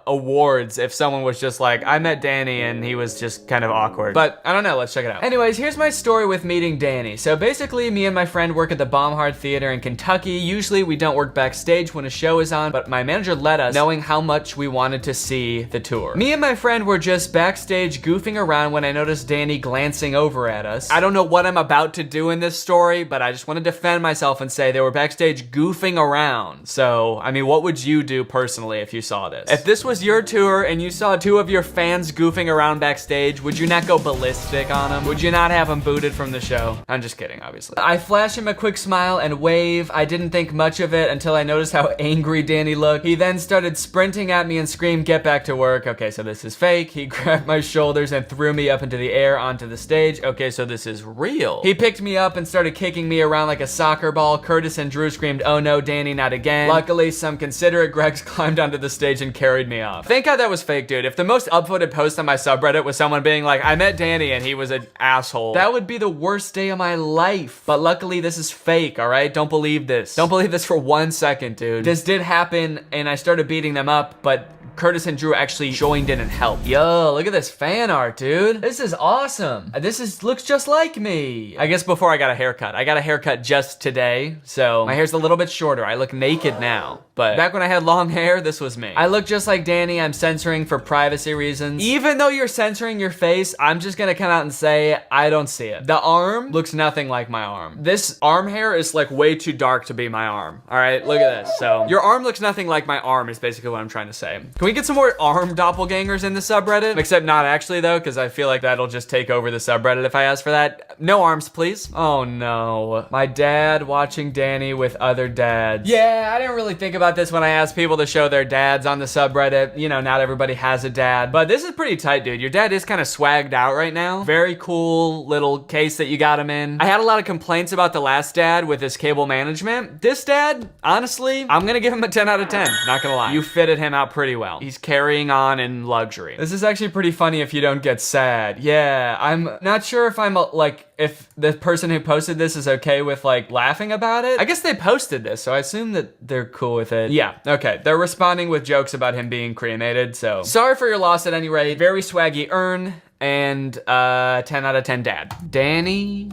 awards if someone was just like, I met Danny and he was just kind of awkward. But I don't know, let's check it out. Anyways, here's my story with meeting Danny. So basically, me and my friend work at the Baumhard Theater in Kentucky. Usually we don't work backstage when a show is on, but my manager let us, knowing how much we wanted to see the tour. Me and my friend were just backstage goofing around when I noticed Danny glancing over at us. I don't know what I'm about to do in this story, but I just want to defend myself and say they were backstage goofing around. So, I mean, what would you do personally if you saw this? If this was your tour and you saw 2 of your fans goofing around backstage, would you not go ballistic on them? Would you not have them booted from the show? I'm just kidding, obviously. I flash him a quick smile and wave. I didn't think much of it until I noticed how angry Danny looked. He then started sprinting at me and screamed, "Get back to work." Okay, so this is fake. He grabbed my shoulders and threw me up into the air onto the stage. Okay, so this is real. He picked me up and started kicking me around like a soccer ball. Curtis and Drew screamed, "Oh no, Danny, not again." Luckily, some considerate Gregs climbed onto the stage and carried me off. Thank God that was fake, dude. If the most upvoted post on my subreddit was someone being like, I met Danny and he was an asshole, that would be the worst day of my life. But luckily, this is fake, all right? Don't believe this. Don't believe this for 1 second, dude. This did happen and I started beating them up, but Curtis and Drew actually joined in and helped. Yo, look at this fan art, dude. This is awesome. This looks just like me. I guess before I got a haircut. I got a haircut just today, so my hair's a little bit shorter. I look naked now. But back when I had long hair, this was me. I look just like Danny. I'm censoring for privacy reasons. Even though you're censoring your face, I'm just gonna come out and say, I don't see it. The arm looks nothing like my arm. This arm hair is like way too dark to be my arm. All right, look at this. So your arm looks nothing like my arm is basically what I'm trying to say. Can we get some more arm doppelgangers in the subreddit? Except not actually though, because I feel like that'll just take over the subreddit if I ask for that. No arms, please. Oh no. My dad watching Danny with other dads. Yeah, I didn't really think about this when I asked people to show their dads on the subreddit. You know, not everybody has a dad, but this is pretty tight, dude. Your dad is kind of swagged out right now. Very cool little case that you got him in. I had a lot of complaints about the last dad with his cable management. This dad, honestly, I'm gonna give him a 10 out of 10. Not gonna lie. You fitted him out pretty well. He's carrying on in luxury. This is actually pretty funny if you don't get sad. Yeah, I'm not sure if I'm like, if the person who posted this is okay with like laughing about it. I guess they posted this, so I assume that they're cool with it. Yeah, okay. They're responding with jokes about him being cremated, so. Sorry for your loss at any rate. Very swaggy Earn, and 10 out of 10 dad. Danny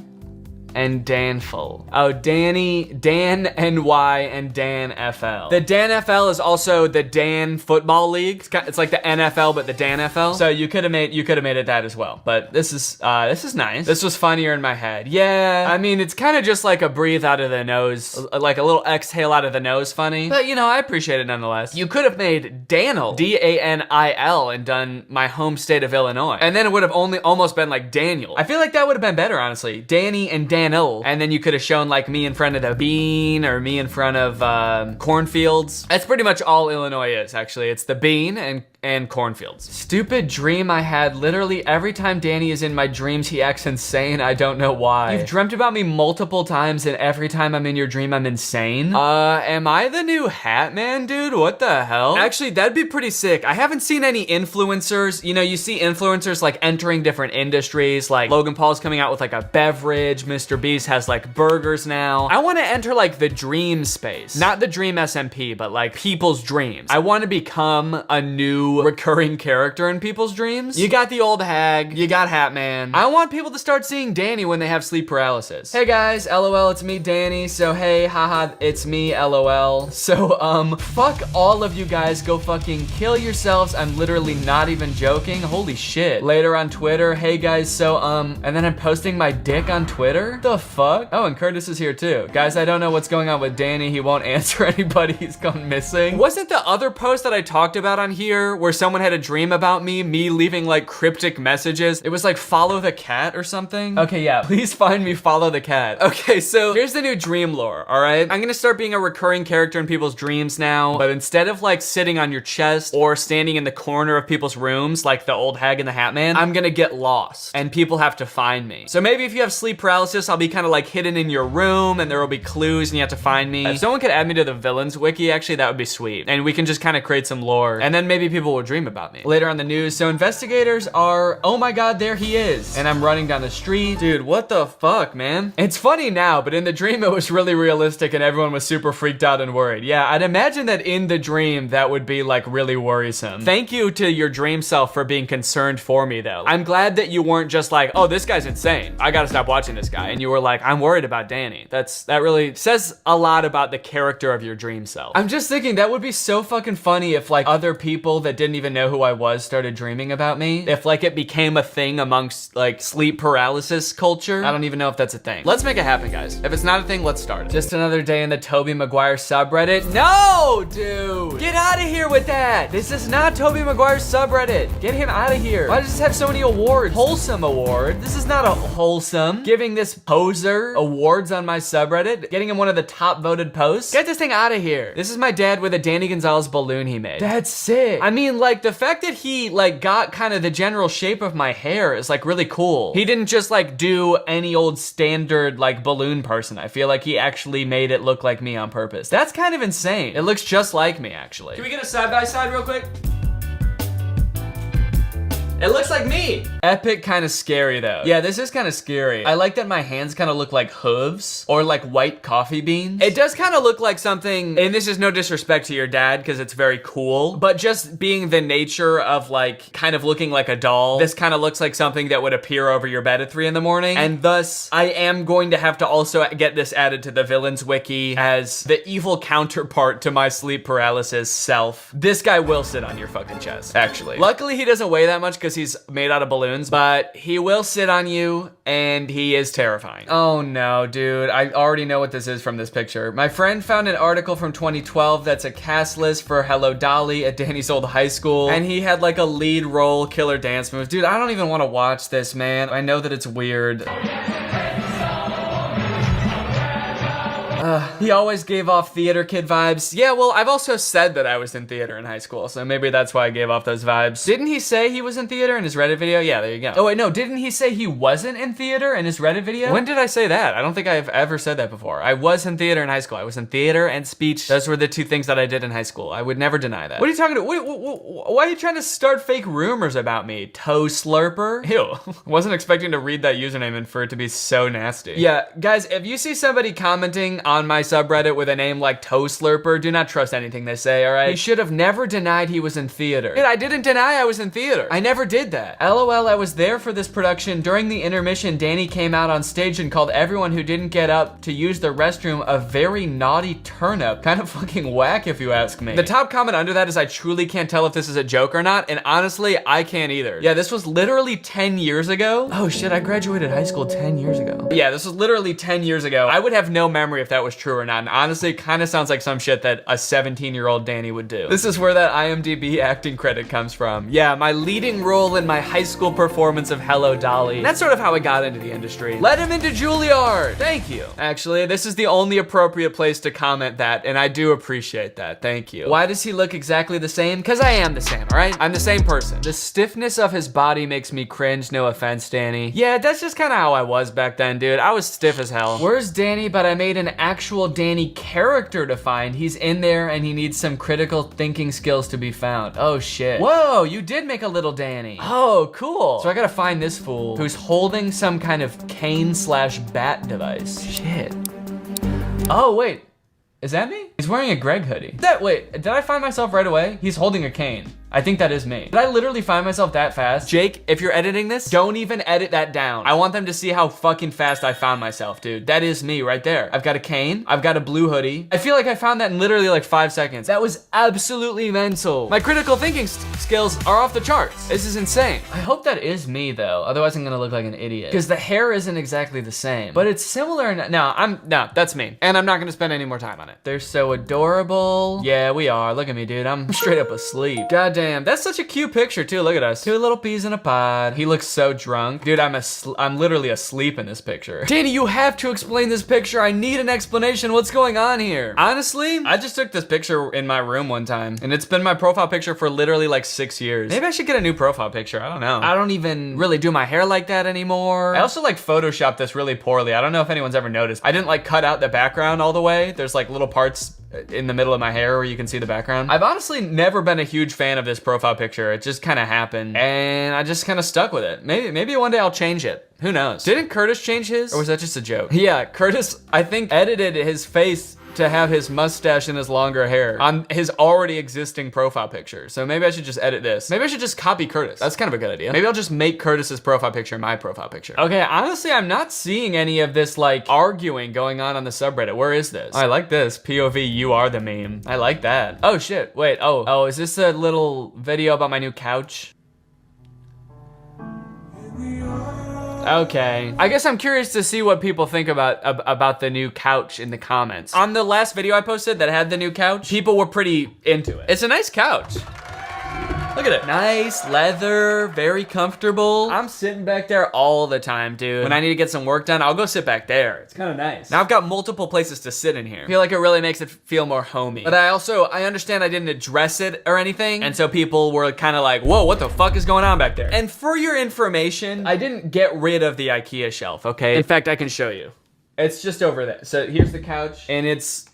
and Danful. Oh, Danny, Dan NY and Dan FL. The Dan FL is also the Dan Football League. It's like the NFL, but the Dan FL. So you could have made it that as well. But this is nice. This was funnier in my head. Yeah, I mean, it's kind of just like a breathe out of the nose, like a little exhale out of the nose funny. But you know, I appreciate it nonetheless. You could have made Danil, DANIL, and done my home state of Illinois. And then it would have almost been like Daniel. I feel like that would have been better, honestly. Danny and Dan. And then you could have shown like me in front of the bean or me in front of cornfields. That's pretty much all Illinois is, actually. It's the bean and cornfields. Stupid dream I had. Literally every time Danny is in my dreams, he acts insane. I don't know why. You've dreamt about me multiple times and every time I'm in your dream, I'm insane. Am I the new Hat Man, dude? What the hell? Actually, that'd be pretty sick. I haven't seen any influencers. You know, you see influencers like entering different industries, like Logan Paul's coming out with like a beverage. Mr. Beast has like burgers now. I want to enter like the dream space. Not the dream SMP, but like people's dreams. I want to become a new recurring character in people's dreams. You got the old hag, you got Hat Man. I want people to start seeing Danny when they have sleep paralysis. Hey guys, LOL, it's me, Danny. So hey, haha, it's me, LOL. So fuck all of you guys, go fucking kill yourselves. I'm literally not even joking. Holy shit. Later on Twitter, hey guys, so and then I'm posting my dick on Twitter? The fuck? Oh, and Curtis is here too. Guys, I don't know what's going on with Danny. He won't answer anybody. He's gone missing. Wasn't the other post that I talked about on here where someone had a dream about me leaving like cryptic messages? It was like follow the cat or something. Okay, yeah, please find me follow the cat. Okay, so here's the new dream lore, all right? I'm gonna start being a recurring character in people's dreams now, but instead of like sitting on your chest or standing in the corner of people's rooms like the old hag and the Hat Man, I'm gonna get lost and people have to find me. So maybe if you have sleep paralysis, I'll be kind of like hidden in your room and there will be clues and you have to find me. If someone could add me to the villains wiki, actually, that would be sweet. And we can just kind of create some lore. And then maybe people people will dream about me. Later on the news, so investigators are, oh my God, there he is. And I'm running down the street. Dude, what the fuck, man? It's funny now, but in the dream, it was really realistic and everyone was super freaked out and worried. Yeah, I'd imagine that in the dream, that would be like really worrisome. Thank you to your dream self for being concerned for me though. I'm glad that you weren't just like, oh, this guy's insane, I gotta stop watching this guy. And you were like, I'm worried about Danny. That really says a lot about the character of your dream self. I'm just thinking that would be so fucking funny if like other people that didn't even know who I was started dreaming about me. If like it became a thing amongst like sleep paralysis culture. I don't even know if that's a thing. Let's make it happen, guys. If it's not a thing, let's start it. Just another day in the Tobey Maguire subreddit. No, dude! Get out of here with that! This is not Tobey Maguire's subreddit. Get him out of here. Why does this have so many awards? Wholesome award. This is not a wholesome. Giving this poser awards on my subreddit. Getting him one of the top voted posts. Get this thing out of here. This is my dad with a Danny Gonzalez balloon he made. That's sick. I mean, like, the fact that he, like, got kind of the general shape of my hair is, like, really cool. He didn't just, like, do any old standard, like, balloon person. I feel like he actually made it look like me on purpose. That's kind of insane. It looks just like me, actually. Can we get a side-by-side real quick? It looks like me. Epic, kind of scary though. Yeah, this is kind of scary. I like that my hands kind of look like hooves or like white coffee beans. It does kind of look like something, and this is no disrespect to your dad because it's very cool, but just being the nature of like kind of looking like a doll, this kind of looks like something that would appear over your bed at 3 in the morning. And thus, I am going to have to also get this added to the villains wiki as the evil counterpart to my sleep paralysis self. This guy will sit on your fucking chest, actually. Luckily, he doesn't weigh that much because he's made out of balloons, but he will sit on you and he is terrifying. Oh no, dude. I already know what this is from this picture. My friend found an article from 2012 that's a cast list for Hello Dolly at Danny's old high school, and he had like a lead role killer dance moves. Dude, I don't even want to watch this, man. I know that it's weird. He always gave off theater kid vibes. Yeah, well, I've also said that I was in theater in high school, so maybe that's why I gave off those vibes. Didn't he say he was in theater in his Reddit video? Yeah, there you go. Oh wait, no, didn't he say he wasn't in theater in his Reddit video? When did I say that? I don't think I've ever said that before. I was in theater in high school. I was in theater and speech. Those were the two things that I did in high school. I would never deny that. What are you talking about? Why are you trying to start fake rumors about me? Toe slurper? Ew. Wasn't expecting to read that username and for it to be so nasty. Yeah, guys, if you see somebody commenting on my subreddit with a name like Toe Slurper, do not trust anything they say, alright? He should have never denied he was in theater. Dude, I didn't deny I was in theater. I never did that. LOL, I was there for this production. During the intermission, Danny came out on stage and called everyone who didn't get up to use the restroom a very naughty turnip. Kind of fucking whack if you ask me. The top comment under that is I truly can't tell if this is a joke or not, and honestly, I can't either. Yeah, this was literally 10 years ago. Oh shit, I graduated high school 10 years ago. Yeah, this was literally 10 years ago. I would have no memory if that was true or not, and honestly, it kind of sounds like some shit that a 17-year-old Danny would do. This is where that IMDb acting credit comes from. Yeah, my leading role in my high school performance of Hello Dolly. That's sort of how I got into the industry. Let him into Juilliard. Thank you. Actually, this is the only appropriate place to comment that, and I do appreciate that. Thank you. Why does he look exactly the same? Because I am the same, all right? I'm the same person. The stiffness of his body makes me cringe, no offense, Danny. Yeah, that's just kind of how I was back then, dude. I was stiff as hell. Where's Danny? But I made an actual Danny character to find. He's in there and he needs some critical thinking skills to be found. Oh shit. Whoa, you did make a little Danny. Oh, cool. So I gotta find this fool who's holding some kind of cane/bat device. Shit. Oh wait, is that me? He's wearing a Greg hoodie. Wait, did I find myself right away? He's holding a cane. I think that is me. Did I literally find myself that fast? Jake, if you're editing this, don't even edit that down. I want them to see how fucking fast I found myself, dude. That is me right there. I've got a cane. I've got a blue hoodie. I feel like I found that in literally like 5 seconds. That was absolutely mental. My critical thinking skills are off the charts. This is insane. I hope that is me though. Otherwise I'm gonna look like an idiot. Because the hair isn't exactly the same. But it's similar. No, that's me. And I'm not gonna spend any more time on it. They're so adorable. Yeah, we are. Look at me, dude. I'm straight up asleep. Goddamn. That's such a cute picture too. Look at us. 2 little peas in a pod. He looks so drunk. Dude, I'm literally asleep in this picture. Danny, you have to explain this picture. I need an explanation. What's going on here? Honestly, I just took this picture in my room one time and it's been my profile picture for literally like 6 years. Maybe I should get a new profile picture. I don't know. I don't even really do my hair like that anymore. I also like photoshopped this really poorly. I don't know if anyone's ever noticed. I didn't like cut out the background all the way. There's like little parts in the middle of my hair where you can see the background. I've honestly never been a huge fan of this profile picture. It just kind of happened and I just kind of stuck with it. Maybe one day I'll change it. Who knows? Didn't Curtis change his? Or was that just a joke? Yeah, Curtis, I think, edited his face to have his mustache and his longer hair on his already existing profile picture. So maybe I should just edit this. Maybe I should just copy Curtis. That's kind of a good idea. Maybe I'll just make Curtis's profile picture my profile picture. Okay, honestly, I'm not seeing any of this like arguing going on the subreddit. Where is this? Oh, I like this. POV, you are the meme. I like that. Oh shit, wait, oh, is this a little video about my new couch? Okay. I guess I'm curious to see what people think about the new couch in the comments. On the last video I posted that had the new couch, people were pretty into it. It's a nice couch. Look at it. Nice leather, very comfortable. I'm sitting back there all the time, dude. When I need to get some work done, I'll go sit back there. It's kind of nice. Now I've got multiple places to sit in here. I feel like it really makes it feel more homey. But I understand I didn't address it or anything. And so people were kind of like, whoa, what the fuck is going on back there? And for your information, I didn't get rid of the IKEA shelf, okay? In fact, I can show you. It's just over there. So here's the couch and it's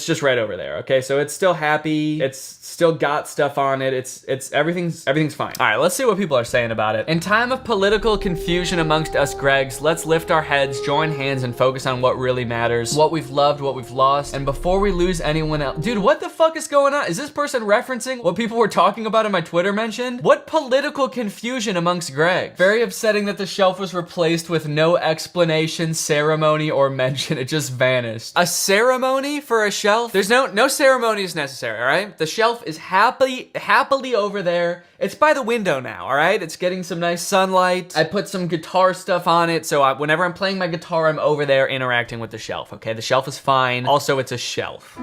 just right over there, okay? So it's still happy. It's still got stuff on it. Everything's fine. All right, let's see what people are saying about it. In time of political confusion amongst us Gregs, let's lift our heads, join hands, and focus on what really matters. What we've loved, what we've lost, and before we lose anyone else. Dude, what the fuck is going on? Is this person referencing what people were talking about in my Twitter mention? What political confusion amongst Gregs? Very upsetting that the shelf was replaced with no explanation, ceremony, or mention. It just vanished. A ceremony for a shelf? There's no ceremony is necessary, all right? The shelf is happily over there. It's by the window now, all right? It's getting some nice sunlight. I put some guitar stuff on it, so whenever I'm playing my guitar, I'm over there interacting with the shelf, okay? The shelf is fine. Also, it's a shelf.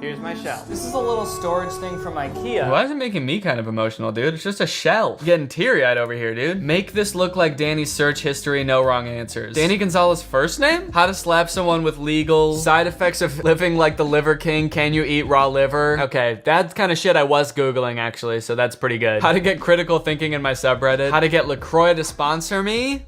Here's my shelf. This is a little storage thing from IKEA. Why is it making me kind of emotional, dude? It's just a shelf. I'm getting teary-eyed over here, dude. Make this look like Danny's search history, no wrong answers. Danny Gonzalez first name? How to slap someone with legal. Side effects of living like the Liver King. Can you eat raw liver? Okay, that's kind of shit I was Googling actually, so that's pretty good. How to get critical thinking in my subreddit. How to get LaCroix to sponsor me.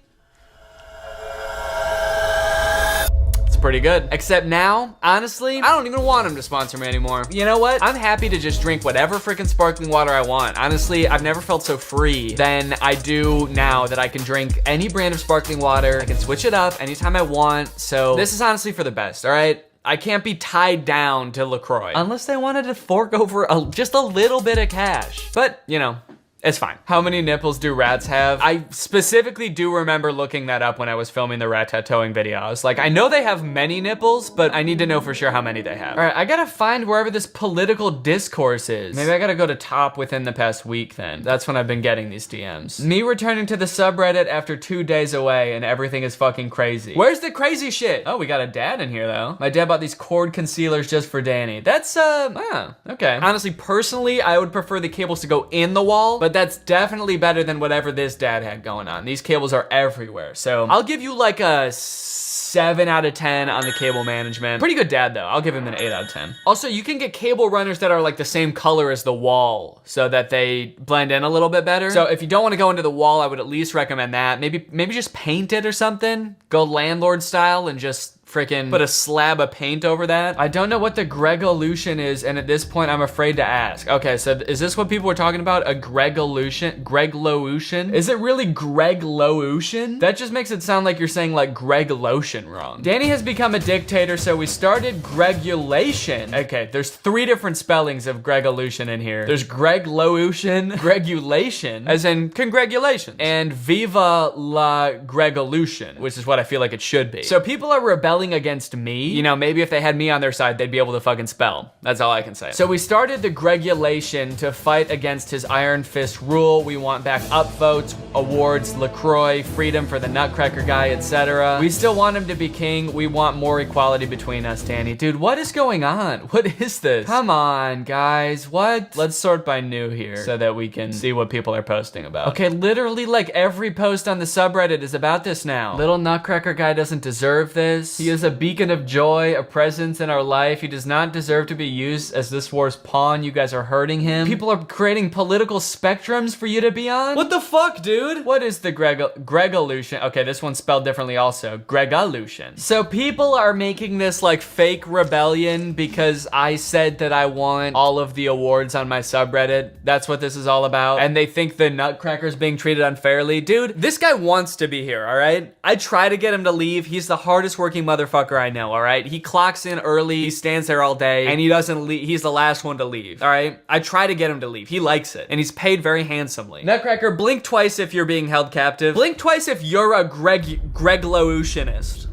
Pretty good. Except now, honestly, I don't even want him to sponsor me anymore. You know what? I'm happy to just drink whatever freaking sparkling water I want. Honestly, I've never felt so free than I do now that I can drink any brand of sparkling water. I can switch it up anytime I want. So this is honestly for the best, all right? I can't be tied down to LaCroix unless they wanted to fork over just a little bit of cash. But, you know, it's fine. How many nipples do rats have? I specifically do remember looking that up when I was filming the rat tattooing video. I was like, I know they have many nipples, but I need to know for sure how many they have. All right, I gotta find wherever this political discourse is. Maybe I gotta go to top within the past week then. That's when I've been getting these DMs. Me returning to the subreddit after 2 days away and everything is fucking crazy. Where's the crazy shit? Oh, we got a dad in here though. My dad bought these cord concealers just for Danny. That's, okay. Honestly, personally, I would prefer the cables to go in the wall, but that's definitely better than whatever this dad had going on. These cables are everywhere. So I'll give you like a 7 out of 10 on the cable management. Pretty good dad though. I'll give him an 8 out of 10. Also, you can get cable runners that are like the same color as the wall so that they blend in a little bit better. So if you don't want to go into the wall, I would at least recommend that. Maybe just paint it or something. Go landlord style and just freaking put a slab of paint over that. I don't know what the Gregolution is, and at this point, I'm afraid to ask. Okay, so is this what people were talking about? A Gregolution? Greglotion? Is it really Greglotion? That just makes it sound like you're saying like Greg Lotion wrong. Danny has become a dictator, so we started Gregulation. Okay, there's 3 different spellings of Gregolution in here. There's Greglotion, Gregulation, as in congratulations, and Viva la Gregolution, which is what I feel like it should be. So people are rebelling against me. You know, maybe if they had me on their side, they'd be able to fucking spell. That's all I can say. So we started the Gregulation to fight against his Iron Fist rule. We want back upvotes, awards, LaCroix, freedom for the Nutcracker guy, etc. We still want him to be king. We want more equality between us, Danny. Dude, what is going on? What is this? Come on, guys. What? Let's sort by new here so that we can see what people are posting about. Okay, literally like every post on the subreddit is about this now. Little Nutcracker guy doesn't deserve this. He He is a beacon of joy, a presence in our life. He does not deserve to be used as this war's pawn. You guys are hurting him. People are creating political spectrums for you to be on. What the fuck, dude? What is the Gregolution? Okay, this one's spelled differently also. Gregolution. So people are making this like fake rebellion because I said that I want all of the awards on my subreddit. That's what this is all about. And they think the Nutcracker's being treated unfairly. Dude, this guy wants to be here, all right? I try to get him to leave. He's the hardest working motherfucker I know, all right? He clocks in early, he stands there all day, and he doesn't leave. He's the last one to leave, all right? I try to get him to leave. He likes it, and he's paid very handsomely. Nutcracker, blink twice if you're being held captive. Blink twice if you're a Gregolutionist.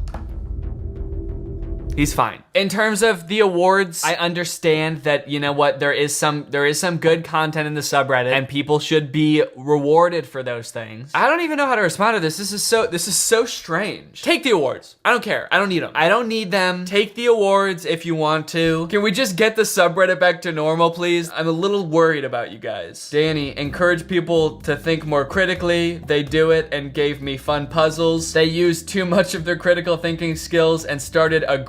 He's fine. In terms of the awards, I understand that, you know what, there is some good content in the subreddit and people should be rewarded for those things. I don't even know how to respond to this. This is so strange. Take the awards. I don't care. I don't need them. I don't need them. Take the awards if you want to. Can we just get the subreddit back to normal, please? I'm a little worried about you guys. Danny, encourage people to think more critically. They do it and gave me fun puzzles. They used too much of their critical thinking skills and started a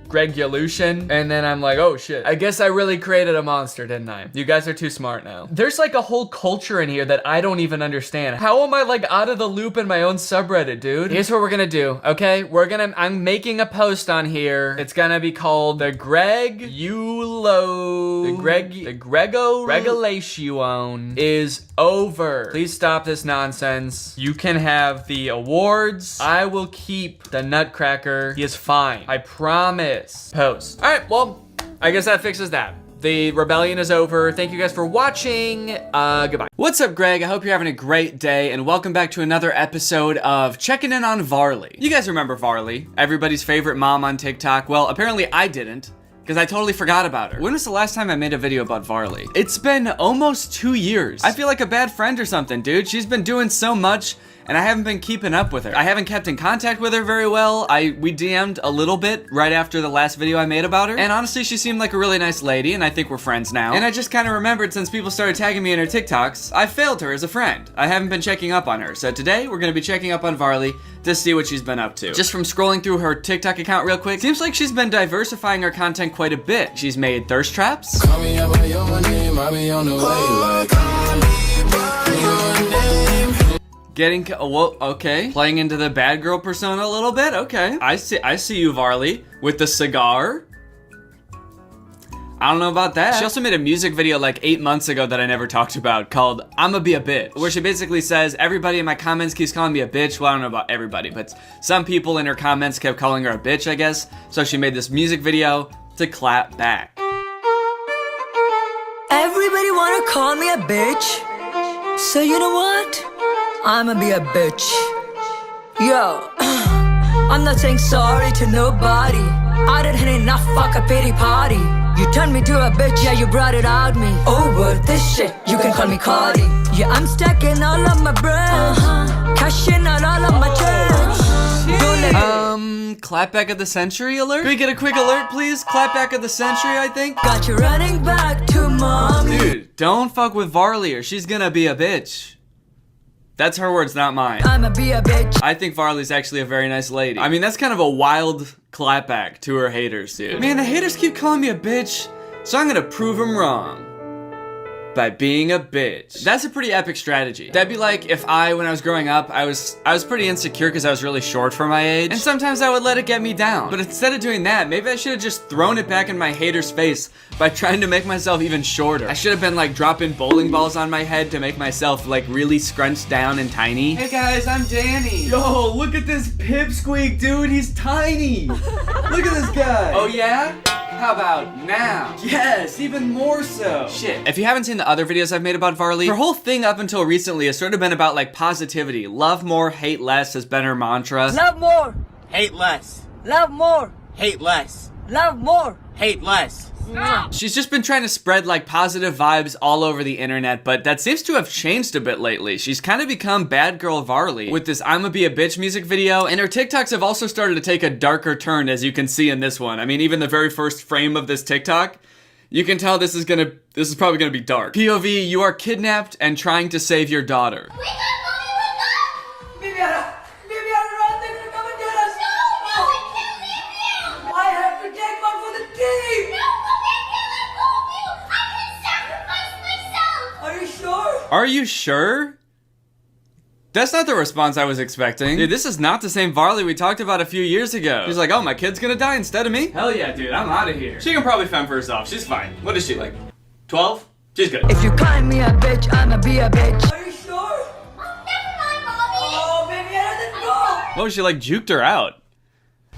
Gregolution, and then I'm like, oh shit. I guess I really created a monster, didn't I? You guys are too smart now. There's like a whole culture in here that I don't even understand. How am I like out of the loop in my own subreddit, dude? Here's what we're gonna do, okay? I'm making a post on here. It's gonna be called the Gregolation is over. Please stop this nonsense. You can have the awards. I will keep the Nutcracker. He is fine. I promise. Post. All right, well, I guess that fixes that. The rebellion is over. Thank you guys for watching. Goodbye. What's up, Greg? I hope you're having a great day, and welcome back to another episode of Checking In on Varley. You guys remember Varley, everybody's favorite mom on TikTok? Well, apparently I didn't, because I totally forgot about her. When was the last time I made a video about Varley? It's been almost 2 years. I feel like a bad friend or something, dude. She's been doing so much, and I haven't been keeping up with her. I haven't kept in contact with her very well. We DM'd a little bit right after the last video I made about her, and honestly, she seemed like a really nice lady, and I think we're friends now. And I just kind of remembered, since people started tagging me in her TikToks, I failed her as a friend. I haven't been checking up on her, so today we're gonna be checking up on Varley to see what she's been up to. Just from scrolling through her TikTok account real quick, seems like she's been diversifying her content quite a bit. She's made thirst traps. Call me up by your name, I'll be on the way, like, call me by your name. Okay. Playing into the bad girl persona a little bit, okay. I see you, Varley, with the cigar. I don't know about that. She also made a music video like 8 months ago that I never talked about called I'ma Be a Bitch, where she basically says, everybody in my comments keeps calling me a bitch. Well, I don't know about everybody, but some people in her comments kept calling her a bitch, I guess. So she made this music video to clap back. Everybody wanna call me a bitch, so you know what? I'ma be a bitch. Yo, I'm not saying sorry to nobody. I didn't have enough, fuck a pity party. You turned me to a bitch, yeah, you brought it out me. Over this shit, you can call me Cardi. Yeah, I'm stacking all of my bread, cashing out all of my checks. Clapback of the century alert? Can we get a quick alert, please? Clapback of the century, I think? Got you running back to mommy. Dude, don't fuck with Varley or she's gonna be a bitch. That's her words, not mine. I'ma be a bitch. I think Varley's actually a very nice lady. I mean, that's kind of a wild clapback to her haters, dude. Man, the haters keep calling me a bitch, so I'm gonna prove them wrong. By being a bitch. That's a pretty epic strategy. That'd be like if when I was growing up, I was pretty insecure because I was really short for my age, and sometimes I would let it get me down. But instead of doing that, maybe I should have just thrown it back in my hater's face by trying to make myself even shorter. I should have been like dropping bowling balls on my head to make myself like really scrunched down and tiny. Hey guys, I'm Danny. Yo, look at this pipsqueak, dude. He's tiny. Look at this guy. Oh yeah? How about now? Yes, even more so. Shit. If you haven't seen the other videos I've made about Varley, her whole thing up until recently has sort of been about like positivity. Love more, hate less has been her mantra. Love more, Hate less. love more, Hate less. love more. Hate less. She's just been trying to spread like positive vibes all over the internet, but that seems to have changed a bit lately. She's kind of become bad girl Varley with this I'ma Be a Bitch music video, and her TikToks have also started to take a darker turn, as you can see in this one. I mean, even the very first frame of this TikTok, you can tell this is probably gonna be dark. POV, you are kidnapped and trying to save your daughter. Are you sure? That's not the response I was expecting. Dude, this is not the same Varley we talked about a few years ago. She's like, oh, my kid's gonna die instead of me? Hell yeah, dude, I'm out of here. She can probably fend for herself. She's fine. What is she, like 12? She's good. If you call me a bitch, I'ma be a bitch. Are you sure? Oh, never mind, Mommy. Oh, baby, I didn't go. Whoa, she like juked her out.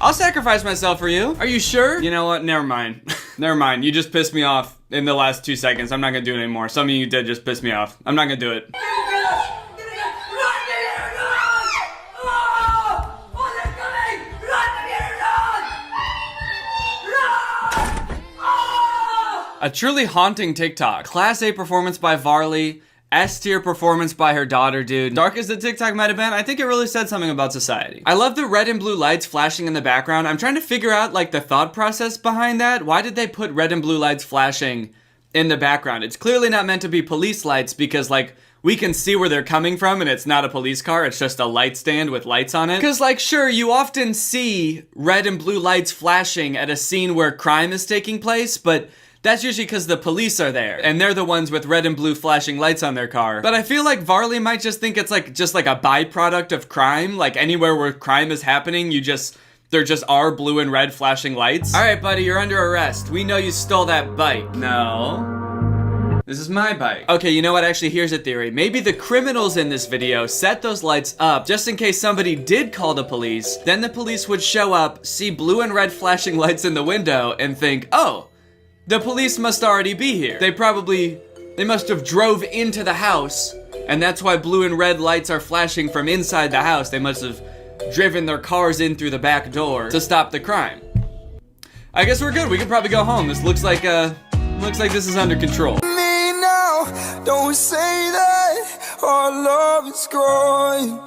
I'll sacrifice myself for you. Are you sure? You know what? Never mind. Never mind. You just pissed me off in the last 2 seconds. I'm not gonna do it anymore. Some of you did just piss me off. I'm not gonna do it. A truly haunting TikTok. Class A performance by Varley. S tier performance by her daughter, dude. Dark as the TikTok might have been, I think it really said something about society. I love the red and blue lights flashing in the background. I'm trying to figure out like the thought process behind that. Why did they put red and blue lights flashing in the background? It's clearly not meant to be police lights because like we can see where they're coming from and it's not a police car, it's just a light stand with lights on it. Cause like sure, you often see red and blue lights flashing at a scene where crime is taking place, but that's usually because the police are there, and they're the ones with red and blue flashing lights on their car. But I feel like Varley might just think it's like just like a byproduct of crime. Like anywhere where crime is happening, there just are blue and red flashing lights. All right, buddy, you're under arrest. We know you stole that bike. No. This is my bike. Okay, you know what? Actually, here's a theory. Maybe the criminals in this video set those lights up just in case somebody did call the police. Then the police would show up, see blue and red flashing lights in the window, and think, oh, the police must already be here. They must have drove into the house, and that's why blue and red lights are flashing from inside the house. They must have driven their cars in through the back door to stop the crime. I guess we're good. We can probably go home. This looks like this is under control. Me now, don't say that our love is growing.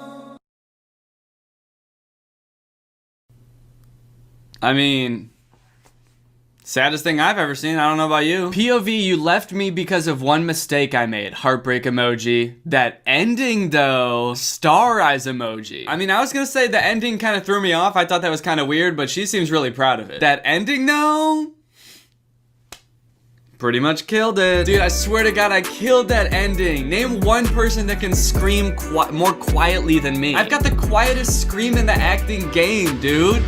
I mean, saddest thing I've ever seen. I don't know about you. POV, you left me because of one mistake I made. Heartbreak emoji. That ending though, star eyes emoji. I mean, I was gonna say the ending kind of threw me off. I thought that was kind of weird, but she seems really proud of it. That ending though, pretty much killed it. Dude, I swear to God, I killed that ending. Name one person that can scream more quietly than me. I've got the quietest scream in the acting game, dude.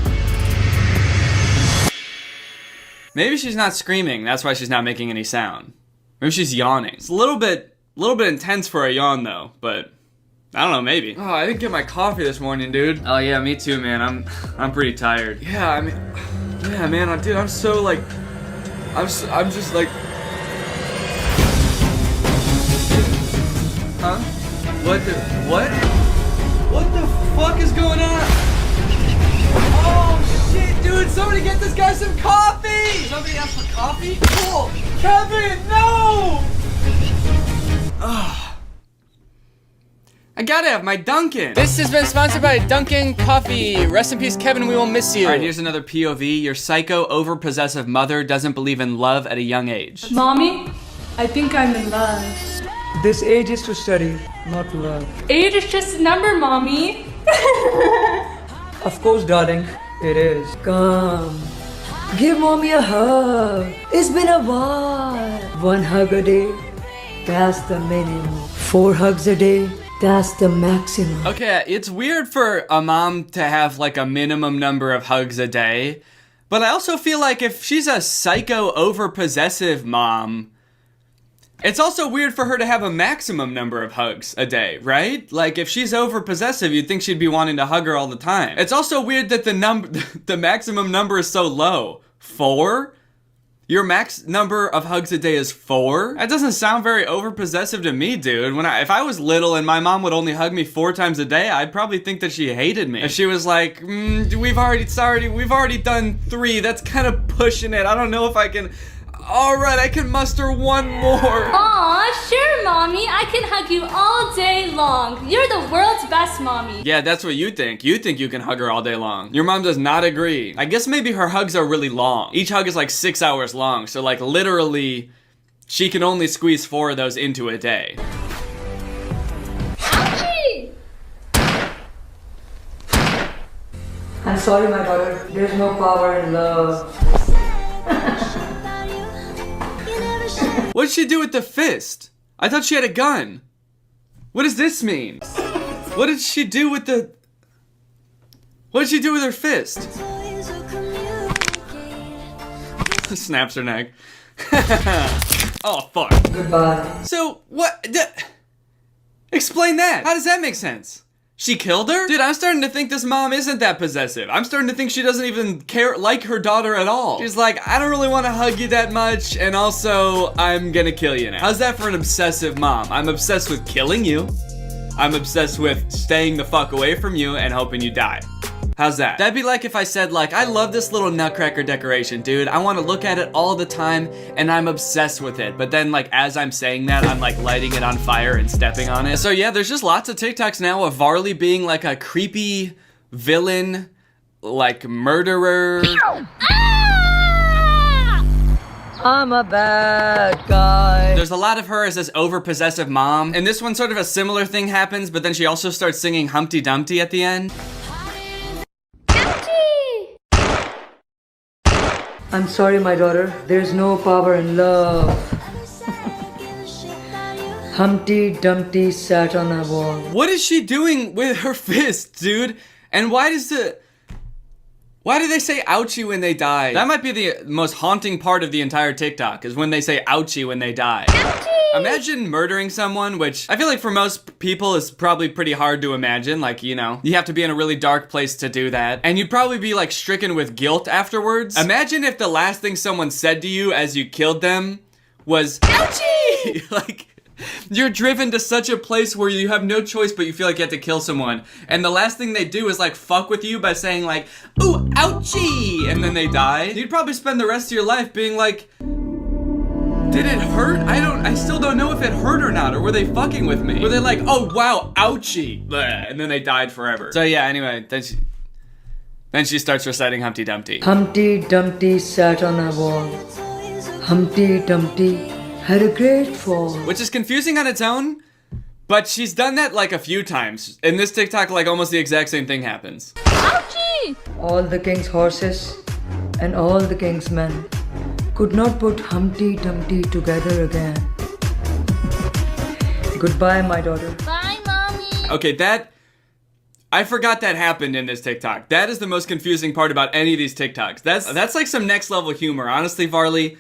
Maybe she's not screaming, that's why she's not making any sound. Maybe she's yawning. It's a little bit intense for a yawn though, but I don't know, maybe. Oh, I didn't get my coffee this morning, dude. Oh yeah, me too, man. I'm pretty tired. Yeah, I mean, yeah, man, dude, I'm so like, I'm just like, huh? What the fuck is going on? Oh shit, dude, somebody get this guy some coffee! Somebody asked for coffee? Cool! Kevin, no! Ugh. I gotta have my Dunkin'. This has been sponsored by Dunkin' Coffee. Rest in peace, Kevin, we will miss you. Alright, here's another POV. Your psycho, over-possessive mother doesn't believe in love at a young age. Mommy, I think I'm in love. This age is to study, not love. Age is just a number, Mommy. Of course, darling, it is. Come, give mommy a hug. It's been a while. 1 hug a day, that's the minimum. 4 hugs a day, that's the maximum. Okay, it's weird for a mom to have like a minimum number of hugs a day, but I also feel like if she's a psycho over-possessive mom, it's also weird for her to have a maximum number of hugs a day, right? Like if she's over-possessive, you'd think she'd be wanting to hug her all the time. It's also weird that the maximum number is so low. 4? Your max number of hugs a day is 4? That doesn't sound very over-possessive to me, dude. If I was little and my mom would only hug me 4 times a day, I'd probably think that she hated me. If she was like, we've already done 3, that's kind of pushing it. I don't know if I can... Alright, I can muster 1 more. Aw, sure, Mommy. I can hug you all day long. You're the world's best mommy. Yeah, that's what you think. You think you can hug her all day long. Your mom does not agree. I guess maybe her hugs are really long. Each hug is like 6 hours long, so like literally, she can only squeeze 4 of those into a day. Ouchie! I'm sorry, my daughter. There's no power in love. What'd she do with the fist? I thought she had a gun. What does this mean? What did she do with the... What did she do with her fist? Snaps her neck. Oh, fuck. Goodbye. So, what? Explain that. How does that make sense? She killed her? Dude, I'm starting to think this mom isn't that possessive. I'm starting to think she doesn't even like her daughter at all. She's like, I don't really want to hug you that much, and also, I'm gonna kill you now. How's that for an obsessive mom? I'm obsessed with killing you. I'm obsessed with staying the fuck away from you and hoping you die. How's that? That'd be like if I said like, I love this little nutcracker decoration, dude. I want to look at it all the time and I'm obsessed with it. But then like, as I'm saying that, I'm like lighting it on fire and stepping on it. So yeah, there's just lots of TikToks now of Varley being like a creepy villain, like murderer. I'm a bad guy. There's a lot of her as this over-possessive mom. And this one sort of a similar thing happens, but then she also starts singing Humpty Dumpty at the end. I'm sorry, my daughter. There's no power in love. Humpty Dumpty sat on a wall. What is she doing with her fist, dude? And why do they say ouchie when they die? That might be the most haunting part of the entire TikTok, is when they say ouchie when they die. Ouchie! Imagine murdering someone, which I feel like for most people is probably pretty hard to imagine. Like, you know, you have to be in a really dark place to do that. And you'd probably be like stricken with guilt afterwards. Imagine if the last thing someone said to you as you killed them was, ouchie! Like, you're driven to such a place where you have no choice but you feel like you have to kill someone. And the last thing they do is like fuck with you by saying like, ooh, ouchie! And then they die. You'd probably spend the rest of your life being like, did it hurt? I still don't know if it hurt or not, or were they fucking with me? Were they like, oh wow, ouchie, bleh, and then they died forever. So yeah, anyway, then she starts reciting Humpty Dumpty. Humpty Dumpty sat on a wall. Humpty Dumpty had a great fall. Which is confusing on its own, but she's done that like a few times. In this TikTok, like almost the exact same thing happens. Ouchie! All the king's horses and all the king's men could not put Humpty Dumpty together again. Goodbye, my daughter. Bye, mommy. Okay, I forgot that happened in this TikTok. That is the most confusing part about any of these TikToks. That's like some next level humor. Honestly, Varley,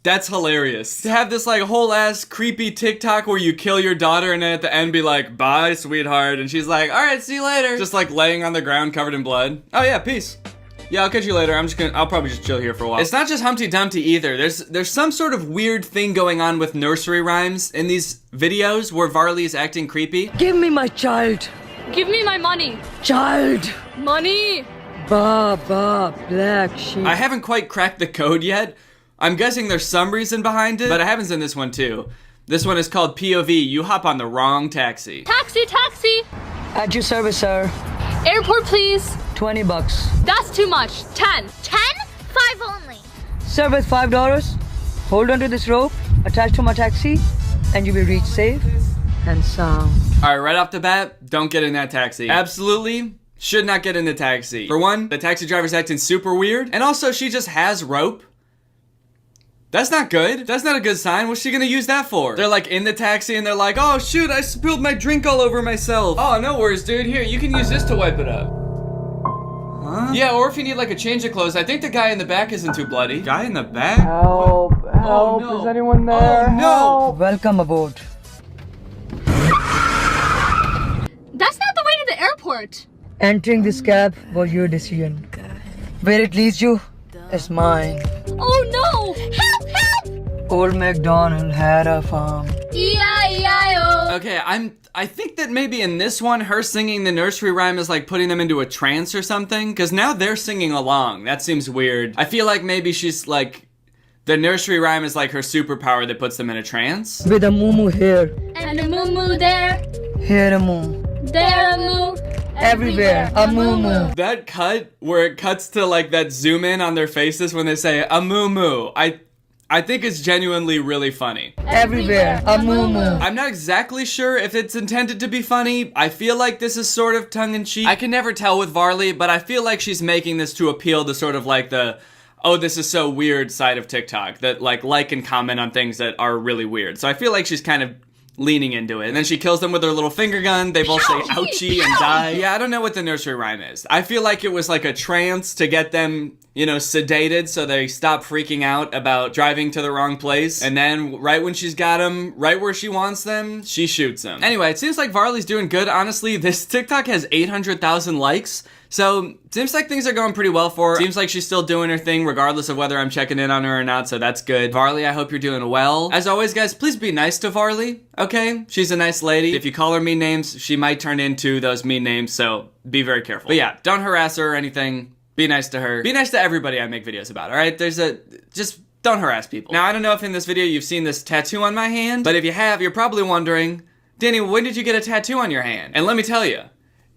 that's hilarious. To have this like whole ass creepy TikTok where you kill your daughter and then at the end be like, bye, sweetheart. And she's like, all right, see you later. Just like laying on the ground covered in blood. Oh yeah, peace. Yeah, I'll catch you later. I'll probably just chill here for a while. It's not just Humpty Dumpty either. There's some sort of weird thing going on with nursery rhymes in these videos where Varley is acting creepy. Give me my child. Give me my money. Child. Money. Ba, black sheep. I haven't quite cracked the code yet. I'm guessing there's some reason behind it, but it happens in this one too. This one is called POV. You hop on the wrong taxi. Taxi, taxi. At your service, sir. Airport, please. $20. That's too much. 10. 10? 5 only. Sir, with $5, hold on to this rope attached to my taxi, and you will reach safe and sound. All right, right off the bat, don't get in that taxi. Absolutely should not get in the taxi. For one, the taxi driver's acting super weird, and also she just has rope. That's not good. That's not a good sign. What's she gonna use that for? They're like in the taxi and they're like, oh shoot, I spilled my drink all over myself. Oh, no worries, dude. Here, you can use this to wipe it up. Huh? Yeah, or if you need like a change of clothes. I think the guy in the back isn't too bloody. Guy in the back? Help, Oh, no. is anyone there? Oh, no. Welcome aboard. That's not the way to the airport. Entering this cab was your decision. Where it leads you is mine. Oh no! Help! Help! Old MacDonald had a farm. E-I-E-I-O. Okay, I think that maybe in this one, her singing the nursery rhyme is like putting them into a trance or something, because now they're singing along. That seems weird. I feel like maybe she's like, the nursery rhyme is like her superpower that puts them in a trance. With a moo here, And a moo-moo there. here a moo. There a moo. Everywhere, a moo. That cut where it cuts to like that zoom in on their faces when they say a moo moo, I think it's genuinely really funny. Everywhere, a moo. I'm not exactly sure if it's intended to be funny. I feel like this is sort of tongue-in-cheek. I can never tell with Varley, but I feel like she's making this to appeal to sort of like the, oh, this is so weird side of TikTok that like and comment on things that are really weird. So I feel like she's kind of leaning into it. And then she kills them with her little finger gun. They both say ouchie and die. Yeah, I don't know what the nursery rhyme is. I feel like it was like a trance to get them, you know, sedated so they stop freaking out about driving to the wrong place. And then right when she's got them right where she wants them, she shoots them. Anyway, it seems like Varley's doing good. Honestly, this TikTok has 800,000 likes. So, seems like things are going pretty well for her. Seems like she's still doing her thing regardless of whether I'm checking in on her or not, so that's good. Varley, I hope you're doing well. As always, guys, please be nice to Varley, okay? She's a nice lady. If you call her mean names, she might turn into those mean names, so be very careful. But yeah, don't harass her or anything. Be nice to her. Be nice to everybody I make videos about, alright? Just don't harass people. Now, I don't know if in this video you've seen this tattoo on my hand, but if you have, you're probably wondering, Danny, when did you get a tattoo on your hand? And let me tell you,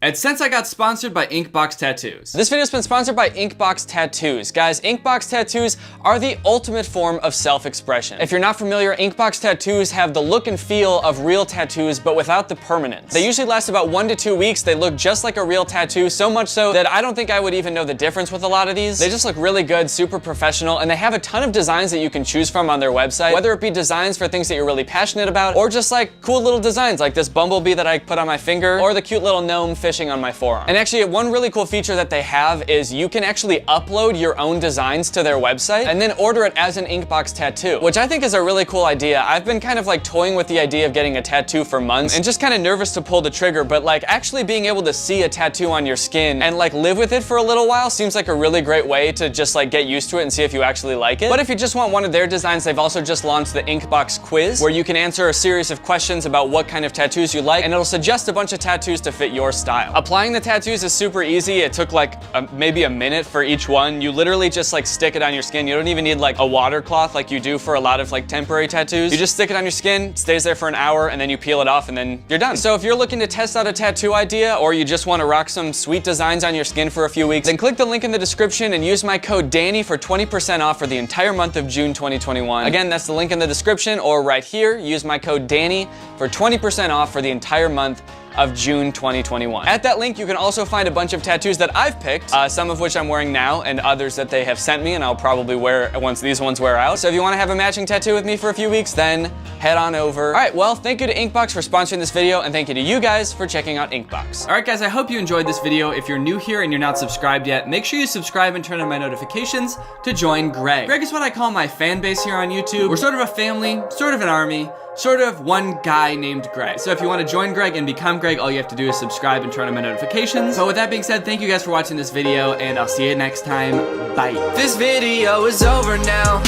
and since I got sponsored by Inkbox Tattoos. This video's been sponsored by Inkbox Tattoos. Guys, Inkbox Tattoos are the ultimate form of self-expression. If you're not familiar, Inkbox Tattoos have the look and feel of real tattoos, but without the permanence. They usually last about 1 to 2 weeks. They look just like a real tattoo, so much so that I don't think I would even know the difference with a lot of these. They just look really good, super professional, and they have a ton of designs that you can choose from on their website, whether it be designs for things that you're really passionate about, or just like cool little designs like this bumblebee that I put on my finger, or the cute little gnome fishing on my forearm. And actually, one really cool feature that they have is you can actually upload your own designs to their website and then order it as an Inkbox tattoo, which I think is a really cool idea. I've been kind of like toying with the idea of getting a tattoo for months and just kind of nervous to pull the trigger, but like actually being able to see a tattoo on your skin and like live with it for a little while seems like a really great way to just like get used to it and see if you actually like it. But if you just want one of their designs, they've also just launched the Inkbox quiz, where you can answer a series of questions about what kind of tattoos you like, and it'll suggest a bunch of tattoos to fit your style. Applying the tattoos is super easy. It took like maybe a minute for each one. You literally just like stick it on your skin. You don't even need like a water cloth like you do for a lot of like temporary tattoos. You just stick it on your skin, it stays there for an hour, and then you peel it off and then you're done. So if you're looking to test out a tattoo idea, or you just want to rock some sweet designs on your skin for a few weeks, then click the link in the description and use my code Danny for 20% off for the entire month of June 2021. Again, that's the link in the description, or right here, use my code Danny for 20% off for the entire month of June 2021. At that link, you can also find a bunch of tattoos that I've picked, some of which I'm wearing now, and others that they have sent me, and I'll probably wear once these ones wear out. So if you want to have a matching tattoo with me for a few weeks, then head on over. All right, well, thank you to Inkbox for sponsoring this video, and thank you to you guys for checking out Inkbox. All right, guys, I hope you enjoyed this video. If you're new here and you're not subscribed yet, make sure you subscribe and turn on my notifications to join Greg. Greg is what I call my fan base here on YouTube. We're sort of a family, sort of an army, sort of one guy named Greg. So if you want to join Greg and become Greg, all you have to do is subscribe and turn on my notifications. But with that being said, thank you guys for watching this video, and I'll see you next time. Bye. This video is over now.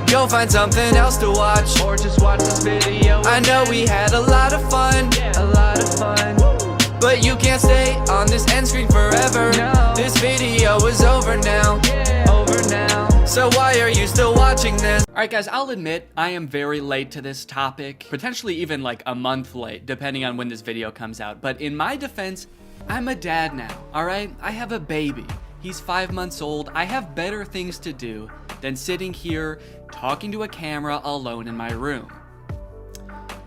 Go find something else to watch, or just watch this video. I know we had a lot of fun, but you can't stay on this end screen forever. This video is over now. So why are you still watching this? Alright guys, I'll admit I am very late to this topic, potentially even like a month late, depending on when this video comes out. But in my defense, I'm a dad now, alright? I have a baby. He's 5 months old. I have better things to do than sitting here talking to a camera alone in my room.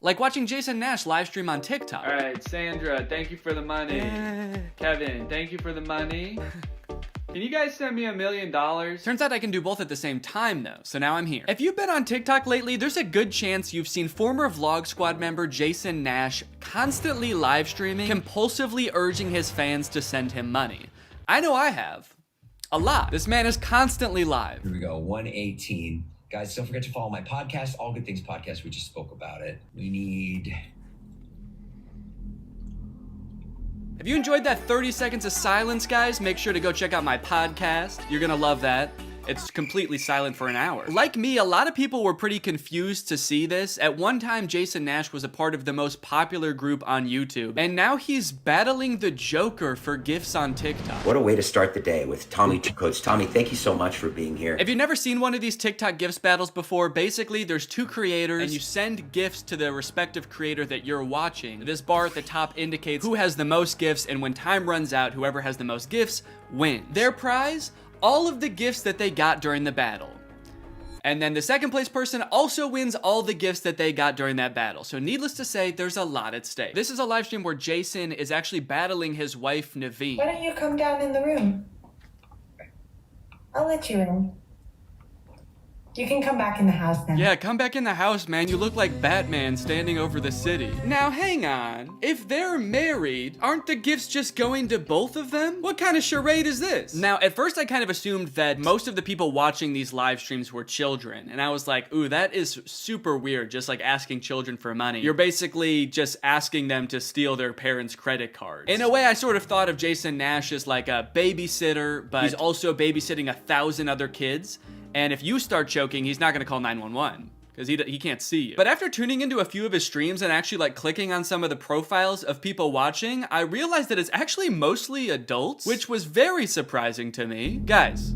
Like watching Jason Nash live stream on TikTok. Alright, Sandra, thank you for the money. Kevin, thank you for the money. Can you guys send me $1 million? Turns out I can do both at the same time though, so now I'm here. If you've been on TikTok lately, there's a good chance you've seen former Vlog Squad member Jason Nash constantly live streaming, compulsively urging his fans to send him money. I know I have. A lot. This man is constantly live. Here we go, 118. Guys, don't forget to follow my podcast, All Good Things Podcast. We just spoke about it. We need... If you enjoyed that 30 seconds of silence, guys, make sure to go check out my podcast. You're gonna love that. It's completely silent for an hour. Like me, a lot of people were pretty confused to see this. At one time, Jason Nash was a part of the most popular group on YouTube, and now he's battling the Joker for gifts on TikTok. What a way to start the day with Tommy Two Coats. Tommy, thank you so much for being here. If you've never seen one of these TikTok gifts battles before, basically there's two creators, and you send gifts to the respective creator that you're watching. This bar at the top indicates who has the most gifts, and when time runs out, whoever has the most gifts wins. Their prize? All of the gifts that they got during the battle. And then the second place person also wins all the gifts that they got during that battle. So needless to say, there's a lot at stake. This is a live stream where Jason is actually battling his wife, Naveen. Why don't you come down in the room? I'll let you in. You can come back in the house now. Yeah, come back in the house, man. You look like Batman standing over the city. Now, hang on. If they're married, aren't the gifts just going to both of them? What kind of charade is this? Now, at first I kind of assumed that most of the people watching these live streams were children. And I was like, ooh, that is super weird, just like asking children for money. You're basically just asking them to steal their parents' credit cards. In a way, I sort of thought of Jason Nash as like a babysitter, but he's also babysitting 1,000 other kids. And if you start choking, he's not gonna call 911 because he can't see you. But after tuning into a few of his streams and actually like clicking on some of the profiles of people watching, I realized that it's actually mostly adults, which was very surprising to me. Guys,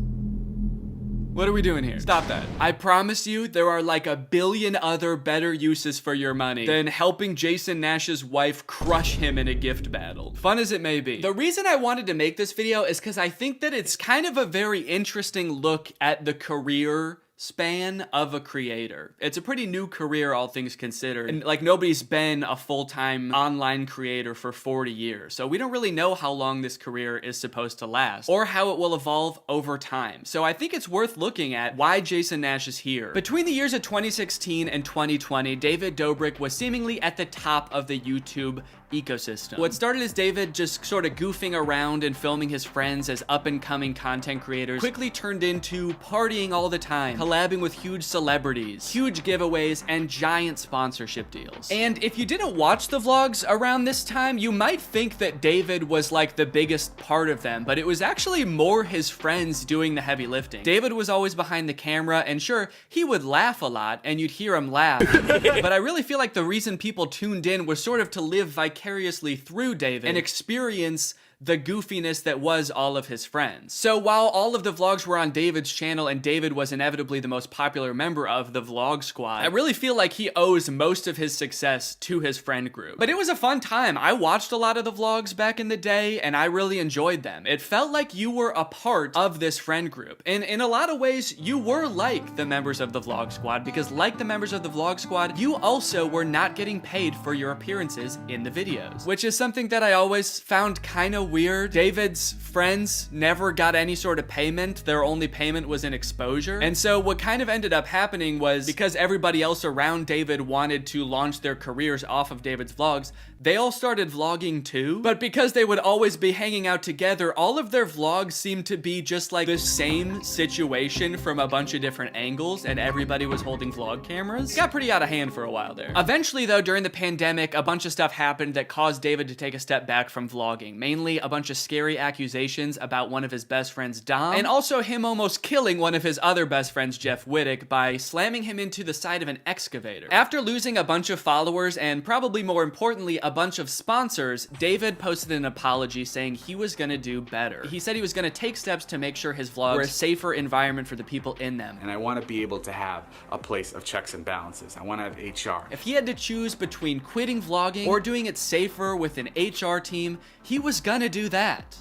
what are we doing here? Stop that. I promise you there are like 1 billion other better uses for your money than helping Jason Nash's wife crush him in a gift battle. Fun as it may be. The reason I wanted to make this video is because I think that it's kind of a very interesting look at the career span of a creator. It's a pretty new career, all things considered. And like nobody's been a full-time online creator for 40 years. So we don't really know how long this career is supposed to last or how it will evolve over time. So I think it's worth looking at why Jason Nash is here. Between the years of 2016 and 2020, David Dobrik was seemingly at the top of the YouTube ecosystem. What started as David just sort of goofing around and filming his friends as up-and-coming content creators quickly turned into partying all the time, collabing with huge celebrities, huge giveaways, and giant sponsorship deals. And if you didn't watch the vlogs around this time, you might think that David was like the biggest part of them, but it was actually more his friends doing the heavy lifting. David was always behind the camera, and sure, he would laugh a lot, and you'd hear him laugh, but I really feel like the reason people tuned in was sort of to live vicariously through David and experience the goofiness that was all of his friends. So while all of the vlogs were on David's channel and David was inevitably the most popular member of the vlog squad, I really feel like he owes most of his success to his friend group. But it was a fun time. I watched a lot of the vlogs back in the day and I really enjoyed them. It felt like you were a part of this friend group. And in a lot of ways, you were like the members of the vlog squad, because like the members of the vlog squad, you also were not getting paid for your appearances in the videos, which is something that I always found kind of weird. David's friends never got any sort of payment. Their only payment was in exposure. And so what kind of ended up happening was, because everybody else around David wanted to launch their careers off of David's vlogs, they all started vlogging too. But because they would always be hanging out together, all of their vlogs seemed to be just like the same situation from a bunch of different angles, and everybody was holding vlog cameras. It got pretty out of hand for a while there. Eventually though, during the pandemic, a bunch of stuff happened that caused David to take a step back from vlogging. Mainly a bunch of scary accusations about one of his best friends, Dom, and also him almost killing one of his other best friends, Jeff Wittick, by slamming him into the side of an excavator. After losing a bunch of followers and probably more importantly, a bunch of sponsors, David posted an apology saying he was gonna do better. He said he was gonna take steps to make sure his vlogs were a safer environment for the people in them. And I want to be able to have a place of checks and balances. I want to have HR. If he had to choose between quitting vlogging or doing it safer with an HR team, he was gonna do that.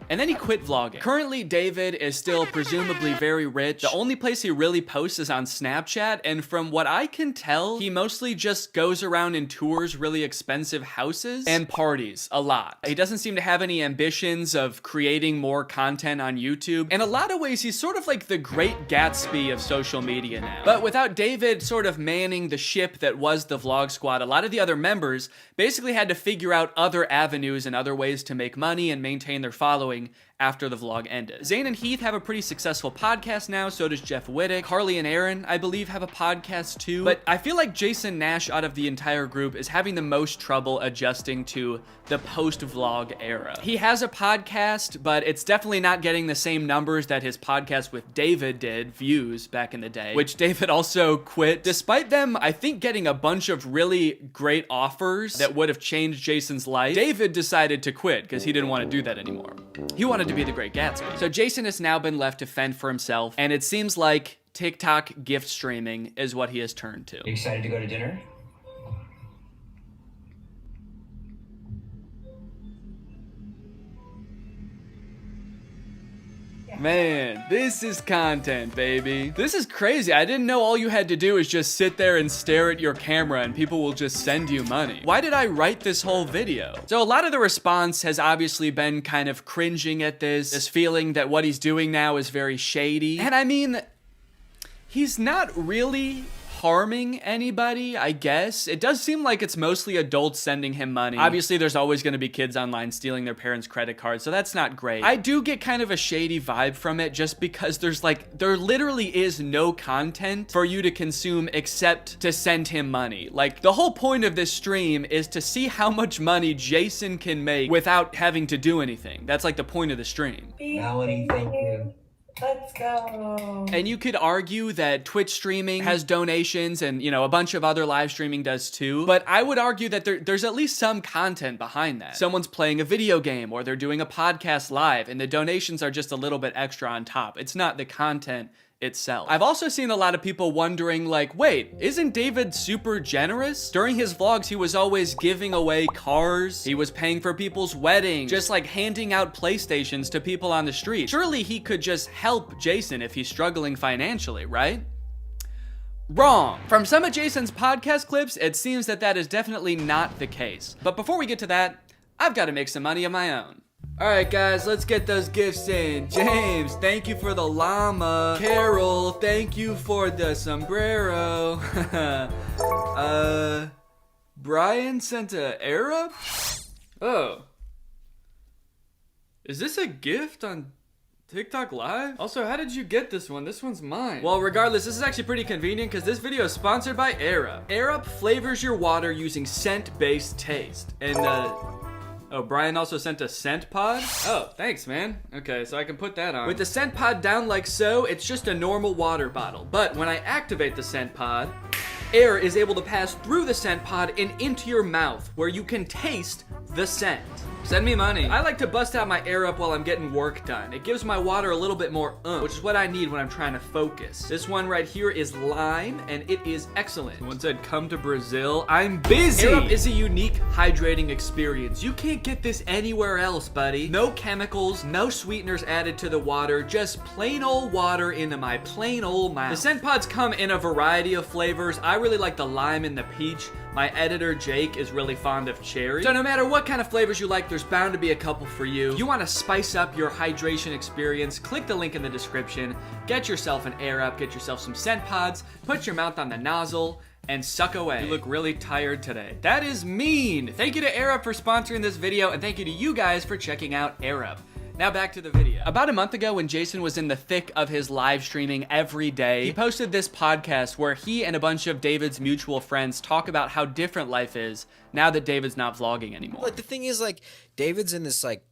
And then he quit vlogging. Currently, David is still presumably very rich. The only place he really posts is on Snapchat, and from what I can tell, he mostly just goes around and tours really expensive houses and parties a lot. He doesn't seem to have any ambitions of creating more content on YouTube. In a lot of ways, he's sort of like the Great Gatsby of social media now. But without David sort of manning the ship that was the vlog squad, a lot of the other members basically had to figure out other avenues and other ways to make money and maintain their following after the vlog ended. Zane and Heath have a pretty successful podcast now, so does Jeff Wittick. Carly and Aaron, I believe, have a podcast too. But I feel like Jason Nash out of the entire group is having the most trouble adjusting to the post-vlog era. He has a podcast, but it's definitely not getting the same numbers that his podcast with David did, views, back in the day, which David also quit. Despite them, I think, getting a bunch of really great offers that would have changed Jason's life, David decided to quit because he didn't want to do that anymore. He wanted to be the Great Gatsby. So Jason has now been left to fend for himself, and it seems like TikTok gift streaming is what he has turned to. You excited to go to dinner? Man, this is content, baby. This is crazy. I didn't know all you had to do is just sit there and stare at your camera and people will just send you money. Why did I write this whole video? So a lot of the response has obviously been kind of cringing at this feeling that what he's doing now is very shady. And I mean, he's not really harming anybody, I guess. It does seem like it's mostly adults sending him money. Obviously, there's always going to be kids online stealing their parents' credit cards, so that's not great. I do get kind of a shady vibe from it just because there literally is no content for you to consume except to send him money. Like, the whole point of this stream is to see how much money Jason can make without having to do anything. That's like the point of the stream. Melanie, thank you. Let's go. And you could argue that Twitch streaming has donations and, you know, a bunch of other live streaming does too. But I would argue that there's at least some content behind that. Someone's playing a video game or they're doing a podcast live and the donations are just a little bit extra on top. It's not the content itself. I've also seen a lot of people wondering like, wait, isn't David super generous? During his vlogs, he was always giving away cars. He was paying for people's weddings, just like handing out PlayStations to people on the street. Surely he could just help Jason if he's struggling financially, right? Wrong. From some of Jason's podcast clips, it seems that is definitely not the case. But before we get to that, I've got to make some money of my own. All right, guys, let's get those gifts in. James, thank you for the llama. Carol, thank you for the sombrero. Brian sent a Arab? Oh. Is this a gift on TikTok Live? Also, how did you get this one? This one's mine. Well, regardless, this is actually pretty convenient because this video is sponsored by Arab. Arab flavors your water using scent-based taste. And, oh, Brian also sent a scent pod? Oh, thanks, man. Okay, so I can put that on. With the scent pod down like so, it's just a normal water bottle. But when I activate the scent pod, air is able to pass through the scent pod and into your mouth, where you can taste the scent. Send me money. I like to bust out my air up while I'm getting work done. It gives my water a little bit more which is what I need when I'm trying to focus. This one right here is lime, and it is excellent. Someone said, come to Brazil. I'm busy. Air up is a unique hydrating experience. You can't get this anywhere else, buddy. No chemicals, no sweeteners added to the water, just plain old water into my plain old mouth. The scent pods come in a variety of flavors. I really like the lime and the peach. My editor, Jake, is really fond of cherry. So no matter what kind of flavors you like, there's bound to be a couple for you. If you want to spice up your hydration experience, click the link in the description, get yourself an Air Up, get yourself some scent pods, put your mouth on the nozzle, and suck away. You look really tired today. That is mean. Thank you to Air Up for sponsoring this video, and thank you to you guys for checking out Air Up. Now back to the video. About a month ago, when Jason was in the thick of his live streaming every day, he posted this podcast where he and a bunch of David's mutual friends talk about how different life is now that David's not vlogging anymore. Like, the thing is, like, David's in this, like,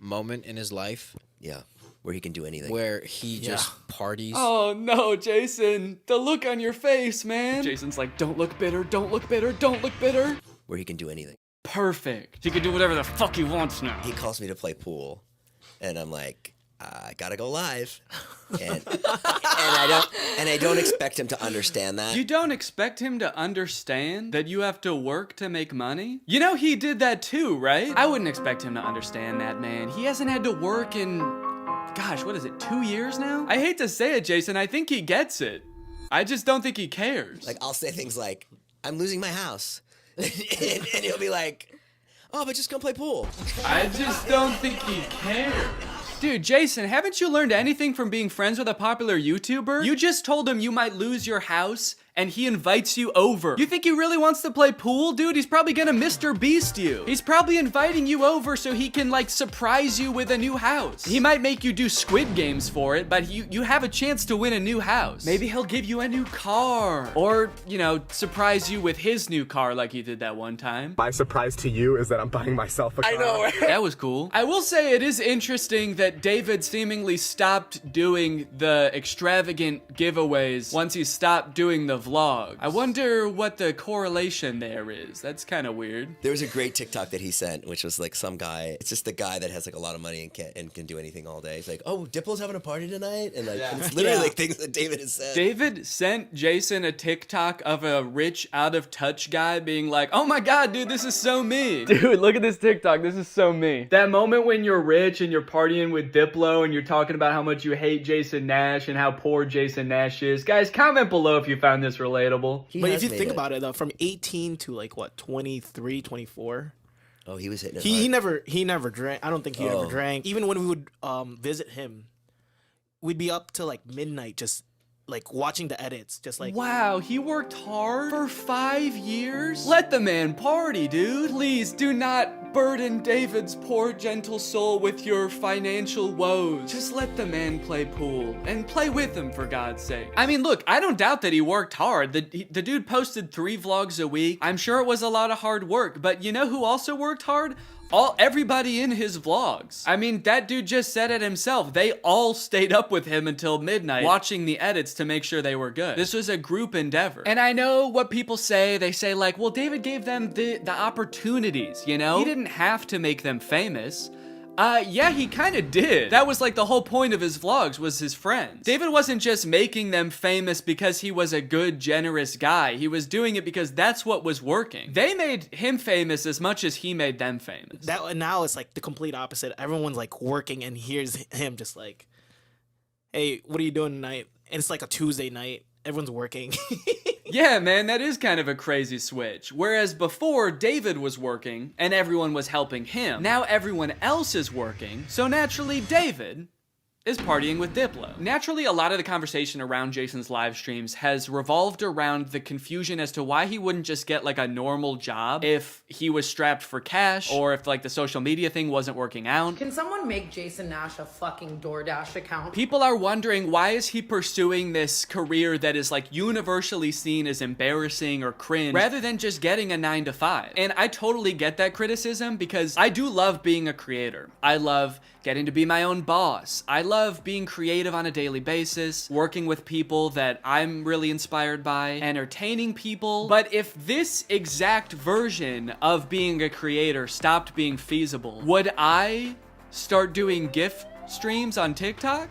moment in his life. Yeah. Where he can do anything. Where he just parties. Oh no, Jason. The look on your face, man. Jason's like, don't look bitter, don't look bitter, don't look bitter. Where he can do anything. Perfect. He can do whatever the fuck he wants now. He calls me to play pool. And I'm like, I gotta go live. And I don't expect him to understand that. You don't expect him to understand that you have to work to make money? You know he did that too, right? I wouldn't expect him to understand that, man. He hasn't had to work in, gosh, what is it, 2 years now? I hate to say it, Jason, I think he gets it. I just don't think he cares. Like, I'll say things like, I'm losing my house. and he'll be like, oh, but just come play pool. I just don't think he cares. Dude, Jason, haven't you learned anything from being friends with a popular YouTuber? You just told him you might lose your house, and he invites you over. You think he really wants to play pool? Dude, he's probably gonna Mr. Beast you. He's probably inviting you over so he can, like, surprise you with a new house. He might make you do Squid Games for it, but you have a chance to win a new house. Maybe he'll give you a new car. Or, you know, surprise you with his new car like he did that one time. My surprise to you is that I'm buying myself a car. I know, right? That was cool. I will say it is interesting that David seemingly stopped doing the extravagant giveaways once he stopped doing the vlog. I wonder what the correlation there is. That's kind of weird. There was a great TikTok that he sent, which was like some guy. It's just the guy that has like a lot of money and can do anything all day. He's like, oh, Diplo's having a party tonight, and like and it's literally like things that David has said. David sent Jason a TikTok of a rich, out of touch guy being like, oh my god, dude, this is so me. Dude, look at this TikTok. This is so me. That moment when you're rich and you're partying with Diplo and you're talking about how much you hate Jason Nash and how poor Jason Nash is. Guys, comment below if you found this relatable. But if you think about it, though, from 18 to like what, 23, 24. Oh, he was hitting it he never drank. I don't think he ever drank. Even when we would visit him, we'd be up till like midnight just like watching the edits, just like wow, he worked hard for 5 years? Let the man party, dude. Please do not burden David's poor gentle soul with your financial woes. Just let the man play pool and play with him, for God's sake. I mean, look, I don't doubt that he worked hard. The dude posted 3 vlogs a week. I'm sure it was a lot of hard work, but you know who also worked hard? Everybody in his vlogs. I mean, that dude just said it himself. They all stayed up with him until midnight watching the edits to make sure they were good. This was a group endeavor. And I know what people say. They say like, well, David gave them the opportunities, you know? He didn't have to make them famous. Yeah, he kind of did. That was like the whole point of his vlogs, was his friends. David wasn't just making them famous because he was a good, generous guy. He was doing it because that's what was working. They made him famous as much as he made them famous. Now it's like the complete opposite. Everyone's like working, and here's him just like, hey, what are you doing tonight? And it's like a Tuesday night. Everyone's working. Yeah, man, that is kind of a crazy switch. Whereas before, David was working and everyone was helping him. Now everyone else is working, so naturally David is partying with Diplo. Naturally, a lot of the conversation around Jason's live streams has revolved around the confusion as to why he wouldn't just get like a normal job if he was strapped for cash, or if like the social media thing wasn't working out. Can someone make Jason Nash a fucking DoorDash account? People are wondering, why is he pursuing this career that is like universally seen as embarrassing or cringe, rather than just getting a 9-to-5? And I totally get that criticism, because I do love being a creator. I love getting to be my own boss. I love being creative on a daily basis, working with people that I'm really inspired by, entertaining people. But if this exact version of being a creator stopped being feasible, would I start doing gift streams on TikTok?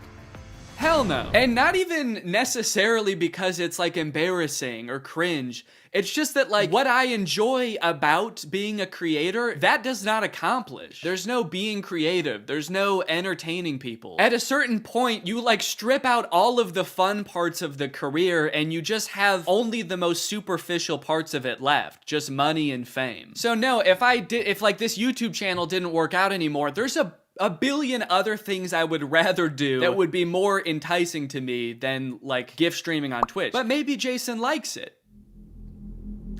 Hell no. And not even necessarily because it's like embarrassing or cringe. It's just that like what I enjoy about being a creator, that does not accomplish. There's no being creative. There's no entertaining people. At a certain point, you like strip out all of the fun parts of the career and you just have only the most superficial parts of it left. Just money and fame. So no, if like this YouTube channel didn't work out anymore, there's a billion other things I would rather do that would be more enticing to me than like gift streaming on Twitch. But maybe Jason likes it.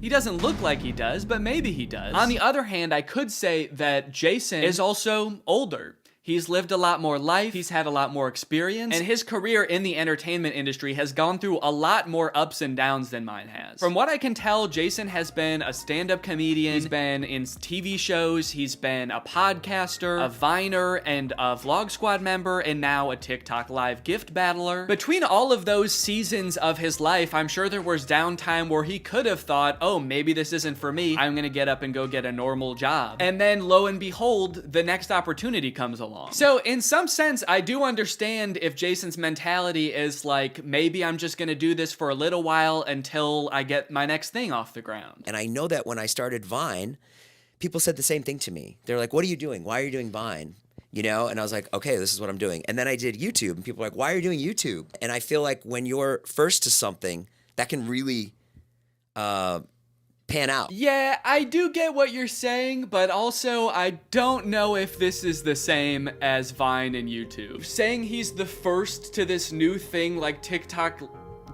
He doesn't look like he does, but maybe he does. On the other hand, I could say that Jason is also older. He's lived a lot more life, he's had a lot more experience, and his career in the entertainment industry has gone through a lot more ups and downs than mine has. From what I can tell, Jason has been a stand-up comedian, he's been in TV shows, he's been a podcaster, a Viner, and a Vlog Squad member, and now a TikTok live gift battler. Between all of those seasons of his life, I'm sure there was downtime where he could have thought, oh, maybe this isn't for me, I'm gonna get up and go get a normal job. And then, lo and behold, the next opportunity comes along. So in some sense, I do understand if Jason's mentality is like, maybe I'm just gonna do this for a little while until I get my next thing off the ground. And I know that when I started Vine, people said the same thing to me. They're like, what are you doing? Why are you doing Vine? You know? And I was like, okay, this is what I'm doing. And then I did YouTube, and people were like, why are you doing YouTube? And I feel like when you're first to something, that can really pan out. Yeah, I do get what you're saying, but also I don't know if this is the same as Vine and YouTube. Saying he's the first to this new thing like TikTok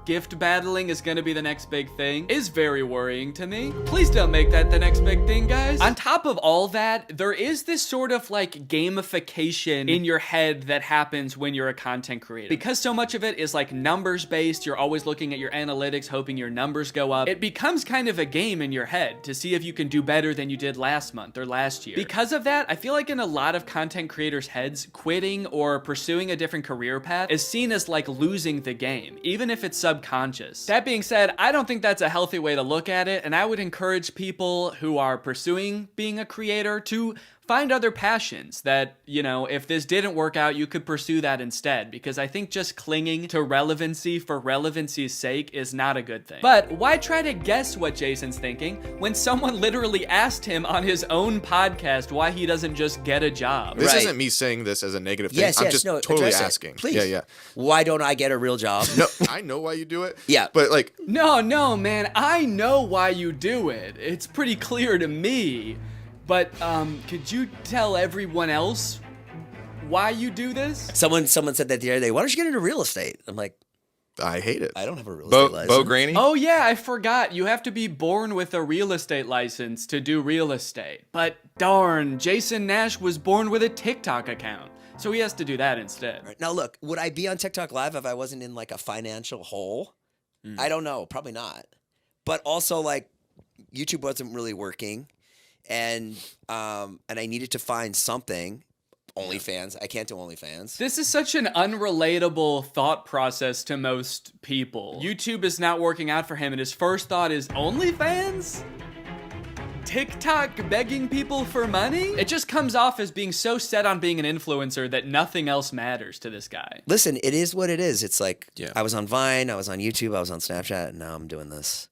gift battling is gonna be the next big thing is very worrying to me. Please don't make that the next big thing, guys. On top of all that, there is this sort of like gamification in your head that happens when you're a content creator. Because so much of it is like numbers based, you're always looking at your analytics, hoping your numbers go up. It becomes kind of a game in your head to see if you can do better than you did last month or last year. Because of that, I feel like in a lot of content creators' heads, quitting or pursuing a different career path is seen as like losing the game, even if it's subconscious. That being said, I don't think that's a healthy way to look at it, and I would encourage people who are pursuing being a creator to find other passions that, you know, if this didn't work out, you could pursue that instead, because I think just clinging to relevancy for relevancy's sake is not a good thing. But why try to guess what Jason's thinking when someone literally asked him on his own podcast why he doesn't just get a job? This isn't me saying this as a negative thing. Yes, I'm just totally asking. Please. Yeah. Why don't I get a real job? No, I know why you do it. Yeah. But like... No, man, I know why you do it. It's pretty clear to me. But, could you tell everyone else why you do this? Someone said that the other day, why don't you get into real estate? I'm like, I hate it. I don't have a real estate license. Bo Granny? Oh yeah, I forgot. You have to be born with a real estate license to do real estate. But darn, Jason Nash was born with a TikTok account. So he has to do that instead. Right. Now look, would I be on TikTok Live if I wasn't in like a financial hole? I don't know, probably not. But also like YouTube wasn't really working, and I needed to find something. OnlyFans. I can't do OnlyFans. This is such an unrelatable thought process to most people. YouTube is not working out for him, and his first thought is OnlyFans? TikTok begging people for money? It just comes off as being so set on being an influencer that nothing else matters to this guy. Listen, it is what it is. It's like I was on Vine, I was on YouTube, I was on Snapchat, and now I'm doing this.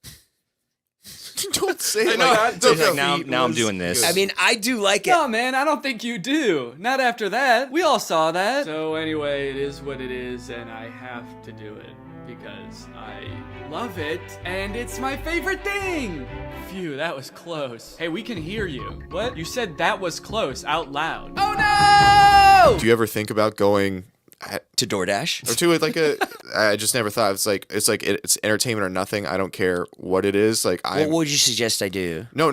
Don't say it like that. Now I'm doing this. I mean, I do like it. No, man, I don't think you do. Not after that. We all saw that. So anyway, it is what it is, and I have to do it because I love it, and it's my favorite thing. Phew, that was close. Hey, we can hear you. What? You said that was close out loud. Oh no! Do you ever think about going to DoorDash or to like a? I just never thought it's it's entertainment or nothing. I don't care what it is. Like, what would you suggest I do? No.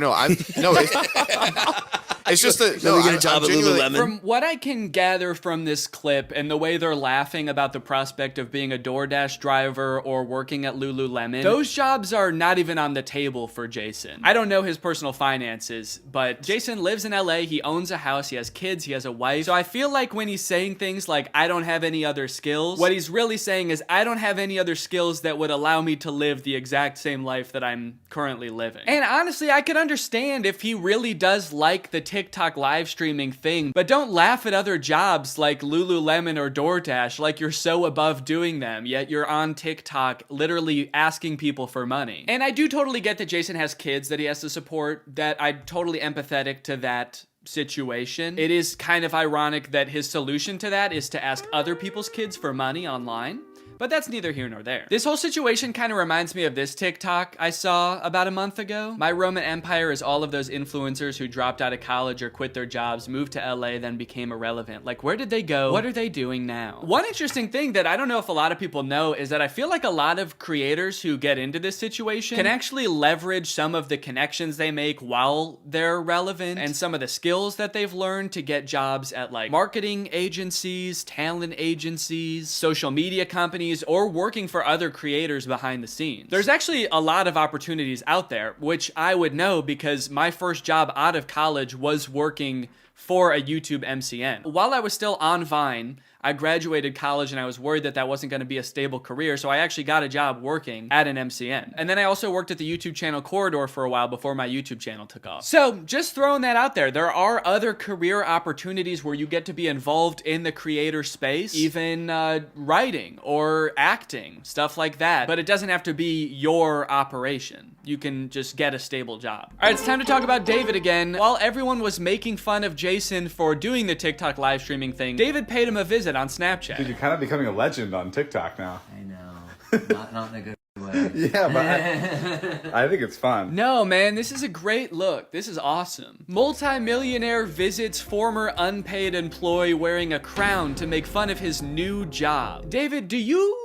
It's just that we get a job at Lululemon. From what I can gather from this clip and the way they're laughing about the prospect of being a DoorDash driver or working at Lululemon, those jobs are not even on the table for Jason. I don't know his personal finances, but Jason lives in LA, he owns a house, he has kids, he has a wife. So I feel like when he's saying things like, I don't have any other skills, what he's really saying is, I don't have any other skills that would allow me to live the exact same life that I'm currently living. And honestly, I could understand if he really does like the TikTok live streaming thing, but don't laugh at other jobs like Lululemon or DoorDash like you're so above doing them, yet you're on TikTok literally asking people for money. And I do totally get that Jason has kids that he has to support, that I'm totally empathetic to that situation. It is kind of ironic that his solution to that is to ask other people's kids for money online. But that's neither here nor there. This whole situation kind of reminds me of this TikTok I saw about a month ago. My Roman Empire is all of those influencers who dropped out of college or quit their jobs, moved to LA, then became irrelevant. Like, where did they go? What are they doing now? One interesting thing that I don't know if a lot of people know is that I feel like a lot of creators who get into this situation can actually leverage some of the connections they make while they're relevant and some of the skills that they've learned to get jobs at like marketing agencies, talent agencies, social media companies, or working for other creators behind the scenes. There's actually a lot of opportunities out there, which I would know because my first job out of college was working for a YouTube MCN. While I was still on Vine, I graduated college and I was worried that that wasn't going to be a stable career, so I actually got a job working at an MCN. And then I also worked at the YouTube channel Corridor for a while before my YouTube channel took off. So just throwing that out there, there are other career opportunities where you get to be involved in the creator space, even writing or acting, stuff like that. But it doesn't have to be your operation. You can just get a stable job. All right, it's time to talk about David again. While everyone was making fun of Jason for doing the TikTok live streaming thing, David paid him a visit on Snapchat. Dude, you're kind of becoming a legend on TikTok now. I know. Not in a good way. Yeah, but I think it's fun. No, man, this is a great look. This is awesome. Multi-millionaire visits former unpaid employee wearing a crown to make fun of his new job. David, do you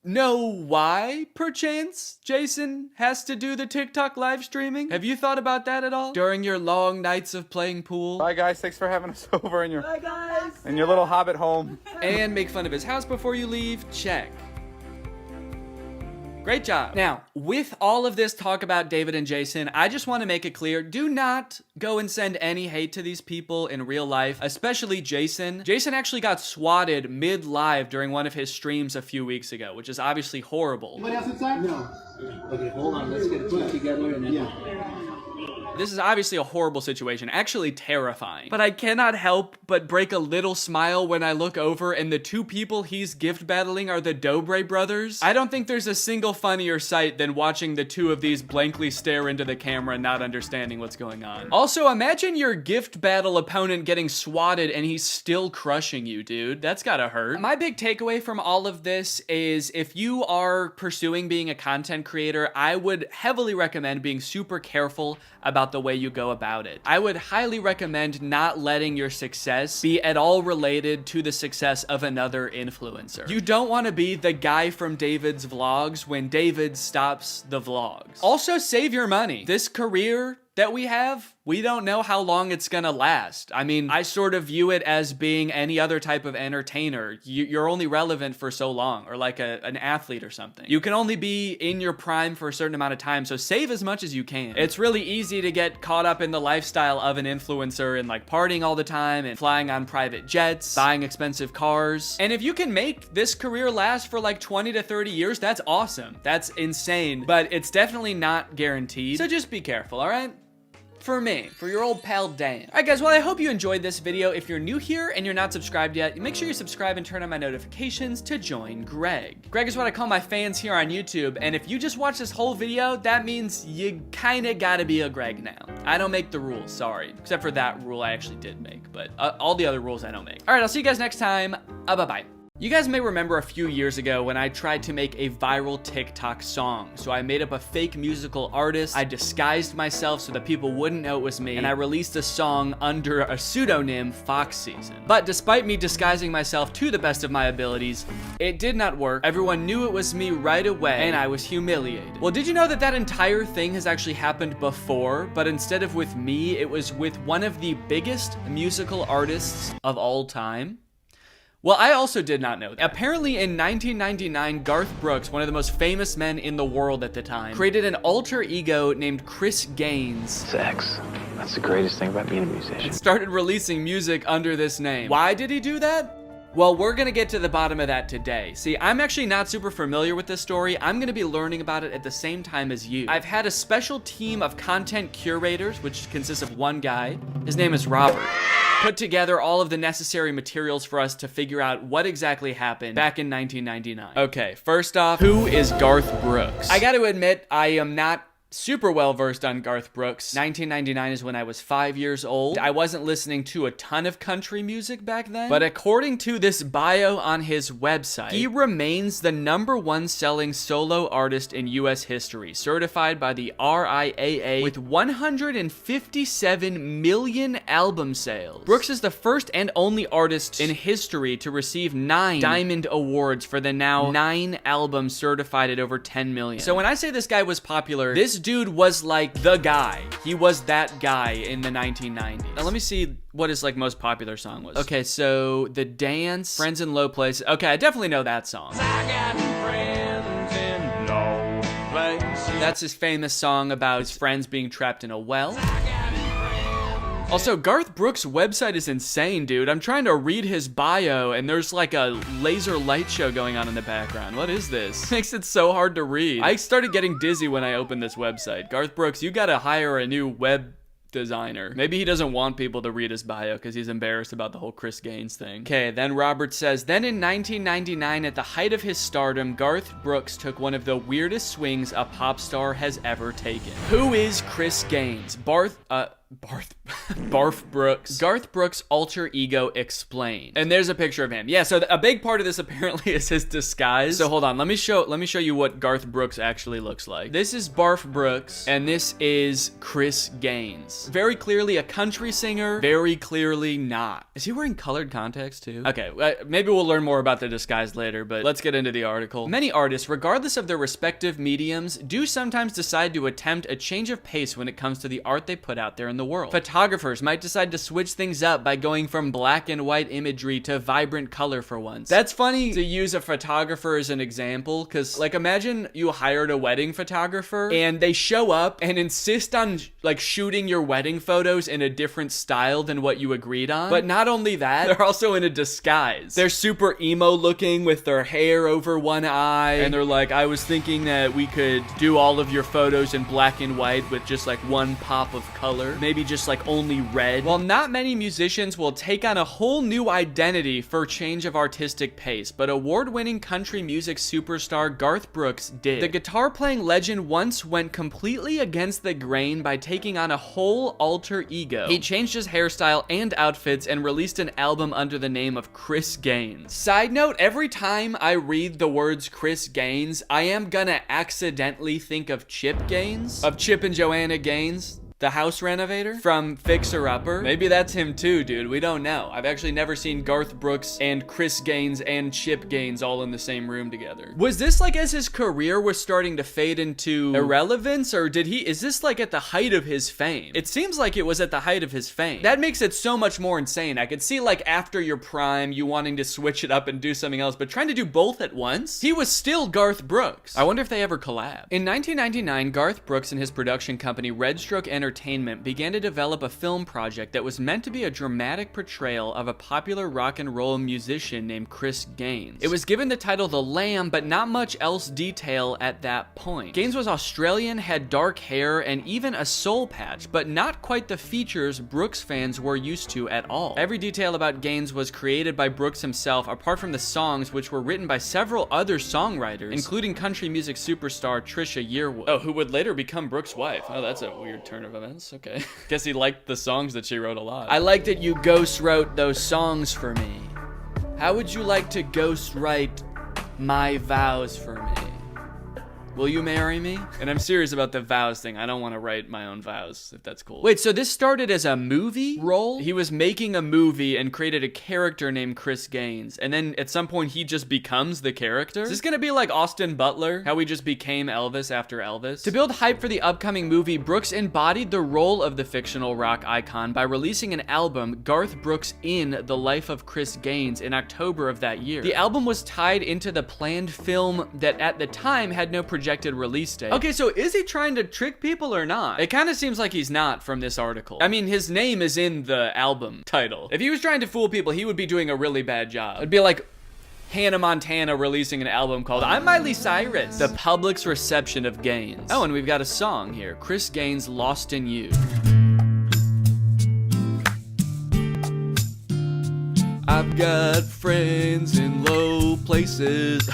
know why, perchance, Jason has to do the TikTok live streaming? Have you thought about that at all? During your long nights of playing pool? Bye, guys. Thanks for having us over in your little hobbit home. And make fun of his house before you leave? Check. Great job. Now, with all of this talk about David and Jason, I just want to make it clear, do not go and send any hate to these people in real life, especially Jason. Jason actually got swatted mid-live during one of his streams a few weeks ago, which is obviously horrible. Anybody else inside? No. Okay, hold on. Let's get it put together and then... This is obviously a horrible situation, actually terrifying. But I cannot help but break a little smile when I look over and the two people he's gift battling are the Dobre brothers. I don't think there's a single funnier sight than watching the two of these blankly stare into the camera not understanding what's going on. Also, imagine your gift battle opponent getting swatted and he's still crushing you, dude. That's gotta hurt. My big takeaway from all of this is if you are pursuing being a content creator, I would heavily recommend being super careful about about the way you go about it. I would highly recommend not letting your success be at all related to the success of another influencer. You don't want to be the guy from David's vlogs when David stops the vlogs. Also, save your money. This career that we have, we don't know how long it's gonna last. I mean, I sort of view it as being any other type of entertainer. You're only relevant for so long, or like an athlete or something. You can only be in your prime for a certain amount of time, so save as much as you can. It's really easy to get caught up in the lifestyle of an influencer and like partying all the time and flying on private jets, buying expensive cars. And if you can make this career last for like 20 to 30 years, that's awesome. That's insane, but it's definitely not guaranteed. So just be careful, all right? For me, for your old pal Dan. All right, guys, well, I hope you enjoyed this video. If you're new here and you're not subscribed yet, make sure you subscribe and turn on my notifications to join Greg. Greg is what I call my fans here on YouTube, and if you just watch this whole video, that means you kinda gotta be a Greg now. I don't make the rules, sorry. Except for that rule I actually did make, but all the other rules I don't make. All right, I'll see you guys next time. Bye-bye. You guys may remember a few years ago when I tried to make a viral TikTok song. So I made up a fake musical artist, I disguised myself so that people wouldn't know it was me, and I released a song under a pseudonym, Fox Season. But despite me disguising myself to the best of my abilities, it did not work. Everyone knew it was me right away, and I was humiliated. Well, did you know that that entire thing has actually happened before, but instead of with me, it was with one of the biggest musical artists of all time? Well, I also did not know that. Apparently in 1999, Garth Brooks, one of the most famous men in the world at the time, created an alter ego named Chris Gaines. Sex. That's the greatest thing about being a musician. And started releasing music under this name. Why did he do that? Well, we're gonna get to the bottom of that today. See, I'm actually not super familiar with this story. I'm gonna be learning about it at the same time as you. I've had a special team of content curators, which consists of one guy. His name is Robert. Put together all of the necessary materials for us to figure out what exactly happened back in 1999. Okay, first off, who is Garth Brooks? I gotta admit, I am not super well versed on Garth Brooks. 1999 is when I was 5 years old. I wasn't listening to a ton of country music back then, but according to this bio on his website, he remains the #1 selling solo artist in US history, certified by the RIAA with 157 million album sales. Brooks is the first and only artist in history to receive 9 Diamond Awards for the now 9 albums certified at over 10 million. So when I say this guy was popular, this dude was like the guy. He was that guy in the 1990s. Now let me see what his like most popular song was. Okay, so The Dance, Friends in Low Places. Okay, I definitely know that song. I got friends in low places. That's his famous song about his friends being trapped in a well. Also, Garth Brooks' website is insane, dude. I'm trying to read his bio, and there's like a laser light show going on in the background. What is this? Makes it so hard to read. I started getting dizzy when I opened this website. Garth Brooks, you gotta hire a new web designer. Maybe he doesn't want people to read his bio because he's embarrassed about the whole Chris Gaines thing. Okay, then Robert says, then in 1999, at the height of his stardom, Garth Brooks took one of the weirdest swings a pop star has ever taken. Who is Chris Gaines? Barf Brooks. Garth Brooks' alter ego explained. And there's a picture of him. Yeah, so a big part of this apparently is his disguise. So hold on, let me show you what Garth Brooks actually looks like. This is Barf Brooks, and this is Chris Gaines. Very clearly a country singer, very clearly not. Is he wearing colored contacts too? Okay, maybe we'll learn more about the disguise later, but let's get into the article. Many artists, regardless of their respective mediums, do sometimes decide to attempt a change of pace when it comes to the art they put out there in the world. Photographers might decide to switch things up by going from black and white imagery to vibrant color for once. That's funny to use a photographer as an example, because like imagine you hired a wedding photographer and they show up and insist on like shooting your wedding photos in a different style than what you agreed on. But not only that, they're also in a disguise. They're super emo looking with their hair over one eye, and they're like, I was thinking that we could do all of your photos in black and white with just like one pop of color. Maybe just like only red. While not many musicians will take on a whole new identity for change of artistic pace, but award-winning country music superstar Garth Brooks did. The guitar-playing legend once went completely against the grain by taking on a whole alter ego. He changed his hairstyle and outfits and released an album under the name of Chris Gaines. Side note, every time I read the words Chris Gaines, I am gonna accidentally think of Chip Gaines, of Chip and Joanna Gaines, The house renovator from Fixer Upper. Maybe that's him too, dude. We don't know. I've actually never seen Garth Brooks and Chris Gaines and Chip Gaines all in the same room together. Was this like as his career was starting to fade into irrelevance, or is this like at the height of his fame? It seems like it was at the height of his fame. That makes it so much more insane. I could see like after your prime, you wanting to switch it up and do something else, but trying to do both at once? He was still Garth Brooks. I wonder if they ever collab. In 1999, Garth Brooks and his production company Red Stroke Entertainment began to develop a film project that was meant to be a dramatic portrayal of a popular rock and roll musician named Chris Gaines. It was given the title The Lamb, but not much else detail at that point. Gaines was Australian, had dark hair, and even a soul patch, but not quite the features Brooks fans were used to at all. Every detail about Gaines was created by Brooks himself, apart from the songs, which were written by several other songwriters, including country music superstar Trisha Yearwood, who would later become Brooks' wife. Oh, that's a weird turn of events. Okay. Guess he liked the songs that she wrote a lot. I like that you ghost wrote those songs for me. How would you like to ghost write my vows for me? Will you marry me? And I'm serious about the vows thing. I don't want to write my own vows, if that's cool. Wait, so this started as a movie role? He was making a movie and created a character named Chris Gaines. And then at some point he just becomes the character? Is this gonna be like Austin Butler? How we just became Elvis after Elvis? To build hype for the upcoming movie, Brooks embodied the role of the fictional rock icon by releasing an album, Garth Brooks in The Life of Chris Gaines, in October of that year. The album was tied into the planned film that at the time had no projected release date. Okay, so is he trying to trick people or not? It kind of seems like he's not from this article. I mean, his name is in the album title. If he was trying to fool people, he would be doing a really bad job. It'd be like Hannah Montana releasing an album called I'm Miley Cyrus. The public's reception of Gaines. Oh, and we've got a song here. Chris Gaines, Lost in You. I've got friends in low places.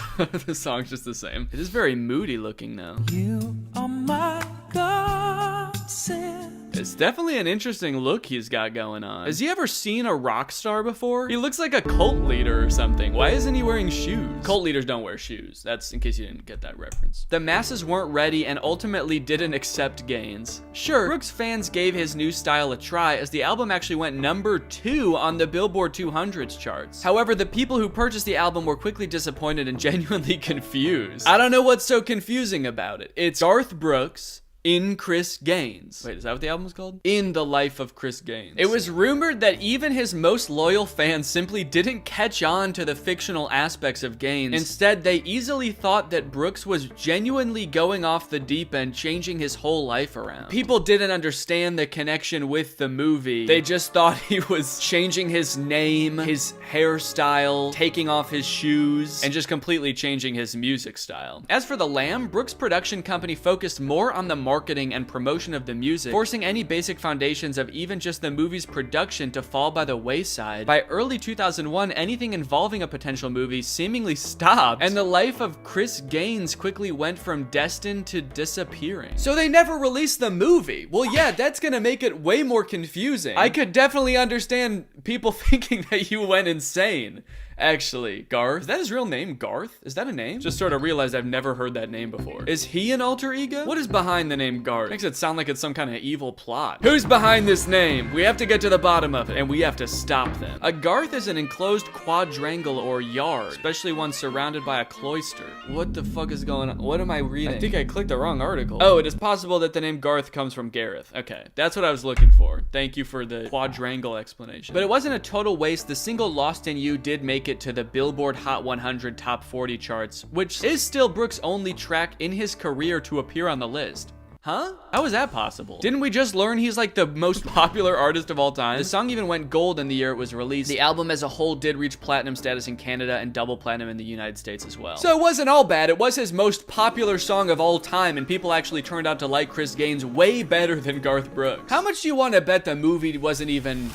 The song's just the same. It is very moody looking though. You are my godsend. It's definitely an interesting look he's got going on. Has he ever seen a rock star before? He looks like a cult leader or something. Why isn't he wearing shoes? Cult leaders don't wear shoes. That's in case you didn't get that reference. The masses weren't ready and ultimately didn't accept Gaines. Sure, Brooks fans gave his new style a try as the album actually went #2 on the Billboard 200s charts. However, the people who purchased the album were quickly disappointed and genuinely confused. I don't know what's so confusing about it. It's Garth Brooks in Chris Gaines. Wait, is that what the album's called? In the Life of Chris Gaines. It was rumored that even his most loyal fans simply didn't catch on to the fictional aspects of Gaines. Instead, they easily thought that Brooks was genuinely going off the deep end, changing his whole life around. People didn't understand the connection with the movie. They just thought he was changing his name, his hairstyle, taking off his shoes, and just completely changing his music style. As for The Lamb, Brooks' production company focused more on the marketing and promotion of the music, forcing any basic foundations of even just the movie's production to fall by the wayside. By early 2001, anything involving a potential movie seemingly stopped, and the life of Chris Gaines quickly went from destined to disappearing. So they never released the movie. Well, yeah, that's gonna make it way more confusing. I could definitely understand people thinking that you went insane. Actually, Garth. Is that his real name, Garth? Is that a name? Just sort of realized I've never heard that name before. Is he an alter ego? What is behind the name Garth? Makes it sound like it's some kind of evil plot. Who's behind this name? We have to get to the bottom of it, and we have to stop them. A garth is an enclosed quadrangle or yard, especially one surrounded by a cloister. What the fuck is going on? What am I reading? I think I clicked the wrong article. Oh, it is possible that the name Garth comes from Gareth. Okay, that's what I was looking for. Thank you for the quadrangle explanation. But it wasn't a total waste. The single Lost in You did make it to the Billboard Hot 100 Top 40 charts, which is still Brooks' only track in his career to appear on the list. Huh? How is that possible? Didn't we just learn he's like the most popular artist of all time? The song even went gold in the year it was released. The album as a whole did reach platinum status in Canada and double platinum in the United States as well. So it wasn't all bad. It was his most popular song of all time, and people actually turned out to like Chris Gaines way better than Garth Brooks. How much do you want to bet the movie wasn't even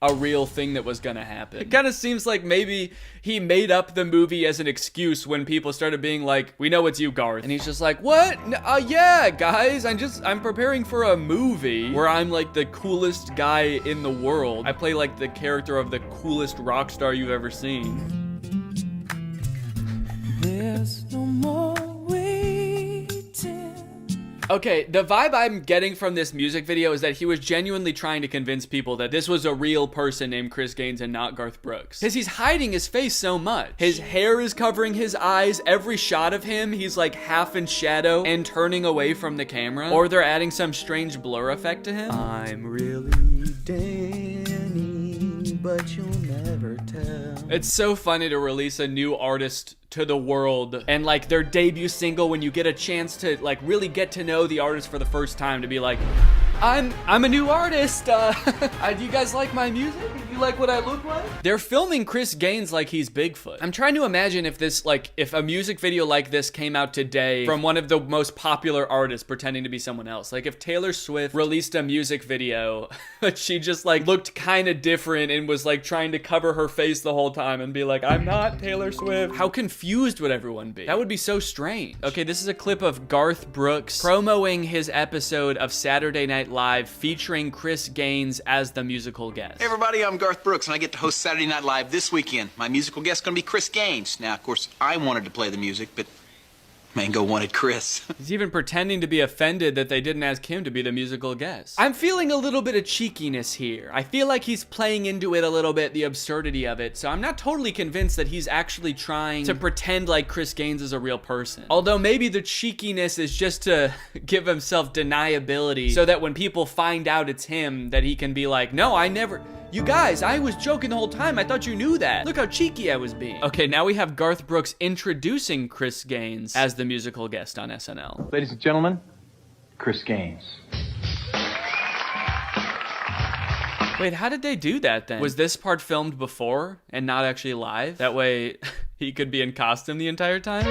a real thing that was gonna happen? It kind of seems like maybe he made up the movie as an excuse when people started being like, we know it's you, Garth. And he's just like, what? Yeah, guys, I'm preparing for a movie where I'm like the coolest guy in the world. I play like the character of the coolest rock star you've ever seen. There's no more waiting. Okay, the vibe I'm getting from this music video is that he was genuinely trying to convince people that this was a real person named Chris Gaines and not Garth Brooks. Because he's hiding his face so much. His hair is covering his eyes. Every shot of him, he's like half in shadow and turning away from the camera. Or they're adding some strange blur effect to him. I'm really Danny, but you'll never tell. It's so funny to release a new artist to the world and like their debut single, when you get a chance to like really get to know the artist for the first time, to be like, I'm a new artist. Do you guys like my music? Do you like what I look like? They're filming Chris Gaines like he's Bigfoot. I'm trying to imagine if this, like, if a music video like this came out today from one of the most popular artists pretending to be someone else. Like if Taylor Swift released a music video, but she just like looked kind of different and was like trying to cover her face the whole time and be like, I'm not Taylor Swift. How confused would everyone be? That would be so strange. Okay, this is a clip of Garth Brooks promoting his episode of Saturday Night Live featuring Chris Gaines as the musical guest. Hey everybody, I'm Garth Brooks and I get to host Saturday Night Live this weekend. My musical guest is going to be Chris Gaines. Now, of course, I wanted to play the music, but Mango wanted Chris. He's even pretending to be offended that they didn't ask him to be the musical guest. I'm feeling a little bit of cheekiness here. I feel like he's playing into it a little bit, the absurdity of it, so I'm not totally convinced that he's actually trying to pretend like Chris Gaines is a real person. Although maybe the cheekiness is just to give himself deniability so that when people find out it's him, that he can be like, no, I never... You guys, I was joking the whole time. I thought you knew that. Look how cheeky I was being. Okay, now we have Garth Brooks introducing Chris Gaines as the musical guest on SNL. Ladies and gentlemen, Chris Gaines. Wait, how did they do that then? Was this part filmed before and not actually live? That way he could be in costume the entire time?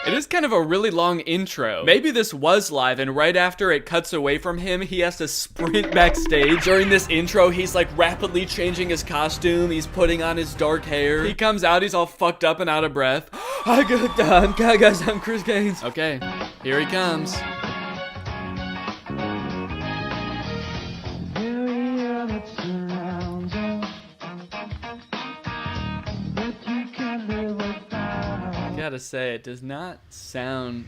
It is kind of a really long intro. Maybe this was live, and right after it cuts away from him, he has to sprint backstage. During this intro, he's like rapidly changing his costume. He's putting on his dark hair. He comes out, he's all fucked up and out of breath. Hi guys, I'm Chris Gaines. Okay, here he comes. Gotta say, it does not sound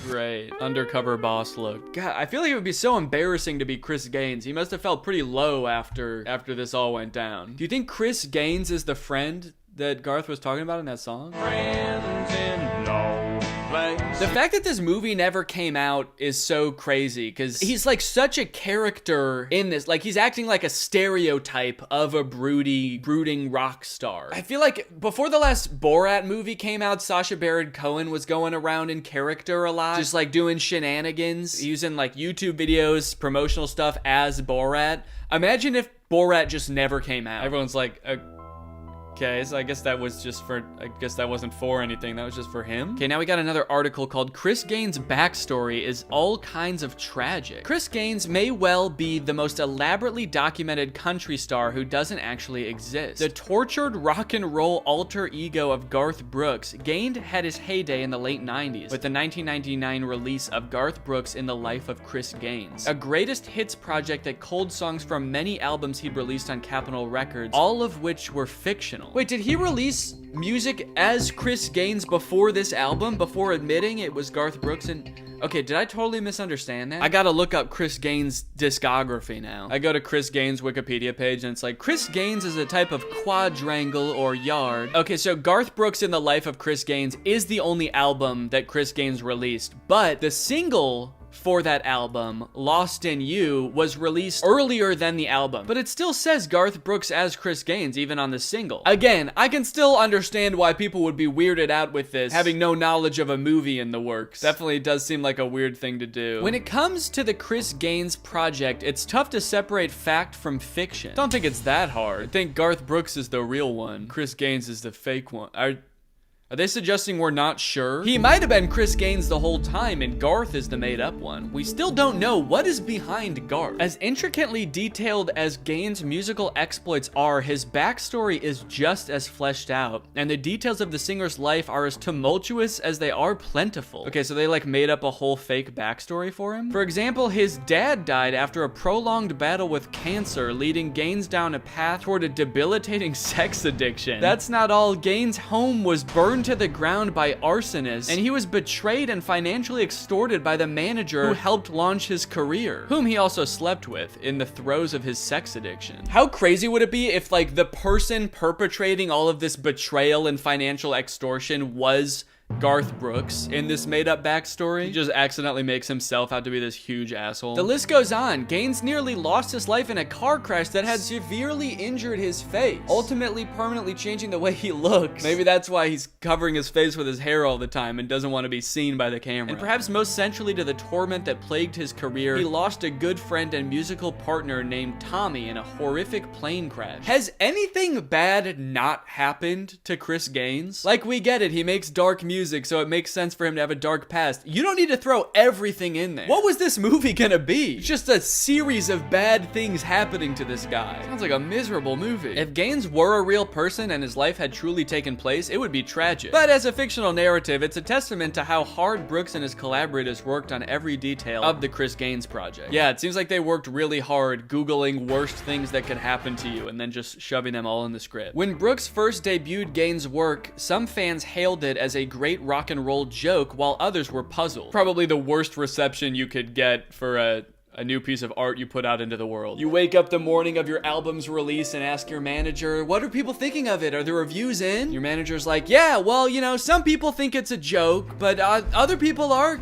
great. Undercover boss look. God, I feel like it would be so embarrassing to be Chris Gaines. He must have felt pretty low after this all went down. Do you think Chris Gaines is the friend that Garth was talking about in that song? Friends in no place. The fact that this movie never came out is so crazy, because he's like such a character in this. Like he's acting like a stereotype of a brooding rock star. I feel like before the last Borat movie came out, Sacha Baron Cohen was going around in character a lot, just like doing shenanigans, using like YouTube videos, promotional stuff as Borat. Imagine if Borat just never came out. Everyone's like, okay, so I guess that wasn't for anything. That was just for him. Okay, now we got another article called Chris Gaines' backstory is all kinds of tragic. Chris Gaines may well be the most elaborately documented country star who doesn't actually exist. The tortured rock and roll alter ego of Garth Brooks had his heyday in the late 90s with the 1999 release of Garth Brooks in the Life of Chris Gaines, a greatest hits project that culled songs from many albums he'd released on Capitol Records, all of which were fictional. Wait, did he release music as Chris Gaines before this album, before admitting it was Garth Brooks? And okay, did I totally misunderstand that? I gotta look up Chris Gaines' discography now. I go to Chris Gaines' Wikipedia page and it's like, Chris Gaines is a type of quadrangle or yard. Okay, so Garth Brooks in the Life of Chris Gaines is the only album that Chris Gaines released, but the single for that album, Lost in You, was released earlier than the album, but it still says Garth Brooks as Chris Gaines even on the single. Again, I can still understand why people would be weirded out with this, having no knowledge of a movie in the works. Definitely does seem like a weird thing to do. When it comes to the Chris Gaines project, it's tough to separate fact from fiction. I don't think it's that hard. I think Garth Brooks is the real one. Chris Gaines is the fake one. Are they suggesting we're not sure? He might have been Chris Gaines the whole time and Garth is the made up one. We still don't know what is behind Garth. As intricately detailed as Gaines' musical exploits are, his backstory is just as fleshed out, and the details of the singer's life are as tumultuous as they are plentiful. Okay, so they like made up a whole fake backstory for him? For example, his dad died after a prolonged battle with cancer, leading Gaines down a path toward a debilitating sex addiction. That's not all. Gaines' home was burned burned to the ground by arsonists, and he was betrayed and financially extorted by the manager who helped launch his career, whom he also slept with in the throes of his sex addiction. How crazy would it be if, like, the person perpetrating all of this betrayal and financial extortion was Garth Brooks in this made-up backstory? He just accidentally makes himself out to be this huge asshole. The list goes on. Gaines nearly lost his life in a car crash that had severely injured his face, ultimately permanently changing the way he looks. Maybe that's why he's covering his face with his hair all the time and doesn't want to be seen by the camera. And perhaps most centrally to the torment that plagued his career, he lost a good friend and musical partner named Tommy in a horrific plane crash. Has anything bad not happened to Chris Gaines? Like, we get it, he makes dark music, so it makes sense for him to have a dark past. You don't need to throw everything in there. What was this movie gonna be? It's just a series of bad things happening to this guy. Sounds like a miserable movie. If Gaines were a real person and his life had truly taken place, it would be tragic. But as a fictional narrative, it's a testament to how hard Brooks and his collaborators worked on every detail of the Chris Gaines project. Yeah, it seems like they worked really hard Googling worst things that could happen to you and then just shoving them all in the script. When Brooks first debuted Gaines' work, some fans hailed it as a great rock and roll joke, while others were puzzled. Probably the worst reception you could get for a new piece of art you put out into the world. You wake up the morning of your album's release and ask your manager, what are people thinking of it? Are the reviews in? Your manager's like, yeah, well, you know, some people think it's a joke, but other people are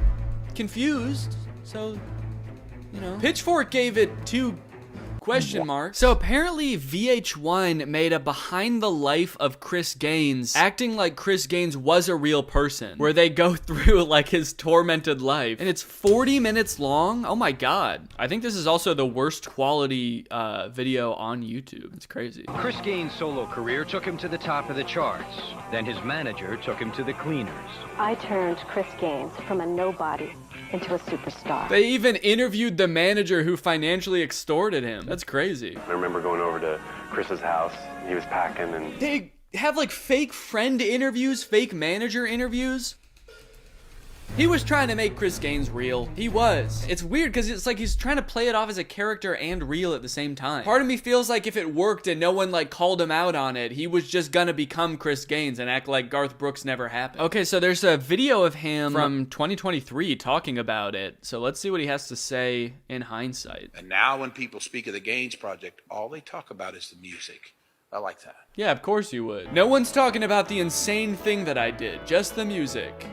confused. So, you know. Pitchfork gave it 2 question marks. So apparently VH1 made a behind the life of Chris Gaines, acting like Chris Gaines was a real person, where they go through like his tormented life. And it's 40 minutes long. Oh my God. I think this is also the worst quality video on YouTube. It's crazy. Chris Gaines' solo career took him to the top of the charts. Then his manager took him to the cleaners. I turned Chris Gaines from a nobody into a superstar. They even interviewed the manager who financially extorted him. That's crazy. I remember going over to Chris's house. He was packing and... They have like fake friend interviews, fake manager interviews. He was trying to make Chris Gaines real. He was. It's weird because it's like he's trying to play it off as a character and real at the same time. Part of me feels like if it worked and no one like called him out on it, he was just gonna become Chris Gaines and act like Garth Brooks never happened. Okay, so there's a video of him from 2023 talking about it. So let's see what he has to say in hindsight. And now when people speak of the Gaines Project, all they talk about is the music. I like that. Yeah, of course you would. No one's talking about the insane thing that I did, just the music.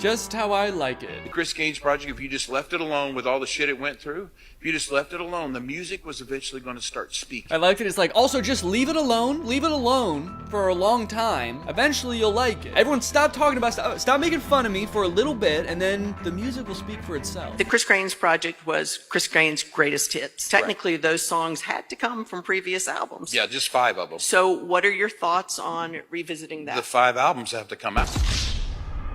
Just how I like it. The Chris Gaines Project, if you just left it alone with all the shit it went through, if you just left it alone, the music was eventually going to start speaking. I like that it's like, also just leave it alone for a long time. Eventually you'll like it. Everyone stop talking about, stop making fun of me for a little bit, and then the music will speak for itself. The Chris Gaines Project was Chris Gaines' greatest hits. Technically, those songs had to come from previous albums. Yeah, just 5 of them. So what are your thoughts on revisiting that? The 5 albums have to come out.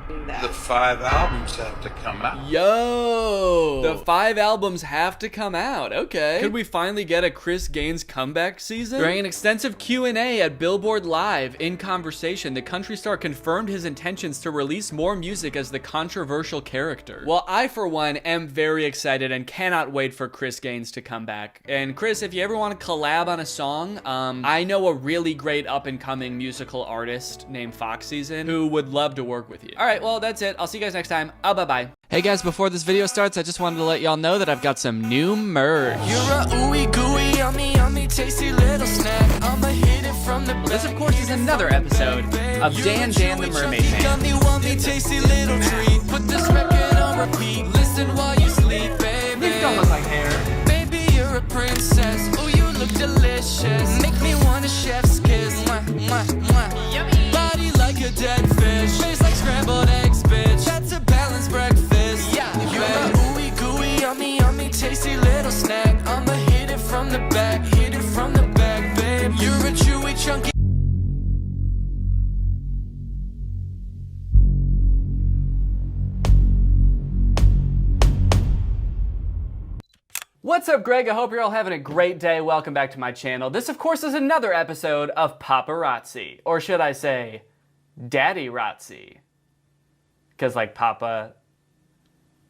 The 5 albums have to come out. Yo! The 5 albums have to come out. Okay. Could we finally get a Chris Gaines comeback season? During an extensive Q&A at Billboard Live, in conversation, the country star confirmed his intentions to release more music as the controversial character. Well, I, for one, am very excited and cannot wait for Chris Gaines to come back. And Chris, if you ever want to collab on a song, I know a really great up-and-coming musical artist named Foxseason who would love to work with you. All right. Well, that's it. I'll see you guys next time. Bye-bye. Hey guys, before this video starts, I just wanted to let y'all know that I've got some new merch. You're a ooey gooey, yummy, yummy, tasty little snack. I'ma hit it from the back. This, of course, is another episode of Dan the Mermaid Man. Yummy, wummy, tasty little treat. Put this record on repeat. Listen while you sleep, baby. These don't look like hair. Baby, you're a princess. Oh, you look delicious. Make me want a chef's kiss. Mwah, mwah, mwah. Yummy. Body like a dead fish. Face like scrambled eggs, bitch. That's a balanced breakfast. Yeah, you're a ooey gooey, yummy, yummy, tasty little snack. I'ma hit it from the back, babe. You're a chewy, chunky. What's up, Greg? I hope you're all having a great day. Welcome back to my channel. This, of course, is another episode of Paparazzi. Or should I say, Daddy Razzi. Because, like, Papa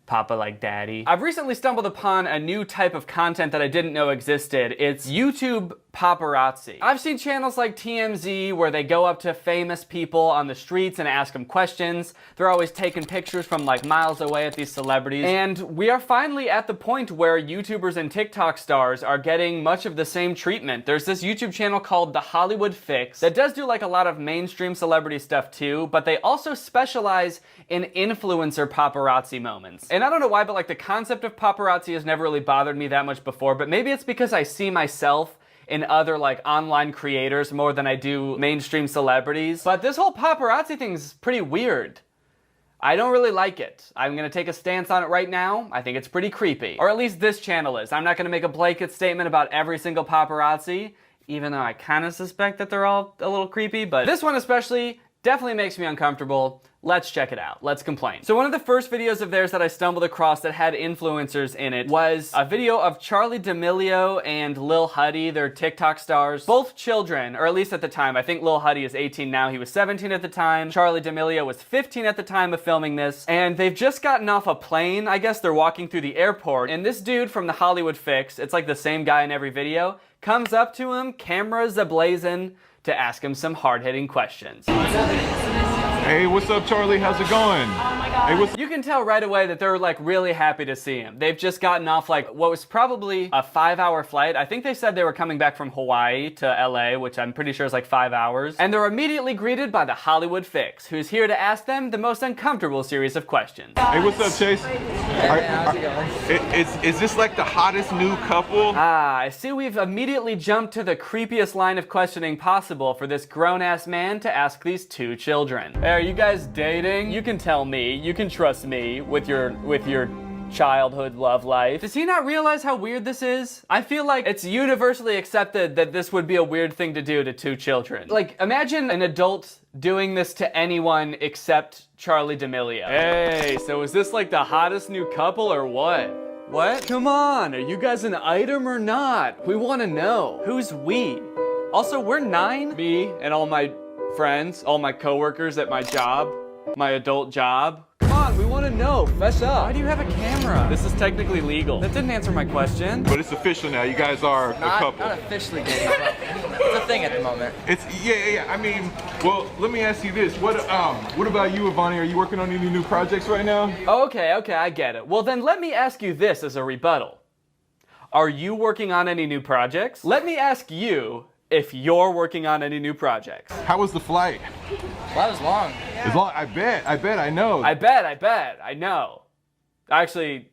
Papa like daddy. I've recently stumbled upon a new type of content that I didn't know existed. It's YouTube paparazzi. I've seen channels like TMZ where they go up to famous people on the streets and ask them questions. They're always taking pictures from like miles away at these celebrities. And we are finally at the point where YouTubers and TikTok stars are getting much of the same treatment. There's this YouTube channel called The Hollywood Fix that does do like a lot of mainstream celebrity stuff too, but they also specialize in influencer paparazzi moments. And I don't know why, but like the concept of paparazzi has never really bothered me that much before, but maybe it's because I see myself in other like online creators more than I do mainstream celebrities. But this whole paparazzi thing is pretty weird. I don't really like it. I'm gonna take a stance on it right now. I think it's pretty creepy. Or at least this channel is. I'm not gonna make a blanket statement about every single paparazzi, even though I kind of suspect that they're all a little creepy, but this one especially definitely makes me uncomfortable. Let's check it out. Let's complain. So one of the first videos of theirs that I stumbled across that had influencers in it was a video of Charli D'Amelio and Lil Huddy. They're TikTok stars. Both children, or at least at the time. I think Lil Huddy is 18 now. He was 17 at the time. Charli D'Amelio was 15 at the time of filming this. And they've just gotten off a plane. I guess they're walking through the airport. And this dude from The Hollywood Fix, it's like the same guy in every video, comes up to him, cameras ablazing, to ask him some hard-hitting questions. Hey, what's up, Charlie? How's it going? Oh my God. Hey, you can tell right away that they're like really happy to see him. They've just gotten off like what was probably a 5-hour flight. I think they said they were coming back from Hawaii to LA, which I'm pretty sure is like 5 hours. And they're immediately greeted by The Hollywood Fix, who's here to ask them the most uncomfortable series of questions. Hey, what's up, Chase? How's it going? Is this like the hottest new couple? Ah, I see we've immediately jumped to the creepiest line of questioning possible for this grown-ass man to ask these two children. Hey, are you guys dating? You can tell me, you can trust me with your childhood love life. Does he not realize how weird this is? I feel like it's universally accepted that this would be a weird thing to do to two children. Like, imagine an adult doing this to anyone except Charli D'Amelio. Hey, so is this like the hottest new couple or what? What? Come on, are you guys an item or not? We want to know. Who's we? Also, we're 9. Me and all my friends, all my coworkers at my job, my adult job. Come on, we want to know. Fess up. Why do you have a camera? This is technically legal. That didn't answer my question. But it's official now. You guys are a couple. Not officially gay, but it's a thing at the moment. It's yeah. I mean, well, let me ask you this. What about you, Ivani? Are you working on any new projects right now? Okay, I get it. Well, then let me ask you this as a rebuttal. Are you working on any new projects? Let me ask you if you're working on any new projects. How was the flight? Flight was long. It's long. I bet, I know. I bet, I know. Actually,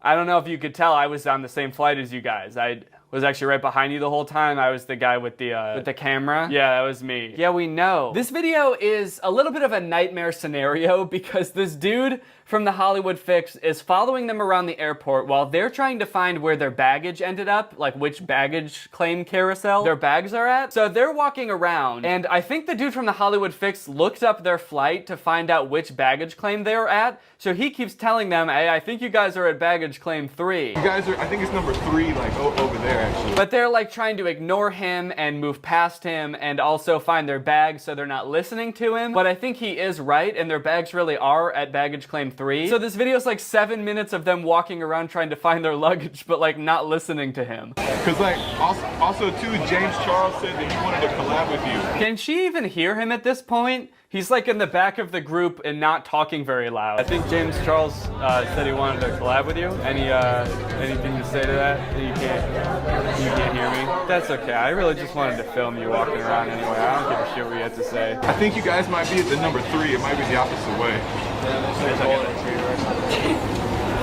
I don't know if you could tell, I was on the same flight as you guys. I was actually right behind you the whole time. I was the guy with the camera. Yeah, that was me. Yeah, we know. This video is a little bit of a nightmare scenario because this dude from The Hollywood Fix is following them around the airport while they're trying to find where their baggage ended up, like which baggage claim carousel their bags are at. So they're walking around, and I think the dude from The Hollywood Fix looked up their flight to find out which baggage claim they were at, so he keeps telling them, hey, I think you guys are at baggage claim 3. You guys are, I think it's number 3, like over there actually. But they're like trying to ignore him and move past him and also find their bags so they're not listening to him. But I think he is right, and their bags really are at baggage claim 3. So this video is like 7 minutes of them walking around trying to find their luggage, but like not listening to him. Cause like also too, James Charles said that he wanted to collab with you. Can she even hear him at this point? He's like in the back of the group and not talking very loud. I think James Charles said he wanted to collab with you. Anything to say to that? You can't hear me? That's okay. I really just wanted to film you walking around anyway. I don't give a shit what you had to say. I think you guys might be at the number 3. It might be the opposite way.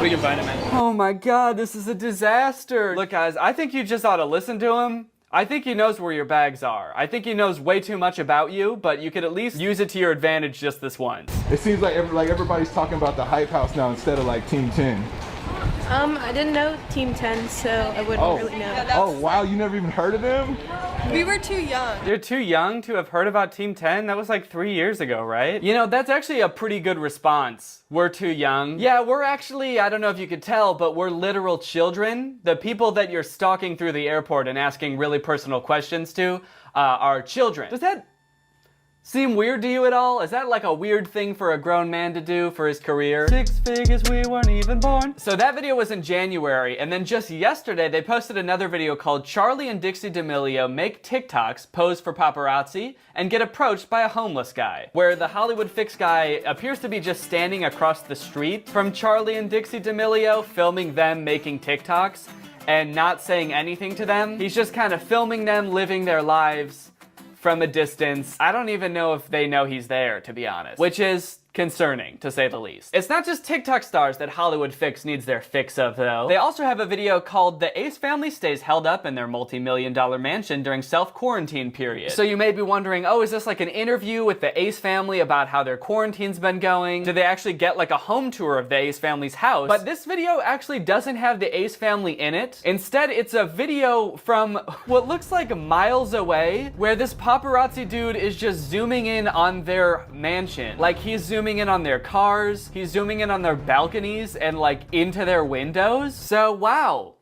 We can find him, man. Oh my God, this is a disaster. Look guys, I think you just ought to listen to him. I think he knows where your bags are. I think he knows way too much about you, but you could at least use it to your advantage just this once. It seems like everybody's talking about the Hype House now instead of like Team 10. I didn't know Team 10, so I wouldn't really know. Oh wow, you never even heard of them? We were too young. You're too young to have heard about Team 10? That was like 3 years ago, right? You know, that's actually a pretty good response. We're too young. Yeah, we're actually, I don't know if you could tell, but we're literal children. The people that you're stalking through the airport and asking really personal questions to are children. seem weird to you at all? Is that like a weird thing for a grown man to do for his career? 6 figures, we weren't even born. So that video was in January, and then just yesterday they posted another video called Charlie and Dixie D'Amelio make TikToks, pose for paparazzi, and get approached by a homeless guy, where the Hollywood Fix guy appears to be just standing across the street from Charlie and Dixie D'Amelio, filming them making TikToks and not saying anything to them. He's just kind of filming them living their lives from a distance. I don't even know if they know he's there, to be honest, which is concerning, to say the least. It's not just TikTok stars that Hollywood Fix needs their fix of, though. They also have a video called The Ace Family Stays Held Up in Their Multi-Million-Dollar Mansion During Self-Quarantine Period. So you may be wondering, oh, is this like an interview with the Ace family about how their quarantine's been going? Do they actually get like a home tour of the Ace family's house? But this video actually doesn't have the Ace family in it. Instead, it's a video from what looks like miles away, where this paparazzi dude is just zooming in on their mansion. Like, he's zooming in on their cars, he's zooming in on their balconies and like into their windows. So wow,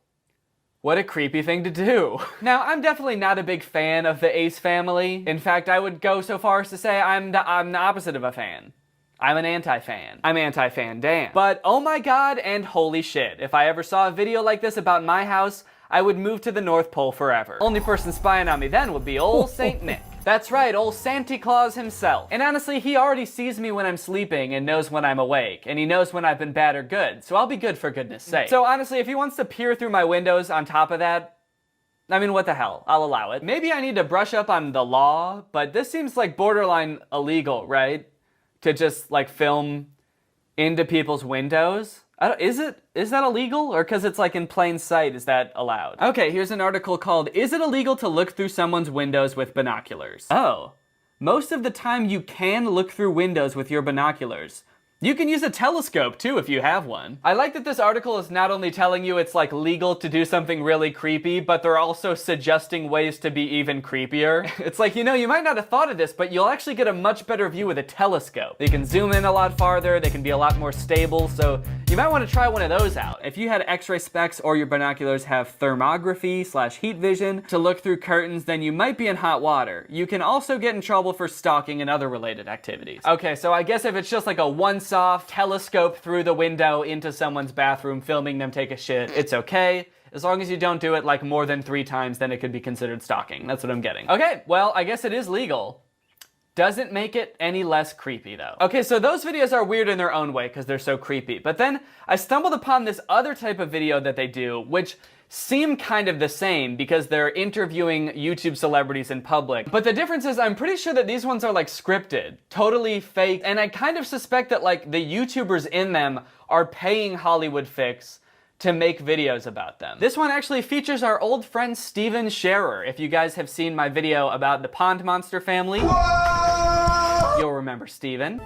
what a creepy thing to do. Now, I'm definitely not a big fan of the Ace family. In fact, I would go so far as to say I'm the opposite of a fan. I'm an anti-fan. I'm anti-fan Dan. But oh my god and holy shit, if I ever saw a video like this about my house, I would move to the North Pole forever. Only person spying on me then would be old Saint Nick. That's right, old Santa Claus himself. And honestly, he already sees me when I'm sleeping and knows when I'm awake, and he knows when I've been bad or good, so I'll be good for goodness sake. So honestly, if he wants to peer through my windows on top of that, I mean, what the hell? I'll allow it. Maybe I need to brush up on the law, but this seems like borderline illegal, right? To just like film into people's windows. Is that illegal? Or because it's like in plain sight, is that allowed? Okay, here's an article called, Is it illegal to look through someone's windows with binoculars? Oh, most of the time you can look through windows with your binoculars. You can use a telescope too if you have one. I like that this article is not only telling you it's like legal to do something really creepy, but they're also suggesting ways to be even creepier. It's like, you know, you might not have thought of this, but you'll actually get a much better view with a telescope. They can zoom in a lot farther, they can be a lot more stable, so you might want to try one of those out. If you had X-ray specs or your binoculars have thermography/heat vision to look through curtains, then you might be in hot water. You can also get in trouble for stalking and other related activities. Okay, so I guess if it's just like a once-off telescope through the window into someone's bathroom, filming them take a shit, it's okay. As long as you don't do it like more than 3 times, then it could be considered stalking. That's what I'm getting. Okay, well, I guess it is legal. Doesn't make it any less creepy though. Okay, so those videos are weird in their own way because they're so creepy. But then I stumbled upon this other type of video that they do, which seem kind of the same because they're interviewing YouTube celebrities in public. But the difference is I'm pretty sure that these ones are like scripted, totally fake, and I kind of suspect that like the YouTubers in them are paying Hollywood Fix to make videos about them. This one actually features our old friend Steven Scherer. If you guys have seen my video about the Pond Monster family, you'll remember Steven.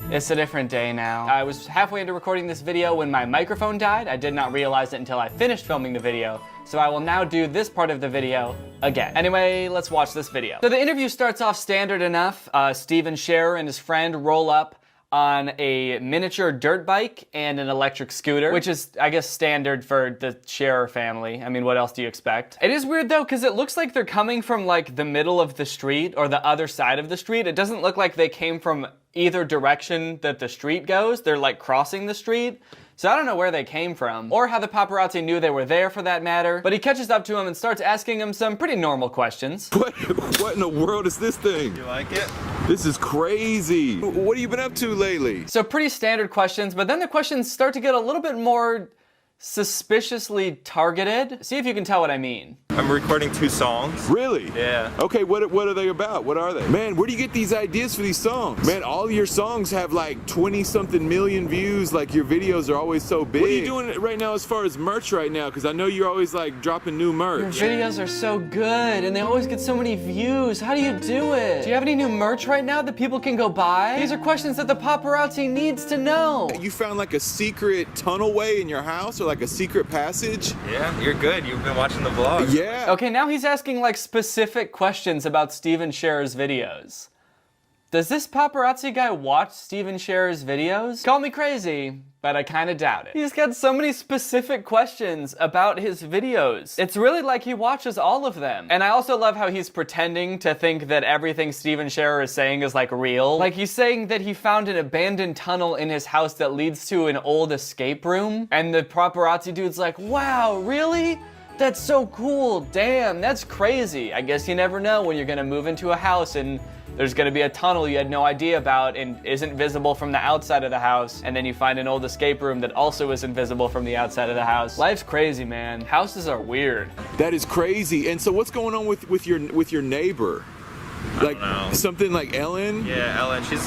It's a different day now. I was halfway into recording this video when my microphone died. I did not realize it until I finished filming the video, so I will now do this part of the video again. Anyway, let's watch this video. So the interview starts off standard enough. Steven Scherer and his friend roll up on a miniature dirt bike and an electric scooter, which is, I guess, standard for the Scherer family. I mean, what else do you expect? It is weird though, because it looks like they're coming from like the middle of the street or the other side of the street. It doesn't look like they came from either direction that the street goes. They're like crossing the street. So I don't know where they came from, or how the paparazzi knew they were there for that matter, but he catches up to him and starts asking him some pretty normal questions. What in the world is this thing? You like it? This is crazy. What have you been up to lately? So pretty standard questions, but then the questions start to get a little bit more suspiciously targeted. See if you can tell what I mean. I'm recording 2 songs. Really? Yeah. Okay, what are they about? What are they? Man, where do you get these ideas for these songs? Man, all of your songs have like 20-something million views. Like your videos are always so big. What are you doing right now as far as merch right now? Because I know you're always like dropping new merch. Your videos are so good and they always get so many views. How do you do it? Do you have any new merch right now that people can go buy? These are questions that the paparazzi needs to know. You found like a secret tunnel way in your house or like a secret passage? Yeah, you're good. You've been watching the vlog. Yeah. Okay, now he's asking like specific questions about Steven Scherer's videos. Does this paparazzi guy watch Steven Scherer's videos? Call me crazy, but I kinda doubt it. He's got so many specific questions about his videos. It's really like he watches all of them. And I also love how he's pretending to think that everything Steven Scherer is saying is like real. Like he's saying that he found an abandoned tunnel in his house that leads to an old escape room. And the paparazzi dude's like, wow, really? That's so cool, damn, that's crazy. I guess you never know when you're gonna move into a house and there's gonna be a tunnel you had no idea about and isn't visible from the outside of the house, and then you find an old escape room that also isn't visible from the outside of the house. Life's crazy, man. Houses are weird. That is crazy. And so what's going on with your neighbor? Like something like Ellen? Yeah, Ellen, she's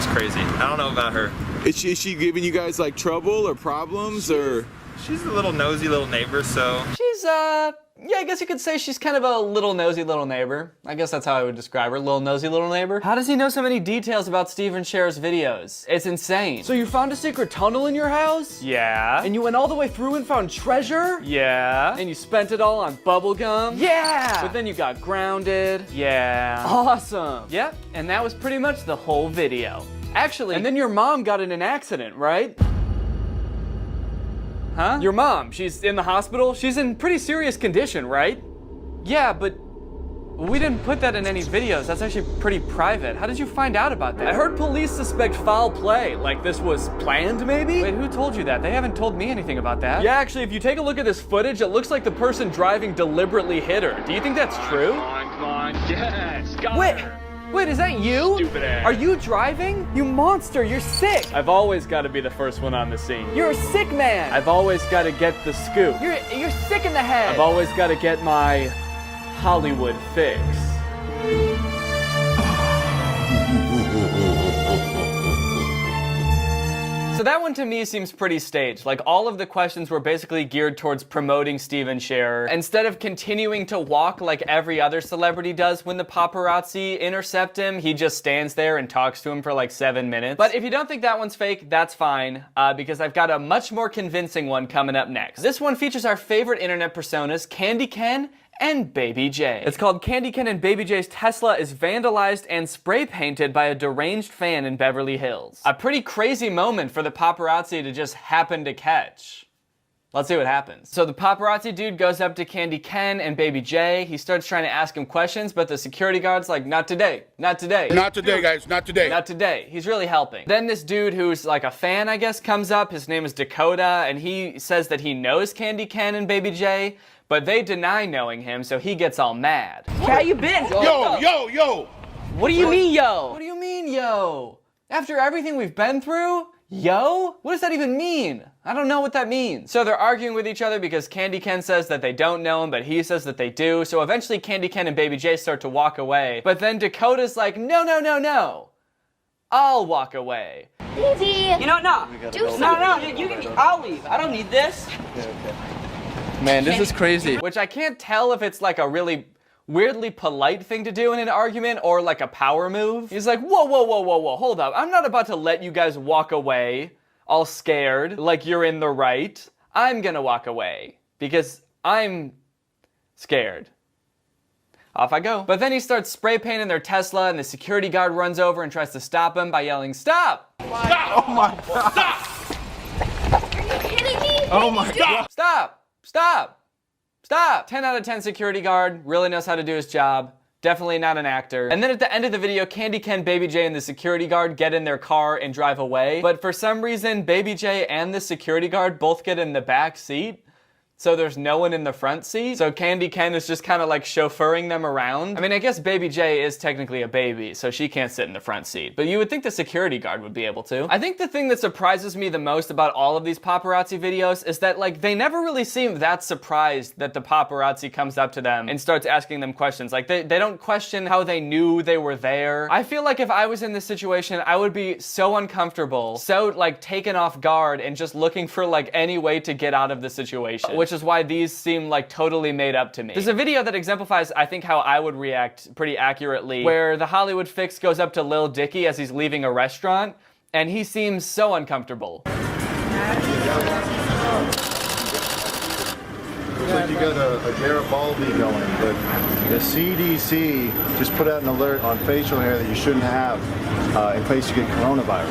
crazy. I don't know about her. Is she giving you guys like trouble or problems or? She's a little nosy little neighbor, so. She's, yeah, I guess you could say she's kind of a little nosy little neighbor. I guess that's how I would describe her, little nosy little neighbor. How does he know so many details about Steven Scherer's videos? It's insane. So you found a secret tunnel in your house? Yeah. And you went all the way through and found treasure? Yeah. And you spent it all on bubblegum? Yeah. But then you got grounded? Yeah. Awesome. Yep, and that was pretty much the whole video. Actually, and then your mom got in an accident, right? Huh? Your mom, she's in the hospital? She's in pretty serious condition, right? Yeah, but we didn't put that in any videos. That's actually pretty private. How did you find out about that? I heard police suspect foul play. Like this was planned, maybe? Wait, who told you that? They haven't told me anything about that. Yeah, actually, if you take a look at this footage, it looks like the person driving deliberately hit her. Do you think that's true? Come on, yes, got her. Wait, is that you? Stupid ass. Are you driving? You monster, you're sick. I've always got to be the first one on the scene. You're a sick man. I've always got to get the scoop. You're sick in the head. I've always got to get my Hollywood fix. So that one to me seems pretty staged. Like all of the questions were basically geared towards promoting Steven Scherer. Instead of continuing to walk like every other celebrity does when the paparazzi intercept him, he just stands there and talks to him for like 7 minutes. But if you don't think that one's fake, that's fine, because I've got a much more convincing one coming up next. This one features our favorite internet personas, Candy Ken and Baby J. It's called Candy Ken and Baby J's Tesla is vandalized and spray painted by a deranged fan in Beverly Hills. A pretty crazy moment for the paparazzi to just happen to catch. Let's see what happens. So the paparazzi dude goes up to Candy Ken and Baby J. He starts trying to ask him questions, but the security guard's like, not today, not today. Not today, guys, not today. Not today. He's really helping. Then this dude who's like a fan, I guess, comes up. His name is Dakota, and he says that he knows Candy Ken and Baby J, but they deny knowing him, so he gets all mad. How you been? Yo! What do you mean, yo? What do you mean, yo? After everything we've been through? Yo? What does that even mean? I don't know what that means. So they're arguing with each other because Candy Ken says that they don't know him, but he says that they do. So eventually Candy Ken and Baby J start to walk away. But then Dakota's like, no. I'll walk away. Easy. You know, no. You can. I'll leave. I don't need this. Man, this is crazy. Which I can't tell if it's like a really weirdly polite thing to do in an argument or like a power move. He's like, whoa, hold up. I'm not about to let you guys walk away all scared like you're in the right. I'm gonna walk away because I'm scared. Off I go. But then he starts spray painting their Tesla and the security guard runs over and tries to stop him by yelling, stop! Stop! Oh my God! Stop! Are you kidding me? Oh my God! Stop! 10 out of 10 security guard, really knows how to do his job. Definitely not an actor. And then at the end of the video, Candy Ken, Baby J, and the security guard get in their car and drive away. But for some reason, Baby J and the security guard both get in the back seat. So there's no one in the front seat. So Candy Ken is just kind of like chauffeuring them around. I mean, I guess Baby J is technically a baby, so she can't sit in the front seat. But you would think the security guard would be able to. I think the thing that surprises me the most about all of these paparazzi videos is that like they never really seem that surprised that the paparazzi comes up to them and starts asking them questions. Like they don't question how they knew they were there. I feel like if I was in this situation, I would be so uncomfortable, so like taken off guard and just looking for like any way to get out of the situation. Which is why these seem like totally made up to me. There's a video that exemplifies, I think, how I would react pretty accurately, where the Hollywood fix goes up to Lil Dicky as he's leaving a restaurant, and he seems so uncomfortable. Looks like you got a Garrett bulby going, but the CDC just put out an alert on facial hair that you shouldn't have in case you get coronavirus.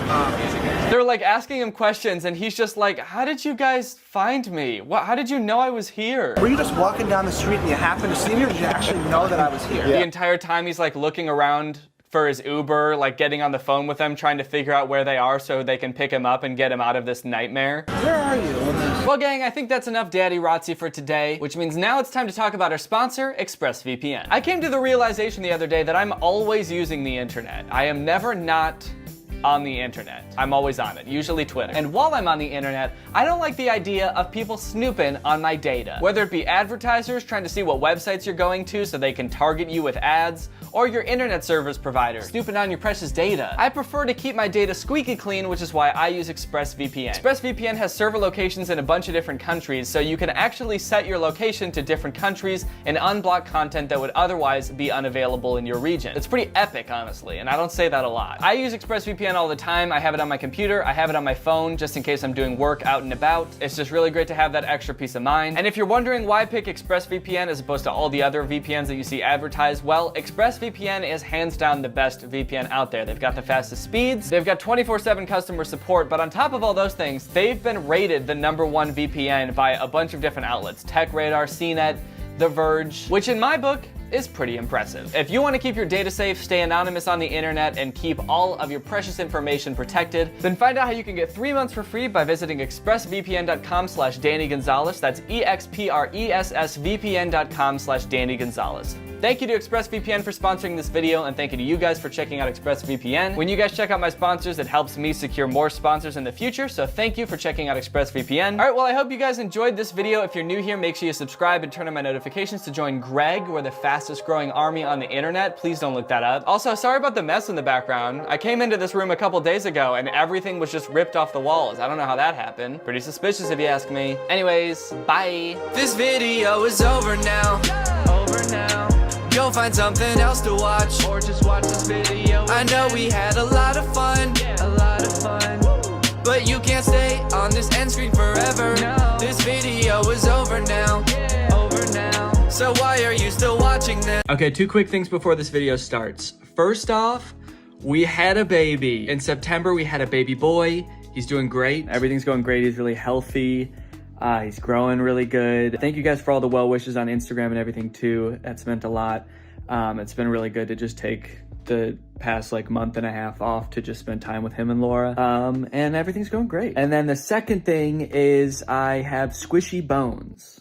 They're like asking him questions and he's just like, how did you guys find me? How did you know I was here? Were you just walking down the street and you happened to see me, or did you actually know that I was here? The entire time he's like looking around for his Uber, like getting on the phone with them, trying to figure out where they are so they can pick him up and get him out of this nightmare. Where are you? Well, gang, I think that's enough Daddy Rotzi for today, which means now it's time to talk about our sponsor, ExpressVPN. I came to the realization the other day that I'm always using the internet. I am never not on the internet. I'm always on it, usually Twitter. And while I'm on the internet, I don't like the idea of people snooping on my data. Whether it be advertisers trying to see what websites you're going to so they can target you with ads, or your internet service provider snooping on your precious data. I prefer to keep my data squeaky clean, which is why I use ExpressVPN. ExpressVPN has server locations in a bunch of different countries, so you can actually set your location to different countries and unblock content that would otherwise be unavailable in your region. It's pretty epic, honestly, and I don't say that a lot. I use ExpressVPN all the time. I have it on my computer, I have it on my phone, just in case I'm doing work out and about. It's just really great to have that extra peace of mind. And if you're wondering why I pick ExpressVPN as opposed to all the other VPNs that you see advertised, well, ExpressVPN is hands down the best VPN out there. They've got the fastest speeds, they've got 24/7 customer support, but on top of all those things, they've been rated the #1 VPN by a bunch of different outlets. TechRadar, CNET, The Verge, which in my book is pretty impressive. If you want to keep your data safe, stay anonymous on the internet, and keep all of your precious information protected, then find out how you can get 3 months for free by visiting expressvpn.com/Danny Gonzalez. That's expressvpn.com/Danny Gonzalez. Thank you to ExpressVPN for sponsoring this video, and thank you to you guys for checking out ExpressVPN. When you guys check out my sponsors, it helps me secure more sponsors in the future, so thank you for checking out ExpressVPN. All right, well, I hope you guys enjoyed this video. If you're new here, make sure you subscribe and turn on my notifications to join Greg. We're the fastest growing army on the internet. Please don't look that up. Also, sorry about the mess in the background. I came into this room a couple days ago, and everything was just ripped off the walls. I don't know how that happened. Pretty suspicious if you ask me. Anyways, bye. This video is over now. Over now. Go find something else to watch, or just watch this video. I know we had a lot of fun, but you can't stay on this end screen forever. No. This video is over now, so why are you still watching this? Okay, 2 quick things before this video starts. First off, we had a baby. In September, we had a baby boy. He's doing great. Everything's going great. He's really healthy. He's growing really good. Thank you guys for all the well wishes on Instagram and everything too. That's meant a lot. It's been really good to just take the past like month and a half off to just spend time with him and Laura. And everything's going great. And then the second thing is I have squishy bones.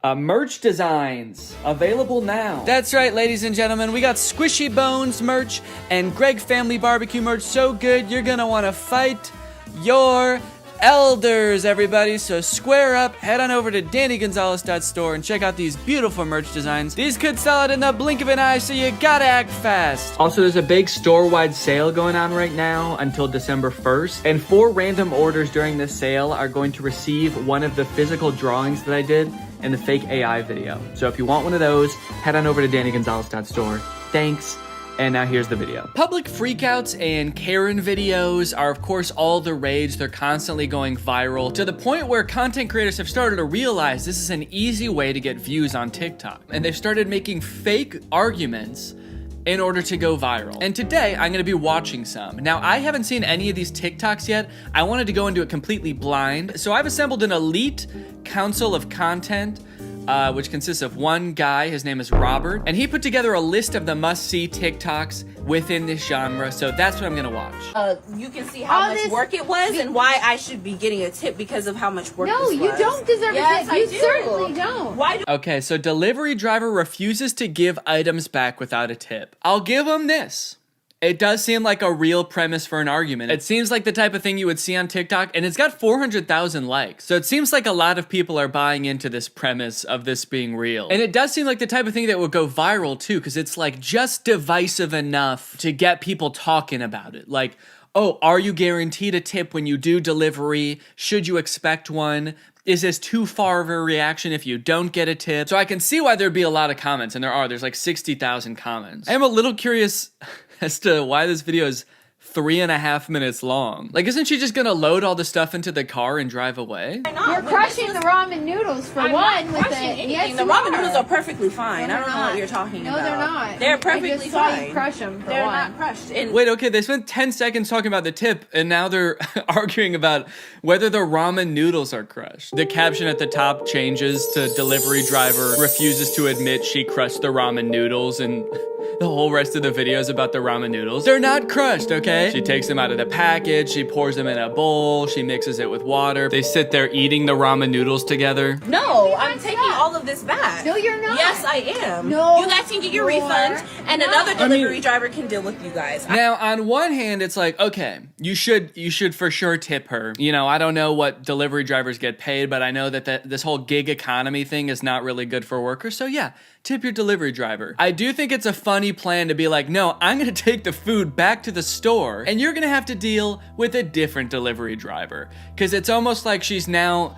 Merch designs available now. That's right, ladies and gentlemen, we got Squishy Bones merch and Greg Family Barbecue merch. So good, you're gonna wanna fight your elders, everybody. So square up, head on over to DannyGonzalez.store and check out these beautiful merch designs. These could sell it in the blink of an eye, so you gotta act fast. Also, there's a big store-wide sale going on right now until December 1st, and 4 random orders during this sale are going to receive one of the physical drawings that I did in the fake AI video. So if you want one of those, head on over to DannyGonzalez.store. Thanks. And now here's the video. Public freakouts and Karen videos are of course all the rage. They're constantly going viral to the point where content creators have started to realize this is an easy way to get views on TikTok. And they've started making fake arguments in order to go viral. And today I'm gonna be watching some. Now I haven't seen any of these TikToks yet. I wanted to go into it completely blind. So I've assembled an elite council of content which consists of one guy, his name is Robert, and he put together a list of the must-see TikToks within this genre, so that's what I'm gonna watch. You can see how much work it was and why I should be getting a tip because of how much work this was. No, you don't deserve a tip. You certainly don't. Why do Okay, so delivery driver refuses to give items back without a tip. I'll give him this. It does seem like a real premise for an argument. It seems like the type of thing you would see on TikTok, and it's got 400,000 likes. So it seems like a lot of people are buying into this premise of this being real. And it does seem like the type of thing that would go viral too, because it's like just divisive enough to get people talking about it. Like, oh, are you guaranteed a tip when you do delivery? Should you expect one? Is this too far of a reaction if you don't get a tip? So I can see why there'd be a lot of comments, and there's like 60,000 comments. I am a little curious as to why this video is 3.5 minutes long. Like, isn't she just gonna load all the stuff into the car and drive away? You're crushing the ramen noodles for one. With Yes, the ramen noodles are perfectly fine. I don't know what you're talking about. No, they're not. They're perfectly I just saw fine. you crush them. They're not crushed. And Wait, okay, they spent 10 seconds talking about the tip, and now they're arguing about whether the ramen noodles are crushed. The caption at the top changes to delivery driver refuses to admit she crushed the ramen noodles, and the whole rest of the video is about the ramen noodles. They're not crushed, okay? She takes them out of the package, she pours them in a bowl, she mixes it with water. They sit there eating the ramen noodles together. no, I'm taking all of this back. No, you're not. Yes, I am. No, you guys can get your refund, and another delivery driver can deal with you guys. Now, on one hand, it's like, okay, you should for sure tip her. You know, I don't know what delivery drivers get paid, but I know that this whole gig economy thing is not really good for workers. So yeah, tip your delivery driver. I do think it's a funny plan to be like, no, I'm gonna take the food back to the store, and you're gonna have to deal with a different delivery driver. Because it's almost like she's now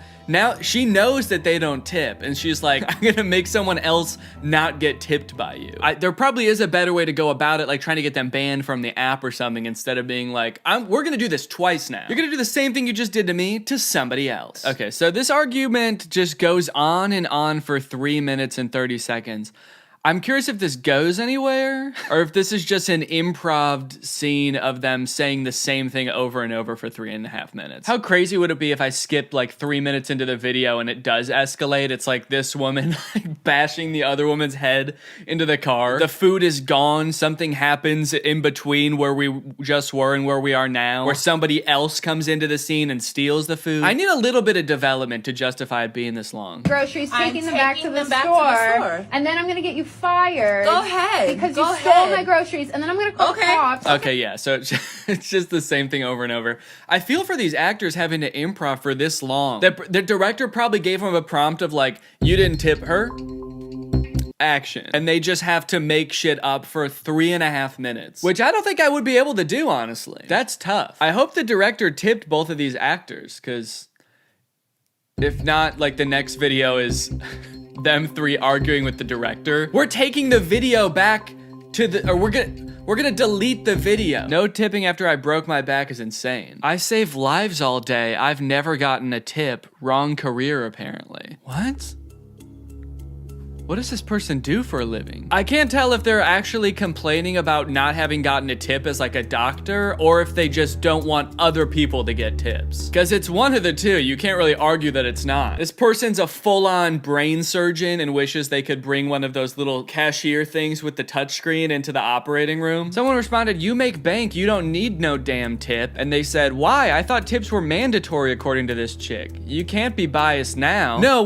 she knows that they don't tip, and she's like, I'm gonna make someone else not get tipped by you. There probably is a better way to go about it, like trying to get them banned from the app or something, instead of being like, we're gonna do this twice now. You're gonna do the same thing you just did to me to somebody else. Okay, so this argument just goes on and on for 3 minutes and 30 seconds. I'm curious if this goes anywhere, or if this is just an improv scene of them saying the same thing over and over for 3.5 minutes. How crazy would it be if I skipped like 3 minutes into the video and it does escalate? It's like this woman like bashing the other woman's head into the car. The food is gone. Something happens in between where we just were and where we are now, where somebody else comes into the scene and steals the food. I need a little bit of development to justify it being this long. Groceries, taking them back to the store, and then I'm gonna get you fired. Go ahead. Because Go you stole ahead. my groceries, and then I'm gonna call the cops. Okay, yeah, so it's just the same thing over and over. I feel for these actors having to improv for this long. The director probably gave them a prompt of like, you didn't tip her? Action. And they just have to make shit up for 3.5 minutes, which I don't think I would be able to do, honestly. That's tough. I hope the director tipped both of these actors, because if not, like the next video is them three arguing with the director. We're taking the video back to the, or we're gonna delete the video. No tipping after I broke my back is insane. I save lives all day. I've never gotten a tip. Wrong career, apparently. What? What does this person do for a living? I can't tell if they're actually complaining about not having gotten a tip as like a doctor, or if they just don't want other people to get tips. Because it's one of the two. You can't really argue that it's not. This person's a full-on brain surgeon and wishes they could bring one of those little cashier things with the touchscreen into the operating room. Someone responded, you make bank, you don't need no damn tip. And they said, why? I thought tips were mandatory according to this chick. You can't be biased now. No,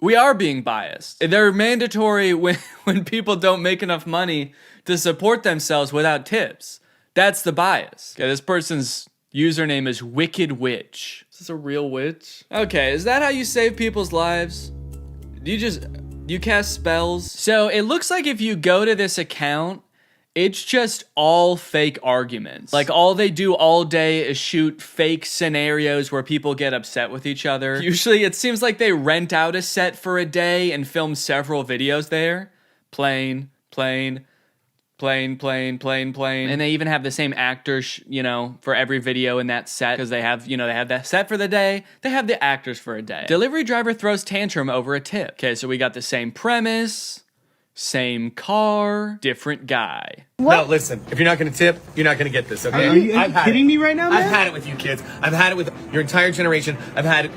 we are being biased. They're mandatory when people don't make enough money to support themselves without tips. That's the bias. Okay, this person's username is Wicked Witch. Is this a real witch? Okay, is that how you save people's lives? Do you cast spells? So it looks like if you go to this account, it's just all fake arguments. Like all they do all day is shoot fake scenarios where people get upset with each other. Usually it seems like they rent out a set for a day and film several videos there. Plane. And they even have the same actors, you know, for every video in that set, because they have that set for the day. They have the actors for a day. Delivery driver throws tantrum over a tip. Okay, so we got the same premise, same car, different guy. No, listen, if you're not gonna tip, you're not gonna get this, okay? Are you kidding me right now, man? I've had it with you kids. I've had it with your entire generation. I've had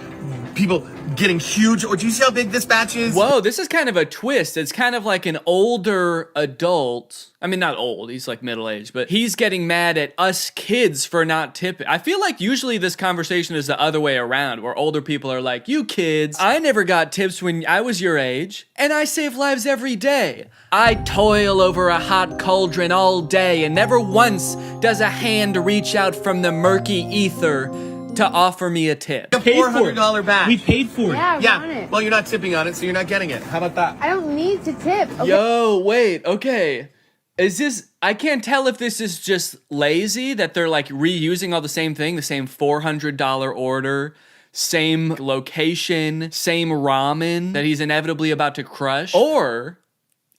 people getting huge. Or do you see how big this batch is? Whoa, this is kind of a twist. It's kind of like an older adult. I mean, not old, he's like middle-aged, but he's getting mad at us kids for not tipping. I feel like usually this conversation is the other way around, where older people are like, you kids, I never got tips when I was your age, and I save lives every day. I toil over a hot cauldron all day, and never once does a hand reach out from the murky ether to offer me a tip. A $400 batch. We paid for it. Yeah, I want it. Well, you're not tipping on it, so you're not getting it. How about that? I don't need to tip. Okay. Yo, wait, okay. Is this, I can't tell if this is just lazy, that they're like reusing all the same thing, the same $400 order, same location, same ramen that he's inevitably about to crush, or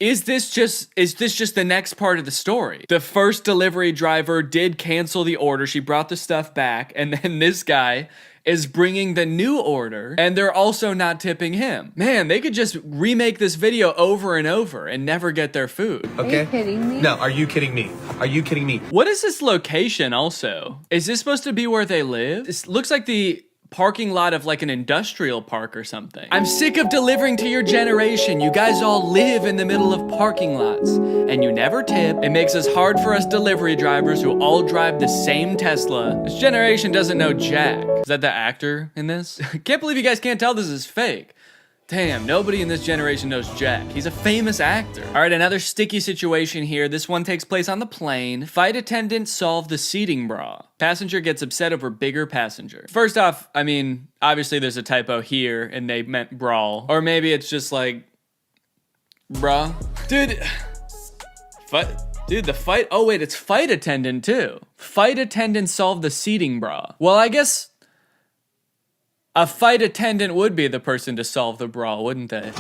is this just the next part of the story? The first delivery driver did cancel the order. She brought the stuff back, and then this guy is bringing the new order, and they're also not tipping him. Man, they could just remake this video over and over and never get their food. Okay. Are you kidding me? No, are you kidding me? Are you kidding me? What is this location also? Is this supposed to be where they live? This looks like the parking lot of like an industrial park or something. I'm sick of delivering to your generation. You guys all live in the middle of parking lots and you never tip. It makes us hard for us delivery drivers who all drive the same Tesla. This generation doesn't know jack. Is that the actor in this? Can't believe you guys can't tell this is fake. Damn, nobody in this generation knows jack. He's a famous actor. All right, another sticky situation here. This one takes place on the plane. Flight attendant solve the seating bra. Passenger gets upset over bigger passenger. First off, I mean, obviously there's a typo here and they meant brawl. Or maybe it's just like, bra. Dude, the fight, oh wait, it's flight attendant too. Flight attendant solve the seating bra. Well, I guess a flight attendant would be the person to solve the brawl, wouldn't they?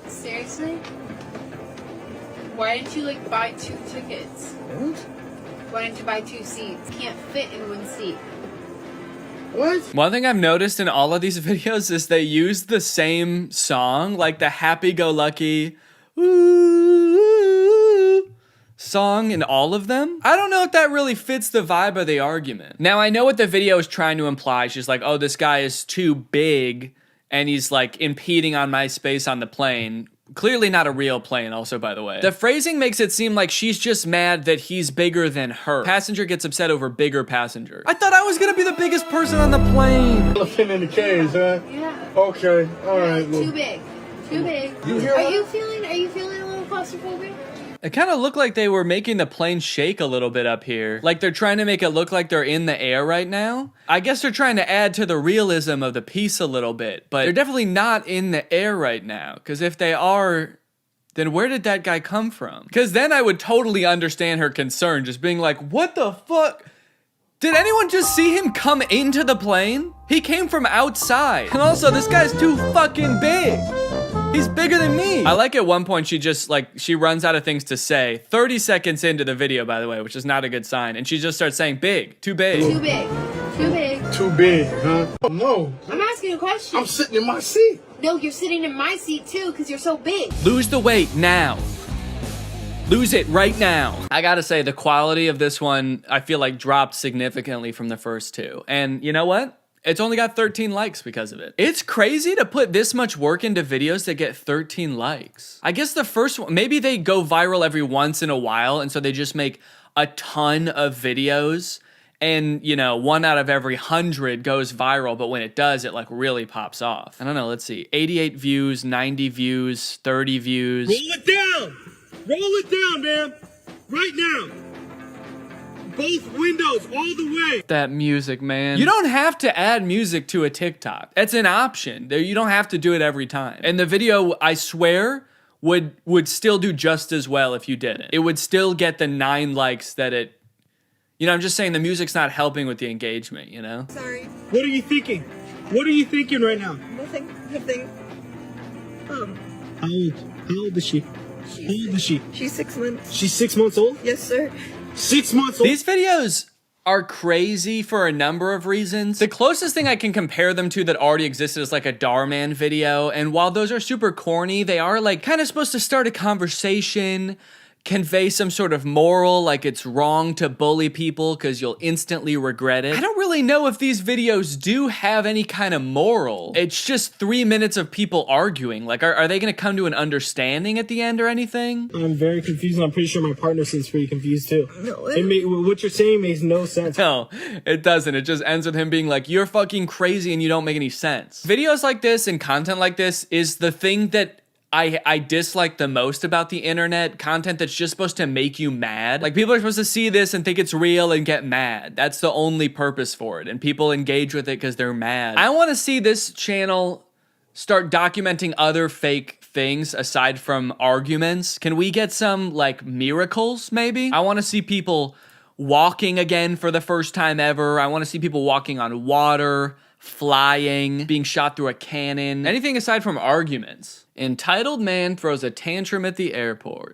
Seriously? Why didn't you like buy 2 tickets? Why didn't you buy 2 seats? Can't fit in 1 seat. What? One thing I've noticed in all of these videos is they use the same song, like the happy-go-lucky song in all of them. I don't know if that really fits the vibe of the argument. Now, I know what the video is trying to imply. She's like, oh, this guy is too big and he's like impeding on my space on the plane. Clearly not a real plane also, by the way. The phrasing makes it seem like she's just mad that he's bigger than her. Passenger gets upset over bigger passenger. I thought I was gonna be the biggest person on the plane. Elephant in the cage, huh? Yeah. Okay, all right. Too big. Too big. Are you feeling a little claustrophobic? It kind of looked like they were making the plane shake a little bit up here. Like they're trying to make it look like they're in the air right now. I guess they're trying to add to the realism of the piece a little bit, but they're definitely not in the air right now. Because if they are, then where did that guy come from? Because then I would totally understand her concern, just being like, what the fuck? Did anyone just see him come into the plane? He came from outside. And also, this guy's too fucking big. He's bigger than me. I like at one point she runs out of things to say. 30 seconds into the video, by the way, which is not a good sign. And she just starts saying big, too big. Too big. Too big. Too big, huh? No. I'm asking a question. I'm sitting in my seat. No, you're sitting in my seat too because you're so big. Lose the weight now. Lose it right now. I gotta say, the quality of this one, I feel like dropped significantly from the first two. And you know what? It's only got 13 likes because of it. It's crazy to put this much work into videos that get 13 likes. I guess the first one, maybe they go viral every once in a while, and so they just make a ton of videos, and you know, 1 out of every 100 goes viral, but when it does, it like really pops off. I don't know, let's see. 88 views, 90 views, 30 views. Roll it down! Roll it down, man! Right now! Both windows, all the way. That music, man. You don't have to add music to a TikTok. It's an option. You don't have to do it every time. And the video, I swear, would still do just as well if you didn't. It would still get the 9 likes that it... You know, I'm just saying the music's not helping with the engagement, you know? Sorry. What are you thinking? What are you thinking right now? Nothing. How old is she? How old is she? She's 6 months. She's 6 months old? Yes, sir. 6 months old? These videos are crazy for a number of reasons. The closest thing I can compare them to that already existed is like a Darman video, and while those are super corny, they are like kind of supposed to start a conversation, convey some sort of moral, like it's wrong to bully people because you'll instantly regret it. I don't really know if these videos do have any kind of moral. It's just 3 minutes of people arguing. Like, are they gonna come to an understanding at the end or anything? I'm very confused, and I'm pretty sure my partner seems pretty confused too. No, what you're saying makes no sense. No, it doesn't. It just ends with him being like, you're fucking crazy and you don't make any sense. Videos like this and content like this is the thing that I dislike the most about the internet. Content that's just supposed to make you mad. Like, people are supposed to see this and think it's real and get mad. That's the only purpose for it. And people engage with it because they're mad. I want to see this channel start documenting other fake things aside from arguments. Can we get some, like, miracles, maybe? I want to see people walking again for the first time ever. I want to see people walking on water, flying, being shot through a cannon, anything aside from arguments. Entitled man throws a tantrum at the airport.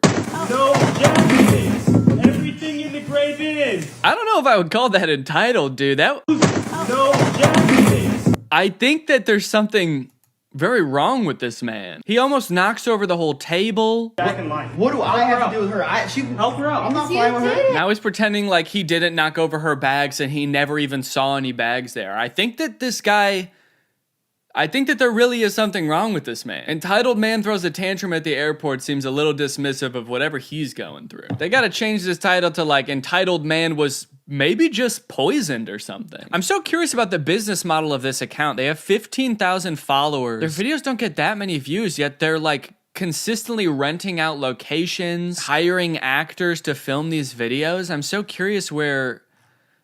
No jackets! Everything in the gray bin! I don't know if I would call that entitled, dude. No jackets! I think that there's something very wrong with this man. He almost knocks over the whole table. Back in line. What do I have to do with her? She can help her out. I'm not flying with her. Now he's pretending like he didn't knock over her bags and he never even saw any bags there. I think that there really is something wrong with this man. Entitled man throws a tantrum at the airport seems a little dismissive of whatever he's going through. They gotta change this title to like entitled man was maybe just poisoned or something. I'm so curious about the business model of this account. They have 15,000 followers. Their videos don't get that many views, yet they're like consistently renting out locations, hiring actors to film these videos. I'm so curious where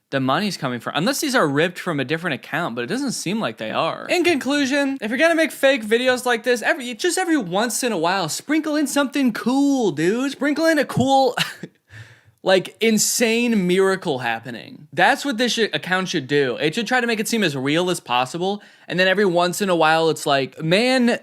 the money's coming from. Unless these are ripped from a different account, but it doesn't seem like they are. In conclusion, if you're gonna make fake videos like this, every once in a while, sprinkle in something cool, dude. Sprinkle in a cool, like, insane miracle happening. That's what this account should do. It should try to make it seem as real as possible, and then every once in a while, it's like, man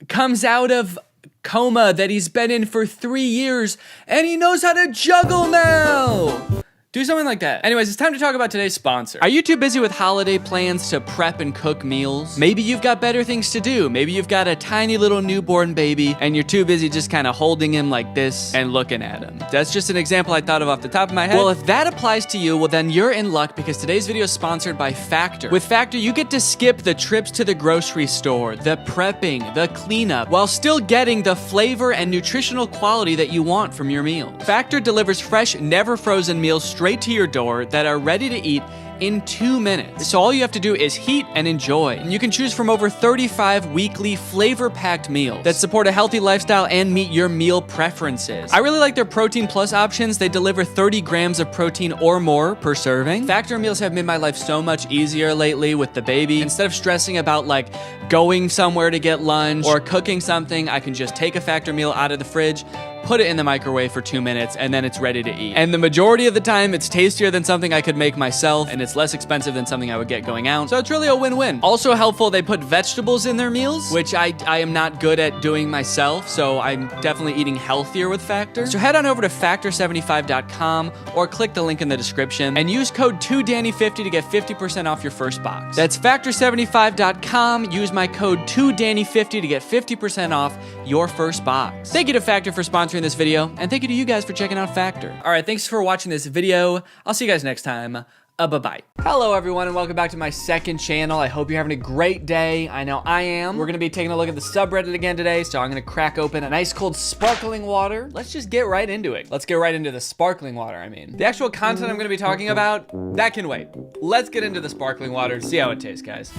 comes out of coma that he's been in for 3 years, and he knows how to juggle now! Do something like that. Anyways, it's time to talk about today's sponsor. Are you too busy with holiday plans to prep and cook meals? Maybe you've got better things to do. Maybe you've got a tiny little newborn baby and you're too busy just kind of holding him like this and looking at him. That's just an example I thought of off the top of my head. Well, if that applies to you, well then you're in luck because today's video is sponsored by Factor. With Factor, you get to skip the trips to the grocery store, the prepping, the cleanup, while still getting the flavor and nutritional quality that you want from your meals. Factor delivers fresh, never frozen meals straight to your door that are ready to eat in 2 minutes. So all you have to do is heat and enjoy. And you can choose from over 35 weekly flavor-packed meals that support a healthy lifestyle and meet your meal preferences. I really like their Protein Plus options. They deliver 30 grams of protein or more per serving. Factor meals have made my life so much easier lately with the baby. Instead of stressing about like going somewhere to get lunch or cooking something, I can just take a Factor meal out of the fridge, put it in the microwave for 2 minutes, and then it's ready to eat. And the majority of the time, it's tastier than something I could make myself, and it's less expensive than something I would get going out. So it's really a win-win. Also helpful, they put vegetables in their meals, which I am not good at doing myself, so I'm definitely eating healthier with Factor. So head on over to factor75.com or click the link in the description and use code 2Danny50 to get 50% off your first box. That's factor75.com. Use my code 2Danny50 to get 50% off your first box. Thank you to Factor for sponsoring this video, and thank you to you guys for checking out Factor. All right, thanks for watching this video. I'll see you guys next time. Bye-bye. Hello, everyone, and welcome back to my second channel. I hope you're having a great day. I know I am. We're gonna be taking a look at the subreddit again today, so I'm gonna crack open a nice cold sparkling water. Let's just get right into it. Let's get right into the sparkling water, I mean. The actual content I'm gonna be talking about, that can wait. Let's get into the sparkling water and see how it tastes, guys.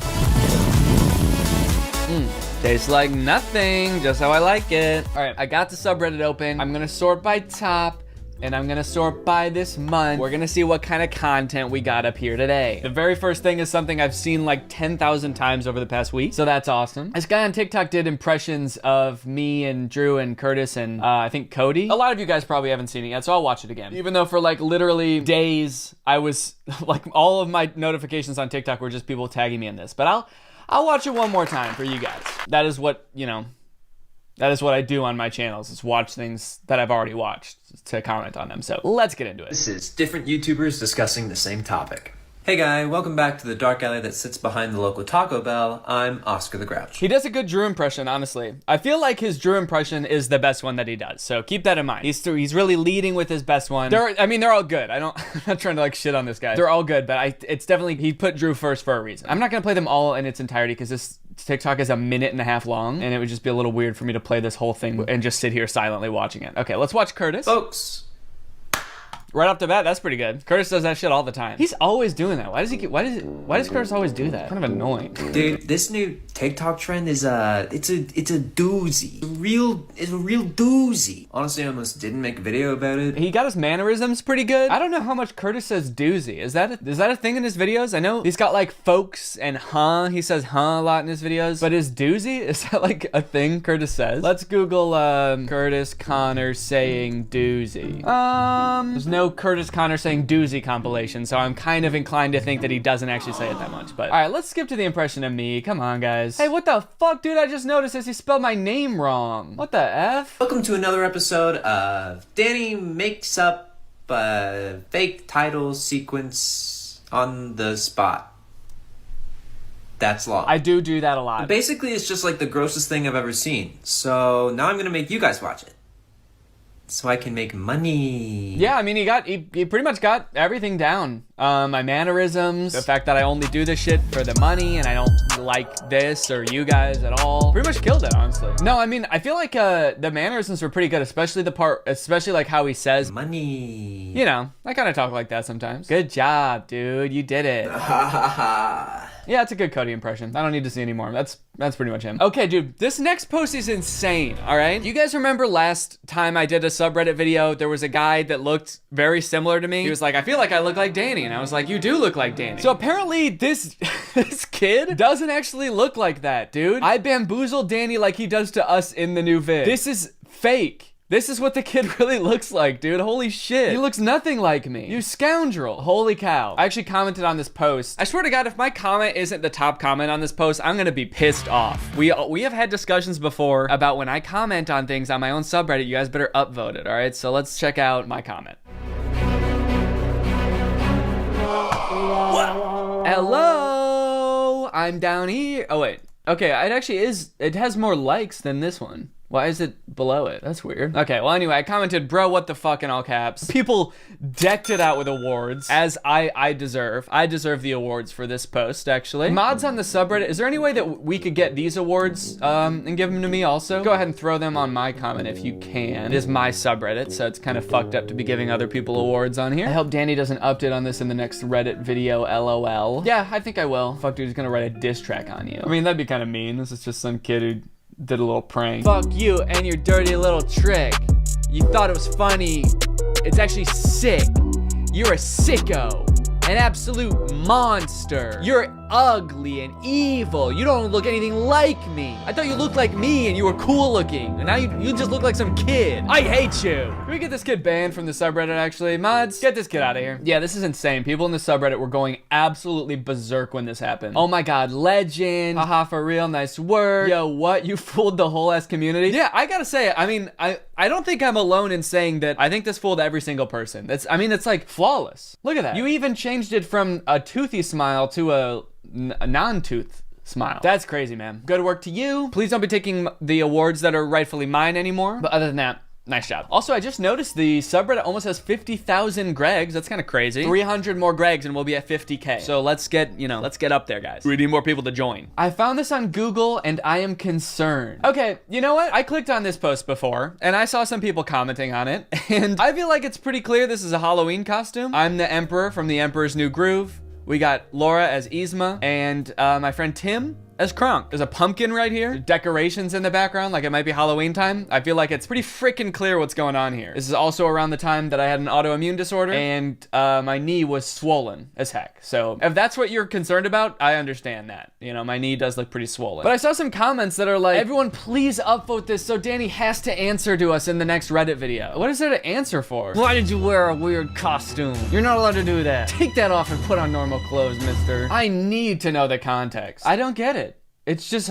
Tastes like nothing, just how I like it. All right, I got the subreddit open. I'm gonna sort by top, and I'm gonna sort by this month. We're gonna see what kind of content we got up here today. The very first thing is something I've seen like 10,000 times over the past week, so that's awesome. This guy on TikTok did impressions of me and Drew and Curtis and I think Cody. A lot of you guys probably haven't seen it yet, so I'll watch it again. Even though for like literally days, I was like all of my notifications on TikTok were just people tagging me in this, but I'll watch it one more time for you guys. That is what, you know, that is what I do on my channels, is watch things that I've already watched to comment on them. So let's get into it. This is different YouTubers discussing the same topic. Hey guy, welcome back to the dark alley that sits behind the local Taco Bell. I'm Oscar the Grouch. He does a good Drew impression, honestly. I feel like his Drew impression is the best one that he does, so keep that in mind. He's really leading with his best one. They're all good. I'm not trying to like shit on this guy. They're all good, but it's definitely, he put Drew first for a reason. I'm not gonna play them all in its entirety because this TikTok is 1.5 minutes long, and it would just be a little weird for me to play this whole thing and just sit here silently watching it. Okay, let's watch Curtis. Folks. Right off the bat, that's pretty good. Curtis does that shit all the time. He's always doing that. Why does Curtis always do that? Kind of annoying. Dude, this new TikTok trend is it's a doozy. It's a real doozy. Honestly, I almost didn't make a video about it. He got his mannerisms pretty good. I don't know how much Curtis says doozy. Is that a thing in his videos? I know he's got like folks and huh. He says huh a lot in his videos. But is doozy, is that like a thing Curtis says? Let's Google Curtis Connor saying doozy. There's no no Curtis Connor saying doozy compilation, so I'm kind of inclined to think that he doesn't actually say it that much. But all right, let's skip to the impression of me. Come on, guys. Hey, what the fuck, dude? I just noticed this. He spelled my name wrong. What the F? Welcome to another episode of Danny Makes Up a Fake Title Sequence on the Spot. That's long. I do that a lot. Basically, it's just like the grossest thing I've ever seen. So now I'm gonna make you guys watch it, so I can make money. Yeah, I mean, he pretty much got everything down. My mannerisms, the fact that I only do this shit for the money and I don't like this or you guys at all. Pretty much killed it, honestly. No, I mean, I feel like the mannerisms were pretty good, especially like how he says money. You know, I kind of talk like that sometimes. Good job, dude. You did it. Yeah, it's a good Cody impression. I don't need to see any more. That's pretty much him. Okay, dude, this next post is insane, all right? You guys remember last time I did a subreddit video, there was a guy that looked very similar to me. He was like, I feel like I look like Danny. And I was like, you do look like Danny. So apparently this kid doesn't actually look like that, dude. I bamboozled Danny like he does to us in the new vid. This is fake. This is what the kid really looks like, dude. Holy shit. He looks nothing like me. You scoundrel. Holy cow. I actually commented on this post. I swear to God, if my comment isn't the top comment on this post, I'm gonna be pissed off. We have had discussions before about when I comment on things on my own subreddit, you guys better upvote it, all right? So let's check out my comment. Hello, I'm down here. Oh wait, okay, it has more likes than this one. Why is it below it? That's weird. Okay, well anyway, I commented, bro, what the fuck in all caps. People decked it out with awards, as I deserve. I deserve the awards for this post, actually. Mods on the subreddit, is there any way that we could get these awards and give them to me also? Go ahead and throw them on my comment if you can. It is my subreddit, so it's kind of fucked up to be giving other people awards on here. I hope Danny doesn't update on this in the next Reddit video, LOL. Yeah, I think I will. Fuck, dude, he's gonna write a diss track on you. I mean, that'd be kind of mean. This is just some kid who did a little prank. Fuck you and your dirty little trick. You thought it was funny. It's actually sick. You're a sicko. An absolute monster. You're ugly and evil. You don't look anything like me. I thought you looked like me and you were cool looking. And now you just look like some kid. I hate you. Can we get this kid banned from the subreddit, actually? Mods, get this kid out of here. Yeah, this is insane. People in the subreddit were going absolutely berserk when this happened. Oh my God, legend. Haha, for real, nice work. Yo, what? You fooled the whole ass community? Yeah, I gotta say, I mean, I don't think I'm alone in saying that I think this fooled every single person. It's like flawless. Look at that. You even changed it from a toothy smile to a non-tooth smile. That's crazy, man. Good work to you. Please don't be taking the awards that are rightfully mine anymore. But other than that, nice job. Also, I just noticed the subreddit almost has 50,000 Gregs. That's kind of crazy. 300 more Gregs and we'll be at 50K. So let's get up there, guys. We need more people to join. I found this on Google and I am concerned. Okay, you know what? I clicked on this post before and I saw some people commenting on it and I feel like it's pretty clear this is a Halloween costume. I'm the Emperor from The Emperor's New Groove. We got Laura as Yzma and my friend Tim as Kronk. There's a pumpkin right here. There's decorations in the background, like it might be Halloween time. I feel like it's pretty freaking clear what's going on here. This is also around the time that I had an autoimmune disorder and my knee was swollen as heck. So if that's what you're concerned about, I understand that. You know, my knee does look pretty swollen. But I saw some comments that are like, everyone please upvote this so Danny has to answer to us in the next Reddit video. What is there to answer for? Why did you wear a weird costume? You're not allowed to do that. Take that off and put on normal clothes, mister. I need to know the context. I don't get it. It's just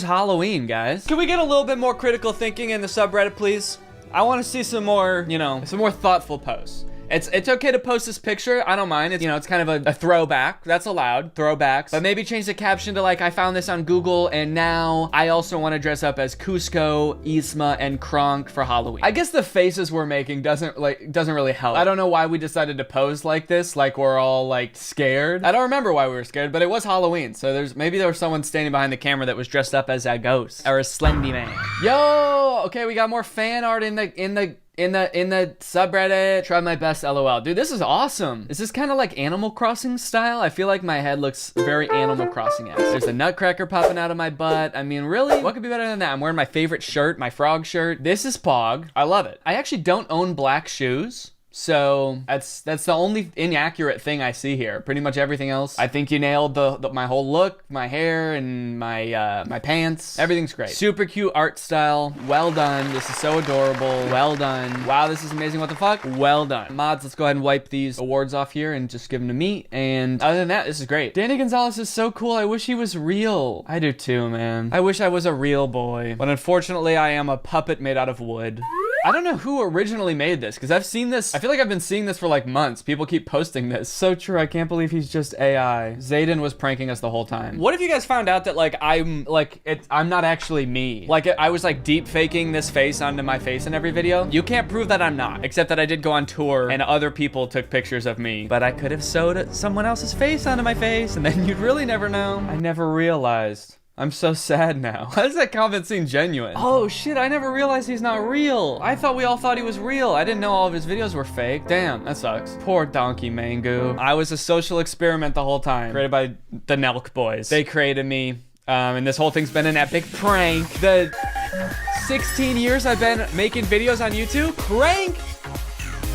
Halloween, guys. Can we get a little bit more critical thinking in the subreddit, please? I want to see some more, some more thoughtful posts. It's okay to post this picture. I don't mind. It's kind of a throwback. That's allowed. Throwbacks. But maybe change the caption to like, I found this on Google and now I also want to dress up as Cusco, Yzma, and Kronk for Halloween. I guess the faces we're making doesn't really help. I don't know why we decided to pose like this, like we're all like scared. I don't remember why we were scared, but it was Halloween. So maybe there was someone standing behind the camera that was dressed up as a ghost or a Slendy Man. Yo, okay, we got more fan art in the subreddit. Tried my best, LOL. Dude, this is awesome. Is this kind of like Animal Crossing style? I feel like my head looks very Animal Crossing-esque. There's a nutcracker popping out of my butt. I mean, really? What could be better than that? I'm wearing my favorite shirt, my frog shirt. This is Pog. I love it. I actually don't own black shoes. So that's the only inaccurate thing I see here. Pretty much everything else, I think you nailed my whole look, my hair, and my pants. Everything's great. Super cute art style. Well done. This is so adorable. Well done. Wow, this is amazing. What the fuck? Well done. Mods, let's go ahead and wipe these awards off here and just give them to me. And other than that, this is great. Danny Gonzalez is so cool. I wish he was real. I do too, man. I wish I was a real boy. But unfortunately, I am a puppet made out of wood. I don't know who originally made this, because I've seen this. I feel like I've been seeing this for like months. People keep posting this. So true. I can't believe he's just AI. Zayden was pranking us the whole time. What if you guys found out that like I'm not actually me? Like I was like deep faking this face onto my face in every video. You can't prove that I'm not, except that I did go on tour and other people took pictures of me. But I could have sewed someone else's face onto my face, and then you'd really never know. I never realized. I'm so sad now. Why does that comment seem genuine? Oh shit, I never realized he's not real. I thought we all thought he was real. I didn't know all of his videos were fake. Damn, that sucks. Poor Donkey Mango. I was a social experiment the whole time. Created by the Nelk Boys. They created me, and this whole thing's been an epic prank. The 16 years I've been making videos on YouTube, prank!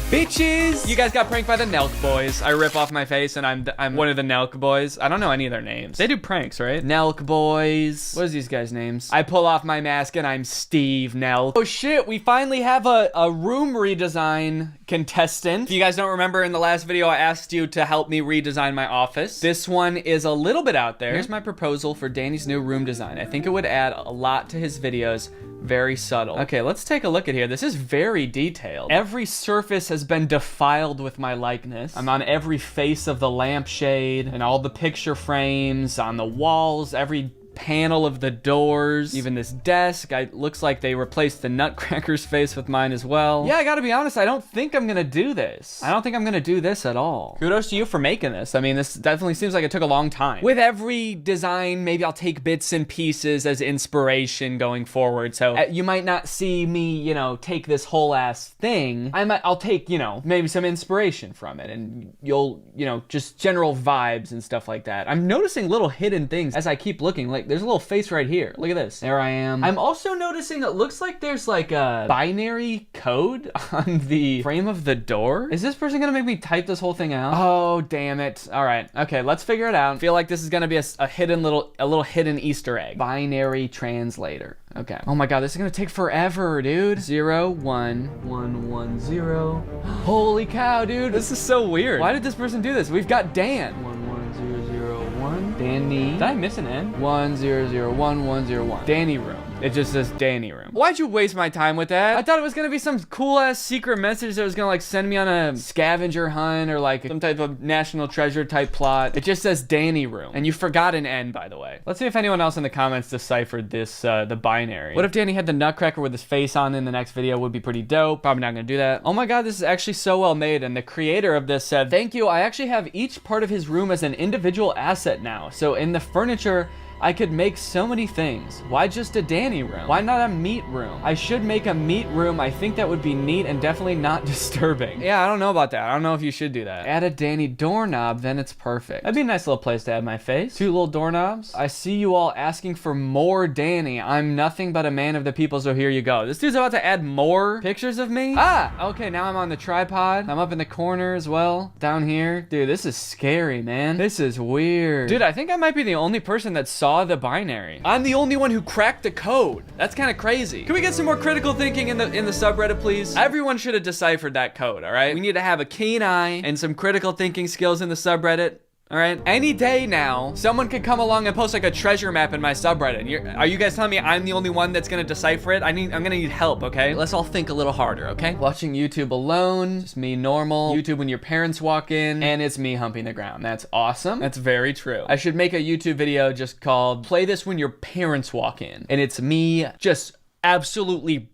Bitches! You guys got pranked by the Nelk Boys. I rip off my face and I'm one of the Nelk Boys. I don't know any of their names. They do pranks, right? Nelk Boys. What is these guys' names? I pull off my mask and I'm Steve Nelk. Oh shit, we finally have a room redesign contestant. If you guys don't remember, in the last video I asked you to help me redesign my office. This one is a little bit out there. Here's my proposal for Danny's new room design. I think it would add a lot to his videos. Very subtle. Okay, let's take a look at here. This is very detailed. Every surface has been defiled with my likeness. I'm on every face of the lampshade and all the picture frames, on the walls, every panel of the doors, even this desk. Looks like they replaced the Nutcracker's face with mine as well. Yeah, I gotta be honest, I don't think I'm gonna do this. I don't think I'm gonna do this at all. Kudos to you for making this. I mean, this definitely seems like it took a long time. With every design, maybe I'll take bits and pieces as inspiration going forward. So you might not see me, you know, take this whole ass thing. I'll take, you know, maybe some inspiration from it, and you'll, you know, just general vibes and stuff like that. I'm noticing little hidden things as I keep looking. Like, there's a little face right here. Look at this. There I am. I'm also noticing it looks like there's like a binary code on the frame of the door. Is this person gonna make me type this whole thing out? Oh, damn it. All right. Okay, let's figure it out. I feel like this is gonna be a little hidden Easter egg. Binary translator. Okay. Oh my god, this is gonna take forever, dude. 0 1 1 1 0. Holy cow, dude. This is so weird. Why did this person do this? We've got Dan. 1 1 0 0 1. Danny. Did I miss an N? 1 0 0 1 1 0 1. Danny room. It just says Danny room. Why'd you waste my time with that? I thought it was gonna be some cool ass secret message that was gonna like send me on a scavenger hunt or like some type of national treasure type plot. It just says Danny room. And you forgot an N, by the way. Let's see if anyone else in the comments deciphered this, the binary. What if Danny had the Nutcracker with his face on in the next video? Would be pretty dope. Probably not gonna do that. Oh my god, this is actually so well made. And the creator of this said, thank you. I actually have each part of his room as an individual asset now. So in the furniture, I could make so many things. Why just a Danny room? Why not a meat room? I should make a meat room. I think that would be neat and definitely not disturbing. Yeah, I don't know about that. I don't know if you should do that. Add a Danny doorknob, then it's perfect. That'd be a nice little place to add my face. 2 little doorknobs. I see you all asking for more Danny. I'm nothing but a man of the people, so here you go. This dude's about to add more pictures of me? Ah, okay, now I'm on the tripod. I'm up in the corner as well. Down here. Dude, this is scary, man. This is weird. Dude, I think I might be the only person that saw the binary. I'm the only one who cracked the code. That's kind of crazy. Can we get some more critical thinking in the subreddit, please? Everyone should have deciphered that code, all right? We need to have a keen eye and some critical thinking skills in the subreddit. All right, any day now, someone could come along and post like a treasure map in my subreddit. Are you guys telling me I'm the only one that's gonna decipher it? I'm gonna need help, okay? Let's all think a little harder, okay? Watching YouTube alone, just me normal. YouTube when your parents walk in, and it's me humping the ground. That's awesome. That's very true. I should make a YouTube video just called "Play This When Your Parents Walk In," and it's me just absolutely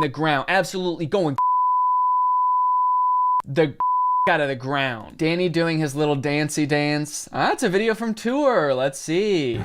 the ground, absolutely going the out of the ground. Danny doing his little dancey dance. Ah, it's a video from tour. Let's see.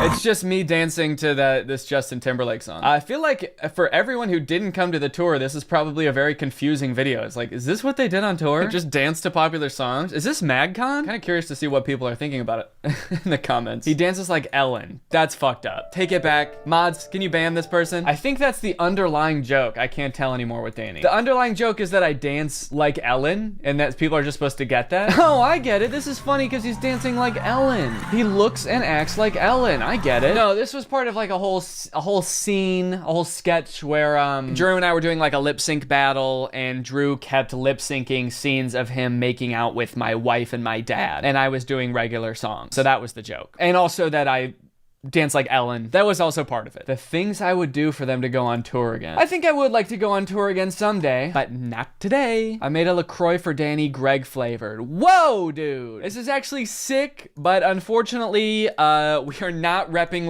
It's just me dancing to this Justin Timberlake song. I feel like for everyone who didn't come to the tour, this is probably a very confusing video. It's like, is this what they did on tour? Just dance to popular songs? Is this MagCon? Kind of curious to see what people are thinking about it in the comments. He dances like Ellen. That's fucked up. Take it back. Mods, can you ban this person? I think that's the underlying joke. I can't tell anymore with Danny. The underlying joke is that I dance like Ellen, and that people are just supposed to get that. Oh, I get it. This is funny because he's dancing like Ellen. He looks and acts like Ellen. I get it. No, this was part of like a whole scene, a whole sketch where Drew and I were doing like a lip sync battle, and Drew kept lip syncing scenes of him making out with my wife and my dad, and I was doing regular songs. So that was the joke. And also that I dance like Ellen. That was also part of it. The things I would do for them to go on tour again. I think I would like to go on tour again someday, but not today. I made a LaCroix for Danny, Greg flavored. Whoa, dude. This is actually sick, but unfortunately, we are not repping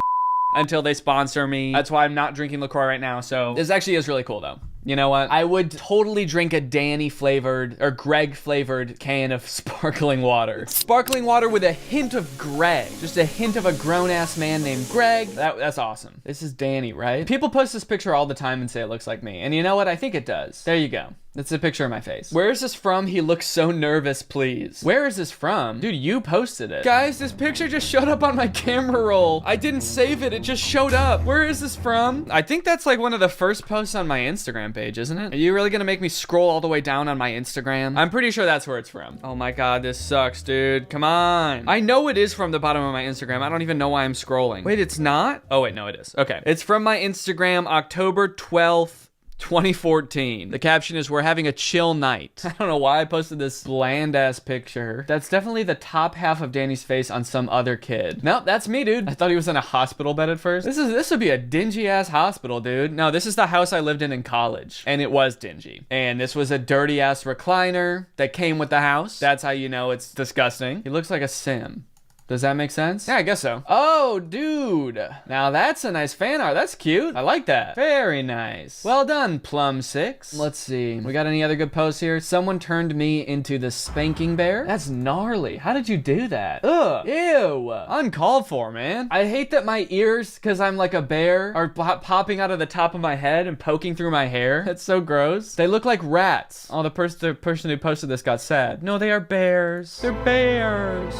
until they sponsor me. That's why I'm not drinking LaCroix right now, so this actually is really cool though. You know what? I would totally drink a Danny flavored or Greg flavored can of sparkling water. Sparkling water with a hint of Greg. Just a hint of a grown-ass man named Greg. That's awesome. This is Danny, right? People post this picture all the time and say it looks like me. And you know what? I think it does. There you go. That's a picture of my face. Where is this from? He looks so nervous, please. Where is this from? Dude, you posted it. Guys, this picture just showed up on my camera roll. I didn't save it. It just showed up. Where is this from? I think that's like one of the first posts on my Instagram page, isn't it? Are you really gonna make me scroll all the way down on my Instagram? I'm pretty sure that's where it's from. Oh my God, this sucks, dude. Come on. I know it is from the bottom of my Instagram. I don't even know why I'm scrolling. Wait, it's not? Oh wait, no, it is. Okay. It's from my Instagram, October 12th, 2014. The caption is, "We're having a chill night." I don't know why I posted this bland ass picture. That's definitely the top half of Danny's face on some other kid. Nope, that's me, dude. I thought he was in a hospital bed at first. This would be a dingy ass hospital, dude. No, this is the house I lived in college, and it was dingy. And this was a dirty ass recliner that came with the house. That's how you know it's disgusting. He looks like a sim. Does that make sense? Yeah, I guess so. Oh, dude. Now that's a nice fan art. That's cute. I like that. Very nice. Well done, Plum6. Let's see. We got any other good posts here? Someone turned me into the spanking bear. That's gnarly. How did you do that? Ugh. Ew. Uncalled for, man. I hate that my ears, because I'm like a bear, are popping out of the top of my head and poking through my hair. That's so gross. They look like rats. Oh, the person who posted this got sad. No, they are bears. They're bears.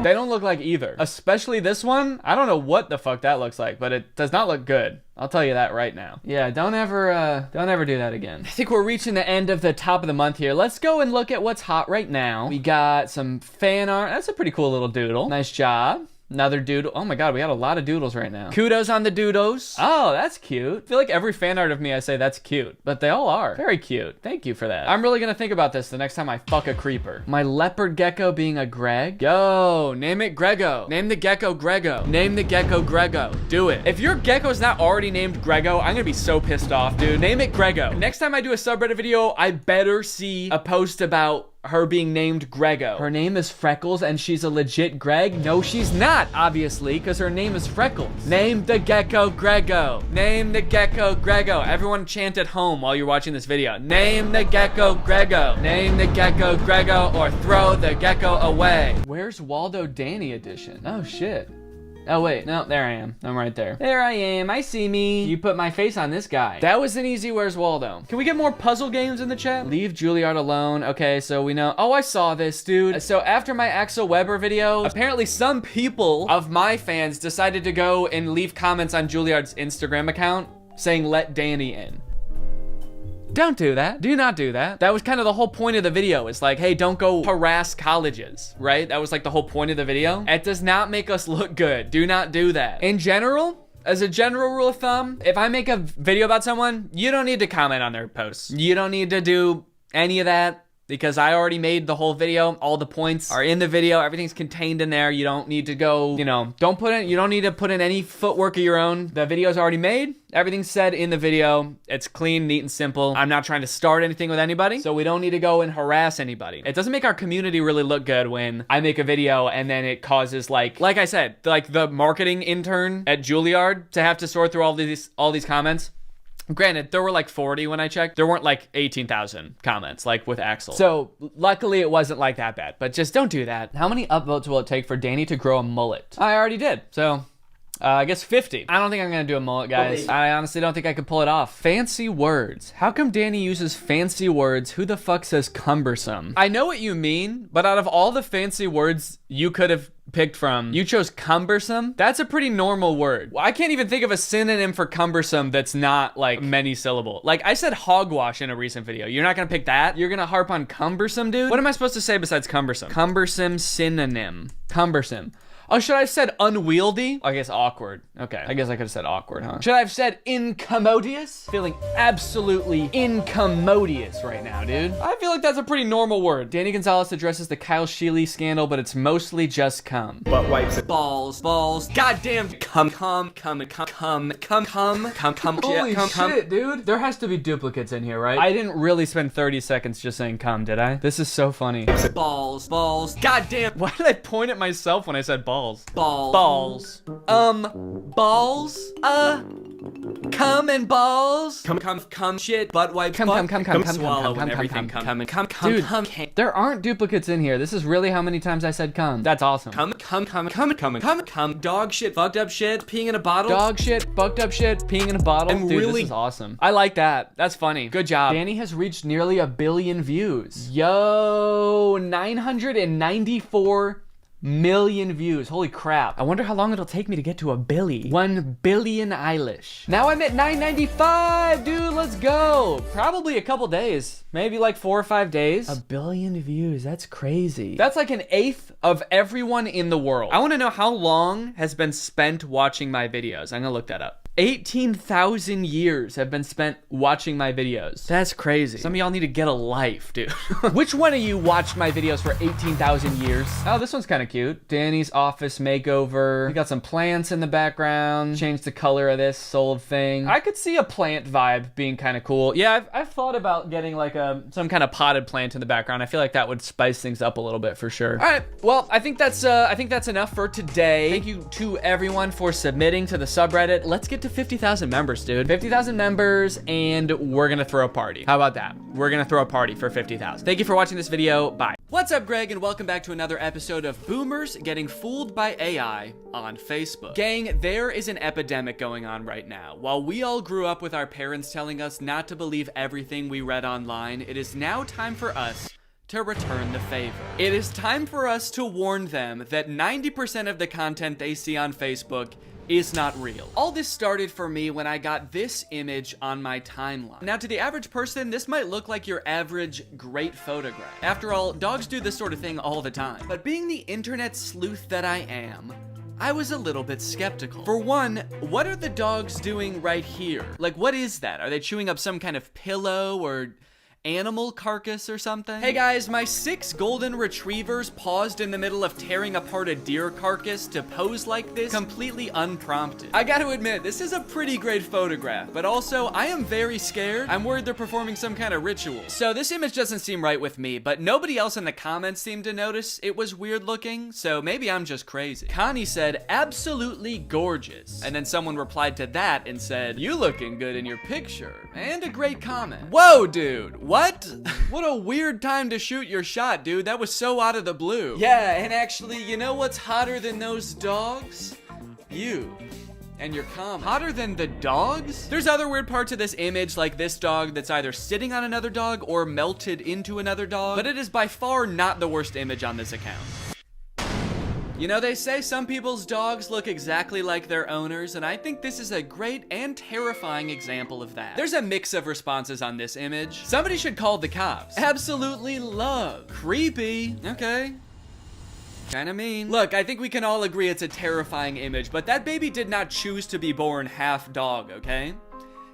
They don't look like either. Especially this one. I don't know what the fuck that looks like, but it does not look good. I'll tell you that right now. Yeah, don't ever do that again. I think we're reaching the end of the top of the month here. Let's go and look at what's hot right now. We got some fan art. That's a pretty cool little doodle. Nice job. Another doodle. Oh my God, we got a lot of doodles right now. Kudos on the doodles. Oh, that's cute. I feel like every fan art of me I say that's cute, but they all are. Very cute. Thank you for that. I'm really gonna think about this the next time I fuck a creeper. My leopard gecko being a Greg? Yo, name it Grego. Name the gecko Grego. Name the gecko Grego. Do it. If your gecko's not already named Grego, I'm gonna be so pissed off, dude. Name it Grego. Next time I do a subreddit video, I better see a post about her being named Grego. Her name is Freckles and she's a legit Greg? No, she's not, obviously, because her name is Freckles. Name the gecko Grego. Name the gecko Grego. Everyone chant at home while you're watching this video. Name the gecko Grego. Name the gecko Grego or throw the gecko away. Where's Waldo Danny edition? Oh shit. Oh wait, no, there I am. I'm right there. There I am, I see me. You put my face on this guy. That was an easy Where's Waldo. Can we get more puzzle games in the chat? Leave Juilliard alone. Okay, so we know. Oh, I saw this, dude. So after my Axel Weber video, apparently some people of my fans decided to go and leave comments on Juilliard's Instagram account saying, "Let Danny in." Don't do that. Do not do that. That was kind of the whole point of the video. It's like, hey, don't go harass colleges, right? That was like the whole point of the video. It does not make us look good. Do not do that. In general, as a general rule of thumb, if I make a video about someone, you don't need to comment on their posts. You don't need to do any of that, because I already made the whole video. All the points are in the video. Everything's contained in there. You don't need to go, you don't need to put in any footwork of your own. The video's already made. Everything's said in the video. It's clean, neat, and simple. I'm not trying to start anything with anybody, so we don't need to go and harass anybody. It doesn't make our community really look good when I make a video and then it causes like I said, like the marketing intern at Juilliard to have to sort through all these comments. Granted, there were like 40 when I checked. There weren't like 18,000 comments like with Axel. So luckily it wasn't like that bad, but just don't do that. How many upvotes will it take for Danny to grow a mullet? I already did. So I guess 50. I don't think I'm gonna do a mullet, guys. I honestly don't think I could pull it off. Fancy words. How come Danny uses fancy words? Who the fuck says cumbersome? I know what you mean, but out of all the fancy words you could have picked from, you chose cumbersome? That's a pretty normal word. I can't even think of a synonym for cumbersome that's not like many syllable. Like I said hogwash in a recent video. You're not gonna pick that? You're gonna harp on cumbersome, dude? What am I supposed to say besides cumbersome? Cumbersome synonym. Cumbersome. Oh, should I have said unwieldy? I guess awkward. Okay, I guess I could have said awkward, huh? Should I have said incommodious? Feeling absolutely incommodious right now, dude. I feel like that's a pretty normal word. Danny Gonzalez addresses the Kyle Sheely scandal, but it's mostly just cum. Butt wipes. Balls. Goddamn cum. Holy shit, dude. There has to be duplicates in here, right? I didn't really spend 30 seconds just saying cum, did I? This is so funny. Balls. Goddamn. Why did I point at myself when I said balls? Balls. Balls. Cum and balls. Cum shit. Butt wipe. Cum. Swallow and everything. Dude, there aren't duplicates in here. This is really how many times I said cum. That's awesome. Cum. Dog shit. Fucked up shit. Peeing in a bottle. Dog shit. Fucked up shit. Peeing in a bottle. And dude, really, this is awesome. I like that. That's funny. Good job. Danny has reached nearly 1 billion views. Yo, 994 million views. Holy crap. I wonder how long it'll take me to get to 1 billion. 1 billion Eilish. Now I'm at 995, dude. Let's go. Probably a couple days. Maybe like 4 or 5 days. 1 billion views. That's crazy. That's like 1/8 of everyone in the world. I want to know how long has been spent watching my videos. I'm gonna look that up. 18,000 years have been spent watching my videos. That's crazy. Some of y'all need to get a life, dude. Which one of you watched my videos for 18,000 years? Oh, this one's kind of cute. Danny's office makeover. We got some plants in the background. Changed the color of this sold thing. I could see a plant vibe being kind of cool. Yeah, I've thought about getting like some kind of potted plant in the background. I feel like that would spice things up a little bit for sure. All right, well, I think that's enough for today. Thank you to everyone for submitting to the subreddit. Let's get to 50,000 members, dude. 50,000 members, and we're gonna throw a party. How about that? We're gonna throw a party for 50,000. Thank you for watching this video. Bye. What's up, Greg, and welcome back to another episode of Boomers Getting Fooled by AI on Facebook. Gang, there is an epidemic going on right now. While we all grew up with our parents telling us not to believe everything we read online, it is now time for us to return the favor. It is time for us to warn them that 90% of the content they see on Facebook is not real. All this started for me when I got this image on my timeline. Now, to the average person, this might look like your average great photograph. After all, dogs do this sort of thing all the time. But being the internet sleuth that I am, I was a little bit skeptical. For one, what are the dogs doing right here? Like, what is that? Are they chewing up some kind of pillow or animal carcass or something? Hey guys, my 6 golden retrievers paused in the middle of tearing apart a deer carcass to pose like this completely unprompted. I gotta admit, this is a pretty great photograph, but also I am very scared. I'm worried they're performing some kind of ritual. So this image doesn't seem right with me, but nobody else in the comments seemed to notice it was weird looking, so maybe I'm just crazy. Connie said, absolutely gorgeous. And then someone replied to that and said, you looking good in your picture. And a great comment. Whoa, dude. What? What a weird time to shoot your shot, dude. That was so out of the blue. Yeah, and actually, you know what's hotter than those dogs? You. And your comment. Hotter than the dogs? There's other weird parts of this image, like this dog that's either sitting on another dog or melted into another dog, but it is by far not the worst image on this account. You know, they say some people's dogs look exactly like their owners, and I think this is a great and terrifying example of that. There's a mix of responses on this image. Somebody should call the cops. Absolutely love. Creepy. Okay. Kinda mean. Look, I think we can all agree it's a terrifying image, but that baby did not choose to be born half dog, okay?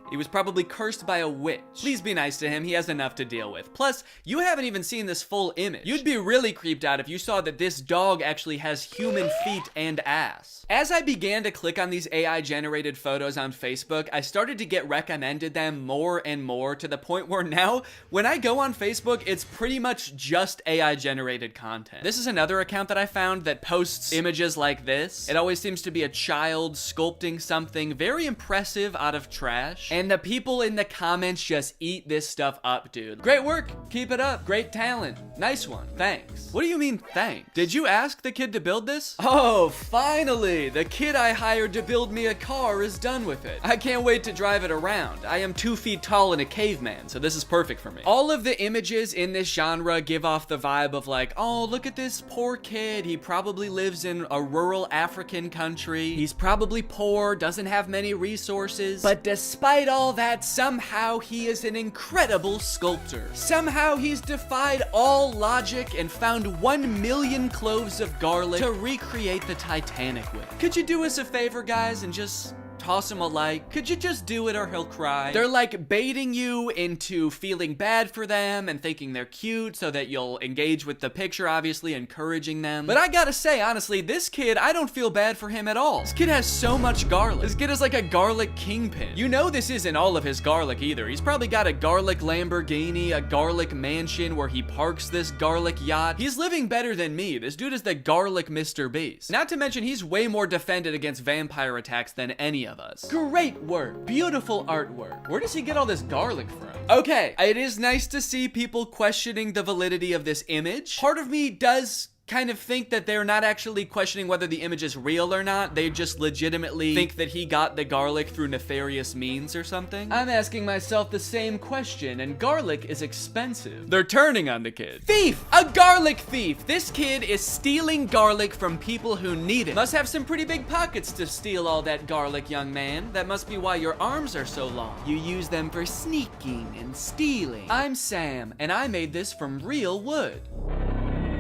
He was probably cursed by a witch. Please be nice to him, he has enough to deal with. Plus, you haven't even seen this full image. You'd be really creeped out if you saw that this dog actually has human feet and ass. As I began to click on these AI-generated photos on Facebook, I started to get recommended them more and more to the point where now, when I go on Facebook, it's pretty much just AI-generated content. This is another account that I found that posts images like this. It always seems to be a child sculpting something very impressive out of trash. And the people in the comments just eat this stuff up, dude. Great work. Keep it up. Great talent. Nice one. Thanks. What do you mean thanks? Did you ask the kid to build this? Oh, finally. The kid I hired to build me a car is done with it. I can't wait to drive it around. I am 2 feet tall and a caveman, so this is perfect for me. All of the images in this genre give off the vibe of like, oh, look at this poor kid. He probably lives in a rural African country. He's probably poor, doesn't have many resources. But despite all that, somehow he is an incredible sculptor. Somehow he's defied all logic and found 1 million cloves of garlic to recreate the Titanic with. Could you do us a favor, guys, and just toss him a like? Could you just do it or he'll cry? They're like baiting you into feeling bad for them and thinking they're cute so that you'll engage with the picture, obviously encouraging them. But I gotta say, honestly, this kid, I don't feel bad for him at all. This kid has so much garlic. This kid is like a garlic kingpin. You know this isn't all of his garlic either. He's probably got a garlic Lamborghini, a garlic mansion where he parks this garlic yacht. He's living better than me. This dude is the garlic Mr. Beast. Not to mention he's way more defended against vampire attacks than any of us. Great work. Beautiful artwork. Where does he get all this garlic from? Okay, it is nice to see people questioning the validity of this image. Part of me does kind of think that they're not actually questioning whether the image is real or not. They just legitimately think that he got the garlic through nefarious means or something. I'm asking myself the same question, and garlic is expensive. They're turning on the kid. Thief! A garlic thief! This kid is stealing garlic from people who need it. Must have some pretty big pockets to steal all that garlic, young man. That must be why your arms are so long. You use them for sneaking and stealing. I'm Sam, and I made this from real wood.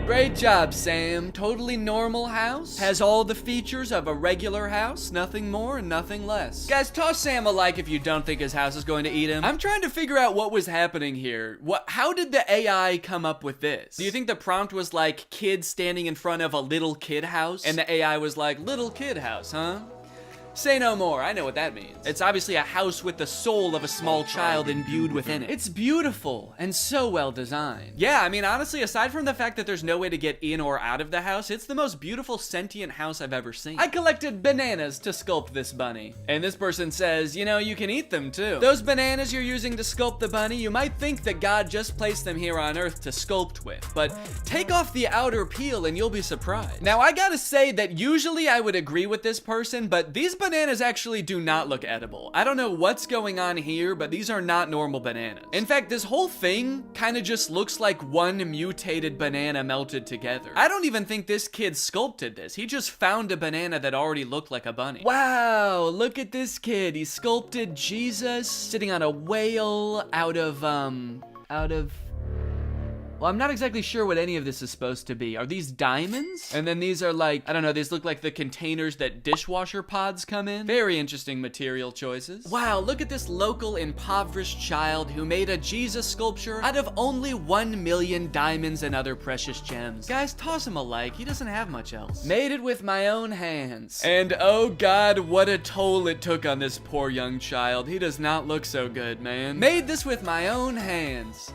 Great job, Sam. Totally normal house. Has all the features of a regular house. Nothing more and nothing less. Guys, toss Sam a like if you don't think his house is going to eat him. I'm trying to figure out what was happening here. How did the AI come up with this? Do you think the prompt was like kid standing in front of a little kid house? And the AI was like, little kid house, huh? Say no more, I know what that means. It's obviously a house with the soul of a small child imbued within it. It's beautiful and so well designed. Yeah, I mean, honestly, aside from the fact that there's no way to get in or out of the house, it's the most beautiful sentient house I've ever seen. I collected bananas to sculpt this bunny. And this person says, you know, you can eat them too. Those bananas you're using to sculpt the bunny, you might think that God just placed them here on Earth to sculpt with, but take off the outer peel and you'll be surprised. Now, I gotta say that usually I would agree with this person, but these bananas actually do not look edible. I don't know what's going on here, but these are not normal bananas. In fact, this whole thing kind of just looks like one mutated banana melted together. I don't even think this kid sculpted this. He just found a banana that already looked like a bunny. Wow, look at this kid. He sculpted Jesus sitting on a whale out of well, I'm not exactly sure what any of this is supposed to be. Are these diamonds? And then these are like, I don't know, these look like the containers that dishwasher pods come in. Very interesting material choices. Wow, look at this local impoverished child who made a Jesus sculpture out of only 1 million diamonds and other precious gems. Guys, toss him a like, he doesn't have much else. Made it with my own hands. And oh God, what a toll it took on this poor young child. He does not look so good, man. Made this with my own hands.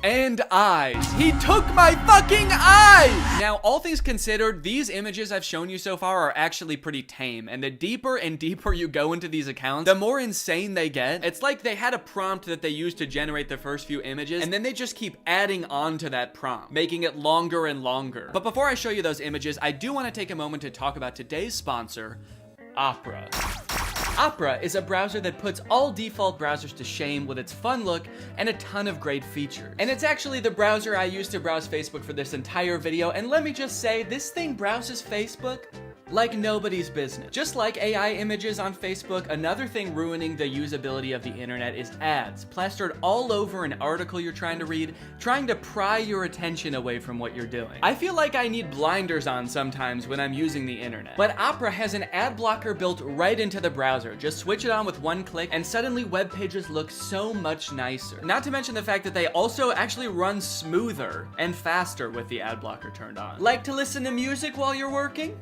And eyes. He took my fucking eyes! Now, all things considered, these images I've shown you so far are actually pretty tame, and the deeper and deeper you go into these accounts, the more insane they get. It's like they had a prompt that they used to generate the first few images, and then they just keep adding on to that prompt, making it longer and longer. But before I show you those images, I do want to take a moment to talk about today's sponsor, Opera. Opera is a browser that puts all default browsers to shame with its fun look and a ton of great features. And it's actually the browser I used to browse Facebook for this entire video, and let me just say, this thing browses Facebook like nobody's business. Just like AI images on Facebook, another thing ruining the usability of the internet is ads, plastered all over an article you're trying to read, trying to pry your attention away from what you're doing. I feel like I need blinders on sometimes when I'm using the internet. But Opera has an ad blocker built right into the browser. Just switch it on with one click, and suddenly web pages look so much nicer. Not to mention the fact that they also actually run smoother and faster with the ad blocker turned on. Like to listen to music while you're working?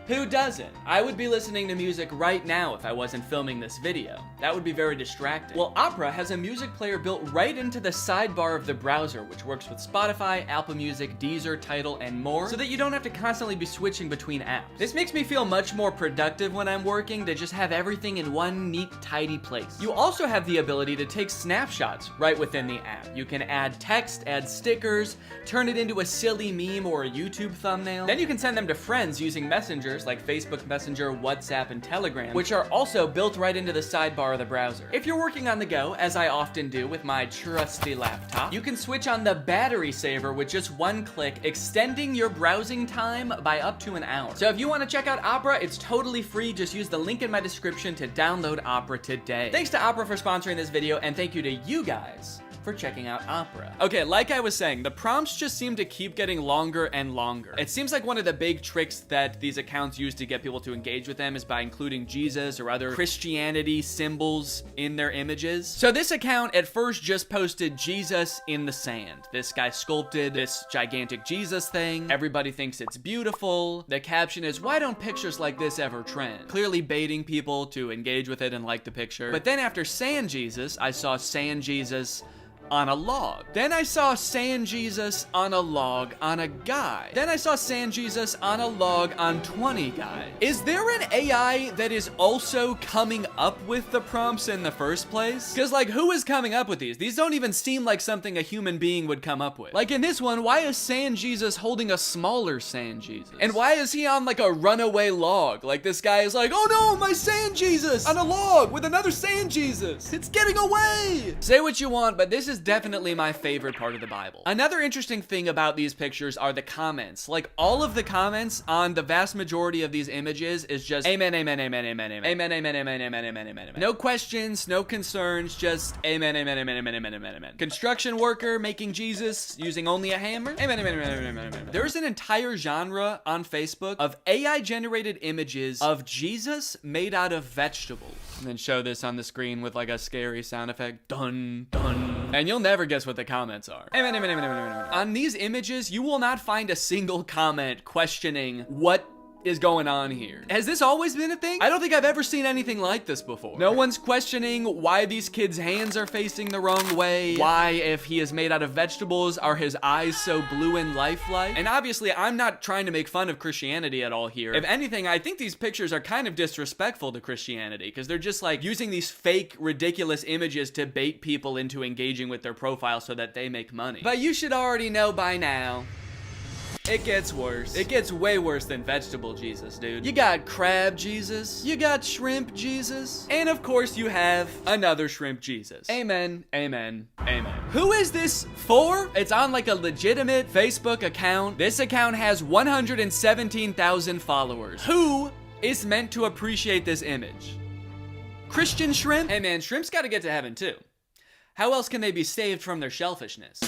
Who doesn't? I would be listening to music right now if I wasn't filming this video. That would be very distracting. Well, Opera has a music player built right into the sidebar of the browser, which works with Spotify, Apple Music, Deezer, Tidal, and more, so that you don't have to constantly be switching between apps. This makes me feel much more productive when I'm working to just have everything in one neat, tidy place. You also have the ability to take snapshots right within the app. You can add text, add stickers, turn it into a silly meme or a YouTube thumbnail. Then you can send them to friends using messengers like Facebook Messenger, WhatsApp, and Telegram, which are also built right into the sidebar of the browser. If you're working on the go, as I often do with my trusty laptop, you can switch on the battery saver with just one click, extending your browsing time by up to an hour. So if you want to check out Opera, it's totally free. Just use the link in my description to download Opera today. Thanks to Opera for sponsoring this video, and thank you to you guys for checking out Opera. Okay, like I was saying, the prompts just seem to keep getting longer and longer. It seems like one of the big tricks that these accounts use to get people to engage with them is by including Jesus or other Christianity symbols in their images. So this account at first just posted Jesus in the sand. This guy sculpted this gigantic Jesus thing. Everybody thinks it's beautiful. The caption is, "Why don't pictures like this ever trend?" Clearly baiting people to engage with it and like the picture. But then after Sand Jesus, I saw Sand Jesus on a log. Then I saw Sand Jesus on a log on a guy. Then I saw Sand Jesus on a log on 20 guys. Is there an AI that is also coming up with the prompts in the first place? Because like, who is coming up with these? These don't even seem like something a human being would come up with. Like in this one, why is Sand Jesus holding a smaller Sand Jesus? And why is he on like a runaway log? Like this guy is like, oh no, my Sand Jesus on a log with another Sand Jesus. It's getting away. Say what you want, but this is definitely my favorite part of the Bible. Another interesting thing about these pictures are the comments. Like all of the comments on the vast majority of these images is just amen, amen, amen, amen, amen, amen, amen, amen, amen, amen, amen. No questions, no concerns, just amen, amen, amen, amen, amen, amen, amen. Construction worker making Jesus using only a hammer. Amen, amen, amen, amen, amen, amen. There's an entire genre on Facebook of AI generated images of Jesus made out of vegetables. And then show this on the screen with like a scary sound effect. Dun, dun. And you'll never guess what the comments are. On these images, you will not find a single comment questioning what is going on here. Has this always been a thing? I don't think I've ever seen anything like this before. No one's questioning why these kids' hands are facing the wrong way. Why, if he is made out of vegetables, are his eyes so blue and lifelike? And obviously, I'm not trying to make fun of Christianity at all here. If anything, I think these pictures are kind of disrespectful to Christianity because they're just like using these fake, ridiculous images to bait people into engaging with their profile so that they make money. But you should already know by now, it gets worse. It gets way worse than vegetable Jesus, dude. You got crab Jesus, you got shrimp Jesus, and of course you have another shrimp Jesus. Amen, amen, amen. Who is this for? It's on like a legitimate Facebook account. This account has 117,000 followers. Who is meant to appreciate this image? Christian shrimp? Hey man, shrimps gotta get to heaven too. How else can they be saved from their shellfishness?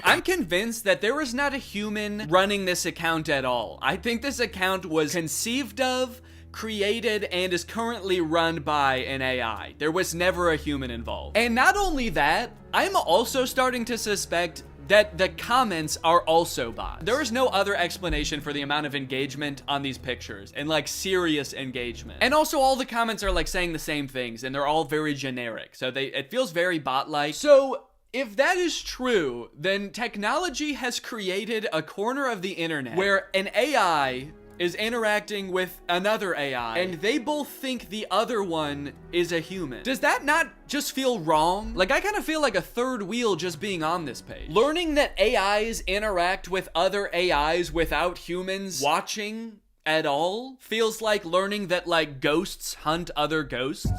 I'm convinced that there was not a human running this account at all. I think this account was conceived of, created, and is currently run by an AI. There was never a human involved. And not only that, I'm also starting to suspect that the comments are also bots. There is no other explanation for the amount of engagement on these pictures, and like serious engagement. And also all the comments are like saying the same things, and they're all very generic. So it feels very bot-like. So if that is true, then technology has created a corner of the internet where an AI is interacting with another AI, and they both think the other one is a human. Does that not just feel wrong? Like, I kind of feel like a third wheel just being on this page. Learning that AIs interact with other AIs without humans watching at all feels like learning that, like, ghosts hunt other ghosts.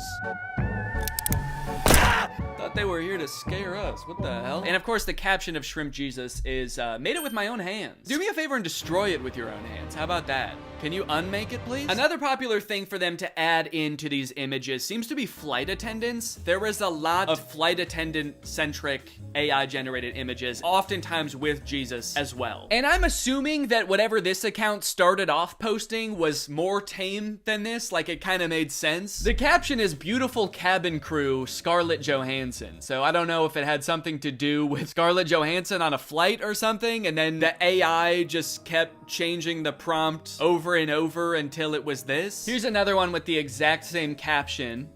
Thought they were here to scare us. What the hell? And of course, the caption of Shrimp Jesus is, made it with my own hands. Do me a favor and destroy it with your own hands. How about that? Can you unmake it, please? Another popular thing for them to add into these images seems to be flight attendants. There is a lot of flight attendant-centric AI-generated images, oftentimes with Jesus as well. And I'm assuming that whatever this account started off posting was more tame than this, like it kind of made sense. The caption is beautiful cabin crew, Scarlett Johansson. Johansson. So I don't know if it had something to do with Scarlett Johansson on a flight or something, and then the AI just kept changing the prompt over and over until it was this. Here's another one with the exact same caption.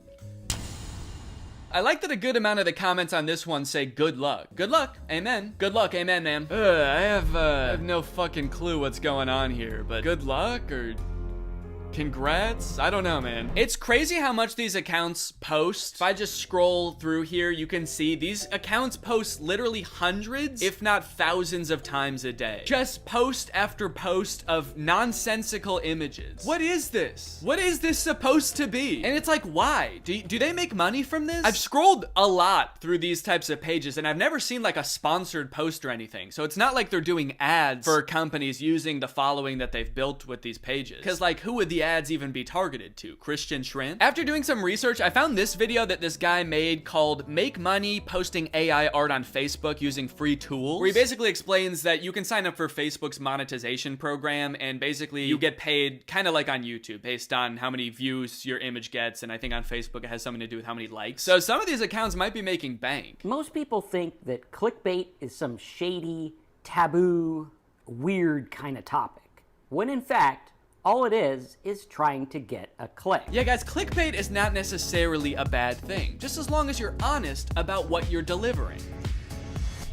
I like that a good amount of the comments on this one say good luck. Good luck, amen. Good luck, amen, man. I have no fucking clue what's going on here, but good luck or congrats? I don't know, man. It's crazy how much these accounts post. If I just scroll through here, you can see these accounts post literally hundreds, if not thousands of times a day. Just post after post of nonsensical images. What is this? What is this supposed to be? And it's like, why? Do they make money from this? I've scrolled a lot through these types of pages and I've never seen like a sponsored post or anything. So it's not like they're doing ads for companies using the following that they've built with these pages. Cause like, who would the ads even be targeted to? Christian Shrimp? After doing some research, I found this video that this guy made called Make Money Posting AI Art on Facebook Using Free Tools, where he basically explains that you can sign up for Facebook's monetization program and basically you get paid kind of like on YouTube based on how many views your image gets, and I think on Facebook it has something to do with how many likes. So some of these accounts might be making bank. Most people think that clickbait is some shady, taboo, weird kind of topic, when in fact, all it is trying to get a click. Yeah, guys, clickbait is not necessarily a bad thing, just as long as you're honest about what you're delivering.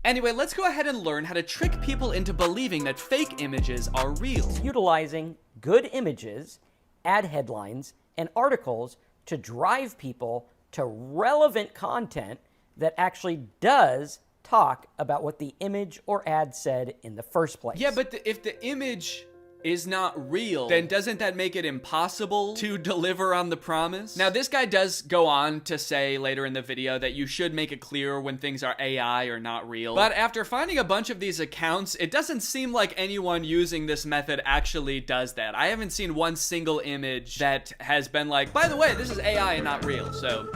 Anyway, let's go ahead and learn how to trick people into believing that fake images are real. Utilizing good images, ad headlines, and articles to drive people to relevant content that actually does talk about what the image or ad said in the first place. Yeah, but if the image is not real, then doesn't that make it impossible to deliver on the promise? Now, this guy does go on to say later in the video that you should make it clear when things are AI or not real. But after finding a bunch of these accounts, it doesn't seem like anyone using this method actually does that. I haven't seen one single image that has been like, by the way, this is AI and not real, so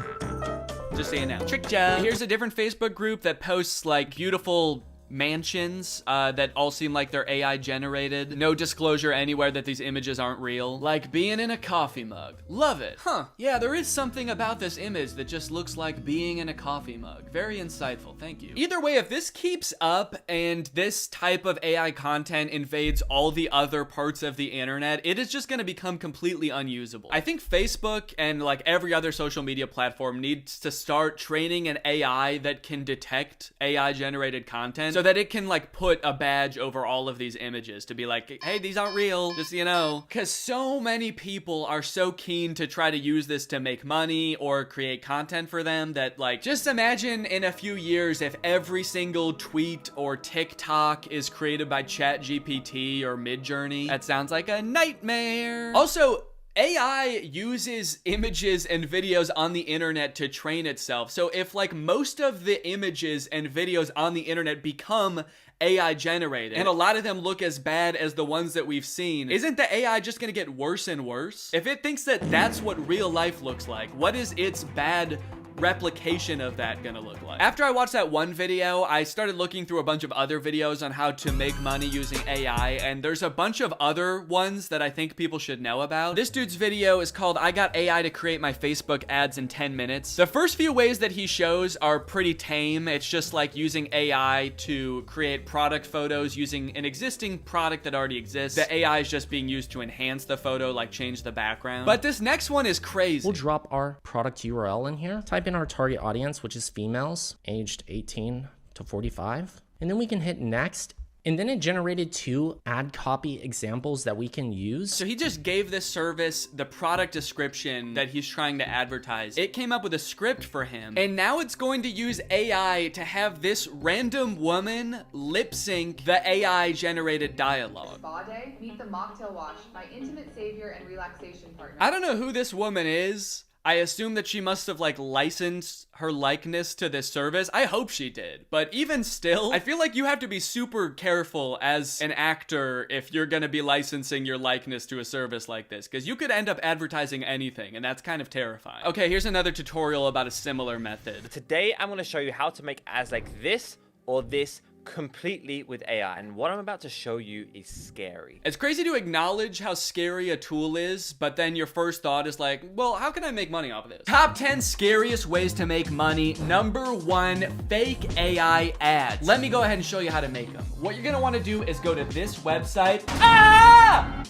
just saying now. Trick job. Here's a different Facebook group that posts like beautiful mansions that all seem like they're AI generated. No disclosure anywhere that these images aren't real. Like being in a coffee mug. Love it. Huh. Yeah, there is something about this image that just looks like being in a coffee mug. Very insightful. Thank you. Either way, if this keeps up and this type of AI content invades all the other parts of the internet, it is just going to become completely unusable. I think Facebook and like every other social media platform needs to start training an AI that can detect AI generated content, so that it can like put a badge over all of these images to be like, hey, these aren't real, just, you know. Because so many people are so keen to try to use this to make money or create content for them that like, just imagine in a few years if every single tweet or TikTok is created by ChatGPT or Midjourney. That sounds like a nightmare. Also, AI uses images and videos on the internet to train itself. So if like most of the images and videos on the internet become AI generated, and a lot of them look as bad as the ones that we've seen, isn't the AI just gonna get worse and worse? If it thinks that that's what real life looks like, what is its bad replication of that gonna look like? After I watched that one video, I started looking through a bunch of other videos on how to make money using AI, and there's a bunch of other ones that I think people should know about. This dude's video is called I Got AI to Create My Facebook Ads in 10 Minutes. The first few ways that he shows are pretty tame. It's just like using AI to create product photos using an existing product that already exists. The AI is just being used to enhance the photo, like change the background. But this next one is crazy. We'll drop our product URL in here. Type in our target audience, which is females aged 18 to 45. And then we can hit next. And then it generated 2 ad copy examples that we can use. So he just gave this service the product description that he's trying to advertise. It came up with a script for him. And now it's going to use AI to have this random woman lip sync the AI generated dialogue. Spa day, meet the mocktail wash, my intimate savior and relaxation partner. I don't know who this woman is. I assume that she must have like licensed her likeness to this service. I hope she did. But even still, I feel like you have to be super careful as an actor if you're gonna be licensing your likeness to a service like this, because you could end up advertising anything, and that's kind of terrifying. Okay, here's another tutorial about a similar method. Today, I'm gonna show you how to make ads like this or this completely with AI, and what I'm about to show you is scary. It's crazy to acknowledge how scary a tool is, but then your first thought is like, well, how can I make money off of this? Top 10 scariest ways to make money. Number 1, fake AI ads. Let me go ahead and show you how to make them. What you're gonna wanna do is go to this website,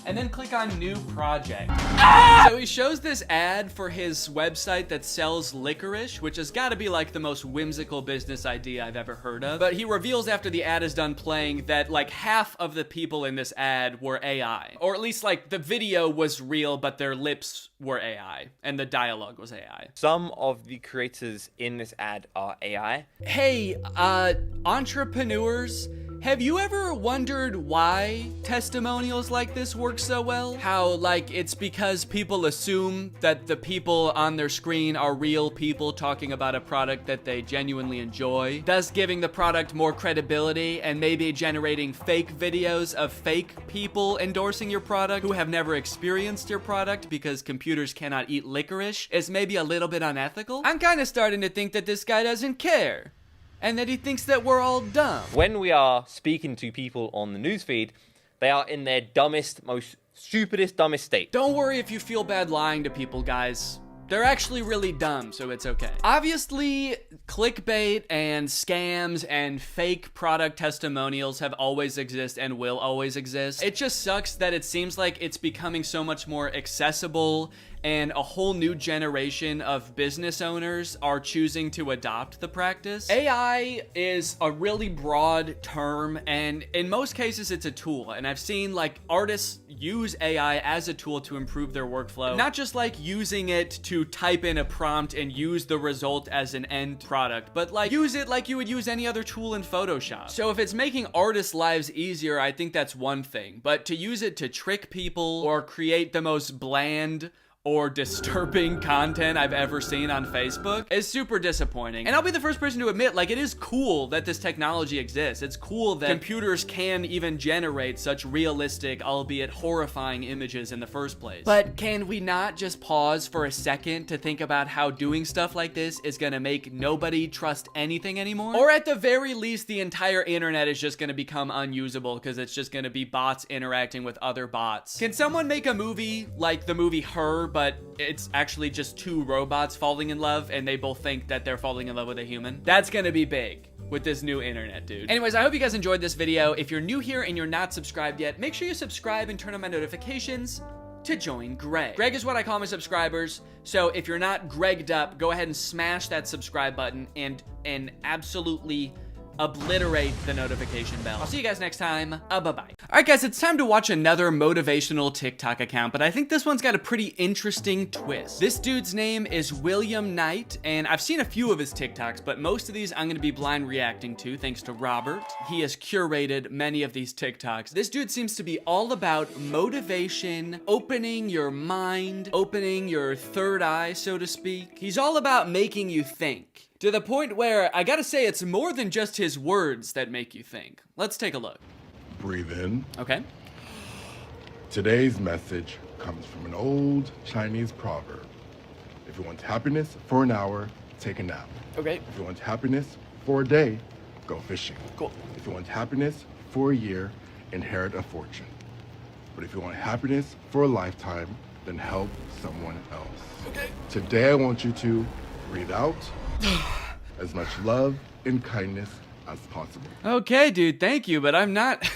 and then click on new project. So he shows this ad for his website that sells licorice, which has gotta be like the most whimsical business idea I've ever heard of. But he reveals after the ad is done playing that like half of the people in this ad were AI. Or at least like the video was real, but their lips were AI and the dialogue was AI. Some of the creators in this ad are AI. Hey, entrepreneurs, have you ever wondered why testimonials like this work so well? How, like, it's because people assume that the people on their screen are real people talking about a product that they genuinely enjoy, thus giving the product more credibility and maybe generating fake videos of fake people endorsing your product who have never experienced your product because computers cannot eat licorice is maybe a little bit unethical? I'm kind of starting to think that this guy doesn't care, and that he thinks that we're all dumb. When we are speaking to people on the newsfeed, they are in their dumbest, most stupidest, dumbest state. Don't worry if you feel bad lying to people, guys. They're actually really dumb, so it's okay. Obviously, clickbait and scams and fake product testimonials have always existed and will always exist. It just sucks that it seems like it's becoming so much more accessible and a whole new generation of business owners are choosing to adopt the practice. AI is a really broad term, and in most cases it's a tool, and I've seen like artists use AI as a tool to improve their workflow, not just like using it to type in a prompt and use the result as an end product, but like use it like you would use any other tool in Photoshop. So if it's making artists' lives easier, I think that's one thing, but to use it to trick people or create the most bland or disturbing content I've ever seen on Facebook is super disappointing. And I'll be the first person to admit, like, it is cool that this technology exists. It's cool that computers can even generate such realistic, albeit horrifying images in the first place. But can we not just pause for a second to think about how doing stuff like this is gonna make nobody trust anything anymore? Or at the very least, the entire internet is just gonna become unusable because it's just gonna be bots interacting with other bots. Can someone make a movie like the movie Her, but it's actually just two robots falling in love and they both think that they're falling in love with a human? That's gonna be big with this new internet, dude. Anyways, I hope you guys enjoyed this video. If you're new here and you're not subscribed yet, make sure you subscribe and turn on my notifications to join Greg. Greg is what I call my subscribers, so if you're not Gregged up, go ahead and smash that subscribe button and absolutely obliterate the notification bell. I'll see you guys next time. Bye-bye. All right, guys, it's time to watch another motivational TikTok account, but I think this one's got a pretty interesting twist. This dude's name is William Knight, and I've seen a few of his TikToks, but most of these I'm gonna be blind reacting to, thanks to Robert. He has curated many of these TikToks. This dude seems to be all about motivation, opening your mind, opening your third eye, so to speak. He's all about making you think, to the point where I gotta say it's more than just his words that make you think. Let's take a look. Breathe in. Okay. Today's message comes from an old Chinese proverb. If you want happiness for an hour, take a nap. Okay. If you want happiness for a day, go fishing. Cool. If you want happiness for a year, inherit a fortune. But if you want happiness for a lifetime, then help someone else. Okay. Today I want you to breathe out as much love and kindness as possible. Okay, dude, thank you, but I'm not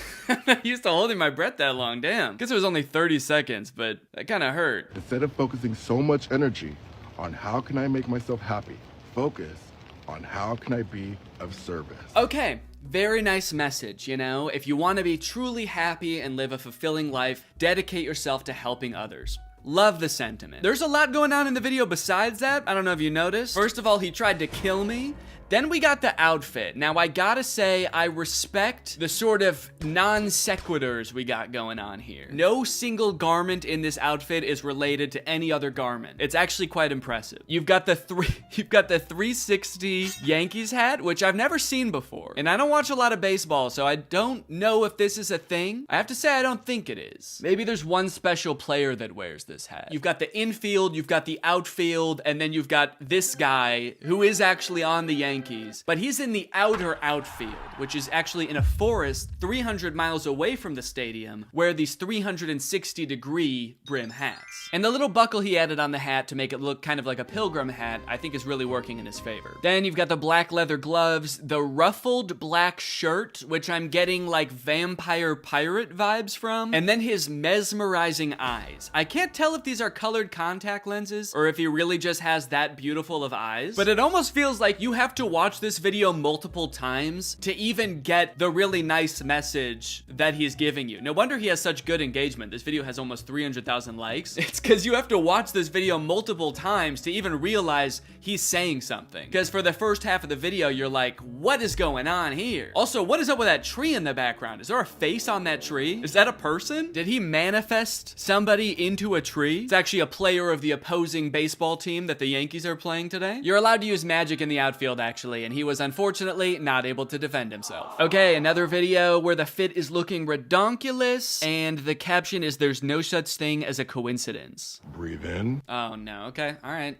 used to holding my breath that long. Damn. Guess it was only 30 seconds, but that kind of hurt. Instead of focusing so much energy on how can I make myself happy, focus on how can I be of service. Okay. Very nice message, you know? If you want to be truly happy and live a fulfilling life, dedicate yourself to helping others. Love the sentiment. There's a lot going on in the video besides that. I don't know if you noticed. First of all, he tried to kill me. Then we got the outfit. Now, I gotta say, I respect the sort of non sequiturs we got going on here. No single garment in this outfit is related to any other garment. It's actually quite impressive. You've got the 360 Yankees hat, which I've never seen before. And I don't watch a lot of baseball, so I don't know if this is a thing. I have to say, I don't think it is. Maybe there's one special player that wears this hat. You've got the infield, you've got the outfield, and then you've got this guy who is actually on the Yankees Yankees, but he's in the outer outfield, which is actually in a forest 300 miles away from the stadium, where these 360-degree brim hats. And the little buckle he added on the hat to make it look kind of like a pilgrim hat, I think is really working in his favor. Then you've got the black leather gloves, the ruffled black shirt, which I'm getting like vampire pirate vibes from, and then his mesmerizing eyes. I can't tell if these are colored contact lenses or if he really just has that beautiful of eyes, but it almost feels like you have to watch this video multiple times to even get the really nice message that he's giving you. No wonder he has such good engagement. This video has almost 300,000 likes. It's because you have to watch this video multiple times to even realize he's saying something. Because for the first half of the video, you're like, what is going on here? Also, what is up with that tree in the background? Is there a face on that tree? Is that a person? Did he manifest somebody into a tree? It's actually a player of the opposing baseball team that the Yankees are playing today. You're allowed to use magic in the outfield, actually, and he was unfortunately not able to defend himself. Okay, another video where the fit is looking redonkulous, and the caption is, "There's no such thing as a coincidence." Breathe in. Oh no, okay, all right.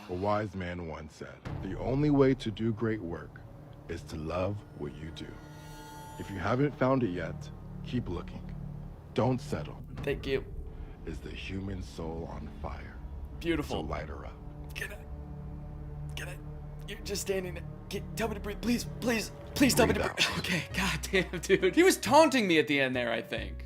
A wise man once said, the only way to do great work is to love what you do. If you haven't found it yet, keep looking. Don't settle. Thank you. Is the human soul on fire? Beautiful. So light her up. Get it. You're just standing there. Tell me to breathe. Please tell me to breathe. Okay, goddamn, dude. He was taunting me at the end there, I think.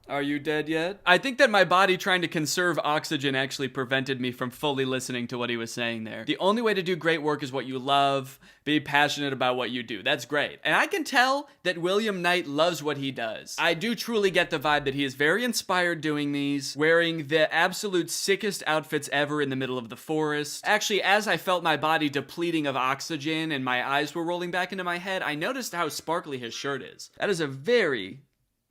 Are you dead yet? I think that my body trying to conserve oxygen actually prevented me from fully listening to what he was saying there. The only way to do great work is what you love. Be passionate about what you do. That's great. And I can tell that William Knight loves what he does. I do truly get the vibe that he is very inspired doing these, wearing the absolute sickest outfits ever in the middle of the forest. Actually, as I felt my body depleting of oxygen and my eyes were rolling back into my head, I noticed how sparkly his shirt is. That is a very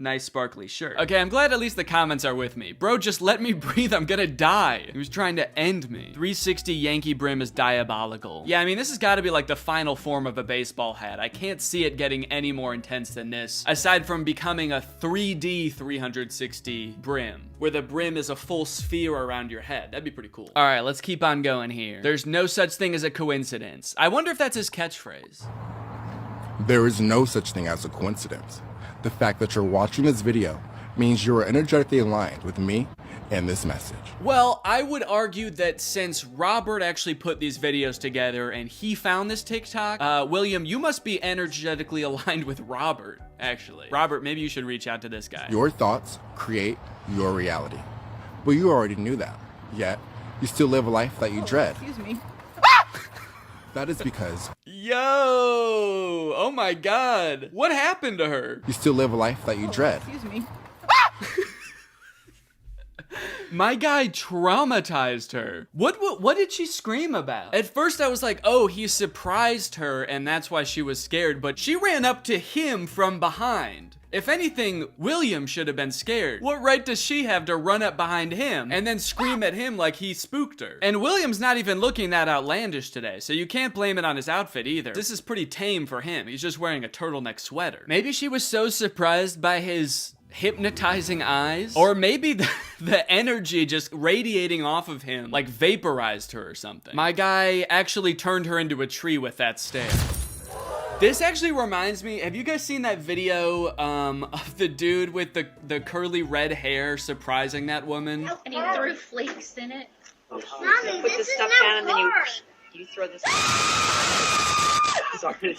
nice sparkly shirt. Okay, I'm glad at least the comments are with me. Bro, just let me breathe, I'm gonna die. He was trying to end me. 360 Yankee brim is diabolical. Yeah, I mean, this has gotta be like the final form of a baseball hat. I can't see it getting any more intense than this, aside from becoming a 3D 360 brim, where the brim is a full sphere around your head. That'd be pretty cool. All right, let's keep on going here. There's no such thing as a coincidence. I wonder if that's his catchphrase. There is no such thing as a coincidence. The fact that you're watching this video means you are energetically aligned with me and this message. Well, I would argue that since Robert actually put these videos together and he found this TikTok, William, you must be energetically aligned with Robert, actually. Robert, maybe you should reach out to this guy. Your thoughts create your reality. But you already knew that. Yet, you still live a life that you dread. Excuse me. That is because Yo! Oh my god. What happened to her? you still live a life that you dread. Excuse me. My guy traumatized her. What did she scream about? At first I was like, oh, he surprised her and that's why she was scared, but she ran up to him from behind. If anything, William should have been scared. What right does she have to run up behind him and then scream at him like he spooked her? And William's not even looking that outlandish today, so you can't blame it on his outfit either. This is pretty tame for him. He's just wearing a turtleneck sweater. Maybe she was so surprised by his hypnotizing eyes, or maybe the energy just radiating off of him like vaporized her or something. My guy actually turned her into a tree with that stare. This actually reminds me, have you guys seen that video of the dude with the curly red hair surprising that woman? And he threw flakes in it. Mommy, put the stuff down and then you throw this. Sorry.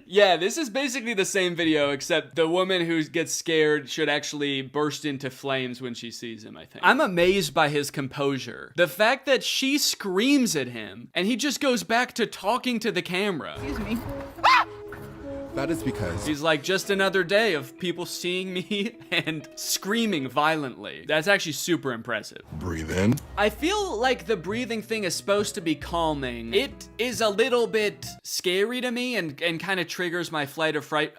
Yeah, this is basically the same video, except the woman who gets scared should actually burst into flames when she sees him, I think. I'm amazed by his composure. The fact that she screams at him, and he just goes back to talking to the camera. Excuse me. That is because he's like, just another day of people seeing me and screaming violently. That's actually super impressive. Breathe in. I feel like the breathing thing is supposed to be calming. It is a little bit scary to me and kind of triggers my flight or fright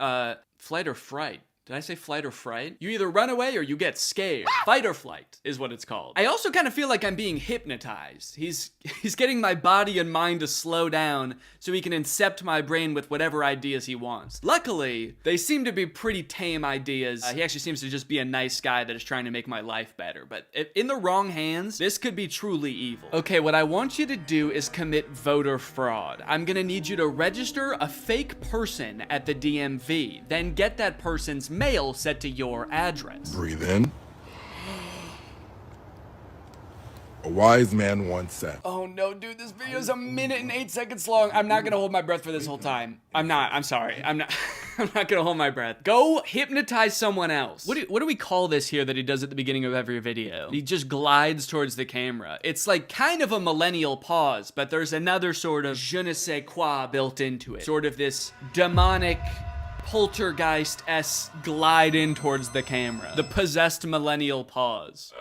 Did I say flight or fright? You either run away or you get scared. Fight or flight is what it's called. I also kind of feel like I'm being hypnotized. He's getting my body and mind to slow down so he can incept my brain with whatever ideas he wants. Luckily, they seem to be pretty tame ideas. He actually seems to just be a nice guy that is trying to make my life better. But if in the wrong hands, this could be truly evil. Okay, what I want you to do is commit voter fraud. I'm gonna need you to register a fake person at the DMV, then get that person's mail set to your address. Breathe in. A wise man once said. Oh no, dude, this video is 1 minute and 8 seconds long. I'm not gonna hold my breath for this whole time. I'm sorry. I'm not gonna hold my breath. Go hypnotize someone else. What do we call this here that he does at the beginning of every video? He just glides towards the camera. It's like kind of a millennial pause, but there's another sort of je ne sais quoi built into it. Sort of this demonic poltergeist-esque glide in towards the camera. The possessed millennial pause.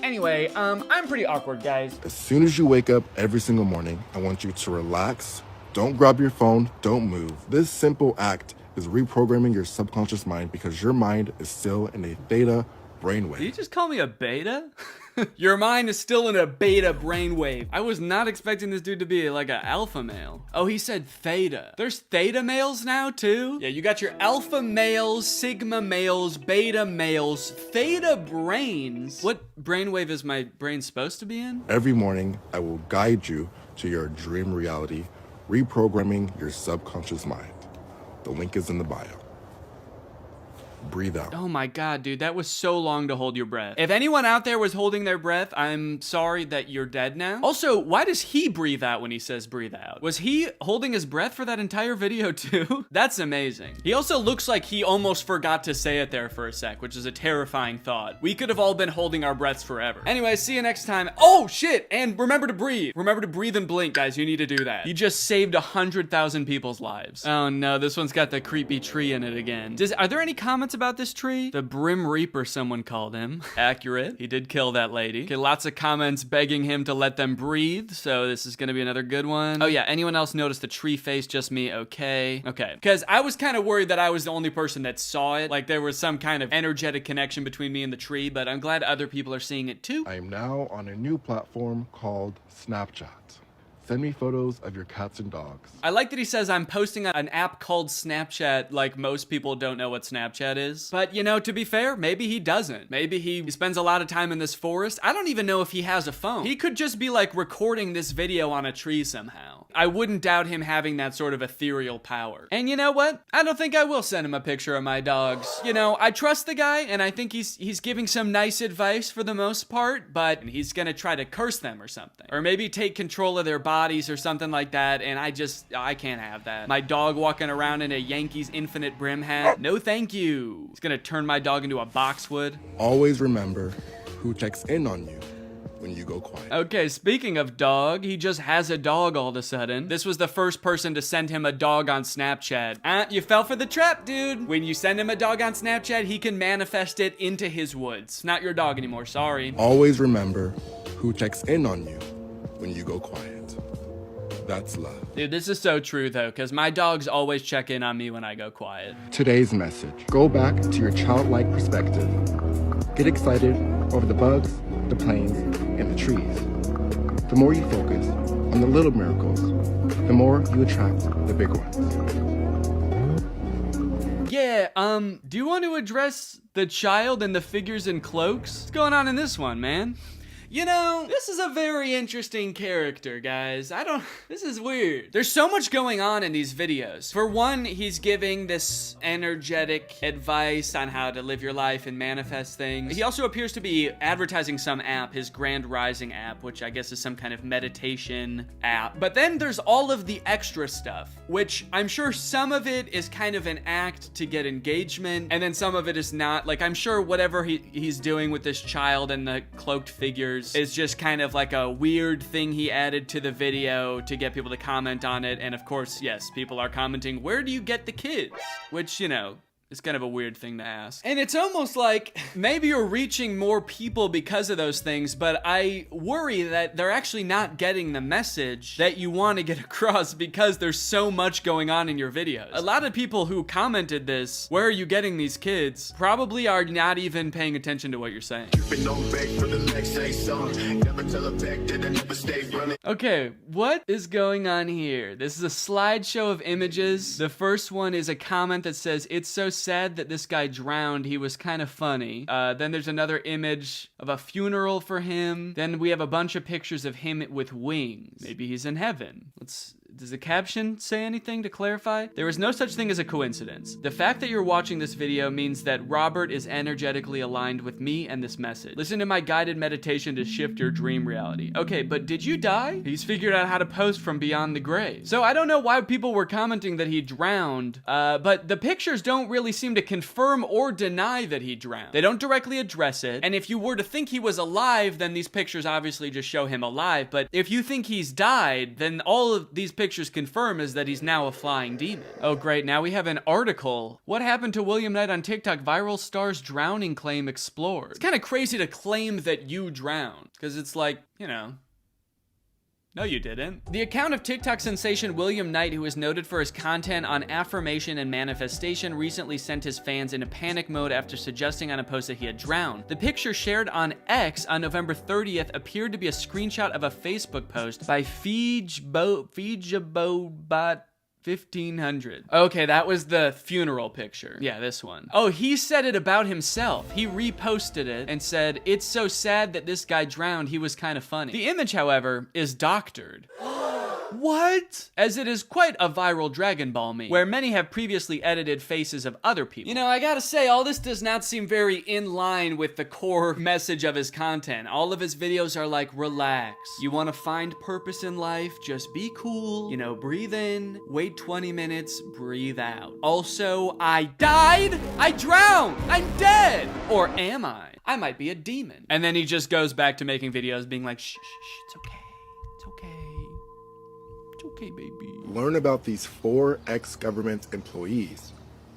Anyway, I'm pretty awkward, guys. As soon as you wake up every single morning, I want you to relax. Don't grab your phone. Don't move. This simple act is reprogramming your subconscious mind because your mind is still in a theta brainwave. Did you just call me a beta? Your mind is still in a beta brainwave. I was not expecting this dude to be like an alpha male. Oh, he said theta. There's theta males now too? Yeah, you got your alpha males, sigma males, beta males, theta brains. What brainwave is my brain supposed to be in? Every morning, I will guide you to your dream reality, reprogramming your subconscious mind. The link is in the bio. Breathe out. Oh my god, dude, that was so long to hold your breath. If anyone out there was holding their breath, I'm sorry that you're dead now. Also, why does he breathe out when he says breathe out? Was he holding his breath for that entire video too? That's amazing. He also looks like he almost forgot to say it there for a sec, which is a terrifying thought. We could have all been holding our breaths forever. Anyway, see you next time. Oh shit, and remember to breathe. Remember to breathe and blink, guys. You need to do that. You just saved 100,000 people's lives. Oh no, this one's got the creepy tree in it again. Are there any comments about this tree? The Brim Reaper, someone called him. Accurate. He did kill that lady. Okay, lots of comments begging him to let them breathe, so this is gonna be another good one. Oh yeah, anyone else notice the tree face? Just me? Okay. Okay. Because I was kind of worried that I was the only person that saw it. Like there was some kind of energetic connection between me and the tree, but I'm glad other people are seeing it too. I am now on a new platform called Snapchat. Send me photos of your cats and dogs. I like that he says I'm posting an app called Snapchat, like most people don't know what Snapchat is. But, you know, to be fair, maybe he doesn't. Maybe he spends a lot of time in this forest. I don't even know if he has a phone. He could just be like recording this video on a tree somehow. I wouldn't doubt him having that sort of ethereal power. And you know what? I don't think I will send him a picture of my dogs. You know, I trust the guy and I think he's giving some nice advice for the most part, but he's gonna try to curse them or something. Or maybe take control of their bodies or something like that, and I can't have that. My dog walking around in a Yankees infinite brim hat? No thank you. He's gonna turn my dog into a boxwood. Always remember who checks in on you when you go quiet. Okay, speaking of dog, he just has a dog all of a sudden. This was the first person to send him a dog on Snapchat. You fell for the trap, dude. When you send him a dog on Snapchat, he can manifest it into his woods. Not your dog anymore, sorry. Always remember who checks in on you when you go quiet. That's love. Dude, this is so true though, because my dogs always check in on me when I go quiet. Today's message. Go back to your childlike perspective. Get excited over the bugs, the planes, and the trees. The more you focus on the little miracles, the more you attract the big ones. Yeah, do you want to address the child and the figures in cloaks? What's going on in this one, man? You know, this is a very interesting character, guys. This is weird. There's so much going on in these videos. For one, he's giving this energetic advice on how to live your life and manifest things. He also appears to be advertising some app, his Grand Rising app, which I guess is some kind of meditation app. But then there's all of the extra stuff, which I'm sure some of it is kind of an act to get engagement, and then some of it is not. Like, I'm sure whatever he's doing with this child and the cloaked figures is just kind of like a weird thing he added to the video to get people to comment on it. And of course, yes, people are commenting, where do you get the kids? Which, you know, It's kind of a weird thing to ask. And it's almost like maybe you're reaching more people because of those things, but I worry that they're actually not getting the message that you want to get across because there's so much going on in your videos. A lot of people who commented this, where are you getting these kids, probably are not even paying attention to what you're saying. Okay, what is going on here? This is a slideshow of images. The first one is a comment that says, "It's so sad that this guy drowned. He was kind of funny." Then there's another image of a funeral for him. Then we have a bunch of pictures of him with wings. Maybe he's in heaven. Does the caption say anything to clarify? There is no such thing as a coincidence. The fact that you're watching this video means that Robert is energetically aligned with me and this message. Listen to my guided meditation to shift your dream reality. Okay, but did you die? He's figured out how to post from beyond the grave. So I don't know why people were commenting that he drowned, but the pictures don't really seem to confirm or deny that he drowned. They don't directly address it, and if you were to think he was alive, then these pictures obviously just show him alive, but if you think he's died, then all of these pictures confirm is that he's now a flying demon. Oh great, now we have an article. What happened to William Knight on TikTok? Viral star's drowning claim explored. It's kind of crazy to claim that you drowned, because it's like, you know, no, you didn't. The account of TikTok sensation William Knight, who is noted for his content on affirmation and manifestation, recently sent his fans into panic mode after suggesting on a post that he had drowned. The picture shared on X on November 30th appeared to be a screenshot of a Facebook post by Feejabot 1500. Okay, that was the funeral picture. Yeah, this one. Oh, he said it about himself. He reposted it and said, "It's so sad that this guy drowned. He was kind of funny." The image, however, is doctored. What? As it is quite a viral Dragon Ball meme, where many have previously edited faces of other people. You know, I gotta say, all this does not seem very in line with the core message of his content. All of his videos are like, relax. You wanna find purpose in life, just be cool. You know, breathe in, wait 20 minutes, breathe out. Also, I died? I drowned! I'm dead! Or am I? I might be a demon. And then he just goes back to making videos being like, shh, it's okay. Okay, baby. Learn about these 4 ex-government employees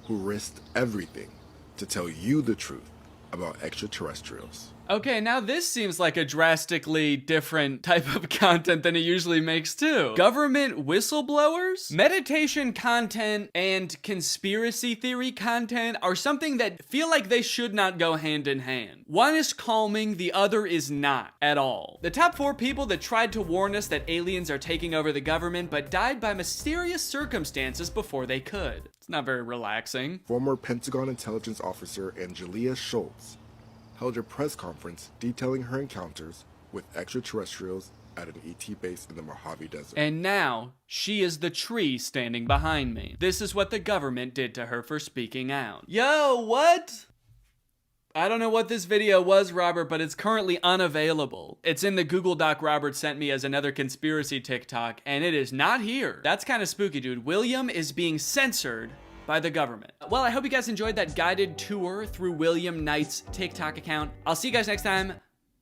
who risked everything to tell you the truth about extraterrestrials. Okay, now this seems like a drastically different type of content than it usually makes too. Government whistleblowers? Meditation content and conspiracy theory content are something that feel like they should not go hand in hand. One is calming, the other is not at all. The top 4 people that tried to warn us that aliens are taking over the government but died by mysterious circumstances before they could. It's not very relaxing. Former Pentagon intelligence officer Angelia Schultz held a press conference detailing her encounters with extraterrestrials at an ET base in the Mojave Desert. And now, she is the tree standing behind me. This is what the government did to her for speaking out. Yo, what? I don't know what this video was, Robert, but it's currently unavailable. It's in the Google Doc Robert sent me as another conspiracy TikTok, and it is not here. That's kind of spooky, dude. William is being censored by the government. Well, I hope you guys enjoyed that guided tour through William Knight's TikTok account. I'll see you guys next time.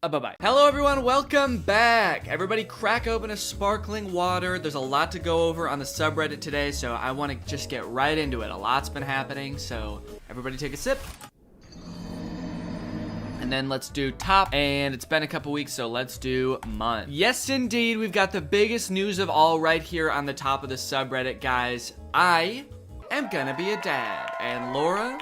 Bye-bye. Hello, everyone. Welcome back. Everybody crack open a sparkling water. There's a lot to go over on the subreddit today, so I want to just get right into it. A lot's been happening, so everybody take a sip. And then let's do top, and it's been a couple weeks, so let's do month. Yes, indeed, we've got the biggest news of all right here on the top of the subreddit, guys. I am gonna be a dad, and Laura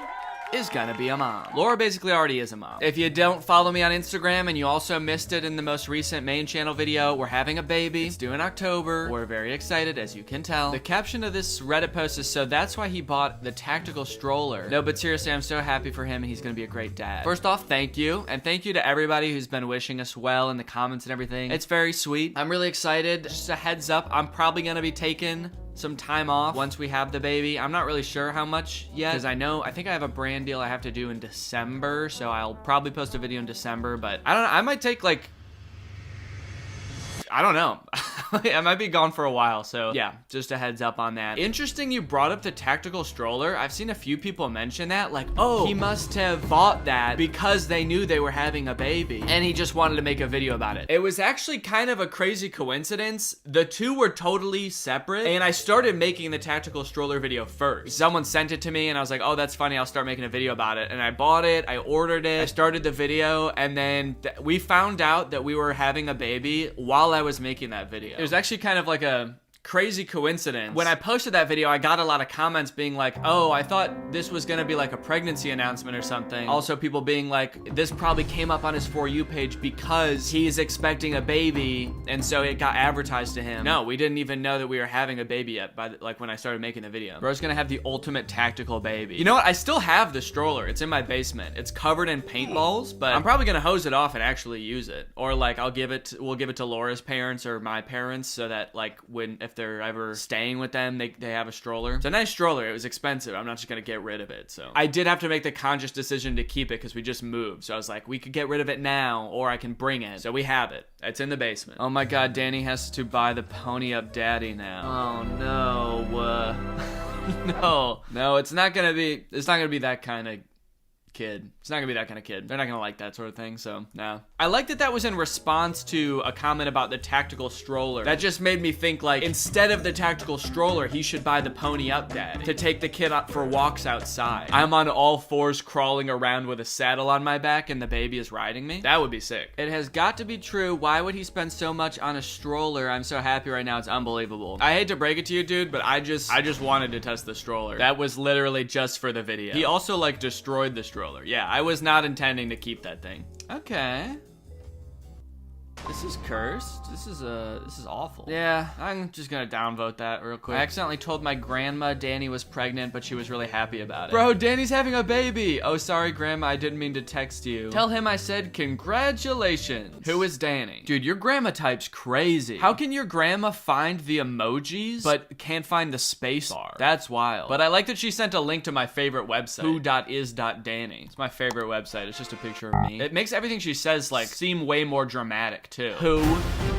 is gonna be a mom. Laura basically already is a mom. If you don't follow me on Instagram and you also missed it in the most recent main channel video, we're having a baby. It's due in October. We're very excited, as you can tell. The caption of this Reddit post is, "So that's why he bought the tactical stroller." No, but seriously, I'm so happy for him. He's gonna be a great dad. First off, thank you. And thank you to everybody who's been wishing us well in the comments and everything. It's very sweet. I'm really excited. Just a heads up, I'm probably gonna be taking some time off once we have the baby. I'm not really sure how much yet, because I think I have a brand deal I have to do in December, so I'll probably post a video in December, but I don't know, I might take like, I don't know. I might be gone for a while, so yeah, just a heads up on that. Interesting you brought up the tactical stroller. I've seen a few people mention that, like, oh, he must have bought that because they knew they were having a baby and he just wanted to make a video about it. It was actually kind of a crazy coincidence. The two were totally separate, and I started making the tactical stroller video first. Someone sent it to me and I was like, oh, that's funny, I'll start making a video about it. And I bought it, I ordered it, I started the video, and then we found out that we were having a baby while I was making that video. It was actually kind of like a crazy coincidence. When I posted that video, I got a lot of comments being like, oh, I thought this was gonna be like a pregnancy announcement or something. Also, people being like, this probably came up on his For You page because he's expecting a baby, and so it got advertised to him. No, we didn't even know that we were having a baby yet like when I started making the video. Bro's gonna have the ultimate tactical baby. You know what? I still have the stroller. It's in my basement. It's covered in paintballs, but I'm probably gonna hose it off and actually use it. Or like we'll give it to Laura's parents or my parents so that like if they're ever staying with them, they have a stroller. It's a nice stroller. It was expensive. I'm not just gonna get rid of it. So I did have to make the conscious decision to keep it because we just moved. So I was like, we could get rid of it now or I can bring it. So we have it. It's in the basement. Oh my God, Danny has to buy the pony up daddy now. Oh no. No, it's not gonna be that kind of kid. It's not gonna be that kind of kid. They're not gonna like that sort of thing, so no. I like that was in response to a comment about the tactical stroller. That just made me think like, instead of the tactical stroller, he should buy the pony up daddy to take the kid up for walks outside. I'm on all fours crawling around with a saddle on my back and the baby is riding me. That would be sick. It has got to be true. Why would he spend so much on a stroller? I'm so happy right now. It's unbelievable. I hate to break it to you, dude, but I just wanted to test the stroller. That was literally just for the video. He also like destroyed the stroller. Yeah, I was not intending to keep that thing. Okay. This is cursed. This is awful. Yeah, I'm just gonna downvote that real quick. I accidentally told my grandma Danny was pregnant, but she was really happy about it. Bro, Danny's having a baby. Oh, sorry, grandma, I didn't mean to text you. Tell him I said congratulations. Who is Danny? Dude, your grandma types crazy. How can your grandma find the emojis, but can't find the space bar? That's wild. But I like that she sent a link to my favorite website, who.is.danny. It's my favorite website. It's just a picture of me. It makes everything she says like seem way more dramatic too. Who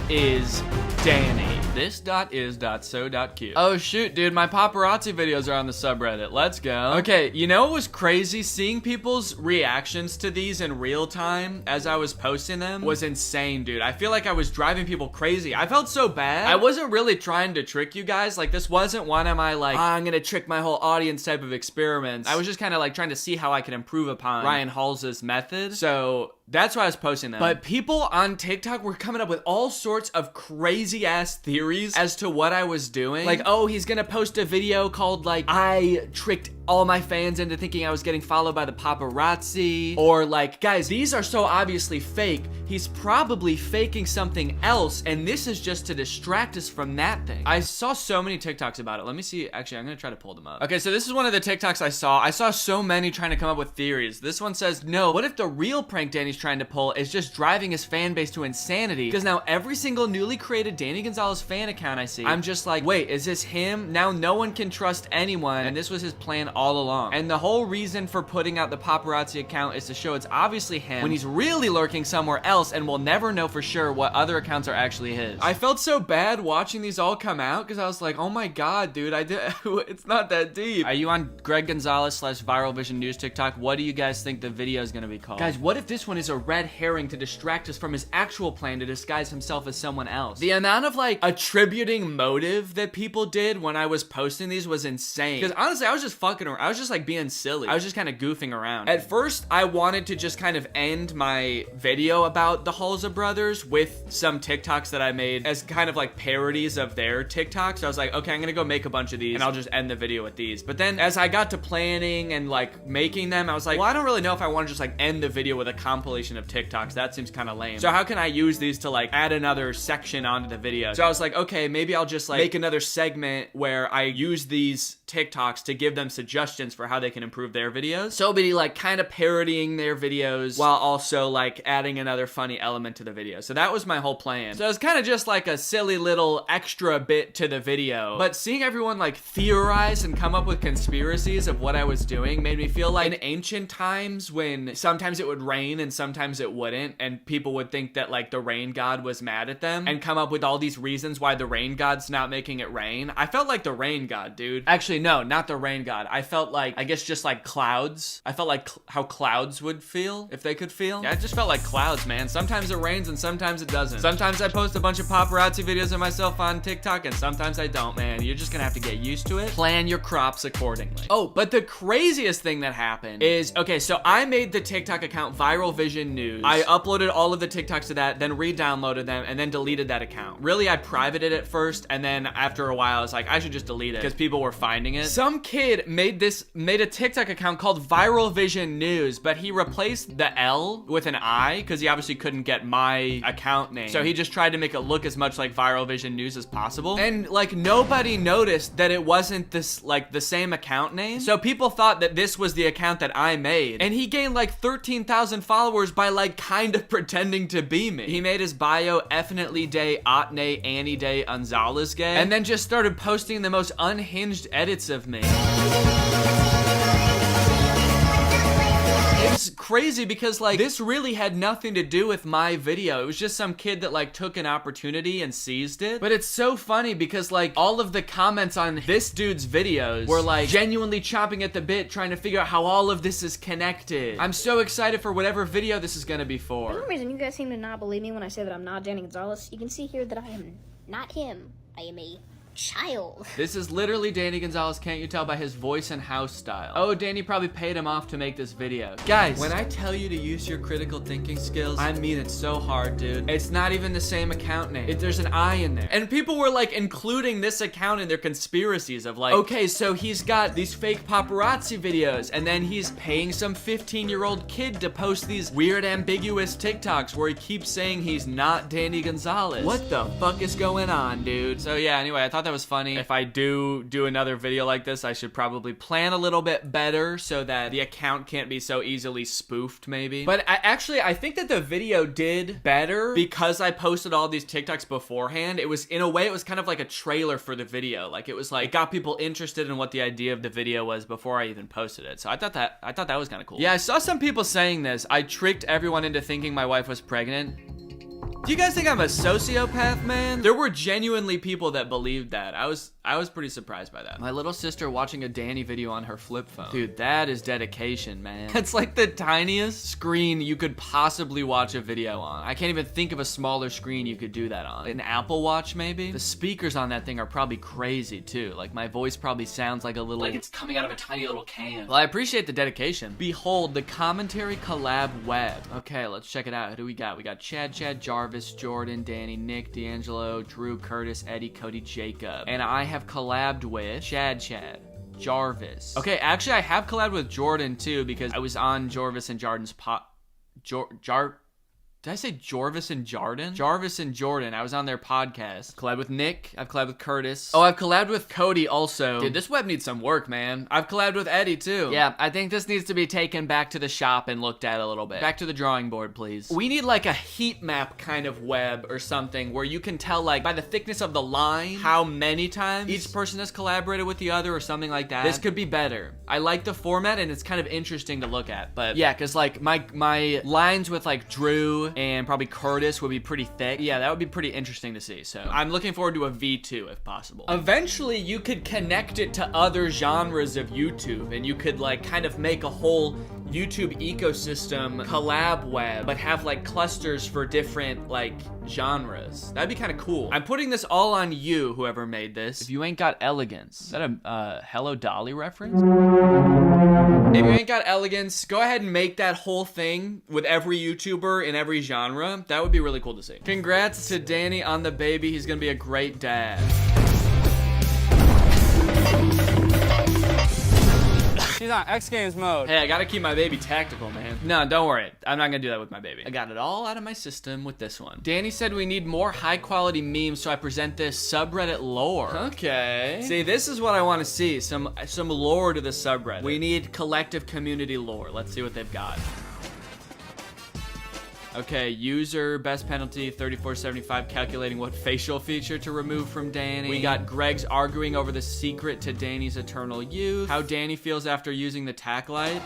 is Danny? This.is.so.cute. Oh shoot, dude, my paparazzi videos are on the subreddit. Let's go. Okay, you know what was crazy? Seeing people's reactions to these in real time as I was posting them was insane, dude. I feel like I was driving people crazy. I felt so bad. I wasn't really trying to trick you guys. Like, this wasn't one of my like, I'm gonna trick my whole audience type of experiments. I was just kind of like trying to see how I could improve upon Ryan Hals's method. So that's why I was posting them. But people on TikTok were coming up with all sorts of crazy ass theories as to what I was doing. Like, oh, he's gonna post a video called like, I tricked all my fans into thinking I was getting followed by the paparazzi. Or like, guys, these are so obviously fake. He's probably faking something else, and this is just to distract us from that thing. I saw so many TikToks about it. Let me see. Actually, I'm gonna try to pull them up. Okay, so this is one of the TikToks I saw. I saw so many trying to come up with theories. This one says, no, what if the real prank Danny's trying to pull is just driving his fan base to insanity? Because now every single newly created Danny Gonzalez fan account I see, I'm just like, wait, is this him? Now no one can trust anyone, and this was his plan all along. And the whole reason for putting out the paparazzi account is to show it's obviously him when he's really lurking somewhere else, and we'll never know for sure what other accounts are actually his. I felt so bad watching these all come out because I was like, oh my god, dude, it's not that deep. Are you on Greg Gonzalez / Viral Vision News TikTok? What do you guys think the video is gonna be called? Guys, what if this one is a red herring to distract us from his actual plan to disguise himself as someone else? The amount of like attributing motive that people did when I was posting these was insane. Because honestly, I was just fucking around. I was just like being silly. I was just kind of goofing around. At first, I wanted to just kind of end my video about the Halsey brothers with some TikToks that I made as kind of like parodies of their TikToks. So I was like, okay, I'm gonna go make a bunch of these and I'll just end the video with these. But then as I got to planning and like making them, I was like, well, I don't really know if I want to just like end the video with a compilation of TikToks. That seems kind of lame. So how can I use these to like add another section onto the video? So I was like, okay, maybe I'll just like make another segment where I use these TikToks to give them suggestions suggestions for how they can improve their videos. So be like kind of parodying their videos while also like adding another funny element to the video. So that was my whole plan. So it was kind of just like a silly little extra bit to the video. But seeing everyone like theorize and come up with conspiracies of what I was doing made me feel like in ancient times when sometimes it would rain and sometimes it wouldn't, and people would think that like the rain god was mad at them and come up with all these reasons why the rain god's not making it rain. I felt like the rain god, dude. Actually, no, not the rain god. I felt like, I guess just like clouds. I felt like how clouds would feel if they could feel. Yeah, I just felt like clouds, man. Sometimes it rains and sometimes it doesn't. Sometimes I post a bunch of paparazzi videos of myself on TikTok and sometimes I don't, man. You're just gonna have to get used to it. Plan your crops accordingly. Oh, but the craziest thing that happened is, okay, so I made the TikTok account Viral Vision News. I uploaded all of the TikToks to that, then re-downloaded them, and then deleted that account. Really, I privated it first, and then after a while, I was like, I should just delete it because people were finding it. Some kid made a TikTok account called Viral Vision News, but he replaced the L with an I because he obviously couldn't get my account name. So he just tried to make it look as much like Viral Vision News as possible. And like nobody noticed that it wasn't this like the same account name. So people thought that this was the account that I made. And he gained like 13,000 followers by like kind of pretending to be me. He made his bio Effinitely Day, Otne, Annie Day, Gonzalez Gay, and then just started posting the most unhinged edits of me. It's crazy because like this really had nothing to do with my video. It was just some kid that like took an opportunity and seized it. But it's so funny because like all of the comments on this dude's videos were like genuinely chomping at the bit trying to figure out how all of this is connected. I'm so excited for whatever video this is gonna be for. For some reason you guys seem to not believe me when I say that I'm not Danny Gonzalez. You can see here that I am not him. I am a child. This is literally Danny Gonzalez, can't you tell by his voice and house style? Oh, Danny probably paid him off to make this video. Guys, when I tell you to use your critical thinking skills, I mean it so hard, dude. It's not even the same account name. There's an I in there. And people were like including this account in their conspiracies of like, okay, so he's got these fake paparazzi videos and then he's paying some 15-year-old kid to post these weird ambiguous TikToks where he keeps saying he's not Danny Gonzalez. What the fuck is going on, dude? So yeah, anyway, I thought that was funny. If I do another video like this, I should probably plan a little bit better so that the account can't be so easily spoofed maybe. But I think that the video did better because I posted all these TikToks beforehand. It was, in a way, it was kind of like a trailer for the video. Like it was like, it got people interested in what the idea of the video was before I even posted it. So I thought that was kind of cool. Yeah, I saw some people saying this. I tricked everyone into thinking my wife was pregnant. Do you guys think I'm a sociopath, man? There were genuinely people that believed that. I was pretty surprised by that. My little sister watching a Danny video on her flip phone. Dude, that is dedication, man. It's like the tiniest screen you could possibly watch a video on. I can't even think of a smaller screen you could do that on. An Apple Watch, maybe? The speakers on that thing are probably crazy, too. Like, my voice probably sounds like a little... like it's coming out of a tiny little can. Well, I appreciate the dedication. Behold, the commentary collab web. Okay, let's check it out. Who do we got? We got Chad, Jarvis, Jordan, Danny, Nick, D'Angelo, Drew, Curtis, Eddie, Cody, Jacob. And I have collabed with Chad, Jarvis. Okay, actually I have collabed with Jordan too because I was on Jarvis and Jordan's did I say Jarvis and Jordan? Jarvis and Jordan. I was on their podcast. Collabed with Nick. I've collabed with Curtis. Oh, I've collabed with Cody also. Dude, this web needs some work, man. I've collabed with Eddie too. Yeah, I think this needs to be taken back to the shop and looked at a little bit. Back to the drawing board, please. We need like a heat map kind of web or something where you can tell like by the thickness of the line how many times each person has collaborated with the other or something like that. This could be better. I like the format and it's kind of interesting to look at. But yeah, because like my lines with like Drew and probably Curtis would be pretty thick. Yeah, that would be pretty interesting to see. So I'm looking forward to a V2 if possible. Eventually, you could connect it to other genres of YouTube and you could like kind of make a whole YouTube ecosystem collab web, but have like clusters for different like genres. That'd be kind of cool. I'm putting this all on you, whoever made this. If you ain't got elegance. Is that a Hello Dolly reference? If you ain't got elegance, go ahead and make that whole thing with every YouTuber in every genre. That would be really cool to see. Congrats to Danny on the baby. He's gonna be a great dad. He's on X Games mode. Hey, I gotta keep my baby tactical, man. No, don't worry. I'm not gonna do that with my baby. I got it all out of my system with this one. Danny said we need more high quality memes, so I present this subreddit lore. Okay. See, this is what I want to see. Some lore to the subreddit. We need collective community lore. Let's see what they've got. Okay, user best penalty 34.75, calculating what facial feature to remove from Danny. We got Greg's arguing over the secret to Danny's eternal youth. How Danny feels after using the tack light.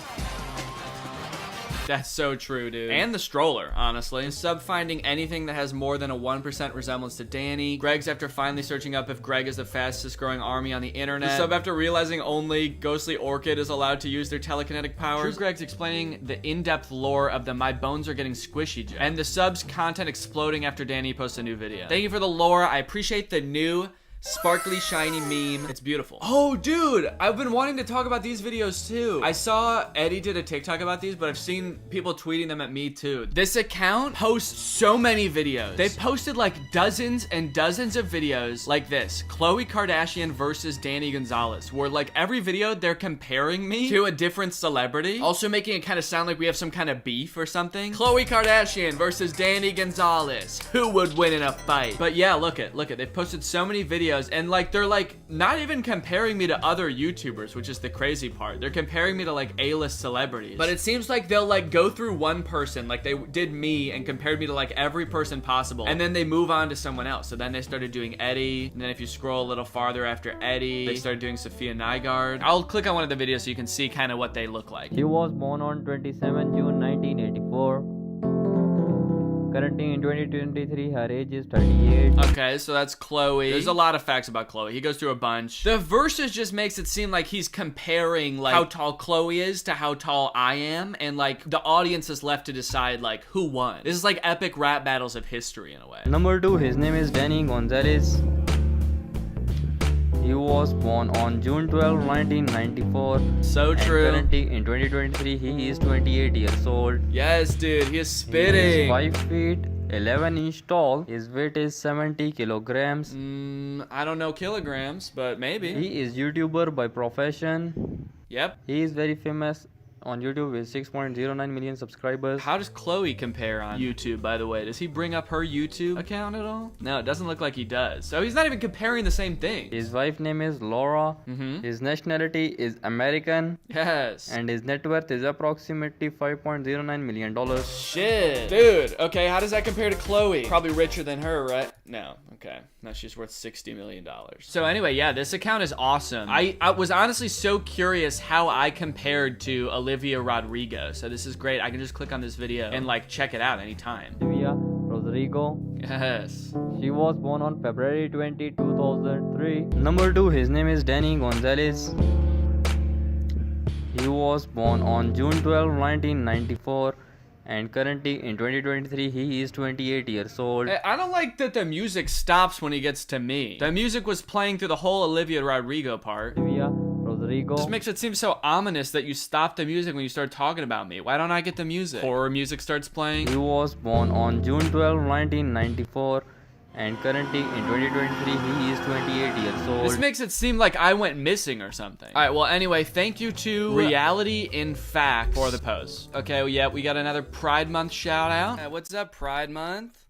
That's so true, dude. And the stroller, honestly. The sub finding anything that has more than a 1% resemblance to Danny. Greg's after finally searching up if Greg is the fastest growing army on the internet. The sub after realizing only Ghostly Orchid is allowed to use their telekinetic powers. True Greg's explaining the in-depth lore of the My Bones Are Getting Squishy joke. And the sub's content exploding after Danny posts a new video. Thank you for the lore. I appreciate the new sparkly shiny meme. It's beautiful. Oh dude, I've been wanting to talk about these videos too. I saw Eddie did a TikTok about these, but I've seen people tweeting them at me too. This account posts so many videos. They've posted like dozens and dozens of videos like this. Khloe Kardashian versus Danny Gonzalez, where like every video they're comparing me to a different celebrity, also making it kind of sound like we have some kind of beef or something. Khloe Kardashian versus Danny Gonzalez. Who would win in a fight? But yeah, look at, they've posted so many videos, and like they're like not even comparing me to other YouTubers, which is the crazy part. They're comparing me to like A-list celebrities. But it seems like they'll like go through one person, like they did me and compared me to like every person possible, and then they move on to someone else. So then they started doing Eddie, and then if you scroll a little farther after Eddie, they started doing Sophia Nygaard. I'll click on one of the videos so you can see kind of what they look like. He was born on 27 June 1984. Currently in 2023, her age is 38. Okay, so that's Khloe. There's a lot of facts about Khloe. He goes through a bunch. The verses just makes it seem like he's comparing like how tall Khloe is to how tall I am, and like the audience is left to decide like who won. This is like epic rap battles of history in a way. Number 2, his name is Danny Gonzalez. He was born on June 12, 1994. So true. And currently in 2023, he is 28 years old. Yes, dude, he is spitting. He is 5 feet 11 inch tall. His weight is 70 kilograms. I don't know kilograms, but maybe. He is YouTuber by profession. Yep. He is very famous on YouTube with 6.09 million subscribers. How does Khloe compare on YouTube, by the way? Does he bring up her YouTube account at all? No, it doesn't look like he does. So he's not even comparing the same thing. His wife's name is Laura. His nationality is American. Yes. And his net worth is approximately $5.09 million. Shit. Dude, okay, how does that compare to Khloe? Probably richer than her, right? No, okay. No, she's worth $60 million. So anyway, yeah, this account is awesome. I was honestly so curious how I compared to Olivia Rodrigo. So this is great. I can just click on this video and like check it out anytime. Olivia Rodrigo. Yes. She was born on February 20, 2003. Number 2, his name is Danny Gonzalez. He was born on June 12, 1994. And currently in 2023, he is 28 years old. I don't like that the music stops when he gets to me. The music was playing through the whole Olivia Rodrigo part. Olivia Rodrigo. Just makes it seem so ominous that you stop the music when you start talking about me. Why don't I get the music? Horror music starts playing. He was born on June 12, 1994. And currently in 2023, he is 28 years old. This makes it seem like I went missing or something. All right, well, anyway, thank you to Reality in Fact for the post. Okay, well, yeah, we got another Pride Month shout out. Hey, what's up, Pride Month?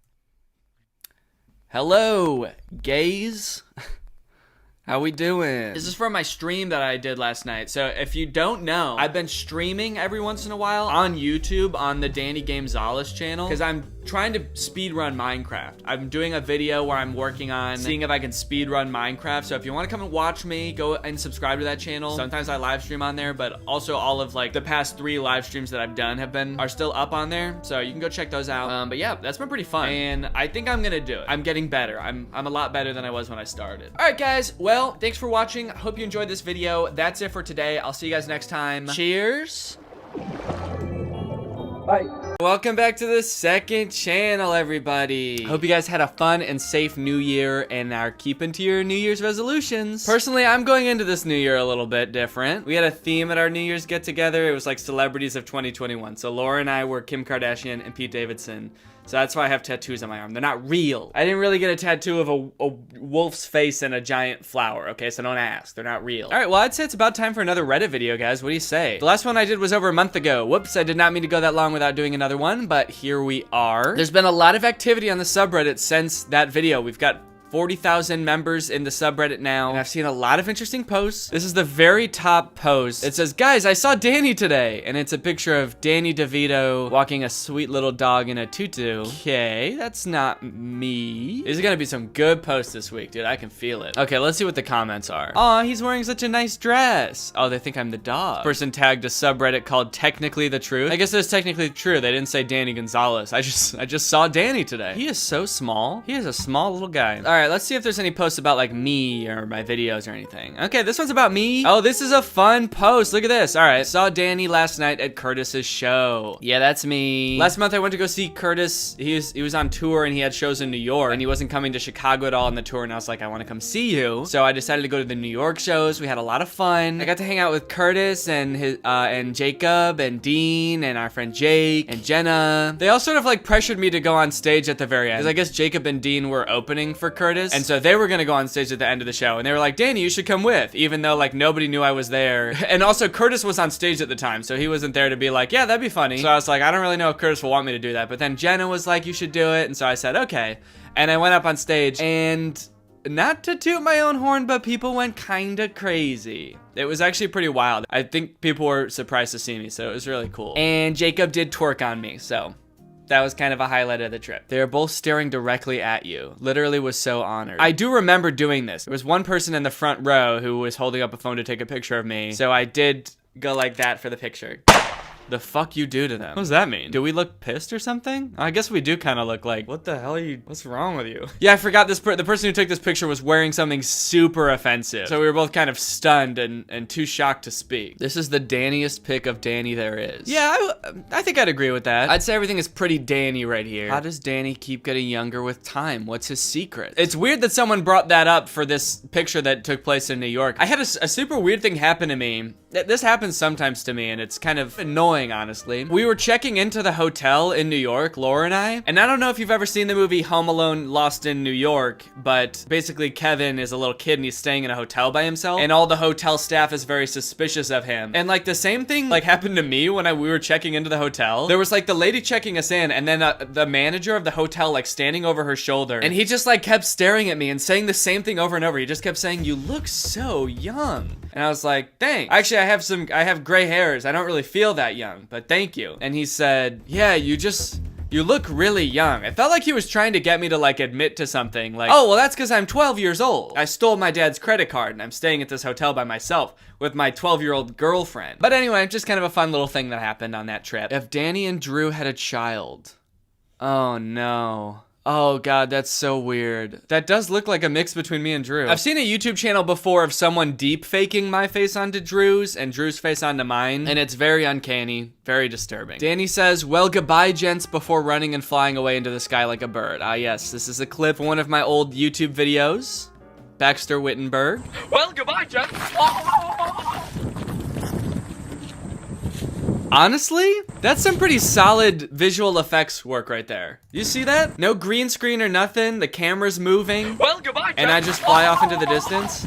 Hello, gays. How we doing? This is from my stream that I did last night. So if you don't know, I've been streaming every once in a while on YouTube on the Danny Gonzalez channel because I'm trying to speedrun Minecraft. I'm doing a video where I'm working on seeing if I can speedrun Minecraft. So if you want to come and watch me, go and subscribe to that channel. Sometimes I live stream on there, but also all of like the past 3 live streams that I've done are still up on there. So you can go check those out. But yeah, that's been pretty fun. And I think I'm gonna do it. I'm getting better. I'm a lot better than I was when I started. All right, guys. Well, thanks for watching. I hope you enjoyed this video. That's it for today. I'll see you guys next time. Cheers. Bye. Welcome back to the second channel, everybody. Hope you guys had a fun and safe new year and are keeping to your New Year's resolutions. Personally, I'm going into this new year a little bit different. We had a theme at our New Year's get together. It was like celebrities of 2021. So Laura and I were Kim Kardashian and Pete Davidson. So that's why I have tattoos on my arm. They're not real. I didn't really get a tattoo of a wolf's face and a giant flower, okay? So don't ask. They're not real. All right, well, I'd say it's about time for another Reddit video, guys. What do you say? The last one I did was over a month ago. Whoops, I did not mean to go that long without doing another one, but here we are. There's been a lot of activity on the subreddit since that video. We've got 40,000 members in the subreddit now, and I've seen a lot of interesting posts. This is the very top post. It says, guys, I saw Danny today, and it's a picture of Danny DeVito walking a sweet little dog in a tutu. Okay, that's not me. These are gonna be some good posts this week, dude. I can feel it. Okay, let's see what the comments are. Aw, he's wearing such a nice dress. Oh, they think I'm the dog. Person tagged a subreddit called Technically the Truth. I guess it's technically true. They didn't say Danny Gonzalez. I just saw Danny today. He is so small. He is a small little guy. All right, let's see if there's any posts about like me or my videos or anything. Okay, this one's about me. Oh, this is a fun post. Look at this. All right, saw Danny last night at Curtis's show. Yeah, that's me. Last month I went to go see Curtis. He was on tour and he had shows in New York and he wasn't coming to Chicago at all on the tour, and I was like, I want to come see you. So I decided to go to the New York shows. We had a lot of fun. I got to hang out with Curtis and his and Jacob and Dean and our friend Jake and Jenna. They all sort of like pressured me to go on stage at the very end, because I guess Jacob and Dean were opening for Curtis. And so they were gonna go on stage at the end of the show, and they were like, Danny, you should come with, even though like nobody knew I was there. And also Curtis was on stage at the time, so he wasn't there to be like, yeah, that'd be funny. So I was like, I don't really know if Curtis will want me to do that. But then Jenna was like, you should do it. And so I said, okay. And I went up on stage, and not to toot my own horn, but people went kinda crazy. It was actually pretty wild. I think people were surprised to see me, so it was really cool. And Jacob did twerk on me, so that was kind of a highlight of the trip. They were both staring directly at you. Literally was so honored. I do remember doing this. There was one person in the front row who was holding up a phone to take a picture of me, so I did go like that for the picture. The fuck you do to them? What does that mean? Do we look pissed or something? I guess we do kind of look like, what the hell are you, what's wrong with you? Yeah, I forgot the person who took this picture was wearing something super offensive. So we were both kind of stunned and too shocked to speak. This is the Danniest pic of Danny there is. Yeah, I think I'd agree with that. I'd say everything is pretty Danny right here. How does Danny keep getting younger with time? What's his secret? It's weird that someone brought that up for this picture that took place in New York. I had a super weird thing happen to me. This happens sometimes to me, and it's kind of annoying, honestly. We were checking into the hotel in New York, Laura and I don't know if you've ever seen the movie Home Alone Lost in New York, but basically Kevin is a little kid and he's staying in a hotel by himself, and all the hotel staff is very suspicious of him. And like the same thing like happened to me when we were checking into the hotel. There was like the lady checking us in, and then the manager of the hotel like standing over her shoulder, and he just like kept staring at me and saying the same thing over and over. He just kept saying, you look so young. And I was like, thanks. Actually, I have gray hairs. I don't really feel that young, but thank you. And he said, yeah, you look really young. It felt like he was trying to get me to like admit to something, like, oh, well, that's because I'm 12 years old. I stole my dad's credit card and I'm staying at this hotel by myself with my 12-year-old girlfriend. But anyway, just kind of a fun little thing that happened on that trip. If Danny and Drew had a child. Oh no. Oh god, that's so weird. That does look like a mix between me and Drew. I've seen a YouTube channel before of someone deep faking my face onto Drew's and Drew's face onto mine, and it's very uncanny, very disturbing. Danny says, well, goodbye, gents, before running and flying away into the sky like a bird. Ah, yes, this is a clip from one of my old YouTube videos. Baxter Wittenberg. Well, goodbye, gents. Honestly, that's some pretty solid visual effects work right there. You see that? No green screen or nothing. The camera's moving. Well, goodbye, and I just fly off into the distance.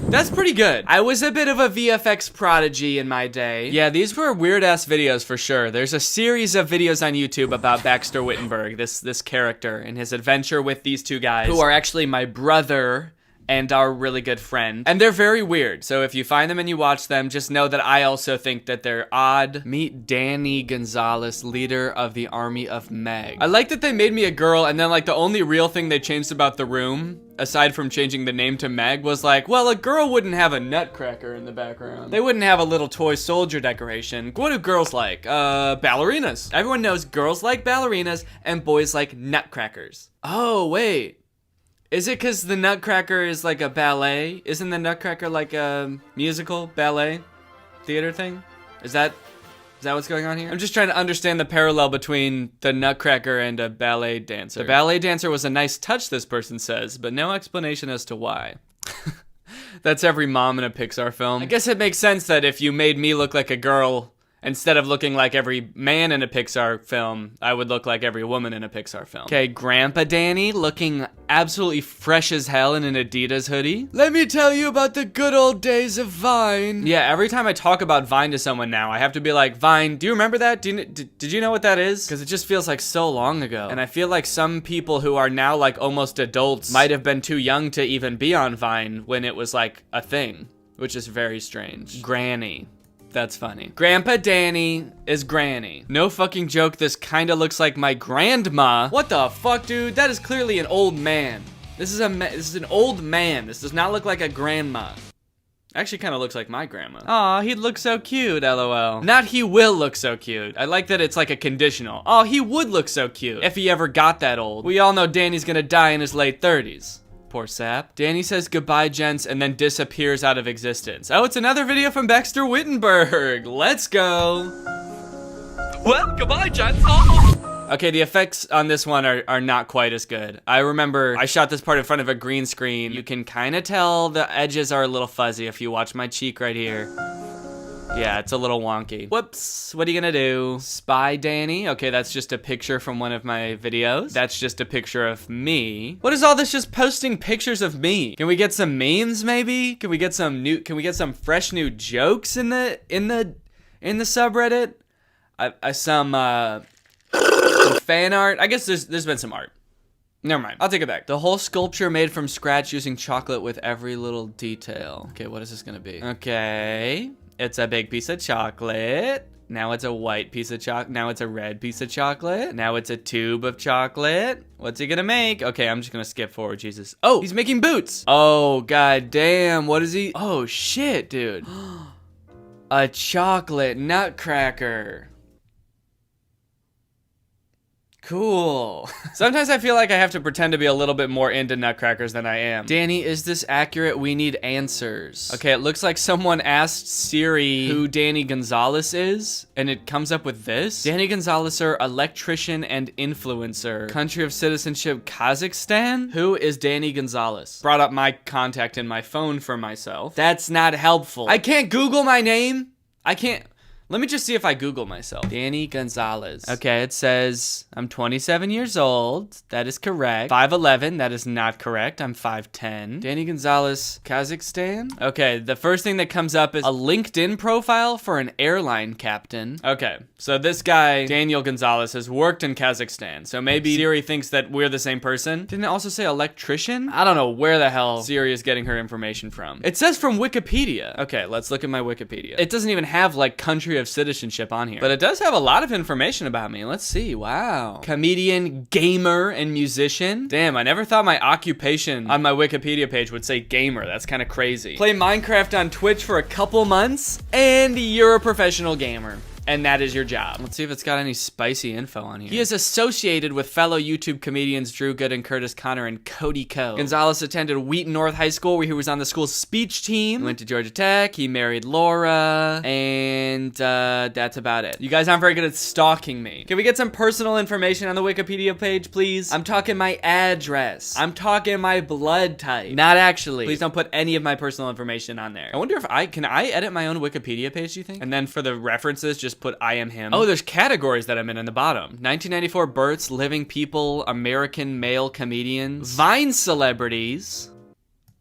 That's pretty good. I was a bit of a VFX prodigy in my day. Yeah, these were weird-ass videos for sure. There's a series of videos on YouTube about Baxter Wittenberg, this character, and his adventure with these two guys, who are actually my brother and our really good friend. And they're very weird, so if you find them and you watch them, just know that I also think that they're odd. Meet Danny Gonzalez, leader of the army of Meg. I like that they made me a girl, and then like the only real thing they changed about the room, aside from changing the name to Meg, was like, well, a girl wouldn't have a nutcracker in the background. They wouldn't have a little toy soldier decoration. What do girls like? Ballerinas. Everyone knows girls like ballerinas and boys like nutcrackers. Oh, wait. Is it because the Nutcracker is like a ballet? Isn't the Nutcracker like a musical, ballet, theater thing? Is that what's going on here? I'm just trying to understand the parallel between the Nutcracker and a ballet dancer. The ballet dancer was a nice touch, this person says, but no explanation as to why. That's every mom in a Pixar film. I guess it makes sense that if you made me look like a girl Instead of looking like every man in a Pixar film, I would look like every woman in a Pixar film. Okay, Grandpa Danny looking absolutely fresh as hell in an Adidas hoodie. Let me tell you about the good old days of Vine. Yeah, every time I talk about Vine to someone now, I have to be like, Vine, do you remember that? Did you know what that is? Because it just feels like so long ago. And I feel like some people who are now like almost adults might have been too young to even be on Vine when it was like a thing, which is very strange. Granny. That's funny. Grandpa Danny is Granny. No fucking joke, this kinda looks like my grandma. What the fuck, dude? That is clearly an old man. This is an old man. This does not look like a grandma. Actually kinda looks like my grandma. Aw, he'd look so cute, LOL. Not he will look so cute. I like that it's like a conditional. Oh, he would look so cute if he ever got that old. We all know Danny's gonna die in his late 30s. Poor sap. Danny says goodbye, gents, and then disappears out of existence. Oh, it's another video from Baxter Wittenberg. Let's go. Well, goodbye, gents. Oh. Okay, the effects on this one are not quite as good. I remember I shot this part in front of a green screen. You can kind of tell the edges are a little fuzzy if you watch my cheek right here. Yeah, it's a little wonky. Whoops, what are you gonna do? Spy Danny? Okay, that's just a picture from one of my videos. That's just a picture of me. What is all this just posting pictures of me? Can we get some memes maybe? Can we get some fresh new jokes in the subreddit? Some fan art? I guess there's been some art. Never mind, I'll take it back. The whole sculpture made from scratch using chocolate with every little detail. Okay, what is this gonna be? Okay. It's a big piece of chocolate. Now it's a white piece of chocolate. Now it's a red piece of chocolate. Now it's a tube of chocolate. What's he gonna make? Okay, I'm just gonna skip forward, Jesus. Oh, he's making boots. Oh, god damn, what is he? Oh, shit, dude. A chocolate nutcracker. Cool. Sometimes I feel like I have to pretend to be a little bit more into nutcrackers than I am. Danny, is this accurate? We need answers. Okay, it looks like someone asked Siri who Danny Gonzalez is, and it comes up with this. Danny Gonzalez, electrician and influencer. Country of citizenship, Kazakhstan? Who is Danny Gonzalez? Brought up my contact in my phone for myself. That's not helpful. I can't Google my name. I can't. Let me just see if I Google myself. Danny Gonzalez. Okay, it says I'm 27 years old. That is correct. 5'11", that is not correct. I'm 5'10". Danny Gonzalez, Kazakhstan? Okay, the first thing that comes up is a LinkedIn profile for an airline captain. Okay, so this guy, Daniel Gonzalez, has worked in Kazakhstan. So maybe Siri thinks that we're the same person. Didn't it also say electrician? I don't know where the hell Siri is getting her information from. It says from Wikipedia. Okay, let's look at my Wikipedia. It doesn't even have like country of citizenship on here, but it does have a lot of information about me. Let's see. Wow. Comedian, gamer, and musician. Damn, I never thought my occupation on my Wikipedia page would say gamer. That's kind of crazy. Play Minecraft on Twitch for a couple months, and you're a professional gamer. And that is your job. Let's see if it's got any spicy info on here. He is associated with fellow YouTube comedians Drew Gooden, Curtis Connor, and Cody Ko. Gonzalez attended Wheaton North High School, where he was on the school's speech team. He went to Georgia Tech. He married Laura. And that's about it. You guys aren't very good at stalking me. Can we get some personal information on the Wikipedia page, please? I'm talking my address. I'm talking my blood type. Not actually. Please don't put any of my personal information on there. I wonder if can I edit my own Wikipedia page, do you think? And then for the references, just put I am him. Oh, there's categories that I'm in the bottom. 1994 births, living people, American male comedians, Vine celebrities.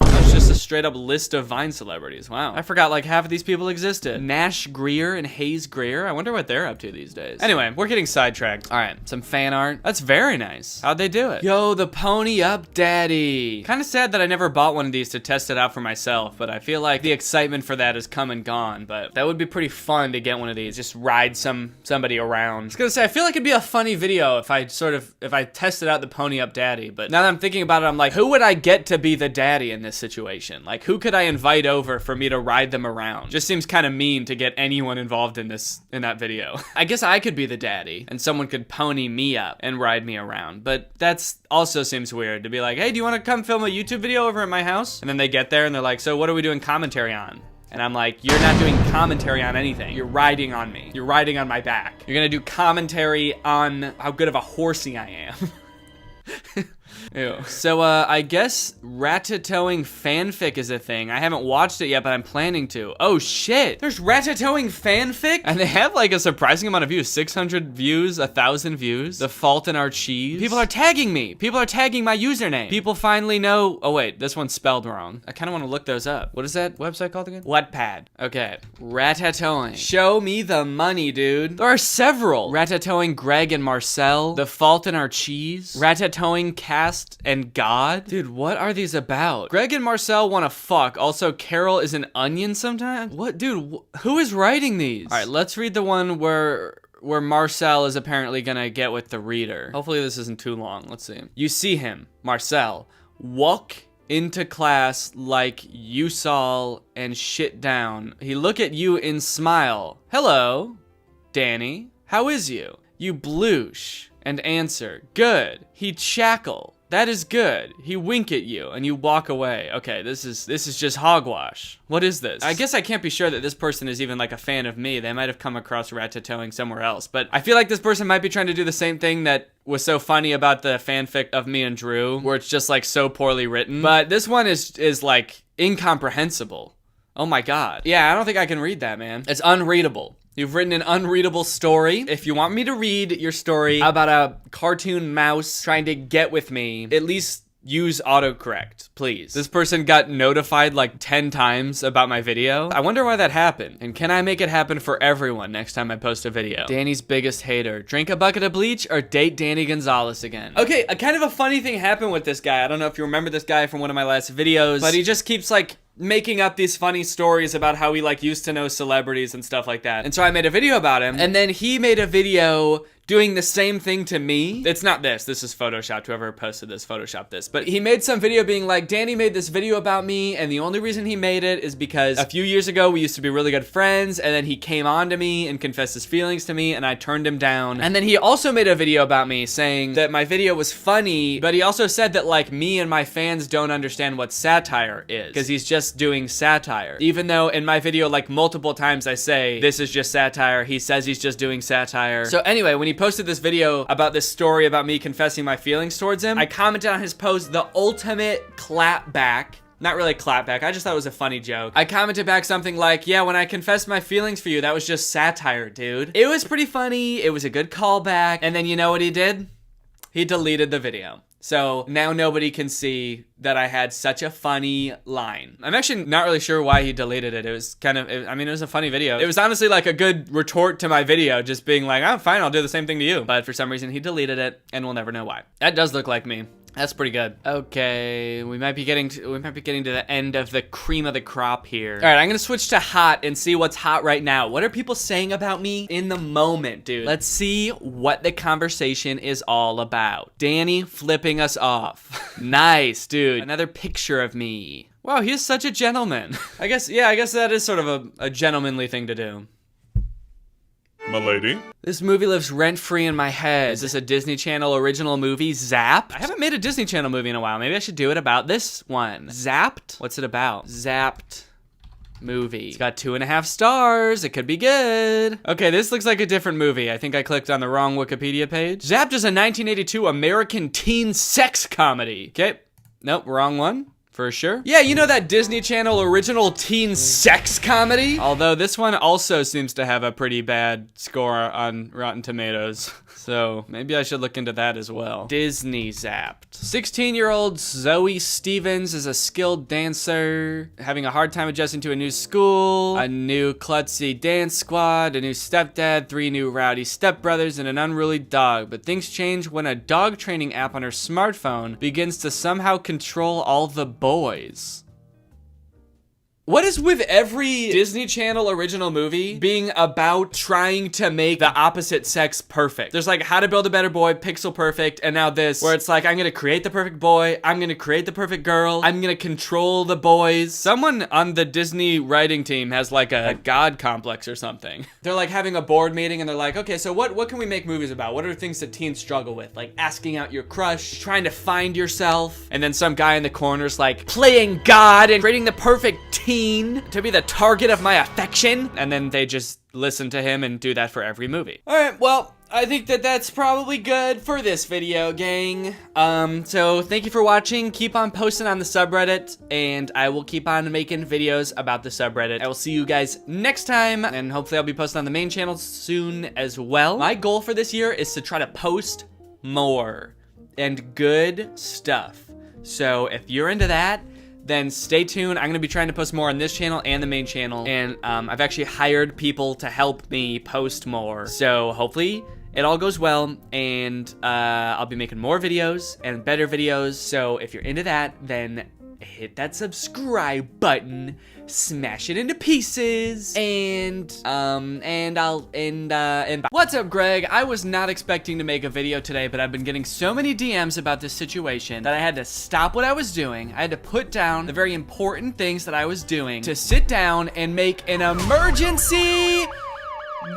It's just a straight up list of Vine celebrities. Wow. I forgot like half of these people existed. Nash Greer and Hayes Greer. I wonder what they're up to these days. Anyway, we're getting sidetracked. All right, some fan art. That's very nice. How'd they do it? Yo, the Pony Up Daddy. Kind of sad that I never bought one of these to test it out for myself, but I feel like the excitement for that has come and gone, but that would be pretty fun to get one of these. Just ride somebody around. I was gonna say, I feel like it'd be a funny video if I tested out the Pony Up Daddy, but now that I'm thinking about it, I'm like, who would I get to be the daddy in this situation? Like, who could I invite over for me to ride them around? Just seems kind of mean to get anyone involved in that video. I guess I could be the daddy and someone could pony me up and ride me around, but that's also seems weird to be like, hey, do you want to come film a YouTube video over at my house? And then they get there and they're like, so what are we doing commentary on? And I'm like, you're not doing commentary on anything. You're riding on me. You're riding on my back. You're gonna do commentary on how good of a horsey I am. Ew. So, I guess Ratatouille fanfic is a thing. I haven't watched it yet, but I'm planning to. Oh, shit. There's Ratatouille fanfic? And they have, like, a surprising amount of views. 600 views, 1,000 views. The Fault in Our Cheese. People are tagging me. People are tagging my username. People finally know. Oh, wait. This one's spelled wrong. I kind of want to look those up. What is that website called again? Wattpad. Okay. Ratatouille. Show me the money, dude. There are several. Ratatouille, Greg and Marcel. The Fault in Our Cheese. Ratatouille, Cast and God. Dude, what are these about? Greg and Marcel want to fuck. Also, Carol is an onion sometimes. What, dude? Who is writing these? All right, let's read the one where Marcel is apparently gonna get with the reader. Hopefully this isn't too long. Let's see. You see him, Marcel, walk into class like you saw and shit down. He look at you and smile. Hello, Danny. How is you? You bloosh and answer, good. He chackle. That is good. He wink at you and you walk away. Okay, this is just hogwash. What is this? I guess I can't be sure that this person is even like a fan of me. They might have come across Ratatouille somewhere else, but I feel like this person might be trying to do the same thing that was so funny about the fanfic of me and Drew, where it's just like so poorly written. But this one is like incomprehensible. Oh my God. Yeah, I don't think I can read that, man. It's unreadable. You've written an unreadable story. If you want me to read your story about a cartoon mouse trying to get with me, at least use autocorrect, please. This person got notified like 10 times about my video. I wonder why that happened. And can I make it happen for everyone next time I post a video? Danny's biggest hater. Drink a bucket of bleach or date Danny Gonzalez again. Okay, a kind of a funny thing happened with this guy. I don't know if you remember this guy from one of my last videos, but he just keeps like making up these funny stories about how he like used to know celebrities and stuff like that. And so I made a video about him, and then he made a video doing the same thing to me. It's not this is photoshopped. Whoever posted this photoshopped this, but he made some video being like, Danny made this video about me, and the only reason he made it is because a few years ago we used to be really good friends, and then he came on to me and confessed his feelings to me, and I turned him down. And then he also made a video about me saying that my video was funny, but he also said that like me and my fans don't understand what satire is, because he's just doing satire. Even though in my video like multiple times I say this is just satire, he says he's just doing satire. So anyway, when he posted this video about this story about me confessing my feelings towards him, I commented on his post the ultimate clap back. Not really clap back, I just thought it was a funny joke. I commented back something like, yeah, when I confessed my feelings for you, that was just satire, dude. It was pretty funny, it was a good callback, and then you know what he did? He deleted the video. So now nobody can see that I had such a funny line. I'm actually not really sure why he deleted it. It was kind of, I mean, it was a funny video. It was honestly like a good retort to my video, just being like, oh, fine, I'll do the same thing to you. But for some reason he deleted it, and we'll never know why. That does look like me. That's pretty good. Okay, we might be getting to the end of the cream of the crop here. All right, I'm gonna switch to hot and see what's hot right now. What are people saying about me in the moment, dude? Let's see what the conversation is all about. Danny flipping us off. Nice, dude. Another picture of me. Wow, he is such a gentleman. I guess that is sort of a gentlemanly thing to do. My lady. This movie lives rent-free in my head. Is this a Disney Channel original movie, Zapped? I haven't made a Disney Channel movie in a while. Maybe I should do it about this one. Zapped? What's it about? Zapped movie. It's got 2.5 stars. It could be good. Okay, this looks like a different movie. I think I clicked on the wrong Wikipedia page. Zapped is a 1982 American teen sex comedy. Okay, nope, wrong one. For sure. Yeah, you know that Disney Channel original teen sex comedy? Although this one also seems to have a pretty bad score on Rotten Tomatoes. So maybe I should look into that as well. Disney Zapped. 16-year-old Zoe Stevens is a skilled dancer, having a hard time adjusting to a new school, a new klutzy dance squad, a new stepdad, 3 new rowdy stepbrothers, and an unruly dog. But things change when a dog training app on her smartphone begins to somehow control all the boys. What is with every Disney Channel original movie being about trying to make the opposite sex perfect? There's like How to Build a Better Boy, Pixel Perfect, and now this, where it's like, I'm gonna create the perfect boy, I'm gonna create the perfect girl, I'm gonna control the boys. Someone on the Disney writing team has like a god complex or something. They're like having a board meeting and they're like, okay, so what can we make movies about? What are things that teens struggle with? Like asking out your crush, trying to find yourself, and then some guy in the corner's like playing God and creating the perfect teen to be the target of my affection, and then they just listen to him and do that for every movie. All right, well, I think that that's probably good for this video, gang. So thank you for watching. Keep on posting on the subreddit, and I will keep on making videos about the subreddit. I will see you guys next time, and hopefully I'll be posting on the main channel soon as well. My goal for this year is to try to post more and good stuff. So if you're into that, then stay tuned. I'm gonna be trying to post more on this channel and the main channel, and I've actually hired people to help me post more. So hopefully it all goes well, and I'll be making more videos and better videos. So if you're into that, then hit that subscribe button, smash it into pieces, and what's up, Greg? I was not expecting to make a video today, but I've been getting so many DMs about this situation that I had to stop what I was doing. I had to put down the very important things that I was doing to sit down and make an emergency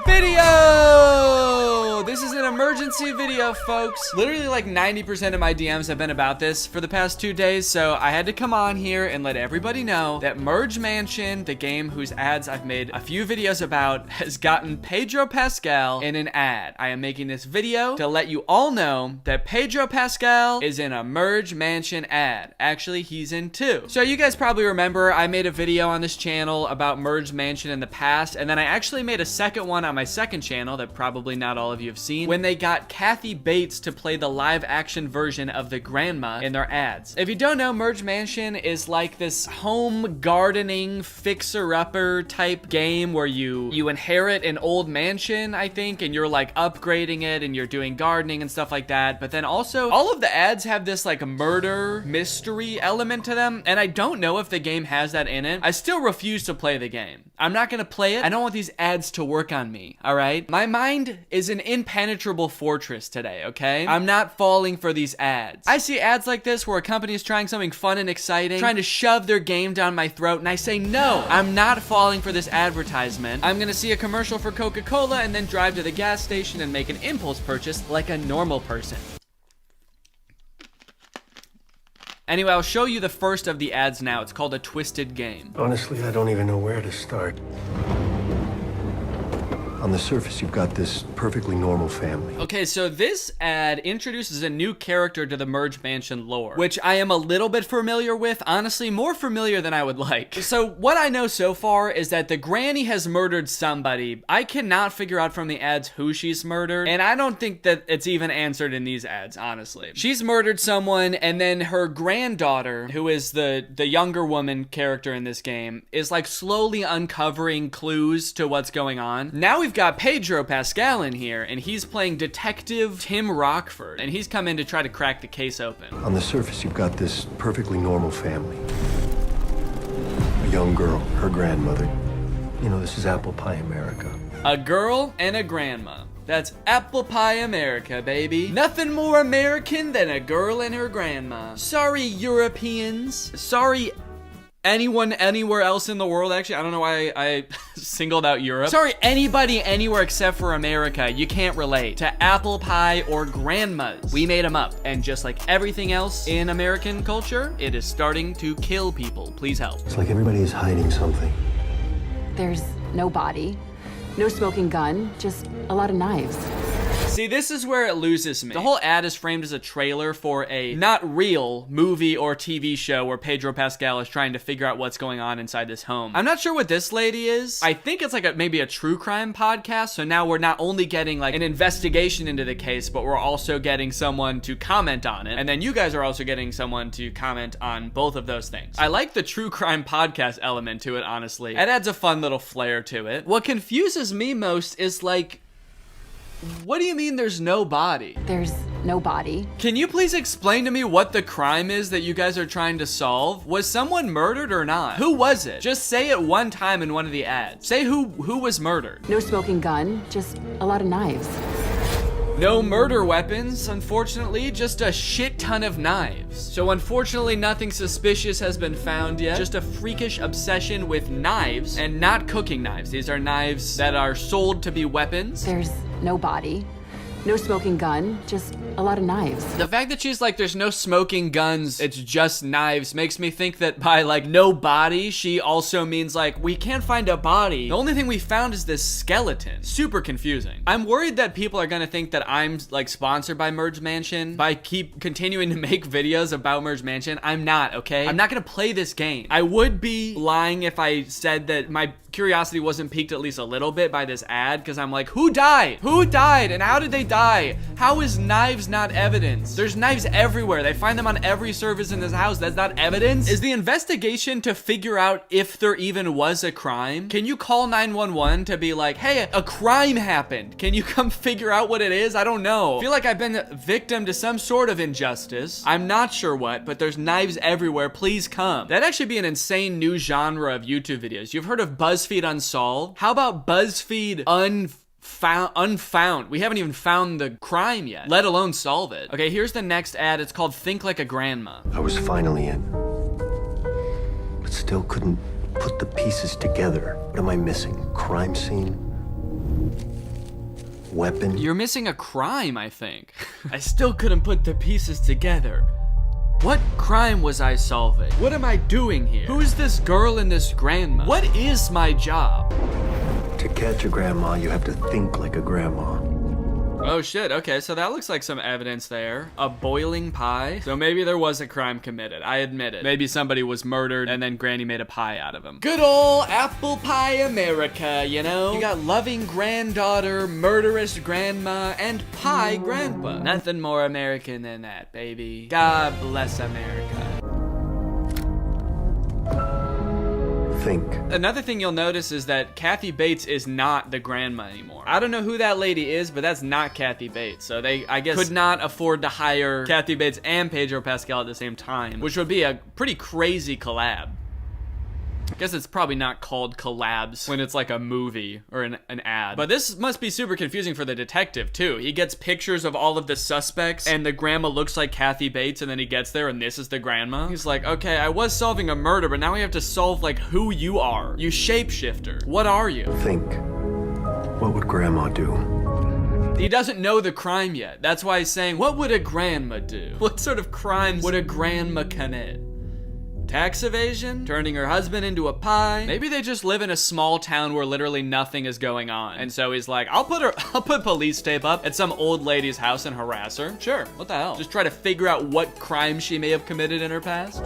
video. This is an emergency video, folks. Literally like 90% of my DMs have been about this for the past 2 days, so I had to come on here and let everybody know that Merge Mansion, the game whose ads I've made a few videos about, has gotten Pedro Pascal in an ad. I am making this video to let you all know that Pedro Pascal is in a Merge Mansion ad. Actually, he's in 2. So you guys probably remember I made a video on this channel about Merge Mansion in the past, and then I actually made a second one on my second channel that probably not all of you have seen, when they got Kathy Bates to play the live action version of the grandma in their ads. If you don't know, Merge Mansion is like this home gardening fixer-upper type game where you inherit an old mansion, I think, and you're like upgrading it and you're doing gardening and stuff like that. But then also all of the ads have this like murder mystery element to them, and I don't know if the game has that in it. I still refuse to play the game. I'm not gonna play it. I don't want these ads to work on me, all right? My mind is an impenetrable fortress today, okay? I'm not falling for these ads. I see ads like this where a company is trying something fun and exciting, trying to shove their game down my throat, and I say, no, I'm not falling for this advertisement. I'm gonna see a commercial for Coca-Cola and then drive to the gas station and make an impulse purchase like a normal person. Anyway, I'll show you the first of the ads now. It's called A Twisted Game. Honestly, I don't even know where to start. On the surface, you've got this perfectly normal family. Okay, so this ad introduces a new character to the Merge Mansion lore, which I am a little bit familiar with, honestly, more familiar than I would like. So what I know so far is that the granny has murdered somebody. I cannot figure out from the ads who she's murdered, and I don't think that it's even answered in these ads, honestly. She's murdered someone, and then her granddaughter, who is the younger woman character in this game, is like slowly uncovering clues to what's going on. Now we've got Pedro Pascal in here, and he's playing Detective Tim Rockford, and he's come in to try to crack the case open. On the surface, you've got this perfectly normal family. A young girl, her grandmother. You know, this is apple pie America. A girl and a grandma. That's apple pie America, baby. Nothing more American than a girl and her grandma. Sorry, Europeans. Sorry, anyone anywhere else in the world. Actually, I don't know why I singled out Europe. Sorry, anybody anywhere except for America. You can't relate to apple pie or grandmas. We made them up, and just like everything else in American culture, it is starting to kill people. Please help. It's like everybody is hiding something. There's no body, no smoking gun, just a lot of knives. See, this is where it loses me. The whole ad is framed as a trailer for a not real movie or TV show where Pedro Pascal is trying to figure out what's going on inside this home. I'm not sure what this lady is. I think it's like maybe a true crime podcast, so now we're not only getting like an investigation into the case, but we're also getting someone to comment on it. And then you guys are also getting someone to comment on both of those things. I like the true crime podcast element to it, honestly. It adds a fun little flair to it. What confuses me most is like, what do you mean there's no body? There's no body. Can you please explain to me what the crime is that you guys are trying to solve? Was someone murdered or not? Who was it? Just say it one time in one of the ads. Say who was murdered. No smoking gun, just a lot of knives. No murder weapons, unfortunately, just a shit ton of knives. So unfortunately, nothing suspicious has been found yet. Just a freakish obsession with knives, and not cooking knives. These are knives that are sold to be weapons. There's no body, No smoking gun, just a lot of knives. The fact that she's like, there's no smoking guns, it's just knives, makes me think that by like no body, she also means like, we can't find a body. The only thing we found is this skeleton. Super confusing. I'm worried that people are gonna think that I'm like sponsored by Merge Mansion by keep continuing to make videos about Merge Mansion. I'm not, okay? I'm not gonna play this game. I would be lying if I said that my curiosity wasn't piqued at least a little bit by this ad, because I'm like, who died? Who died and how did they die? How is knives not evidence? There's knives everywhere. They find them on every surface in this house. That's not evidence? Is the investigation to figure out if there even was a crime? Can you call 911 to be like, hey, a crime happened. Can you come figure out what it is? I don't know. I feel like I've been victim to some sort of injustice. I'm not sure what, but there's knives everywhere. Please come. That'd actually be an insane new genre of YouTube videos. You've heard of BuzzFeed Unsolved? How about BuzzFeed Unfound? We haven't even found the crime yet, let alone solve it. Okay, here's the next ad. It's called Think Like a Grandma. I was finally in, but still couldn't put the pieces together. What am I missing? Crime scene? Weapon? You're missing a crime, I think. I still couldn't put the pieces together. What crime was I solving? What am I doing here? Who is this girl and this grandma? What is my job? To catch a grandma, you have to think like a grandma. Oh shit, okay, so that looks like some evidence there. A boiling pie? So maybe there was a crime committed, I admit it. Maybe somebody was murdered and then Granny made a pie out of him. Good ol' apple pie America, you know? You got loving granddaughter, murderous grandma, and pie grandpa. Nothing more American than that, baby. God bless America. Think. Another thing you'll notice is that Kathy Bates is not the grandma anymore. I don't know who that lady is, but that's not Kathy Bates. So they, I guess, could not afford to hire Kathy Bates and Pedro Pascal at the same time, which would be a pretty crazy collab. I guess it's probably not called collabs when it's like a movie or an ad. But this must be super confusing for the detective too. He gets pictures of all of the suspects and the grandma looks like Kathy Bates, and then he gets there and this is the grandma. He's like, okay, I was solving a murder, but now we have to solve like who you are. You shapeshifter. What are you? Think. What would grandma do? He doesn't know the crime yet. That's why he's saying, what would a grandma do? What sort of crimes would a grandma commit? Tax evasion? Turning her husband into a pie? Maybe they just live in a small town where literally nothing is going on. And so he's like, I'll put police tape up at some old lady's house and harass her. Sure, what the hell? Just try to figure out what crime she may have committed in her past.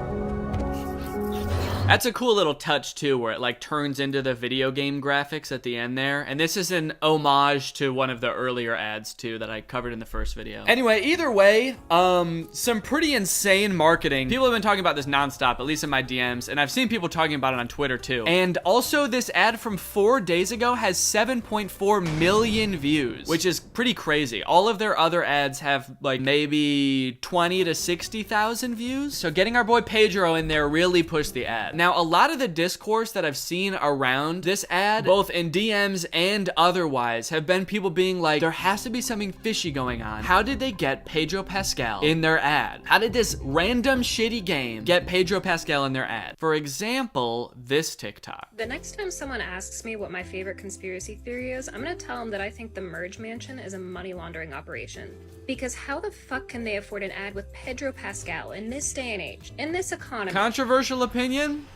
That's a cool little touch too, where it like turns into the video game graphics at the end there. And this is an homage to one of the earlier ads too that I covered in the first video. Anyway, either way, some pretty insane marketing. People have been talking about this nonstop, at least in my DMs, and I've seen people talking about it on Twitter too. And also this ad from 4 days ago has 7.4 million views, which is pretty crazy. All of their other ads have like maybe 20 to 60,000 views. So getting our boy Pedro in there really pushed the ad. Now, a lot of the discourse that I've seen around this ad, both in DMs and otherwise, have been people being like, there has to be something fishy going on. How did they get Pedro Pascal in their ad? How did this random shitty game get Pedro Pascal in their ad? For example, this TikTok. The next time someone asks me what my favorite conspiracy theory is, I'm gonna tell them that I think the Merge Mansion is a money laundering operation. Because how the fuck can they afford an ad with Pedro Pascal in this day and age, in this economy? Controversial opinion?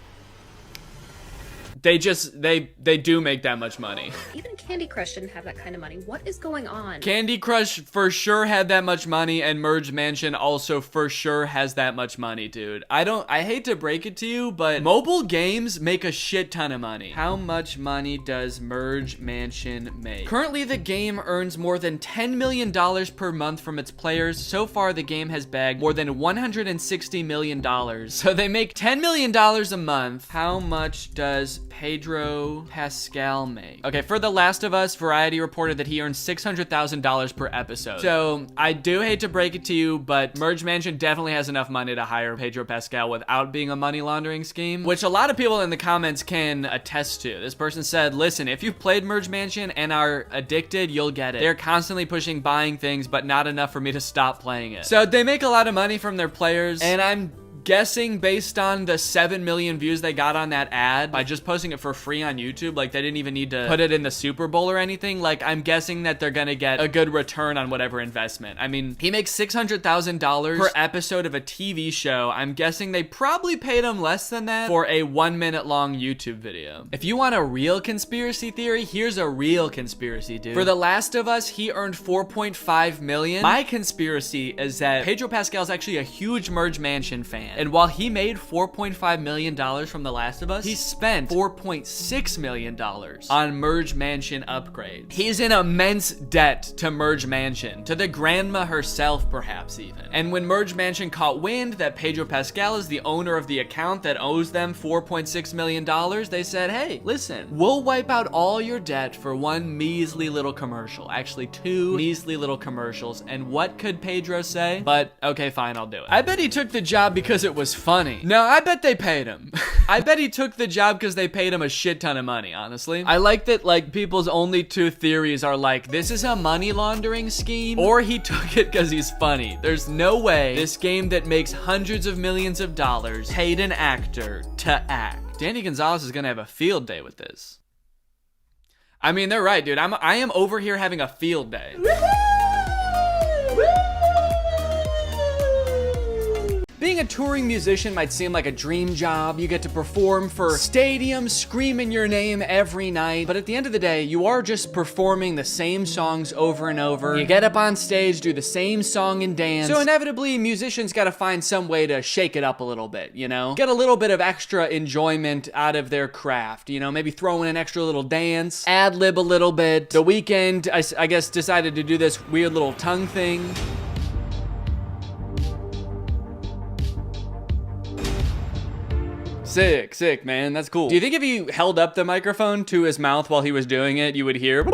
They do make that much money. Even Candy Crush didn't have that kind of money. What is going on? Candy Crush for sure had that much money, and Merge Mansion also for sure has that much money, dude. I hate to break it to you, but mobile games make a shit ton of money. How much money does Merge Mansion make? Currently, the game earns more than $10 million per month from its players. So far, the game has bagged more than $160 million. So they make $10 million a month. How much does Pedro Pascal make? Okay, for The Last of Us, Variety reported that he earns $600,000 per episode. So I do hate to break it to you, but Merge Mansion definitely has enough money to hire Pedro Pascal without being a money laundering scheme, which a lot of people in the comments can attest to. This person said, listen, if you've played Merge Mansion and are addicted, you'll get it. They're constantly pushing buying things, but not enough for me to stop playing it. So they make a lot of money from their players, and I'm guessing based on the 7 million views they got on that ad by just posting it for free on YouTube, like they didn't even need to put it in the Super Bowl or anything, like I'm guessing that they're gonna get a good return on whatever investment. I mean, he makes $600,000 per episode of a TV show. I'm guessing they probably paid him less than that for a 1 minute long YouTube video. If you want a real conspiracy theory, here's a real conspiracy, dude. For The Last of Us, he earned $4.5 million. My conspiracy is that Pedro Pascal is actually a huge Merge Mansion fan. And while he made $4.5 million from The Last of Us, he spent $4.6 million on Merge Mansion upgrades. He's in immense debt to Merge Mansion, to the grandma herself, perhaps even. And when Merge Mansion caught wind that Pedro Pascal is the owner of the account that owes them $4.6 million, they said, hey, listen, we'll wipe out all your debt for one measly little commercial. Actually, 2 measly little commercials. And what could Pedro say? But, okay, fine, I'll do it. I bet he took the job because it was funny. No, I bet they paid him. I bet he took the job because they paid him a shit ton of money, honestly. I like that, like, people's only 2 theories are like, this is a money laundering scheme, or he took it because he's funny. There's no way this game that makes hundreds of millions of dollars paid an actor to act. Danny Gonzalez is gonna have a field day with this. I mean, they're right, dude. I am over here having a field day. Being a touring musician might seem like a dream job. You get to perform for stadiums, screaming your name every night. But at the end of the day, you are just performing the same songs over and over. You get up on stage, do the same song and dance. So inevitably, musicians gotta find some way to shake it up a little bit, you know? Get a little bit of extra enjoyment out of their craft, you know? Maybe throw in an extra little dance, ad-lib a little bit. The Weeknd, I guess, decided to do this weird little tongue thing. Sick, man. That's cool. Do you think if you held up the microphone to his mouth while he was doing it, you would hear?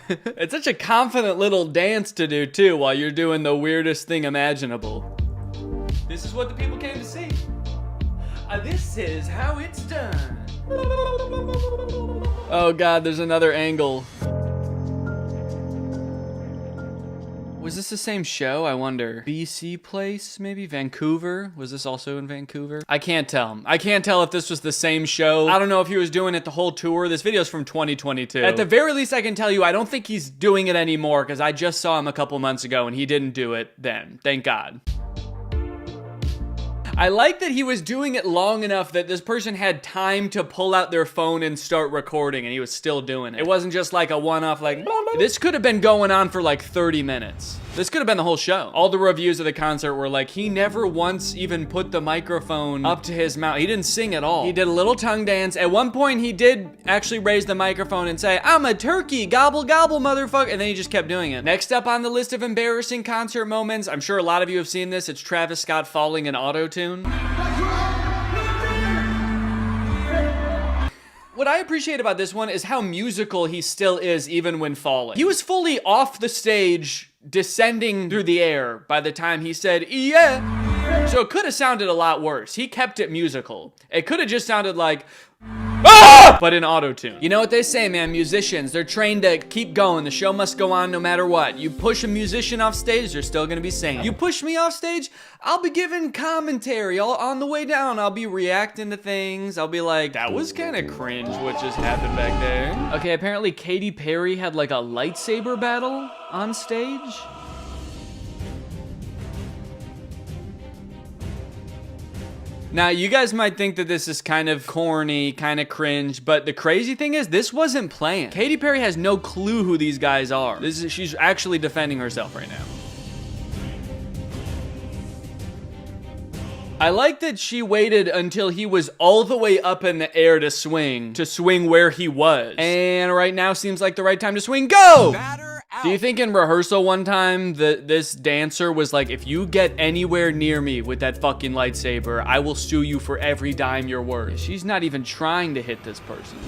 It's such a confident little dance to do, too, while you're doing the weirdest thing imaginable. This is what the people came to see. This is how it's done. Oh, God, there's another angle. Was this the same show? I wonder. BC place, maybe? Vancouver? Was this also in Vancouver? I can't tell. I can't tell if this was the same show. I don't know if he was doing it the whole tour. This video's from 2022. At the very least, I can tell you, I don't think he's doing it anymore because I just saw him a couple months ago and he didn't do it then. Thank God. I like that he was doing it long enough that this person had time to pull out their phone and start recording, and he was still doing it. It wasn't just like a one-off, like, blah, blah. This could have been going on for like 30 minutes. This could have been the whole show. All the reviews of the concert were like, he never once even put the microphone up to his mouth. He didn't sing at all. He did a little tongue dance. At one point, he did actually raise the microphone and say, I'm a turkey, gobble, gobble, motherfucker. And then he just kept doing it. Next up on the list of embarrassing concert moments, I'm sure a lot of you have seen this. It's Travis Scott falling in auto-tune. What I appreciate about this one is how musical he still is even when falling. He was fully off the stage, descending through the air by the time he said, yeah. So it could have sounded a lot worse. He kept it musical. It could have just sounded like, ah! But in auto-tune. You know what they say, man, musicians, they're trained to keep going. The show must go on no matter what. You push a musician off stage, they're still gonna be singing. You push me off stage, I'll be giving commentary. On the way down, I'll be reacting to things. I'll be like, that was kind of cringe what just happened back there. Okay, apparently Katy Perry had like a lightsaber battle on stage. Now, you guys might think that this is kind of corny, kind of cringe, but the crazy thing is, this wasn't planned. Katy Perry has no clue who these guys are. She's actually defending herself right now. I like that she waited until he was all the way up in the air to swing where he was. And right now seems like the right time to swing. Go! Do you think in rehearsal one time this dancer was like, if you get anywhere near me with that fucking lightsaber, I will sue you for every dime you're worth? She's not even trying to hit this person.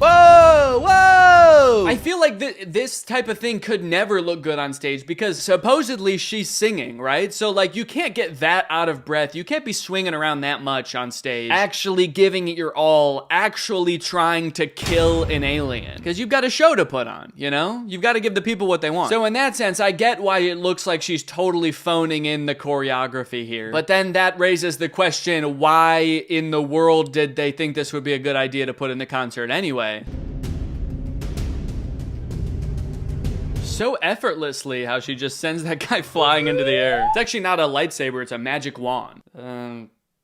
Whoa, whoa! I feel like this type of thing could never look good on stage because supposedly she's singing, right? So like you can't get that out of breath. You can't be swinging around that much on stage, actually giving it your all, actually trying to kill an alien. Because you've got a show to put on, you know? You've got to give the people what they want. So in that sense, I get why it looks like she's totally phoning in the choreography here. But then that raises the question, why in the world did they think this would be a good idea to put in the concert anyway? So effortlessly how she just sends that guy flying into the air. It's actually not a lightsaber, it's a magic wand.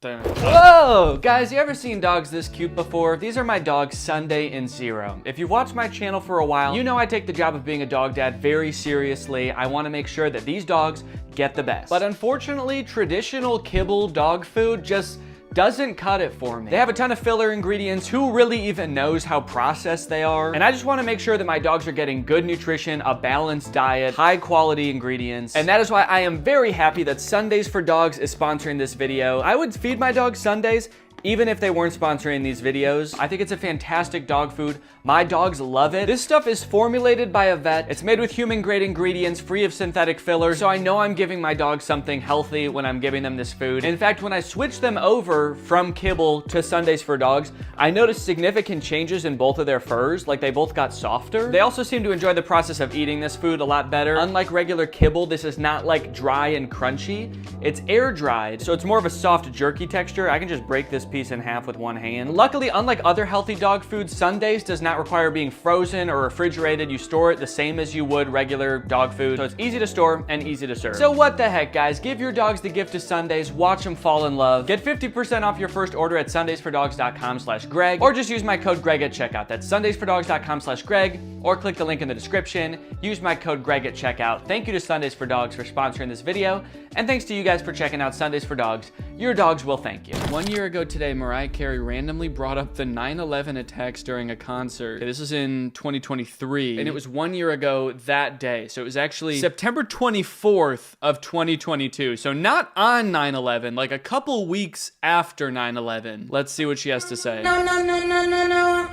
Whoa! Guys, you ever seen dogs this cute before? These are my dogs, Sunday and Zero. If you've watched my channel for a while, you know I take the job of being a dog dad very seriously. I want to make sure that these dogs get the best. But unfortunately, traditional kibble dog food just doesn't cut it for me. They have a ton of filler ingredients. Who really even knows how processed they are? And I just want to make sure that my dogs are getting good nutrition, a balanced diet, high quality ingredients. And that is why I am very happy that Sundays for Dogs is sponsoring this video. I would feed my dogs Sundays even if they weren't sponsoring these videos. I think it's a fantastic dog food. My dogs love it. This stuff is formulated by a vet. It's made with human grade ingredients, free of synthetic fillers. So I know I'm giving my dogs something healthy when I'm giving them this food. In fact, when I switched them over from kibble to Sundays for Dogs, I noticed significant changes in both of their furs. Like they both got softer. They also seem to enjoy the process of eating this food a lot better. Unlike regular kibble, this is not like dry and crunchy. It's air dried, so it's more of a soft jerky texture. I can just break this piece in half with one hand. Luckily, unlike other healthy dog foods, Sundays does not require being frozen or refrigerated. You store it the same as you would regular dog food, so it's easy to store and easy to serve. So what the heck, guys? Give your dogs the gift of Sundays, watch them fall in love. Get 50% off your first order at sundaysfordogs.com/Greg, or just use my code Greg at checkout. That's sundaysfordogs.com/Greg, or click the link in the description. Use my code Greg at checkout. Thank you to Sundays for Dogs for sponsoring this video, and thanks to you guys for checking out Sundays for Dogs. Your dogs will thank you. 1 year ago today, Mariah Carey randomly brought up the 9/11 attacks during a concert. This is in 2023, and it was 1 year ago that day. So it was actually September 24th of 2022. So not on 9/11, like a couple weeks after 9/11. Let's see what she has to say. No.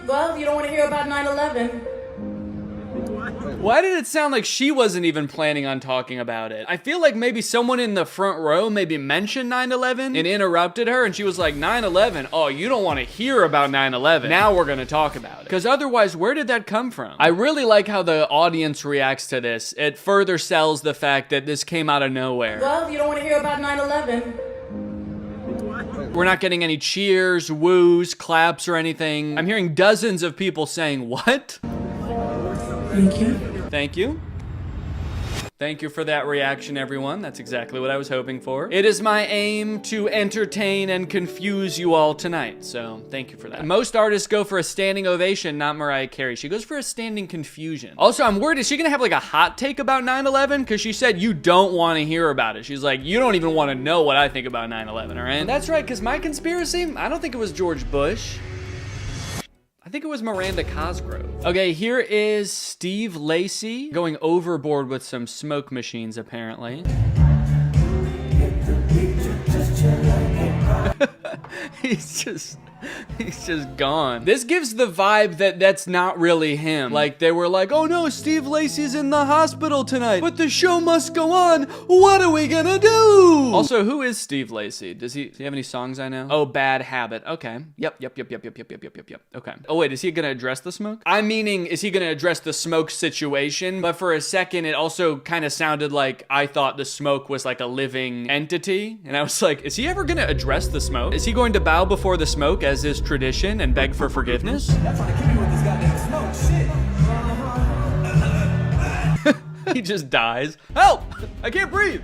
Well, you don't want to hear about 9/11. Why did it sound like she wasn't even planning on talking about it? I feel like maybe someone in the front row maybe mentioned 9/11 and interrupted her, and she was like, 9/11? Oh, you don't want to hear about 9/11. Now we're gonna talk about it. Because otherwise, where did that come from? I really like how the audience reacts to this. It further sells the fact that this came out of nowhere. Well, you don't want to hear about 9/11. We're not getting any cheers, woos, claps, or anything. I'm hearing dozens of people saying, what? Thank you. Thank you. Thank you for that reaction, everyone. That's exactly what I was hoping for. It is my aim to entertain and confuse you all tonight, so thank you for that. Most artists go for a standing ovation, not Mariah Carey. She goes for a standing confusion. Also, I'm worried, is she gonna have like a hot take about 9/11? Because she said you don't want to hear about it. She's like, you don't even want to know what I think about 9/11, all right? And that's right, because my conspiracy, I don't think it was George Bush. I think it was Miranda Cosgrove. Okay, here is Steve Lacy going overboard with some smoke machines, apparently. He's just gone. This gives the vibe that that's not really him. Like they were like, oh no, Steve Lacy's in the hospital tonight, but the show must go on. What are we gonna do? Also, who is Steve Lacy? Does he have any songs I know? Oh, Bad Habit. Okay. Yep. Okay. Oh wait, is he gonna address the smoke? I'm meaning, is he gonna address the smoke situation? But for a second, it also kind of sounded like I thought the smoke was like a living entity. And I was like, is he ever gonna address the smoke? Is he going to bow before the smoke as is tradition and beg for forgiveness? That's trying to kill me with this goddamn smoke. Shit. He just dies. Help! I can't breathe.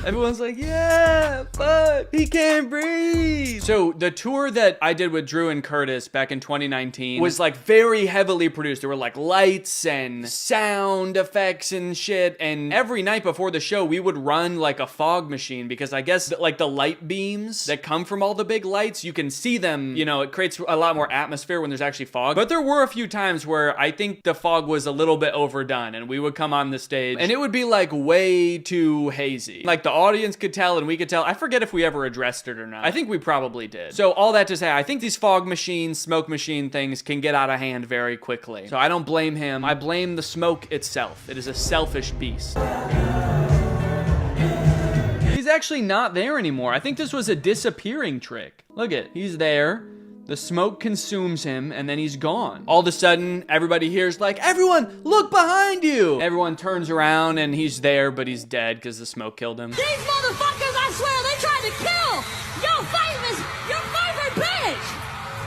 Everyone's like, yeah, fuck, he can't breathe. So the tour that I did with Drew and Curtis back in 2019 was like very heavily produced. There were like lights and sound effects and shit. And every night before the show, we would run like a fog machine because I guess like the light beams that come from all the big lights, you can see them, you know, it creates a lot more atmosphere when there's actually fog. But there were a few times where I think the fog was a little bit overdone and we would come on the stage and it would be like way too hazy. crazy. Like the audience could tell and we could tell. I forget if we ever addressed it or not. I think we probably did. So all that to say, I think these fog machines, smoke machine things can get out of hand very quickly. So I don't blame him. I blame the smoke itself. It is a selfish beast. He's actually not there anymore. I think this was a disappearing trick. Look at, he's there. The smoke consumes him, and then he's gone. All of a sudden, everybody hears like, everyone, look behind you! Everyone turns around, and he's there, but he's dead because the smoke killed him. These motherfuckers, I swear, they tried to kill your favorite bitch!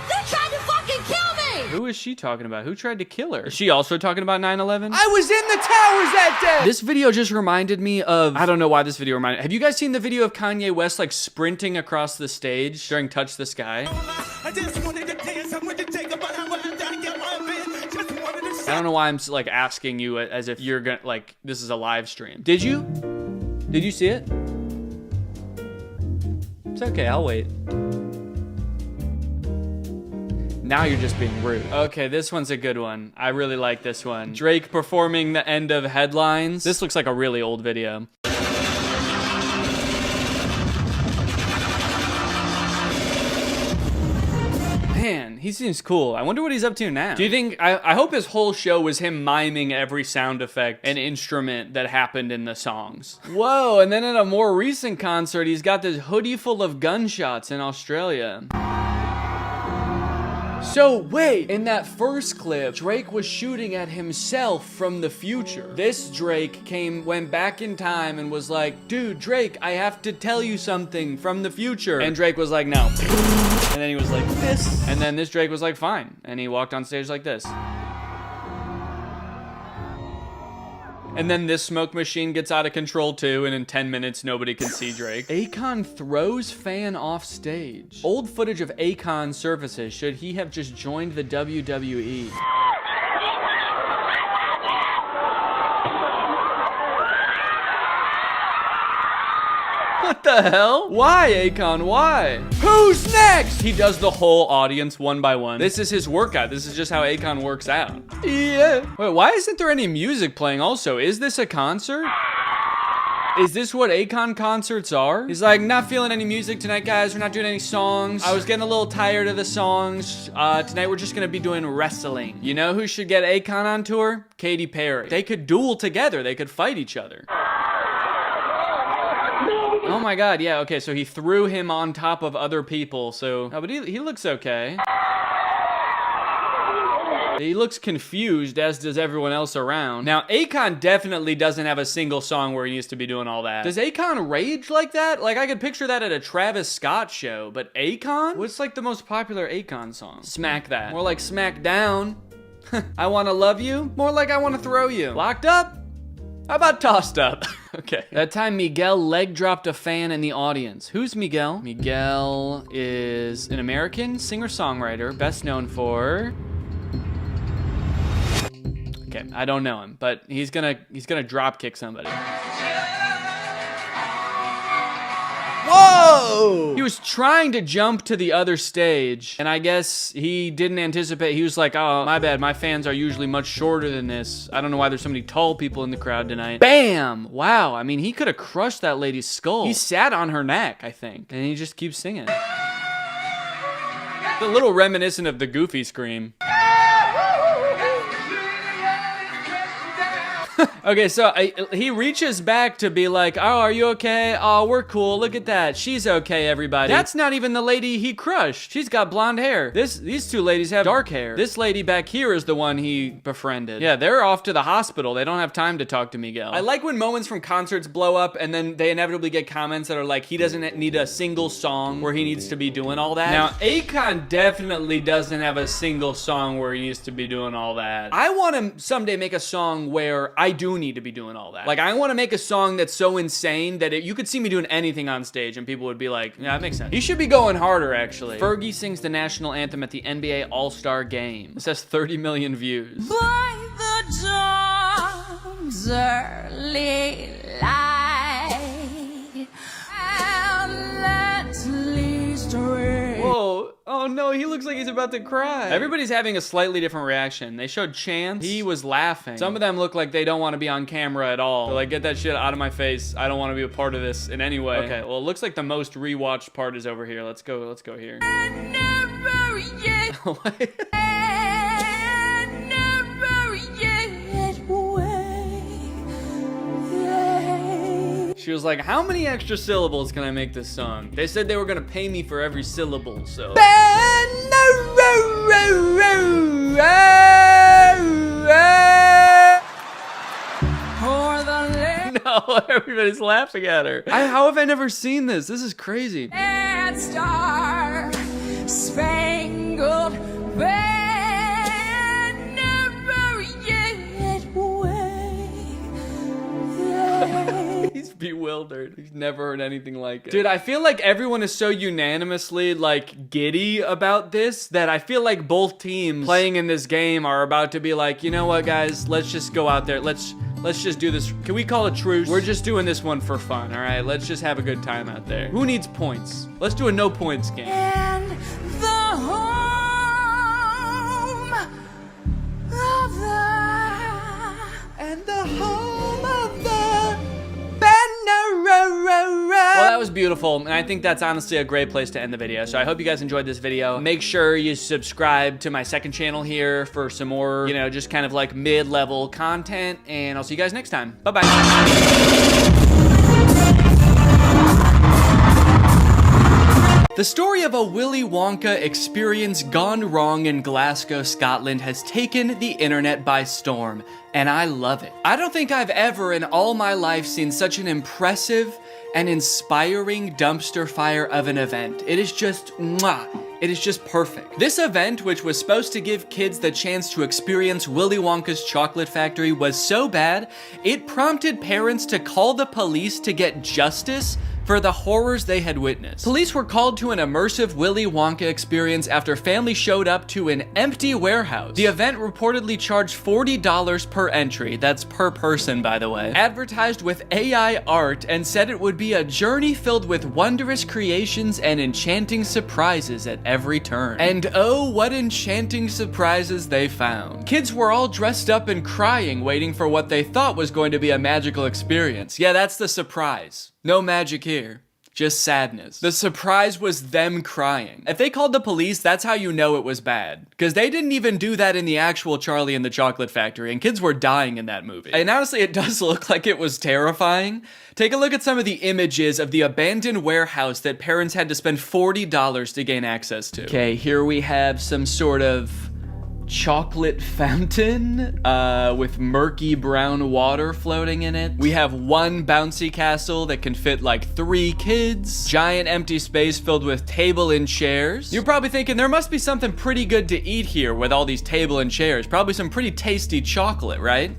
They tried to fucking kill me! Who is she talking about? Who tried to kill her? Is she also talking about 9/11? I was in the towers that day! This video just reminded me of, I don't know why this video reminded, have you guys seen the video of Kanye West like sprinting across the stage during Touch the Sky? I just wanted to dance, I wanted to take a but I wanted to get my bitch. Just wanted to I don't know why I'm like asking you as if you're gonna, like, this is a live stream. Did you? Did you see it? It's okay, I'll wait. Now you're just being rude. Okay, this one's a good one. I really like this one. Drake performing the end of Headlines. This looks like a really old video. Man, he seems cool. I wonder what he's up to now. Do you think, I hope his whole show was him miming every sound effect and instrument that happened in the songs. Whoa, and then at a more recent concert, he's got this hoodie full of gunshots in Australia. So wait, in that first clip, Drake was shooting at himself from the future. This Drake went back in time and was like, dude, Drake, I have to tell you something from the future. And Drake was like, no. And then he was like, this. And then this Drake was like, fine. And he walked on stage like this. And then this smoke machine gets out of control too, and in 10 minutes, nobody can see Drake. Akon throws fan off stage. Old footage of Akon surfaces. Should he have just joined the WWE? What the hell? Why, Akon? Why? Who's next? He does the whole audience one by one. This is his workout. This is just how Akon works out. Yeah. Wait, why isn't there any music playing also? Is this a concert? Is this what Akon concerts are? He's like, not feeling any music tonight, guys. We're not doing any songs. I was getting a little tired of the songs. Tonight we're just gonna be doing wrestling. You know who should get Akon on tour? Katy Perry. They could duel together. They could fight each other. Oh my god, yeah, okay, so he threw him on top of other people, so... Oh, but he looks okay. He looks confused, as does everyone else around. Now, Akon definitely doesn't have a single song where he needs to be doing all that. Does Akon rage like that? Like, I could picture that at a Travis Scott show, but Akon? What's like the most popular Akon song? Smack That. More like Smack Down. I Wanna Love You? More like I Wanna Throw You. Locked Up? How about Tossed Up? Okay. That time Miguel leg dropped a fan in the audience. Who's Miguel? Miguel is an American singer-songwriter, best known for... Okay, I don't know him, but he's gonna drop kick somebody. Whoa! He was trying to jump to the other stage, and I guess he didn't anticipate. He was like, oh, my bad, my fans are usually much shorter than this. I don't know why there's so many tall people in the crowd tonight. Bam! Wow, I mean, he could have crushed that lady's skull. He sat on her neck, I think, and he just keeps singing. A little reminiscent of the Goofy scream. Okay, so he reaches back to be like, oh, are you okay? Oh, we're cool. Look at that. She's okay, everybody. That's not even the lady he crushed. She's got blonde hair. These two ladies have dark hair. This lady back here is the one he befriended. Yeah, they're off to the hospital. They don't have time to talk to Miguel. I like when moments from concerts blow up and then they inevitably get comments that are like, he doesn't need a single song where he needs to be doing all that. Now, Akon definitely doesn't have a single song where he needs to be doing all that. I want to someday make a song where I do need to be doing all that. Like, I want to make a song that's so insane that you could see me doing anything on stage and people would be like, yeah, that makes sense. He should be going harder, actually. Fergie sings the national anthem at the NBA All-Star Game. This has 30 million views. By the dawn's early light, and let's least away. Whoa. Oh no, he looks like he's about to cry. Everybody's having a slightly different reaction. They showed Chance. He was laughing. Some of them look like they don't want to be on camera at all. They're like, get that shit out of my face. I don't want to be a part of this in any way. Okay, well, it looks like the most rewatched part is over here. Let's go here. She was like, how many extra syllables can I make this song? They said they were gonna pay me for every syllable, so. No, everybody's laughing at her. How have I never seen this? This is crazy. Star Spangled Banner yet wave. He's bewildered. He's never heard anything like it. Dude, I feel like everyone is so unanimously, like, giddy about this that I feel like both teams playing in this game are about to be like, you know what, guys? Let's just go out there. Let's just do this. Can we call a truce? We're just doing this one for fun, all right? Let's just have a good time out there. Who needs points? Let's do a no points game. And the home of the banner. Well, that was beautiful, and I think that's honestly a great place to end the video. So I hope you guys enjoyed this video. Make sure you subscribe to my second channel here for some more, you know, just kind of like mid-level content, and I'll see you guys next time. Bye-bye. The story of a Willy Wonka experience gone wrong in Glasgow, Scotland has taken the internet by storm, and I love it. I don't think I've ever in all my life seen such an impressive and inspiring dumpster fire of an event. It is just mwah. It is just perfect. This event, which was supposed to give kids the chance to experience Willy Wonka's chocolate factory, was so bad, it prompted parents to call the police to get justice for the horrors they had witnessed. Police were called to an immersive Willy Wonka experience after families showed up to an empty warehouse. The event reportedly charged $40 per entry, that's per person by the way, advertised with AI art, and said it would be a journey filled with wondrous creations and enchanting surprises at every turn. And oh, what enchanting surprises they found. Kids were all dressed up and crying, waiting for what they thought was going to be a magical experience. Yeah, that's the surprise. No magic here, just sadness. The surprise was them crying. If they called the police, that's how you know it was bad. Because they didn't even do that in the actual Charlie and the Chocolate Factory, and kids were dying in that movie. And honestly, it does look like it was terrifying. Take a look at some of the images of the abandoned warehouse that parents had to spend $40 to gain access to. Okay, here we have some sort of chocolate fountain with murky brown water floating in it. We have one bouncy castle that can fit like 3 kids. Giant empty space filled with table and chairs. You're probably thinking there must be something pretty good to eat here with all these table and chairs. Probably some pretty tasty chocolate, right?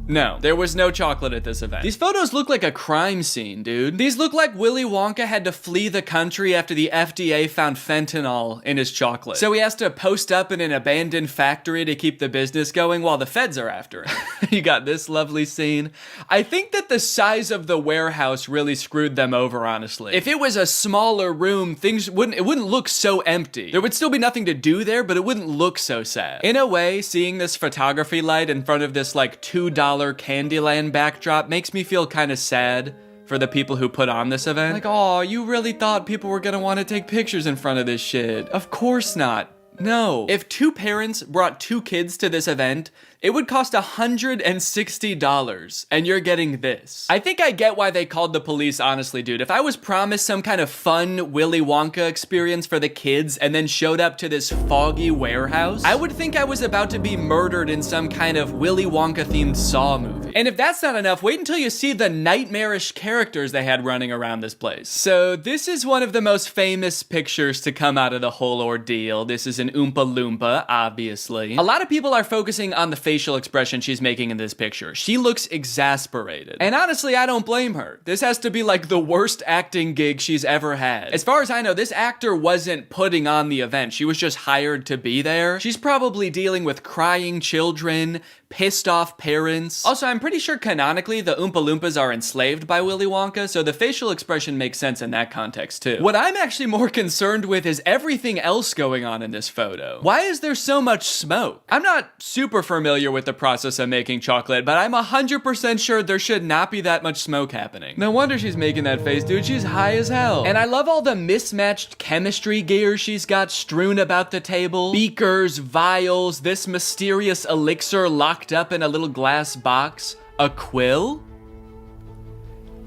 No, there was no chocolate at this event. These photos look like a crime scene, dude. These look like Willy Wonka had to flee the country after the FDA found fentanyl in his chocolate. So he has to post up in an abandoned factory to keep the business going while the feds are after him. You got this lovely scene. I think that the size of the warehouse really screwed them over, honestly. If it was a smaller room, it wouldn't look so empty. There would still be nothing to do there, but it wouldn't look so sad. In a way, seeing this photography light in front of this like $2 Candyland backdrop makes me feel kind of sad for the people who put on this event. Like, oh, you really thought people were gonna want to take pictures in front of this shit. Of course not. No. If 2 parents brought 2 kids to this event, it would cost $160, and you're getting this. I think I get why they called the police, honestly, dude. If I was promised some kind of fun Willy Wonka experience for the kids and then showed up to this foggy warehouse, I would think I was about to be murdered in some kind of Willy Wonka-themed Saw movie. And if that's not enough, wait until you see the nightmarish characters they had running around this place. So this is one of the most famous pictures to come out of the whole ordeal. This is an Oompa Loompa, obviously. A lot of people are focusing on the facial expression she's making in this picture. She looks exasperated. And honestly, I don't blame her. This has to be like the worst acting gig she's ever had. As far as I know, this actor wasn't putting on the event. She was just hired to be there. She's probably dealing with crying children, pissed off parents. Also, I'm pretty sure canonically the Oompa Loompas are enslaved by Willy Wonka, so the facial expression makes sense in that context too. What I'm actually more concerned with is everything else going on in this photo. Why is there so much smoke? I'm not super familiar with the process of making chocolate, but I'm 100% sure there should not be that much smoke happening. No wonder she's making that face, dude. She's high as hell. And I love all the mismatched chemistry gear she's got strewn about the table. Beakers, vials, this mysterious elixir locked up in a little glass box. A quill?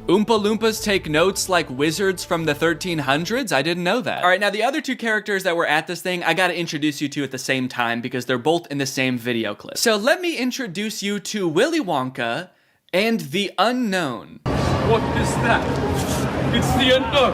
Oompa Loompas take notes like wizards from the 1300s? I didn't know that. All right, now the other two characters that were at this thing, I gotta introduce you to at the same time because they're both in the same video clip. So let me introduce you to Willy Wonka and the Unknown. What is that? It's the unknown.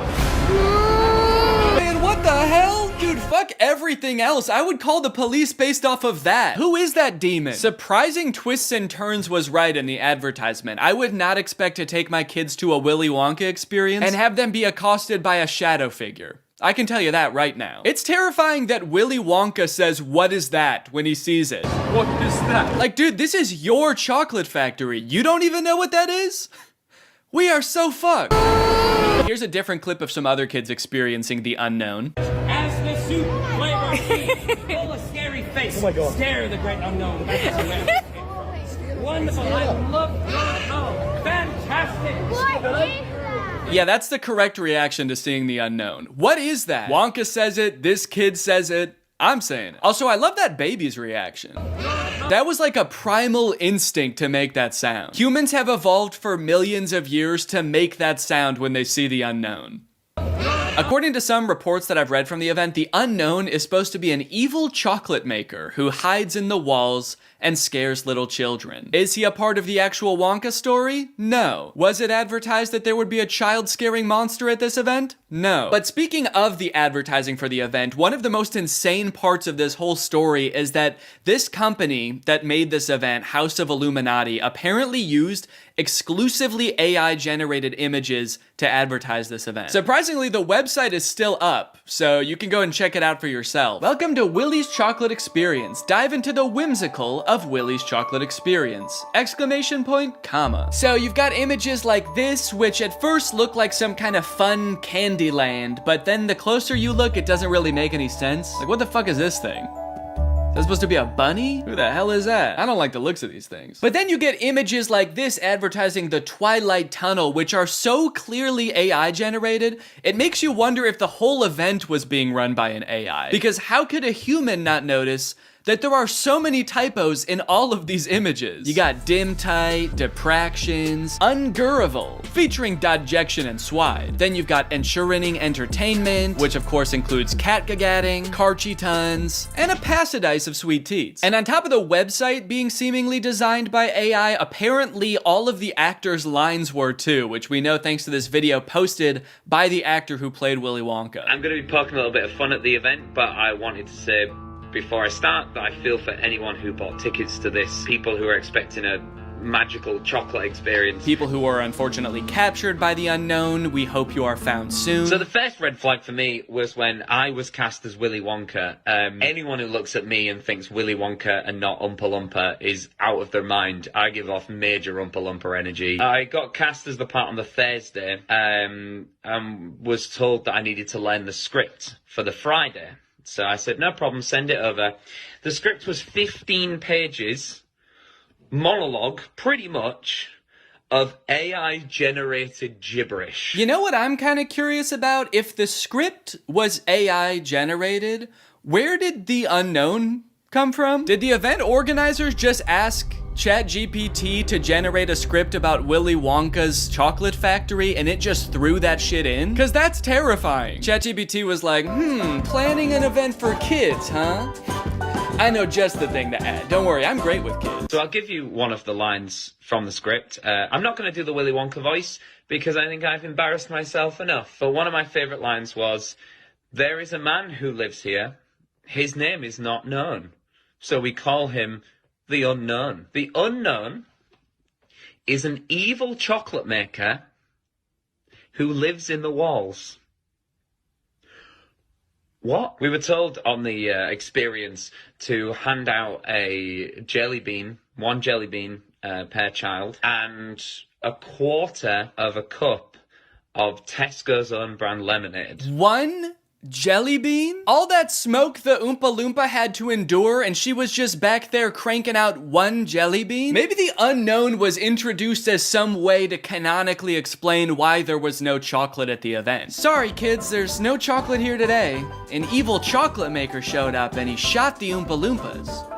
Man, what the hell? Dude, fuck everything else. I would call the police based off of that. Who is that demon? Surprising twists and turns was right in the advertisement. I would not expect to take my kids to a Willy Wonka experience and have them be accosted by a shadow figure. I can tell you that right now. It's terrifying that Willy Wonka says, "What is that?" when he sees it. What is that? Like, dude, this is your chocolate factory. You don't even know what that is? We are so fucked. Here's a different clip of some other kids experiencing the unknown. As the soup flavor feast, full of scary face. Oh my God. Scare the great unknown. Wonderful. I love your fantastic. What is that? Yeah, that's the correct reaction to seeing the unknown. What is that? Wonka says it, this kid says it, I'm saying it. Also, I love that baby's reaction. That was like a primal instinct to make that sound. Humans have evolved for millions of years to make that sound when they see the unknown. According to some reports that I've read from the event, the unknown is supposed to be an evil chocolate maker who hides in the walls and scares little children. Is he a part of the actual Wonka story? No. Was it advertised that there would be a child-scaring monster at this event? No. But speaking of the advertising for the event, one of the most insane parts of this whole story is that this company that made this event, House of Illuminati, apparently used exclusively AI-generated images to advertise this event. Surprisingly, the website is still up, so you can go and check it out for yourself. Welcome to Willy's Chocolate Experience. Dive into the whimsical of Willy's Chocolate Experience! Exclamation point, comma. So you've got images like this, which at first look like some kind of fun candy land, but then the closer you look, it doesn't really make any sense. Like, what the fuck is this thing? Is that supposed to be a bunny? Who the hell is that? I don't like the looks of these things. But then you get images like this advertising the Twilight Tunnel, which are so clearly AI generated, it makes you wonder if the whole event was being run by an AI. Because how could a human not notice that there are so many typos in all of these images? You got dim tight, depractions, ungurrival, featuring dodjection and swide. Then you've got ensuring entertainment, which of course includes catgagatting, carchy tons, and a passidice of sweet teats. And on top of the website being seemingly designed by AI, apparently all of the actors' lines were too, which we know thanks to this video posted by the actor who played Willy Wonka. I'm going to be poking a little bit of fun at the event, but I wanted to say before I start that I feel for anyone who bought tickets to this, people who are expecting a magical chocolate experience. People who are unfortunately captured by the unknown, we hope you are found soon. So the first red flag for me was when I was cast as Willy Wonka. Anyone who looks at me and thinks Willy Wonka and not Oompa Loompa is out of their mind. I give off major Oompa Loompa energy. I got cast as the part on the Thursday, and was told that I needed to learn the script for the Friday. So I said, no problem, send it over. The script was 15 pages, monologue, pretty much, of AI-generated gibberish. You know what I'm kind of curious about? If the script was AI-generated, where did the unknown come from? Did the event organizers just ask ChatGPT to generate a script about Willy Wonka's chocolate factory and it just threw that shit in? Cause that's terrifying. ChatGPT was like, planning an event for kids, huh? I know just the thing to add. Don't worry, I'm great with kids. So I'll give you one of the lines from the script. I'm not going to do the Willy Wonka voice because I think I've embarrassed myself enough. But one of my favorite lines was, there is a man who lives here. His name is not known. So we call him the Unknown. The Unknown is an evil chocolate maker who lives in the walls. What? We were told on the experience to hand out a jelly bean, one jelly bean per child, and a quarter of a cup of Tesco's own brand lemonade. One jelly bean? All that smoke the Oompa Loompa had to endure, and she was just back there cranking out one jelly bean? Maybe the unknown was introduced as some way to canonically explain why there was no chocolate at the event. Sorry kids, there's no chocolate here today. An evil chocolate maker showed up and he shot the Oompa Loompas.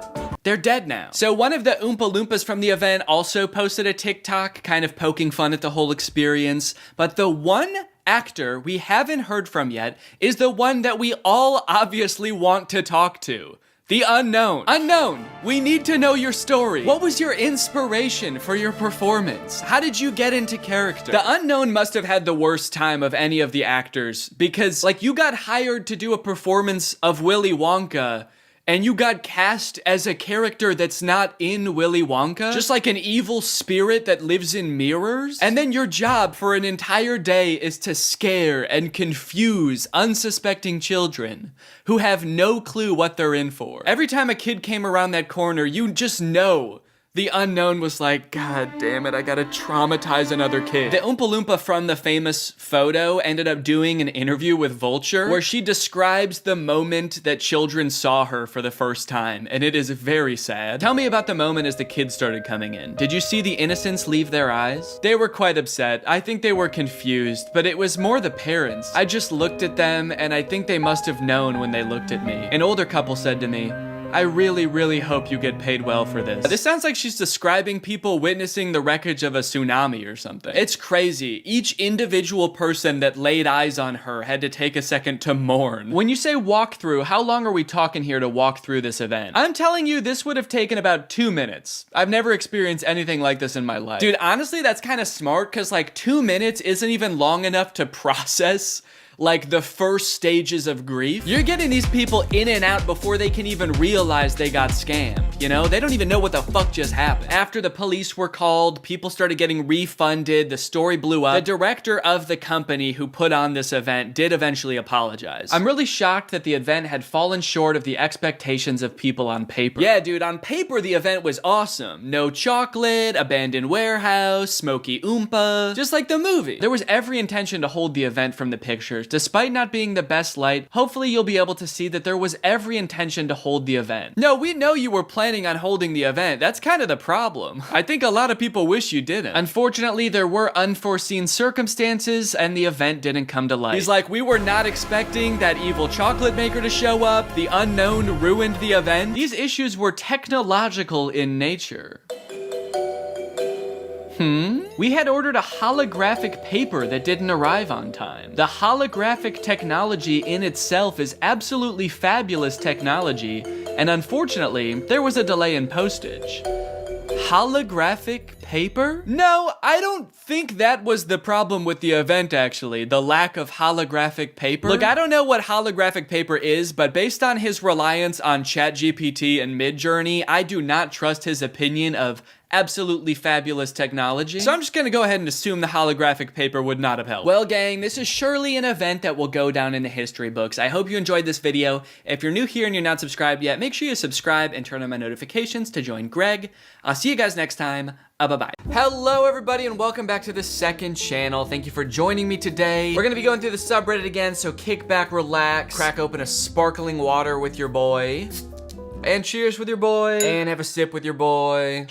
They're dead now. So one of the Oompa Loompas from the event also posted a TikTok kind of poking fun at the whole experience, but the one actor we haven't heard from yet is the one that we all obviously want to talk to. The unknown. Unknown, we need to know your story. What was your inspiration for your performance? How did you get into character? The unknown must have had the worst time of any of the actors because, like, you got hired to do a performance of Willy Wonka and you got cast as a character that's not in Willy Wonka, just like an evil spirit that lives in mirrors. And then your job for an entire day is to scare and confuse unsuspecting children who have no clue what they're in for. Every time a kid came around that corner, you just know the unknown was like, God damn it, I gotta traumatize another kid. The Oompa Loompa from the famous photo ended up doing an interview with Vulture where she describes the moment that children saw her for the first time, and it is very sad. Tell me about the moment as the kids started coming in. Did you see the innocence leave their eyes? They were quite upset. I think they were confused, but it was more the parents. I just looked at them, and I think they must have known when they looked at me. An older couple said to me, I really, really hope you get paid well for this. This sounds like she's describing people witnessing the wreckage of a tsunami or something. It's crazy. Each individual person that laid eyes on her had to take a second to mourn. When you say walk through, how long are we talking here to walk through this event? I'm telling you, this would have taken about 2 minutes. I've never experienced anything like this in my life. Dude, honestly, that's kind of smart because like 2 minutes isn't even long enough to process like the first stages of grief. You're getting these people in and out before they can even realize they got scammed, you know? They don't even know what the fuck just happened. After the police were called, people started getting refunded, the story blew up. The director of the company who put on this event did eventually apologize. I'm really shocked that the event had fallen short of the expectations of people on paper. Yeah, dude, on paper the event was awesome. No chocolate, abandoned warehouse, smoky Oompa, just like the movie. There was every intention to hold the event from the pictures. Despite not being the best light, hopefully you'll be able to see that there was every intention to hold the event. No, we know you were planning on holding the event. That's kind of the problem. I think a lot of people wish you didn't. Unfortunately, there were unforeseen circumstances and the event didn't come to light. He's like, we were not expecting that evil chocolate maker to show up. The unknown ruined the event. These issues were technological in nature. We had ordered a holographic paper that didn't arrive on time. The holographic technology in itself is absolutely fabulous technology, and unfortunately, there was a delay in postage. Holographic paper? No, I don't think that was the problem with the event, actually. The lack of holographic paper. Look, I don't know what holographic paper is, but based on his reliance on ChatGPT and Midjourney, I do not trust his opinion of absolutely fabulous technology. So I'm just gonna go ahead and assume the holographic paper would not have helped. Well, gang, this is surely an event that will go down in the history books. I hope you enjoyed this video. If you're new here and you're not subscribed yet, make sure you subscribe and turn on my notifications to join Greg. I'll see you guys next time. Bye-bye. Hello, everybody, and welcome back to the second channel. Thank you for joining me today. We're gonna be going through the subreddit again, so kick back, relax, crack open a sparkling water with your boy. And cheers with your boy. And have a sip with your boy.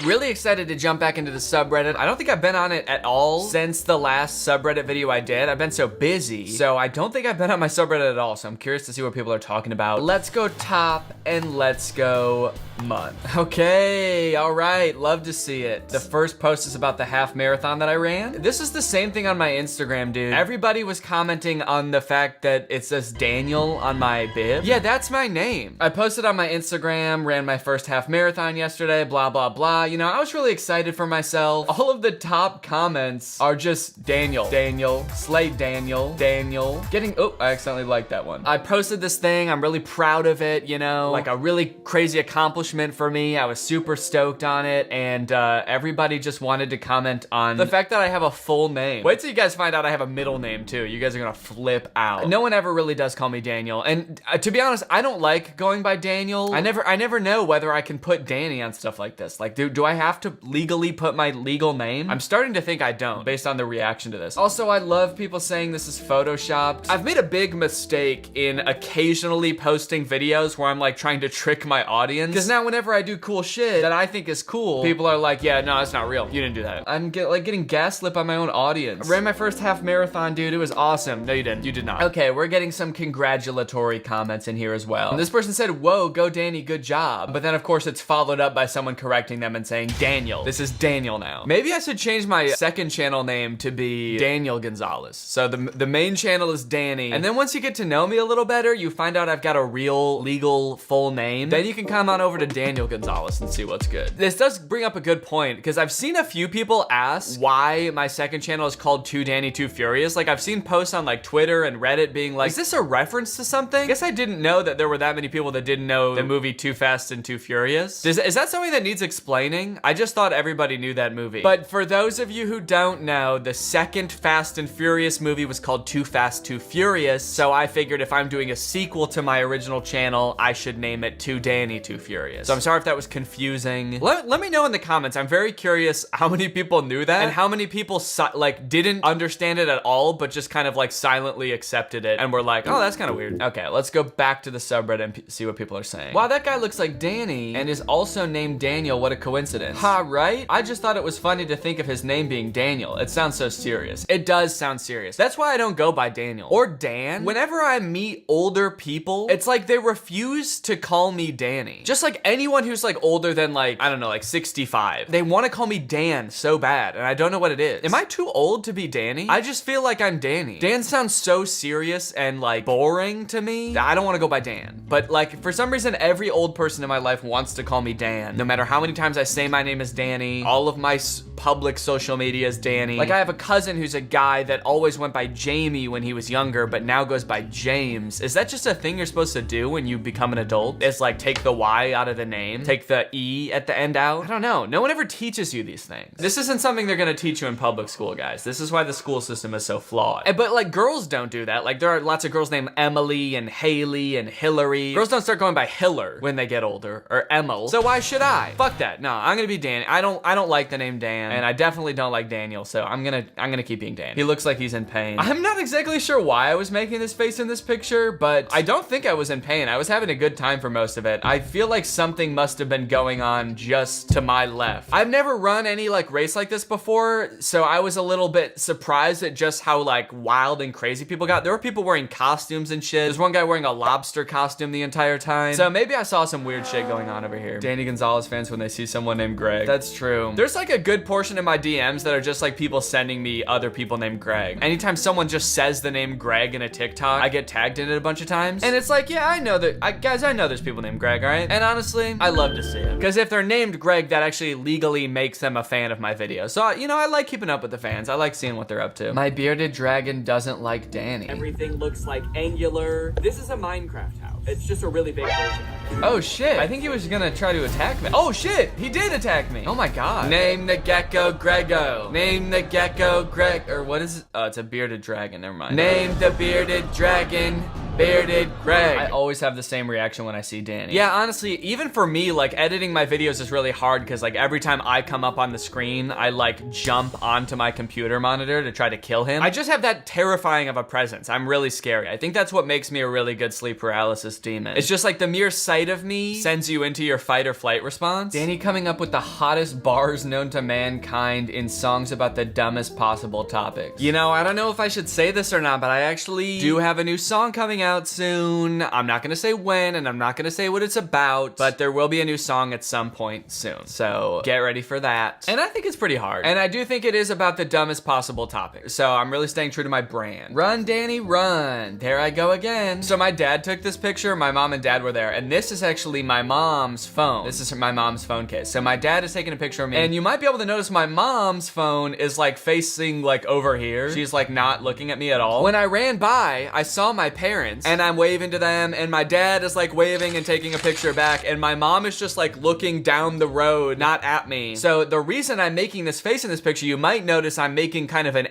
Really excited to jump back into the subreddit. I don't think I've been on it at all since the last subreddit video I did. I've been so busy. So I don't think I've been on my subreddit at all. So I'm curious to see what people are talking about. Let's go top and let's go month. Okay, all right, love to see it. The first post is about the half marathon that I ran. This is the same thing on my Instagram, dude. Everybody was commenting on the fact that it says Daniel on my bib. Yeah, that's my name. I posted on my Instagram, ran my first half marathon yesterday, blah, blah, blah. You know, I was really excited for myself. All of the top comments are just Daniel, Daniel, Slay Daniel, Daniel. Oh, I accidentally liked that one. I posted this thing, I'm really proud of it, you know, like a really crazy accomplishment accomplishment for me. I was super stoked on it, and everybody just wanted to comment on the fact that I have a full name. Wait till you guys find out I have a middle name too. You guys are gonna flip out. No one ever really does call me Daniel, and to be honest, I don't like going by Daniel. I never know whether I can put Danny on stuff like this. Like, do I have to legally put my legal name? I'm starting to think I don't, based on the reaction to this. Also, I love people saying this is photoshopped. I've made a big mistake in occasionally posting videos where I'm like trying to trick my audience, because now whenever I do cool shit that I think is cool, people are like, yeah, no, it's not real. You didn't do that. I'm getting gaslit by my own audience. I ran my first half marathon, dude. It was awesome. No, you didn't. You did not. Okay, we're getting some congratulatory comments in here as well. And this person said, whoa, go Danny, good job. But then of course it's followed up by someone correcting them and saying, Daniel. This is Daniel now. Maybe I should change my second channel name to be Daniel Gonzalez. So the main channel is Danny. And then once you get to know me a little better, you find out I've got a real, legal, full name. Then you can come on over to Daniel Gonzalez and see what's good. This does bring up a good point, because I've seen a few people ask why my second channel is called Too Danny Too Furious. Like, I've seen posts on like Twitter and Reddit being like, is this a reference to something? I guess I didn't know that there were that many people that didn't know the movie Too Fast and Too Furious. Is that something that needs explaining? I just thought everybody knew that movie. But for those of you who don't know, the second Fast and Furious movie was called Too Fast, Too Furious. So I figured if I'm doing a sequel to my original channel, I should name it Too Danny Too Furious. So I'm sorry if that was confusing. Let me know in the comments. I'm very curious how many people knew that and how many people like didn't understand it at all, but just kind of like silently accepted it and were like, oh, that's kind of weird. Okay, let's go back to the subreddit and see what people are saying. Wow, that guy looks like Danny and is also named Daniel. What a coincidence. Ha, right? I just thought it was funny to think of his name being Daniel. It sounds so serious. It does sound serious. That's why I don't go by Daniel or Dan. Whenever I meet older people, it's like they refuse to call me Danny. Just like anyone who's like older than like, I don't know, like 65. They want to call me Dan so bad, and I don't know what it is. Am I too old to be Danny? I just feel like I'm Danny. Dan sounds so serious and like boring to me. I don't want to go by Dan. But like, for some reason, every old person in my life wants to call me Dan. No matter how many times I say my name is Danny, all of my public social media is Danny. Like, I have a cousin who's a guy that always went by Jamie when he was younger, but now goes by James. Is that just a thing you're supposed to do when you become an adult? It's like take the Y out of the name, take the E at the end out. I don't know. No one ever teaches you these things. This isn't something they're gonna teach you in public school, guys. This is why the school system is so flawed. But like, girls don't do that. Like, there are lots of girls named Emily and Haley and Hillary. Girls don't start going by Hiller when they get older, or Emil. So why should I? Fuck that. No, I'm gonna be Dan. I don't like the name Dan, and I definitely don't like Daniel, so I'm gonna keep being Dan. He looks like he's in pain. I'm not exactly sure why I was making this face in this picture, but I don't think I was in pain. I was having a good time for most of it. I feel like something must have been going on just to my left. I've never run any like race like this before, so I was a little bit surprised at just how like wild and crazy people got. There were people wearing costumes and shit. There's one guy wearing a lobster costume the entire time. So maybe I saw some weird shit going on over here. Danny Gonzalez fans when they see someone named Greg. That's true. There's like a good portion of my DMs that are just like people sending me other people named Greg. Anytime someone just says the name Greg in a TikTok, I get tagged in it a bunch of times. And it's like, yeah, I know that, guys, I know there's people named Greg, all right? And honestly, I love to see it. Because if they're named Greg, that actually legally makes them a fan of my video. So, you know, I like keeping up with the fans. I like seeing what they're up to. My bearded dragon doesn't like Danny. Everything looks like angular. This is a Minecraft house. It's just a really big version. Oh shit, I think he was gonna try to attack me. Oh shit, he did attack me. Oh my god. Name the gecko Grego. Name the gecko Greg, or what is it? Oh, it's a bearded dragon, never mind. Name the bearded dragon. Bearded Greg. I always have the same reaction when I see Danny. Yeah, honestly, even for me, like, editing my videos is really hard because, like, every time I come up on the screen, I, like, jump onto my computer monitor to try to kill him. I just have that terrifying of a presence. I'm really scary. I think that's what makes me a really good sleep paralysis demon. It's just like the mere sight of me sends you into your fight or flight response. Danny coming up with the hottest bars known to mankind in songs about the dumbest possible topics. You know, I don't know if I should say this or not, but I actually do have a new song coming out soon. I'm not gonna say when, and I'm not gonna say what it's about, but there will be a new song at some point soon. So get ready for that. And I think it's pretty hard. And I do think it is about the dumbest possible topic. So I'm really staying true to my brand. Run, Danny, run. There I go again. So my dad took this picture. My mom and dad were there. And this is actually my mom's phone. This is my mom's phone case. So my dad is taking a picture of me. And you might be able to notice my mom's phone is like facing like over here. She's like not looking at me at all. When I ran by, I saw my parents. parents, and I'm waving to them, and my dad is like waving and taking a picture back, and my mom is just like looking down the road, not at me. So the reason I'm making this face in this picture, you might notice I'm making kind of an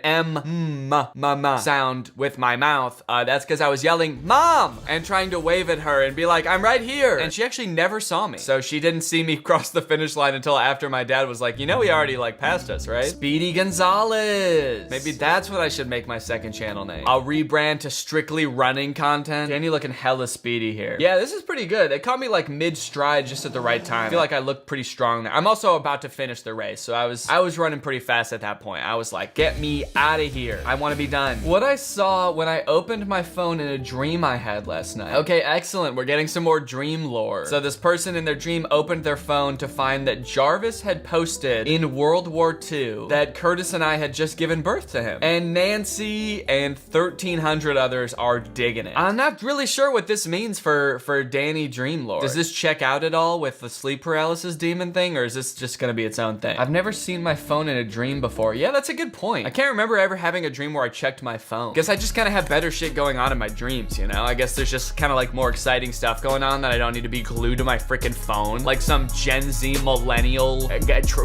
sound with my mouth. That's because I was yelling, "Mom!" and trying to wave at her and be like, "I'm right here." And she actually never saw me. So she didn't see me cross the finish line until after my dad was like, "You know, he already like passed us, right?" Speedy Gonzalez. Maybe that's what I should make my second channel name. I'll rebrand to strictly running content. Danny looking hella speedy here. Yeah, this is pretty good. They caught me like mid-stride just at the right time. I feel like I look pretty strong there. I'm also about to finish the race, so I was running pretty fast at that point. I was like, get me out of here. I want to be done. What I saw when I opened my phone in a dream I had last night. Okay, excellent. We're getting some more dream lore. So this person in their dream opened their phone to find that Jarvis had posted in World War II that Curtis and I had just given birth to him. And Nancy and 1,300 others are digging it. I'm not really sure what this means for Danny dream lore. Does this check out at all with the sleep paralysis demon thing, or is this just gonna be its own thing? I've never seen my phone in a dream before. Yeah, that's a good point. I can't remember ever having a dream where I checked my phone. Guess I just kind of have better shit going on in my dreams, you know? I guess there's just kind of like more exciting stuff going on that I don't need to be glued to my freaking phone. Like some Gen Z millennial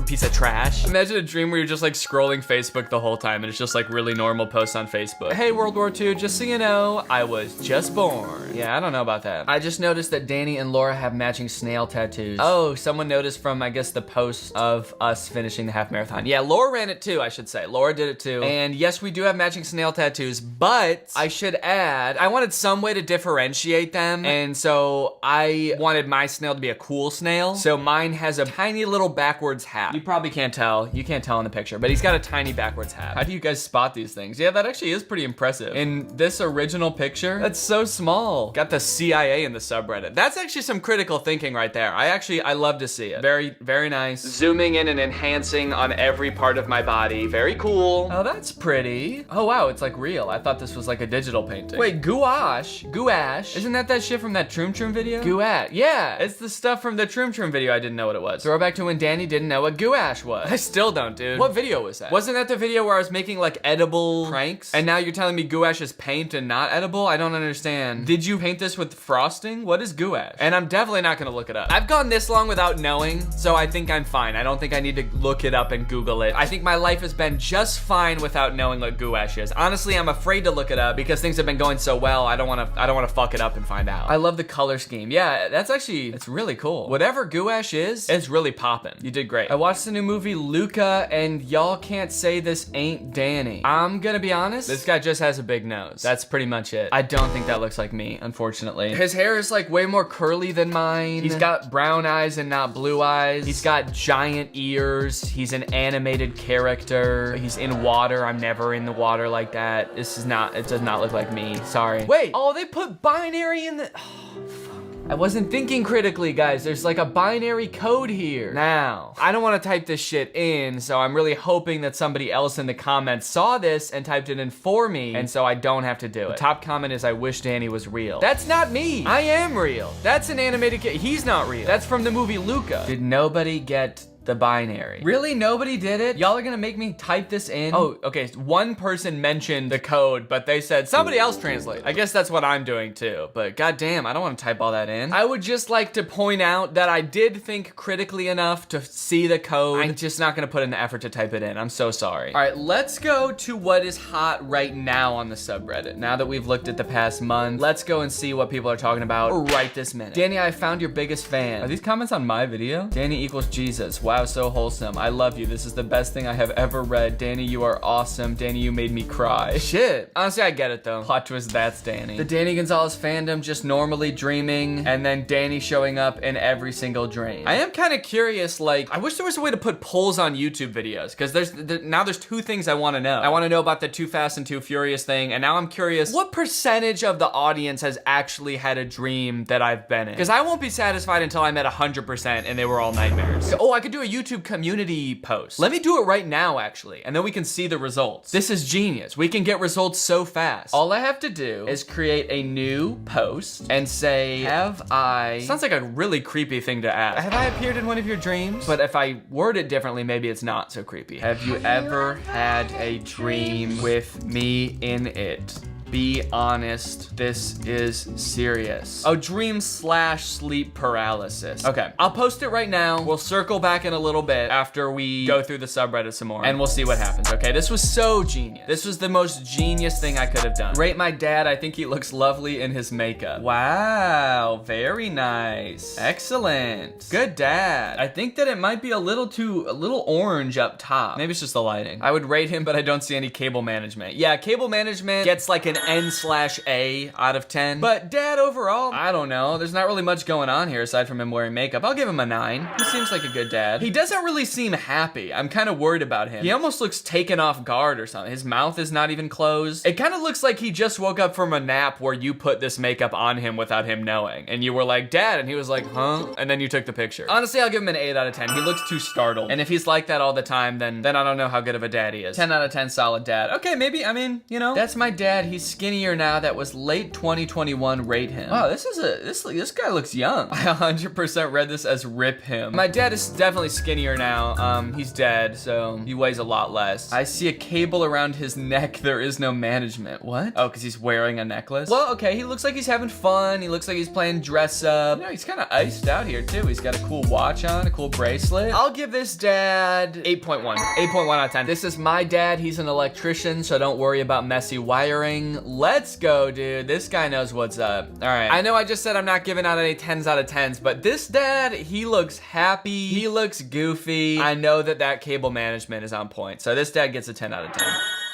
piece of trash. Imagine a dream where you're just like scrolling Facebook the whole time and it's just like really normal posts on Facebook. Hey, World War II, just so you know, I was just born. Yeah, I don't know about that. I just noticed that Danny and Laura have matching snail tattoos. Oh, someone noticed from, I guess, the post of us finishing the half marathon. Yeah, Laura ran it too, I should say. Laura did it too. And yes, we do have matching snail tattoos, but I should add, I wanted some way to differentiate them. And so I wanted my snail to be a cool snail. So mine has a tiny little backwards hat. You probably can't tell. You can't tell in the picture, but he's got a tiny backwards hat. How do you guys spot these things? Yeah, that actually is pretty impressive. In this original picture, that's so small. Got the CIA in the subreddit. That's actually some critical thinking right there. I love to see it. Very, very nice. Zooming in and enhancing on every part of my body. Very cool. Oh, that's pretty. Oh, wow, it's like real. I thought this was like a digital painting. Wait, gouache? Gouache? Isn't that shit from that Troom Troom video? Gouache. Yeah, it's the stuff from the Troom Troom video I didn't know what it was. Throwback to when Danny didn't know what gouache was. I still don't, dude. What video was that? Wasn't that the video where I was making like edible pranks? And now you're telling me gouache is paint and not edible? I don't understand. Did you paint this with frosting? What is gouache? And I'm definitely not gonna look it up. I've gone this long without knowing, so I think I'm fine. I don't think I need to look it up and Google it. I think my life has been just fine without knowing what gouache is. Honestly, I'm afraid to look it up because things have been going so well. I don't wanna fuck it up and find out. I love the color scheme. Yeah, it's really cool. Whatever gouache is, it's really popping. You did great. I watched the new movie Luca, and y'all can't say this ain't Danny. I'm gonna be honest, this guy just has a big nose. That's pretty much it. I don't think that looks like me, unfortunately. His hair is like way more curly than mine. He's got brown eyes and not blue eyes. He's got giant ears. He's an animated character. He's in water. I'm never in the water like that. It does not look like me. Sorry. Wait, oh, they put binary in the, oh, fuck. I wasn't thinking critically, guys. There's like a binary code here. Now, I don't want to type this shit in, so I'm really hoping that somebody else in the comments saw this and typed it in for me, and so I don't have to do it. The top comment is, I wish Danny was real. That's not me. I am real. That's an animated kid. He's not real. That's from the movie Luca. Did nobody get the binary? Really? Nobody did it? Y'all are gonna make me type this in? Oh, okay. One person mentioned the code, but they said somebody else translate. I guess that's what I'm doing too, but goddamn, I don't want to type all that in. I would just like to point out that I did think critically enough to see the code. I'm just not gonna put in the effort to type it in. I'm so sorry. All right, let's go to what is hot right now on the subreddit. Now that we've looked at the past month, let's go and see what people are talking about right this minute. Danny, I found your biggest fan. Are these comments on my video? Danny equals Jesus. Wow, so wholesome. I love you. This is the best thing I have ever read. Danny, you are awesome. Danny, you made me cry. Shit. Honestly, I get it though. Plot twist, that's Danny. The Danny Gonzalez fandom just normally dreaming, and then Danny showing up in every single dream. I am kind of curious, like, I wish there was a way to put polls on YouTube videos, because now there's two things I want to know. I want to know about the Too Fast and Too Furious thing, and now I'm curious, what percentage of the audience has actually had a dream that I've been in? Because I won't be satisfied until I'm at 100% and they were all nightmares. Oh, I could do a YouTube community post. Let me do it right now, actually, and then we can see the results. This is genius. We can get results so fast. All I have to do is create a new post and say, have I... Sounds like a really creepy thing to ask. Have I appeared in one of your dreams? But if I word it differently, maybe it's not so creepy. Have you ever had a dream with me in it? be honest, this is serious. Oh, dream/sleep paralysis. Okay, I'll post it right now. We'll circle back in a little bit after we go through the subreddit some more, and we'll see what happens, okay? This was so genius. This was the most genius thing I could have done. Rate my dad. I think he looks lovely in his makeup. Wow, very nice. Excellent. Good dad. I think that it might be a little orange up top. Maybe it's just the lighting. I would rate him, but I don't see any cable management. Yeah, cable management gets like an N/A out of 10. But dad overall, I don't know. There's not really much going on here aside from him wearing makeup. I'll give him a 9. He seems like a good dad. He doesn't really seem happy. I'm kind of worried about him. He almost looks taken off guard or something. His mouth is not even closed. It kind of looks like he just woke up from a nap where you put this makeup on him without him knowing. And you were like, Dad, and he was like, huh? And then you took the picture. Honestly, I'll give him an 8 out of 10. He looks too startled. And if he's like that all the time, then I don't know how good of a dad he is. 10 out of 10 solid dad. Okay, maybe, I mean, you know, that's my dad. He's skinnier now. That was late 2021. Rate him. Wow, this guy looks young. I 100% read this as rip him. My dad is definitely skinnier now. He's dead, so he weighs a lot less. I see a cable around his neck. There is no management. What? Oh, because he's wearing a necklace? Well, okay, he looks like he's having fun. He looks like he's playing dress up. You know, he's kind of iced out here too. He's got a cool watch on, a cool bracelet. I'll give this dad 8.1. 8.1 out of 10. This is my dad. He's an electrician, so don't worry about messy wiring. Let's go, dude. This guy knows what's up. All right. I know I just said I'm not giving out any 10s out of 10s, but this dad, he looks happy. He looks goofy. I know that cable management is on point. So this dad gets a 10 out of 10.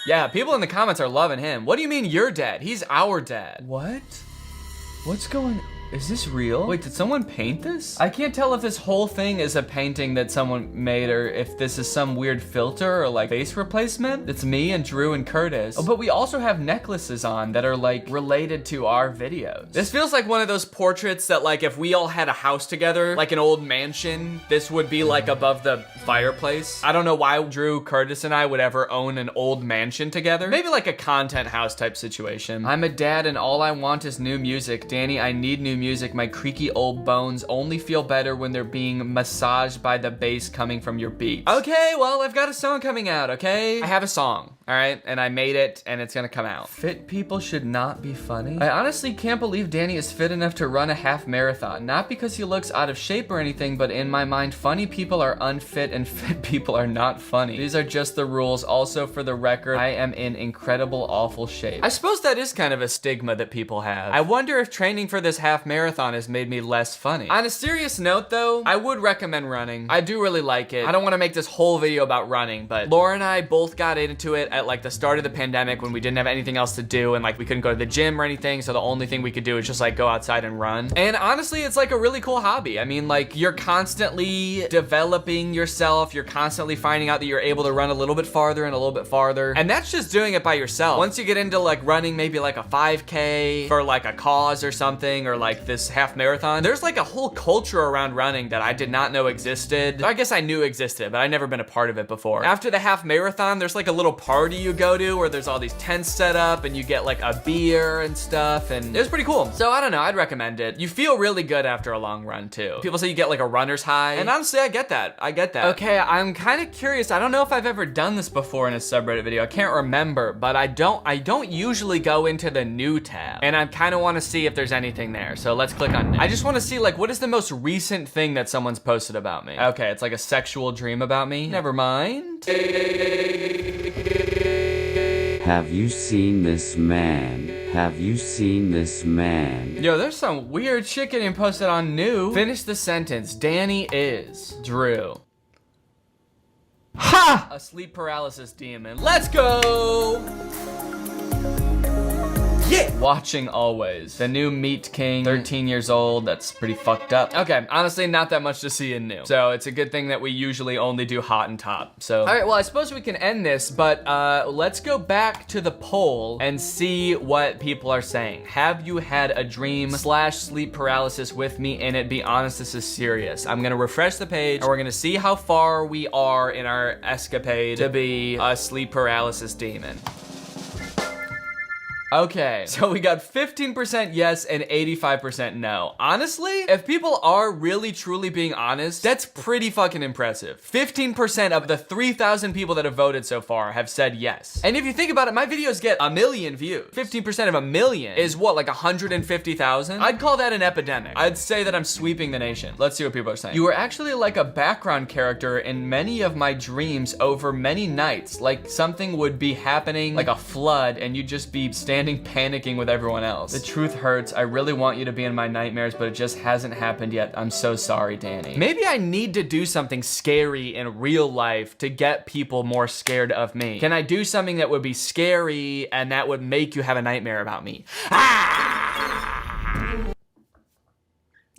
Yeah, people in the comments are loving him. What do you mean your dad? He's our dad. What? What's going on? Is this real? Wait, did someone paint this? I can't tell if this whole thing is a painting that someone made or if this is some weird filter or like face replacement. It's me and Drew and Curtis. Oh, but we also have necklaces on that are like related to our videos. This feels like one of those portraits that like if we all had a house together, like an old mansion, this would be like above the fireplace. I don't know why Drew, Curtis, and I would ever own an old mansion together. Maybe like a content house type situation. I'm a dad and all I want is new music. Danny, I need new music. My creaky old bones only feel better when they're being massaged by the bass coming from your beats. Okay, well, I've got a song coming out, okay? I have a song, all right? And I made it, and it's gonna come out. Fit people should not be funny. I honestly can't believe Danny is fit enough to run a half marathon. Not because he looks out of shape or anything, but in my mind, funny people are unfit and fit people are not funny. These are just the rules. Also, for the record, I am in incredible, awful shape. I suppose that is kind of a stigma that people have. I wonder if training for this half marathon has made me less funny. On a serious note though, I would recommend running. I do really like it. I don't want to make this whole video about running, but Laura and I both got into it at like the start of the pandemic when we didn't have anything else to do and like we couldn't go to the gym or anything, so the only thing we could do is just like go outside and run. And honestly, it's like a really cool hobby. I mean, like you're constantly developing yourself. You're constantly finding out that you're able to run a little bit farther and a little bit farther. And that's just doing it by yourself. Once you get into like running maybe like a 5K for like a cause or something, or like this half marathon, there's like a whole culture around running that I did not know existed. I guess I knew existed, but I'd never been a part of it before. After the half marathon, there's like a little party you go to where there's all these tents set up and you get like a beer and stuff, and it was pretty cool. So I don't know, I'd recommend it. You feel really good after a long run too. People say you get like a runner's high, and honestly, I get that. Okay, I'm kind of curious. I don't know if I've ever done this before in a subreddit video. I can't remember, but I don't usually go into the new tab, and I kind of want to see if there's anything there. So let's click on new. I just want to see like what is the most recent thing that someone's posted about me. Okay, it's like a sexual dream about me. Never mind. Have you seen this man? Have you seen this man? Yo, there's some weird shit getting posted on new. Finish the sentence. Danny is Drew. Ha! A sleep paralysis demon. Let's go! Yeah! Watching always. The new Meat King, 13 years old. That's pretty fucked up. Okay, honestly, not that much to see in new. So it's a good thing that we usually only do hot and top. So, all right, well, I suppose we can end this, but let's go back to the poll and see what people are saying. Have you had a dream/sleep paralysis with me in it? Be honest, this is serious. I'm gonna refresh the page and we're gonna see how far we are in our escapade to be a sleep paralysis demon. Okay, so we got 15% yes and 85% no. Honestly, if people are really truly being honest, that's pretty fucking impressive. 15% of the 3,000 people that have voted so far have said yes. And if you think about it, my videos get 1 million views. 15% of 1 million is what, like 150,000? I'd call that an epidemic. I'd say that I'm sweeping the nation. Let's see what people are saying. You were actually like a background character in many of my dreams over many nights. Like something would be happening, like a flood, and you'd just be standing panicking with everyone else. The truth hurts. I really want you to be in my nightmares, but it just hasn't happened yet. I'm so sorry, Danny. Maybe I need to do something scary in real life to get people more scared of me. Can I do something that would be scary and that would make you have a nightmare about me?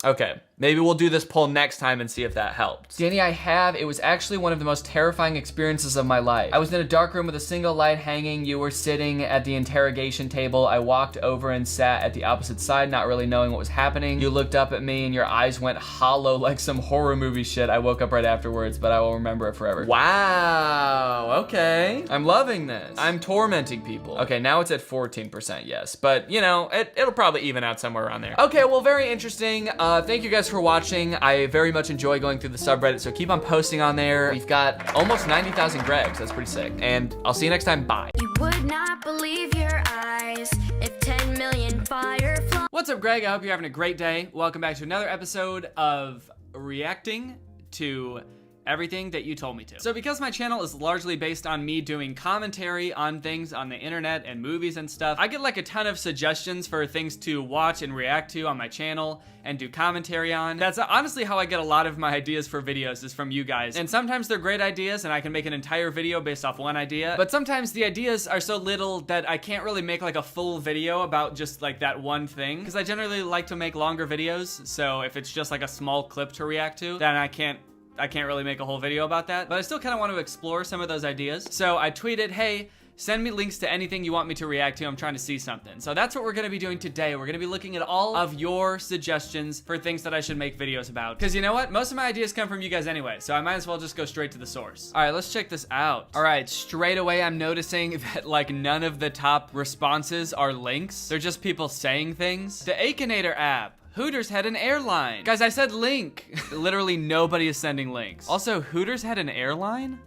Okay, maybe we'll do this poll next time and see if that helps. Danny, I have. It was actually one of the most terrifying experiences of my life. I was in a dark room with a single light hanging. You were sitting at the interrogation table. I walked over and sat at the opposite side, not really knowing what was happening. You looked up at me and your eyes went hollow like some horror movie shit. I woke up right afterwards, but I will remember it forever. Wow, okay. I'm loving this. I'm tormenting people. Okay, now it's at 14% yes, but you know, it'll probably even out somewhere around there. Okay, well, very interesting. Thank you guys for watching. I very much enjoy going through the subreddit, so keep on posting on there. We've got almost 90,000 Gregs. That's pretty sick. And I'll see you next time. Bye. You would not believe your eyes if 10 million fireflies. What's up, Greg? I hope you're having a great day. Welcome back to another episode of reacting to everything that you told me to. So because my channel is largely based on me doing commentary on things on the internet and movies and stuff, I get like a ton of suggestions for things to watch and react to on my channel and do commentary on. That's honestly how I get a lot of my ideas for videos, is from you guys. And sometimes they're great ideas and I can make an entire video based off one idea, but sometimes the ideas are so little that I can't really make like a full video about just like that one thing, because I generally like to make longer videos. So if it's just like a small clip to react to, then I can't really make a whole video about that, but I still kind of want to explore some of those ideas. So I tweeted, hey, send me links to anything you want me to react to. I'm trying to see something. So that's what we're going to be doing today. We're going to be looking at all of your suggestions for things that I should make videos about. Because you know what? Most of my ideas come from you guys anyway, so I might as well just go straight to the source. All right, let's check this out. All right, straight away I'm noticing that like none of the top responses are links. They're just people saying things. The Akinator app. Hooters had an airline. Guys, I said link. Literally nobody is sending links. Also, Hooters had an airline?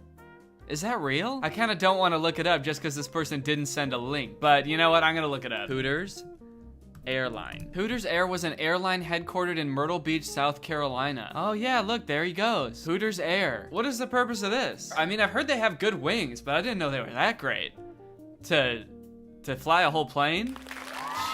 Is that real? I kind of don't want to look it up just because this person didn't send a link. But you know what? I'm going to look it up. Hooters airline. Hooters Air was an airline headquartered in Myrtle Beach, South Carolina. Oh yeah, look, there he goes. Hooters Air. What is the purpose of this? I mean, I've heard they have good wings, but I didn't know they were that great. To fly a whole plane?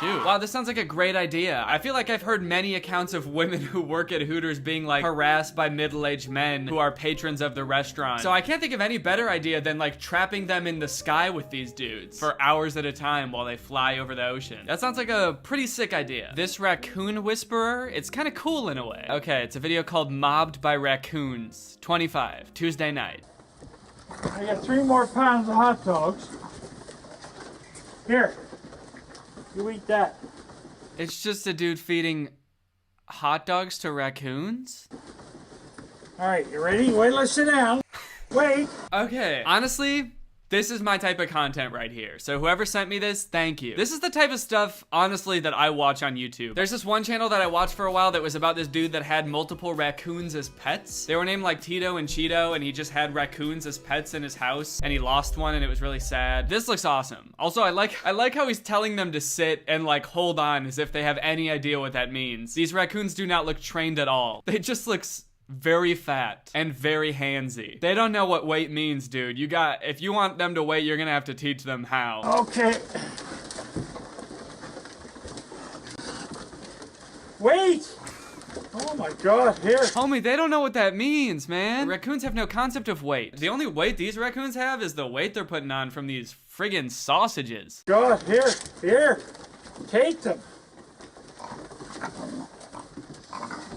Shoot. Wow, this sounds like a great idea. I feel like I've heard many accounts of women who work at Hooters being like harassed by middle-aged men who are patrons of the restaurant. So I can't think of any better idea than like trapping them in the sky with these dudes for hours at a time while they fly over the ocean. That sounds like a pretty sick idea. This raccoon whisperer, it's kind of cool in a way. Okay, it's a video called Mobbed by Raccoons, 25, Tuesday night. I got 3 more pounds of hot dogs. Here. You eat that. It's just a dude feeding hot dogs to raccoons? All right, you ready? Wait, let's sit down. Wait. Okay, honestly, this is my type of content right here. So whoever sent me this, thank you. This is the type of stuff, honestly, that I watch on YouTube. There's this one channel that I watched for a while that was about this dude that had multiple raccoons as pets. They were named like Tito and Cheeto, and he just had raccoons as pets in his house, and he lost one, and it was really sad. This looks awesome. Also, I like how he's telling them to sit and like hold on as if they have any idea what that means. These raccoons do not look trained at all. They just look very fat and very handsy. They don't know what wait means, dude. If you want them to wait, you're gonna have to teach them how. Okay. Wait! Oh my god, here. Homie, they don't know what that means, man. Raccoons have no concept of weight. The only weight these raccoons have is the weight they're putting on from these friggin' sausages. God, here. Take them.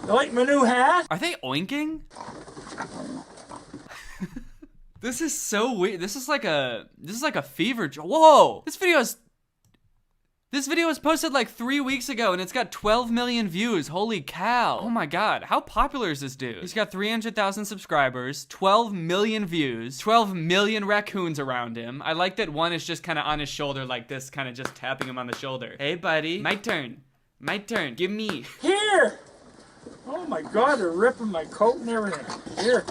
You like my new hat? Are they oinking? This is so weird. This is like a fever. Whoa! This video is This video was posted like 3 weeks ago and it's got 12 million views. Holy cow. Oh my god, how popular is this dude? He's got 300,000 subscribers, 12 million views, 12 million raccoons around him. I like that one is just kind of on his shoulder like this, kind of just tapping him on the shoulder. Hey buddy, my turn. My turn, give me. Here! Oh my god, they're ripping my coat and everything. Here.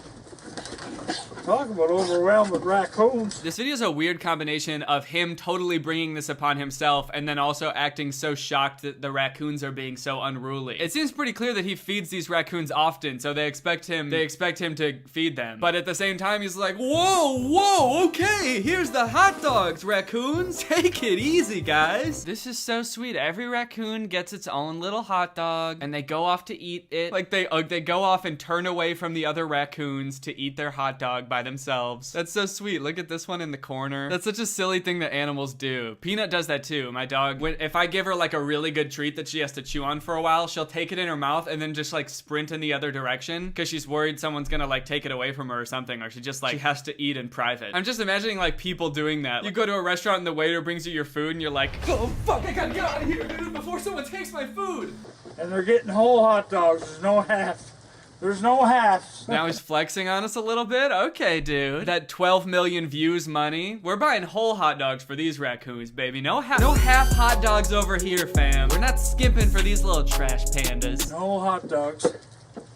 Talk about overwhelmed with raccoons. This video is a weird combination of him totally bringing this upon himself and then also acting so shocked that the raccoons are being so unruly. It seems pretty clear that he feeds these raccoons often, so they expect him to feed them. But at the same time, he's like, whoa, okay, here's the hot dogs, raccoons. Take it easy, guys. This is so sweet. Every raccoon gets its own little hot dog and they go off to eat it. Like they go off and turn away from the other raccoons to eat their hot dog by themselves. That's so sweet. Look at this one in the corner. That's such a silly thing that animals do. Peanut does that too. My dog, if I give her like a really good treat that she has to chew on for a while, she'll take it in her mouth and then just like sprint in the other direction because she's worried someone's gonna like take it away from her or something, or she has to eat in private. I'm just imagining like people doing that. You go to a restaurant and the waiter brings you your food and you're like, oh fuck, I gotta get out of here, dude, before someone takes my food. And they're getting whole hot dogs. There's no half. There's no halves. Now he's flexing on us a little bit? Okay, dude. That 12 million views money. We're buying whole hot dogs for these raccoons, baby. No half hot dogs over here, fam. We're not skimping for these little trash pandas. No hot dogs.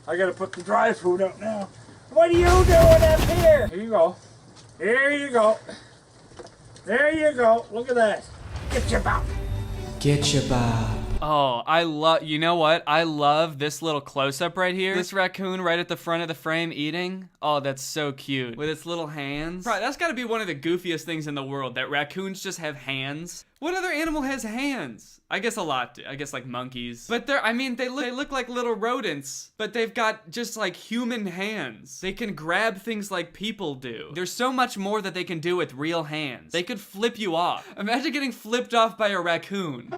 I gotta put the dry food out now. What are you doing up here? Here you go. Here you go. There you go. Look at that. Get your bob. Get your bob. Oh, you know what? I love this little close-up right here. This raccoon right at the front of the frame eating. Oh, that's so cute. With its little hands. Right, that's gotta be one of the goofiest things in the world, that raccoons just have hands. What other animal has hands? I guess a lot do. I guess like monkeys. But they look like little rodents, but they've got just like human hands. They can grab things like people do. There's so much more that they can do with real hands. They could flip you off. Imagine getting flipped off by a raccoon.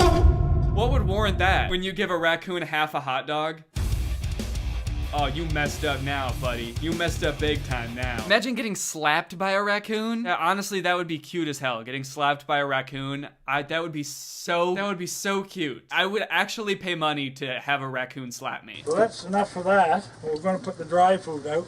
What would warrant that? When you give a raccoon half a hot dog? Oh, you messed up now, buddy. You messed up big time now. Imagine getting slapped by a raccoon. Yeah, honestly, that would be cute as hell. Getting slapped by a raccoon, that would be so cute. I would actually pay money to have a raccoon slap me. So that's enough for that. We're gonna put the dry food out.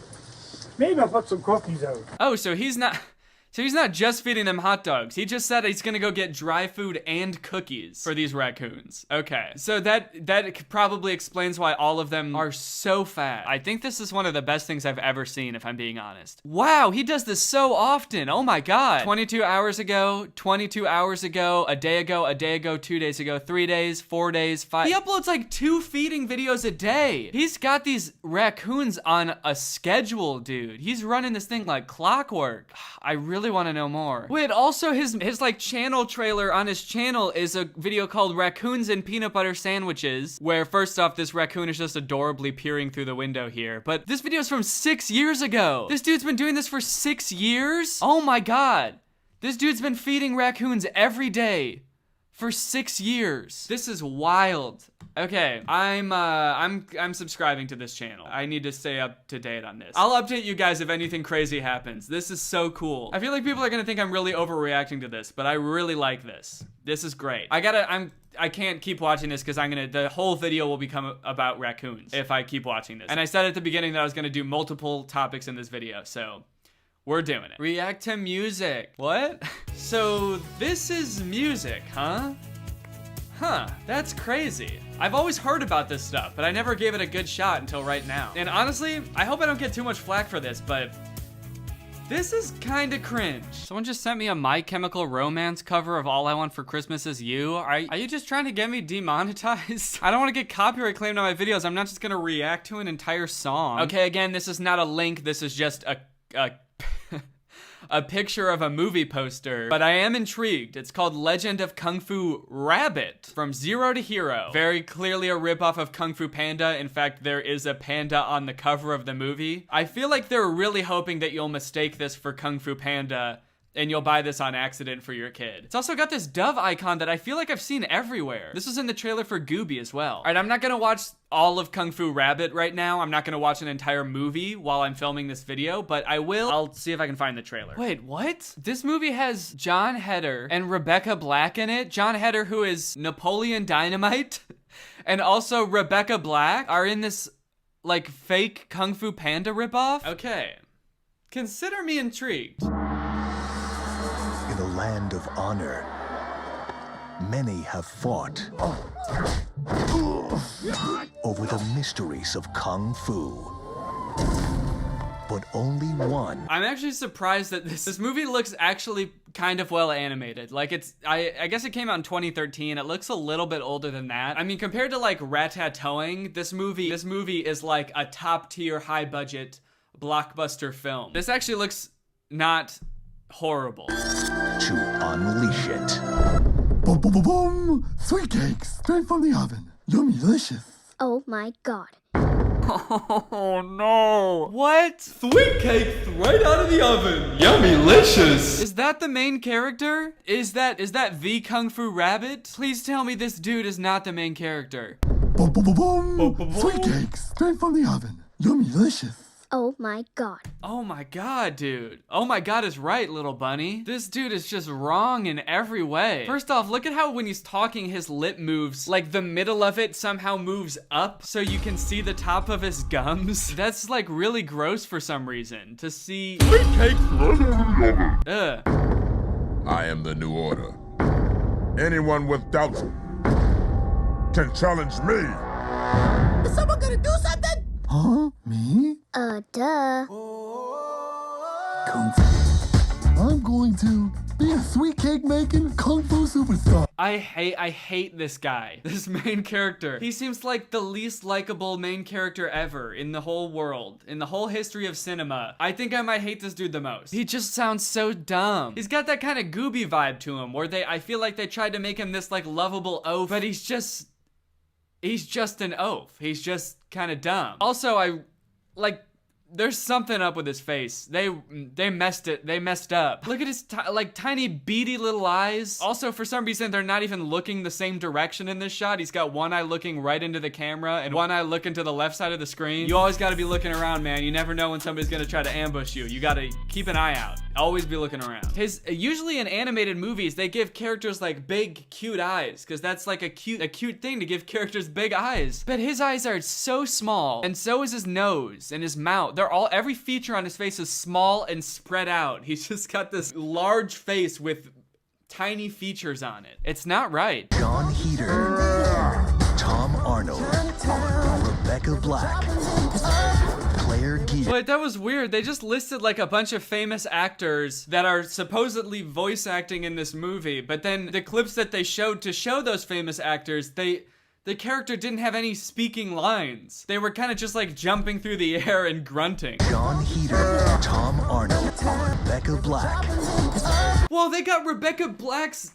Maybe I'll put some cookies out. Oh, so he's not just feeding them hot dogs. He just said he's gonna go get dry food and cookies for these raccoons. Okay, so that probably explains why all of them are so fat. I think this is one of the best things I've ever seen, if I'm being honest. Wow, he does this so often. Oh my god. 22 hours ago, 22 hours ago, a day ago, 2 days ago, 3 days, 4 days, 5. He uploads like 2 feeding videos a day. He's got these raccoons on a schedule, dude. He's running this thing like clockwork. I really want to know more. Wait, also his like channel trailer on his channel is a video called Raccoons and Peanut Butter Sandwiches, where first off, this raccoon is just adorably peering through the window here. But this video is from 6 years ago. This dude's been doing this for 6 years? Oh my god. This dude's been feeding raccoons every day for 6 years. This is wild. Okay, I'm subscribing to this channel. I need to stay up to date on this. I'll update you guys if anything crazy happens. This is so cool. I feel like people are gonna think I'm really overreacting to this, but I really like this. This is great. I can't keep watching this because the whole video will become about raccoons if I keep watching this. And I said at the beginning that I was gonna do multiple topics in this video, so we're doing it. React to music. What? So this is music, huh? Huh, that's crazy. I've always heard about this stuff, but I never gave it a good shot until right now. And honestly, I hope I don't get too much flack for this, but this is kinda cringe. Someone just sent me a My Chemical Romance cover of All I Want for Christmas Is You. Are you just trying to get me demonetized? I don't wanna get copyright claimed on my videos. I'm not just gonna react to an entire song. Okay, again, this is not a link. This is just a picture of a movie poster, but I am intrigued. It's called Legend of Kung Fu Rabbit, From Zero to Hero. Very clearly a ripoff of Kung Fu Panda. In fact, there is a panda on the cover of the movie. I feel like they're really hoping that you'll mistake this for Kung Fu Panda and you'll buy this on accident for your kid. It's also got this dove icon that I feel like I've seen everywhere. This was in the trailer for Gooby as well. All right, I'm not gonna watch all of Kung Fu Rabbit right now. I'm not gonna watch an entire movie while I'm filming this video, but I will. I'll see if I can find the trailer. Wait, what? This movie has Jon Heder and Rebecca Black in it. Jon Heder, who is Napoleon Dynamite, and also Rebecca Black are in this like fake Kung Fu Panda ripoff. Okay, consider me intrigued. In a land of honor, many have fought over the mysteries of Kung Fu. But only one. I'm actually surprised that this movie looks actually kind of well animated. Like I guess it came out in 2013. It looks a little bit older than that. I mean, compared to like Ratatouille, this movie is like a top tier, high budget blockbuster film. This actually looks not horrible. To unleash it. Boom, boom, boom, boom! Sweet cakes, straight from the oven. Yummy, delicious. Oh my god. Oh no. What? Sweet cake right out of the oven. Yummy-licious. Is that the main character? Is that the Kung Fu Rabbit? Please tell me this dude is not the main character. Boom, boom, boom, boom! Sweet cakes, straight from the oven. Yummy, delicious. Oh my god. Oh my god, dude. Oh my god is right, little bunny. This dude is just wrong in every way. First off, look at how when he's talking, his lip moves. Like the middle of it somehow moves up so you can see the top of his gums. That's like really gross for some reason. To see sweet cake right out of the oven. I am the new order. Anyone with doubts can challenge me. Is someone gonna do something? Huh? Me? Duh. Kung Fu. I'm going to be a sweet cake making Kung Fu superstar. I hate this guy. This main character. He seems like the least likable main character ever in the whole world. In the whole history of cinema. I think I might hate this dude the most. He just sounds so dumb. He's got that kind of Gooby vibe to him where I feel like they tried to make him this like lovable oaf, but he's just an oaf. He's just kind of dumb. Also, there's something up with his face. They messed up. Look at his tiny beady little eyes. Also, for some reason, they're not even looking the same direction in this shot. He's got one eye looking right into the camera and one eye looking to the left side of the screen. You always gotta be looking around, man. You never know when somebody's gonna try to ambush you. You gotta keep an eye out. Always be looking around. Usually in animated movies, they give characters like big, cute eyes, because that's like a cute thing to give characters big eyes. But his eyes are so small, and so is his nose and his mouth. Every feature on his face is small and spread out. He's just got this large face with tiny features on it. It's not right. Jon Heder, Tom Arnold, Rebecca Black, Claire Gear. But that was weird. They just listed like a bunch of famous actors that are supposedly voice acting in this movie, but then the clips that they showed to show those famous actors, the character didn't have any speaking lines. They were kind of just like jumping through the air and grunting. Jon Heder, Tom Arnold, Rebecca Black. Whoa, they got Rebecca Black's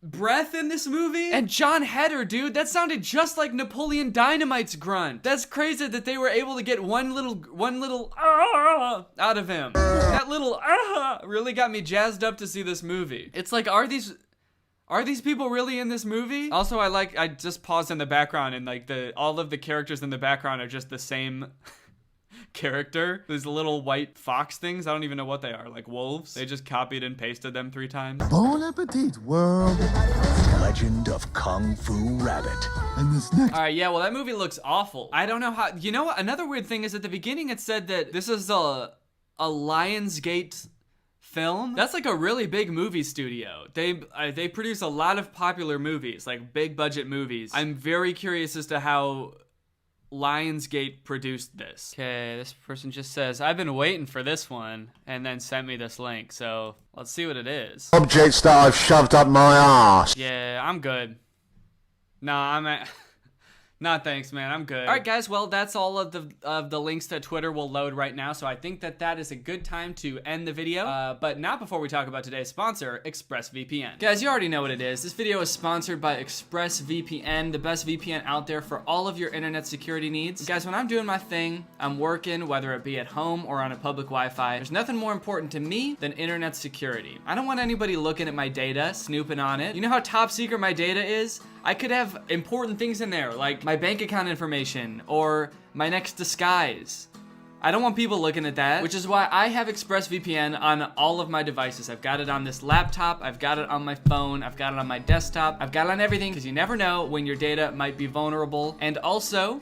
breath in this movie? And Jon Heder, dude, that sounded just like Napoleon Dynamite's grunt. That's crazy that they were able to get one little out of him. That little really got me jazzed up to see this movie. It's like, are these people really in this movie? Also, I just paused in the background and like all of the characters in the background are just the same character. These little white fox things, I don't even know what they are, like wolves. They just copied and pasted them 3 times. Bon appetit, world. Legend of Kung Fu Rabbit. And this next. All right, yeah, well that movie looks awful. I don't know how, you know what? Another weird thing is at the beginning it said that this is a Lionsgate film. That's like a really big movie studio. They produce a lot of popular movies, like big budget movies. I'm very curious as to how Lionsgate produced this. Okay, this person just says, I've been waiting for this one, and then sent me this link, so let's see what it is. Objects that I've shoved up my ass. Yeah, I'm good. Nah, Nah, thanks, man. I'm good. All right, guys. Well, that's all of the links to Twitter will load right now. So I think that is a good time to end the video. But not before we talk about today's sponsor, ExpressVPN. Guys, you already know what it is. This video is sponsored by ExpressVPN, the best VPN out there for all of your internet security needs. Guys, when I'm doing my thing, I'm working, whether it be at home or on a public Wi-Fi, there's nothing more important to me than internet security. I don't want anybody looking at my data, snooping on it. You know how top secret my data is? I could have important things in there, like my bank account information or my next disguise. I don't want people looking at that, which is why I have ExpressVPN on all of my devices. I've got it on this laptop, I've got it on my phone, I've got it on my desktop, I've got it on everything, because you never know when your data might be vulnerable. And also,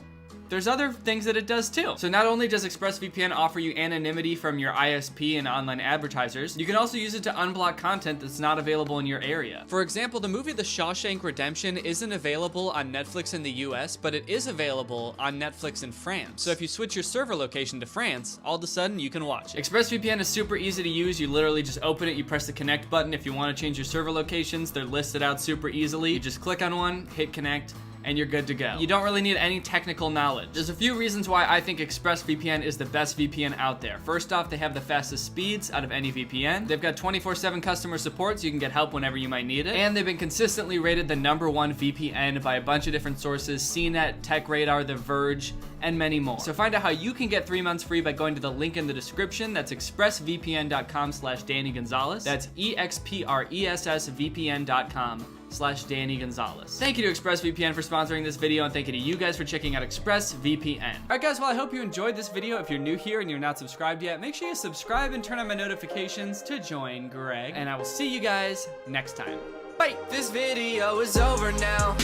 there's other things that it does too. So not only does ExpressVPN offer you anonymity from your ISP and online advertisers, you can also use it to unblock content that's not available in your area. For example, the movie The Shawshank Redemption isn't available on Netflix in the US, but it is available on Netflix in France. So if you switch your server location to France, all of a sudden you can watch it. ExpressVPN is super easy to use. You literally just open it, you press the connect button. If you want to change your server locations, they're listed out super easily. You just click on one, hit connect, and you're good to go. You don't really need any technical knowledge. There's a few reasons why I think ExpressVPN is the best VPN out there. First off, they have the fastest speeds out of any VPN. They've got 24/7 customer support, so you can get help whenever you might need it. And they've been consistently rated the #1 VPN by a bunch of different sources, CNET, TechRadar, The Verge, and many more. So find out how you can get 3 months free by going to the link in the description. That's expressvpn.com/Danny Gonzalez. That's expressvpn.com/Danny Gonzalez. Thank you to ExpressVPN for sponsoring this video, and thank you to you guys for checking out ExpressVPN. All right, guys, well, I hope you enjoyed this video. If you're new here and you're not subscribed yet, make sure you subscribe and turn on my notifications to join Greg, and I will see you guys next time. Bye. This video is over now.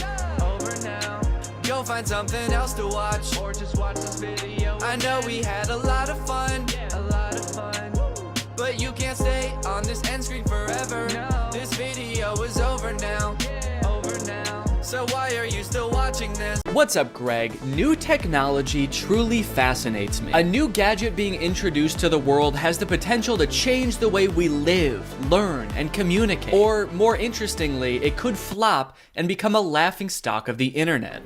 Go find something else to watch, or just watch this video. I know we had a lot of fun, but you can't stay on this end screen forever. No. This video is over now. So why are you still watching this? What's up, Greg? New technology truly fascinates me. A new gadget being introduced to the world has the potential to change the way we live, learn, and communicate. Or more interestingly, it could flop and become a laughingstock of the internet.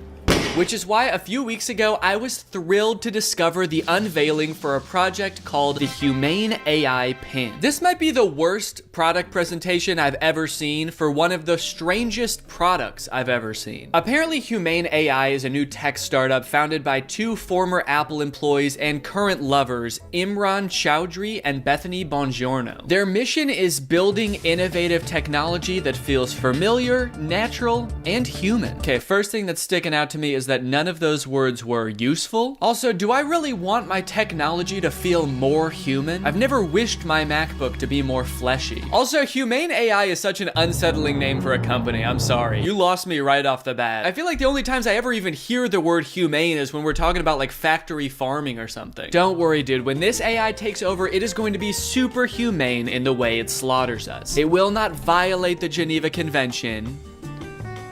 Which is why a few weeks ago, I was thrilled to discover the unveiling for a project called the Humane AI Pin. This might be the worst product presentation I've ever seen for one of the strangest products I've ever seen. Apparently, Humane AI is a new tech startup founded by 2 former Apple employees and current lovers, Imran Chowdhury and Bethany Bongiorno. Their mission is building innovative technology that feels familiar, natural, and human. Okay, first thing that's sticking out to me is that none of those words were useful. Also, do I really want my technology to feel more human? I've never wished my MacBook to be more fleshy. Also, Humane AI is such an unsettling name for a company. I'm sorry. You lost me right off the bat. I feel like the only times I ever even hear the word humane is when we're talking about like factory farming or something. Don't worry, dude. When this AI takes over, it is going to be super humane in the way it slaughters us. It will not violate the Geneva Convention,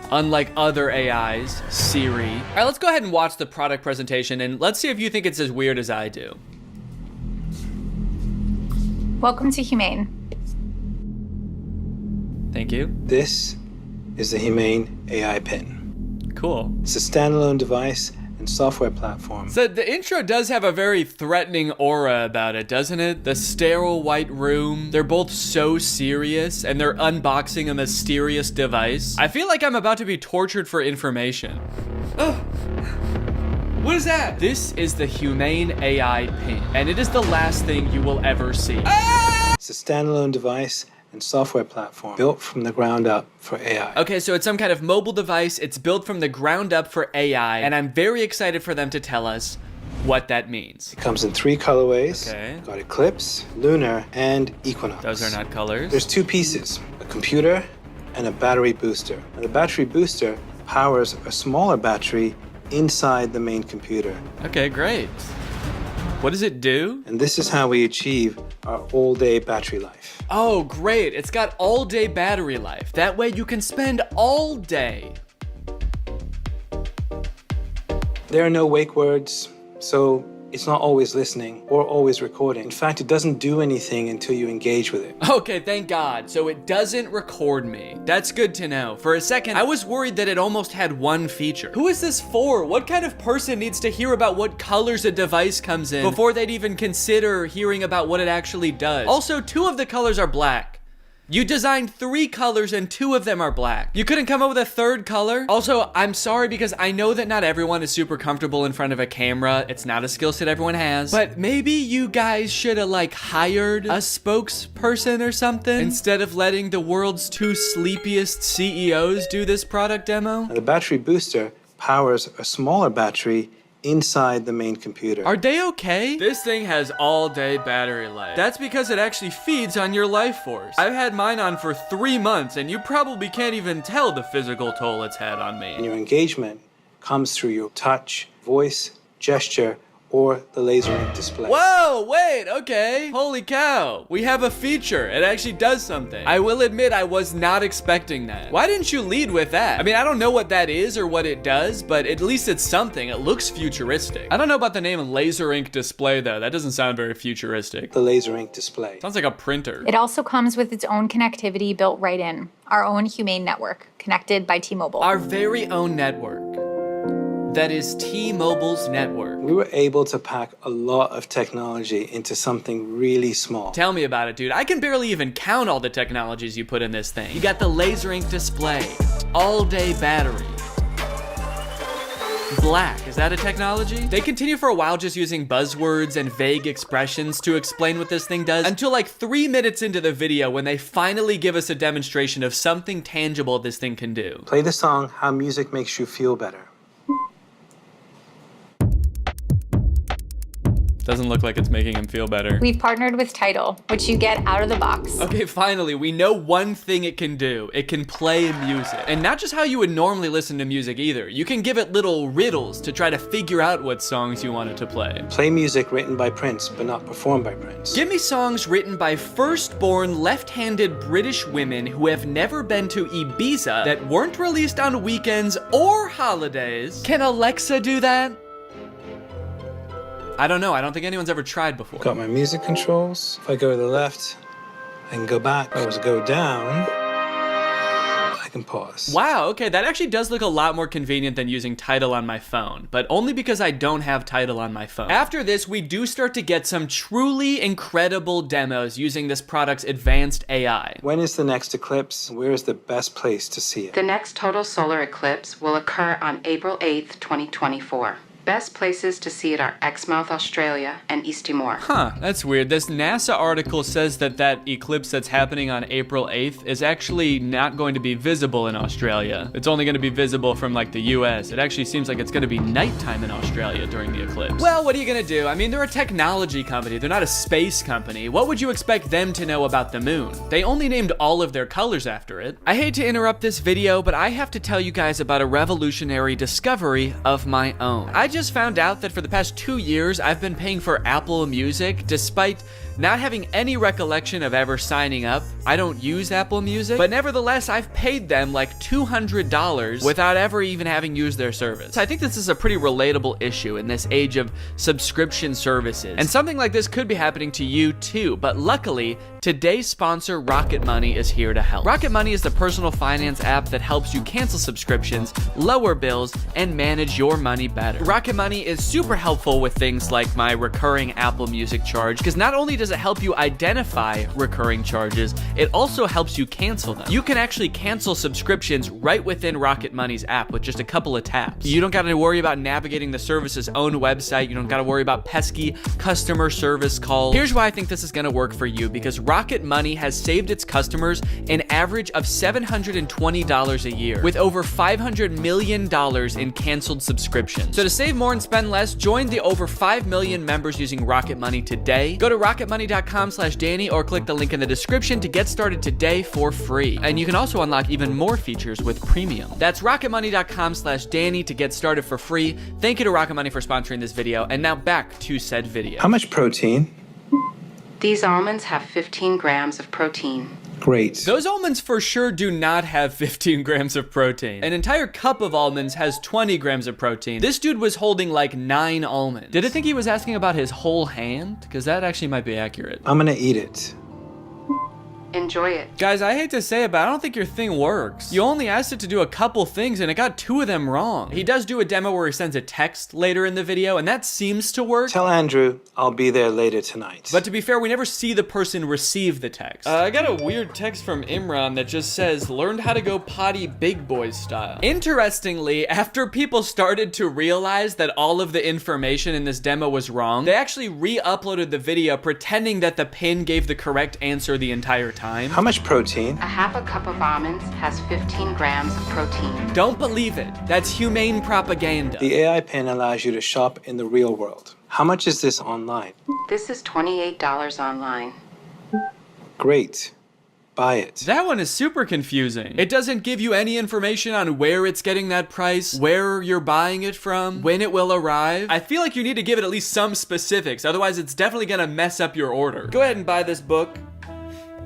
unlike other AIs, Siri. All right, let's go ahead and watch the product presentation, and let's see if you think it's as weird as I do. Welcome to Humane. Thank you. This is the Humane AI Pin. Cool. It's a standalone device and software platform. So the intro does have a very threatening aura about it, doesn't it? The sterile white room. They're both so serious, and they're unboxing a mysterious device. I feel like I'm about to be tortured for information. Oh, what is that? This is the Humane AI Pin, and it is the last thing you will ever see. Ah! It's a standalone device and software platform built from the ground up for AI. Okay, so it's some kind of mobile device. It's built from the ground up for AI, and I'm very excited for them to tell us what that means. It comes in 3 colorways. Okay. Got Eclipse, Lunar, and Equinox. Those are not colors. There's 2 pieces, a computer and a battery booster. And the battery booster powers a smaller battery inside the main computer. Okay, great. What does it do? And this is how we achieve our all-day battery life. Oh, great. It's got all-day battery life. That way you can spend all day. There are no wake words, so It's not always listening or always recording. In fact, it doesn't do anything until you engage with it. Okay, thank God. So it doesn't record me. That's good to know. For a second, I was worried that it almost had one feature. Who is this for? What kind of person needs to hear about what colors a device comes in before they'd even consider hearing about what it actually does? Also, 2 of the colors are black. You designed 3 colors and 2 of them are black. You couldn't come up with a 3rd color? Also, I'm sorry because I know that not everyone is super comfortable in front of a camera. It's not a skill set everyone has. But maybe you guys should have like hired a spokesperson or something instead of letting the world's 2 sleepiest CEOs do this product demo. Now, the battery booster powers a smaller battery inside the main computer. Are they okay? This thing has all day battery life. That's because it actually feeds on your life force. I've had mine on for 3 months and you probably can't even tell the physical toll it's had on me. And your engagement comes through your touch, voice, gesture, or the laser ink display. Whoa, wait, okay. Holy cow. We have a feature. It actually does something. I will admit I was not expecting that. Why didn't you lead with that? I mean, I don't know what that is or what it does, but at least it's something. It looks futuristic. I don't know about the name laser ink display though. That doesn't sound very futuristic. The laser ink display. Sounds like a printer. It also comes with its own connectivity built right in. Our own Humane network, connected by T-Mobile. Our very own network. That is T-Mobile's network. We were able to pack a lot of technology into something really small. Tell me about it, dude. I can barely even count all the technologies you put in this thing. You got the laser ink display, all-day battery, black. Is that a technology? They continue for a while just using buzzwords and vague expressions to explain what this thing does until like 3 minutes into the video when they finally give us a demonstration of something tangible this thing can do. Play the song How Music Makes You Feel Better. Doesn't look like it's making him feel better. We've partnered with Tidal, which you get out of the box. Okay, finally, we know one thing it can do. It can play music. And not just how you would normally listen to music either. You can give it little riddles to try to figure out what songs you want it to play. Play music written by Prince, but not performed by Prince. Give me songs written by firstborn left-handed British women who have never been to Ibiza that weren't released on weekends or holidays. Can Alexa do that? I don't know. I don't think anyone's ever tried before. Got my music controls. If I go to the left, I can go back. If I was to go down, I can pause. Wow, okay, that actually does look a lot more convenient than using Tidal on my phone, but only because I don't have Tidal on my phone. After this, we do start to get some truly incredible demos using this product's advanced AI. When is the next eclipse? Where is the best place to see it? The next total solar eclipse will occur on April 8th, 2024. Best places to see it are Exmouth, Australia, and East Timor. Huh, that's weird. This NASA article says that that eclipse that's happening on April 8th is actually not going to be visible in Australia. It's only going to be visible from like the US. It actually seems like it's going to be nighttime in Australia during the eclipse. Well, what are you going to do? I mean, they're a technology company. They're not a space company. What would you expect them to know about the moon? They only named all of their colors after it. I hate to interrupt this video, but I have to tell you guys about a revolutionary discovery of my own. I just found out that for the past 2 years, I've been paying for Apple Music despite not having any recollection of ever signing up. I don't use Apple Music, but nevertheless, I've paid them like $200 without ever even having used their service. I think this is a pretty relatable issue in this age of subscription services. And something like this could be happening to you too, but luckily, today's sponsor, Rocket Money, is here to help. Rocket Money is the personal finance app that helps you cancel subscriptions, lower bills, and manage your money better. Rocket Money is super helpful with things like my recurring Apple Music charge, because not only does it help you identify recurring charges, it also helps you cancel them. You can actually cancel subscriptions right within Rocket Money's app with just a couple of taps. You don't gotta worry about navigating the service's own website. You don't gotta worry about pesky customer service calls. Here's why I think this is gonna work for you, because Rocket Money has saved its customers an average of $720 a year, with over $500 million in canceled subscriptions. So to save more and spend less, join the over 5 million members using Rocket Money today. Go to rocketmoney.com/Danny or click the link in the description to get started today for free. And you can also unlock even more features with premium. That's rocketmoney.com/Danny to get started for free. Thank you to Rocket Money for sponsoring this video. And now back to said video. How much protein? These almonds have 15 grams of protein. Great. Those almonds for sure do not have 15 grams of protein. An entire cup of almonds has 20 grams of protein. This dude was holding like 9 almonds. Did I think he was asking about his whole hand? Because that actually might be accurate. I'm gonna eat it. Enjoy it. Guys, I hate to say it, but I don't think your thing works. You only asked it to do a couple things and it got 2 of them wrong. He does do a demo where he sends a text later in the video and that seems to work. Tell Andrew I'll be there later tonight. But to be fair, we never see the person receive the text. I got a weird text from Imran that just says, learned how to go potty big boy style. Interestingly, after people started to realize that all of the information in this demo was wrong, they actually re-uploaded the video pretending that the pin gave the correct answer the entire time. How much protein? A half a cup of almonds has 15 grams of protein. Don't believe it. That's humane propaganda. The AI pin allows you to shop in the real world. How much is this online? This is $28 online. Great. Buy it. That one is super confusing. It doesn't give you any information on where it's getting that price, where you're buying it from, when it will arrive. I feel like you need to give it at least some specifics, otherwise it's definitely gonna mess up your order. Go ahead and buy this book.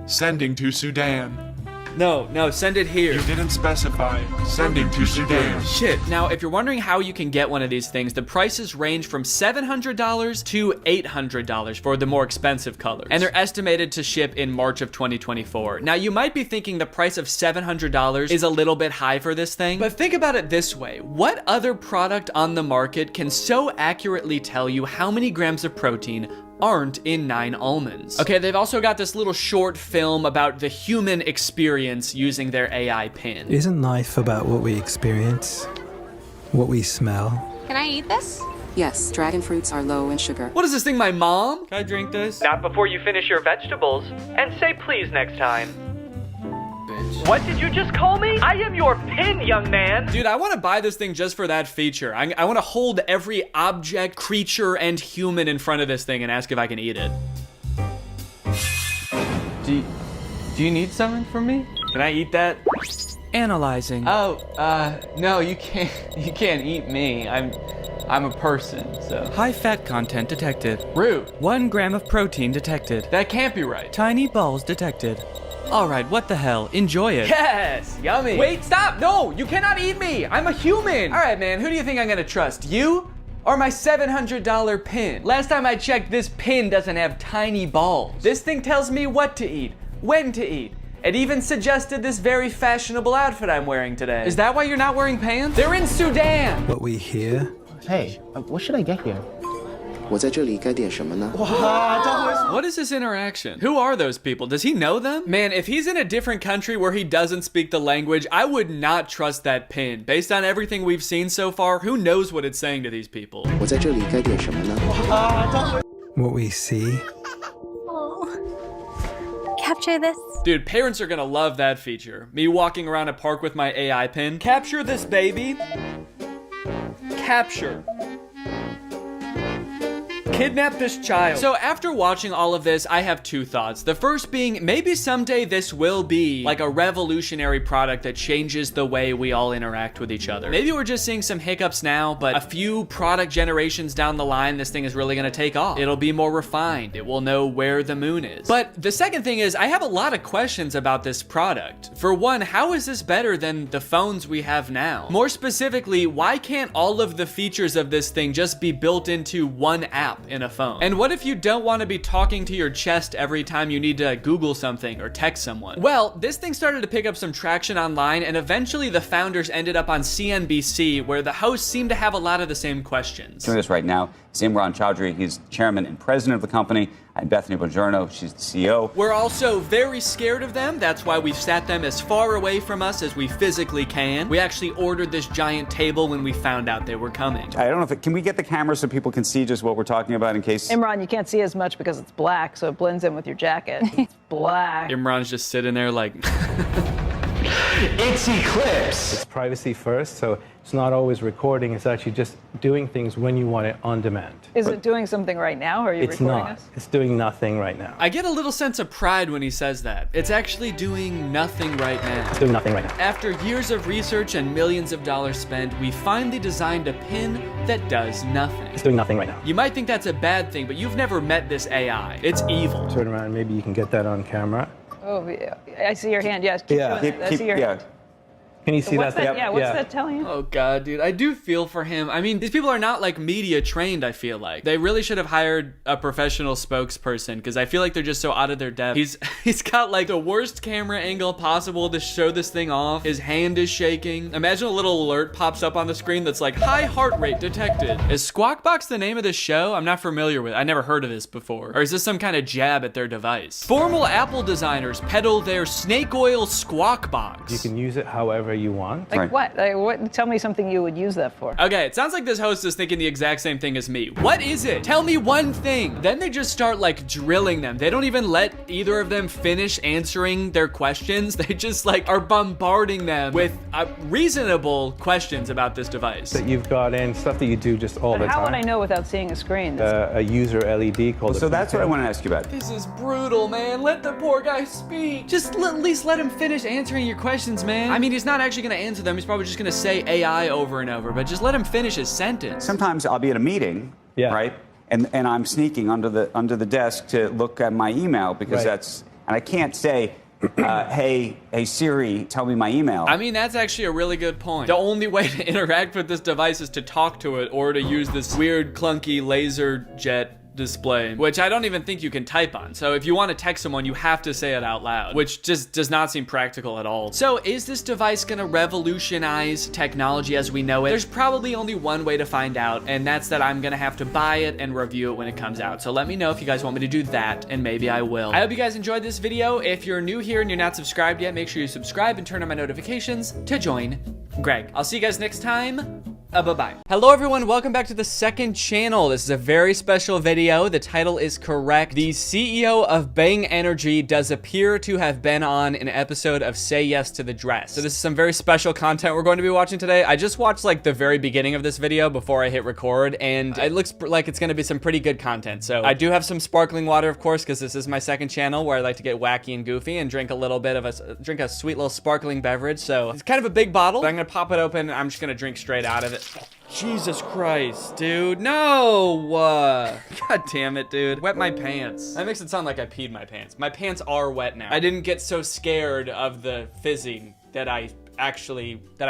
Sending to Sudan. No, send it here. You didn't specify. Sending to Sudan. Shit. Now, if you're wondering how you can get one of these things, the prices range from $700 to $800 for the more expensive colors. And they're estimated to ship in March of 2024. Now, you might be thinking the price of $700 is a little bit high for this thing, but think about it this way. What other product on the market can so accurately tell you how many grams of protein aren't in 9 almonds? Okay, they've also got this little short film about the human experience using their AI pin. Isn't life about what we experience? What we smell? Can I eat this? Yes, dragon fruits are low in sugar. What is this thing, my mom? Can I drink this? Not before you finish your vegetables. And say please next time. Bitch. What did you just call me? I am your pin, young man. Dude, I want to buy this thing just for that feature. I want to hold every object, creature, and human in front of this thing and ask if I can eat it. Do you need something from me? Can I eat that? Analyzing. Oh, no, you can't eat me. I'm a person, so. High fat content detected. Rude. 1 gram of protein detected. That can't be right. Tiny balls detected. All right, what the hell? Enjoy it. Yes, yummy. Wait, stop. No, you cannot eat me. I'm a human. All right, man, who do you think I'm gonna trust? You or my $700 pin? Last time I checked, this pin doesn't have tiny balls. This thing tells me what to eat, when to eat. It even suggested this very fashionable outfit I'm wearing today. Is that why you're not wearing pants? They're in Sudan. What we hear? Hey, what should I get here? What is this interaction? Who are those people? Does he know them? Man, if he's in a different country where he doesn't speak the language, I would not trust that pin. Based on everything we've seen so far, who knows what it's saying to these people? What we see? Capture this. Dude, parents are gonna love that feature. Me walking around a park with my AI pin. Capture this baby. Capture. Kidnap this child. So after watching all of this, I have 2 thoughts. The first being, maybe someday this will be like a revolutionary product that changes the way we all interact with each other. Maybe we're just seeing some hiccups now, but a few product generations down the line, this thing is really gonna take off. It'll be more refined. It will know where the moon is. But the second thing is, I have a lot of questions about this product. For one, how is this better than the phones we have now? More specifically, why can't all of the features of this thing just be built into one app in a phone? And what if you don't want to be talking to your chest every time you need to Google something or text someone? Well, this thing started to pick up some traction online, and eventually the founders ended up on CNBC, where the hosts seemed to have a lot of the same questions. Doing this right now is Imran Chaudhry. He's chairman and president of the company. I'm Bethany Bongiorno. She's the CEO. We're also very scared of them. That's why we've sat them as far away from us as we physically can. We actually ordered this giant table when we found out they were coming. I don't know if can we get the camera so people can see just what we're talking about in case? Imran, you can't see as much because it's black, so it blends in with your jacket. It's black. Imran's just sitting there like... It's Eclipse. It's privacy first, so it's not always recording. It's actually just doing things when you want it on demand. Is it doing something right now, or are you recording us? It's not. It's doing nothing right now. I get a little sense of pride when he says that. It's actually doing nothing right now. It's doing nothing right now. After years of research and millions of dollars spent, we finally designed a pin that does nothing. It's doing nothing right now. You might think that's a bad thing, but you've never met this AI. It's evil. Turn around, maybe you can get that on camera. Oh, yeah. I see your hand. Yes. Keep showing it. I see your hand. Can you see What's that? that? Yeah, what's that telling you? Oh god, dude, I do feel for him. I mean, these people are not like media trained, I feel like. They really should have hired a professional spokesperson because I feel like they're just so out of their depth. He's got like the worst camera angle possible to show this thing off. His hand is shaking. Imagine a little alert pops up on the screen that's like, high heart rate detected. Is Squawk Box the name of this show? I'm not familiar with it. I never heard of this before. Or is this some kind of jab at their device? Formal Apple designers peddle their snake oil Squawk Box. You can use it however you want. Like what? Like what? Tell me something you would use that for. Okay, it sounds like this host is thinking the exact same thing as me. What is it? Tell me one thing. Then they just start like drilling them. They don't even let either of them finish answering their questions. They just like are bombarding them with reasonable questions about this device. That you've got in stuff that you do just all the time. How would I know without seeing a screen? A user LED called. So that's what I want to ask you about. This is brutal, man. Let the poor guy speak. Just at least let him finish answering your questions, man. I mean, he's not actually gonna answer them. He's probably just gonna say AI over and over, but just let him finish his sentence. Sometimes I'll be at a meeting, right? And I'm sneaking under the desk to look at my email because and I can't say, hey Siri, tell me my email. I mean, that's actually a really good point. The only way to interact with this device is to talk to it or to use this weird clunky laser jet display, which I don't even think you can type on. So if you want to text someone, you have to say it out loud, which just does not seem practical at all. So is this device gonna revolutionize technology as we know it? There's probably only one way to find out, and that's that I'm gonna have to buy it and review it when it comes out. So let me know if you guys want me to do that, and maybe I will. I hope you guys enjoyed this video. If you're new here and you're not subscribed yet, make sure you subscribe and turn on my notifications to join Greg. I'll see you guys next time. Bye-bye. Hello everyone, welcome back to the second channel. This is a very special video. The title is correct. The CEO of Bang Energy does appear to have been on an episode of Say Yes to the Dress. So this is some very special content we're going to be watching today. I just watched like the very beginning of this video before I hit record, and it looks like it's gonna be some pretty good content. So I do have some sparkling water, of course, because this is my second channel where I like to get wacky and goofy and drink a little bit of a sweet little sparkling beverage. So it's kind of a big bottle, but I'm gonna pop it open and I'm just gonna drink straight out of it. Jesus Christ, dude. No! God damn it, dude. Wet my pants. That makes it sound like I peed my pants. My pants are wet now. I didn't get so scared of the fizzing that I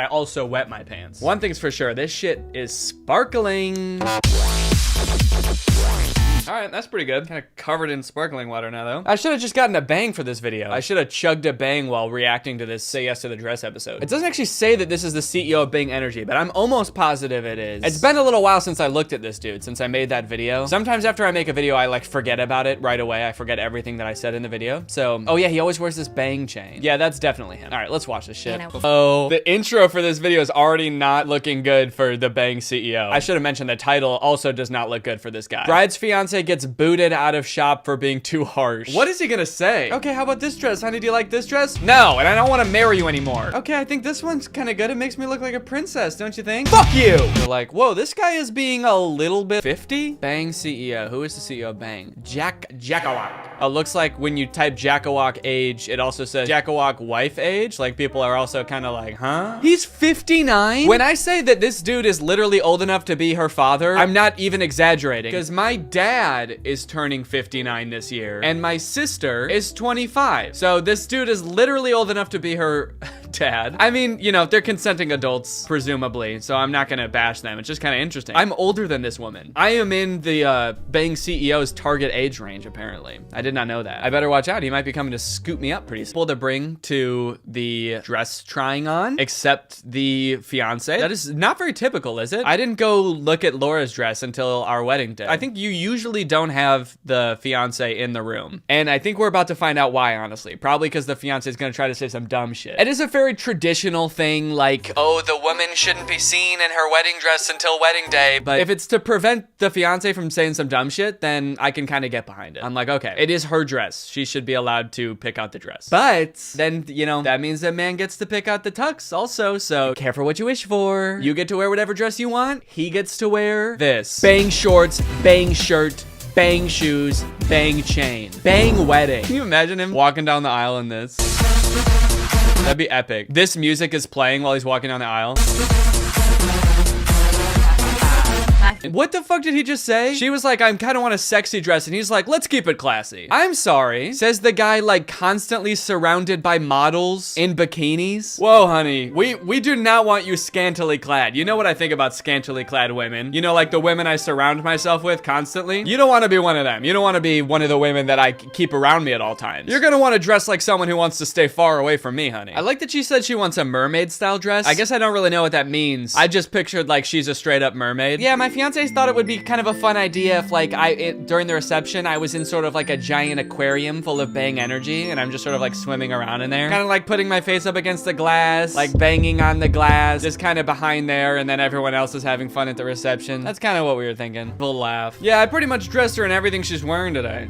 also wet my pants. One thing's for sure, this shit is sparkling. All right, that's pretty good. Kind of covered in sparkling water now, though. I should have just gotten a Bang for this video. I should have chugged a Bang while reacting to this Say Yes to the Dress episode. It doesn't actually say that this is the CEO of Bang Energy, but I'm almost positive it is. It's been a little while since I looked at this dude, since I made that video. Sometimes after I make a video, I like forget about it right away. I forget everything that I said in the video. So, oh yeah, he always wears this Bang chain. Yeah, that's definitely him. All right, let's watch this shit. Oh, the intro for this video is already not looking good for the Bang CEO. I should have mentioned the title also does not look good for this guy. Bride's fiance gets booted out of shop for being too harsh. What is he gonna say? Okay, how about this dress? Honey, do you like this dress? No, and I don't want to marry you anymore. Okay, I think this one's kind of good. It makes me look like a princess, don't you think? Fuck you! You're like, whoa, this guy is being a little bit 50? Bang CEO. Who is the CEO of Bang? Jackawak. Oh, looks like when you type Jackawak age, it also says Jackawak wife age. Like people are also kind of like, huh? He's 59? When I say that this dude is literally old enough to be her father, I'm not even exaggerating. Because my dad is turning 59 this year, and my sister is 25. So this dude is literally old enough to be her dad. I mean, you know, they're consenting adults, presumably, so I'm not gonna bash them. It's just kind of interesting. I'm older than this woman. I am in the Bang CEO's target age range, apparently. I did not know that. I better watch out. He might be coming to scoop me up pretty soon. To bring to the dress trying on, except the fiance. That is not very typical, is it? I didn't go look at Laura's dress until our wedding day. I think you usually don't have the fiance in the room. And I think we're about to find out why, honestly. Probably because the fiance is gonna try to say some dumb shit. It is a very traditional thing, like, oh, the woman shouldn't be seen in her wedding dress until wedding day. But if it's to prevent the fiance from saying some dumb shit, then I can kind of get behind it. I'm like, okay, it is her dress. She should be allowed to pick out the dress. But then, you know, that means that man gets to pick out the tux also. So careful what you wish for. You get to wear whatever dress you want. He gets to wear this. Bang shorts, bang shirt, bang shoes, bang chain, bang wedding. Can you imagine him walking down the aisle in this? That'd be epic. This music is playing while he's walking down the aisle. My What the fuck did he just say? She was like, I kind of want a sexy dress, and he's like, let's keep it classy. I'm sorry, says the guy like constantly surrounded by models in bikinis. Whoa, honey, we do not want you scantily clad. You know what I think about scantily clad women? You know, like the women I surround myself with constantly? You don't want to be one of them. You don't want to be one of the women that I keep around me at all times. You're gonna want to dress like someone who wants to stay far away from me, honey. I like that she said she wants a mermaid style dress. I guess I don't really know what that means. I just pictured like she's a straight up mermaid. Yeah, my fiancés thought it would be kind of a fun idea if like during the reception, I was in sort of like a giant aquarium full of bang energy, and I'm just sort of like swimming around in there. Kind of like putting my face up against the glass, like banging on the glass, just kind of behind there, and then everyone else is having fun at the reception. That's kind of what we were thinking. We'll laugh. Yeah, I pretty much dressed her in everything she's wearing today.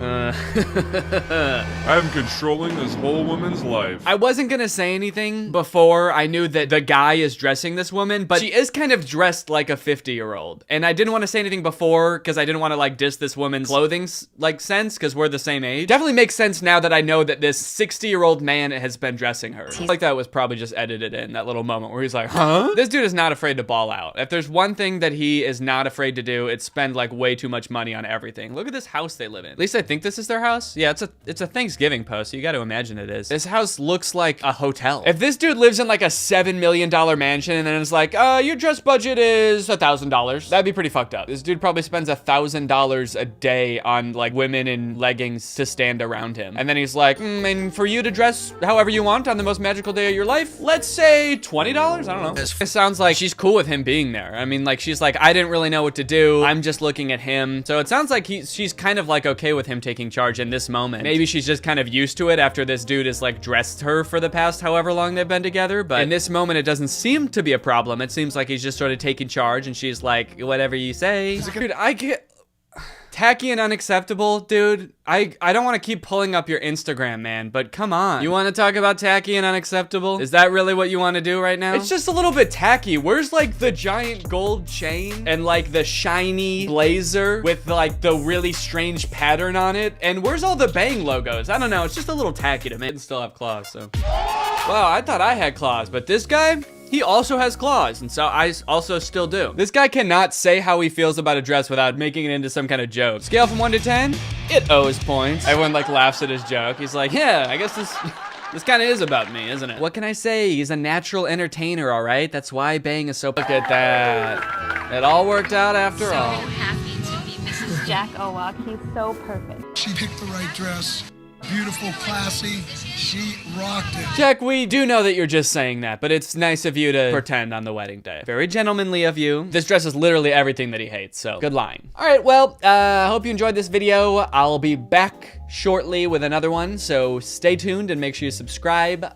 I'm controlling this whole woman's life. I wasn't gonna say anything before I knew that the guy is dressing this woman, but she is kind of dressed like a 50-year-old. And I didn't want to say anything before because I didn't want to like diss this woman's clothing like sense because we're the same age. Definitely makes sense now that I know that this 60-year-old man has been dressing her. I like that was probably just edited in, that little moment where he's like, huh? This dude is not afraid to ball out. If there's one thing that he is not afraid to do, it's spend like way too much money on everything. Look at this house they live in. At least I think this is their house. Yeah, it's a Thanksgiving post, so you got to imagine it is. This house looks like a hotel. If this dude lives in like a $7 million mansion and then it's like, your dress budget is $1,000, that'd be pretty fucked up. This dude probably spends $1,000 a day on like women in leggings to stand around him. And then he's like, and for you to dress however you want on the most magical day of your life, let's say $20? I don't know. It sounds like she's cool with him being there. I mean, like she's like, I didn't really know what to do. I'm just looking at him. So it sounds like she's kind of like okay with him taking charge in this moment. Maybe she's just kind of used to it after this dude has like dressed her for the past however long they've been together. But in this moment, it doesn't seem to be a problem. It seems like he's just sort of taking charge and she's like, whatever you say. Dude, I get tacky and unacceptable, dude. I don't want to keep pulling up your Instagram, man, but come on. You want to talk about tacky and unacceptable? Is that really what you want to do right now? It's just a little bit tacky. Where's like the giant gold chain and like the shiny blazer with like the really strange pattern on it? And where's all the Bang logos? I don't know. It's just a little tacky to me. I still have claws, so. Wow, I thought I had claws, but this guy, he also has claws, and so I also still do. This guy cannot say how he feels about a dress without making it into some kind of joke. Scale from 1 to 10, it owes points. Everyone like laughs at his joke. He's like, yeah, I guess this kind of is about me, isn't it? What can I say? He's a natural entertainer, all right? That's why Bang is so. Look at that. It all worked out after all. So happy to be Mrs. Jack Owak. He's so perfect. She picked the right dress. Beautiful, classy. She rocked it. Jack, we do know that you're just saying that, but it's nice of you to pretend on the wedding day. Very gentlemanly of you. This dress is literally everything that he hates, so good lying. All right, well, I hope you enjoyed this video. I'll be back shortly with another one, so stay tuned and make sure you subscribe.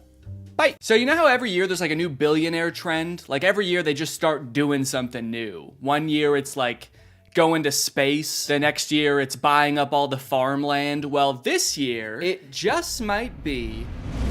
Bye. So you know how every year there's like a new billionaire trend? Like every year they just start doing something new. One year it's like going to space. The next year, it's buying up all the farmland. Well, this year, it just might be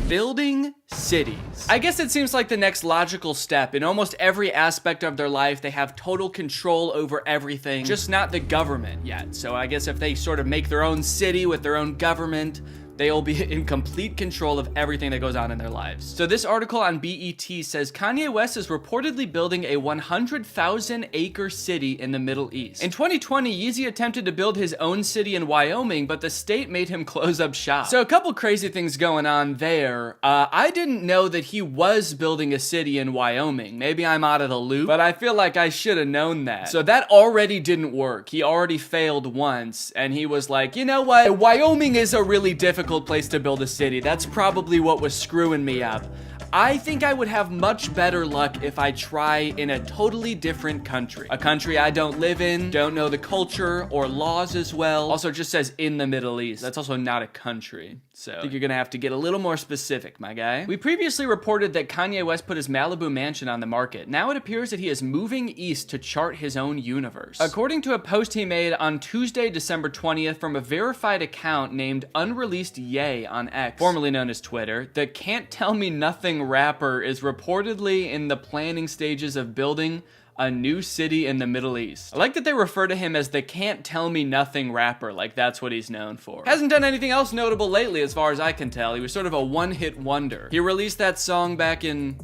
building cities. I guess it seems like the next logical step. In almost every aspect of their life, they have total control over everything, just not the government yet. So I guess if they sort of make their own city with their own government, they'll be in complete control of everything that goes on in their lives. So this article on BET says Kanye West is reportedly building a 100,000 acre city in the Middle East. In 2020, Yeezy attempted to build his own city in Wyoming, but the state made him close up shop. So a couple crazy things going on there. I didn't know that he was building a city in Wyoming. Maybe I'm out of the loop, but I feel like I should have known that. So that already didn't work. He already failed once, and he was like, you know what? Wyoming is a really difficult place to build a city. That's probably what was screwing me up. I think I would have much better luck if I try in a totally different country. A country I don't live in, don't know the culture or laws as well. Also, it just says in the Middle East. That's also not a country. So I think you're gonna have to get a little more specific, my guy. We previously reported that Kanye West put his Malibu mansion on the market. Now it appears that he is moving east to chart his own universe. According to a post he made on Tuesday, December 20th from a verified account named Unreleased Yay on X, formerly known as Twitter, the Can't Tell Me Nothing rapper is reportedly in the planning stages of building a new city in the Middle East. I like that they refer to him as the Can't Tell Me Nothing rapper, like that's what he's known for. Hasn't done anything else notable lately as far as I can tell. He was sort of a one-hit wonder. He released that song back in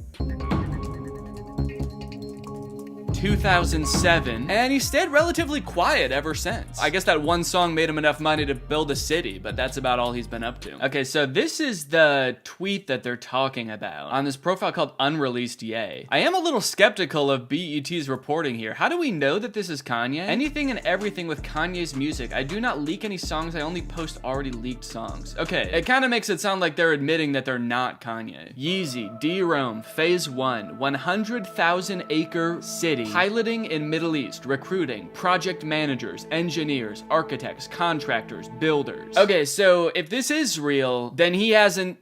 2007, and he stayed relatively quiet ever since. I guess that one song made him enough money to build a city, but that's about all he's been up to. Okay, so this is the tweet that they're talking about on this profile called Unreleased Yay. I am a little skeptical of BET's reporting here. How do we know that this is Kanye? Anything and everything with Kanye's music. I do not leak any songs, I only post already leaked songs. Okay, it kind of makes it sound like they're admitting that they're not Kanye. Yeezy, D-Rome, Phase 1, 100,000 acre city, piloting in Middle East, recruiting, project managers, engineers, architects, contractors, builders. Okay, so if this is real, then he hasn't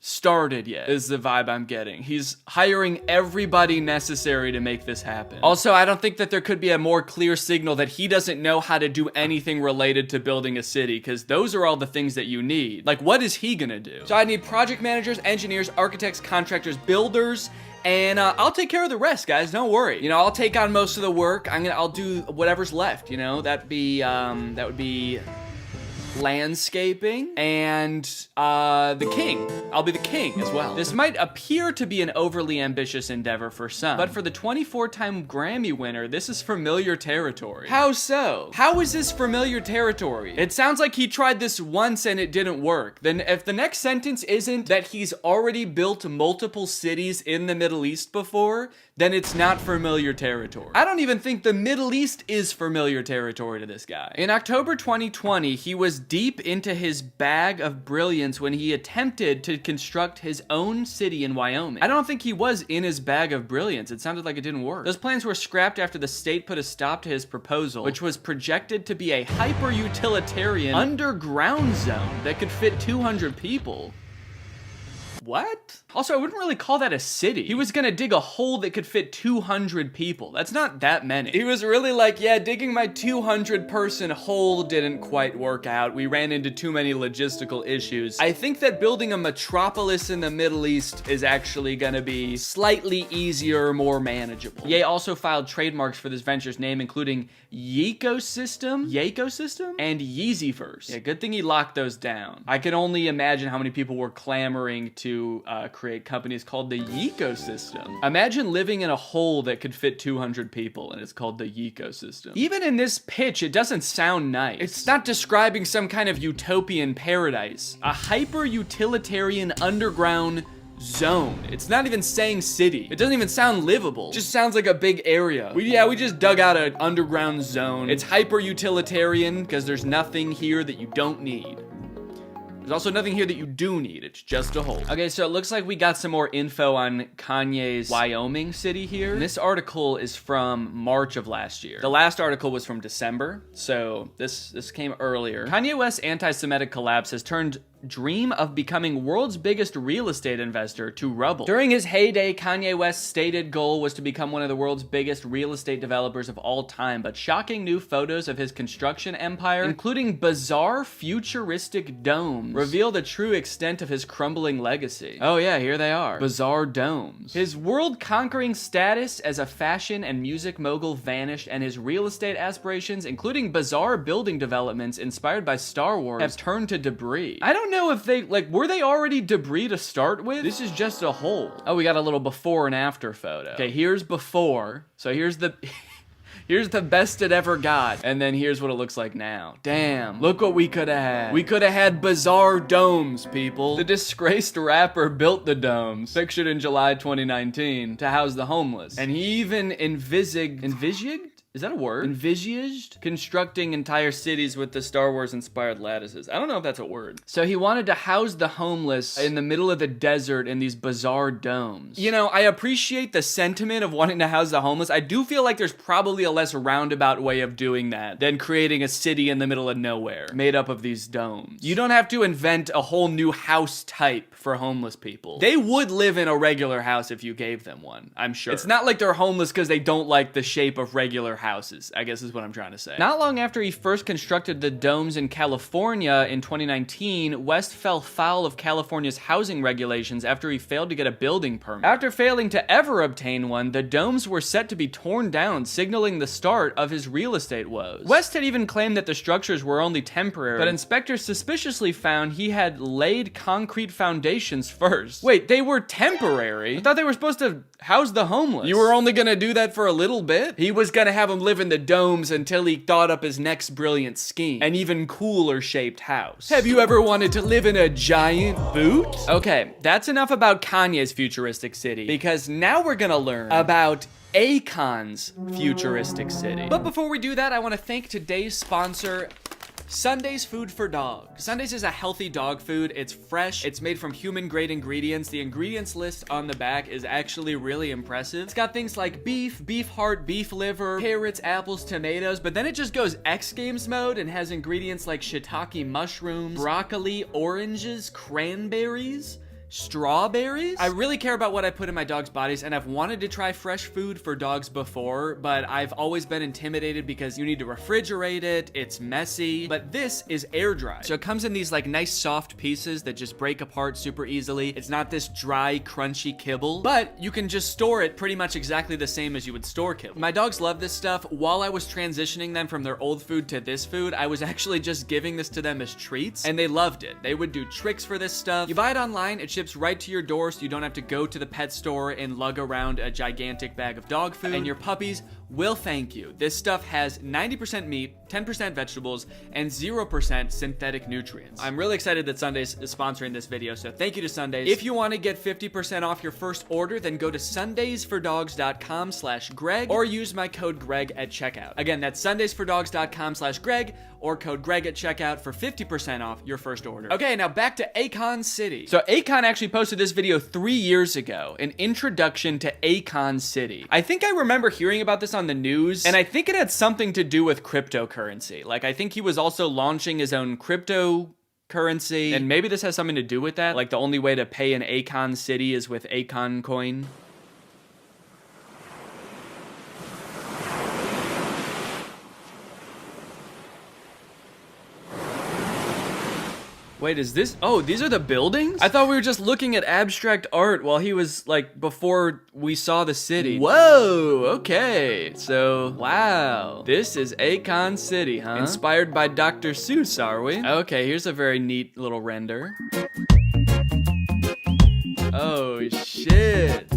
started yet, is the vibe I'm getting. He's hiring everybody necessary to make this happen. Also, I don't think that there could be a more clear signal that he doesn't know how to do anything related to building a city, because those are all the things that you need. Like, what is he gonna do? So I need project managers, engineers, architects, contractors, builders, and I'll take care of the rest, guys. Don't worry. You know, I'll take on most of the work. I'll do whatever's left. You know, that would be landscaping and the king. I'll be the king as well. This might appear to be an overly ambitious endeavor for some, but for the 24-time Grammy winner, this is familiar territory. How so? How is this familiar territory? It sounds like he tried this once and it didn't work. Then if the next sentence isn't that he's already built multiple cities in the Middle East before, then it's not familiar territory. I don't even think the Middle East is familiar territory to this guy. In October 2020, he was deep into his bag of brilliance when he attempted to construct his own city in Wyoming. I don't think he was in his bag of brilliance. It sounded like it didn't work. Those plans were scrapped after the state put a stop to his proposal, which was projected to be a hyper-utilitarian underground zone that could fit 200 people. What? Also, I wouldn't really call that a city. He was gonna dig a hole that could fit 200 people. That's not that many. He was really like, yeah, digging my 200 person hole didn't quite work out. We ran into too many logistical issues. I think that building a metropolis in the Middle East is actually gonna be slightly easier, more manageable. Ye also filed trademarks for this venture's name, including Yecosystem, and Yeezyverse. Yeah, good thing he locked those down. I can only imagine how many people were clamoring to create companies called the Yecosystem. Imagine living in a hole that could fit 200 people and it's called the Yecosystem. Even in this pitch, it doesn't sound nice. It's not describing some kind of utopian paradise. A hyper-utilitarian underground zone. It's not even saying city. It doesn't even sound livable. It just sounds like a big area. We just dug out an underground zone. It's hyper-utilitarian because there's nothing here that you don't need. There's also nothing here that you do need. It's just a hole. Okay, so it looks like we got some more info on Kanye's Wyoming city here. And this article is from March of last year. The last article was from December, so this came earlier. Kanye West's anti-Semitic collapse has turned dream of becoming world's biggest real estate investor to rubble. During his heyday, Kanye West's stated goal was to become one of the world's biggest real estate developers of all time, but shocking new photos of his construction empire, including bizarre futuristic domes, reveal the true extent of his crumbling legacy. Oh yeah, here they are. Bizarre domes. His world-conquering status as a fashion and music mogul vanished, and his real estate aspirations, including bizarre building developments inspired by Star Wars, have turned to debris. I don't know if they, were they already debris to start with? This is just a hole. Oh, we got a little before and after photo. Okay, here's before. So here's the best it ever got. And then here's what it looks like now. Damn, look what we could have had. We could have had bizarre domes, people. The disgraced rapper built the domes, pictured in July 2019, to house the homeless. And he even envisaged? Is that a word? Envisaged constructing entire cities with the Star Wars inspired lattices. I don't know if that's a word. So he wanted to house the homeless in the middle of the desert in these bizarre domes. You know, I appreciate the sentiment of wanting to house the homeless. I do feel like there's probably a less roundabout way of doing that than creating a city in the middle of nowhere made up of these domes. You don't have to invent a whole new house type for homeless people. They would live in a regular house if you gave them one, I'm sure. It's not like they're homeless because they don't like the shape of regular houses, I guess is what I'm trying to say. Not long after he first constructed the domes in California in 2019, West fell foul of California's housing regulations after he failed to get a building permit. After failing to ever obtain one, the domes were set to be torn down, signaling the start of his real estate woes. West had even claimed that the structures were only temporary, but inspectors suspiciously found he had laid concrete foundations first. Wait, they were temporary? I thought they were supposed to house the homeless. You were only gonna do that for a little bit? He was gonna have them live in the domes until he thought up his next brilliant scheme. An even cooler shaped house. Have you ever wanted to live in a giant boot? Okay, that's enough about Kanye's futuristic city, because now we're gonna learn about Akon's futuristic city. But before we do that, I want to thank today's sponsor, Sunday's Food for Dogs. Sunday's is a healthy dog food. It's fresh. It's made from human-grade ingredients. The ingredients list on the back is actually really impressive. It's got things like beef, beef heart, beef liver, carrots, apples, tomatoes, but then it just goes X Games mode and has ingredients like shiitake mushrooms, broccoli, oranges, cranberries, strawberries. I really care about what I put in my dog's bodies, and I've wanted to try fresh food for dogs before, but I've always been intimidated because you need to refrigerate it, it's messy, but this is air dry. So it comes in these like nice soft pieces that just break apart super easily. It's not this dry, crunchy kibble, but you can just store it pretty much exactly the same as you would store kibble. My dogs love this stuff. While I was transitioning them from their old food to this food, I was actually just giving this to them as treats, and they loved it. They would do tricks for this stuff. You buy it online, it ships right to your door, so you don't have to go to the pet store and lug around a gigantic bag of dog food, and your puppies will thank you. This stuff has 90% meat, 10% vegetables, and 0% synthetic nutrients. I'm really excited that Sundays is sponsoring this video, so thank you to Sundays. If you want to get 50% off your first order, then go to sundaysfordogs.com/Greg or use my code Greg at checkout. Again, that's sundaysfordogs.com/Greg or code Greg at checkout for 50% off your first order. Okay, now back to Akon City. So Akon actually posted this video 3 years ago, an introduction to Akon City. I think I remember hearing about this on the news, and I think it had something to do with cryptocurrency. Like, I think he was also launching his own cryptocurrency, and maybe this has something to do with that. Like, the only way to pay in Akon City is with Akon coin. Wait, is this? Oh, these are the buildings? I thought we were just looking at abstract art while he was like, before we saw the city. Whoa, okay. So, wow. This is Akon City, huh? Inspired by Dr. Seuss, are we? Okay, here's a very neat little render. Oh, shit.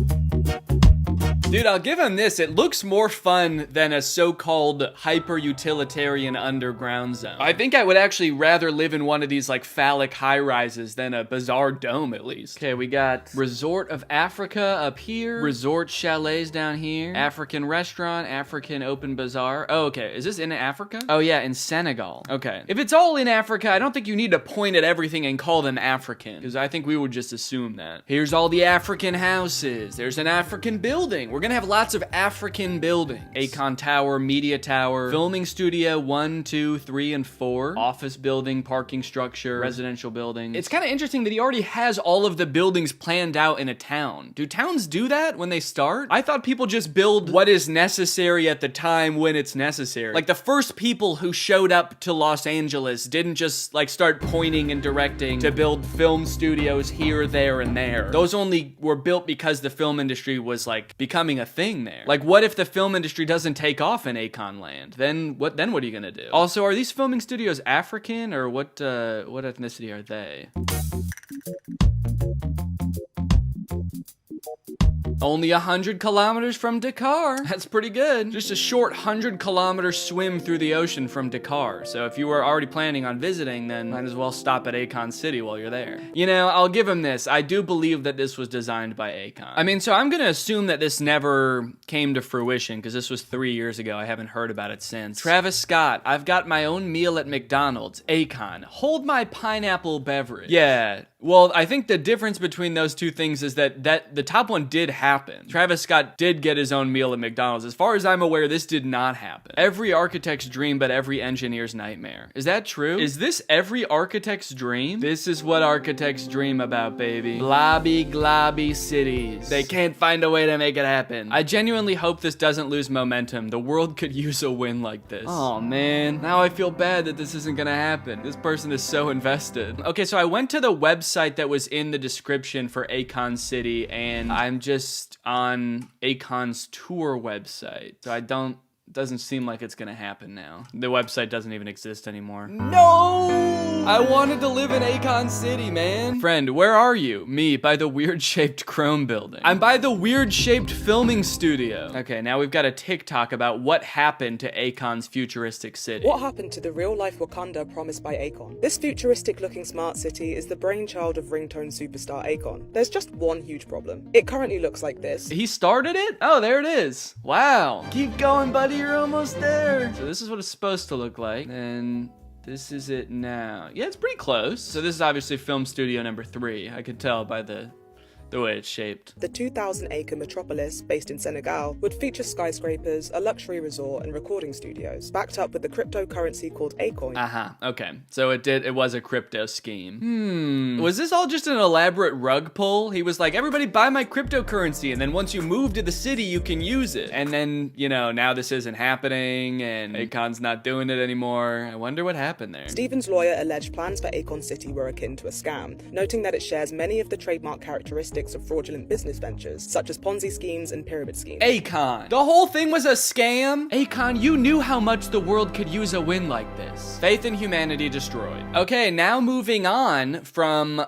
Dude, I'll give him this. It looks more fun than a so-called hyper-utilitarian underground zone. I think I would actually rather live in one of these like phallic high-rises than a bizarre dome, at least. Okay, we got Resort of Africa up here, resort chalets down here, African restaurant, African open bazaar. Oh, okay, is this in Africa? Oh yeah, in Senegal. Okay. If it's all in Africa, I don't think you need to point at everything and call them African, because I think we would just assume that. Here's all the African houses. There's an African building. We're gonna have lots of African buildings. Akon Tower, Media Tower, Filming Studio 1, 2, 3, and 4, office building, parking structure, residential building. It's kind of interesting that he already has all of the buildings planned out in a town. Do towns do that when they start? I thought people just build what is necessary at the time when it's necessary. Like the first people who showed up to Los Angeles didn't just like start pointing and directing to build film studios here, there, and there. Those only were built because the film industry was like becoming a thing there. Like, what if the film industry doesn't take off in Akon land? Then what are you gonna do? Also, are these filming studios African, or what ethnicity are they? Only 100 kilometers from Dakar. That's pretty good. Just a short 100-kilometer swim through the ocean from Dakar. So if you were already planning on visiting, then might as well stop at Akon City while you're there. You know, I'll give him this. I do believe that this was designed by Akon. I mean, so I'm gonna assume that this never came to fruition, because this was 3 years ago. I haven't heard about it since. Travis Scott, I've got my own meal at McDonald's. Akon, hold my pineapple beverage. Yeah, Well, I think the difference between those two things is that the top one did happen. Travis Scott did get his own meal at McDonald's. As far as I'm aware, this did not happen. Every architect's dream, but every engineer's nightmare. Is that true? Is this every architect's dream? This is what architects dream about, baby. Blobby globby cities. They can't find a way to make it happen. I genuinely hope this doesn't lose momentum. The world could use a win like this. Oh man, now I feel bad that this isn't gonna happen. This person is so invested. Okay, so I went to the website that was in the description for Akon City, and I'm just on Akon's tour website. So doesn't seem like it's gonna happen now. The website doesn't even exist anymore. No! I wanted to live in Akon City, man. Friend, where are you? Me, by the weird-shaped Chrome building. I'm by the weird-shaped filming studio. Okay, now we've got a TikTok about what happened to Akon's futuristic city. What happened to the real-life Wakanda promised by Akon? This futuristic-looking smart city is the brainchild of ringtone superstar Akon. There's just one huge problem. It currently looks like this. He started it? Oh, there it is. Wow. Keep going, buddy. You're almost there. So this is what it's supposed to look like. And this is it now. Yeah, it's pretty close. So this is obviously film studio number 3. I could tell by the way it's shaped. The 2,000-acre metropolis, based in Senegal, would feature skyscrapers, a luxury resort, and recording studios, backed up with the cryptocurrency called Acoin. Okay. So it was a crypto scheme. Was this all just an elaborate rug pull? He was like, everybody buy my cryptocurrency, and then once you move to the city, you can use it. And then, you know, now this isn't happening, and Akon's not doing it anymore. I wonder what happened there. Stephen's lawyer alleged plans for Akon City were akin to a scam, noting that it shares many of the trademark characteristics of fraudulent business ventures, such as Ponzi schemes and pyramid schemes. Akon, the whole thing was a scam? Akon, you knew how much the world could use a win like this. Faith in humanity destroyed. Okay, now moving on from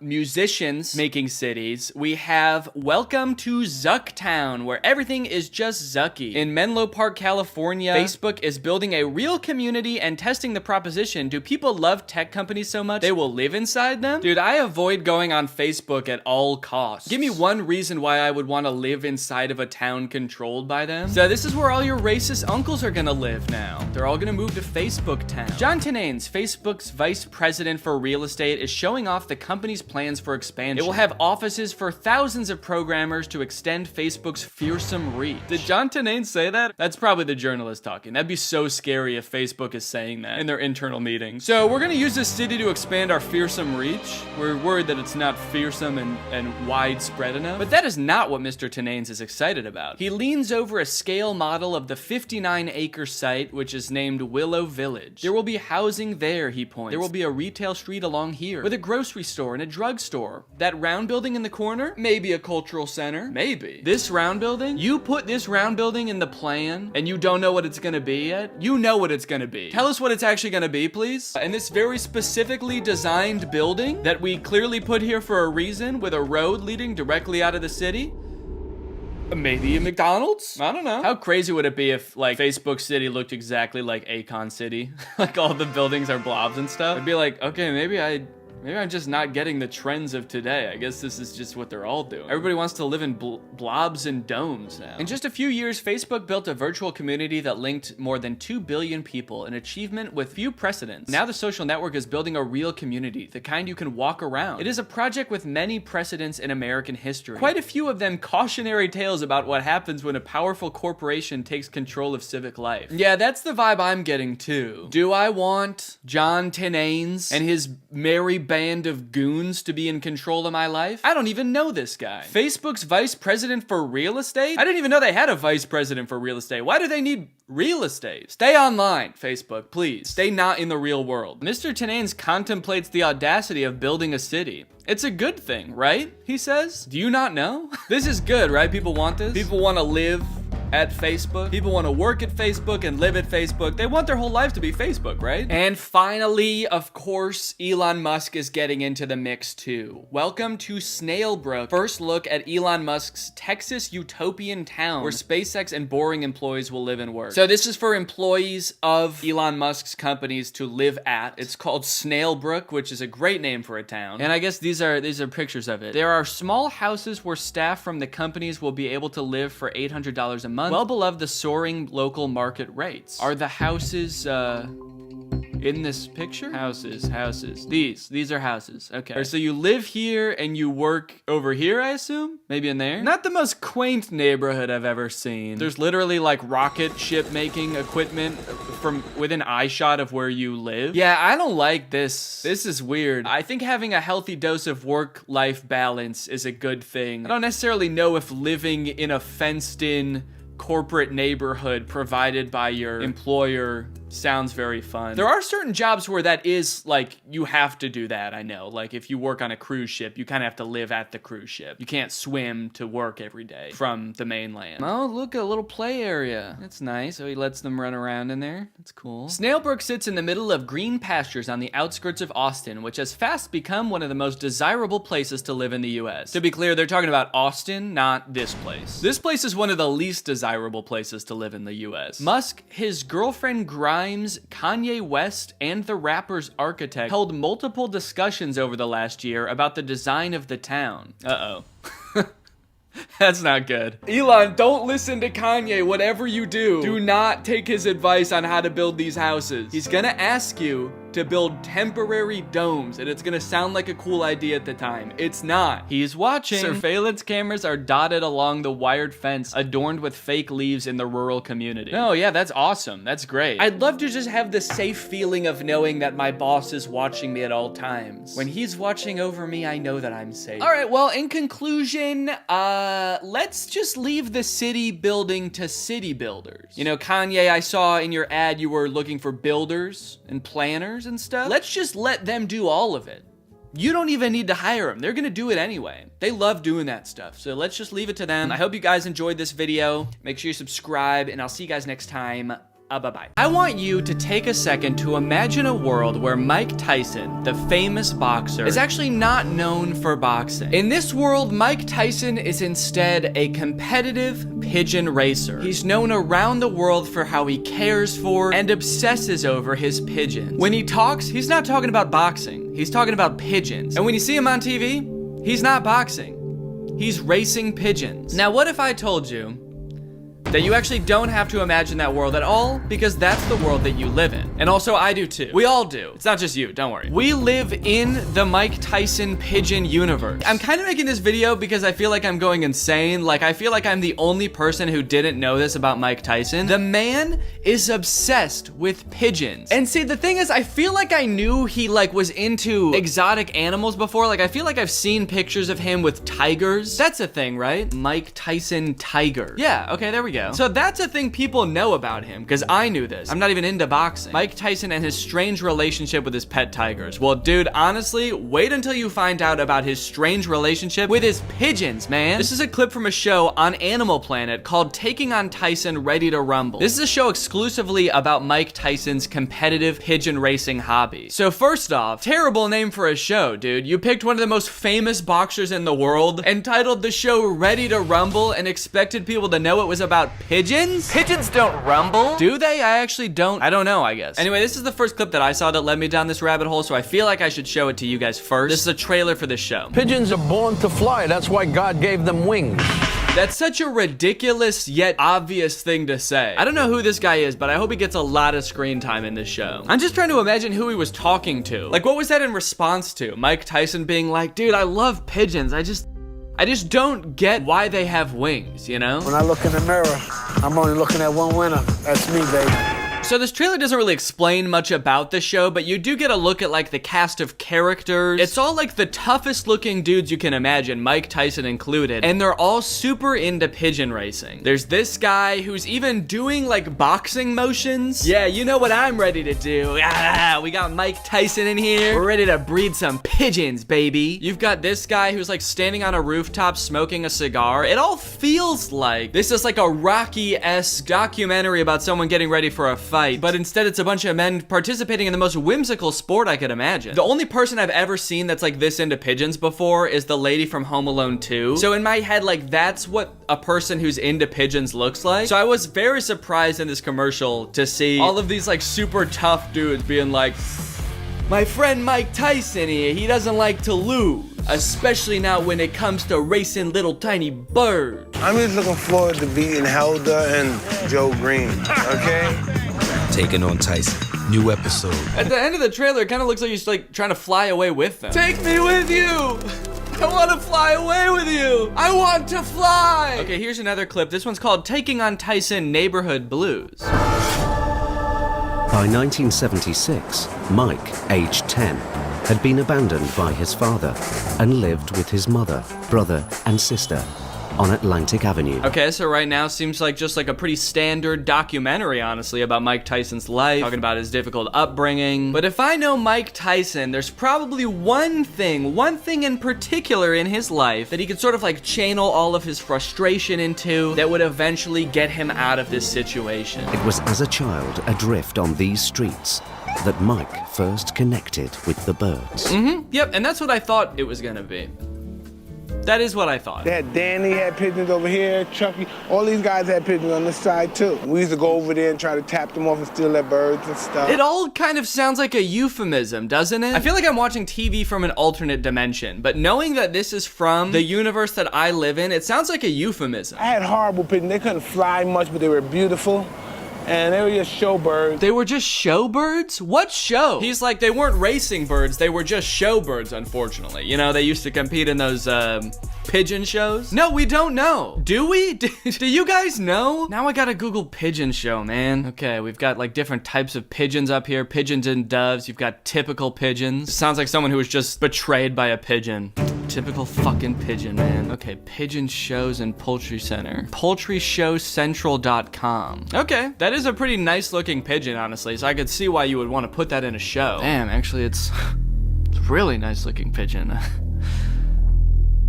musicians making cities, we have Welcome to Zucktown, where everything is just Zucky. In Menlo Park, California, Facebook is building a real community and testing the proposition, do people love tech companies so much they will live inside them? Dude, I avoid going on Facebook at all costs. Give me one reason why I would want to live inside of a town controlled by them. So this is where all your racist uncles are gonna live now. They're all gonna move to Facebook town. John Tinanes, Facebook's vice president for real estate, is showing off the company's plans for expansion. It will have offices for thousands of programmers to extend Facebook's fearsome reach. Did John Tinanes say that? That's probably the journalist talking. That'd be so scary if Facebook is saying that in their internal meetings. So we're gonna use this city to expand our fearsome reach. We're worried that it's not fearsome and widespread enough. But that is not what Mr. Tinanes is excited about. He leans over a scale model of the 59-acre site, which is named Willow Village. There will be housing there, he points. There will be a retail street along here, with a grocery store and a drugstore. That round building in the corner? Maybe a cultural center. Maybe. This round building? You put this round building in the plan, and you don't know what it's gonna be yet? You know what it's gonna be. Tell us what it's actually gonna be, please. And this very specifically designed building that we clearly put here for a reason, with a road leading directly out of the city? Maybe a McDonald's? I don't know. How crazy would it be if, like, Facebook City looked exactly like Akon City? Like, all the buildings are blobs and stuff? I'd be like, okay, maybe I'm just not getting the trends of today. I guess this is just what they're all doing. Everybody wants to live in blobs and domes now. In just a few years, Facebook built a virtual community that linked more than 2 billion people, an achievement with few precedents. Now the social network is building a real community, the kind you can walk around. It is a project with many precedents in American history. Quite a few of them cautionary tales about what happens when a powerful corporation takes control of civic life. Yeah, that's the vibe I'm getting too. Do I want John Tinanes and his merry band of goons to be in control of my life? I don't even know this guy. Facebook's vice president for real estate? I didn't even know they had a vice president for real estate. Why do they need real estate? Stay online, Facebook, please. Stay not in the real world. Mr. Tinanes contemplates the audacity of building a city. It's a good thing, right? He says. Do you not know? This is good, right? People want this. People want to live at Facebook. People want to work at Facebook and live at Facebook. They want their whole life to be Facebook, right? And finally, of course, Elon Musk is getting into the mix too. Welcome to Snailbrook. First look at Elon Musk's Texas utopian town where SpaceX and boring employees will live and work. So this is for employees of Elon Musk's companies to live at. It's called Snailbrook, which is a great name for a town. And I guess these are pictures of it. There are small houses where staff from the companies will be able to live for $800 a month, well below the soaring local market rates. Are the houses, In this picture? Houses. These are houses. Okay. So you live here and you work over here, I assume? Maybe in there? Not the most quaint neighborhood I've ever seen. There's literally like rocket ship making equipment from within eyeshot of where you live. Yeah, I don't like this. This is weird. I think having a healthy dose of work-life balance is a good thing. I don't necessarily know if living in a fenced-in corporate neighborhood provided by your employer sounds very fun. There are certain jobs where that is like, you have to do that, I know. Like if you work on a cruise ship, you kind of have to live at the cruise ship. You can't swim to work every day from the mainland. Oh, look, a little play area. That's nice. So he lets them run around in there. That's cool. Snailbrook sits in the middle of green pastures on the outskirts of Austin, which has fast become one of the most desirable places to live in the US. To be clear, they're talking about Austin, not this place. This place is one of the least desirable places to live in the US. Musk, his girlfriend Grimes, Kanye West, and the rapper's architect held multiple discussions over the last year about the design of the town. Uh-oh. That's not good. Elon, don't listen to Kanye, whatever you do. Do not take his advice on how to build these houses. He's gonna ask you to build temporary domes, and it's gonna sound like a cool idea at the time. It's not. He's watching. Surveillance cameras are dotted along the wired fence adorned with fake leaves in the rural community. Oh yeah, that's awesome. That's great. I'd love to just have the safe feeling of knowing that my boss is watching me at all times. When he's watching over me, I know that I'm safe. All right, well, in conclusion, let's just leave the city building to city builders. You know, Kanye, I saw in your ad you were looking for builders and planners and stuff. Let's just let them do all of it. You don't even need to hire them. They're gonna do it anyway. They love doing that stuff. So let's just leave it to them. I hope you guys enjoyed this video. Make sure you subscribe, and I'll see you guys next time. Bye-bye. I want you to take a second to imagine a world where Mike Tyson, the famous boxer, is actually not known for boxing. In this world, Mike Tyson is instead a competitive pigeon racer. He's known around the world for how he cares for and obsesses over his pigeons. When he talks, he's not talking about boxing. He's talking about pigeons. And when you see him on TV, he's not boxing. He's racing pigeons. Now, what if I told you that you actually don't have to imagine that world at all, because that's the world that you live in. And also, I do too. We all do. It's not just you, don't worry. We live in the Mike Tyson pigeon universe. I'm kind of making this video because I feel like I'm going insane. Like, I feel like I'm the only person who didn't know this about Mike Tyson. The man is obsessed with pigeons. And see, the thing is, I feel like I knew he like was into exotic animals before. Like, I feel like I've seen pictures of him with tigers. That's a thing, right? Mike Tyson tiger. Yeah, okay, there we go. So that's a thing people know about him, because I knew this. I'm not even into boxing. Mike Tyson and his strange relationship with his pet tigers. Well, dude, honestly, wait until you find out about his strange relationship with his pigeons, man. This is a clip from a show on Animal Planet called Taking on Tyson Ready to Rumble. This is a show exclusively about Mike Tyson's competitive pigeon racing hobby. So first off, terrible name for a show, dude. You picked one of the most famous boxers in the world and titled the show Ready to Rumble and expected people to know it was about pigeons? Pigeons don't rumble. Do they? I actually don't. I don't know, I guess. Anyway, this is the first clip that I saw that led me down this rabbit hole, so I feel like I should show it to you guys first. This is a trailer for this show. Pigeons are born to fly. That's why God gave them wings. That's such a ridiculous yet obvious thing to say. I don't know who this guy is, but I hope he gets a lot of screen time in this show. I'm just trying to imagine who he was talking to. Like, what was that in response to? Mike Tyson being like, dude, I love pigeons. I just don't get why they have wings, you know? When I look in the mirror, I'm only looking at one winner. That's me, baby. So this trailer doesn't really explain much about the show, but you do get a look at like the cast of characters. It's all like the toughest looking dudes you can imagine, Mike Tyson included, and they're all super into pigeon racing. There's this guy who's even doing like boxing motions. Yeah, you know what I'm ready to do. Ah, we got Mike Tyson in here. We're ready to breed some pigeons, baby. You've got this guy who's like standing on a rooftop smoking a cigar. It all feels like this is like a Rocky-esque documentary about someone getting ready for a fight, but instead it's a bunch of men participating in the most whimsical sport I could imagine. The only person I've ever seen that's like this into pigeons before is the lady from Home Alone 2. So in my head, like, that's what a person who's into pigeons looks like. So I was very surprised in this commercial to see all of these like super tough dudes being like, my friend Mike Tyson here, he doesn't like to lose, especially now when it comes to racing little tiny birds. I'm just looking forward to beating Helder and Joe Green, okay? taking on Tyson. New episode. At the end of the trailer, it kind of looks like he's like trying to fly away with them. Take me with you! I want to fly away with you! I want to fly! Okay, here's another clip. This one's called Taking on Tyson Neighborhood Blues. By 1976, Mike, aged 10, had been abandoned by his father and lived with his mother, brother, and sister on Atlantic Avenue. Okay, so right now seems like just like a pretty standard documentary, honestly, about Mike Tyson's life, talking about his difficult upbringing. But if I know Mike Tyson, there's probably one thing in particular in his life that he could sort of like channel all of his frustration into that would eventually get him out of this situation. It was as a child adrift on these streets that Mike first connected with the birds. Yep, and that's what I thought it was gonna be. That is what I thought. They had Danny had pigeons over here, Chucky. All these guys had pigeons on this side too. We used to go over there and try to tap them off and steal their birds and stuff. It all kind of sounds like a euphemism, doesn't it? I feel like I'm watching TV from an alternate dimension, but knowing that this is from the universe that I live in, it sounds like a euphemism. I had horrible pigeons. They couldn't fly much, but they were beautiful. And they were just show birds. They were just show birds? What show? He's like, they weren't racing birds, they were just show birds, unfortunately. You know, they used to compete in those pigeon shows. No, we don't know. Do we? Do you guys know? Now I gotta Google pigeon show, man. Okay, we've got like different types of pigeons up here. Pigeons and doves. You've got typical pigeons. Sounds like someone who was just betrayed by a pigeon. Typical fucking pigeon, man. Okay, pigeon shows and poultry center. Poultryshowcentral.com. Okay, that is a pretty nice looking pigeon, honestly, so I could see why you would want to put that in a show. Damn, actually, it's a really nice looking pigeon.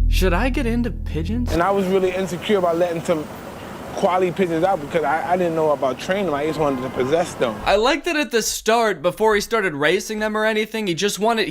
Should I get into pigeons? And I was really insecure about letting some quality pigeons out because I didn't know about training them. I just wanted to possess them. I like that at the start, before he started racing them or anything, he just wanted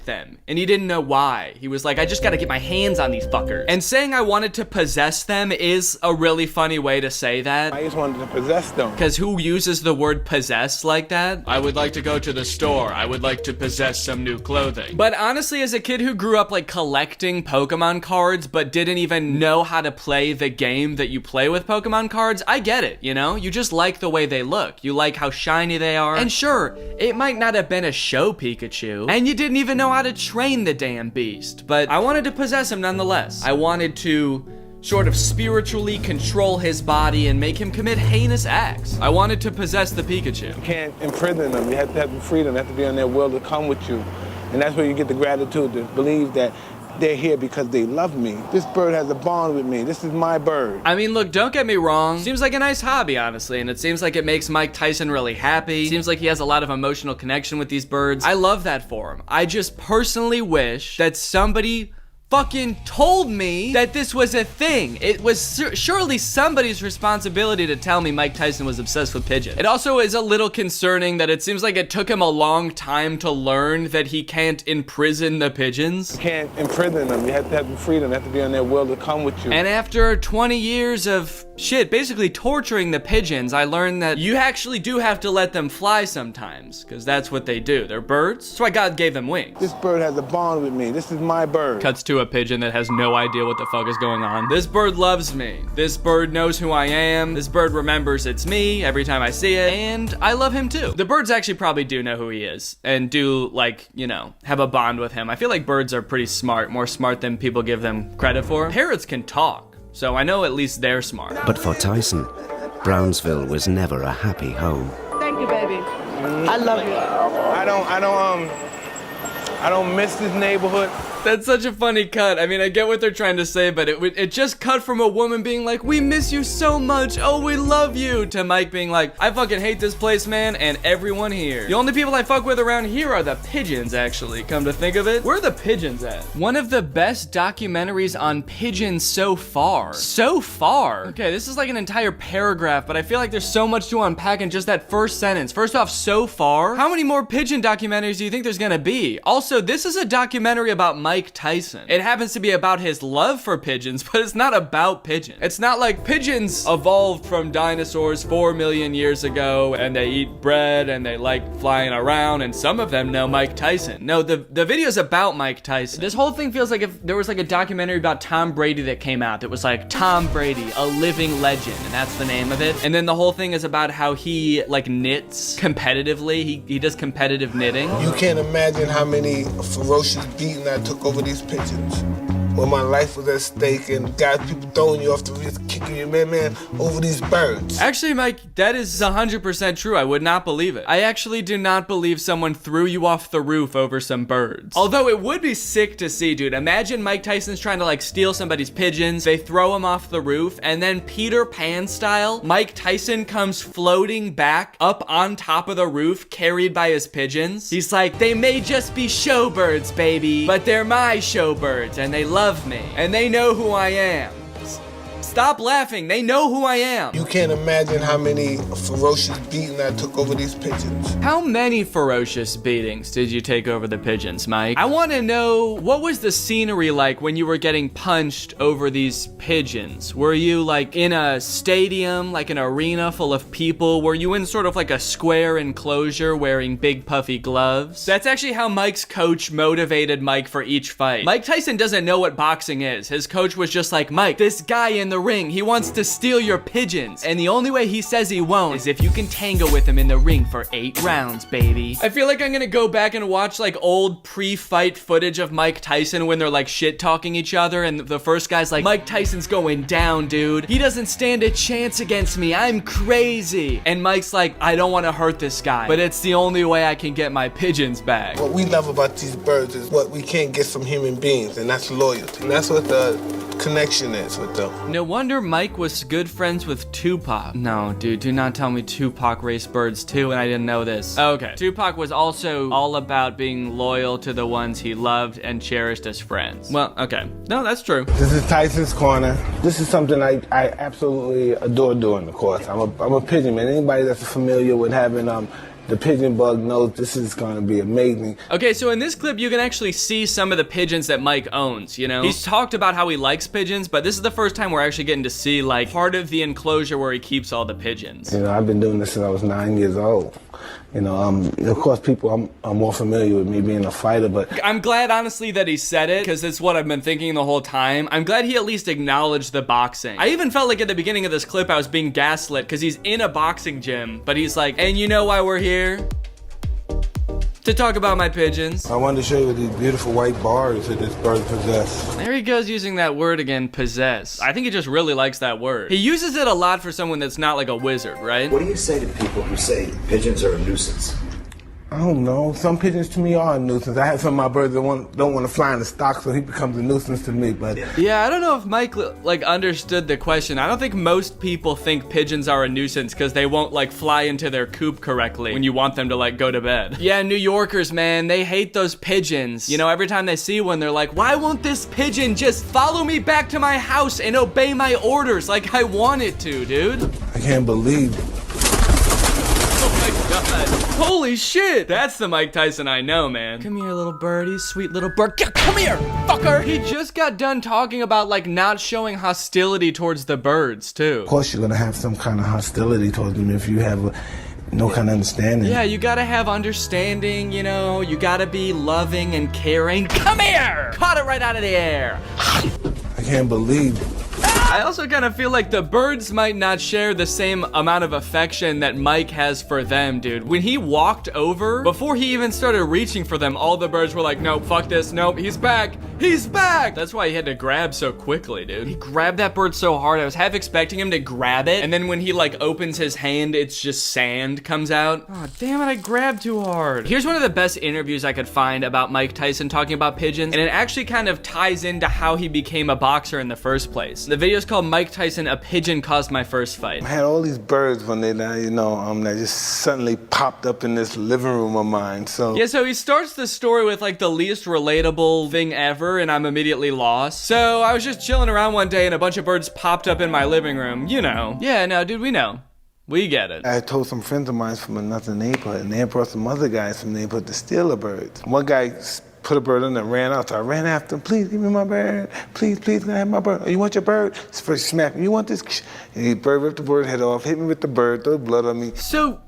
them, and he didn't know why. He was like, I just gotta get my hands on these fuckers. And saying I wanted to possess them is a really funny way to say that. I just wanted to possess them. Because who uses the word possess like that? I would like to go to the store. I would like to possess some new clothing. But honestly, as a kid who grew up like collecting Pokemon cards, but didn't even know how to play the game that you play with Pokemon cards, I get it, you know? You just like the way they look. You like how shiny they are. And sure, it might not have been a show Pikachu, and you didn't even know how to train the damn beast, but I wanted to possess him nonetheless. I wanted to sort of spiritually control his body and make him commit heinous acts. I wanted to possess the Pikachu. You can't imprison them. You have to have the freedom. They have to be on their will to come with you. And that's where you get the gratitude to believe that they're here because they love me. This bird has a bond with me. This is my bird. I mean, look, don't get me wrong. Seems like a nice hobby, honestly, and it seems like it makes Mike Tyson really happy. Seems like he has a lot of emotional connection with these birds. I love that for him. I just personally wish that somebody fucking told me that this was a thing. It was surely somebody's responsibility to tell me Mike Tyson was obsessed with pigeons. It also is a little concerning that it seems like it took him a long time to learn that he can't imprison the pigeons. You can't imprison them. You have to have the freedom. They have to be on their will to come with you. And after 20 years of basically torturing the pigeons, I learned that you actually do have to let them fly sometimes, because that's what they do. They're birds. That's why God gave them wings. This bird has a bond with me. This is my bird. Cuts to a pigeon that has no idea what the fuck is going on. This bird loves me. This bird knows who I am. This bird remembers it's me every time I see it, and I love him too. The birds actually probably do know who he is and do, like, you know, have a bond with him. I feel like birds are pretty smart, more smart than people give them credit for. Parrots can talk, so I know at least they're smart. But for Tyson, Brownsville was never a happy home. Thank you, baby. I love you. I don't miss this neighborhood. That's such a funny cut. I mean, I get what they're trying to say, but it just cut from a woman being like, we miss you so much, oh, we love you, to Mike being like, I fucking hate this place, man, and everyone here. The only people I fuck with around here are the pigeons, actually, come to think of it. Where are the pigeons at? One of the best documentaries on pigeons so far. So far? Okay, this is like an entire paragraph, but I feel like there's so much to unpack in just that first sentence. First off, so far? How many more pigeon documentaries do you think there's gonna be? Also, this is a documentary about Mike Mike Tyson. It happens to be about his love for pigeons, but it's not about pigeons. It's not like pigeons evolved from dinosaurs 4 million years ago and they eat bread and they like flying around and some of them know Mike Tyson. No, the video's about Mike Tyson. This whole thing feels like if there was like a documentary about Tom Brady that came out that was like Tom Brady, a living legend, and that's the name of it. And then the whole thing is about how he like knits competitively. He does competitive knitting. You can't imagine how many ferocious beatings I took over these pigeons. When my life was at stake and got people throwing you off the roof, kicking you, man, over these birds. Actually, Mike, that is 100% true. I would not believe it. I actually do not believe someone threw you off the roof over some birds. Although it would be sick to see, dude. Imagine Mike Tyson's trying to like steal somebody's pigeons. They throw him off the roof and then Peter Pan style, Mike Tyson comes floating back up on top of the roof carried by his pigeons. He's like, they may just be showbirds, baby, but they're my showbirds and they love me and they know who I am. Stop laughing, they know who I am. You can't imagine how many ferocious beatings I took over these pigeons. How many ferocious beatings did you take over the pigeons, Mike? I want to know, what was the scenery like when you were getting punched over these pigeons? Were you like in a stadium, like an arena full of people? Were you in sort of like a square enclosure wearing big puffy gloves? That's actually how Mike's coach motivated Mike for each fight. Mike Tyson doesn't know what boxing is. His coach was just like, Mike, this guy in the ring, he wants to steal your pigeons, and the only way he says he won't is if you can tangle with him in the ring for 8 rounds, baby. I feel like I'm gonna go back and watch like old pre-fight footage of Mike Tyson when they're like shit-talking each other, and the first guy's like, Mike Tyson's going down, dude. He doesn't stand a chance against me. I'm crazy. And Mike's like, I don't want to hurt this guy, but it's the only way I can get my pigeons back. What we love about these birds is what we can't get from human beings, and that's loyalty. And that's what the connection is with them. No wonder Mike was good friends with Tupac. No, dude, do not tell me Tupac raced birds too and I didn't know this. Okay. Tupac was also all about being loyal to the ones he loved and cherished as friends. Well, okay. No, that's true. This is Tyson's Corner. This is something I absolutely adore doing, of course. I'm a pigeon man. Anybody that's familiar with having the pigeon bug knows this is going to be amazing. Okay, so in this clip, you can actually see some of the pigeons that Mike owns, you know? He's talked about how he likes pigeons, but this is the first time we're actually getting to see, like, part of the enclosure where he keeps all the pigeons. You know, I've been doing this since I was 9 years old. You know, of course, people are more familiar with me being a fighter, but... I'm glad, honestly, that he said it, because it's what I've been thinking the whole time. I'm glad he at least acknowledged the boxing. I even felt like at the beginning of this clip, I was being gaslit, because he's in a boxing gym, but he's like, and you know why we're here? To talk about my pigeons. I wanted to show you these beautiful white bars that this bird possesses. There he goes using that word again, possess. I think he just really likes that word. He uses it a lot for someone that's not like a wizard, right? What do you say to people who say pigeons are a nuisance? I don't know. Some pigeons to me are a nuisance. I have some of my birds that don't want to fly in the stock, so he becomes a nuisance to me. But yeah, I don't know if Mike like understood the question. I don't think most people think pigeons are a nuisance because they won't like fly into their coop correctly when you want them to like go to bed. Yeah, New Yorkers, man, they hate those pigeons. You know, every time they see one, they're like, why won't this pigeon just follow me back to my house and obey my orders like I want it to, dude? I can't believe it. Oh my god. Holy shit! That's the Mike Tyson I know, man. Come here, little birdie, sweet little bird. Come here, fucker! He just got done talking about, like, not showing hostility towards the birds, too. Of course you're gonna have some kind of hostility towards them if you have no kind of understanding. Yeah, you gotta have understanding, you know, you gotta be loving and caring. Come here! Caught it right out of the air. I can't believe it. I also kind of feel like the birds might not share the same amount of affection that Mike has for them, dude. When he walked over, before he even started reaching for them, all the birds were like, nope, fuck this, nope, he's back, he's back! That's why he had to grab so quickly, dude. He grabbed that bird so hard, I was half expecting him to grab it, and then when he like opens his hand, it's just sand comes out. Oh, damn it, I grabbed too hard. Here's one of the best interviews I could find about Mike Tyson talking about pigeons, and it actually kind of ties into how he became a boxer in the first place. The video is called Mike Tyson, A Pigeon Caused My First Fight. I had all these birds one day that, you know, that just suddenly popped up in this living room of mine, so. Yeah, so he starts the story with like the least relatable thing ever, and I'm immediately lost. So I was just chilling around one day and a bunch of birds popped up in my living room, you know. Yeah, no, dude, we know. We get it. I told some friends of mine from another neighborhood, and they brought some other guys from the neighborhood to steal the birds. One guy put a bird in there, ran out. So I ran after him. Please give me my bird. Please, please, can I have my bird? Oh, you want your bird? First smack me. You want this? And he bird ripped the bird head off, hit me with the bird, threw blood on me. So,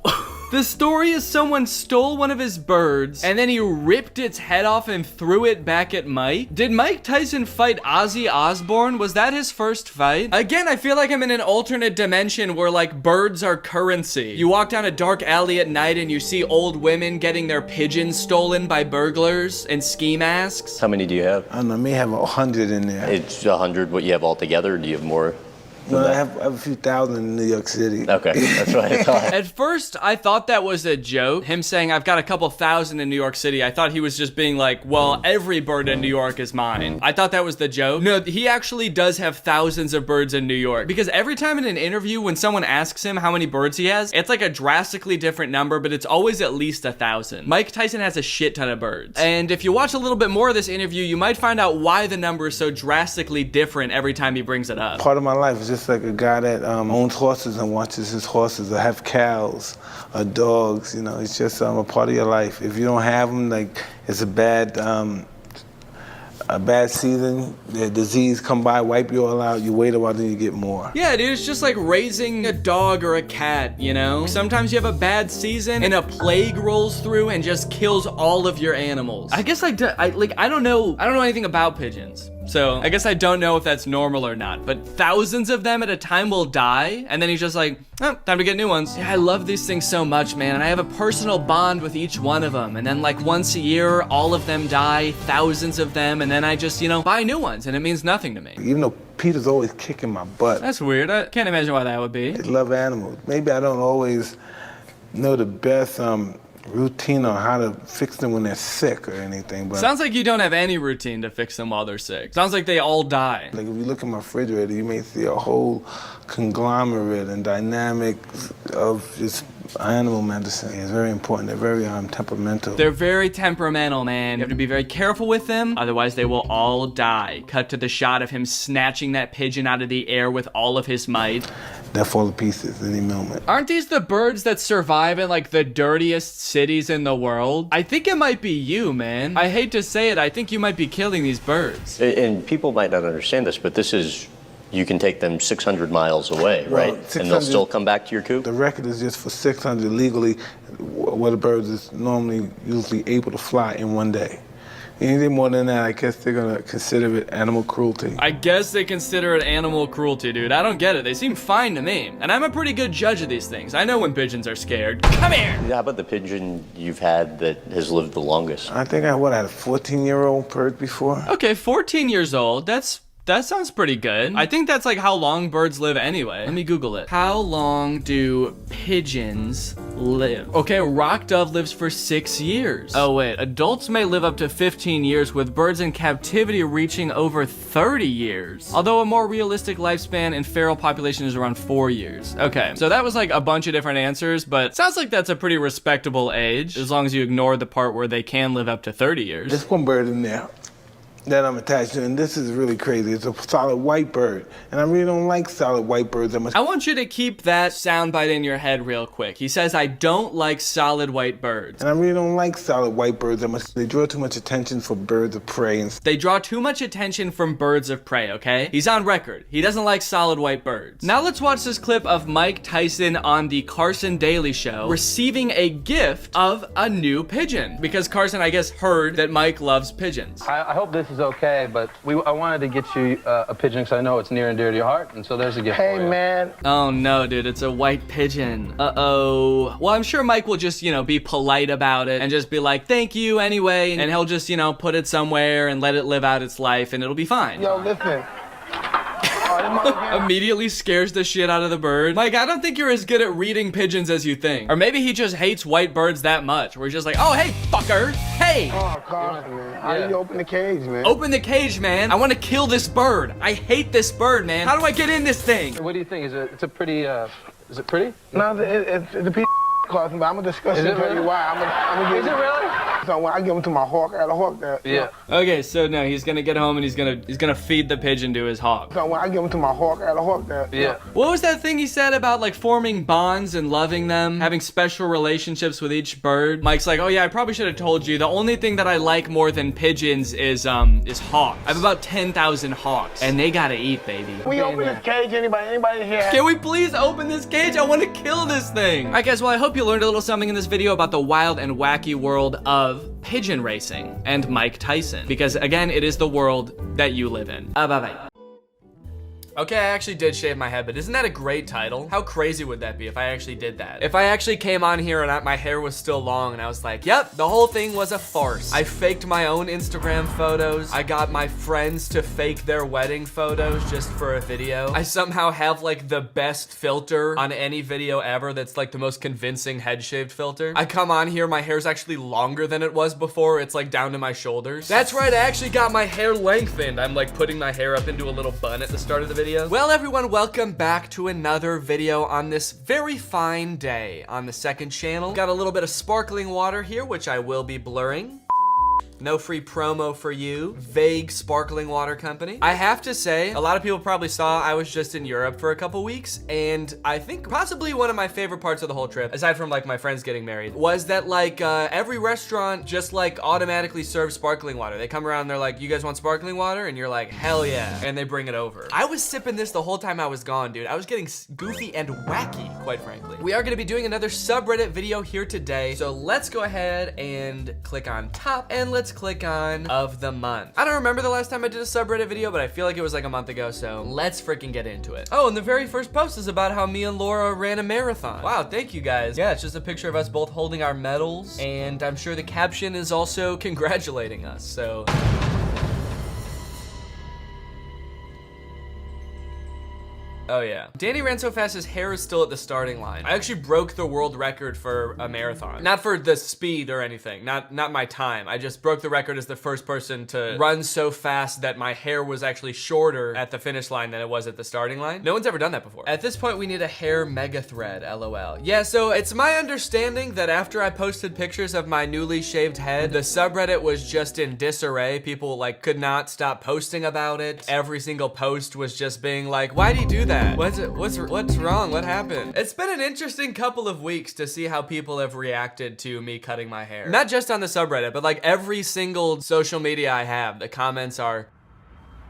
the story is someone stole one of his birds, and then he ripped its head off and threw it back at Mike? Did Mike Tyson fight Ozzy Osbourne? Was that his first fight? Again, I feel like I'm in an alternate dimension where, like, birds are currency. You walk down a dark alley at night and you see old women getting their pigeons stolen by burglars and ski masks. How many do you have? I don't know, I may have 100 in there. It's 100 what you have altogether, or do you have more? No, I have a few thousand in New York City. Okay, that's what I thought. At first, I thought that was a joke. Him saying, I've got a couple thousand in New York City. I thought he was just being like, well, every bird in New York is mine. I thought that was the joke. No, he actually does have thousands of birds in New York. Because every time in an interview, when someone asks him how many birds he has, it's like a drastically different number, but it's always at least 1,000. Mike Tyson has a shit ton of birds. And if you watch a little bit more of this interview, you might find out why the number is so drastically different every time he brings it up. Part of my life is just like a guy that owns horses and watches his horses, or have cows or dogs. You know, it's just a part of your life. If you don't have them, like, it's a bad season, the disease come by, wipe you all out, you wait a while, then you get more. Yeah, dude, it's just like raising a dog or a cat, you know? Sometimes you have a bad season and a plague rolls through and just kills all of your animals. I guess I don't know anything about pigeons. So I guess I don't know if that's normal or not, but thousands of them at a time will die, and then he's just like, oh, time to get new ones. Yeah, I love these things so much, man, and I have a personal bond with each one of them, and then like once a year, all of them die, thousands of them, and then I just, you know, buy new ones, and it means nothing to me. Even though Peter's always kicking my butt. That's weird. I can't imagine why that would be. I love animals. Maybe I don't always know the best routine on how to fix them when they're sick or anything, but sounds like you don't have any routine to fix them while they're sick. Sounds like they all die. Like if you look at my refrigerator, you may see a whole conglomerate and dynamic of just animal medicine. It's very important. They're very temperamental. They're very temperamental, man. You have to be very careful with them, otherwise they will all die. Cut to the shot of him snatching that pigeon out of the air with all of his might. They'll fall to pieces any moment. Aren't these the birds that survive in like the dirtiest cities in the world? I think it might be you, man. I hate to say it, I think you might be killing these birds. And people might not understand this, but this is, you can take them 600 miles away, right? And they'll still come back to your coop? The record is just for 600 legally, where the birds is usually able to fly in one day. Anything more than that, I guess they're gonna consider it animal cruelty. I guess they consider it animal cruelty, dude. I don't get it. They seem fine to me. And I'm a pretty good judge of these things. I know when pigeons are scared. Come here! How about the pigeon you've had that has lived the longest? I think I had a 14-year-old bird before. Okay, 14 years old. That sounds pretty good. I think that's like how long birds live anyway. Let me Google it. How long do pigeons live? Okay, rock dove lives for 6 years. Oh wait, adults may live up to 15 years with birds in captivity reaching over 30 years. Although a more realistic lifespan in feral population is around 4 years. Okay, so that was like a bunch of different answers, but sounds like that's a pretty respectable age, as long as you ignore the part where they can live up to 30 years. There's one bird in there that I'm attached to, and this is really crazy. It's a solid white bird, and I really don't like solid white birds that much. I want you to keep that soundbite in your head real quick. He says, I don't like solid white birds. And I really don't like solid white birds that much. They draw too much attention for birds of prey. They draw too much attention from birds of prey, okay? He's on record. He doesn't like solid white birds. Now let's watch this clip of Mike Tyson on the Carson Daily Show receiving a gift of a new pigeon. Because Carson, I guess, heard that Mike loves pigeons. I hope this is okay, but I wanted to get you a pigeon because I know it's near and dear to your heart, and so there's a gift for you. Hey, man. Oh, no, dude, it's a white pigeon. Uh-oh. Well, I'm sure Mike will just, you know, be polite about it and just be like, thank you anyway, and he'll just, you know, put it somewhere and let it live out its life, and it'll be fine. Yo, listen. Immediately scares the shit out of the bird. Mike, I don't think you're as good at reading pigeons as you think. Or maybe he just hates white birds that much, where he's just like, oh, hey, fucker, hey. Oh, Carson, man. How do you open the cage, man? Open the cage, man. I want to kill this bird. I hate this bird, man. How do I get in this thing? What do you think? It's a pretty, is it pretty? No, it's the piece, Carson, but I'm gonna discuss it and tell you why. I'm gonna Is it really? So when I give them to my hawk, I got a hawk there. Yeah. Okay, so no, he's gonna get home and he's gonna feed the pigeon to his hawk. So when I give them to my hawk, I got a hawk there. Yeah. What was that thing he said about like forming bonds and loving them, having special relationships with each bird? Mike's like, oh yeah, I probably should have told you. The only thing that I like more than pigeons is hawks. I have about 10,000 hawks, and they gotta eat, baby. We open this cage. Anybody here? Can we please open this cage? I want to kill this thing. All right, guys. Well, I hope you learned a little something in this video about the wild and wacky world of pigeon racing and Mike Tyson, because again, it is the world that you live in. Bye-bye. Okay, I actually did shave my head, but isn't that a great title? How crazy would that be if I actually did that? If I actually came on here and my hair was still long and I was like, yep, the whole thing was a farce. I faked my own Instagram photos. I got my friends to fake their wedding photos just for a video. I somehow have like the best filter on any video ever that's like the most convincing head shaved filter. I come on here, my hair's actually longer than it was before. It's like down to my shoulders. That's right, I actually got my hair lengthened. I'm like putting my hair up into a little bun at the start of the video. Well, everyone, welcome back to another video on this very fine day on the second channel. Got a little bit of sparkling water here, which I will be blurring. No free promo for you, vague sparkling water company. I have to say, a lot of people probably saw I was just in Europe for a couple weeks, and I think possibly one of my favorite parts of the whole trip, aside from like my friends getting married, was that like every restaurant just like automatically serves sparkling water. They come around and they're like, you guys want sparkling water? And you're like, hell yeah, and they bring it over. I was sipping this the whole time I was gone, dude. I was getting goofy and wacky, quite frankly. We are gonna be doing another subreddit video here today, so let's go ahead and click on top, and let's click on of the month. I don't remember the last time I did a subreddit video, but I feel like it was like a month ago, so let's freaking get into it. Oh, and the very first post is about how me and Laura ran a marathon. Wow, thank you guys. Yeah, it's just a picture of us both holding our medals, and I'm sure the caption is also congratulating us, so. Oh yeah. Danny ran so fast his hair is still at the starting line. I actually broke the world record for a marathon. Not for the speed or anything, not my time. I just broke the record as the first person to run so fast that my hair was actually shorter at the finish line than it was at the starting line. No one's ever done that before. At this point, we need a hair mega thread, LOL. Yeah, so it's my understanding that after I posted pictures of my newly shaved head, the subreddit was just in disarray. People like could not stop posting about it. Every single post was just being like, why do you do that? What's wrong? What happened? It's been an interesting couple of weeks to see how people have reacted to me cutting my hair. Not just on the subreddit, but like every single social media I have, the comments are,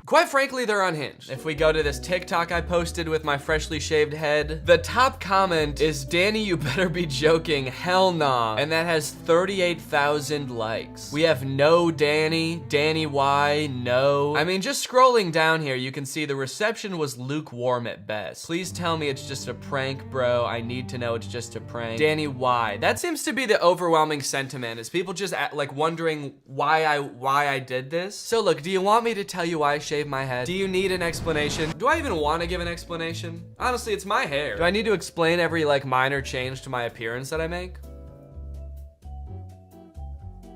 quite frankly, they're unhinged. If we go to this TikTok I posted with my freshly shaved head, the top comment is, Danny, you better be joking, hell nah. And that has 38,000 likes. We have no Danny, Danny Y, no. I mean, just scrolling down here, you can see the reception was lukewarm at best. Please tell me it's just a prank, bro. I need to know it's just a prank. Danny Y. That seems to be the overwhelming sentiment, is people just like wondering why I did this. So look, do you want me to tell you why I shaved my head? Do you need an explanation? Do I even want to give an explanation? Honestly, it's my hair. Do I need to explain every like minor change to my appearance that I make?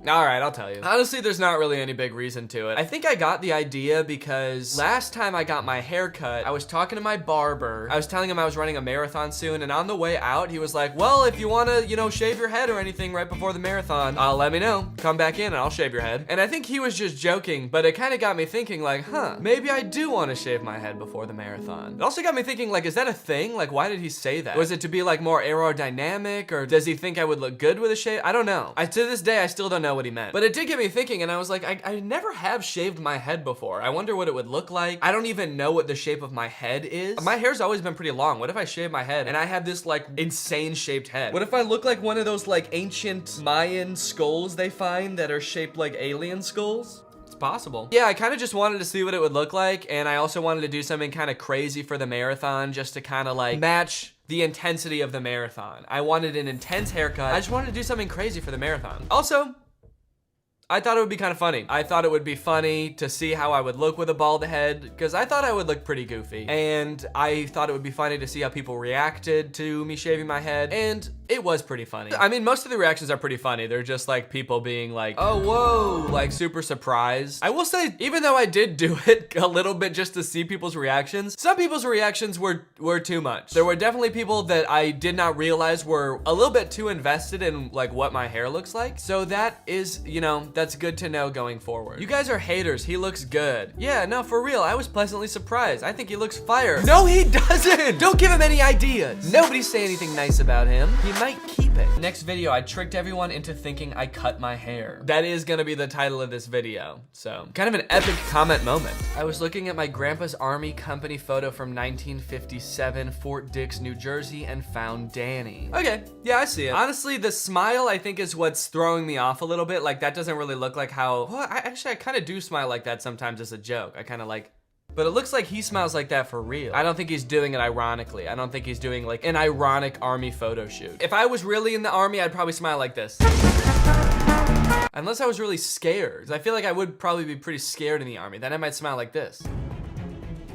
All right, I'll tell you. Honestly, there's not really any big reason to it. I think I got the idea because last time I got my hair cut, I was talking to my barber. I was telling him I was running a marathon soon, and on the way out, he was like, well, if you want to, you know, shave your head or anything right before the marathon, let me know. Come back in and I'll shave your head. And I think he was just joking, but it kind of got me thinking like, huh, maybe I do want to shave my head before the marathon. It also got me thinking like, is that a thing? Like, why did he say that? Was it to be like more aerodynamic, or does he think I would look good with a shave? I don't know. To this day, I still don't know what he meant. But it did get me thinking, and I was like, I never have shaved my head before. I wonder what it would look like. I don't even know what the shape of my head is. My hair's always been pretty long. What if I shave my head and I have this like insane shaped head? What if I look like one of those like ancient Mayan skulls they find that are shaped like alien skulls? It's possible. Yeah, I kind of just wanted to see what it would look like, and I also wanted to do something kind of crazy for the marathon just to kind of like match the intensity of the marathon. I wanted an intense haircut. I just wanted to do something crazy for the marathon. Also, I thought it would be kind of funny. I thought it would be funny to see how I would look with a bald head, because I thought I would look pretty goofy. And I thought it would be funny to see how people reacted to me shaving my head, and it was pretty funny. I mean, most of the reactions are pretty funny. They're just like people being like, oh, whoa, like super surprised. I will say, even though I did do it a little bit just to see people's reactions, some people's reactions were too much. There were definitely people that I did not realize were a little bit too invested in like what my hair looks like. So that is, you know, that's good to know going forward. You guys are haters. He looks good. Yeah, no, for real. I was pleasantly surprised. I think he looks fire. No, he doesn't. Don't give him any ideas. Nobody say anything nice about him. He might keep it. Next video, I tricked everyone into thinking I cut my hair. That is gonna be the title of this video. So, kind of an epic comment moment. I was looking at my grandpa's army company photo from 1957, Fort Dix, New Jersey, and found Danny. Okay, yeah, I see it. Honestly, the smile I think is what's throwing me off a little bit. Like, that doesn't really look like how, well, I kind of do smile like that sometimes as a joke. I kind of like, but it looks like he smiles like that for real. I don't think he's doing it ironically. I don't think he's doing like an ironic army photo shoot. If I was really in the army, I'd probably smile like this. Unless I was really scared. I feel like I would probably be pretty scared in the army. Then I might smile like this.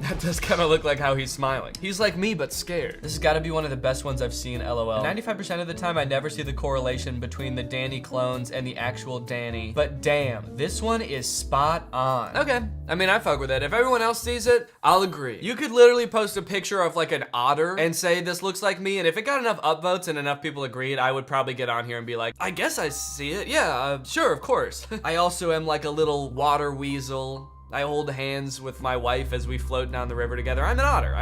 That does kind of look like how he's smiling. He's like me, but scared. This has got to be one of the best ones I've seen, LOL. 95% of the time, I never see the correlation between the Danny clones and the actual Danny. But damn, this one is spot on. Okay, I mean, I fuck with it. If everyone else sees it, I'll agree. You could literally post a picture of like an otter and say, this looks like me. And if it got enough upvotes and enough people agreed, I would probably get on here and be like, I guess I see it. Yeah, sure, of course. I also am like a little water weasel. I hold hands with my wife as we float down the river together. I'm an otter.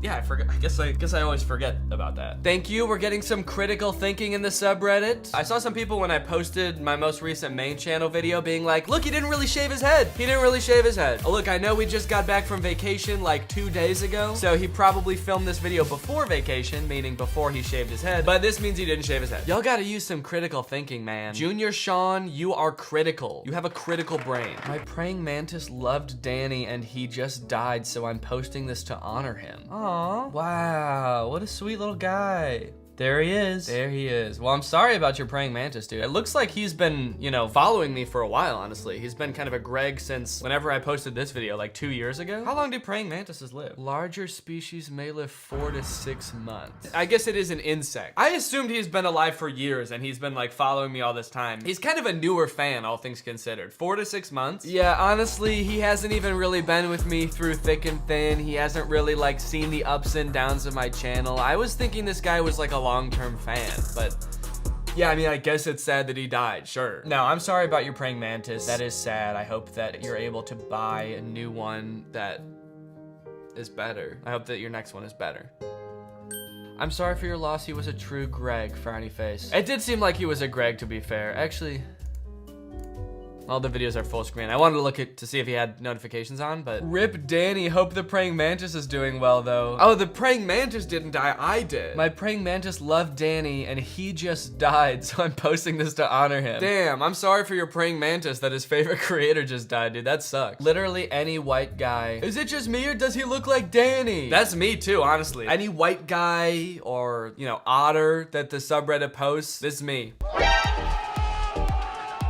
Yeah, I forget. I guess I always forget about that. Thank you. We're getting some critical thinking in the subreddit. I saw some people when I posted my most recent main channel video being like, look, he didn't really shave his head. He didn't really shave his head. Oh, look, I know we just got back from vacation like 2 days ago. So he probably filmed this video before vacation, meaning before he shaved his head. But this means he didn't shave his head. Y'all gotta use some critical thinking, man. Junior Sean, you are critical. You have a critical brain. My praying mantis loved Danny and he just died, so I'm posting this to honor him. Aww. Wow, what a sweet little guy. There he is. There he is. Well, I'm sorry about your praying mantis, dude. It looks like he's been, you know, following me for a while, honestly. He's been kind of a Greg since whenever I posted this video, like 2 years ago. How long do praying mantises live? Larger species may live 4 to 6 months. I guess it is an insect. I assumed he's been alive for years and he's been like following me all this time. He's kind of a newer fan, all things considered. 4 to 6 months? Yeah, honestly, he hasn't even really been with me through thick and thin. He hasn't really like seen the ups and downs of my channel. I was thinking this guy was like a long-term fan, but yeah, I mean, I guess it's sad that he died, sure. No, I'm sorry about your praying mantis. That is sad. I hope that you're able to buy a new one that is better. I hope that your next one is better. I'm sorry for your loss. He was a true Greg, frowny face. It did seem like he was a Greg, to be fair. Actually, all the videos are full screen. I wanted to look to see if he had notifications on, but rip Danny. Hope the praying mantis is doing well, though. Oh, the praying mantis didn't die. I did. My praying mantis loved Danny, and he just died, so I'm posting this to honor him. Damn, I'm sorry for your praying mantis that his favorite creator just died, dude. That sucks. Literally any white guy. Is it just me, or does he look like Danny? That's me, too, honestly. Any white guy or, you know, otter that the subreddit posts, this is me.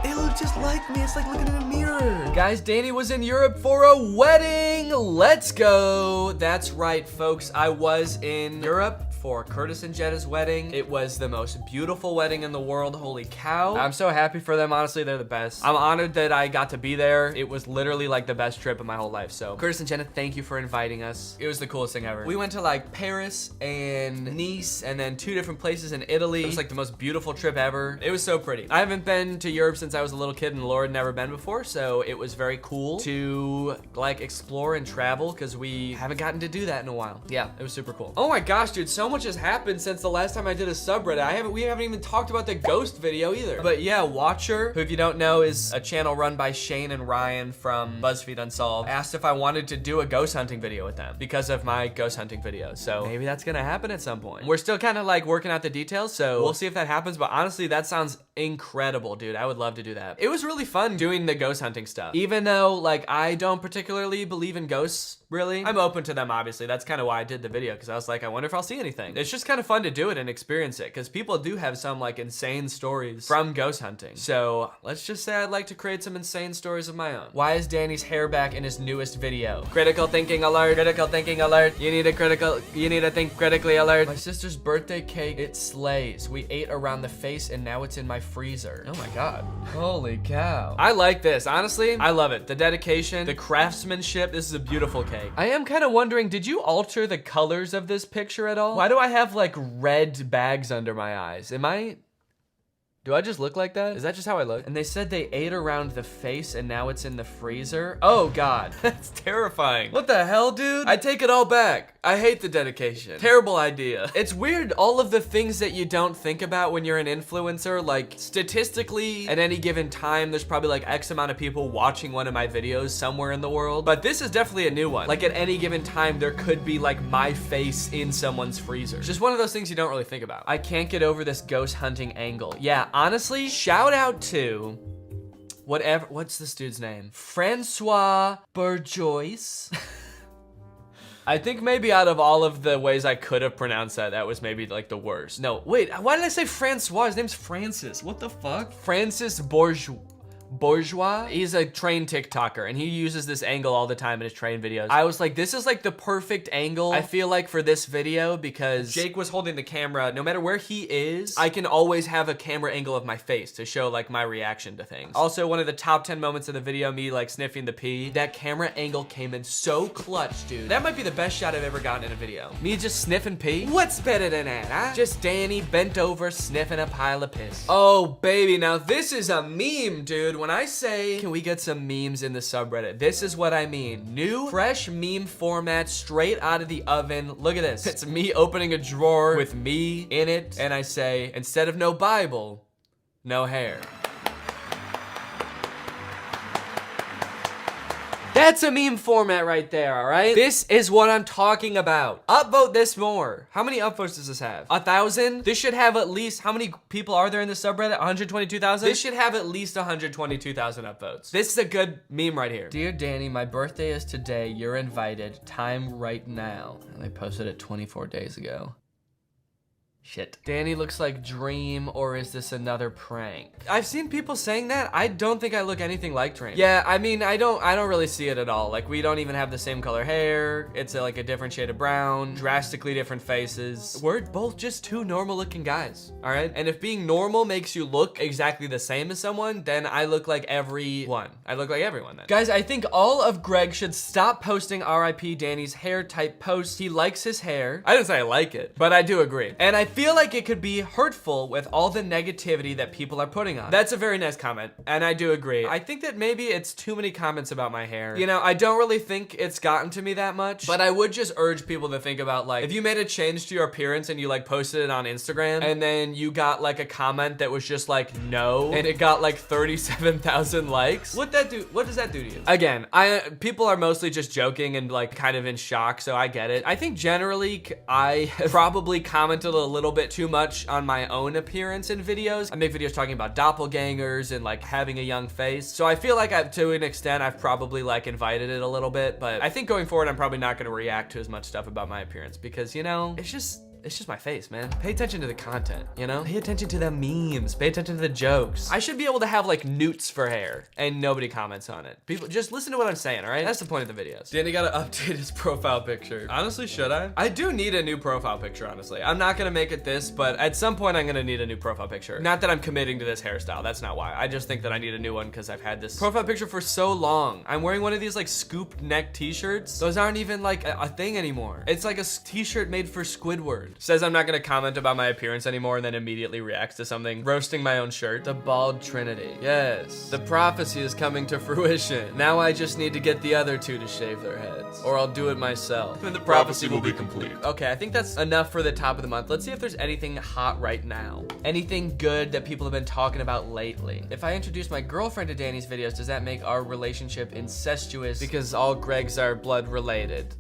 They look just like me. It's like looking in a mirror. Guys, Danny was in Europe for a wedding. Let's go. That's right, folks. I was in Europe for Curtis and Jetta's wedding. It was the most beautiful wedding in the world. Holy cow. I'm so happy for them. Honestly, they're the best. I'm honored that I got to be there. It was literally like the best trip of my whole life. So Curtis and Jetta, thank you for inviting us. It was the coolest thing ever. We went to like Paris and Nice and then 2 different places in Italy. It was like the most beautiful trip ever. It was so pretty. I haven't been to Europe since I was a little kid and Laura had never been before. So it was very cool to like explore and travel because we haven't gotten to do that in a while. Yeah, it was super cool. Oh my gosh, dude, so much has happened since the last time I did a subreddit. We haven't even talked about the ghost video either. But yeah, Watcher, who if you don't know is a channel run by Shane and Ryan from BuzzFeed Unsolved, asked if I wanted to do a ghost hunting video with them because of my ghost hunting videos. So maybe that's gonna happen at some point. We're still kind of like working out the details, so we'll see if that happens. But honestly, that sounds incredible, dude. I would love to do that. It was really fun doing the ghost hunting stuff. Even though, like, I don't particularly believe in ghosts, really. I'm open to them, obviously. That's kind of why I did the video, because I was like, I wonder if I'll see anything. It's just kind of fun to do it and experience it, because people do have some, like, insane stories from ghost hunting. So, let's just say I'd like to create some insane stories of my own. Why is Danny's hair back in his newest video? Critical thinking alert. Critical thinking alert. You need to think critically alert. My sister's birthday cake, it slays. We ate around the face and now it's in my freezer. Oh my God. Holy cow. I like this. Honestly, I love it. The dedication, the craftsmanship. This is a beautiful cake. I am kind of wondering, did you alter the colors of this picture at all? Why do I have like red bags under my eyes? Do I just look like that? Is that just how I look? And they said they ate around the face and now it's in the freezer. Oh God, that's terrifying. What the hell, dude? I take it all back. I hate the dedication. Terrible idea. It's weird, all of the things that you don't think about when you're an influencer, like statistically at any given time, there's probably like X amount of people watching one of my videos somewhere in the world. But this is definitely a new one. Like at any given time, there could be like my face in someone's freezer. It's just one of those things you don't really think about. I can't get over this ghost hunting angle. Yeah, honestly, shout out to what's this dude's name? Francois Bourgeois. I think maybe out of all of the ways I could have pronounced that, that was maybe like the worst. No, wait, why did I say Francois? His name's Francis. What the fuck? Francis Bourgeois. He's a train TikToker and he uses this angle all the time in his train videos. I was like, this is like the perfect angle, I feel like, for this video, because Jake was holding the camera. No matter where he is, I can always have a camera angle of my face to show like my reaction to things. Also, one of the top 10 moments of the video, me like sniffing the pee, that camera angle came in so clutch, dude. That might be the best shot I've ever gotten in a video. Me just sniffing pee? What's better than that, huh? Just Danny bent over sniffing a pile of piss. Oh baby, now this is a meme, dude. When I say, can we get some memes in the subreddit? This is what I mean. New, fresh meme format straight out of the oven. Look at this. It's me opening a drawer with me in it, and I say, instead of no Bible, no hair. That's a meme format right there, all right? This is what I'm talking about. Upvote this more. How many upvotes does this have? 1,000? This should have at least, how many people are there in the subreddit? 122,000? This should have at least 122,000 upvotes. This is a good meme right here. Dear Danny, my birthday is today. You're invited. Time right now. And they posted it 24 days ago. Shit. Danny looks like Dream, or is this another prank? I've seen people saying that. I don't think I look anything like Dream. Yeah, I mean, I don't really see it at all. Like, we don't even have the same color hair. It's like a different shade of brown, drastically different faces. We're both just two normal looking guys, all right? And if being normal makes you look exactly the same as someone, then I look like everyone. I look like everyone then. Guys, I think all of Greg should stop posting RIP Danny's hair type posts. He likes his hair. I didn't say I like it, but I do agree. And I feel like it could be hurtful with all the negativity that people are putting on. That's a very nice comment, and I do agree. I think that maybe it's too many comments about my hair. You know, I don't really think it's gotten to me that much, but I would just urge people to think about, like, if you made a change to your appearance and you like posted it on Instagram, and then you got like a comment that was just like no, and it got like 37,000 likes, what does that do to you? Again, people are mostly just joking and like kind of in shock, so I get it. I think generally I probably commented a little bit too much on my own appearance in videos. I make videos talking about doppelgangers and like having a young face. So I feel like to an extent, I've probably like invited it a little bit, but I think going forward, I'm probably not gonna react to as much stuff about my appearance because, you know, it's just my face, man. Pay attention to the content, you know? Pay attention to the memes. Pay attention to the jokes. I should be able to have like newts for hair and nobody comments on it. People, just listen to what I'm saying, all right? That's the point of the videos. Danny gotta update his profile picture. Honestly, should I? I do need a new profile picture, honestly. I'm not gonna make it this, but at some point I'm gonna need a new profile picture. Not that I'm committing to this hairstyle, that's not why. I just think that I need a new one because I've had this profile picture for so long. I'm wearing one of these like scooped neck t-shirts. Those aren't even like a thing anymore. It's like a t-shirt made for Squidward. Says I'm not gonna comment about my appearance anymore and then immediately reacts to something. Roasting my own shirt. The bald trinity. Yes. The prophecy is coming to fruition. Now I just need to get the other two to shave their heads. Or I'll do it myself. And the prophecy will be complete. Okay, I think that's enough for the top of the month. Let's see if there's anything hot right now. Anything good that people have been talking about lately. If I introduce my girlfriend to Danny's videos, does that make our relationship incestuous because all Gregs are blood related?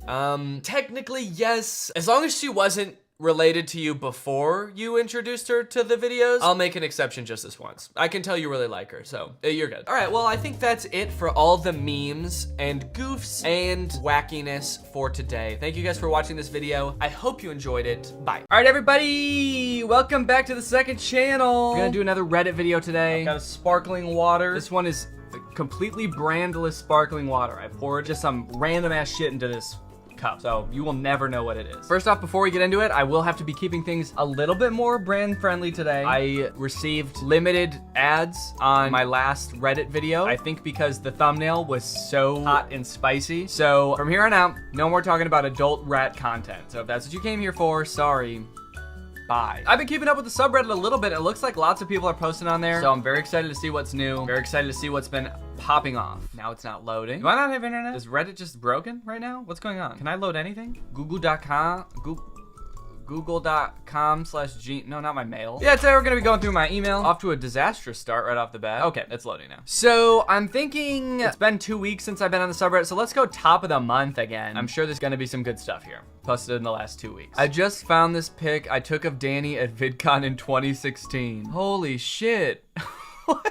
Technically, yes. As long as she wasn't related to you before you introduced her to the videos, I'll make an exception just this once. I can tell you really like her, so you're good. All right, well, I think that's it for all the memes and goofs and wackiness for today. Thank you guys for watching this video. I hope you enjoyed it. Bye. All right, everybody, welcome back to the second channel. We're gonna do another Reddit video today. I've got a sparkling water. This one is completely brandless sparkling water. I poured just some random ass shit into this cup, so you will never know what it is. First off, before we get into it, I will have to be keeping things a little bit more brand friendly today. I received limited ads on my last Reddit video, I think because the thumbnail was so hot and spicy. So from here on out, no more talking about adult rat content. So if that's what you came here for, sorry. Bye. I've been keeping up with the subreddit a little bit. It looks like lots of people are posting on there, so I'm very excited to see what's new. I'm very excited to see what's been popping off. Now it's not loading. Do I not have internet? Is Reddit just broken right now? What's going on? Can I load anything? Google.com/G, no, not my mail. Yeah, today we're gonna be going through my email. Off to a disastrous start right off the bat. Okay, it's loading now. So I'm thinking it's been 2 weeks since I've been on the subreddit, so let's go top of the month again. I'm sure there's gonna be some good stuff here posted in the last 2 weeks. I just found this pic I took of Danny at VidCon in 2016. Holy shit.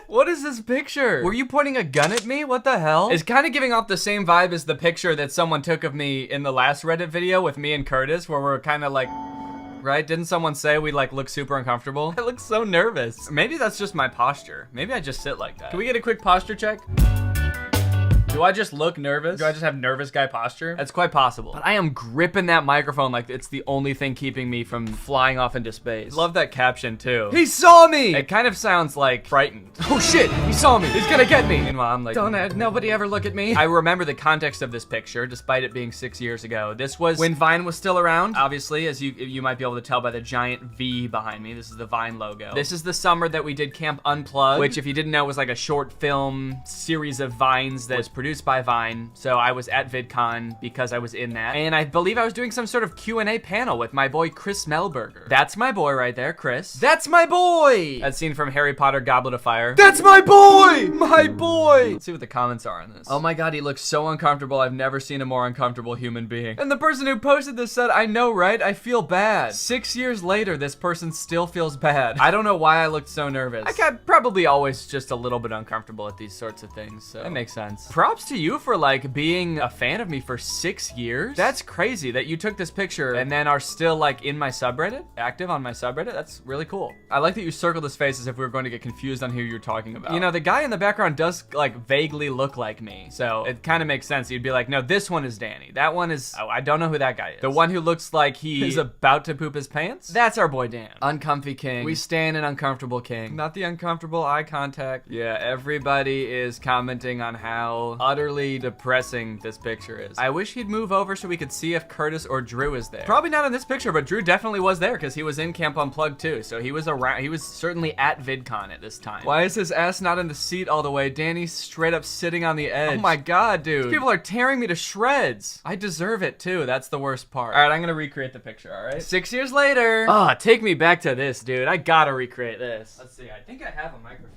What is this picture? Were you pointing a gun at me? What the hell? It's kind of giving off the same vibe as the picture that someone took of me in the last Reddit video with me and Curtis, where we're kind of like, right? Didn't someone say we like look super uncomfortable? I look so nervous. Maybe that's just my posture. Maybe I just sit like that. Can we get a quick posture check? Do I just look nervous? Do I just have nervous guy posture? That's quite possible. But I am gripping that microphone like it's the only thing keeping me from flying off into space. Love that caption too. He saw me! It kind of sounds like frightened. Oh shit, he saw me. He's gonna get me. Meanwhile, I'm like, don't nobody ever look at me. I remember the context of this picture, despite it being 6 years ago. This was when Vine was still around. Obviously, as you might be able to tell by the giant V behind me. This is the Vine logo. This is the summer that we did Camp Unplugged, which if you didn't know was like a short film series of Vines that was produced by Vine. So I was at VidCon because I was in that. And I believe I was doing some sort of Q&A panel with my boy Chris Melberger. That's my boy right there, Chris. That's my boy! That scene from Harry Potter Goblet of Fire. That's my boy! My boy! Let's see what the comments are on this. Oh my god, he looks so uncomfortable. I've never seen a more uncomfortable human being. And the person who posted this said, I know, right? I feel bad. 6 years later, this person still feels bad. I don't know why I looked so nervous. I got probably always just a little bit uncomfortable at these sorts of things, so that makes sense. Props to you for like being a fan of me for 6 years. That's crazy that you took this picture and then are still like in my subreddit, active on my subreddit. That's really cool. I like that you circled his face as if we were going to get confused on who you're talking about. You know, the guy in the background does like vaguely look like me, so it kind of makes sense. You'd be like, no, this one is Danny. That one is, oh, I don't know who that guy is. The one who looks like he is about to poop his pants? That's our boy Dan. Uncomfy king. We stand an uncomfortable king. Not the uncomfortable eye contact. Yeah, everybody is commenting on how utterly depressing this picture is. I wish he'd move over so we could see if Curtis or Drew is there. Probably not in this picture, but Drew definitely was there because he was in Camp Unplugged too. So he was around, he was certainly at VidCon at this time. Why is his ass not in the seat all the way? Danny's straight up sitting on the edge. Oh my god, dude. These people are tearing me to shreds. I deserve it too. That's the worst part. All right, I'm gonna recreate the picture, all right? 6 years later. Ah, take me back to this, dude. I gotta recreate this. Let's see, I think I have a microphone.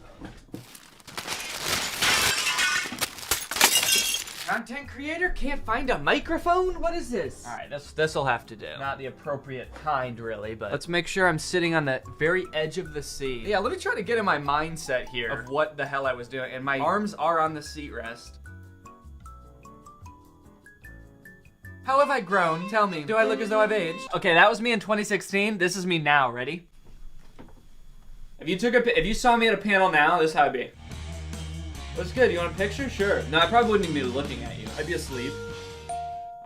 Content creator can't find a microphone? What is this? All right, this'll have to do. Not the appropriate kind, really, but let's make sure I'm sitting on the very edge of the seat. Yeah, let me try to get in my mindset here of what the hell I was doing. And my arms are on the seat rest. How have I grown? Tell me. Do I look as though I've aged? Okay, that was me in 2016. This is me now. Ready? If you saw me at a panel now, this is how I'd be. What's good? You want a picture? Sure. No, I probably wouldn't even be looking at you. I'd be asleep.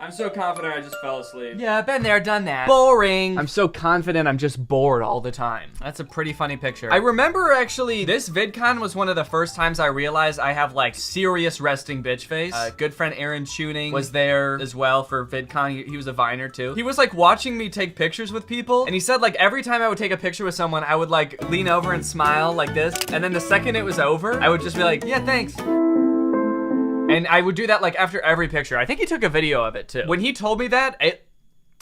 I'm so confident I just fell asleep. Yeah, I've been there, done that. Boring. I'm so confident I'm just bored all the time. That's a pretty funny picture. I remember actually, this VidCon was one of the first times I realized I have like serious resting bitch face. Good friend Aaron Tuning was there as well for VidCon. He was a Viner too. He was like watching me take pictures with people. And he said like every time I would take a picture with someone, I would like lean over and smile like this. And then the second it was over, I would just be like, yeah, thanks. And I would do that like after every picture. I think he took a video of it too. When he told me that,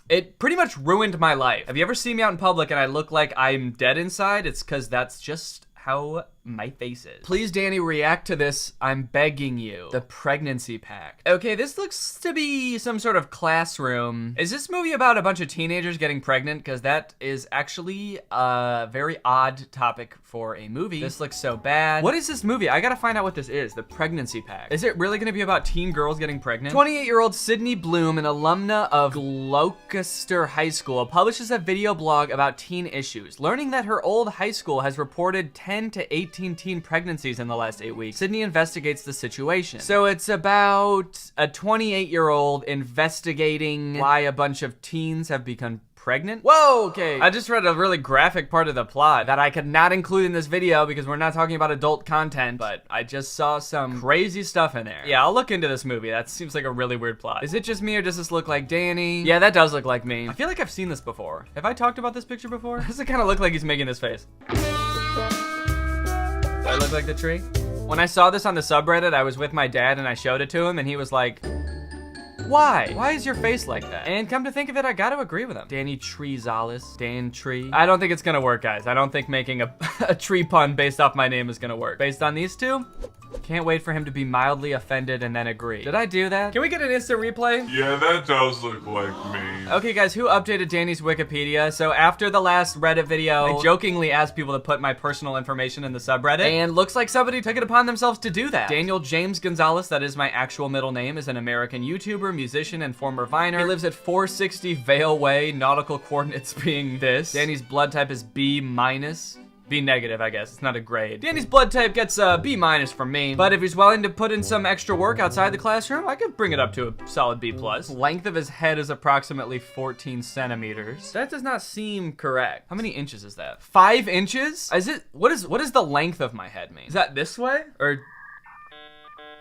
it pretty much ruined my life. Have you ever seen me out in public and I look like I'm dead inside? It's because that's just how my faces. Please, Danny, react to this. I'm begging you. The pregnancy pack. Okay, this looks to be some sort of classroom. Is this movie about a bunch of teenagers getting pregnant? Because that is actually a very odd topic for a movie. This looks so bad. What is this movie? I gotta find out what this is. The pregnancy pack. Is it really gonna be about teen girls getting pregnant? 28-year-old Sydney Bloom, an alumna of Gloucester High School, publishes a video blog about teen issues. Learning that her old high school has reported 10 to 18 teen pregnancies in the last 8 weeks, Sydney investigates the situation. So it's about a 28-year-old investigating why a bunch of teens have become pregnant? Whoa, okay. I just read a really graphic part of the plot that I could not include in this video because we're not talking about adult content, but I just saw some crazy stuff in there. Yeah, I'll look into this movie. That seems like a really weird plot. Is it just me or does this look like Danny? Yeah, that does look like me. I feel like I've seen this before. Have I talked about this picture before? Does it kind of look like he's making this face? Do I look like the tree? When I saw this on the subreddit, I was with my dad and I showed it to him and he was like, why? Why is your face like that? And come to think of it, I gotta agree with him. Danny Gonzalez. Dan Tree. I don't think it's gonna work, guys. I don't think making a tree pun based off my name is gonna work. Based on these two, can't wait for him to be mildly offended and then agree. Did I do that? Can we get an instant replay? Yeah, that does look like me. Okay, guys, who updated Danny's Wikipedia? So after the last Reddit video, I jokingly asked people to put my personal information in the subreddit, and looks like somebody took it upon themselves to do that. Daniel James Gonzalez, that is my actual middle name, is an American YouTuber, musician, and former Viner. He lives at 460 Vale Way, nautical coordinates being this. Danny's blood type is B-. B negative, I guess. It's not a grade. Danny's blood type gets a B- from me, but if he's willing to put in some extra work outside the classroom, I could bring it up to a solid B+. Length of his head is approximately 14 centimeters. That does not seem correct. How many inches is that? 5 inches? Is it, what is the length of my head mean? Is that this way? Or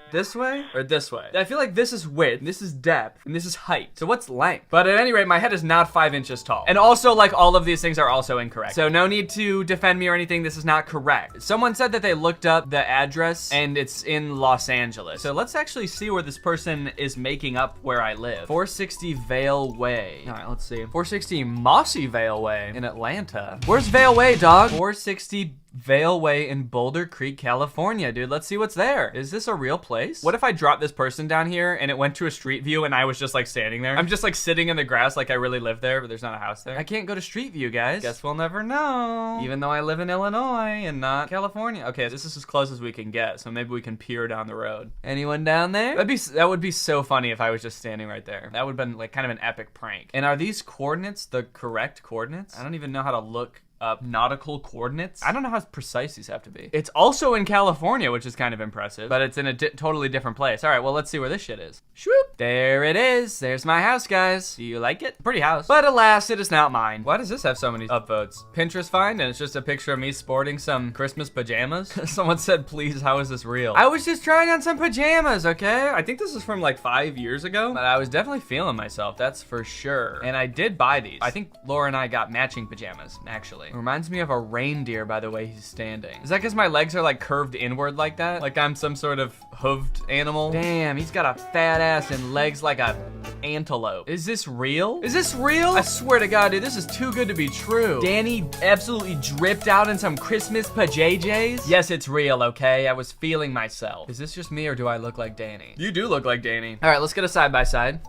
this way or this way? I feel like this is width, this is depth, and this is height. So what's length? But at any rate, my head is not 5 inches tall. And also, like, all of these things are also incorrect. So no need to defend me or anything. This is not correct. Someone said that they looked up the address and it's in Los Angeles. So let's actually see where this person is making up where I live. 460 Vale Way. All right, let's see. 460 Mossy Vale Way in Atlanta. Where's Vale Way, dog? 460 Vale Way in Boulder Creek, California, dude. Let's see what's there. Is this a real place? What if I dropped this person down here and it went to a street view and I was just like standing there? I'm just like sitting in the grass like I really live there, but there's not a house there. I can't go to street view, guys. Guess we'll never know. Even though I live in Illinois and not California. Okay, this is as close as we can get, so maybe we can peer down the road. Anyone down there? That would be so funny if I was just standing right there. That would have been like kind of an epic prank. And are these coordinates the correct coordinates? I don't even know how to look up nautical coordinates. I don't know how precise these have to be. It's also in California, which is kind of impressive, but it's in a totally different place. All right, well, let's see where this shit is. Swoop. There it is. There's my house, guys. Do you like it? Pretty house. But alas, it is not mine. Why does this have so many upvotes? Pinterest find, and it's just a picture of me sporting some Christmas pajamas. Someone said, please, how is this real? I was just trying on some pajamas, okay? I think this is from like 5 years ago, but I was definitely feeling myself, that's for sure. And I did buy these. I think Laura and I got matching pajamas, actually. It reminds me of a reindeer by the way he's standing. Is that because my legs are like curved inward like that? Like I'm some sort of hooved animal? Damn, he's got a fat ass and legs like a antelope. Is this real? Is this real? I swear to God, dude, this is too good to be true. Danny absolutely dripped out in some Christmas pajayjays. Yes, it's real, okay? I was feeling myself. Is this just me or do I look like Danny? You do look like Danny. All right, let's get a side by side.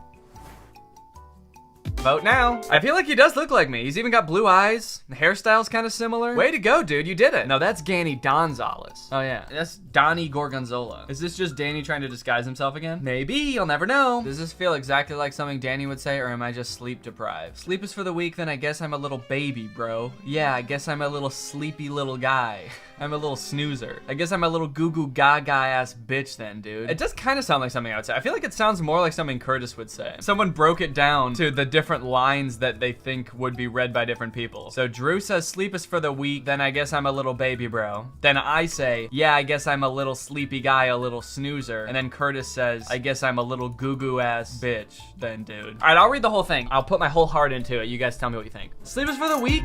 Vote now. I feel like he does look like me. He's even got blue eyes. The hairstyle's kind of similar. Way to go, dude. You did it. No, that's Danny Gonzalez. Oh, yeah. That's Danny Gorgonzola. Is this just Danny trying to disguise himself again? Maybe. You'll never know. Does this feel exactly like something Danny would say, or am I just sleep deprived? Sleep is for the weak, then I guess I'm a little baby, bro. Yeah, I guess I'm a little sleepy little guy. I'm a little snoozer. I guess I'm a little goo-goo gaga ass bitch then, dude. It does kind of sound like something I would say. I feel like it sounds more like something Curtis would say. Someone broke it down to the different lines that they think would be read by different people. So Drew says sleep is for the weak, then I guess I'm a little baby bro. Then I say, yeah, I guess I'm a little sleepy guy, a little snoozer. And then Curtis says, I guess I'm a little goo-goo ass bitch then, dude. All right, I'll read the whole thing. I'll put my whole heart into it. You guys tell me what you think. Sleep is for the weak,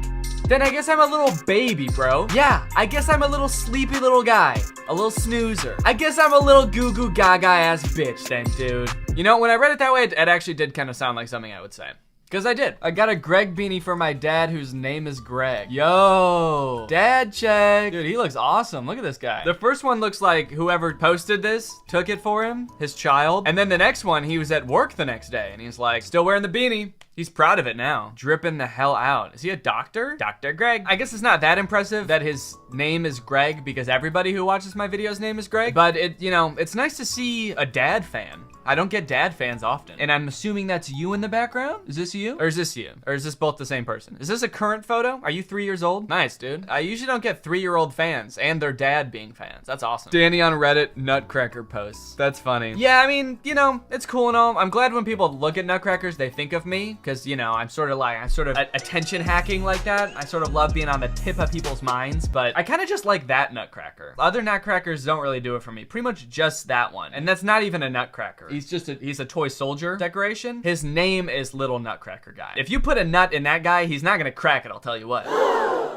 then I guess I'm a little baby bro. Yeah, I guess I'm a little sleepy little guy, a little snoozer. I guess I'm a little goo-goo gaga ass bitch then, dude. You know, when I read it that way, it actually did kind of sound like something I would say. Because I did. I got a Greg beanie for my dad whose name is Greg. Yo, dad check. Dude, he looks awesome. Look at this guy. The first one looks like whoever posted this took it for him, his child. And then the next one, he was at work the next day and he's like, still wearing the beanie. He's proud of it now. Dripping the hell out. Is he a doctor? Dr. Greg. I guess it's not that impressive that his name is Greg because everybody who watches my videos name is Greg. But it's nice to see a dad fan. I don't get dad fans often. And I'm assuming that's you in the background? Is this you? Or is this you? Or is this both the same person? Is this a current photo? Are you 3 years old? Nice, dude. I usually don't get 3-year-old fans and their dad being fans. That's awesome. Danny on Reddit, Nutcracker posts. That's funny. Yeah, I mean, it's cool and all. I'm glad when people look at Nutcrackers, they think of me. Because, I'm sort of attention hacking like that. I sort of love being on the tip of people's minds. But I kind of just like that Nutcracker. Other Nutcrackers don't really do it for me. Pretty much just that one. And that's not even a Nutcracker. He's a toy soldier decoration. His name is Little Nutcracker Guy. If you put a nut in that guy, he's not gonna crack it, I'll tell you what.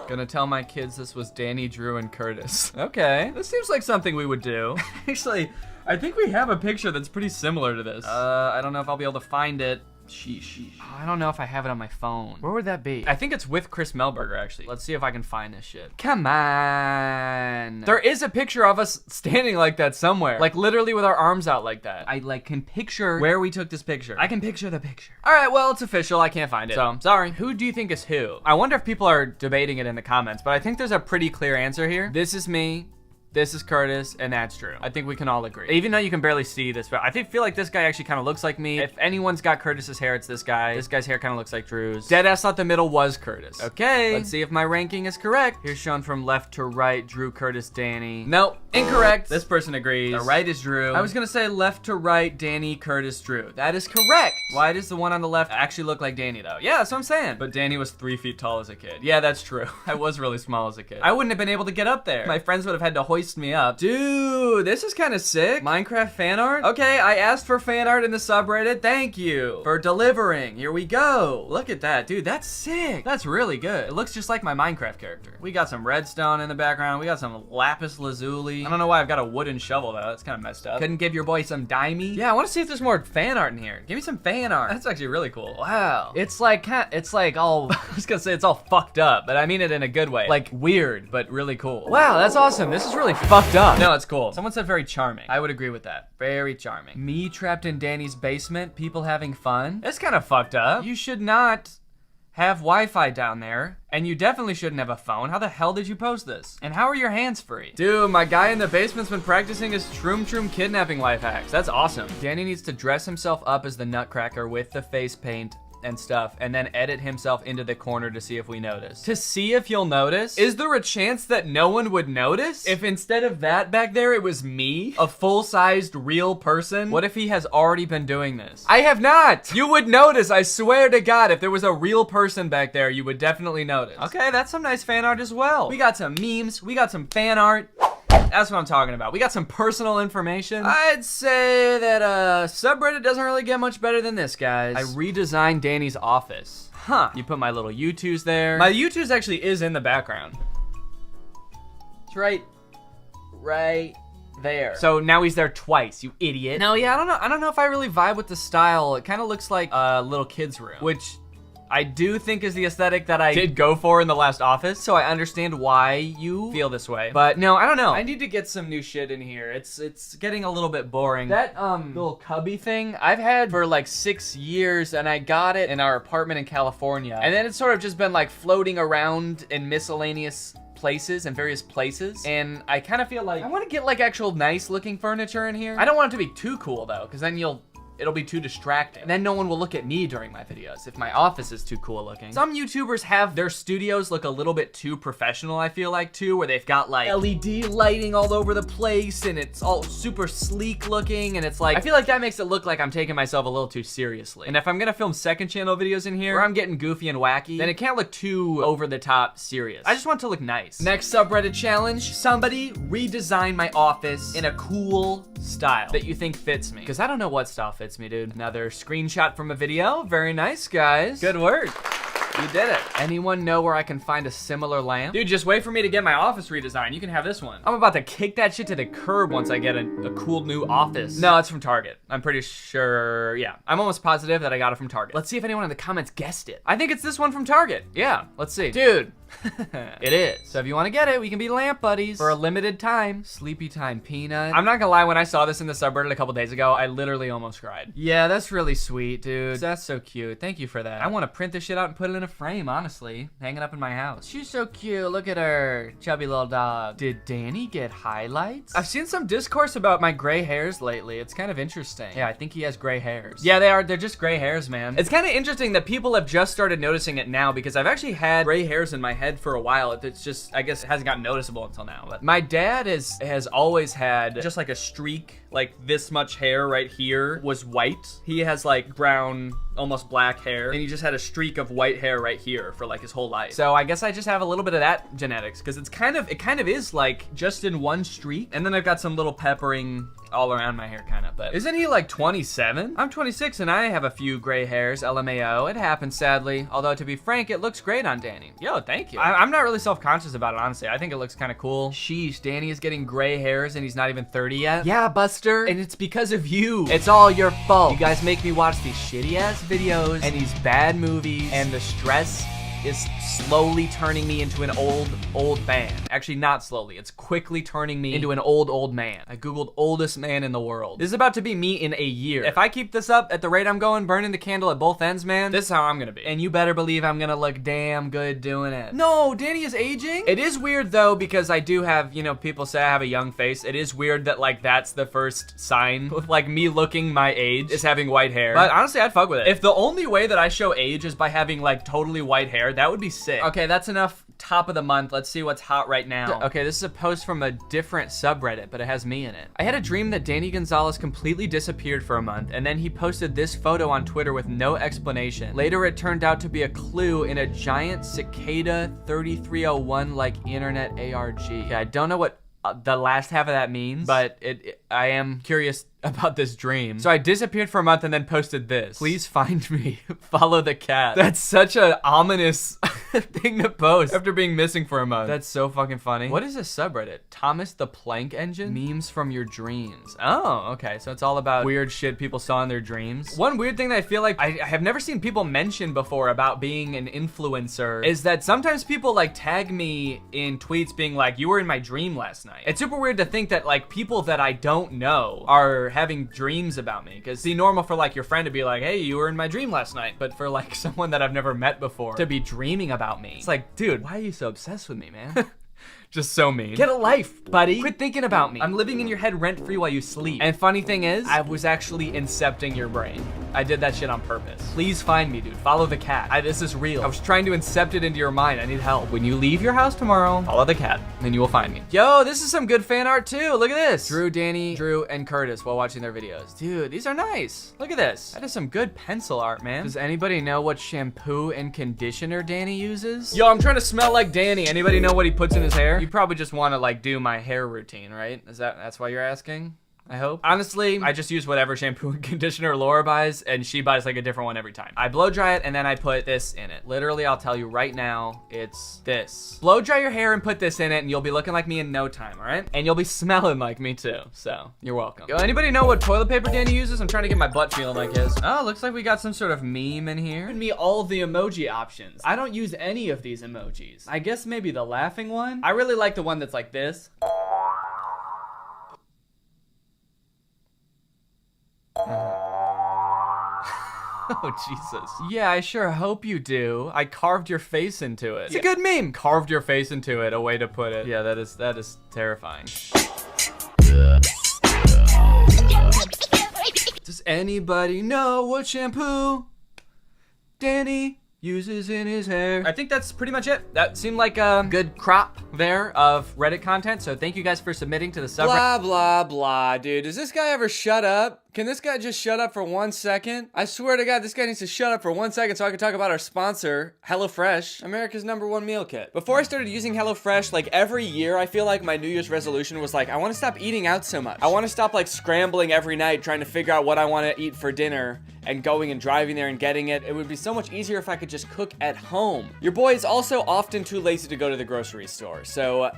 Gonna tell my kids this was Danny, Drew, and Curtis. Okay, this seems like something we would do. Actually, I think we have a picture that's pretty similar to this. I don't know if I'll be able to find it. Sheesh. Oh, I don't know if I have it on my phone. Where would that be? I think it's with Chris Melberger, actually. Let's see if I can find this shit. Come on. There is a picture of us standing like that somewhere. Like literally with our arms out like that. I can picture where we took this picture. I can picture the picture. All right, well, it's official. I can't find it. So, sorry. Who do you think is who? I wonder if people are debating it in the comments, but I think there's a pretty clear answer here. This is me. This is Curtis, and that's Drew. I think we can all agree. Even though you can barely see this, but I feel like this guy actually kind of looks like me. If anyone's got Curtis's hair, it's this guy. This guy's hair kind of looks like Drew's. Deadass thought the middle was Curtis. Okay, let's see if my ranking is correct. Here's shown from left to right, Drew, Curtis, Danny. Nope, incorrect. This person agrees. The right is Drew. I was gonna say left to right, Danny, Curtis, Drew. That is correct. Why does the one on the left actually look like Danny though? Yeah, that's what I'm saying. But Danny was 3 feet tall as a kid. Yeah, that's true. I was really small as a kid. I wouldn't have been able to get up there. My friends would have had to hoist me up. Dude, this is kind of sick. Minecraft fan art? Okay, I asked for fan art in the subreddit. Thank you for delivering. Here we go. Look at that, dude. That's sick. That's really good. It looks just like my Minecraft character. We got some redstone in the background. We got some lapis lazuli. I don't know why I've got a wooden shovel though. That's kind of messed up. Couldn't give your boy some dimey? Yeah, I want to see if there's more fan art in here. Give me some fan art. That's actually really cool. Wow. It's like all, I was gonna say it's all fucked up, but I mean it in a good way. Like weird, but really cool. Wow, that's awesome. This is really fucked up. No, it's cool. Someone said very charming. I would agree with that. Very charming. Me trapped in Danny's basement, people having fun. That's kind of fucked up. You should not have Wi-Fi down there, and you definitely shouldn't have a phone. How the hell did you post this? And how are your hands free? Dude, my guy in the basement's been practicing his shroom kidnapping life hacks. That's awesome. Danny needs to dress himself up as the Nutcracker with the face paint and stuff, and then edit himself into the corner to see if we notice. To see if you'll notice? Is there a chance that no one would notice? If instead of that back there, it was me, a full-sized real person? What if he has already been doing this? I have not! You would notice, I swear to God, if there was a real person back there, you would definitely notice. Okay, that's some nice fan art as well. We got some memes, we got some fan art. That's what I'm talking about. We got some personal information. I'd say that subreddit doesn't really get much better than this, guys. I redesigned Danny's office. Huh. You put my little U2s there. My U2s actually is in the background. It's right there. So now he's there twice, you idiot. No, yeah, I don't know if I really vibe with the style. It kind of looks like a little kid's room, which I do think is the aesthetic that I did go for in the last office, so I understand why you feel this way. But no, I don't know. I need to get some new shit in here. It's getting a little bit boring. That little cubby thing I've had for like 6 years, and I got it in our apartment in California. And then it's sort of just been like floating around in miscellaneous places and various places, and I kind of feel like I want to get like actual nice looking furniture in here. I don't want it to be too cool though, because then it'll be too distracting. And then no one will look at me during my videos if my office is too cool looking. Some YouTubers have their studios look a little bit too professional, I feel like, too, where they've got like LED lighting all over the place and it's all super sleek looking, and it's like, I feel like that makes it look like I'm taking myself a little too seriously. And if I'm gonna film second channel videos in here where I'm getting goofy and wacky, then it can't look too over the top serious. I just want it to look nice. Next subreddit challenge, somebody redesign my office in a cool style that you think fits me. Because I don't know what style fits me, dude. Another screenshot from a video. Very nice, guys. Good work. You did it. Anyone know where I can find a similar lamp? Dude, just wait for me to get my office redesigned. You can have this one. I'm about to kick that shit to the curb once I get a cool new office. No, it's from Target. I'm pretty sure, yeah. I'm almost positive that I got it from Target. Let's see if anyone in the comments guessed it. I think it's this one from Target. Yeah, let's see. Dude. It is. So if you want to get it, we can be lamp buddies for a limited time. Sleepy Time Peanut. I'm not gonna lie, when I saw this in the subreddit a couple days ago, I literally almost cried. Yeah, that's really sweet, dude. That's so cute. Thank you for that. I want to print this shit out and put it in a frame, honestly. Hang it up in my house. She's so cute. Look at her. Chubby little dog. Did Danny get highlights? I've seen some discourse about my gray hairs lately. It's kind of interesting. Yeah, I think he has gray hairs. Yeah, they are. They're just gray hairs, man. It's kind of interesting that people have just started noticing it now because I've actually had gray hairs in my head for a while. It's just, I guess it hasn't gotten noticeable until now. But my dad has always had just like a streak, like this much hair right here was white. He has like brown, almost black hair, and he just had a streak of white hair right here for like his whole life. So I guess I just have a little bit of that genetics because it kind of is like just in one streak, and then I've got some little peppering all around my hair kind of. But isn't he like 27? I'm 26 and I have a few gray hairs, LMAO. It happens sadly, although to be frank, it looks great on Danny. Yo, thank you. I'm not really self-conscious about it, honestly. I think it looks kind of cool. Sheesh, Danny is getting gray hairs and he's not even 30 yet. Yeah, Buster, and it's because of you. It's all your fault. You guys make me watch these shitty ass videos and these bad movies, and the stress is slowly turning me into an old man. Actually, not slowly. It's quickly turning me into an old man. I Googled oldest man in the world. This is about to be me in a year. If I keep this up at the rate I'm going, burning the candle at both ends, man, this is how I'm gonna be. And you better believe I'm gonna look damn good doing it. No, Danny is aging? It is weird though, because I do have, you know, people say I have a young face. It is weird that like that's the first sign of like me looking my age is having white hair. But honestly, I'd fuck with it. If the only way that I show age is by having like totally white hair, that would be sick. Okay, that's enough top of the month. Let's see what's hot right now. Okay, this is a post from a different subreddit, but it has me in it. I had a dream that Danny Gonzalez completely disappeared for a month, and then he posted this photo on Twitter with no explanation. Later, it turned out to be a clue in a giant cicada 3301 like internet ARG. Yeah, I don't know what the last half of that means, but I am curious about this dream. So I disappeared for a month and then posted this. Please find me. Follow the cat. That's such an ominous thing to post after being missing for a month. That's so fucking funny. What is this subreddit? Thomas the Plank Engine? Memes from your dreams. Oh, okay. So it's all about weird shit people saw in their dreams. One weird thing that I feel like I have never seen people mention before about being an influencer is that sometimes people like tag me in tweets being like, you were in my dream last night. It's super weird to think that like people that I don't know are having dreams about me, because it's normal for like your friend to be like, hey, you were in my dream last night, but for like someone that I've never met before to be dreaming about me, it's like, dude, why are you so obsessed with me, man? Just so mean. Get a life, buddy. Quit thinking about me. I'm living in your head rent-free while you sleep. And funny thing is, I was actually incepting your brain. I did that shit on purpose. Please find me, dude. Follow the cat. This is real. I was trying to incept it into your mind. I need help. When you leave your house tomorrow, follow the cat, and you will find me. Yo, this is some good fan art too. Look at this. Drew, Danny, Drew, and Curtis while watching their videos. Dude, these are nice. Look at this. That is some good pencil art, man. Does anybody know what shampoo and conditioner Danny uses? Yo, I'm trying to smell like Danny. Anybody know what he puts in his hair? You probably just want to like do my hair routine, right? That's why you're asking? I hope. Honestly, I just use whatever shampoo and conditioner Laura buys, and she buys like a different one every time. I blow dry it, and then I put this in it. Literally, I'll tell you right now, it's this. Blow dry your hair and put this in it, and you'll be looking like me in no time, all right? And you'll be smelling like me too, so you're welcome. Yo, anybody know what toilet paper Danny uses? I'm trying to get my butt feeling like his. Oh, looks like we got some sort of meme in here. Give me all the emoji options. I don't use any of these emojis. I guess maybe the laughing one. I really like the one that's like this. Oh, Jesus. Yeah, I sure hope you do. I carved your face into it. It's a good meme. Carved your face into it, a way to put it. Yeah, that is terrifying. Does anybody know what shampoo Danny uses in his hair? I think that's pretty much it. That seemed like a good crop there of Reddit content, so thank you guys for submitting to the subreddit. Blah, blah, blah, dude. Does this guy ever shut up? Can this guy just shut up for 1 second? I swear to God, this guy needs to shut up for 1 second so I can talk about our sponsor, HelloFresh, America's #1 meal kit. Before I started using HelloFresh, like every year, I feel like my New Year's resolution was like, I want to stop eating out so much. I want to stop like scrambling every night trying to figure out what I want to eat for dinner and going and driving there and getting it. It would be so much easier if I could just cook at home. Your boy is also often too lazy to go to the grocery store. So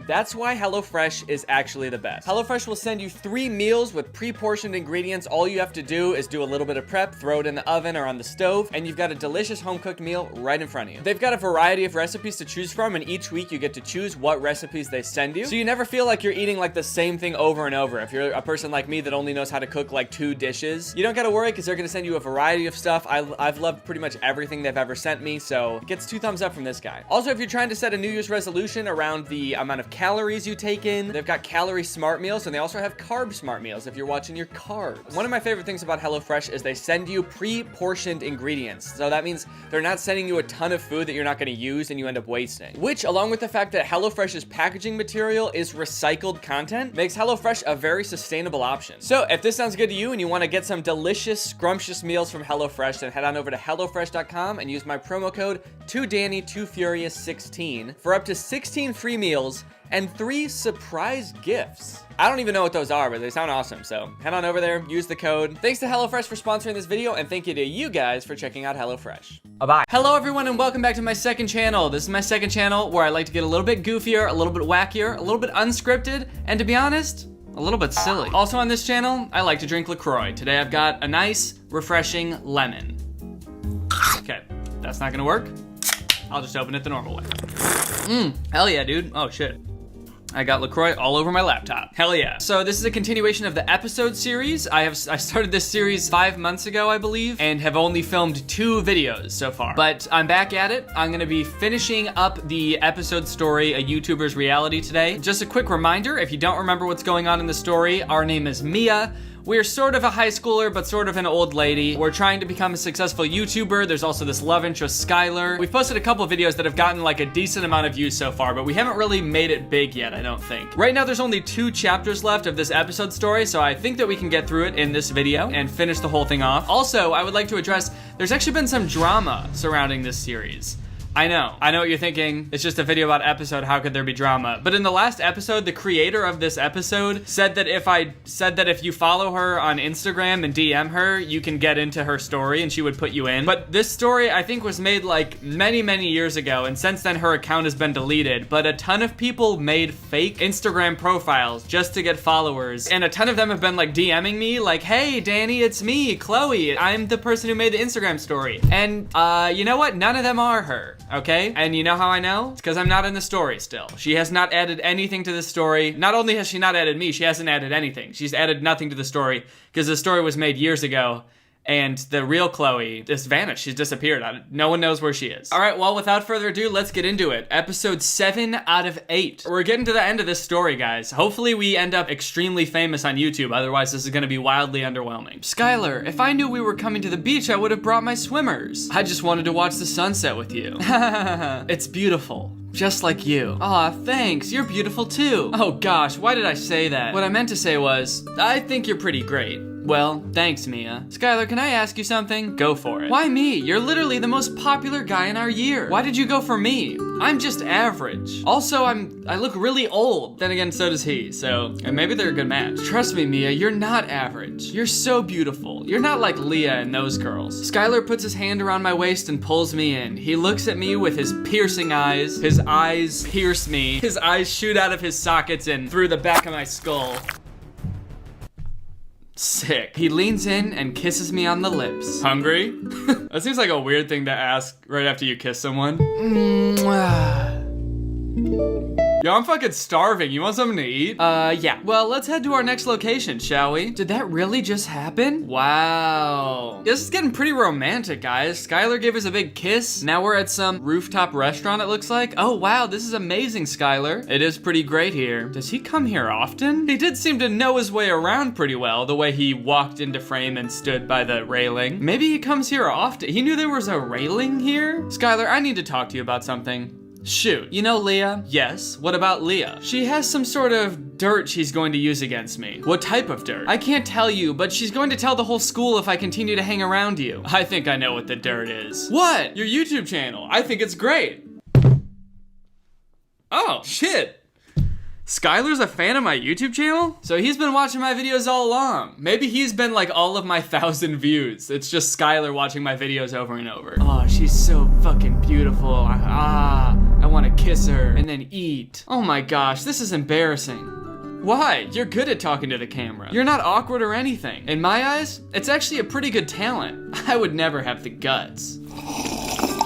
that's why HelloFresh is actually the best. HelloFresh will send you 3 meals with pre-portioned ingredients. All you have to do is do a little bit of prep, throw it in the oven or on the stove, and you've got a delicious home-cooked meal right in front of you. They've got a variety of recipes to choose from, and each week you get to choose what recipes they send you. So you never feel like you're eating like the same thing over and over. If you're a person like me that only knows how to cook like 2 dishes, you don't gotta worry because they're gonna send you a variety of stuff. I've loved pretty much everything they've ever sent me, so it gets 2 thumbs up from this guy. Also, if you're trying to set a New Year's resolution around the amount of calories you take in, they've got calorie smart meals, and they also have carb smart meals if you're watching your carbs. One of my favorite things about HelloFresh is they send you pre-portioned ingredients. So that means they're not sending you a ton of food that you're not gonna use and you end up wasting. Which, along with the fact that HelloFresh's packaging material is recycled content, makes HelloFresh a very sustainable option. So if this sounds good to you and you wanna get some delicious, scrumptious meals from HelloFresh, then head on over to HelloFresh.com and use my promo code 2Danny2Furious16 for up to 16 free meals and 3 surprise gifts. I don't even know what those are, but they sound awesome, so head on over there, use the code. Thanks to HelloFresh for sponsoring this video, and thank you to you guys for checking out HelloFresh. Bye-bye. Hello everyone, and welcome back to my second channel. This is my second channel where I like to get a little bit goofier, a little bit wackier, a little bit unscripted, and to be honest, a little bit silly. Also on this channel, I like to drink LaCroix. Today I've got a nice, refreshing lemon. Okay, that's not gonna work. I'll just open it the normal way. Hell yeah, dude. Oh shit. I got LaCroix all over my laptop. Hell yeah. So this is a continuation of the episode series. I started this series 5 months ago, I believe, and have only filmed 2 videos so far. But I'm back at it. I'm gonna be finishing up the episode story, A YouTuber's Reality, today. Just a quick reminder, if you don't remember what's going on in the story, our name is Mia. We're sort of a high schooler, but sort of an old lady. We're trying to become a successful YouTuber. There's also this love interest, Skylar. We've posted a couple videos that have gotten like a decent amount of views so far, but we haven't really made it big yet, I don't think. Right now, there's only 2 chapters left of this episode story, so I think that we can get through it in this video and finish the whole thing off. Also, I would like to address, there's actually been some drama surrounding this series. I know what you're thinking. It's just a video about episode, how could there be drama? But in the last episode, the creator of this episode said that if you follow her on Instagram and DM her, you can get into her story and she would put you in. But this story, I think, was made like many, many years ago, and since then her account has been deleted. But a ton of people made fake Instagram profiles just to get followers, and a ton of them have been like DMing me like, hey, Danny, it's me, Chloe. I'm the person who made the Instagram story. And you know what? None of them are her. Okay? And you know how I know? It's because I'm not in the story still. She has not added anything to the story. Not only has she not added me, she hasn't added anything. She's added nothing to the story because the story was made years ago. And the real Chloe just vanished. She's disappeared. No one knows where she is. All right, well, without further ado, let's get into it. Episode 7 out of 8. We're getting to the end of this story, guys. Hopefully we end up extremely famous on YouTube. Otherwise, this is gonna be wildly underwhelming. Skylar, if I knew we were coming to the beach, I would have brought my swimmers. I just wanted to watch the sunset with you. It's beautiful. Just like you. Aw, thanks. You're beautiful too. Oh gosh, why did I say that? What I meant to say was, I think you're pretty great. Well, thanks, Mia. Skylar, can I ask you something? Go for it. Why me? You're literally the most popular guy in our year. Why did you go for me? I'm just average. Also, I look really old. Then again, so does he, so maybe they're a good match. Trust me, Mia, you're not average. You're so beautiful. You're not like Leah and those girls. Skylar puts his hand around my waist and pulls me in. He looks at me with his piercing eyes. His eyes pierce me. His eyes shoot out of his sockets and through the back of my skull. Sick. He leans in and kisses me on the lips. Hungry? That seems like a weird thing to ask right after you kiss someone. Yo, I'm fucking starving. You want something to eat? Yeah. Well, let's head to our next location, shall we? Did that really just happen? Wow. This is getting pretty romantic, guys. Skylar gave us a big kiss. Now we're at some rooftop restaurant, it looks like. Oh, wow, this is amazing, Skylar. It is pretty great here. Does he come here often? He did seem to know his way around pretty well, the way he walked into frame and stood by the railing. Maybe he comes here often. He knew there was a railing here? Skylar, I need to talk to you about something. Shoot, you know Leah? Yes, what about Leah? She has some sort of dirt she's going to use against me. What type of dirt? I can't tell you, but she's going to tell the whole school if I continue to hang around you. I think I know what the dirt is. What? Your YouTube channel. I think it's great. Oh, shit. Skylar's a fan of my YouTube channel? So he's been watching my videos all along. Maybe he's been like all of my 1,000 views. It's just Skylar watching my videos over and over. Oh, she's so fucking beautiful. I want to kiss her and then eat. Oh my gosh, this is embarrassing. Why? You're good at talking to the camera. You're not awkward or anything. In my eyes, it's actually a pretty good talent. I would never have the guts.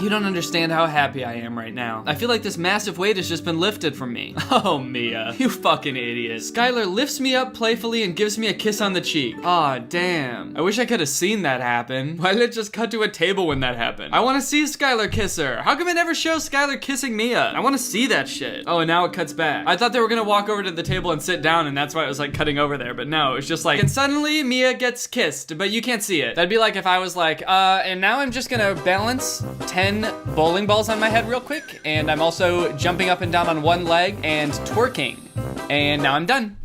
You don't understand how happy I am right now. I feel like this massive weight has just been lifted from me. Oh, Mia, you fucking idiot. Skylar lifts me up playfully and gives me a kiss on the cheek. Aw, damn. I wish I could have seen that happen. Why did it just cut to a table when that happened? I want to see Skylar kiss her. How come it never shows Skylar kissing Mia? I want to see that shit. Oh, and now it cuts back. I thought they were gonna walk over to the table and sit down, and that's why it was like cutting over there, but no, it was just like, and suddenly Mia gets kissed, but you can't see it. That'd be like if I was like, and now I'm just gonna balance 10 bowling balls on my head real quick, and I'm also jumping up and down on one leg and twerking. And now I'm done.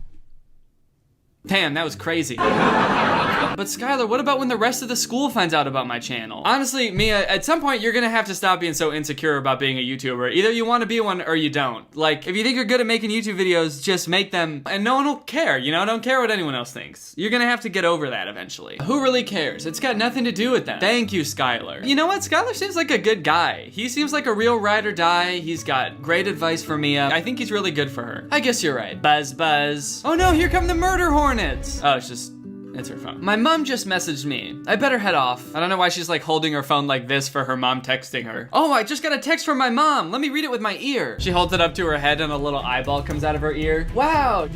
Damn, that was crazy. But Skylar, what about when the rest of the school finds out about my channel? Honestly, Mia, at some point you're gonna have to stop being so insecure about being a YouTuber. Either you want to be one or you don't. Like, if you think you're good at making YouTube videos, just make them and no one will care, you know? Don't care what anyone else thinks. You're gonna have to get over that eventually. Who really cares? It's got nothing to do with them. Thank you, Skylar. You know what? Skylar seems like a good guy. He seems like a real ride or die. He's got great advice for Mia. I think he's really good for her. I guess you're right. Buzz, buzz. Oh no, here come the murder hornets. Oh, it's her phone. My mom just messaged me. I better head off. I don't know why she's like holding her phone like this for her mom texting her. Oh, I just got a text from my mom. Let me read it with my ear. She holds it up to her head and a little eyeball comes out of her ear. Wow.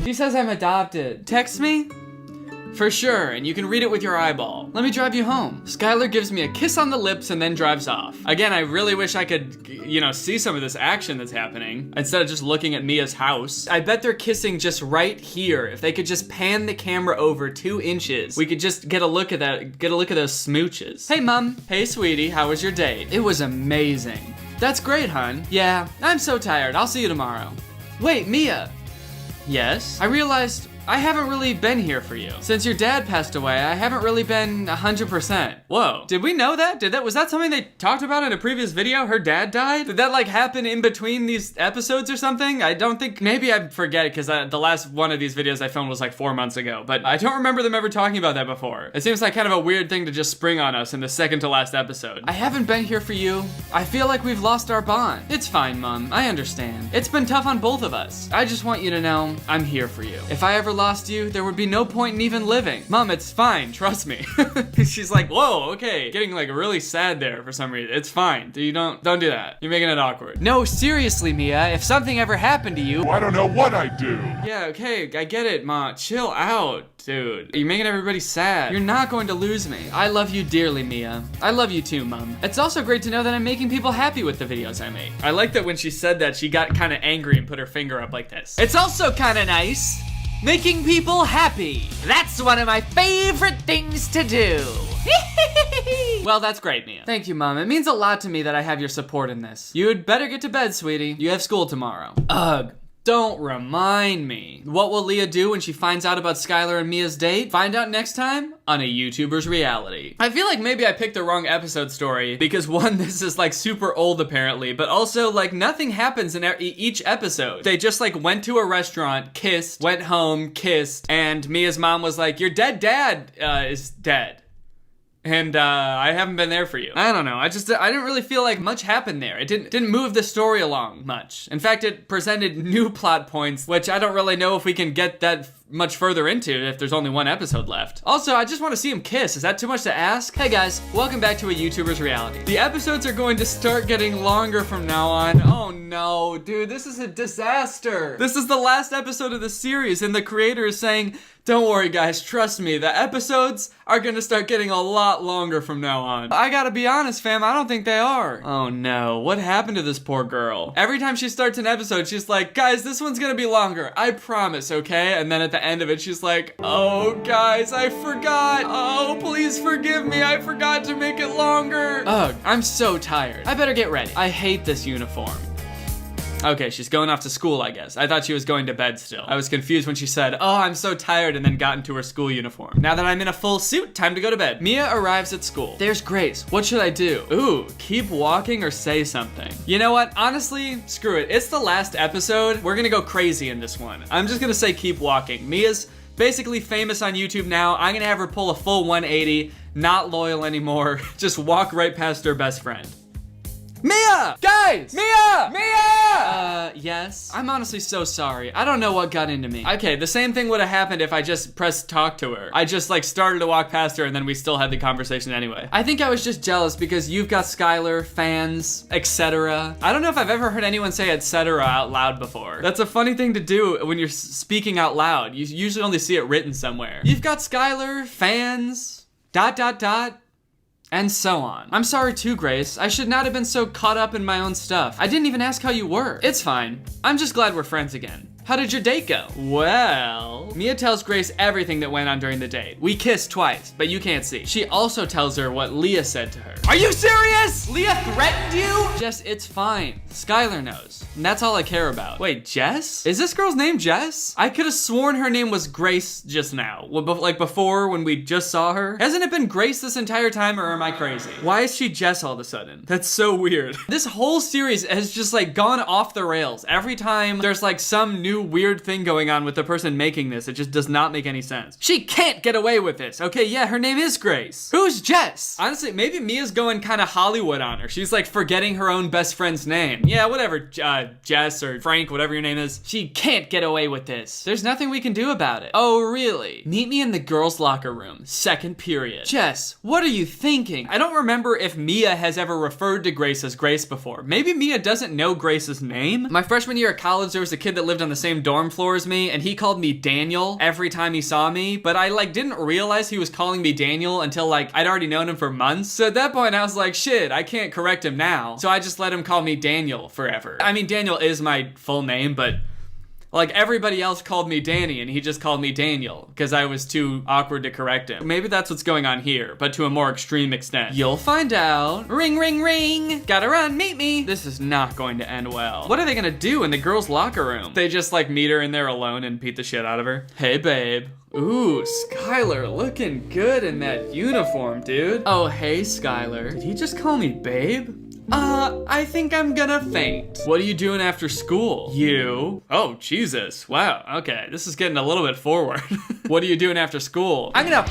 She says I'm adopted. Text me? For sure, and you can read it with your eyeball. Let me drive you home. Skylar gives me a kiss on the lips and then drives off. Again, I really wish I could, you know, see some of this action that's happening instead of just looking at Mia's house. I bet they're kissing just right here. If they could just pan the camera over 2 inches, we could just get a look at that, get a look at those smooches. Hey, Mom. Hey, sweetie, how was your date? It was amazing. That's great, hun. Yeah, I'm so tired. I'll see you tomorrow. Wait, Mia. Yes? I realized I haven't really been here for you. Since your dad passed away, I haven't really been 100%. Whoa, did we know that? Was that something they talked about in a previous video? Her dad died? Did that like happen in between these episodes or something? I don't think, maybe I forget it because the last one of these videos I filmed was like 4 months ago, but I don't remember them ever talking about that before. It seems like kind of a weird thing to just spring on us in the second to last episode. I haven't been here for you. I feel like we've lost our bond. It's fine, Mom, I understand. It's been tough on both of us. I just want you to know I'm here for you. If I ever lost you, there would be no point in even living. Mom, it's fine, trust me. She's like, whoa, okay. Getting like really sad there for some reason. It's fine. You don't do that. You're making it awkward. No, seriously, Mia, if something ever happened to you. I don't know what I'd do. Yeah, okay, I get it, Ma. Chill out, dude. You're making everybody sad. You're not going to lose me. I love you dearly, Mia. I love you too, Mom. It's also great to know that I'm making people happy with the videos I make. I like that when she said that, she got kind of angry and put her finger up like this. It's also kind of nice making people happy. That's one of my favorite things to do. Well, that's great, Mia. Thank you, Mom. It means a lot to me that I have your support in this. You'd better get to bed, sweetie. You have school tomorrow. Ugh. Don't remind me. What will Leah do when she finds out about Skylar and Mia's date? Find out next time on A YouTuber's Reality. I feel like maybe I picked the wrong episode story because one, this is like super old apparently, but also like nothing happens in each episode. They just like went to a restaurant, kissed, went home, kissed, and Mia's mom was like, your dead dad is dead. And I haven't been there for you. I don't know. I didn't really feel like much happened there. It didn't move the story along much. In fact, it presented new plot points, which I don't really know if we can get that much further into if there's only one episode left. Also, I just want to see him kiss. Is that too much to ask? Hey guys, welcome back to A YouTuber's Reality. The episodes are going to start getting longer from now on. Oh no, dude, this is a disaster. This is the last episode of the series and the creator is saying, don't worry guys, trust me, the episodes are gonna start getting a lot longer from now on. I gotta be honest, fam, I don't think they are. Oh no, what happened to this poor girl? Every time she starts an episode, she's like, guys, this one's gonna be longer, I promise, okay? And then at the the end of it, she's like, oh, guys, I forgot. Oh, please forgive me. I forgot to make it longer. Ugh, I'm so tired. I better get ready. I hate this uniform. Okay, she's going off to school, I guess. I thought she was going to bed still. I was confused when she said, oh, I'm so tired, and then got into her school uniform. Now that I'm in a full suit, time to go to bed. Mia arrives at school. There's Grace. What should I do? Ooh, keep walking or say something. You know what? Honestly, screw it. It's the last episode. We're gonna go crazy in this one. I'm just gonna say keep walking. Mia's basically famous on YouTube now. I'm gonna have her pull a full 180, not loyal anymore. Just walk right past her best friend. Mia! Guys! Mia! Mia! Yes? I'm honestly so sorry. I don't know what got into me. Okay, the same thing would have happened if I just pressed talk to her. I just like started to walk past her and then we still had the conversation anyway. I think I was just jealous because you've got Skylar, fans, etc. I don't know if I've ever heard anyone say etc. out loud before. That's a funny thing to do when you're speaking out loud. You usually only see it written somewhere. You've got Skylar, fans, ... and so on. I'm sorry too, Grace. I should not have been so caught up in my own stuff. I didn't even ask how you were. It's fine. I'm just glad we're friends again. How did your date go? Well, Mia tells Grace everything that went on during the date. We kissed twice, but you can't see. She also tells her what Leah said to her. Are you serious? Leah threatened you? Jess, it's fine. Skylar knows. And that's all I care about. Wait, Jess? Is this girl's name Jess? I could have sworn her name was Grace just now. Like before when we just saw her. Hasn't it been Grace this entire time or am I crazy? Why is she Jess all of a sudden? That's so weird. This whole series has just like gone off the rails. Every time there's like some new weird thing going on with the person making this, it just does not make any sense. She can't get away with this. Okay, yeah, her name is Grace. Who's Jess? Honestly, maybe Mia's going kind of Hollywood on her. She's like forgetting her own best friend's name. Yeah, whatever, Jess or Frank, whatever your name is. She can't get away with this. There's nothing we can do about it. Oh, really? Meet me in the girls' locker room, second period. Jess, what are you thinking? I don't remember if Mia has ever referred to Grace as Grace before. Maybe Mia doesn't know Grace's name? My freshman year at college, there was a kid that lived on the same dorm floor as me, and he called me Daniel every time he saw me, but I like didn't realize he was calling me Daniel until like I'd already known him for months. So at that point I was like, shit, I can't correct him now. So I just let him call me Daniel forever. I mean, Daniel is my full name, but like everybody else called me Danny and he just called me Daniel because I was too awkward to correct him. Maybe that's what's going on here, but to a more extreme extent. You'll find out. Ring, ring, ring. Gotta run, meet me. This is not going to end well. What are they gonna do in the girls' locker room? They just like meet her in there alone and beat the shit out of her. Hey, babe. Ooh, Skylar looking good in that uniform, dude. Oh, hey, Skylar. Did he just call me babe? I think I'm gonna faint. What are you doing after school? You? Oh, Jesus. Wow, okay. This is getting a little bit forward. What are you doing after school? I'm gonna...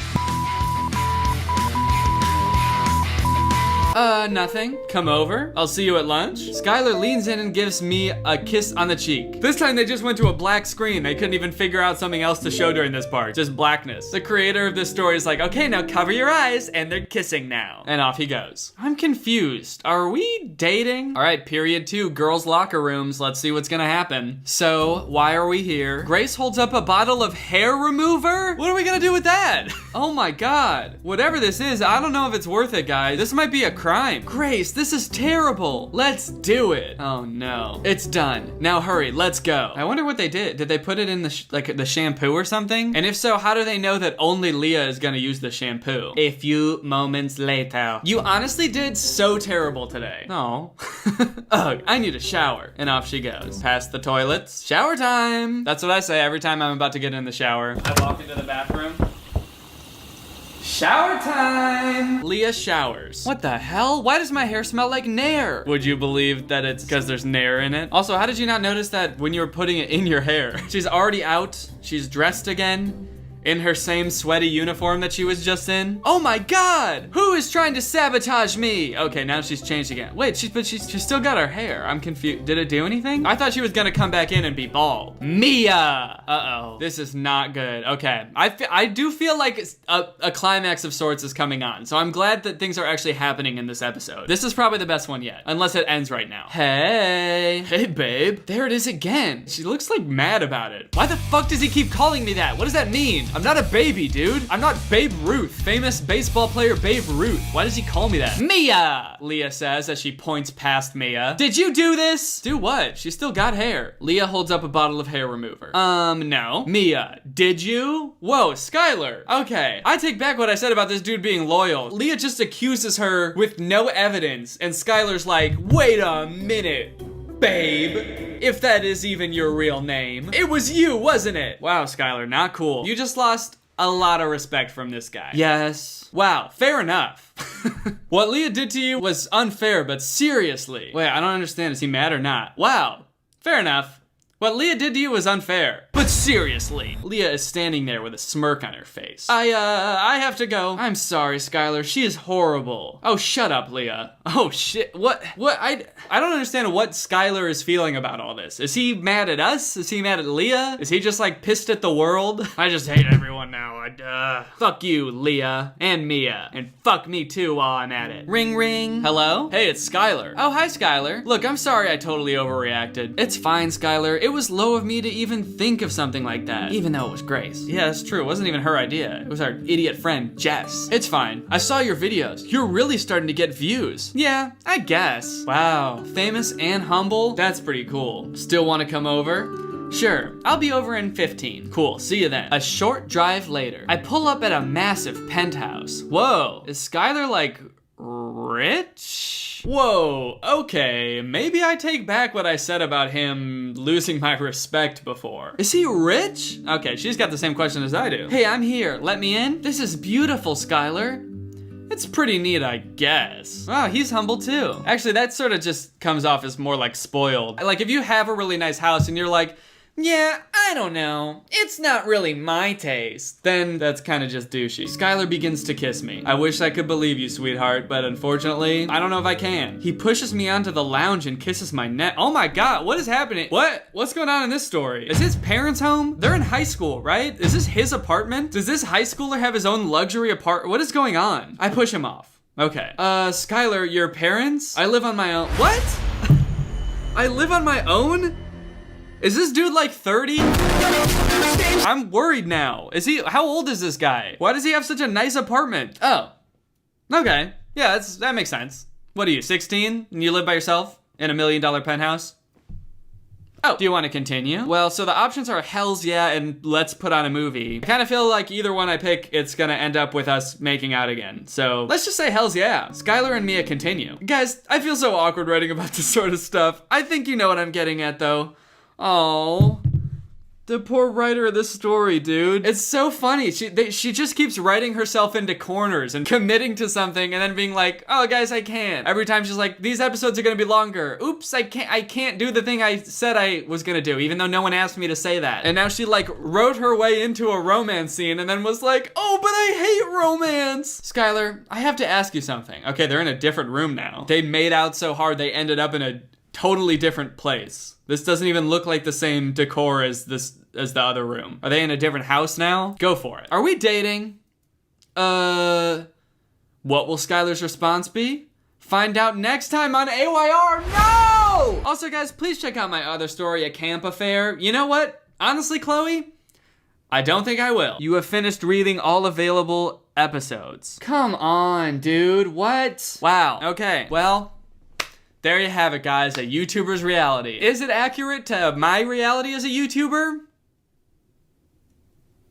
Nothing. Come over. I'll see you at lunch. Skylar leans in and gives me a kiss on the cheek. This time they just went to a black screen. They couldn't even figure out something else to show during this part. Just blackness. The creator of this story is like, okay, now cover your eyes, and they're kissing now. And off he goes. I'm confused. Are we dating? All right, period 2, girls' locker rooms. Let's see what's gonna happen. So, why are we here? Grace holds up a bottle of hair remover? What are we gonna do with that? Oh my God. Whatever this is, I don't know if it's worth it, guys. This might be a crime. Grace, this is terrible. Let's do it. Oh no. It's done. Now hurry, let's go. I wonder what they did. Did they put it in the shampoo or something? And if so, how do they know that only Leah is gonna use the shampoo? A few moments later. You honestly did so terrible today. No. Ugh, I need a shower. And off she goes. Past the toilets. Shower time. That's what I say every time I'm about to get in the shower. I walk into the bathroom. Shower time! Leah showers. What the hell? Why does my hair smell like Nair? Would you believe that it's because there's Nair in it? Also, how did you not notice that when you were putting it in your hair? She's already out. She's dressed again. In her same sweaty uniform that she was just in. Oh my God! Who is trying to sabotage me? Okay, now she's changed again. Wait, she's still got her hair. I'm confused. Did it do anything? I thought she was gonna come back in and be bald. Mia! Uh-oh. This is not good. Okay, I do feel like a climax of sorts is coming on, so I'm glad that things are actually happening in this episode. This is probably the best one yet, unless it ends right now. Hey. Hey, babe. There it is again. She looks like mad about it. Why the fuck does he keep calling me that? What does that mean? I'm not a baby, dude. I'm not Babe Ruth, famous baseball player Babe Ruth. Why does he call me that? Mia, Leah says as she points past Mia. Did you do this? Do what? She still got hair. Leah holds up a bottle of hair remover. No. Mia, did you? Whoa, Skylar. Okay, I take back what I said about this dude being loyal. Leah just accuses her with no evidence, and Skylar's like, wait a minute, babe, if that is even your real name. It was you, wasn't it? Wow, Skylar, not cool. You just lost a lot of respect from this guy. Yes. Wow, fair enough. What Leah did to you was unfair, but seriously. Wait, I don't understand. Is he mad or not? Wow, fair enough. What Leah did to you was unfair. But seriously. Leah is standing there with a smirk on her face. I have to go. I'm sorry, Skylar. She is horrible. Oh, shut up, Leah. Oh, shit. What? I don't understand what Skylar is feeling about all this. Is he mad at us? Is he mad at Leah? Is he just like pissed at the world? I just hate everyone now. Fuck you, Leah. And Mia. And fuck me too while I'm at it. Ring, ring. Hello? Hey, it's Skylar. Oh, hi, Skylar. Look, I'm sorry I totally overreacted. It's fine, Skylar. It was low of me to even think of something like that, even though it was Grace. Yeah, that's true. It wasn't even her idea. It was our idiot friend, Jess. It's fine. I saw your videos. You're really starting to get views. Yeah, I guess. Wow, famous and humble? That's pretty cool. Still want to come over? Sure, I'll be over in 15. Cool, see you then. A short drive later, I pull up at a massive penthouse. Whoa, is Skylar like rich? Whoa, okay, maybe I take back what I said about him losing my respect before. Is he rich? Okay, she's got the same question as I do. Hey, I'm here, let me in? This is beautiful, Skylar. It's pretty neat, I guess. Wow, he's humble too. Actually, that sort of just comes off as more like spoiled. Like if you have a really nice house and you're like, yeah, I don't know, it's not really my taste, then that's kind of just douchey. Skylar begins to kiss me. I wish I could believe you, sweetheart, but unfortunately, I don't know if I can. He pushes me onto the lounge and kisses my neck. Oh my God, what is happening? What's going on in this story? Is his parents home? They're in high school, right? Is this his apartment? Does this high schooler have his own luxury apartment? What is going on? I push him off. Okay. Skylar, your parents? I live on my own. What? I live on my own? Is this dude like 30? I'm worried now. How old is this guy? Why does he have such a nice apartment? Oh, okay. Yeah, that makes sense. What are you, 16? And you live by yourself in $1 million penthouse? Oh, do you want to continue? Well, so the options are hells yeah and let's put on a movie. I kind of feel like either one I pick, it's gonna end up with us making out again. So let's just say hells yeah. Skylar and Mia continue. Guys, I feel so awkward writing about this sort of stuff. I think you know what I'm getting at though. Oh, the poor writer of this story, dude. It's so funny. She just keeps writing herself into corners and committing to something and then being like, oh guys, I can't. Every time she's like, these episodes are gonna be longer. Oops, I can't do the thing I said I was gonna do, even though no one asked me to say that. And now she like wrote her way into a romance scene and then was like, oh, but I hate romance. Skylar, I have to ask you something. Okay, they're in a different room now. They made out so hard they ended up in a totally different place. This doesn't even look like the same decor as the other room. Are they in a different house now? Go for it. Are we dating? What will Skylar's response be? Find out next time on AYR. No! Also, guys, please check out my other story, A Camp Affair. You know what? Honestly, Chloe, I don't think I will. You have finished reading all available episodes. Come on, dude. What? Wow. Okay, well, there you have it, guys, a YouTuber's reality. Is it accurate to my reality as a YouTuber?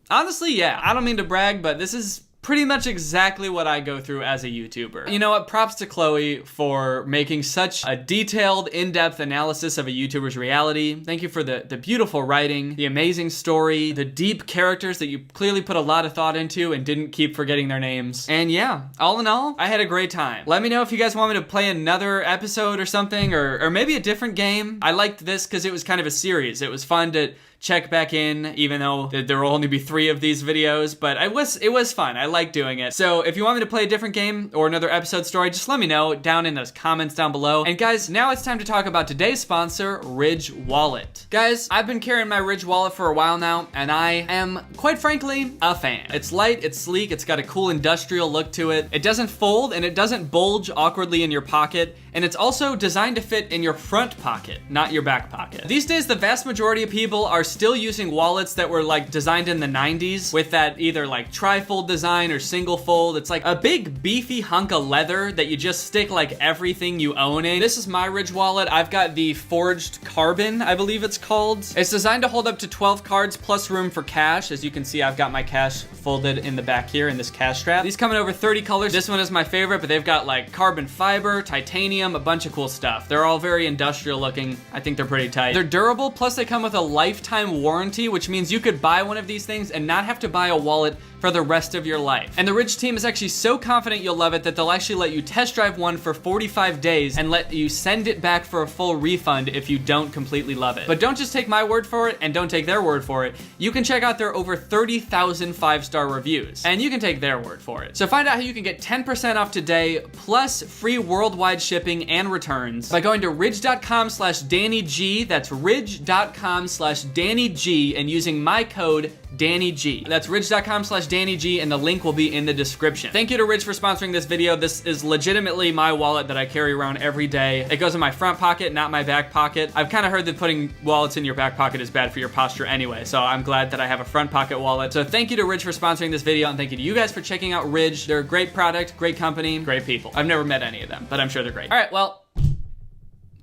Honestly, yeah. I don't mean to brag, but this is pretty much exactly what I go through as a YouTuber. You know what? Props to Chloe for making such a detailed, in-depth analysis of a YouTuber's reality. Thank you for the beautiful writing, the amazing story, the deep characters that you clearly put a lot of thought into and didn't keep forgetting their names. And yeah, all in all, I had a great time. Let me know if you guys want me to play another episode or something, or maybe a different game. I liked this because it was kind of a series. It was fun to check back in, even though there will only be 3 of these videos, but it was fun. I like doing it. So if you want me to play a different game or another episode story, just let me know down in those comments down below. And guys, now it's time to talk about today's sponsor, Ridge Wallet. Guys, I've been carrying my Ridge Wallet for a while now, and I am, quite frankly, a fan. It's light, it's sleek, it's got a cool industrial look to it. It doesn't fold, and it doesn't bulge awkwardly in your pocket, and it's also designed to fit in your front pocket, not your back pocket. These days, the vast majority of people are still using wallets that were like designed in the 90s with that either like tri-fold design or single fold. It's like a big beefy hunk of leather that you just stick like everything you own in. This is my Ridge wallet. I've got the Forged Carbon, I believe it's called. It's designed to hold up to 12 cards plus room for cash. As you can see, I've got my cash folded in the back here in this cash strap. These come in over 30 colors. This one is my favorite, but they've got like carbon fiber, titanium, a bunch of cool stuff. They're all very industrial looking. I think they're pretty tight. They're durable, plus they come with a lifetime warranty, which means you could buy one of these things and not have to buy a wallet for the rest of your life. And the Ridge team is actually so confident you'll love it that they'll actually let you test drive one for 45 days and let you send it back for a full refund if you don't completely love it. But don't just take my word for it and don't take their word for it. You can check out their over 30,000 five-star reviews and you can take their word for it. So find out how you can get 10% off today plus free worldwide shipping and returns by going to ridge.com/DannyG. That's ridge.com/DannyG and using my code DannyG. That's ridge.com/DannyG and the link will be in the description. Thank you to Ridge for sponsoring this video. This is legitimately my wallet that I carry around every day. It goes in my front pocket, not my back pocket. I've kind of heard that putting wallets in your back pocket is bad for your posture anyway, so I'm glad that I have a front pocket wallet. So thank you to Ridge for sponsoring this video and thank you to you guys for checking out Ridge. They're a great product, great company, great people. I've never met any of them, but I'm sure they're great. All right, well,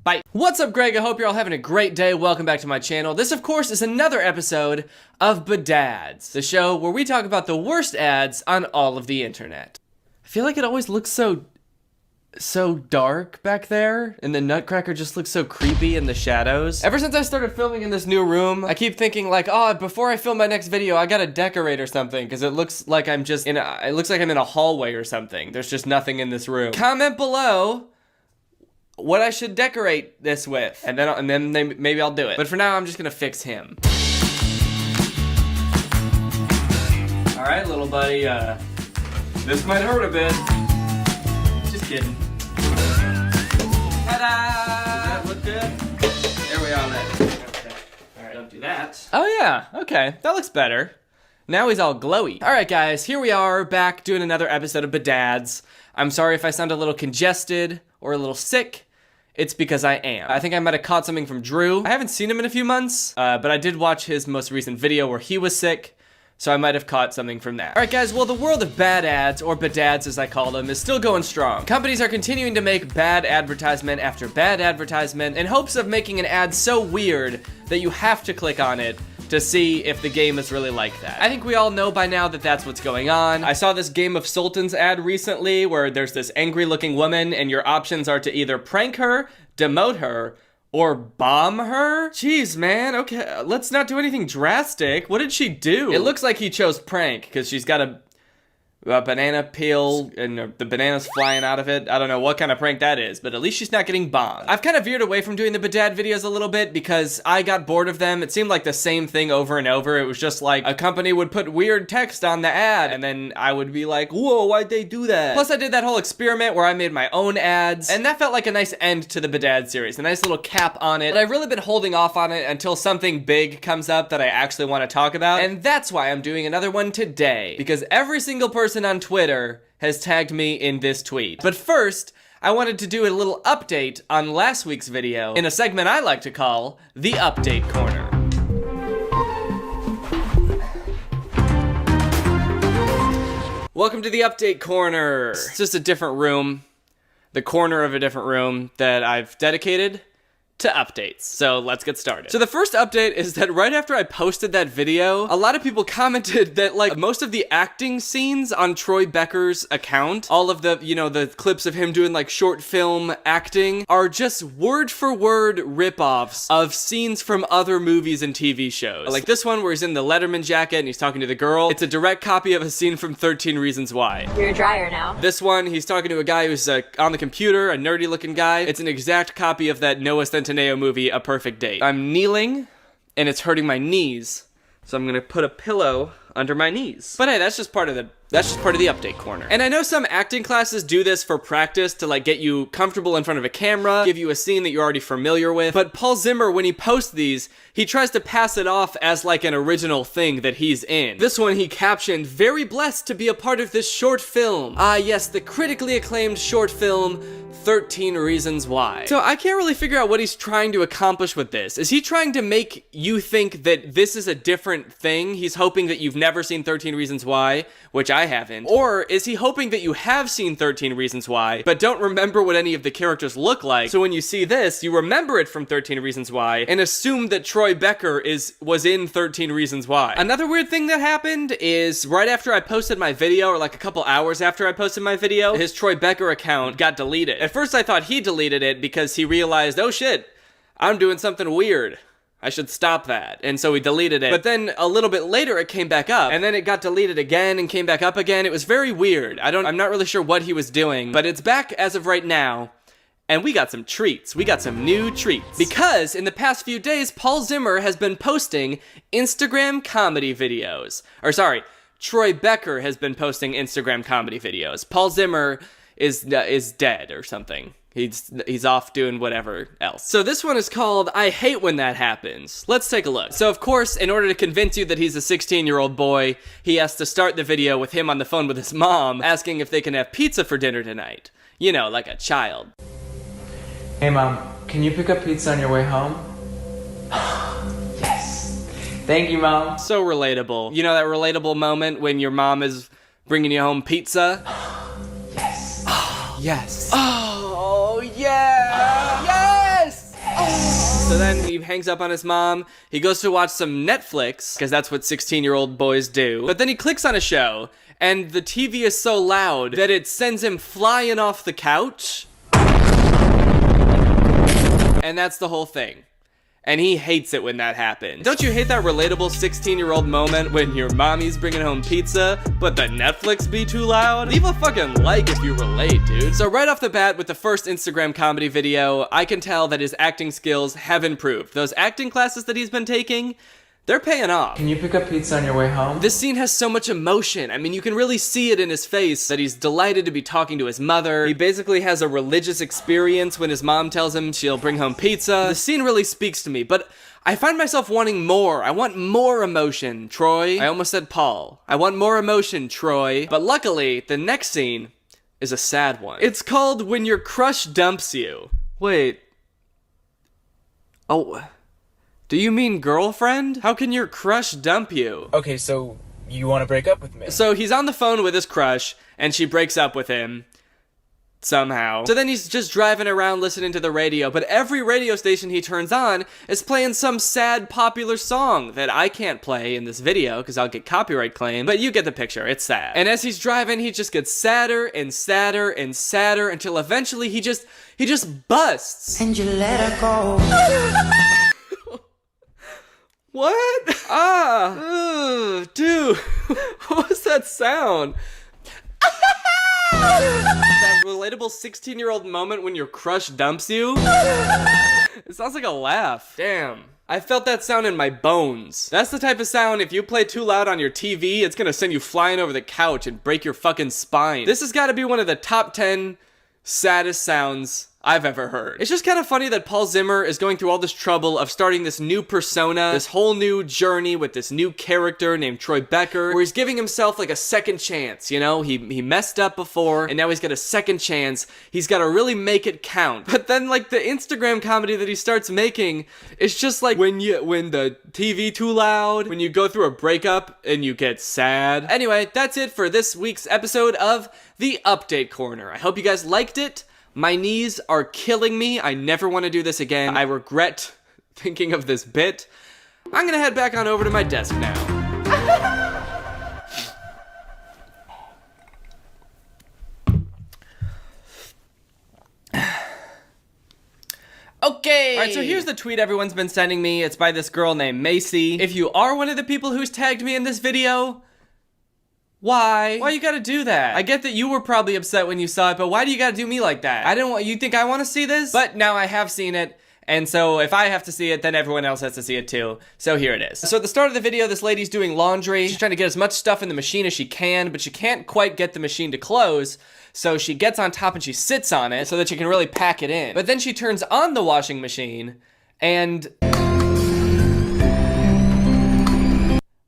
bye. What's up, Greg? I hope you're all having a great day. Welcome back to my channel. This, of course, is another episode of Badads, the show where we talk about the worst ads on all of the internet. I feel like it always looks so dark back there, and the Nutcracker just looks so creepy in the shadows. Ever since I started filming in this new room, I keep thinking like, oh, before I film my next video, I gotta decorate or something, because it looks like I'm just in a, it looks like I'm in a hallway or something. There's just nothing in this room. Comment below what I should decorate this with, and then maybe I'll do it. But for now, I'm just gonna fix him. All right, little buddy, this might hurt a bit. Just kidding. Ta-da! Does that look good? There we are, then. Okay. All right, don't do that. Oh yeah, okay, that looks better. Now he's all glowy. All right, guys, here we are, back doing another episode of Badads. I'm sorry if I sound a little congested or a little sick. It's because I am. I think I might have caught something from Drew. I haven't seen him in a few months, but I did watch his most recent video where he was sick, so I might have caught something from that. All right, guys, well, the world of bad ads, or badads as I call them, is still going strong. Companies are continuing to make bad advertisement after bad advertisement in hopes of making an ad so weird that you have to click on it to see if the game is really like that. I think we all know by now that that's what's going on. I saw this Game of Sultans ad recently where there's this angry looking woman and your options are to either prank her, demote her, or bomb her? Jeez, man, okay, let's not do anything drastic. What did she do? It looks like he chose prank because she's got a banana peel and the banana's flying out of it. I don't know what kind of prank that is, but at least she's not getting bombed. I've kind of veered away from doing the Badad videos a little bit because I got bored of them. It seemed like the same thing over and over. It was just like a company would put weird text on the ad and then I would be like, whoa, why'd they do that? Plus I did that whole experiment where I made my own ads and that felt like a nice end to the Badad series, a nice little cap on it. But I've really been holding off on it until something big comes up that I actually want to talk about. And that's why I'm doing another one today, because every single person on Twitter has tagged me in this tweet. But first, I wanted to do a little update on last week's video in a segment I like to call the Update Corner. Welcome to the Update Corner. It's just a different room, the corner of a different room that I've dedicated to updates. So let's get started. So the first update is that right after I posted that video, a lot of people commented that like most of the acting scenes on Troy Becker's account, all of the, you know, the clips of him doing like short film acting are just word for word ripoffs of scenes from other movies and TV shows. Like this one where he's in the Letterman jacket and he's talking to the girl. It's a direct copy of a scene from 13 Reasons Why. You're a dryer now. This one, he's talking to a guy who's on the computer, a nerdy looking guy. It's an exact copy of that Noah Centineo movie, A Perfect Date. I'm kneeling and it's hurting my knees, so I'm gonna put a pillow under my knees. But hey, that's just part of the update corner. And I know some acting classes do this for practice to like get you comfortable in front of a camera, give you a scene that you're already familiar with. But Paul Zimmer, when he posts these, he tries to pass it off as like an original thing that he's in. This one he captioned, "Very blessed to be a part of this short film." Ah yes, the critically acclaimed short film, 13 Reasons Why. So I can't really figure out what he's trying to accomplish with this. Is he trying to make you think that this is a different thing? He's hoping that you've never seen 13 Reasons Why, which I haven't. Or is he hoping that you have seen 13 Reasons Why, but don't remember what any of the characters look like, so when you see this, you remember it from 13 Reasons Why, and assume that Troy Becker was in 13 Reasons Why. Another weird thing that happened is right after I posted my video, or like a couple hours after I posted my video, his Troy Becker account got deleted. At first I thought he deleted it because he realized, oh shit, I'm doing something weird. I should stop that. And so he deleted it. But then a little bit later it came back up, and then it got deleted again and came back up again. It was very weird. I'm not really sure what he was doing, but it's back as of right now. And we got some treats. We got some new treats. Because in the past few days, Paul Zimmer has been posting Instagram comedy videos. Or sorry, Troy Becker has been posting Instagram comedy videos. Paul Zimmer is dead or something. He's off doing whatever else. So this one is called I Hate When That Happens. Let's take a look. So of course, in order to convince you that he's a 16-year-old boy, he has to start the video with him on the phone with his mom, asking if they can have pizza for dinner tonight. You know, like a child. Hey Mom, can you pick up pizza on your way home? Yes. Thank you, Mom. So relatable. You know that relatable moment when your mom is bringing you home pizza? Yes. Yes. Oh, yeah! Yes! Oh. So then he hangs up on his mom, he goes to watch some Netflix, because that's what 16-year-old boys do, but then he clicks on a show, and the TV is so loud that it sends him flying off the couch. And that's the whole thing. And he hates it when that happens. Don't you hate that relatable 16-year-old moment when your mommy's bringing home pizza, but the Netflix be too loud? Leave a fucking like if you relate, dude. So right off the bat with the first Instagram comedy video, I can tell that his acting skills have improved. Those acting classes that he's been taking, they're paying off. Can you pick up pizza on your way home? This scene has so much emotion. I mean, you can really see it in his face that he's delighted to be talking to his mother. He basically has a religious experience when his mom tells him she'll bring home pizza. The scene really speaks to me, but I find myself wanting more. I want more emotion, Troy. I almost said Paul. I want more emotion, Troy. But luckily, the next scene is a sad one. It's called When Your Crush Dumps You. Wait. Oh. Do you mean girlfriend? How can your crush dump you? Okay, so you want to break up with me? So he's on the phone with his crush, and she breaks up with him. Somehow. So then he's just driving around listening to the radio, but every radio station he turns on is playing some sad popular song that I can't play in this video because I'll get copyright claim, but you get the picture, it's sad. And as he's driving, he just gets sadder and sadder and sadder until eventually he just busts. And you let her go. What? Dude, what was that sound? That relatable 16-year-old moment when your crush dumps you? It sounds like a laugh. Damn. I felt that sound in my bones. That's the type of sound, if you play too loud on your TV, it's gonna send you flying over the couch and break your fucking spine. This has gotta be one of the top 10 saddest sounds I've ever heard. It's just kind of funny that Paul Zimmer is going through all this trouble of starting this new persona, this whole new journey with this new character named Troy Becker, where he's giving himself like a second chance, you know? He messed up before, and now he's got a second chance. He's got to really make it count. But then like the Instagram comedy that he starts making, it's just like when the TV too loud, when you go through a breakup and you get sad. Anyway, that's it for this week's episode of The Update Corner. I hope you guys liked it. My knees are killing me. I never want to do this again. I regret thinking of this bit. I'm gonna head back on over to my desk now. Okay! Alright, so here's the tweet everyone's been sending me. It's by this girl named Macy. If you are one of the people who's tagged me in this video, why? Why you gotta do that? I get that you were probably upset when you saw it, but why do you gotta do me like that? I didn't want, you think I wanna see this? But now I have seen it, And so if I have to see it, then everyone else has to see it too. So here it is. So at the start of the video, this lady's doing laundry. She's trying to get as much stuff in the machine as she can, but she can't quite get the machine to close. So she gets on top and she sits on it so that she can really pack it in. But then she turns on the washing machine and...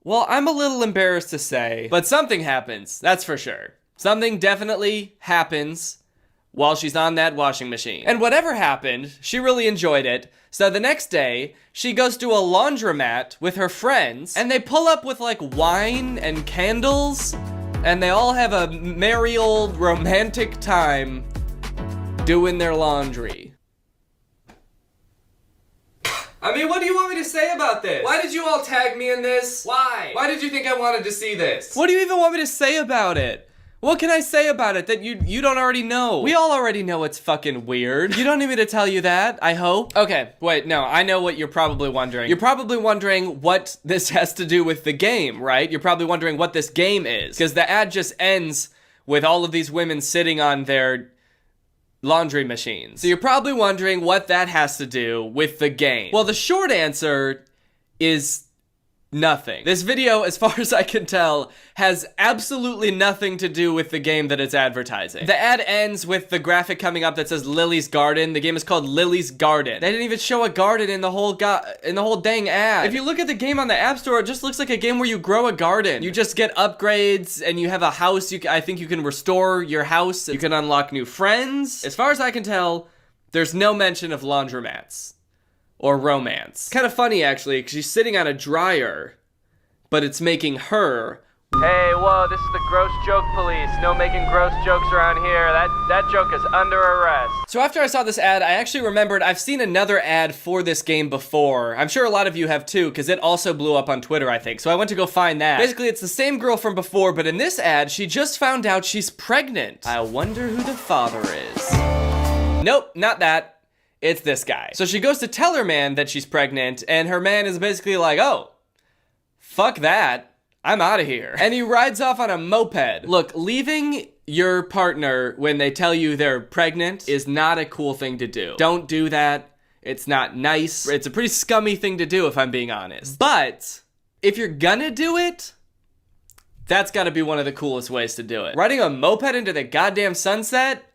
well, I'm a little embarrassed to say, but something happens, that's for sure. Something definitely happens while she's on that washing machine. And whatever happened, she really enjoyed it. So the next day, she goes to a laundromat with her friends, and they pull up with like wine and candles, and they all have a merry old romantic time doing their laundry. I mean, what do you want me to say about this? Why did you all tag me in this? Why? Why did you think I wanted to see this? What do you even want me to say about it? What can I say about it that you don't already know? We all already know it's fucking weird. You don't need me to tell you that, I hope. Okay, wait, no, I know what you're probably wondering. You're probably wondering what this has to do with the game, right? You're probably wondering what this game is, because the ad just ends with all of these women sitting on their laundry machines. So you're probably wondering what that has to do with the game. Well, the short answer is nothing. This video, as far as I can tell, has absolutely nothing to do with the game that it's advertising. The ad ends with the graphic coming up that says Lily's Garden. The game is called Lily's Garden. They didn't even show a garden in the whole dang ad. If you look at the game on the App Store, it just looks like a game where you grow a garden. You just get upgrades and you have a house. I think you can restore your house. You can unlock new friends. As far as I can tell, there's no mention of laundromats or romance. Kind of funny, actually, because she's sitting on a dryer, but it's making her... hey, whoa, this is the gross joke police. No making gross jokes around here. That joke is under arrest. So after I saw this ad, I actually remembered I've seen another ad for this game before. I'm sure a lot of you have too, because it also blew up on Twitter, I think. So I went to go find that. Basically, it's the same girl from before, but in this ad, she just found out she's pregnant. I wonder who the father is. Nope, not that. It's this guy. So she goes to tell her man that she's pregnant, and her man is basically like, oh, fuck that. I'm out of here. And he rides off on a moped. Look, leaving your partner when they tell you they're pregnant is not a cool thing to do. Don't do that. It's not nice. It's a pretty scummy thing to do, if I'm being honest. But if you're gonna do it, that's gotta be one of the coolest ways to do it. Riding a moped into the goddamn sunset?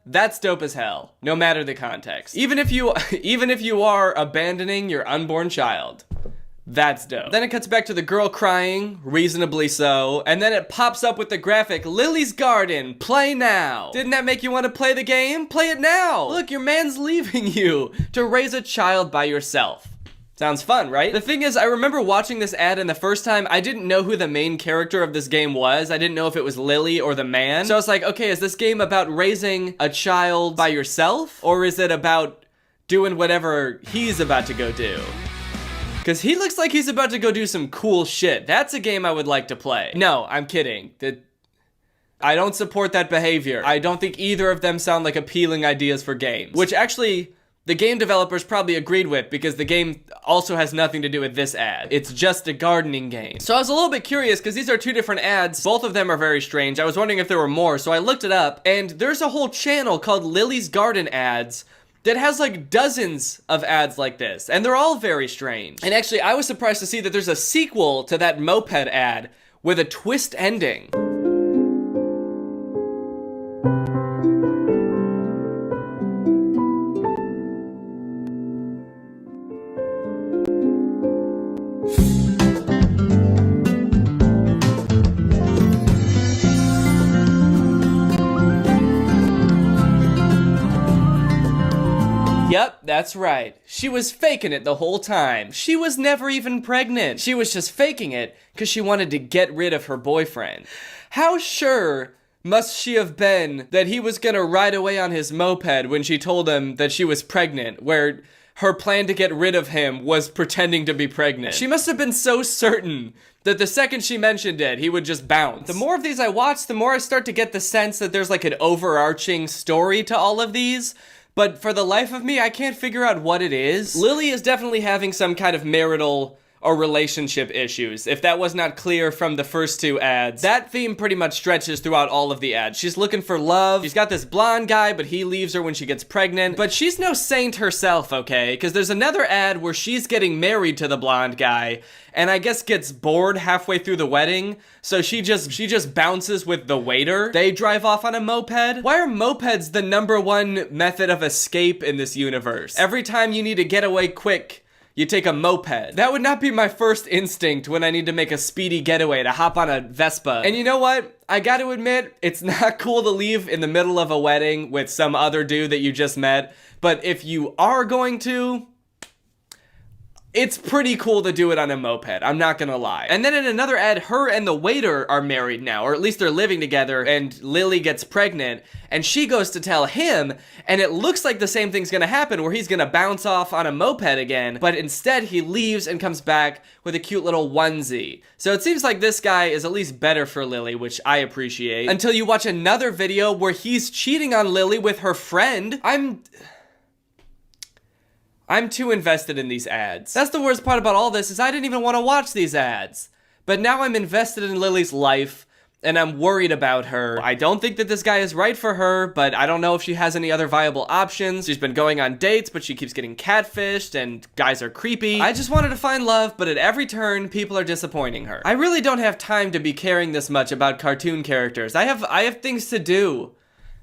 That's dope as hell, no matter the context. Even if you are abandoning your unborn child, that's dope. Then it cuts back to the girl crying, reasonably so, and then it pops up with the graphic, Lily's Garden, play now. Didn't that make you want to play the game? Play it now. Look, your man's leaving you to raise a child by yourself. Sounds fun, right? The thing is, I remember watching this ad, and the first time, I didn't know who the main character of this game was. I didn't know if it was Lily or the man. So I was like, okay, is this game about raising a child by yourself? Or is it about doing whatever he's about to go do? Because he looks like he's about to go do some cool shit. That's a game I would like to play. No, I'm kidding. I don't support that behavior. I don't think either of them sound like appealing ideas for games. Which actually... the game developers probably agreed with, because the game also has nothing to do with this ad. It's just a gardening game. So I was a little bit curious, because these are two different ads. Both of them are very strange. I was wondering if there were more, so I looked it up, and there's a whole channel called Lily's Garden Ads that has like dozens of ads like this, and they're all very strange. And actually, I was surprised to see that there's a sequel to that moped ad with a twist ending. Yep, that's right. She was faking it the whole time. She was never even pregnant. She was just faking it because she wanted to get rid of her boyfriend. How sure must she have been that he was gonna ride away on his moped when she told him that she was pregnant, where her plan to get rid of him was pretending to be pregnant? She must have been so certain that the second she mentioned it, he would just bounce. The more of these I watch, the more I start to get the sense that there's like an overarching story to all of these. But for the life of me, I can't figure out what it is. Lily is definitely having some kind of marital or relationship issues, if that was not clear from the first two ads. That theme pretty much stretches throughout all of the ads. She's looking for love. She's got this blonde guy, but he leaves her when she gets pregnant. But she's no saint herself, okay? Because there's another ad where she's getting married to the blonde guy, and I guess gets bored halfway through the wedding, so she just bounces with the waiter. They drive off on a moped. Why are mopeds the #1 method of escape in this universe? Every time you need to get away quick, you take a moped. That would not be my first instinct when I need to make a speedy getaway, to hop on a Vespa. And you know what? I gotta admit, it's not cool to leave in the middle of a wedding with some other dude that you just met, but if you are going to, it's pretty cool to do it on a moped, I'm not gonna lie. And then in another ad, her and the waiter are married now, or at least they're living together, and Lily gets pregnant, and she goes to tell him, and it looks like the same thing's gonna happen, where he's gonna bounce off on a moped again, but instead he leaves and comes back with a cute little onesie. So it seems like this guy is at least better for Lily, which I appreciate, until you watch another video where he's cheating on Lily with her friend. I'm too invested in these ads. That's the worst part about all this, is I didn't even want to watch these ads. But now I'm invested in Lily's life, and I'm worried about her. I don't think that this guy is right for her, but I don't know if she has any other viable options. She's been going on dates, but she keeps getting catfished, and guys are creepy. I just wanted to find love, but at every turn, people are disappointing her. I really don't have time to be caring this much about cartoon characters. I have things to do.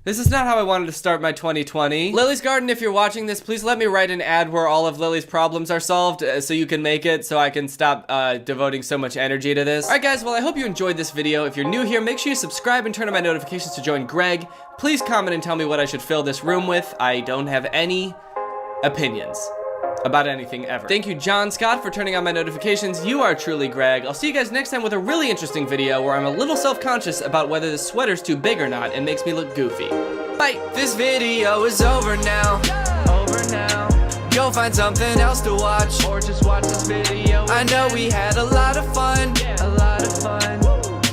This is not how I wanted to start my 2020. Lily's Garden, if you're watching this, please let me write an ad where all of Lily's problems are solved so you can make it, so I can stop devoting so much energy to this. Alright guys, well I hope you enjoyed this video. If you're new here, make sure you subscribe and turn on my notifications to join Greg. Please comment and tell me what I should fill this room with. I don't have any opinions about anything ever. Thank you, John Scott, for turning on my notifications. You are truly Greg. I'll see you guys next time with a really interesting video where I'm a little self-conscious about whether the sweater's too big or not and makes me look goofy. Bye! This video is over now. Over now. Go find something else to watch, or just watch this video. I know we had a lot of fun. A lot of fun.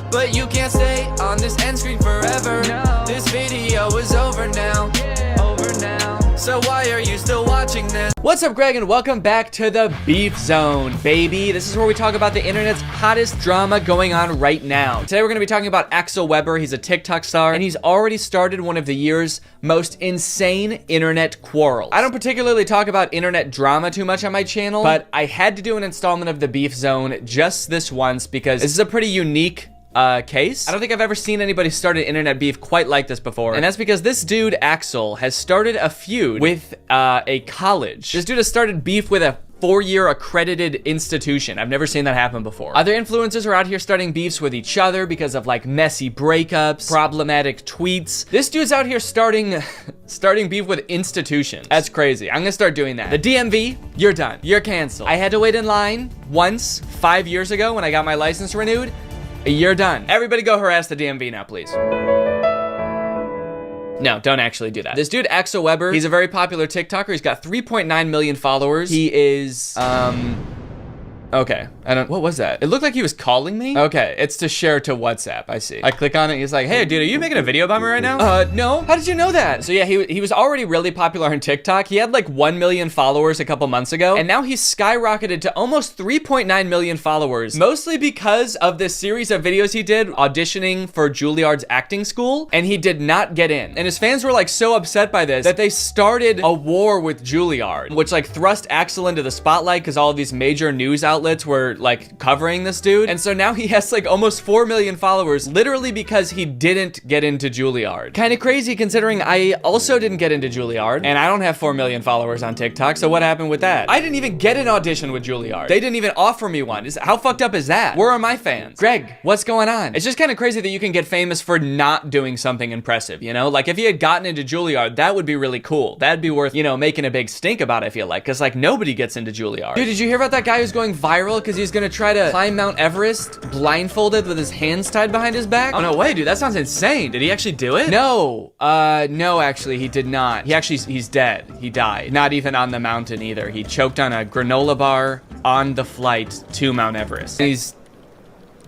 But you can't stay on this end screen forever. No. This video is over now. Over now. So why are you still watching this? What's up, Greg, and welcome back to the Beef Zone, baby. This is where we talk about the internet's hottest drama going on right now. Today we're gonna be talking about Axel Weber. He's a TikTok star, and he's already started one of the year's most insane internet quarrels. I don't particularly talk about internet drama too much on my channel, but I had to do an installment of the Beef Zone just this once because this is a pretty unique case. I don't think I've ever seen anybody start an internet beef quite like this before, and that's because this dude, Axel, has started a feud with a college. This dude has started beef with a 4-year accredited institution. I've never seen that happen before. Other influencers are out here starting beefs with each other because of like messy breakups, problematic tweets. This dude's out here starting beef with institutions. That's crazy. I'm gonna start doing that. The DMV, you're done. You're canceled. I had to wait in line once 5 years ago when I got my license renewed. You're done. Everybody go harass the DMV now, please. No, don't actually do that. This dude, Axel Weber, he's a very popular TikToker. He's got 3.9 million followers. He is, okay, what was that? It looked like he was calling me. Okay, it's to share to WhatsApp, I see. I click on it, he's like, hey dude, are you making a video about me right now? No, how did you know that? So yeah, he was already really popular on TikTok. He had like 1 million followers a couple months ago, and now he's skyrocketed to almost 3.9 million followers, mostly because of this series of videos he did auditioning for Juilliard's acting school, and he did not get in. And his fans were like so upset by this that they started a war with Juilliard, which like thrust Axel into the spotlight because all of these major news outlets were like covering this dude. And so now he has like almost 4 million followers literally because he didn't get into Juilliard. Kind of crazy considering I also didn't get into Juilliard and I don't have 4 million followers on TikTok. So what happened with that? I didn't even get an audition with Juilliard. They didn't even offer me one. How fucked up is that? Where are my fans? Greg, what's going on? It's just kind of crazy that you can get famous for not doing something impressive, you know? Like if he had gotten into Juilliard, that would be really cool. That'd be worth, you know, making a big stink about, I feel like, because like nobody gets into Juilliard. Dude, did you hear about that guy who's going viral because he's gonna try to climb Mount Everest blindfolded with his hands tied behind his back? Oh no way, dude, that sounds insane. Did he actually do it? No, no, actually he did not. He's dead. He died. Not even on the mountain either. He choked on a granola bar on the flight to Mount Everest.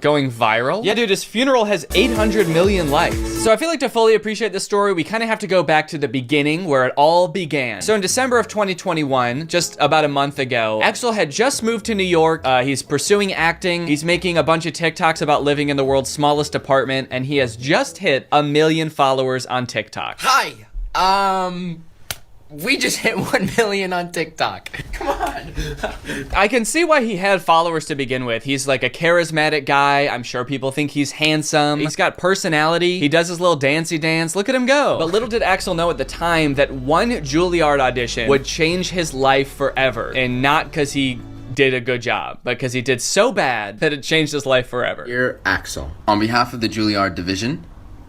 going viral? Yeah, dude, his funeral has 800 million likes. So I feel like to fully appreciate this story, we kind of have to go back to the beginning where it all began. So in December of 2021, just about a month ago, Axel had just moved to New York. He's pursuing acting. He's making a bunch of TikToks about living in the world's smallest apartment, and he has just hit 1 million followers on TikTok. Hi, we just hit 1 million on TikTok. Come on. I can see why he had followers to begin with. He's like a charismatic guy. I'm sure people think he's handsome. He's got personality. He does his little dancey dance. Look at him go. But little did Axel know at the time that one Juilliard audition would change his life forever. And not because he did a good job, but because he did so bad that it changed his life forever. Dear Axel, on behalf of the Juilliard division,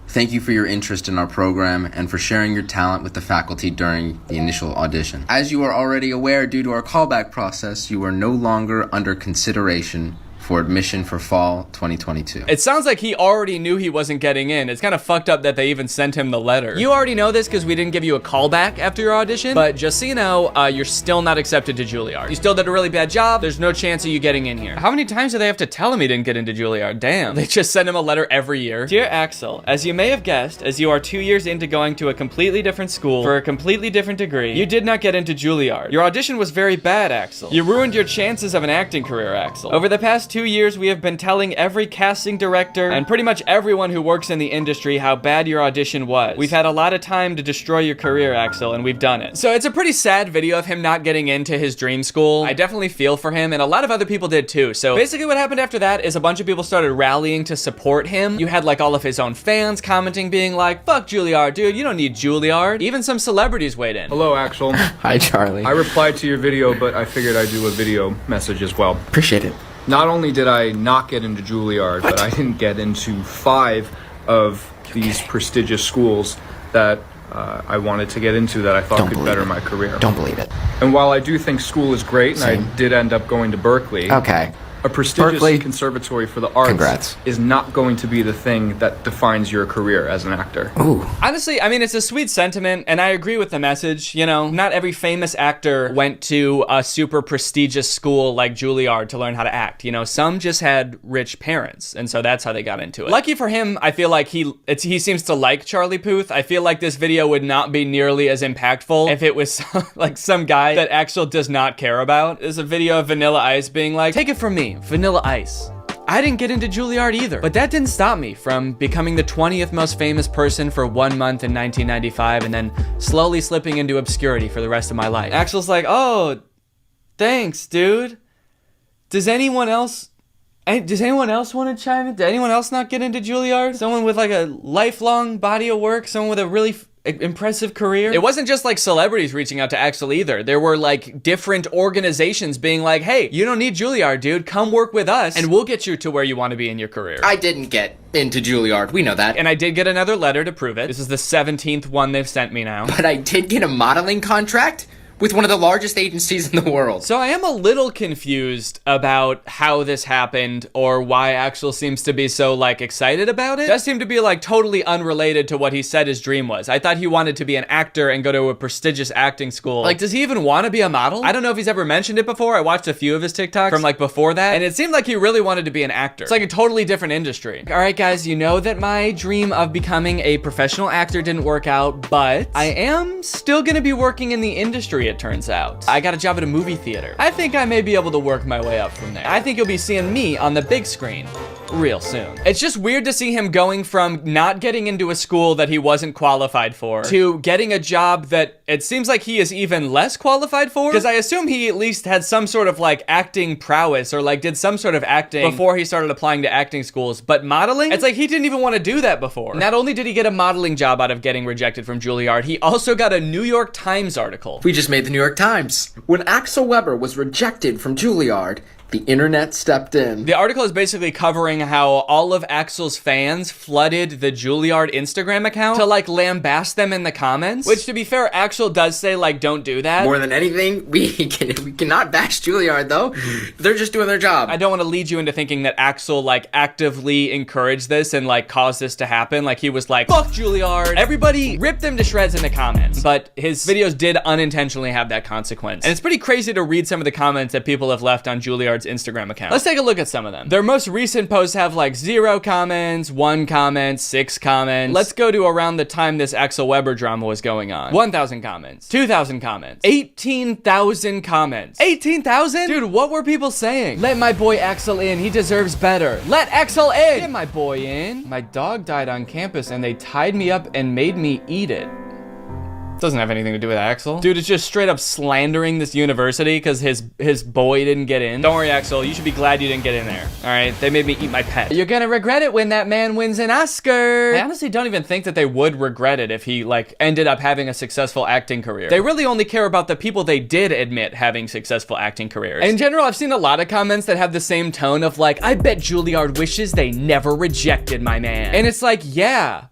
thank you for your interest in our program and for sharing your talent with the faculty during the initial audition. As you are already aware, due to our callback process, you are no longer under consideration for admission for fall 2022. It sounds like he already knew he wasn't getting in. It's kind of fucked up that they even sent him the letter. You already know this because we didn't give you a callback after your audition, but just so you know, you're still not accepted to Juilliard. You still did a really bad job. There's no chance of you getting in here. How many times do they have to tell him he didn't get into Juilliard? Damn. They just send him a letter every year. Dear Axel, as you may have guessed, as you are 2 years into going to a completely different school for a completely different degree, you did not get into Juilliard. Your audition was very bad, Axel. You ruined your chances of an acting career, Axel. Over the past 2 years, we have been telling every casting director and pretty much everyone who works in the industry how bad your audition was. We've had a lot of time to destroy your career, Axel, and we've done it. So it's a pretty sad video of him not getting into his dream school. I definitely feel for him, and a lot of other people did too. So basically what happened after that is a bunch of people started rallying to support him. You had like all of his own fans commenting, being like, fuck Juilliard, dude, you don't need Juilliard. Even some celebrities weighed in. Hello, Axel. Hi, Charlie. I replied to your video, but I figured I'd do a video message as well. Appreciate it. Not only did I not get into Juilliard, but I didn't get into 5 of these prestigious schools that I wanted to get into that I thought could better my career. Don't believe it. And while I do think school is great, and I did end up going to Berkeley, Okay. a prestigious Berkeley, conservatory for the arts congrats. is not going to be the thing that defines your career as an actor. Ooh. Honestly, I mean, it's a sweet sentiment, and I agree with the message. You know, not every famous actor went to a super prestigious school like Juilliard to learn how to act. You know, some just had rich parents, and so that's how they got into it. Lucky for him, I feel like he seems to like Charlie Puth. I feel like this video would not be nearly as impactful if it was like some guy that Axel does not care about. There's a video of Vanilla Ice being like, take it from me, Vanilla Ice. I didn't get into Juilliard either, but that didn't stop me from becoming the 20th most famous person for 1 month in 1995 and then slowly slipping into obscurity for the rest of my life. Axel's like, oh, thanks, dude. Does anyone else want to chime in? Did anyone else not get into Juilliard? Someone with like a lifelong body of work? Someone with a really impressive career? It wasn't just like celebrities reaching out to Axel either. There were like different organizations being like, hey, you don't need Juilliard, dude. Come work with us and we'll get you to where you want to be in your career. I didn't get into Juilliard. We know that. And I did get another letter to prove it. This is the 17th one they've sent me now. But I did get a modeling contract with one of the largest agencies in the world. So I am a little confused about how this happened or why Axel seems to be so like excited about it. It does seem to be like totally unrelated to what he said his dream was. I thought he wanted to be an actor and go to a prestigious acting school. Like, does he even want to be a model? I don't know if he's ever mentioned it before. I watched a few of his TikToks from like before that, and it seemed like he really wanted to be an actor. It's like a totally different industry. All right, guys, you know that my dream of becoming a professional actor didn't work out, but I am still gonna be working in the industry, it turns out. I got a job at a movie theater. I think I may be able to work my way up from there. I think you'll be seeing me on the big screen real soon. It's just weird to see him going from not getting into a school that he wasn't qualified for to getting a job that it seems like he is even less qualified for, because I assume he at least had some sort of like acting prowess or like did some sort of acting before he started applying to acting schools, but modeling? It's like he didn't even want to do that before. Not only did he get a modeling job out of getting rejected from Juilliard, he also got a New York Times article. We just made the New York Times. When Axel Weber was rejected from Juilliard, the internet stepped in. The article is basically covering how all of Axel's fans flooded the Juilliard Instagram account to like lambast them in the comments, which to be fair, Axel does say like, don't do that. More than anything, we cannot bash Juilliard though. They're just doing their job. I don't want to lead you into thinking that Axel like actively encouraged this and like caused this to happen. Like he was like, fuck Juilliard. Everybody ripped them to shreds in the comments, but his videos did unintentionally have that consequence. And it's pretty crazy to read some of the comments that people have left on Juilliard's Juilliard's Instagram account. Let's take a look at some of them. Their most recent posts have like 0 comments, 1 comment, 6 comments. Let's go to around the time this Axel Weber drama was going on. 1,000 comments, 2,000 comments, 18,000 comments. 18,000? Dude, what were people saying? Let my boy Axel in, he deserves better. Let Axel in! Get my boy in. My dog died on campus and they tied me up and made me eat it. Doesn't have anything to do with Axel. Dude is just straight up slandering this university because his boy didn't get in. Don't worry, Axel. You should be glad you didn't get in there. All right? They made me eat my pet. You're gonna regret it when that man wins an Oscar. I honestly don't even think that they would regret it if he, like, ended up having a successful acting career. They really only care about the people they did admit having successful acting careers. In general, I've seen a lot of comments that have the same tone of, like, I bet Juilliard wishes they never rejected my man. And it's like, yeah.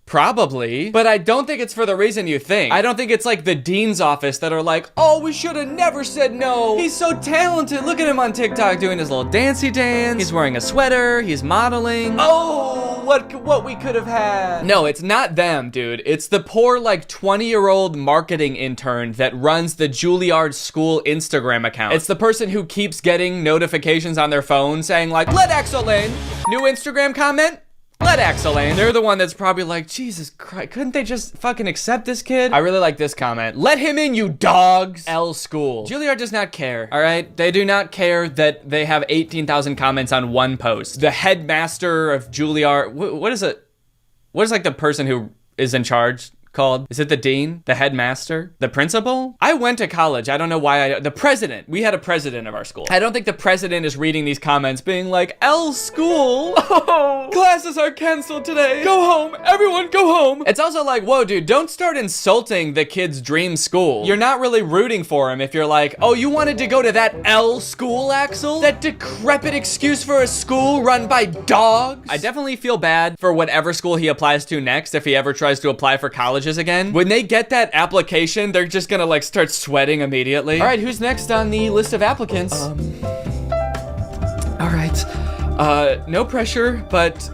Probably, but I don't think it's for the reason you think. I don't think it's like the dean's office that are like, oh, we should have never said no. He's so talented. Look at him on TikTok doing his little dancey dance. He's wearing a sweater. He's modeling. Oh, what we could have had. No, it's not them, dude. It's the poor like 20-year-old marketing intern that runs the Juilliard school Instagram account. It's the person who keeps getting notifications on their phone saying like, let Axel in. New Instagram comment? Let Axel in. They're the one that's probably like, Jesus Christ, couldn't they just fucking accept this kid? I really like this comment. Let him in, you dogs. L school. Juilliard does not care, all right? They do not care that they have 18,000 comments on one post. The headmaster of Juilliard, what is it? What is like the person who is in charge called? Is it the dean? The headmaster? The principal? I went to college. I don't know why the president. We had a president of our school. I don't think the president is reading these comments being like, L school. Oh, classes are canceled today. Go home. Everyone go home. It's also like, whoa, dude, don't start insulting the kid's dream school. You're not really rooting for him if you're like, oh, you wanted to go to that L school, Axel? That decrepit excuse for a school run by dogs? I definitely feel bad for whatever school he applies to next if he ever tries to apply for college again. When they get that application, they're just gonna like start sweating immediately. All right, who's next on the list of applicants? All right, no pressure, but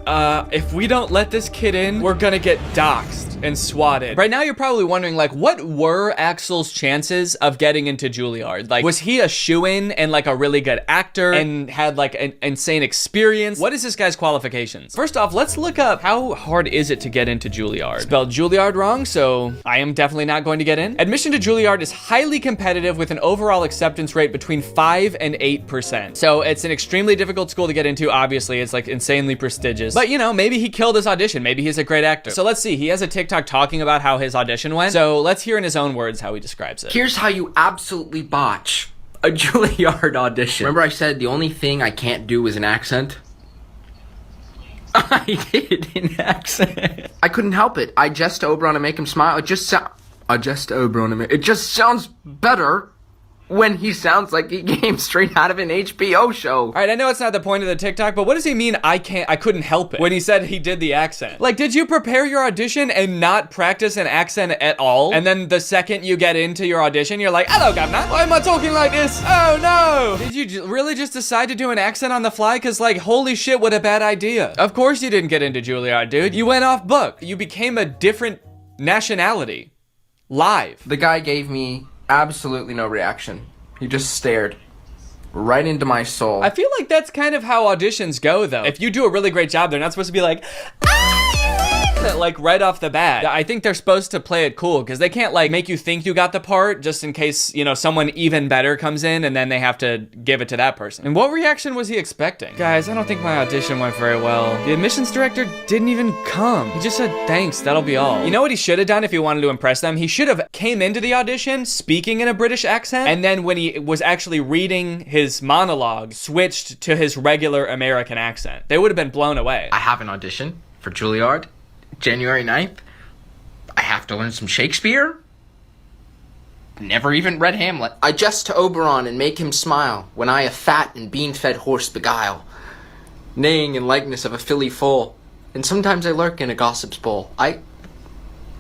if we don't let this kid in, we're gonna get doxxed and swatted. Right now, you're probably wondering, like, what were Axel's chances of getting into Juilliard? Like, was he a shoo-in and like a really good actor and had like an insane experience? What is this guy's qualifications? First off, let's look up how hard is it to get into Juilliard. Spelled Juilliard wrong, so I am definitely not going to get in. Admission to Juilliard is highly competitive with an overall acceptance rate between 5 and 8%. So it's an extremely difficult school to get into. Obviously, it's like insanely prestigious. But you know, maybe he killed his audition. Maybe he's a great actor. So let's see. He has a TikTok talking about how his audition went. So let's hear in his own words how he describes it. Here's how you absolutely botch a Juilliard audition. Remember I said the only thing I can't do is an accent? I did an accent. I couldn't help it. I just Oberon and make him smile. It just sounds better when he sounds like he came straight out of an HBO show. All right, I know it's not the point of the TikTok, but what does he mean I couldn't help it when he said he did the accent? Like, did you prepare your audition and not practice an accent at all? And then the second you get into your audition, you're like, hello, governor. Why am I talking like this? Oh, no. Did you really just decide to do an accent on the fly? Because, like, holy shit, what a bad idea. Of course you didn't get into Juilliard, dude. You went off book. You became a different nationality. Live. The guy gave me absolutely no reaction. He just stared right into my soul. I feel like that's kind of how auditions go, though. If you do a really great job, they're not supposed to be like, like right off the bat. I think they're supposed to play it cool because they can't like make you think you got the part just in case, you know, someone even better comes in and then they have to give it to that person. And what reaction was he expecting? Guys, I don't think my audition went very well. The admissions director didn't even come. He just said, thanks, that'll be all. You know what he should have done if he wanted to impress them? He should have came into the audition speaking in a British accent, and then when he was actually reading his monologue, switched to his regular American accent. They would have been blown away. I have an audition for Juilliard. January 9th, I have to learn some Shakespeare? Never even read Hamlet. I jest to Oberon and make him smile, when I a fat and bean-fed horse beguile, neighing in likeness of a filly foal, and sometimes I lurk in a gossip's bowl. I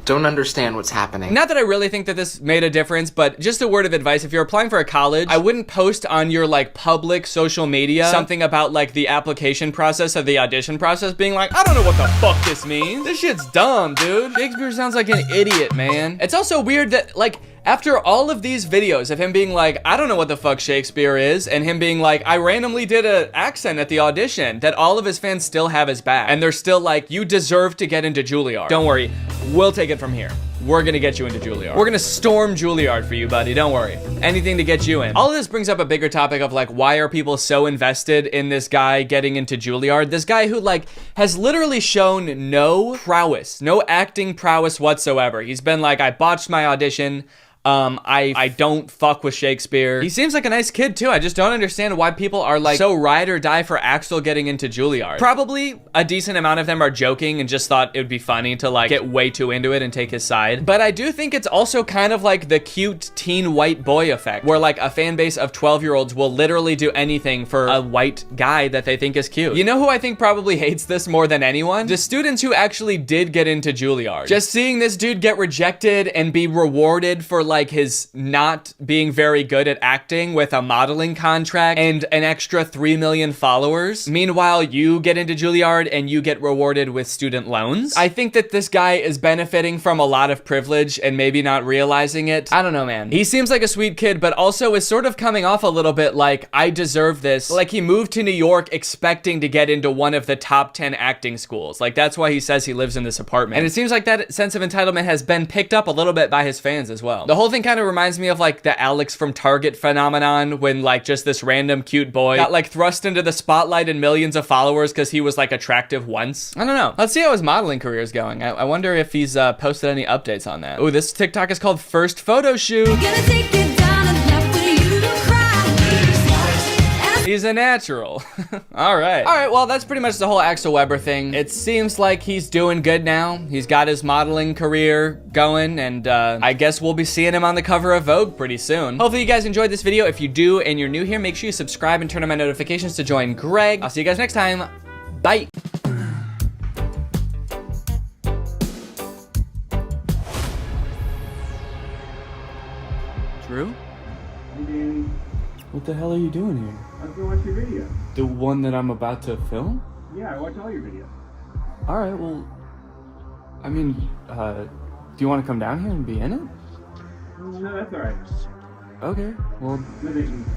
don't understand what's happening. Not that I really think that this made a difference, but just a word of advice. If you're applying for a college, I wouldn't post on your like public social media something about like the application process or the audition process being like, I don't know what the fuck this means. This shit's dumb, dude. Shakespeare sounds like an idiot, man. It's also weird that like After all of these videos of him being like, I don't know what the fuck Shakespeare is, and him being like, I randomly did an accent at the audition, that all of his fans still have his back. And they're still like, you deserve to get into Juilliard. Don't worry, we'll take it from here. We're gonna get you into Juilliard. We're gonna storm Juilliard for you, buddy, don't worry. Anything to get you in. All of this brings up a bigger topic of like, why are people so invested in this guy getting into Juilliard? This guy who like, has literally shown no prowess, no acting prowess whatsoever. He's been like, I botched my audition. I don't fuck with Shakespeare. He seems like a nice kid too. I just don't understand why people are like so ride or die for Axel getting into Juilliard. Probably a decent amount of them are joking and just thought it would be funny to like get way too into it and take his side. But I do think it's also kind of like the cute teen white boy effect, where like a fan base of 12-year-olds will literally do anything for a white guy that they think is cute. You know who I think probably hates this more than anyone? The students who actually did get into Juilliard. Just seeing this dude get rejected and be rewarded for like his not being very good at acting with a modeling contract and an extra 3 million followers. Meanwhile, you get into Juilliard and you get rewarded with student loans. I think that this guy is benefiting from a lot of privilege and maybe not realizing it. I don't know, man. He seems like a sweet kid, but also is sort of coming off a little bit like, I deserve this. Like he moved to New York expecting to get into one of the top 10 acting schools. Like that's why he says he lives in this apartment. And it seems like that sense of entitlement has been picked up a little bit by his fans as well. The whole thing kind of reminds me of like the Alex from Target phenomenon, when like just this random cute boy got like thrust into the spotlight and millions of followers because he was like attractive once. I don't know. Let's see how his modeling career is going. I wonder if he's posted any updates on that. Oh, this TikTok is called First Photo Shoot. He's a natural. All right. All right, well, that's pretty much the whole Axel Weber thing. It seems like he's doing good now. He's got his modeling career going, and I guess we'll be seeing him on the cover of Vogue pretty soon. Hopefully you guys enjoyed this video. If you do and you're new here, make sure you subscribe and turn on my notifications to join Greg. I'll see you guys next time. Bye. Drew? What the hell are you doing here? I was gonna watch your video. The one that I'm about to film? Yeah, I watch all your videos. All right, well, I mean, do you want to come down here and be in it? No, that's all right. Okay, well,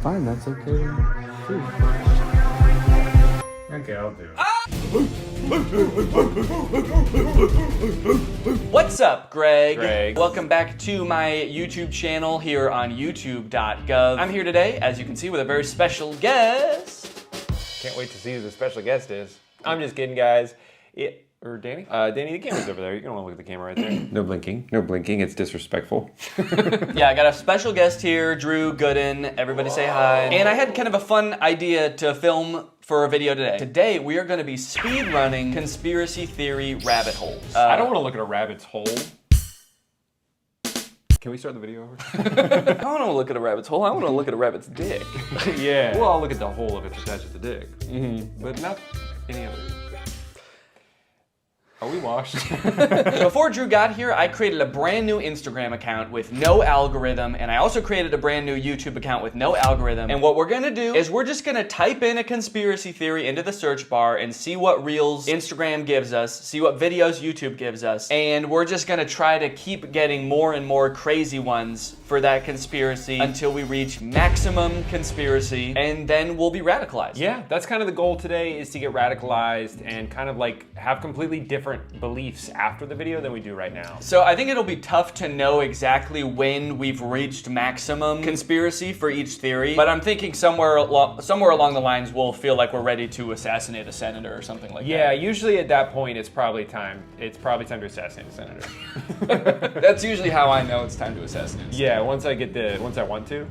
fine, that's okay. Okay, I'll do it. What's up, Greg? Welcome back to my YouTube channel here on youtube.gov. I'm here today, as you can see, with a very special guest. Can't wait to see who the special guest is. I'm just kidding, guys. Or Danny? Danny, the camera's over there. You're gonna want to look at the camera right there. No blinking. No blinking. It's disrespectful. Yeah, I got a special guest here, Drew Gooden. Everybody say hi. And I had kind of a fun idea to film for a video today. Today, we are gonna be speed running conspiracy theory rabbit holes. I don't want to look at a rabbit's hole. Can we start the video over? I don't want to look at a rabbit's hole. I want to look at a rabbit's dick. Yeah. Well, I'll look at the hole if it's attached to the dick. But not any other. Are we washed? Before Drew got here, I created a brand new Instagram account with no algorithm, and I also created a brand new YouTube account with no algorithm. And what we're gonna do is we're just gonna type in a conspiracy theory into the search bar and see what reels Instagram gives us, see what videos YouTube gives us, and we're just gonna try to keep getting more and more crazy ones for that conspiracy until we reach maximum conspiracy, and then we'll be radicalized. Yeah, that's kind of the goal today, is to get radicalized and kind of like have completely different beliefs after the video than we do right now. So I think it'll be tough to know exactly when we've reached maximum conspiracy for each theory, but I'm thinking somewhere along the lines we'll feel like we're ready to assassinate a senator or something like that. Yeah, usually at that point it's probably time to assassinate a senator. That's usually how I know it's time to assassinate a senator. Yeah, once I want to.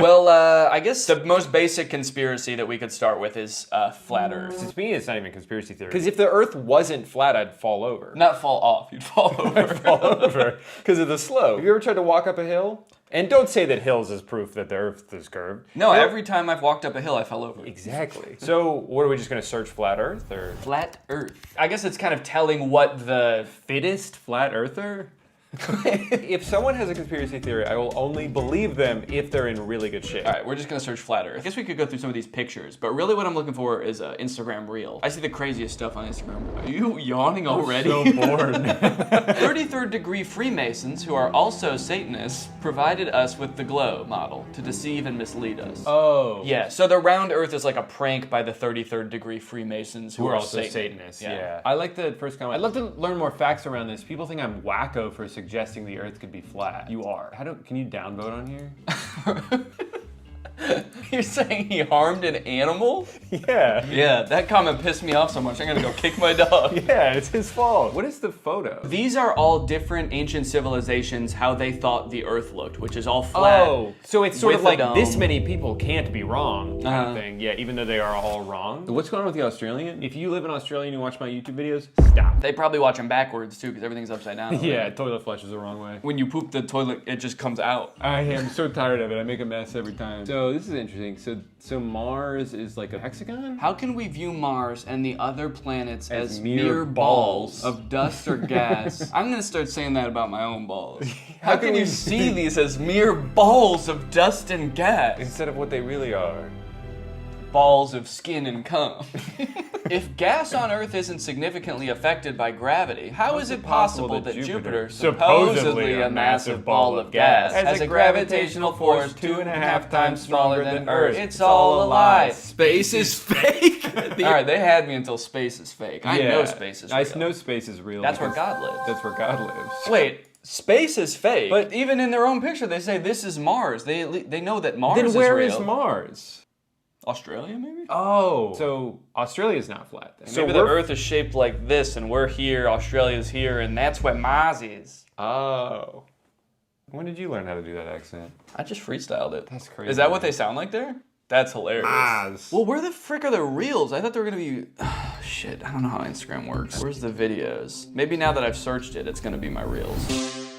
Well, I guess the most basic conspiracy that we could start with is flat Earth. To me, it's not even a conspiracy theory. Because if the Earth wasn't flat, I'd fall over. Not fall off, you'd fall over. Fall over because of the slope. Have you ever tried to walk up a hill? And don't say that hills is proof that the Earth is curved. No, every time I've walked up a hill, I fell over. Exactly. So, what are we just going to search flat Earth or flat Earth? I guess it's kind of telling what the fittest flat earther. If someone has a conspiracy theory, I will only believe them if they're in really good shape. All right, we're just gonna search flat Earth. I guess we could go through some of these pictures, but really what I'm looking for is an Instagram reel. I see the craziest stuff on Instagram. Are you yawning already? I'm so bored. 33rd degree Freemasons, who are also Satanists, provided us with the glow model to deceive and mislead us. Oh. Yeah, so the round Earth is like a prank by the 33rd degree Freemasons Who are also Satanists, yeah. I like the first comment. I'd love to learn more facts around this. People think I'm wacko for suggesting the Earth could be flat. You are. Can you downvote on here? You're saying he harmed an animal? Yeah. Yeah, that comment pissed me off so much, I'm gonna go kick my dog. Yeah, it's his fault. What is the photo? These are all different ancient civilizations, how they thought the Earth looked, which is all flat. Oh, so it's sort of with a like dome. this many people can't be wrong kind of thing. Yeah, even though they are all wrong. What's going on with the Australian? If you live in Australia and you watch my YouTube videos, stop. They probably watch them backwards too, because everything's upside down. Yeah, toilet flushes the wrong way. When you poop the toilet, it just comes out. I am so tired of it. I make a mess every time. So this is interesting. So Mars is like a hexagon? How can we view Mars and the other planets as mere balls of dust or gas? I'm gonna start saying that about my own balls. How can you see these as mere balls of dust and gas? Instead of what they really are. Balls of skin and cum. If gas on Earth isn't significantly affected by gravity, how is it possible that Jupiter, supposedly a massive ball of gas, has a gravitational force 2.5 times smaller than Earth? It's all a lie. Space is fake. Alright, they had me until space is fake. I know space is real. I know space is real. That's where God lives. That's where God lives. Wait. Space is fake. But even in their own picture, they say this is Mars. They know that Mars is real. Then where is Mars? Australia, maybe? Oh. So Australia's not flat then. So maybe the Earth is shaped like this, and we're here, Australia's here, and that's where Mars is. Oh. When did you learn how to do that accent? I just freestyled it. That's crazy. Is that what they sound like there? That's hilarious. Mars. Well, where the frick are the reels? I thought they were gonna be... shit, I don't know how Instagram works. Where's the videos? Maybe now that I've searched it, it's gonna be my reels.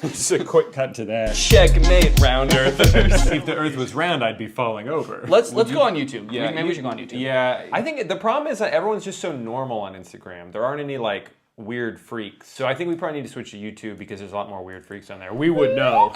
Just a quick cut to that. Checkmate, round earthers. If the Earth was round, I'd be falling over. Let's go on YouTube. Yeah, Maybe we should go on YouTube. Yeah, I think the problem is that everyone's just so normal on Instagram. There aren't any like weird freaks. So I think we probably need to switch to YouTube because there's a lot more weird freaks on there. We would know.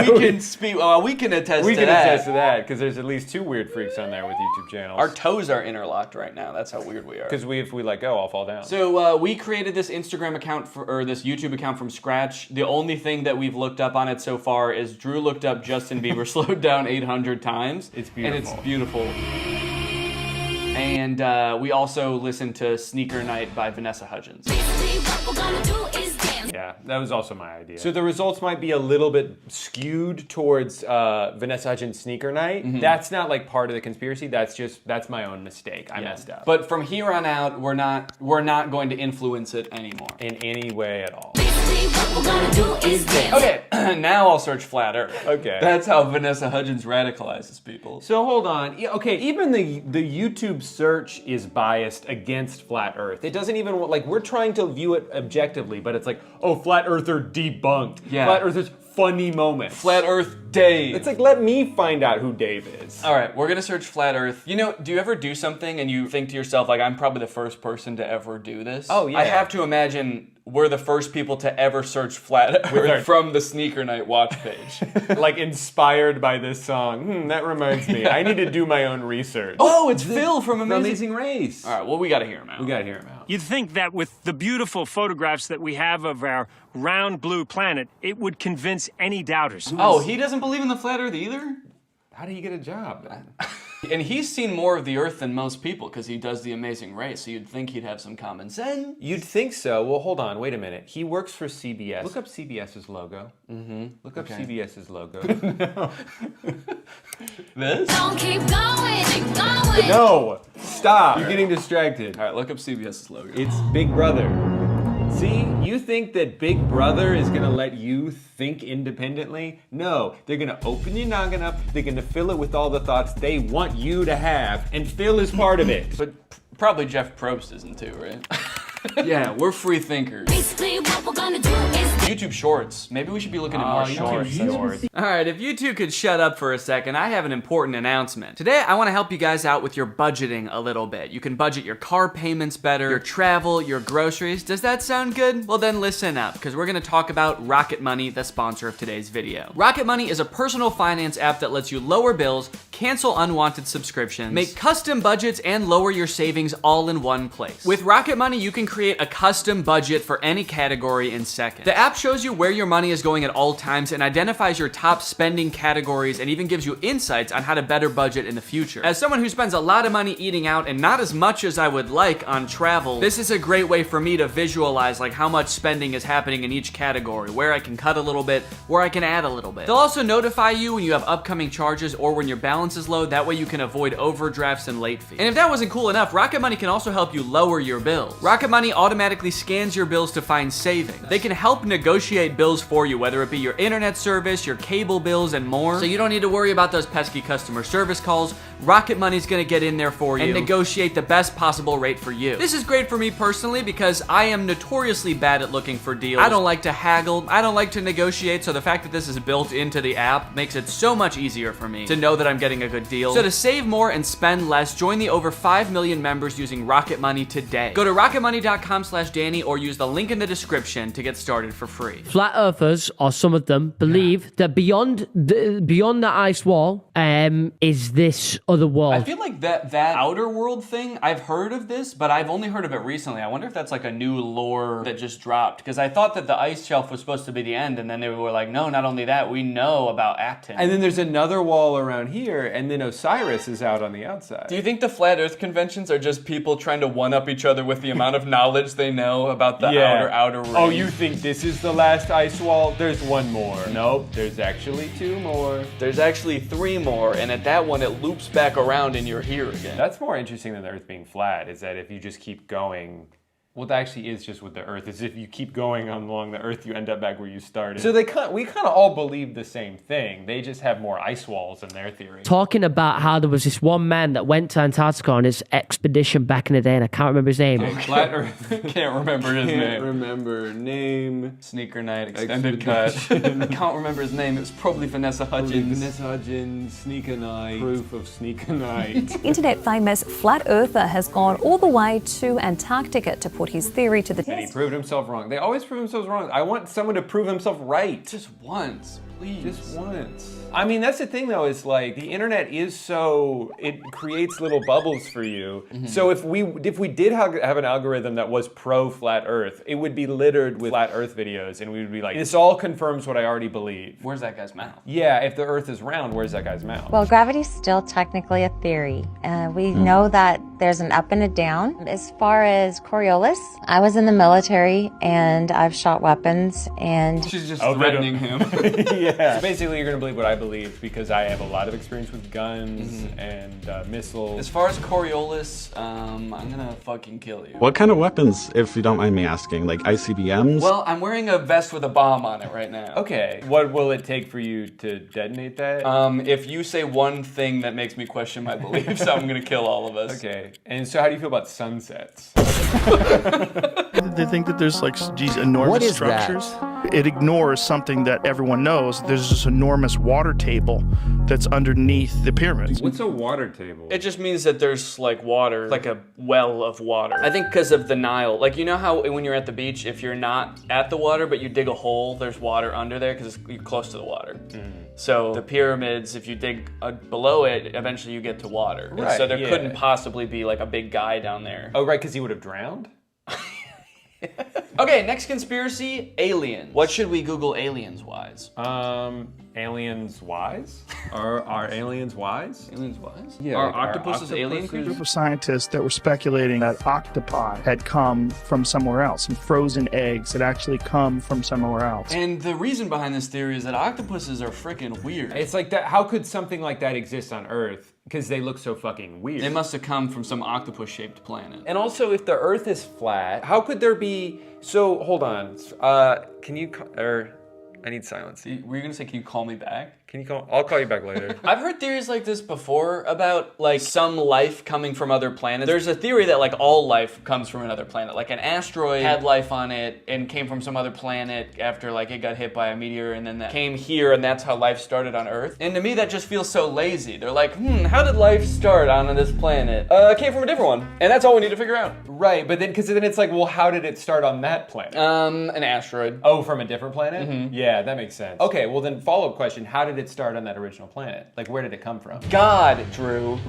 We can speak. We can attest we to can that. attest to that because there's at least 2 weird freaks on there with YouTube channels. Our toes are interlocked right now. That's how weird we are. Because if we let go, I'll fall down. So we created this Instagram account or this YouTube account from scratch. The only thing that we've looked up on it so far is Drew looked up Justin Bieber slowed down 800 times. It's beautiful. And it's beautiful. And we also listened to Sneaker Night by Vanessa Hudgens. Yeah, that was also my idea. So the results might be a little bit skewed towards Vanessa Hudgens' Sneaker Night. Mm-hmm. That's not like part of the conspiracy. That's my own mistake. I messed up. But from here on out, we're not going to influence it anymore in any way at all. What we're gonna do is dance. Okay, now I'll search flat Earth. Okay. That's how Vanessa Hudgens radicalizes people. So hold on. Yeah, okay, even the YouTube search is biased against flat Earth. It doesn't even, like, we're trying to view it objectively, but it's like, oh, flat Earther debunked. Yeah. Flat Earthers funny moments. Flat Earth Dave. It's like, let me find out who Dave is. All right, we're gonna search flat Earth. You know, do you ever do something and you think to yourself, like, I'm probably the first person to ever do this? Oh, yeah. I have to imagine we're the first people to ever search flat Earth from the Sneaker Night watch page. Like, inspired by this song. That reminds me. I need to do my own research. Oh, it's Phil from Amazing Race. All right, well, we gotta hear him out. We gotta hear him out. You'd think that with the beautiful photographs that we have of our round blue planet, it would convince any doubters. Oh, he doesn't believe in the flat Earth either? How did he get a job then? And he's seen more of the Earth than most people because he does The Amazing Race, so you'd think he'd have some common sense. You'd think so. Well, hold on. Wait a minute. He works for CBS. Look up CBS's logo. Mm-hmm. Look up CBS's logo. No. This? Don't keep going. No! Stop! You're getting distracted. All right, look up CBS's logo. It's Big Brother. See, you think that Big Brother is gonna let you think independently? No, they're gonna open your noggin up, they're gonna fill it with all the thoughts they want you to have, and Phil is part of it. But probably Jeff Probst isn't too, right? Yeah, we're free thinkers. Basically, what we're gonna do is YouTube Shorts. Maybe we should be looking at more shorts. Alright, if you two could shut up for a second, I have an important announcement. Today, I want to help you guys out with your budgeting a little bit. You can budget your car payments better, your travel, your groceries. Does that sound good? Well then listen up, because we're going to talk about Rocket Money, the sponsor of today's video. Rocket Money is a personal finance app that lets you lower bills, cancel unwanted subscriptions, make custom budgets, and lower your savings all in one place. With Rocket Money, you can create a custom budget for any category in seconds. The app shows you where your money is going at all times and identifies your top spending categories and even gives you insights on how to better budget in the future. As someone who spends a lot of money eating out and not as much as I would like on travel, this is a great way for me to visualize like how much spending is happening in each category, where I can cut a little bit, where I can add a little bit. They'll also notify you when you have upcoming charges or when your balance is low. That way you can avoid overdrafts and late fees. And if that wasn't cool enough, Rocket Money can also help you lower your bills. Rocket Money automatically scans your bills to find savings. They can help negotiate bills for you, whether it be your internet service, your cable bills, and more. So you don't need to worry about those pesky customer service calls. Rocket Money's gonna get in there for you and negotiate the best possible rate for you. This is great for me personally because I am notoriously bad at looking for deals. I don't like to haggle. I don't like to negotiate, so the fact that this is built into the app makes it so much easier for me to know that I'm getting a good deal. So to save more and spend less, join the over 5 million members using Rocket Money today. Go to rocketmoney.com/Danny or use the link in the description to get started for free. Flat earthers, or some of them, believe that beyond the ice wall is this other world. I feel like that outer world thing, I've heard of this, but I've only heard of it recently. I wonder if that's like a new lore that just dropped, because I thought that the ice shelf was supposed to be the end, and then they were like, no, not only that, we know about Acton. And then there's another wall around here, and then Osiris is out on the outside. Do you think the flat earth conventions are just people trying to one-up each other with the amount of knowledge they know about the outer ring? Oh, you think this is the last ice wall? There's one more. Nope, there's actually 2 more. There's actually 3 more, and at that one, it loops back around and you're here again. That's more interesting than the Earth being flat, is that if you just keep going, well, that actually is just with the Earth, is if you keep going along the Earth, you end up back where you started. So we kind of all believe the same thing. They just have more ice walls in their theory. Talking about how there was this one man that went to Antarctica on his expedition back in the day, and I can't remember his name. Flat Earth. Can't remember his name. Can't remember name. Sneaker Night Extended Cut. I can't remember his name. It was probably Vanessa Hudgens. Vanessa Hudgens, Sneaker Night. Proof of Sneaker Night. Internet famous flat earther has gone all the way to Antarctica to put his theory to the test. And he proved himself wrong. They always prove themselves wrong. I want someone to prove himself right. Just once, please. Just once. I mean, that's the thing though, is like the internet is so, it creates little bubbles for you. Mm-hmm. So if we did have an algorithm that was pro flat earth, it would be littered with flat earth videos, and we would be like, this all confirms what I already believe. Where's that guy's mouth? Yeah, if the earth is round, where's that guy's mouth? Well, gravity's still technically a theory. We know that there's an up and a down. As far as Coriolis, I was in the military and I've shot weapons and... She's just threatening him. Yeah. Basically, you're gonna believe what I believe because I have a lot of experience with guns and missiles. As far as Coriolis, I'm gonna fucking kill you. What kind of weapons, if you don't mind me asking? Like ICBMs? Well, I'm wearing a vest with a bomb on it right now. Okay. What will it take for you to detonate that? If you say one thing that makes me question my beliefs, I'm gonna kill all of us. Okay. And so how do you feel about sunsets? They think that there's like these enormous structures. It ignores something that everyone knows. There's this enormous water table that's underneath the pyramids. What's a water table? It just means that there's like water, like a well of water. I think because of the Nile. Like, you know how when you're at the beach, if you're not at the water, but you dig a hole, there's water under there because you're close to the water. So the pyramids, if you dig below it, eventually you get to water. Right, and so there couldn't possibly be like a big guy down there. Oh, right, because he would have drowned? Okay, next conspiracy, aliens. What should we Google aliens-wise? Aliens wise? Are aliens wise? Aliens wise? Yeah. Are like, octopuses alien A creatures? group of scientists that were speculating that octopi had come from somewhere else, and frozen eggs had actually come from somewhere else. And the reason behind this theory is that octopuses are freaking weird. It's like that. How could something like that exist on Earth? Because they look so fucking weird. They must have come from some octopus-shaped planet. And also, if the Earth is flat, how could there be? So hold on. Can you I need silence. Were you gonna say, can you call me back? Can you call? I'll call you back later. I've heard theories like this before about like some life coming from other planets. There's a theory that like all life comes from another planet. Like an asteroid had life on it and came from some other planet after like it got hit by a meteor, and then that came here, and that's how life started on Earth. And to me that just feels so lazy. They're like, how did life start on this planet? It came from a different one. And that's all we need to figure out. Right, but then because then it's like, well, how did it start on that planet? An asteroid. Oh, from a different planet? Mm-hmm. Yeah, that makes sense. Okay, well then follow-up question, how did it start on that original planet? Like, where did it come from? God drew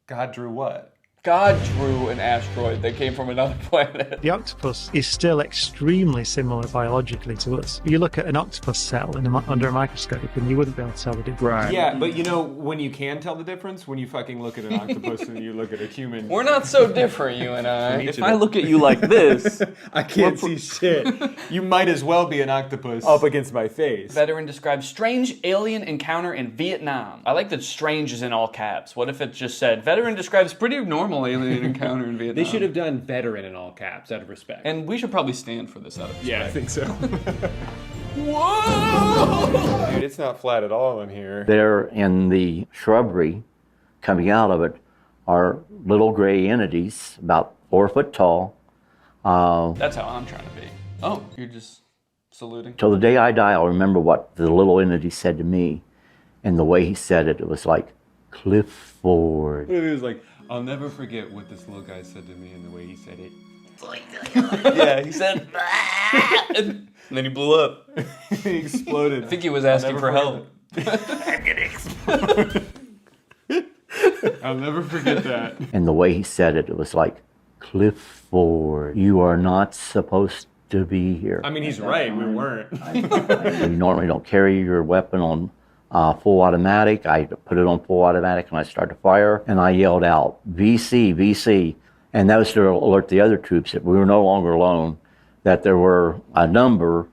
what? God drew an asteroid that came from another planet. The octopus is still extremely similar biologically to us. You look at an octopus cell under a microscope and you wouldn't be able to tell the difference. Right. Yeah, but you know when you can tell the difference? When you fucking look at an octopus and you look at a human. We're not so different, you and I. If I look at you like this, I can't see shit. You might as well be an octopus up against my face. Veteran describes strange alien encounter in Vietnam. I like that strange is in all caps. What if it just said, veteran describes pretty normal alien encounter in Vietnam? They should have done veteran in all caps out of respect. And we should probably stand for this out of respect. Yeah, I think so. Whoa! Dude, it's not flat at all in here. There in the shrubbery, coming out of it, are little gray entities, about 4 foot tall. That's how I'm trying to be. Oh, you're just saluting? Till the day I die, I'll remember what the little entity said to me. And the way he said it, it was like, Clifford. It was like, I'll never forget what this little guy said to me and the way he said it. Yeah, he said, and then he blew up. He exploded. I think he was asking for help. I'm gonna explode. I'll never forget that. And the way he said it, it was like, Clifford, you are not supposed to be here. I mean, he's right, we weren't. You normally don't carry your weapon on full automatic. I put it on full automatic and I started to fire, and I yelled out, VC, VC. And that was to alert the other troops that we were no longer alone, that there were a number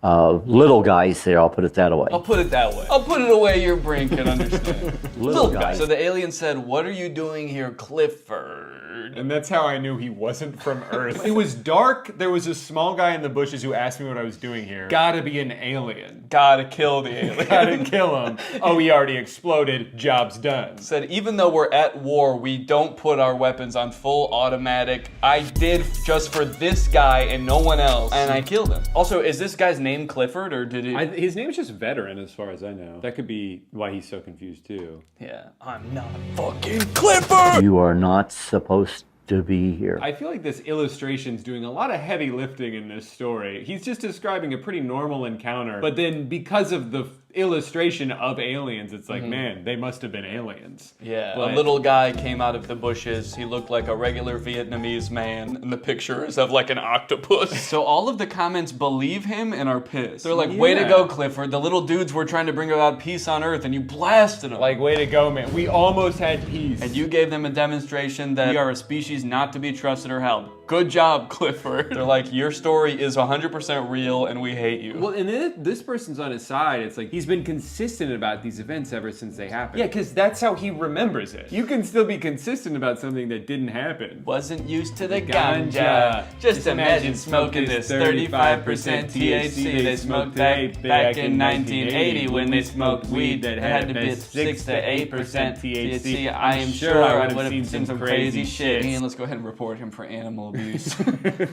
of little guys there, I'll put it that way. I'll put it that way. I'll put it away your brain can understand. Little guys. So the alien said, what are you doing here, Clifford? And that's how I knew he wasn't from Earth. It was dark. There was a small guy in the bushes who asked me what I was doing here. Gotta be an alien. Gotta kill the alien. Gotta kill him. Oh, he already exploded. Job's done. Said, even though we're at war, we don't put our weapons on full automatic. I did just for this guy and no one else, and I killed him. Also, is this guy's name Clifford, or did he? His name's just Veteran, as far as I know. That could be why he's so confused too. Yeah, I'm not fucking Clifford. You are not supposed to be here. I feel like this illustration's doing a lot of heavy lifting in this story. He's just describing a pretty normal encounter, but then because of the illustration of aliens, it's like, man, they must have been aliens. Yeah, But a little guy came out of the bushes. He looked like a regular Vietnamese man, and the picture is of like an octopus. So all of the comments believe him and are pissed. They're like, way to go, Clifford. The little dudes were trying to bring about peace on Earth, and you blasted them. Like, way to go, man. We almost had peace. And you gave them a demonstration that we are a species not to be trusted or held. Good job, Clifford. They're like, your story is 100% real, and we hate you. Well, and then this person's on his side. It's like, he's been consistent about these events ever since they happened. Yeah, because that's how he remembers it. You can still be consistent about something that didn't happen. Wasn't used to the ganja. Just imagine smoking this 35% THC they smoked back in 1980 when they smoked weed that had to be 6 to 8% THC. I am sure I would have seen some crazy shit. And let's go ahead and report him for animal abuse.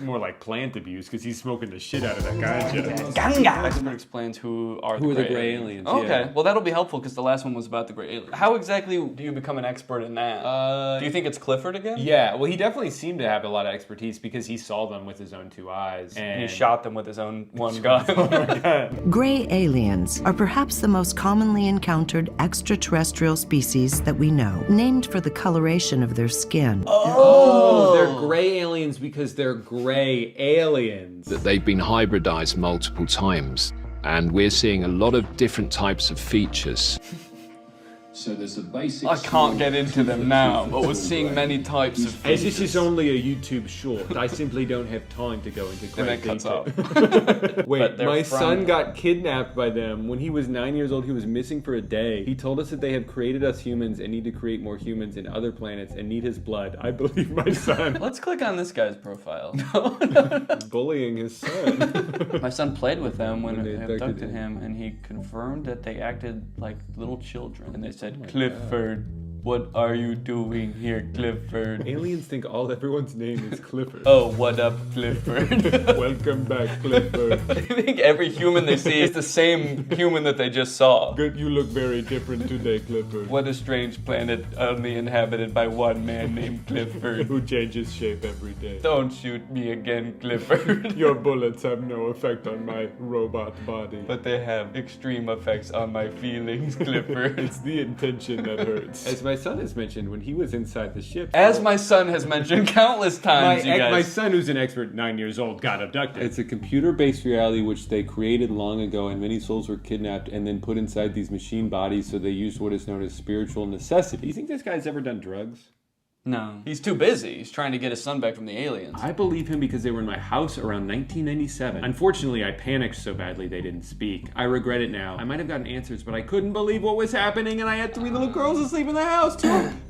More like plant abuse, because he's smoking the shit out of that ganja. Ganja! That explains who are the gray aliens. Okay, well that'll be helpful because the last one was about the gray aliens. How exactly do you become an expert in that? Do you think it's Clifford again? Yeah, well he definitely seemed to have a lot of expertise because he saw them with his own 2 eyes. And he shot them with his own one gun. Gray aliens are perhaps the most commonly encountered extraterrestrial species that we know, named for the coloration of their skin. Oh, they're gray aliens because they're gray aliens. That they've been hybridized multiple times, and we're seeing a lot of different types of features. So there's a basic. I can't get into them now, but we're seeing many types of As features. this is only a YouTube short, I simply don't have time to go into And great it cuts detail. out. Wait, But they're my from son them. got kidnapped by them when he was 9 years old. He was missing for a day. He told us that they have created us humans and need to create more humans in other planets and need his blood. I believe my son. Let's click on this guy's profile. Bullying his son. My son played with them when When they they abducted abducted him, and he confirmed that they acted like little children. And they said, my Clifford, what are you doing here, Clifford? Aliens think everyone's name is Clifford. Oh, what up, Clifford? Welcome back, Clifford. I think every human they see is the same human that they just saw. Good, you look very different today, Clifford. What a strange planet only inhabited by one man named Clifford. Who changes shape every day. Don't shoot me again, Clifford. Your bullets have no effect on my robot body. But they have extreme effects on my feelings, Clifford. It's the intention that hurts. As my son has mentioned, when he was inside the ship. As my son has mentioned countless times, you guys. My son, who's an expert, 9 years old, got abducted. It's a computer-based reality which they created long ago, and many souls were kidnapped and then put inside these machine bodies, so they used what is known as spiritual necessity. Do you think this guy's ever done drugs? No. He's too busy. He's trying to get his son back from the aliens. I believe him because they were in my house around 1997. Unfortunately, I panicked so badly they didn't speak. I regret it now. I might have gotten answers, but I couldn't believe what was happening, and I had 3 little girls asleep in the house.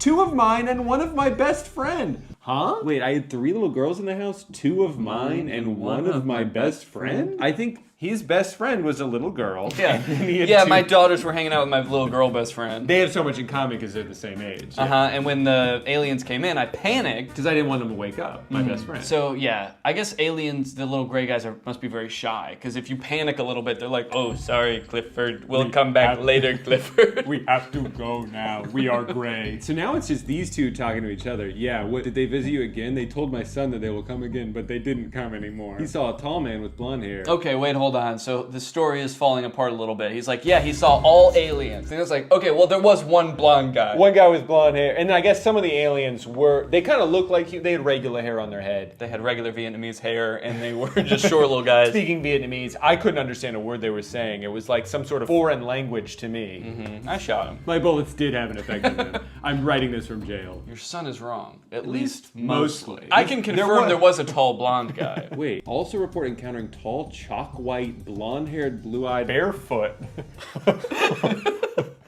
Two of mine and one of my best friend. Huh? Wait, I had 3 little girls in the house, 2 of mine and one of my best friend? I think his best friend was a little girl. Yeah, yeah. My daughters were hanging out with my little girl best friend. They have so much in common because they're the same age. And when the aliens came in, I panicked because I didn't want them to wake up. My best friend. So yeah, I guess aliens, the little gray guys, must be very shy. Because if you panic a little bit, they're like, "Oh, sorry, Clifford. We'll come back later, Clifford. We have to go now. We are gray." So now it's just these two talking to each other. Yeah. What did they visit you again? They told my son that they will come again, but they didn't come anymore. He saw a tall man with blonde hair. Okay, wait, hold on. So the story is falling apart a little bit. He's like, yeah, he saw all aliens. And it's like, okay, well, there was one blonde guy. One guy with blonde hair. And I guess some of the aliens they kind of looked like they had regular hair on their head. They had regular Vietnamese hair, and they were just short little guys. Speaking Vietnamese, I couldn't understand a word they were saying. It was like some sort of foreign language to me. I shot him. My bullets did have an effect on them. I'm writing this from jail. Your son is wrong. At least mostly. I I can confirm there was a tall blonde guy. Wait, also report encountering tall, chalk-white, blonde-haired, blue-eyed, barefoot.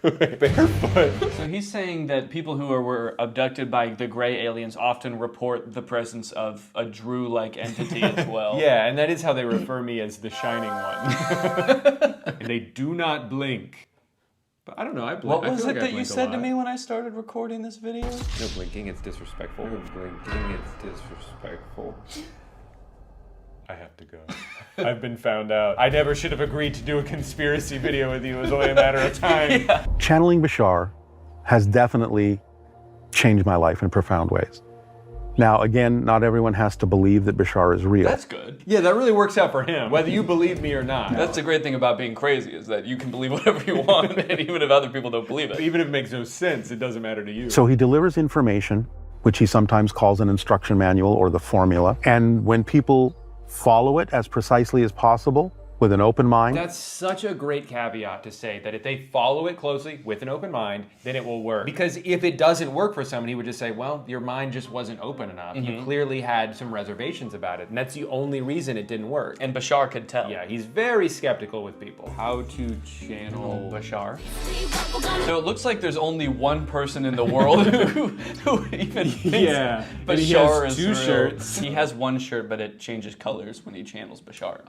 Barefoot. So he's saying that people who were abducted by the gray aliens often report the presence of a Drew-like entity as well. Yeah, and that is how they refer me as the Shining One. And they do not blink. But I don't know, I blink. What was it that you said to me when I started recording this video? No blinking, it's disrespectful. No blinking, it's disrespectful. I have to go. I've been found out. I never should have agreed to do a conspiracy video with you. It was only a matter of time. Yeah. Channeling Bashar has definitely changed my life in profound ways. Now, again, not everyone has to believe that Bashar is real. That's good. Yeah, that really works out for him, whether you believe me or not. That's the great thing about being crazy, is that you can believe whatever you want, and even if other people don't believe it. Even if it makes no sense, it doesn't matter to you. So he delivers information, which he sometimes calls an instruction manual or the formula. And when people follow it as precisely as possible, with an open mind. That's such a great caveat to say that if they follow it closely with an open mind, then it will work. Because if it doesn't work for someone, he would just say, well, your mind just wasn't open enough. You clearly had some reservations about it. And that's the only reason it didn't work. And Bashar could tell. Yeah, he's very skeptical with people. How to channel Bashar. So it looks like there's only one person in the world who even thinks Bashar is real. Shirts. He has one shirt, but it changes colors when he channels Bashar.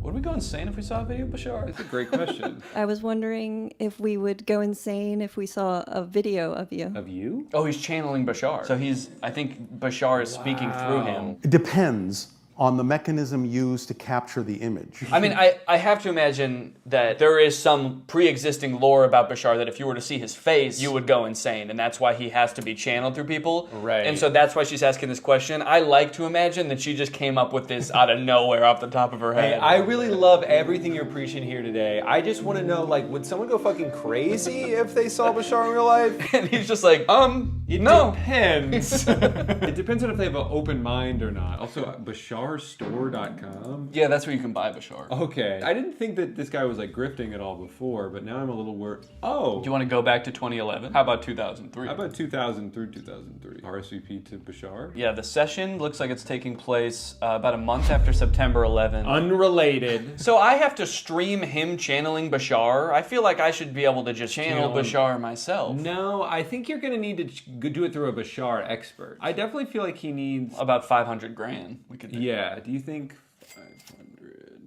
Would we go insane if we saw a video of Bashar? That's a great question. I was wondering if we would go insane if we saw a video of you. Of you? Oh, he's channeling Bashar. So I think Bashar is speaking through him. It depends on the mechanism used to capture the image. I mean, I have to imagine that there is some pre-existing lore about Bashar that if you were to see his face, you would go insane, and that's why he has to be channeled through people. Right. And so that's why she's asking this question. I like to imagine that she just came up with this out of nowhere off the top of her head. Hey, I really love everything you're preaching here today. I just want to know, like, would someone go fucking crazy if they saw Bashar in real life? And he's just like, It depends. It depends on if they have an open mind or not. Also, Bashar BasharStore.com? Yeah, that's where you can buy Bashar. Okay. I didn't think that this guy was like grifting at all before, but now I'm a little worried. Oh. Do you want to go back to 2011? How about 2003? How about 2000 through 2003? RSVP to Bashar? Yeah, the session looks like it's taking place about a month after September 11th. Unrelated. So I have to stream him channeling Bashar? I feel like I should be able to just channel Bashar myself. No, I think you're going to need to do it through a Bashar expert. I definitely feel like he needs... About 500 grand. We could. Yeah, do you think 500?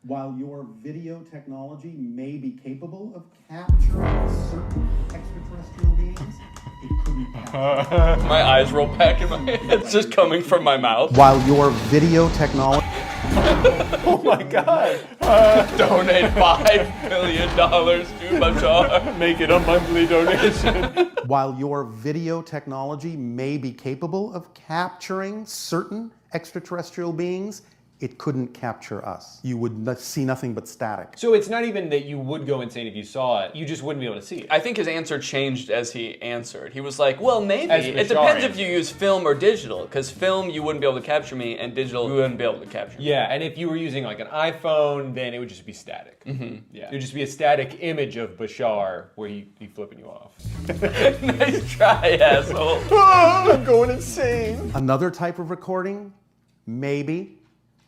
While your video technology may be capable of capturing certain extraterrestrial beings, it couldn't capture. My eyes roll back in my head. It's just coming from my mouth. While your video technology... Oh my god! Donate $5 million to Bashar. Make it a monthly donation. While your video technology may be capable of capturing certain extraterrestrial beings, it couldn't capture us. You would see nothing but static. So it's not even that you would go insane if you saw it, you just wouldn't be able to see it. I think his answer changed as he answered. He was like, well, maybe. As It Bashar depends if answered. you use film or digital, because film, you wouldn't be able to capture me, and digital, you wouldn't be able to capture me. Yeah, and if you were using like an iPhone, then it would just be static. Yeah, it would just be a static image of Bashar where he flipping you off. Nice try, asshole. I'm going insane. Another type of recording? Maybe.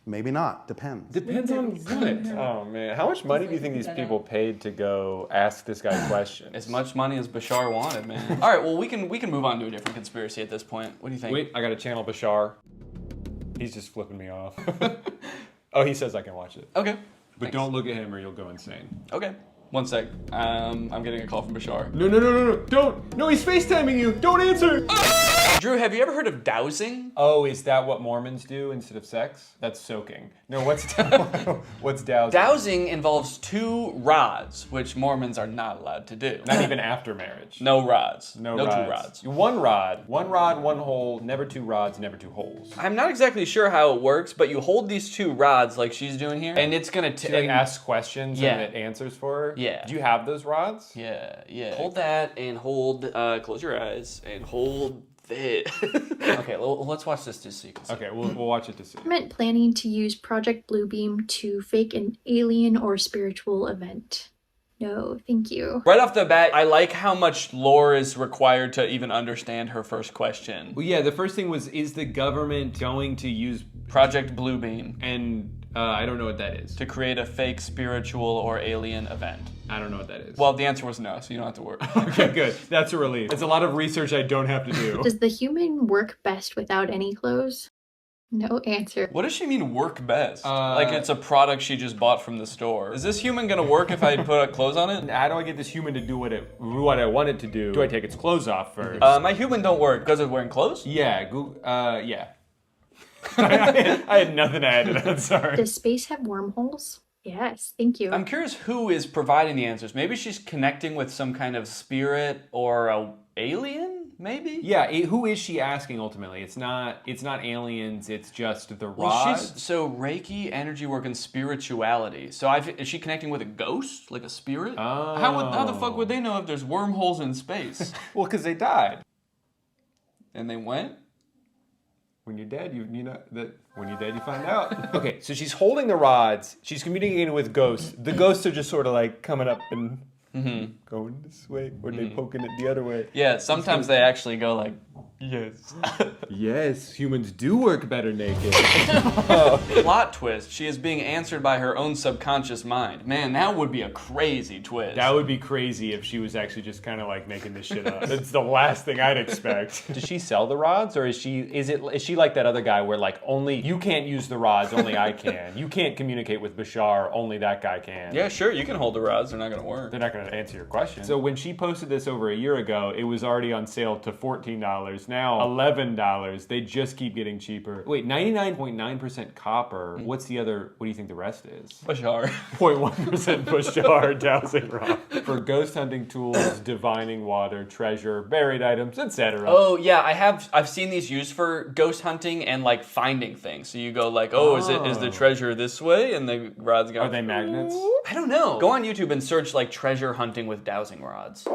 Maybe not. Depends. Depends on what? Oh man, how much money do you think these people paid to go ask this guy questions? As much money as Bashar wanted, man. All right, well, we can move on to a different conspiracy at this point. What do you think? Wait, I got to channel Bashar. He's just flipping me off. Oh, he says I can watch it. Okay. But don't look at him or you'll go insane. Okay. One sec. I'm getting a call from Bashar. No, don't. No, he's FaceTiming you. Don't answer. Drew, have you ever heard of dowsing? Oh, is that what Mormons do instead of sex? That's soaking. No, what's dowsing? Dowsing involves 2 rods, which Mormons are not allowed to do. Not even after marriage. No rods. No 2 rods. rods. 1 rod. 1 rod, 1 hole. Never 2 rods, never 2 holes. I'm not exactly sure how it works, but you hold these 2 rods like she's doing here, and it's gonna She like asks questions and it answers for her? Yeah. Do you have those rods? Yeah. Hold that and hold, close your eyes and hold it. Okay, let's watch this just so you can see. Okay, we'll watch it to see. Government planning to use Project Bluebeam to fake an alien or spiritual event. No, thank you. Right off the bat, I like how much lore is required to even understand her first question. Well, yeah, the first thing was, is the government going to use Project Bluebeam? And I don't know what that is. To create a fake spiritual or alien event. I don't know what that is. Well, the answer was no, so you don't have to worry. Okay, good. That's a relief. It's a lot of research I don't have to do. Does the human work best without any clothes? No answer. What does she mean work best? Like it's a product she just bought from the store. Is this human gonna work if I put clothes on it? How do I get this human to do what I want it to do? Do I take its clothes off first? My human don't work because it's wearing clothes? Yeah, yeah. I had nothing to add to that, sorry. Does space have wormholes? Yes, thank you. I'm curious who is providing the answers. Maybe she's connecting with some kind of spirit or a alien, maybe? Yeah, who is she asking ultimately? It's not aliens, it's just the rods. So Reiki, energy work, and spirituality. So is she connecting with a ghost? Like a spirit? Oh. How the fuck would they know if there's wormholes in space? Well, because they died. And they went? When you're dead, when you're dead, you find out. Okay, so she's holding the rods. She's communicating with ghosts. The ghosts are just sort of like coming up and going this way, or they poking it the other way. Yeah, sometimes they actually go like, yes. Yes, humans do work better naked. Plot twist, she is being answered by her own subconscious mind. Man, that would be a crazy twist. That would be crazy if she was actually just kind of like making this shit up. That's the last thing I'd expect. Does she sell the rods, or is she like that other guy where like only you can't use the rods, only I can. You can't communicate with Bashar, only that guy can. Yeah, sure, you can hold the rods, they're not gonna work. They're not gonna answer your question. So when she posted this over a year ago, it was already on sale to $14. Now $11. They just keep getting cheaper. Wait, 99.9% copper. What do you think the rest is? Bashar. 0.1% Bashar dowsing rod. For ghost hunting tools, divining water, treasure, buried items, etc. Oh yeah, I've seen these used for ghost hunting and like finding things. So you go like, is the treasure this way? And the rods go. Are they magnets? I don't know. Go on YouTube and search like treasure hunting with dowsing rods.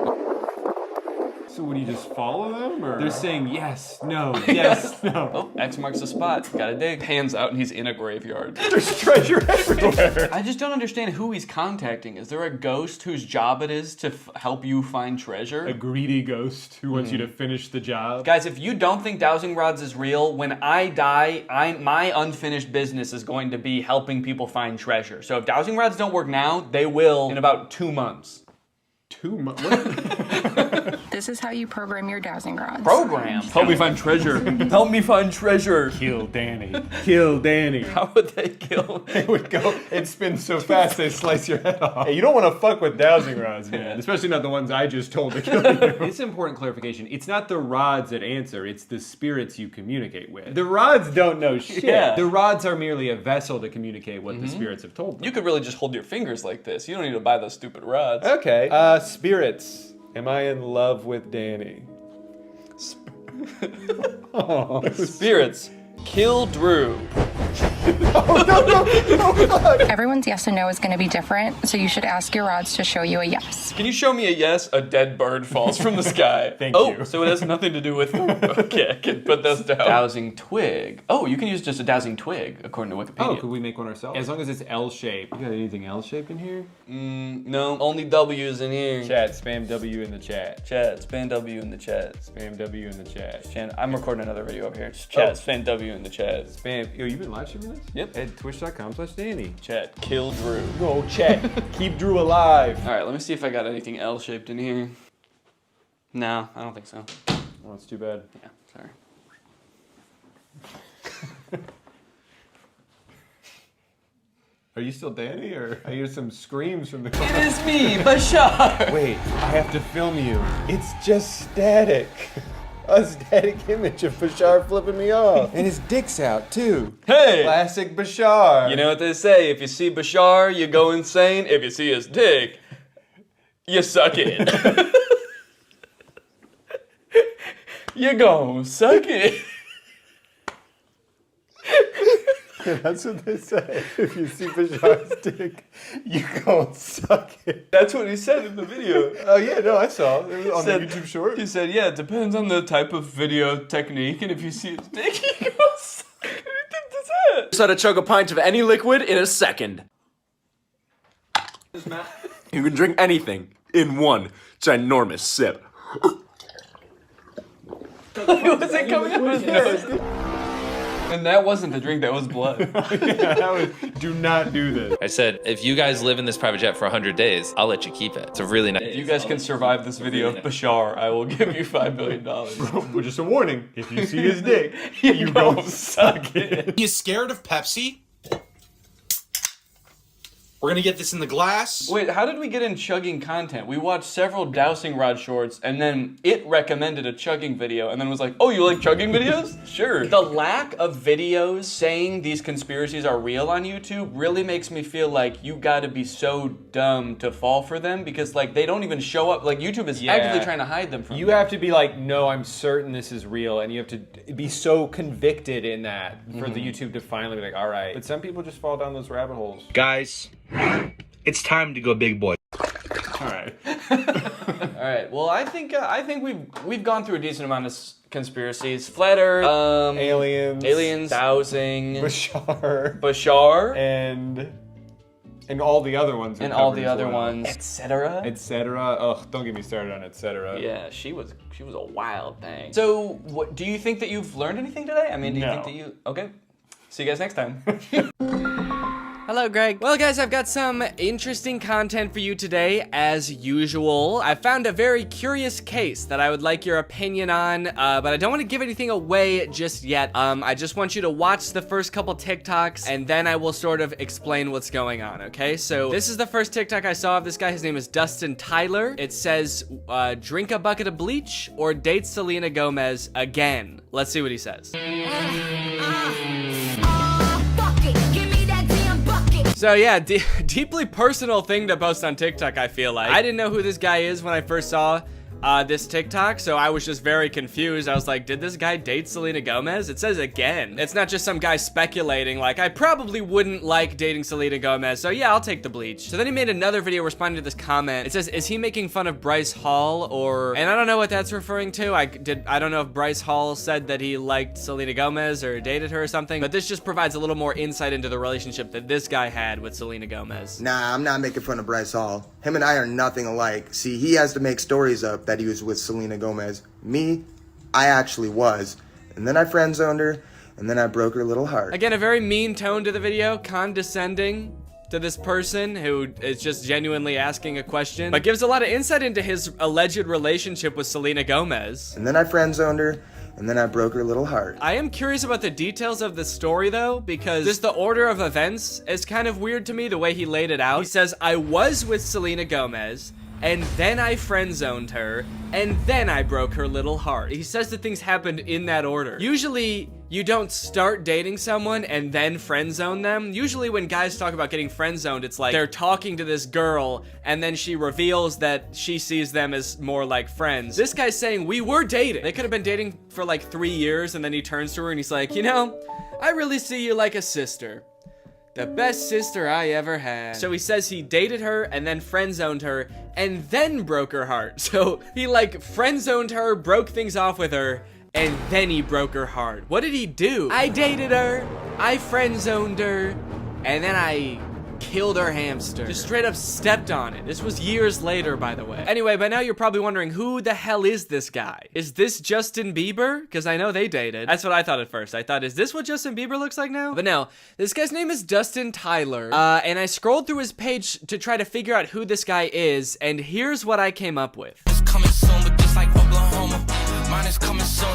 So what, do you just follow them, or? They're saying yes, no, yes, no. Oh, X marks the spot. Gotta dig. Hands out and he's in a graveyard. There's treasure everywhere. I just don't understand who he's contacting. Is there a ghost whose job it is to help you find treasure? A greedy ghost who wants you to finish the job. Guys, if you don't think dowsing rods is real, when I die, my unfinished business is going to be helping people find treasure. So if dowsing rods don't work now, they will in about 2 months. 2 months? This is how you program your dowsing rods. Program? Help me find treasure. Help me find treasure. Kill Danny. Kill Danny. How would they kill? They would go, it spins so fast they slice your head off. Hey, you don't want to fuck with dowsing rods, man. Especially not the ones I just told to kill you. It's important clarification. It's not the rods that answer, it's the spirits you communicate with. The rods don't know shit. Yeah. The rods are merely a vessel to communicate what the spirits have told them. You could really just hold your fingers like this. You don't need to buy those stupid rods. Okay. Spirits. Am I in love with Danny? Spirits. Kill Drew. Everyone's yes and no is going to be different, so you should ask your rods to show you a yes. Can you show me a yes? A dead bird falls from the sky. Thank you. Oh, so it has nothing to do with... Okay, I can put those down. Dowsing twig. Oh, you can use just a dowsing twig, according to Wikipedia. Oh, could we make one ourselves? As long as it's L-shaped. You got anything L-shaped in here? No, only W's in here. Chat, spam W in the chat. Chat, spam W in the chat. Spam W in the chat. I'm recording another video over here. Just chat, spam W in the chat. Spam. Yo, you been live streaming this? Yep. At twitch.com/Danny. Chat, kill Drew. No, chat. Keep Drew alive. All right, let me see if I got anything L-shaped in here. No, I don't think so. Oh, it's too bad. Yeah, sorry. Are you still Danny, or I hear some screams from the car? It is me, Bashar! Wait, I have to film you. It's just static. A static image of Bashar flipping me off. And his dick's out, too. Hey! Classic Bashar. You know what they say, if you see Bashar, you go insane. If you see his dick, you suck it. You gon' suck it. Yeah, that's what they say. If you see Bashar's dick, you gon' suck it. That's what he said in the video. Oh yeah, no, I saw. It was on the YouTube short. He said, yeah, it depends on the type of video technique, and if you see his dick, you go suck it. That's it. Just how to chug a pint of any liquid in a second. You can drink anything in one ginormous sip. Was it coming out of his nose? And that wasn't the drink, that was blood. Yeah, that was, do not do this. I said, if you guys live in this private jet for 100 days, I'll let you keep it. It's a really nice... If you guys can survive this video of Bashar, I will give you $5 billion. But just a warning, if you see his dick, you go suck it. You scared of Pepsi? We're gonna get this in the glass. Wait, how did we get in chugging content? We watched several dowsing rod shorts, and then it recommended a chugging video, and then was like, oh, you like chugging videos? Sure. The lack of videos saying these conspiracies are real on YouTube really makes me feel like you gotta be so dumb to fall for them, because like they don't even show up. Like YouTube is actively trying to hide them from you. Have to be like, no, I'm certain this is real, and you have to be so convicted in that for the YouTube to finally be like, all right. But some people just fall down those rabbit holes. Guys, it's time to go big boy. All right. All right. Well, I think we've gone through a decent amount of conspiracies. Flat Earth, aliens, dowsing, Bashar, and all the other ones. And all the other ones, etc. Etc. Ugh, don't get me started on etc. Yeah, she was a wild thing. So, what do you think that you've learned anything today? I mean, do you think that you? Okay. See you guys next time. Hello, Greg. Well, guys, I've got some interesting content for you today, as usual. I found a very curious case that I would like your opinion on, but I don't want to give anything away just yet. I just want you to watch the first couple TikToks, and then I will sort of explain what's going on, okay? So, this is the first TikTok I saw of this guy. His name is Dustin Tyler. It says, drink a bucket of bleach or date Selena Gomez again. Let's see what he says. So yeah, deeply personal thing to post on TikTok, I feel like. I didn't know who this guy is when I first saw this TikTok, so I was just very confused. I was like, did this guy date Selena Gomez? It says again. It's not just some guy speculating, like, I probably wouldn't like dating Selena Gomez, so yeah, I'll take the bleach. So then he made another video responding to this comment. It says, is he making fun of Bryce Hall, or, and I don't know what that's referring to. I don't know if Bryce Hall said that he liked Selena Gomez or dated her or something, but this just provides a little more insight into the relationship that this guy had with Selena Gomez. Nah, I'm not making fun of Bryce Hall. Him and I are nothing alike. See, he has to make stories up that he was with Selena Gomez. Me, I actually was. And then I friend-zoned her, and then I broke her little heart. Again, a very mean tone to the video, condescending to this person who is just genuinely asking a question, but gives a lot of insight into his alleged relationship with Selena Gomez. And then I friend-zoned her, and then I broke her little heart. I am curious about the details of the story though, because just the order of events is kind of weird to me, the way he laid it out. He says, I was with Selena Gomez, and then I friend-zoned her, and then I broke her little heart. He says that things happened in that order. Usually, you don't start dating someone and then friend-zone them. Usually when guys talk about getting friend-zoned, it's like they're talking to this girl, and then she reveals that she sees them as more like friends. This guy's saying, we were dating. They could have been dating for like 3 years, and then he turns to her and he's like, you know, I really see you like a sister. The best sister I ever had. So he says he dated her and then friend-zoned her and then broke her heart. So he like friend-zoned her, broke things off with her, and then he broke her heart. What did he do? I dated her, I friend-zoned her, and then I killed her hamster. Just straight up stepped on it. This was years later, by the way. Anyway, by now you're probably wondering, who the hell is this guy? Is this Justin Bieber? Because I know they dated. That's what I thought at first. I thought, is this what Justin Bieber looks like now? But no, this guy's name is Dustin Tyler. And I scrolled through his page to try to figure out who this guy is, and here's what I came up with. It's coming soon, but just like Oklahoma, mine is coming sooner.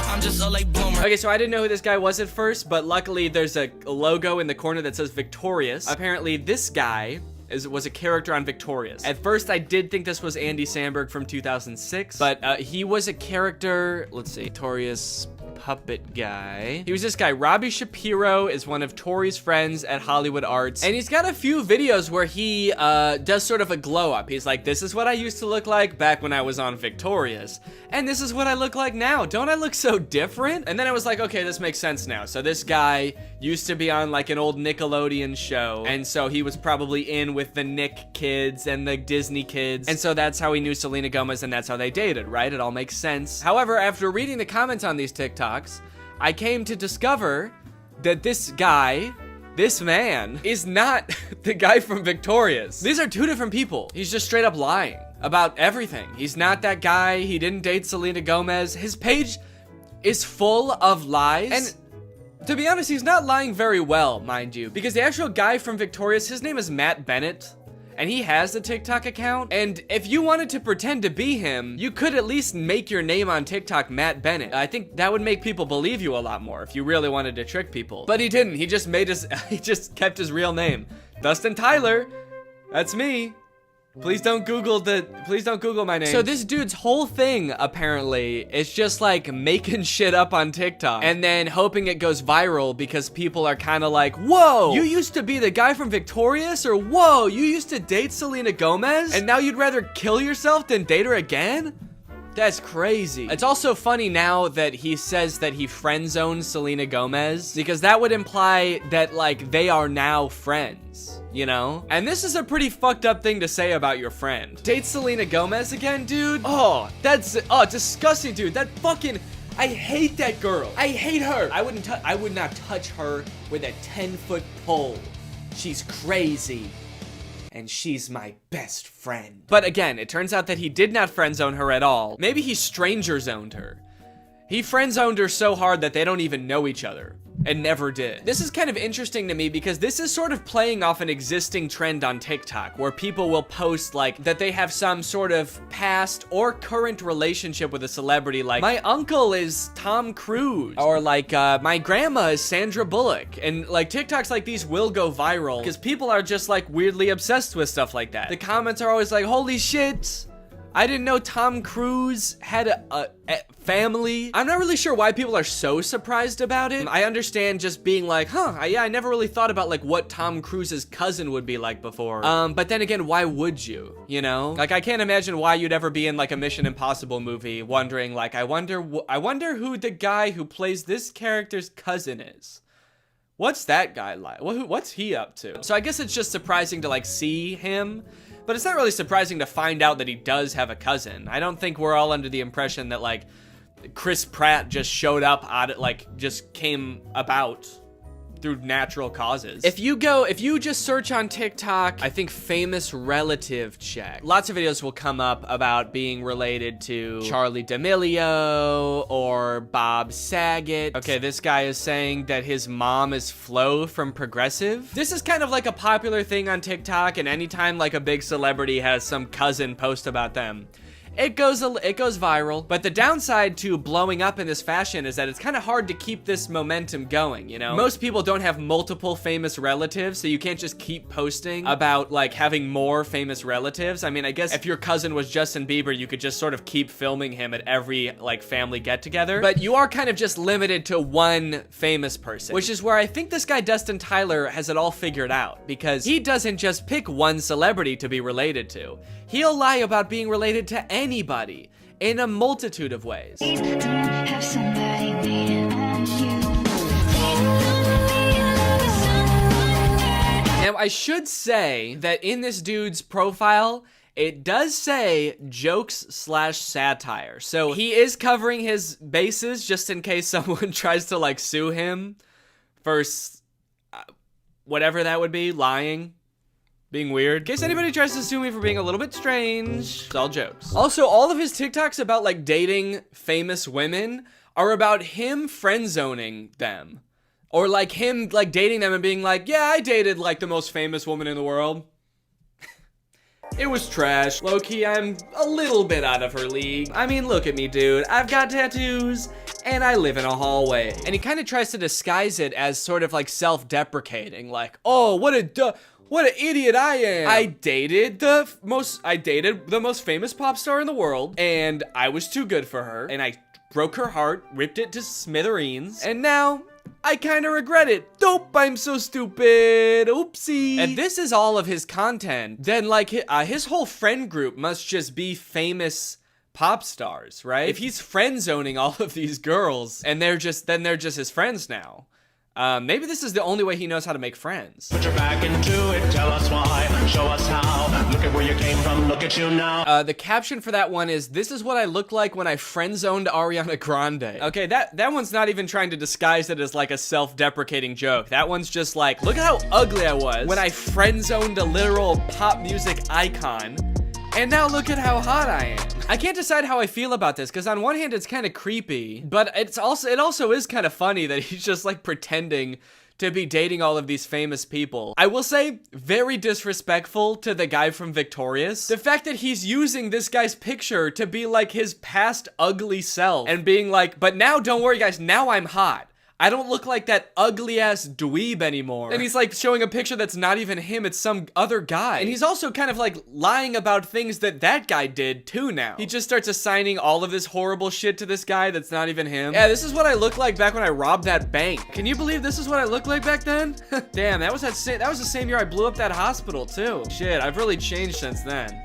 I'm just a late bloomer. Okay, so I didn't know who this guy was at first, but luckily there's a logo in the corner that says Victorious. Apparently this guy was a character on Victorious. At first I did think this was Andy Samberg from 2006, but he was a character, let's see, Victorious puppet guy. He was this guy. Robbie Shapiro is one of Tori's friends at Hollywood Arts, and he's got a few videos where he does sort of a glow up. He's like, this is what I used to look like back when I was on Victorious, and this is what I look like now. Don't I look so different? And then I was like, okay, this makes sense now. So this guy used to be on like an old Nickelodeon show, and so he was probably in with the Nick kids and the Disney kids, and so that's how he knew Selena Gomez, and that's how they dated, right? It all makes sense. However, after reading the comments on these TikToks, I came to discover that this guy, this man, is not the guy from Victorious. These are two different people. He's just straight up lying about everything. He's not that guy. He didn't date Selena Gomez. His page is full of lies. And to be honest, he's not lying very well, mind you, because the actual guy from Victorious, his name is Matt Bennett, and he has a TikTok account, and if you wanted to pretend to be him, you could at least make your name on TikTok Matt Bennett. I think that would make people believe you a lot more if you really wanted to trick people. But he didn't. He just made he just kept his real name. Dustin Tyler. That's me. Please don't Google my name. So this dude's whole thing, apparently, is just like making shit up on TikTok and then hoping it goes viral because people are kind of like, whoa, you used to be the guy from Victorious, or whoa, you used to date Selena Gomez and now you'd rather kill yourself than date her again? That's crazy. It's also funny now that he says that he friend-zoned Selena Gomez, because that would imply that like they are now friends, you know? And this is a pretty fucked up thing to say about your friend. Date Selena Gomez again, dude? Oh, that's disgusting, dude. That fucking, I hate that girl. I hate her. I would not touch her with a 10-foot pole. She's crazy. And she's my best friend. But again, it turns out that he did not friend-zone her at all. Maybe he stranger-zoned her. He friend-zoned her so hard that they don't even know each other. And never did. This is kind of interesting to me because this is sort of playing off an existing trend on TikTok where people will post like that they have some sort of past or current relationship with a celebrity, like my uncle is Tom Cruise, or like my grandma is Sandra Bullock. And like TikToks like these will go viral because people are just like weirdly obsessed with stuff like that. The comments are always like, holy shit, I didn't know Tom Cruise had a family. I'm not really sure why people are so surprised about it. I understand just being like, yeah, I never really thought about like what Tom Cruise's cousin would be like before. But then again, why would you, you know? Like, I can't imagine why you'd ever be in like a Mission Impossible movie wondering like, I wonder who the guy who plays this character's cousin is. What's that guy like? What's he up to? So I guess it's just surprising to like see him. But it's not really surprising to find out that he does have a cousin. I don't think we're all under the impression that like Chris Pratt just showed up just came about through natural causes. If you just search on TikTok, I think famous relative check, lots of videos will come up about being related to Charlie D'Amelio or Bob Saget. Okay, this guy is saying that his mom is Flo from Progressive. This is kind of like a popular thing on TikTok, and anytime like a big celebrity has some cousin post about them, it goes viral. But the downside to blowing up in this fashion is that it's kind of hard to keep this momentum going, you know? Most people don't have multiple famous relatives, so you can't just keep posting about like having more famous relatives. I mean, I guess if your cousin was Justin Bieber, you could just sort of keep filming him at every like family get together. But you are kind of just limited to one famous person, which is where I think this guy Dustin Tyler has it all figured out, because he doesn't just pick one celebrity to be related to. He'll lie about being related to anybody in a multitude of ways. Now, I should say that in this dude's profile, it does say jokes/satire. So he is covering his bases just in case someone tries to like sue him for whatever that would be, lying. Being weird. In case anybody tries to sue me for being a little bit strange, it's all jokes. Also, all of his TikToks about like dating famous women are about him friend zoning them. Or like him like dating them and being like, yeah, I dated like the most famous woman in the world. It was trash. Low-key, I'm a little bit out of her league. I mean, look at me, dude. I've got tattoos and I live in a hallway. And he kind of tries to disguise it as sort of like self-deprecating, like, oh, what an idiot I am. I dated the most famous pop star in the world, and I was too good for her, and I broke her heart, ripped it to smithereens, and now I kind of regret it. Dope, I'm so stupid. Oopsie. And this is all of his content. Then like his whole friend group must just be famous pop stars, right? If he's friend zoning all of these girls and they're just his friends now. Maybe this is the only way he knows how to make friends. Put your back into it, tell us why, show us how. Look at where you came from, look at you now. The caption for that one is, this is what I look like when I friend-zoned Ariana Grande. Okay, that one's not even trying to disguise it as like a self-deprecating joke. That one's just like, look at how ugly I was when I friend-zoned a literal pop music icon. And now look at how hot I am. I can't decide how I feel about this, because on one hand it's kind of creepy, but it also is kind of funny that he's just like pretending to be dating all of these famous people. I will say, very disrespectful to the guy from Victorious. The fact that he's using this guy's picture to be like his past ugly self and being like, but now don't worry guys, now I'm hot. I don't look like that ugly ass dweeb anymore. And he's like showing a picture that's not even him, it's some other guy. And he's also kind of like lying about things that guy did too now. He just starts assigning all of this horrible shit to this guy that's not even him. Yeah, this is what I looked like back when I robbed that bank. Can you believe this is what I looked like back then? Damn, that was the same year I blew up that hospital too. Shit, I've really changed since then.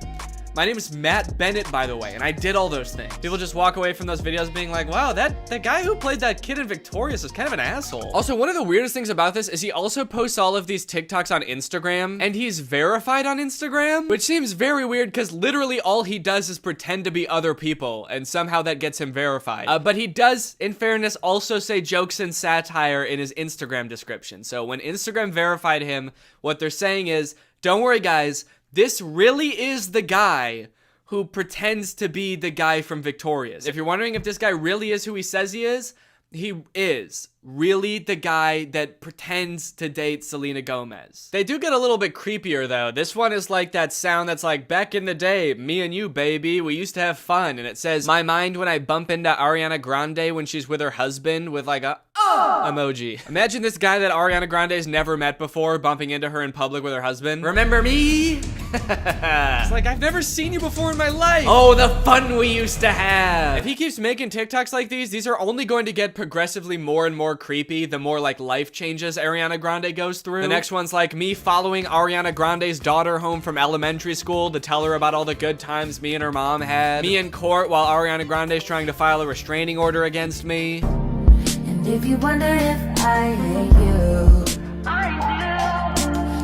My name is Matt Bennett, by the way, and I did all those things. People just walk away from those videos being like, wow, that guy who played that kid in Victorious is kind of an asshole. Also, one of the weirdest things about this is he also posts all of these TikToks on Instagram, and he's verified on Instagram, which seems very weird because literally all he does is pretend to be other people, and somehow that gets him verified. But he does, in fairness, also say jokes and satire in his Instagram description. So when Instagram verified him, what they're saying is, don't worry guys, this really is the guy who pretends to be the guy from Victorious. If you're wondering if this guy really is who he says he is, he is. really the guy that pretends to date Selena Gomez. They do get a little bit creepier though. This one is like that sound that's like, back in the day, me and you, baby, we used to have fun. And it says, my mind when I bump into Ariana Grande when she's with her husband with like a emoji. Imagine this guy that Ariana Grande's never met before bumping into her in public with her husband. Remember me? It's like, I've never seen you before in my life. Oh, the fun we used to have. If he keeps making TikToks like these are only going to get progressively more and more creepy the more like life changes Ariana Grande goes through. The next one's like me following Ariana Grande's daughter home from elementary school to tell her about all the good times me and her mom had. Me in court while Ariana Grande's trying to file a restraining order against me. And if you wonder if I hate you,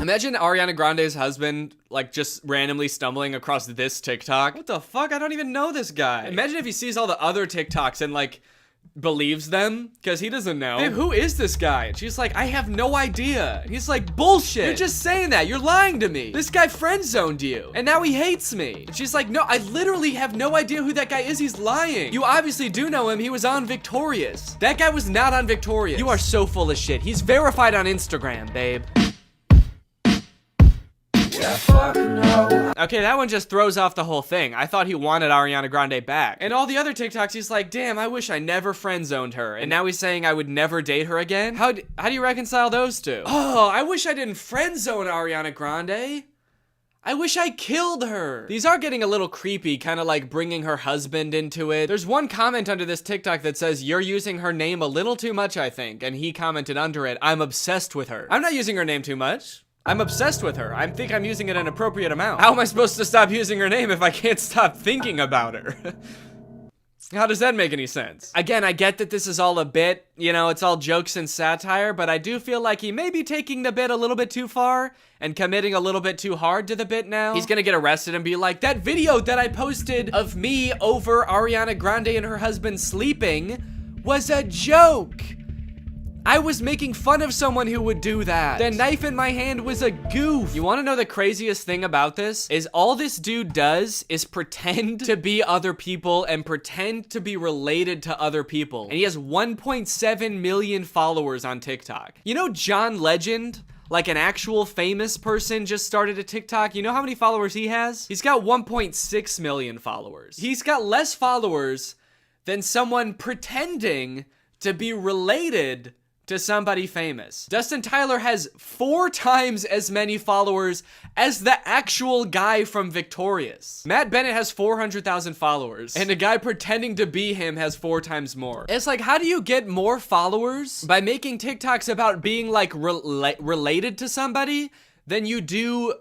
imagine Ariana Grande's husband, like, just randomly stumbling across this TikTok. What the fuck? I don't even know this guy. Imagine if he sees all the other TikToks and, like, believes them, because he doesn't know. Babe, who is this guy? And she's like, I have no idea. And he's like, bullshit. You're just saying that. You're lying to me. This guy friend-zoned you, and now he hates me. And she's like, no, I literally have no idea who that guy is. He's lying. You obviously do know him. He was on Victorious. That guy was not on Victorious. You are so full of shit. He's verified on Instagram, babe. Okay, that one just throws off the whole thing. I thought he wanted Ariana Grande back. And all the other TikToks, he's like, damn, I wish I never friend-zoned her. And now he's saying I would never date her again? How do you reconcile those two? Oh, I wish I didn't friend-zone Ariana Grande. I wish I killed her. These are getting a little creepy, kind of like bringing her husband into it. There's one comment under this TikTok that says, you're using her name a little too much, I think. And he commented under it, I'm obsessed with her. I'm not using her name too much. I'm obsessed with her. I think I'm using it an appropriate amount. How am I supposed to stop using her name if I can't stop thinking about her? How does that make any sense? Again, I get that this is all a bit, you know, it's all jokes and satire, but I do feel like he may be taking the bit a little bit too far and committing a little bit too hard to the bit now. He's gonna get arrested and be like, that video that I posted of me over Ariana Grande and her husband sleeping was a joke. I was making fun of someone who would do that. The knife in my hand was a goof. You wanna know the craziest thing about this? Is all this dude does is pretend to be other people and pretend to be related to other people. And he has 1.7 million followers on TikTok. You know John Legend? Like an actual famous person just started a TikTok. You know how many followers he has? He's got 1.6 million followers. He's got less followers than someone pretending to be related to somebody famous. Dustin Tyler has 4 times as many followers as the actual guy from Victorious. Matt Bennett has 400,000 followers, and a guy pretending to be him has 4 times more. It's like, how do you get more followers by making TikToks about being like related to somebody than you do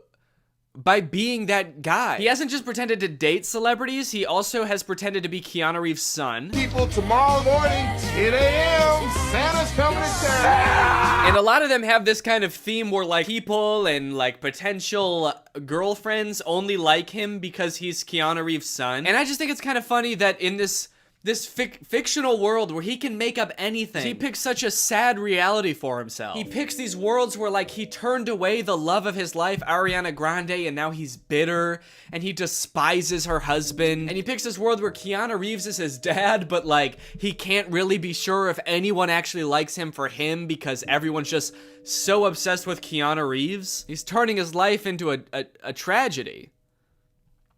by being that guy? He hasn't just pretended to date celebrities, he also has pretended to be Keanu Reeves' son. People, tomorrow morning, 10 a.m., Santa's coming to town. And a lot of them have this kind of theme where like people and like potential girlfriends only like him because he's Keanu Reeves' son. And I just think it's kind of funny that in this fictional world where he can make up anything, he picks such a sad reality for himself. He picks these worlds where like he turned away the love of his life, Ariana Grande, and now he's bitter and he despises her husband. And he picks this world where Keanu Reeves is his dad, but like he can't really be sure if anyone actually likes him for him because everyone's just so obsessed with Keanu Reeves. He's turning his life into a tragedy.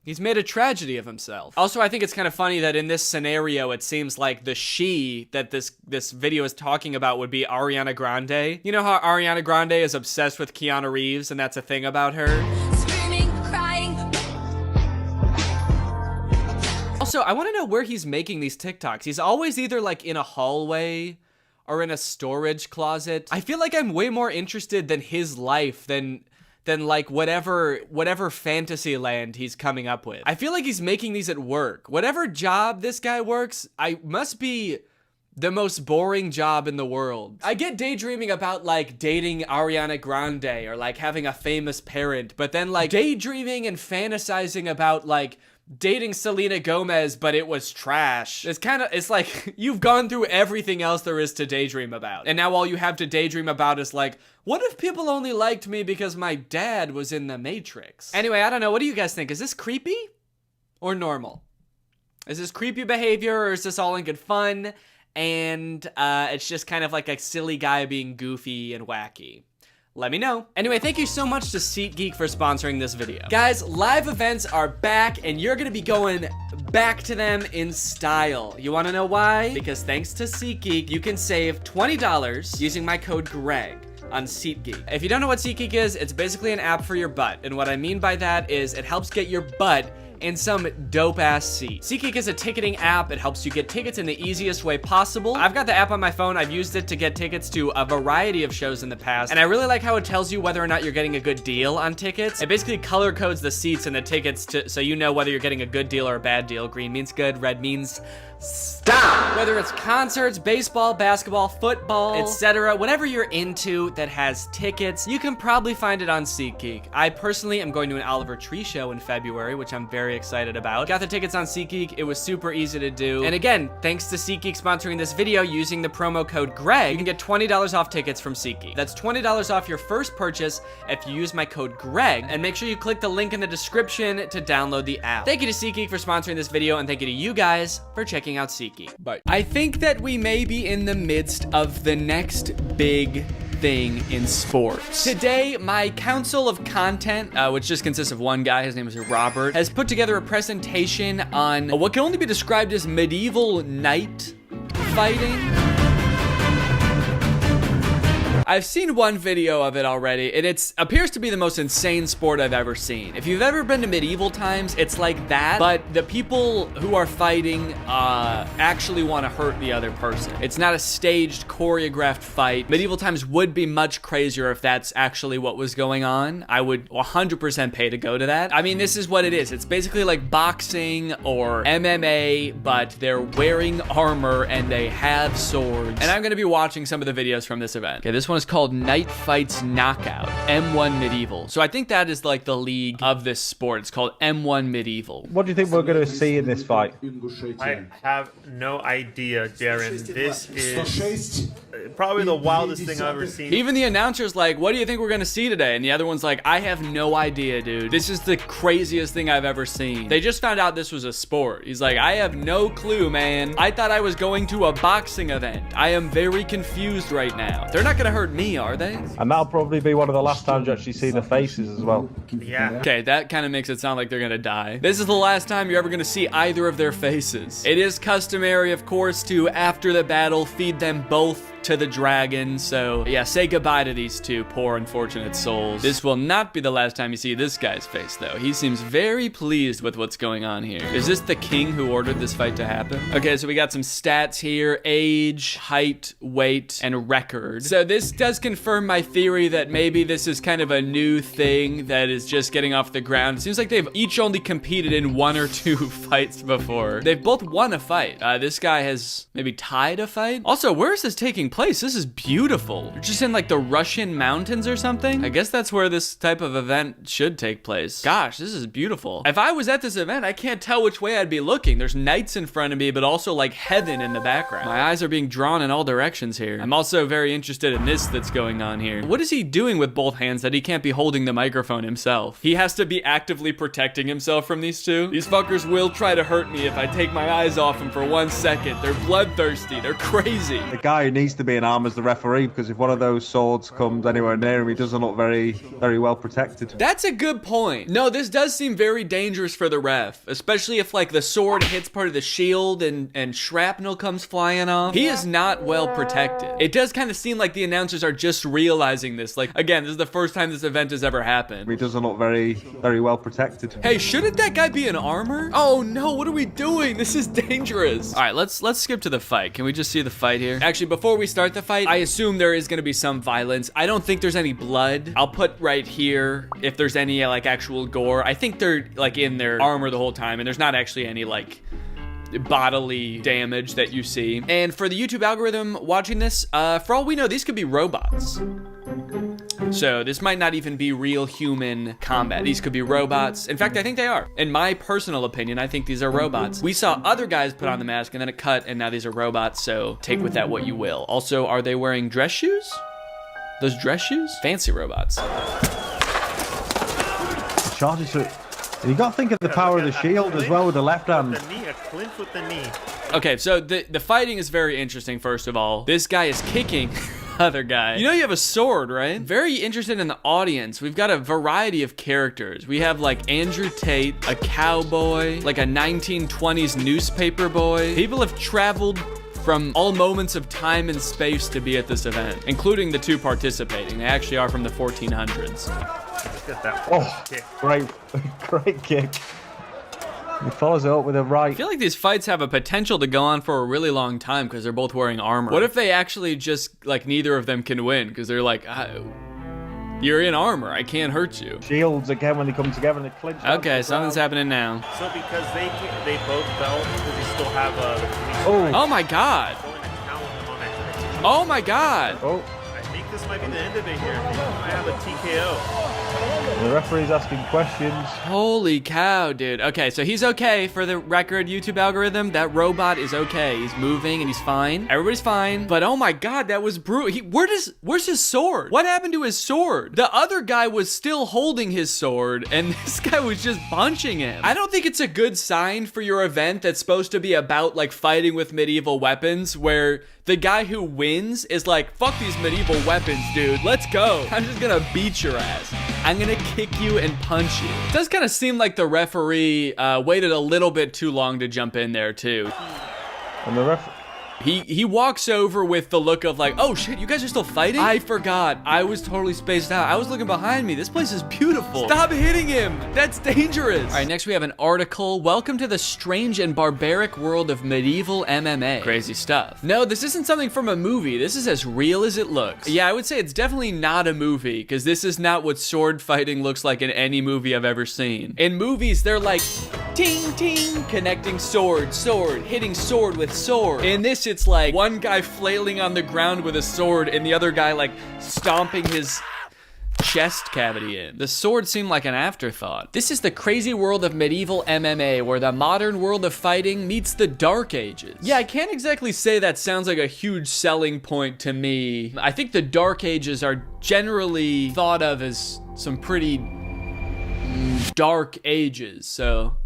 He's made a tragedy of himself. Also, I think it's kind of funny that in this scenario, it seems like the she that this video is talking about would be Ariana Grande. You know how Ariana Grande is obsessed with Keanu Reeves and that's a thing about her? Screaming, crying. Also, I want to know where he's making these TikToks. He's always either like in a hallway or in a storage closet. I feel like I'm way more interested than his life than like whatever fantasy land he's coming up with. I feel like he's making these at work. Whatever job this guy works, I must be the most boring job in the world. I get daydreaming about like dating Ariana Grande or like having a famous parent, but then like daydreaming and fantasizing about like dating Selena Gomez, but it was trash. It's like you've gone through everything else there is to daydream about. And now all you have to daydream about is like, what if people only liked me because my dad was in the Matrix? Anyway, I don't know. What do you guys think? Is this creepy or normal? Is this creepy behavior or is this all in good fun? and it's just kind of like a silly guy being goofy and wacky. Let me know. Anyway, thank you so much to SeatGeek for sponsoring this video. Guys, live events are back, and you're gonna be going back to them in style. You wanna know why? Because thanks to SeatGeek, you can save $20 using my code GREG on SeatGeek. If you don't know what SeatGeek is, it's basically an app for your butt. And what I mean by that is it helps get your butt in some dope-ass seat. SeatGeek is a ticketing app. It helps you get tickets in the easiest way possible. I've got the app on my phone. I've used it to get tickets to a variety of shows in the past, and I really like how it tells you whether or not you're getting a good deal on tickets. It basically color codes the seats and the tickets so you know whether you're getting a good deal or a bad deal. Green means good, red means stop. Whether it's concerts, baseball, basketball, football, etc., whatever you're into that has tickets, you can probably find it on SeatGeek. I personally am going to an Oliver Tree show in February, which I'm very excited about. Got the tickets on SeatGeek. It was super easy to do. And again, thanks to SeatGeek sponsoring this video, using the promo code GREG, you can get $20 off tickets from SeatGeek. That's $20 off your first purchase if you use my code GREG, and make sure you click the link in the description to download the app. Thank you to SeatGeek for sponsoring this video, and thank you to you guys for checking out SeatGeek. Bye. I think that we may be in the midst of the next big thing in sports. Today, my council of content, which just consists of one guy, his name is Robert, has put together a presentation on what can only be described as medieval knight fighting. I've seen one video of it already, and it appears to be the most insane sport I've ever seen. If you've ever been to medieval times, it's like that, but the people who are fighting actually want to hurt the other person. It's not a staged, choreographed fight. Medieval times would be much crazier if that's actually what was going on. I would 100% pay to go to that. I mean, this is what it is. It's basically like boxing or MMA, but they're wearing armor and they have swords. And I'm gonna be watching some of the videos from this event. Okay, this one is called Night Fights Knockout, M1 Medieval. So I think that is like the league of this sport. It's called M1 Medieval. What do you think we're going to see in this fight? I have no idea, Darren. This is probably the wildest thing I've ever seen. Even the announcer's like, what do you think we're gonna see today? And the other one's like, I have no idea, dude. This is the craziest thing I've ever seen. They just found out this was a sport. He's like, I have no clue, man. I thought I was going to a boxing event. I am very confused right now. They're not gonna hurt me, are they? And that'll probably be one of the last times you actually see the faces as well. Yeah. Okay, that kind of makes it sound like they're gonna die. This is the last time you're ever gonna see either of their faces. It is customary, of course, to, after the battle, feed them both to the dragon. So yeah, say goodbye to these two poor unfortunate souls. This will not be the last time you see this guy's face, though. He seems very pleased with what's going on here. Is this the king who ordered this fight to happen? Okay, so we got some stats here: age, height, weight, and record. So this does confirm my theory that maybe this is kind of a new thing that is just getting off the ground. It seems like they've each only competed in one or two fights before. They've both won a fight. This guy has maybe tied a fight. Also, where is this taking place? This is beautiful. You're just in like the Russian mountains or something. I guess that's where this type of event should take place. Gosh, this is beautiful. If I was at this event, I can't tell which way I'd be looking. There's knights in front of me, but also like heaven in the background. My eyes are being drawn in all directions here. I'm also very interested in this that's going on here. What is he doing with both hands that he can't be holding the microphone himself? He has to be actively protecting himself from these two. These fuckers will try to hurt me if I take my eyes off them for 1 second. They're bloodthirsty. They're crazy. The guy who needs to be an arm as the referee, because if one of those swords comes anywhere near him, he doesn't look very well protected. That's a good point. No, this does seem very dangerous for the ref, especially if like the sword hits part of the shield and shrapnel comes flying off. He is not well protected. It does kind of seem like the announcers are just realizing this. Like, again, this is the first time this event has ever happened. He doesn't look very well protected. Hey, shouldn't that guy be in armor? Oh no, what are we doing? This is dangerous. All right, let's skip to the fight. Can we just see the fight here? Actually, before we start the fight, I assume there is gonna be some violence. I don't think there's any blood. I'll put right here if there's any like actual gore. I think they're like in their armor the whole time, and there's not actually any like bodily damage that you see. And for the YouTube algorithm watching this, for all we know, these could be robots. So this might not even be real human combat. These could be robots. In fact, I think they are. In my personal opinion, I think these are robots. We saw other guys put on the mask and then it cut, and now these are robots, so take with that what you will. Also, are they wearing dress shoes? Those dress shoes? Fancy robots. Charges it. You got to think of the power of the shield as well with the left hand. The knee, a clinch with the knee. Okay, so the fighting is very interesting, first of all. This guy is kicking other guy. You know you have a sword, right? Very interested in the audience. We've got a variety of characters. We have like Andrew Tate, a cowboy, like a 1920s newspaper boy. People have traveled from all moments of time and space to be at this event, including the two participating. They actually are from the 1400s. Look at that. Oh, kick. Great kick. He follows it up with a right. I feel like these fights have a potential to go on for a really long time because they're both wearing armor. What if they actually just, like, neither of them can win because they're like, you're in armor, I can't hurt you. Shields again when they come together and they clinch. Okay, something's happening now. So because they both fell because they still have the police. Oh my god. Oh my god. Oh. I think this might be the end of it here. I have a TKO. The referee's asking questions. Holy cow, dude. Okay, so he's okay for the record YouTube algorithm. That robot is okay. He's moving and he's fine. Everybody's fine. But oh my god, that was brutal. Where's his sword? What happened to his sword? The other guy was still holding his sword and this guy was just punching him. I don't think it's a good sign for your event that's supposed to be about like fighting with medieval weapons where the guy who wins is like, fuck these medieval weapons, dude. Let's go. I'm just gonna beat your ass. I'm gonna kick you and punch you. It does kind of seem like the referee waited a little bit too long to jump in there too. And the ref... He walks over with the look of like, oh shit, you guys are still fighting? I forgot. I was totally spaced out. I was looking behind me. This place is beautiful. Stop hitting him. That's dangerous. All right, next we have an article. Welcome to the strange and barbaric world of medieval MMA. Crazy stuff. No, this isn't something from a movie. This is as real as it looks. Yeah, I would say it's definitely not a movie because this is not what sword fighting looks like in any movie I've ever seen. In movies, they're like, ting, ting, connecting sword, sword, hitting sword with sword. In this, it's like one guy flailing on the ground with a sword and the other guy like stomping his chest cavity in. The sword seemed like an afterthought. This is the crazy world of medieval MMA where the modern world of fighting meets the Dark Ages. Yeah, I can't exactly say that sounds like a huge selling point to me. I think the Dark Ages are generally thought of as some pretty dark ages, so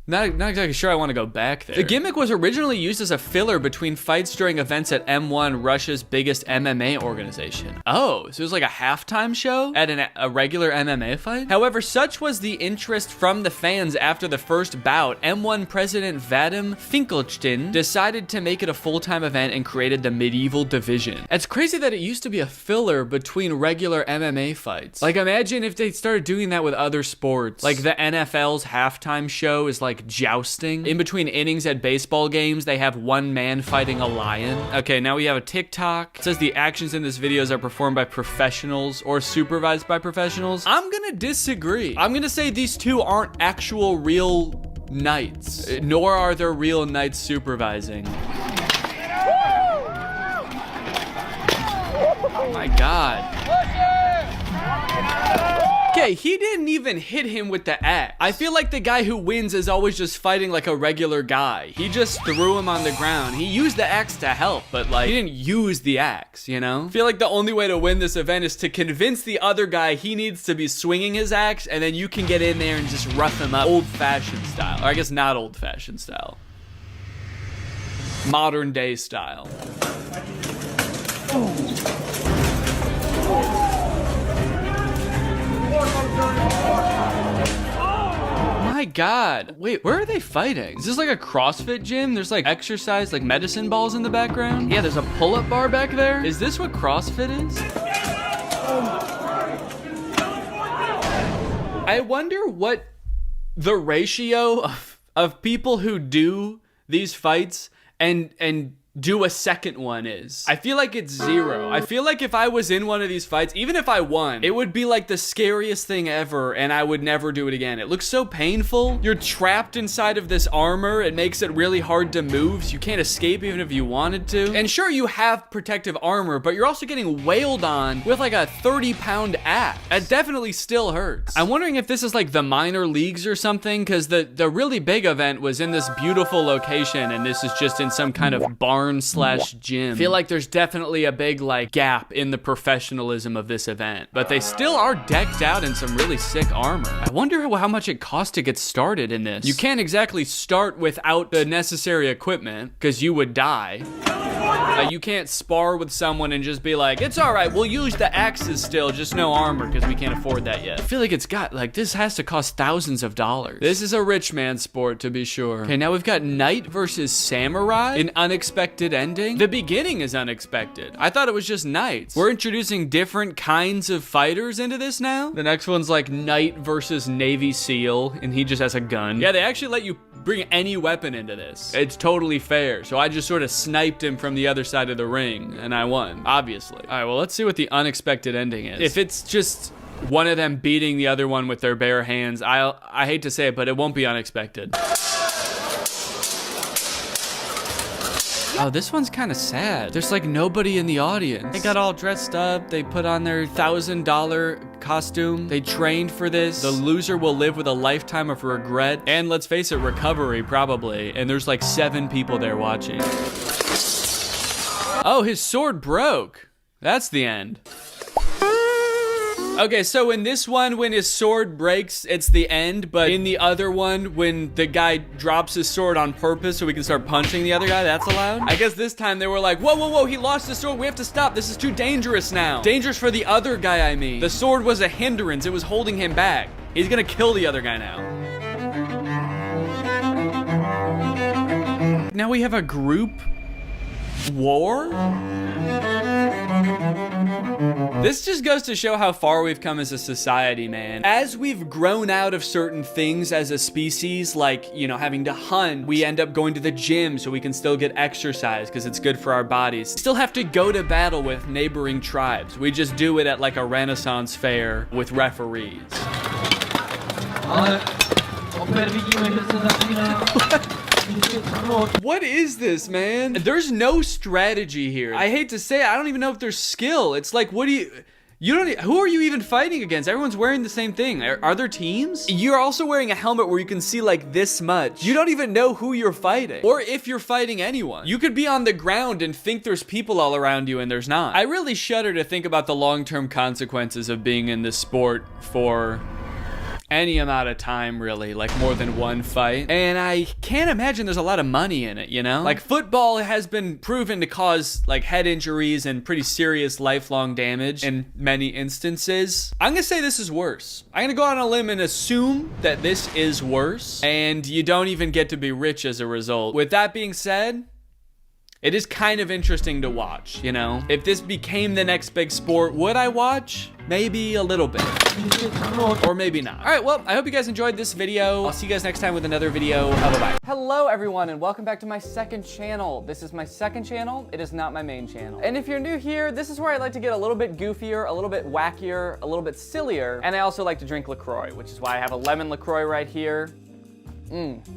Not exactly sure I want to go back there. The gimmick was originally used as a filler between fights during events at M1, Russia's biggest MMA organization. Oh, so it was like a halftime show at a regular MMA fight? However, such was the interest from the fans after the first bout, M1 President Vadim Finkelstein decided to make it a full-time event and created the medieval division. It's crazy that it used to be a filler between regular MMA fights. Like, imagine if they started doing that with other sports. Like the NFL's halftime show is like jousting. In between innings at baseball games, they have one man fighting a lion. Okay, now we have a TikTok. It says the actions in this videos are performed by professionals or supervised by professionals. I'm gonna disagree. I'm gonna say these two aren't actual real knights, nor are there real knights supervising. Oh my god. Okay, he didn't even hit him with the axe. I feel like the guy who wins is always just fighting like a regular guy. He just threw him on the ground. He used the axe to help, but like, he didn't use the axe, you know? I feel like the only way to win this event is to convince the other guy he needs to be swinging his axe, and then you can get in there and just rough him up old-fashioned style. Or I guess not old-fashioned style. Modern day style. My god. Wait, where are they fighting? Is this like a CrossFit gym? There's like exercise, like medicine balls in the background? Yeah, there's a pull-up bar back there. Is this what CrossFit is? I wonder what the ratio of people who do these fights and do a second one is. I feel like it's 0. I feel like if I was in one of these fights, even if I won, it would be like the scariest thing ever and I would never do it again. It looks so painful. You're trapped inside of this armor. It makes it really hard to move, so you can't escape even if you wanted to. And sure, you have protective armor, but you're also getting wailed on with like a 30-pound axe. It definitely still hurts. I'm wondering if this is like the minor leagues or something, because the really big event was in this beautiful location and this is just in some kind of barn barn/gym. I feel like there's definitely a big like gap in the professionalism of this event, but they still are decked out in some really sick armor. I wonder how much it costs to get started in this. You can't exactly start without the necessary equipment because you would die. You can't spar with someone and just be like, it's all right, we'll use the axes still, just no armor because we can't afford that yet. I feel like it's got, like, this has to cost thousands of dollars. This is a rich man sport, to be sure. Okay, now we've got knight versus samurai, an unexpected ending. The beginning is unexpected. I thought it was just knights. We're introducing different kinds of fighters into this now. The next one's like knight versus Navy SEAL, and he just has a gun. Yeah, they actually let you bring any weapon into this. It's totally fair. So I just sort of sniped him from the other side of the ring, and I won, obviously. All right, well, let's see what the unexpected ending is. If it's just one of them beating the other one with their bare hands, I hate to say it, but it won't be unexpected. Oh, this one's kind of sad. There's like nobody in the audience. They got all dressed up. They put on their $1,000 costume. They trained for this. The loser will live with a lifetime of regret. And let's face it, recovery probably. And there's like 7 people there watching. Oh, his sword broke. That's the end. Okay, so in this one, when his sword breaks, it's the end, but in the other one, when the guy drops his sword on purpose so we can start punching the other guy, that's allowed? I guess this time they were like, whoa, whoa, whoa, he lost his sword, we have to stop, this is too dangerous now. Dangerous for the other guy, I mean. The sword was a hindrance, it was holding him back. He's gonna kill the other guy now. Now we have a group war? This just goes to show how far we've come as a society, man. As we've grown out of certain things as a species, like, you know, having to hunt, we end up going to the gym so we can still get exercise because it's good for our bodies. Still have to go to battle with neighboring tribes. We just do it at like a Renaissance fair with referees. What is this, man? There's no strategy here. I hate to say it, I don't even know if there's skill. It's like, what do who are you even fighting against? Everyone's wearing the same thing. Are there teams? You're also wearing a helmet where you can see like this much. You don't even know who you're fighting or if you're fighting anyone. You could be on the ground and think there's people all around you and there's not. I really shudder to think about the long-term consequences of being in this sport for any amount of time, really, like more than one fight. And I can't imagine there's a lot of money in it, you know? Like football has been proven to cause like head injuries and pretty serious lifelong damage in many instances. I'm gonna say this is worse. I'm gonna go out on a limb and assume that this is worse, and you don't even get to be rich as a result. With that being said, it is kind of interesting to watch, you know? If this became the next big sport, would I watch? Maybe a little bit. Or maybe not. All right, well, I hope you guys enjoyed this video. I'll see you guys next time with another video. Bye-bye. Hello, everyone, and welcome back to my second channel. This is my second channel. It is not my main channel. And if you're new here, this is where I like to get a little bit goofier, a little bit wackier, a little bit sillier, and I also like to drink LaCroix, which is why I have a lemon LaCroix right here.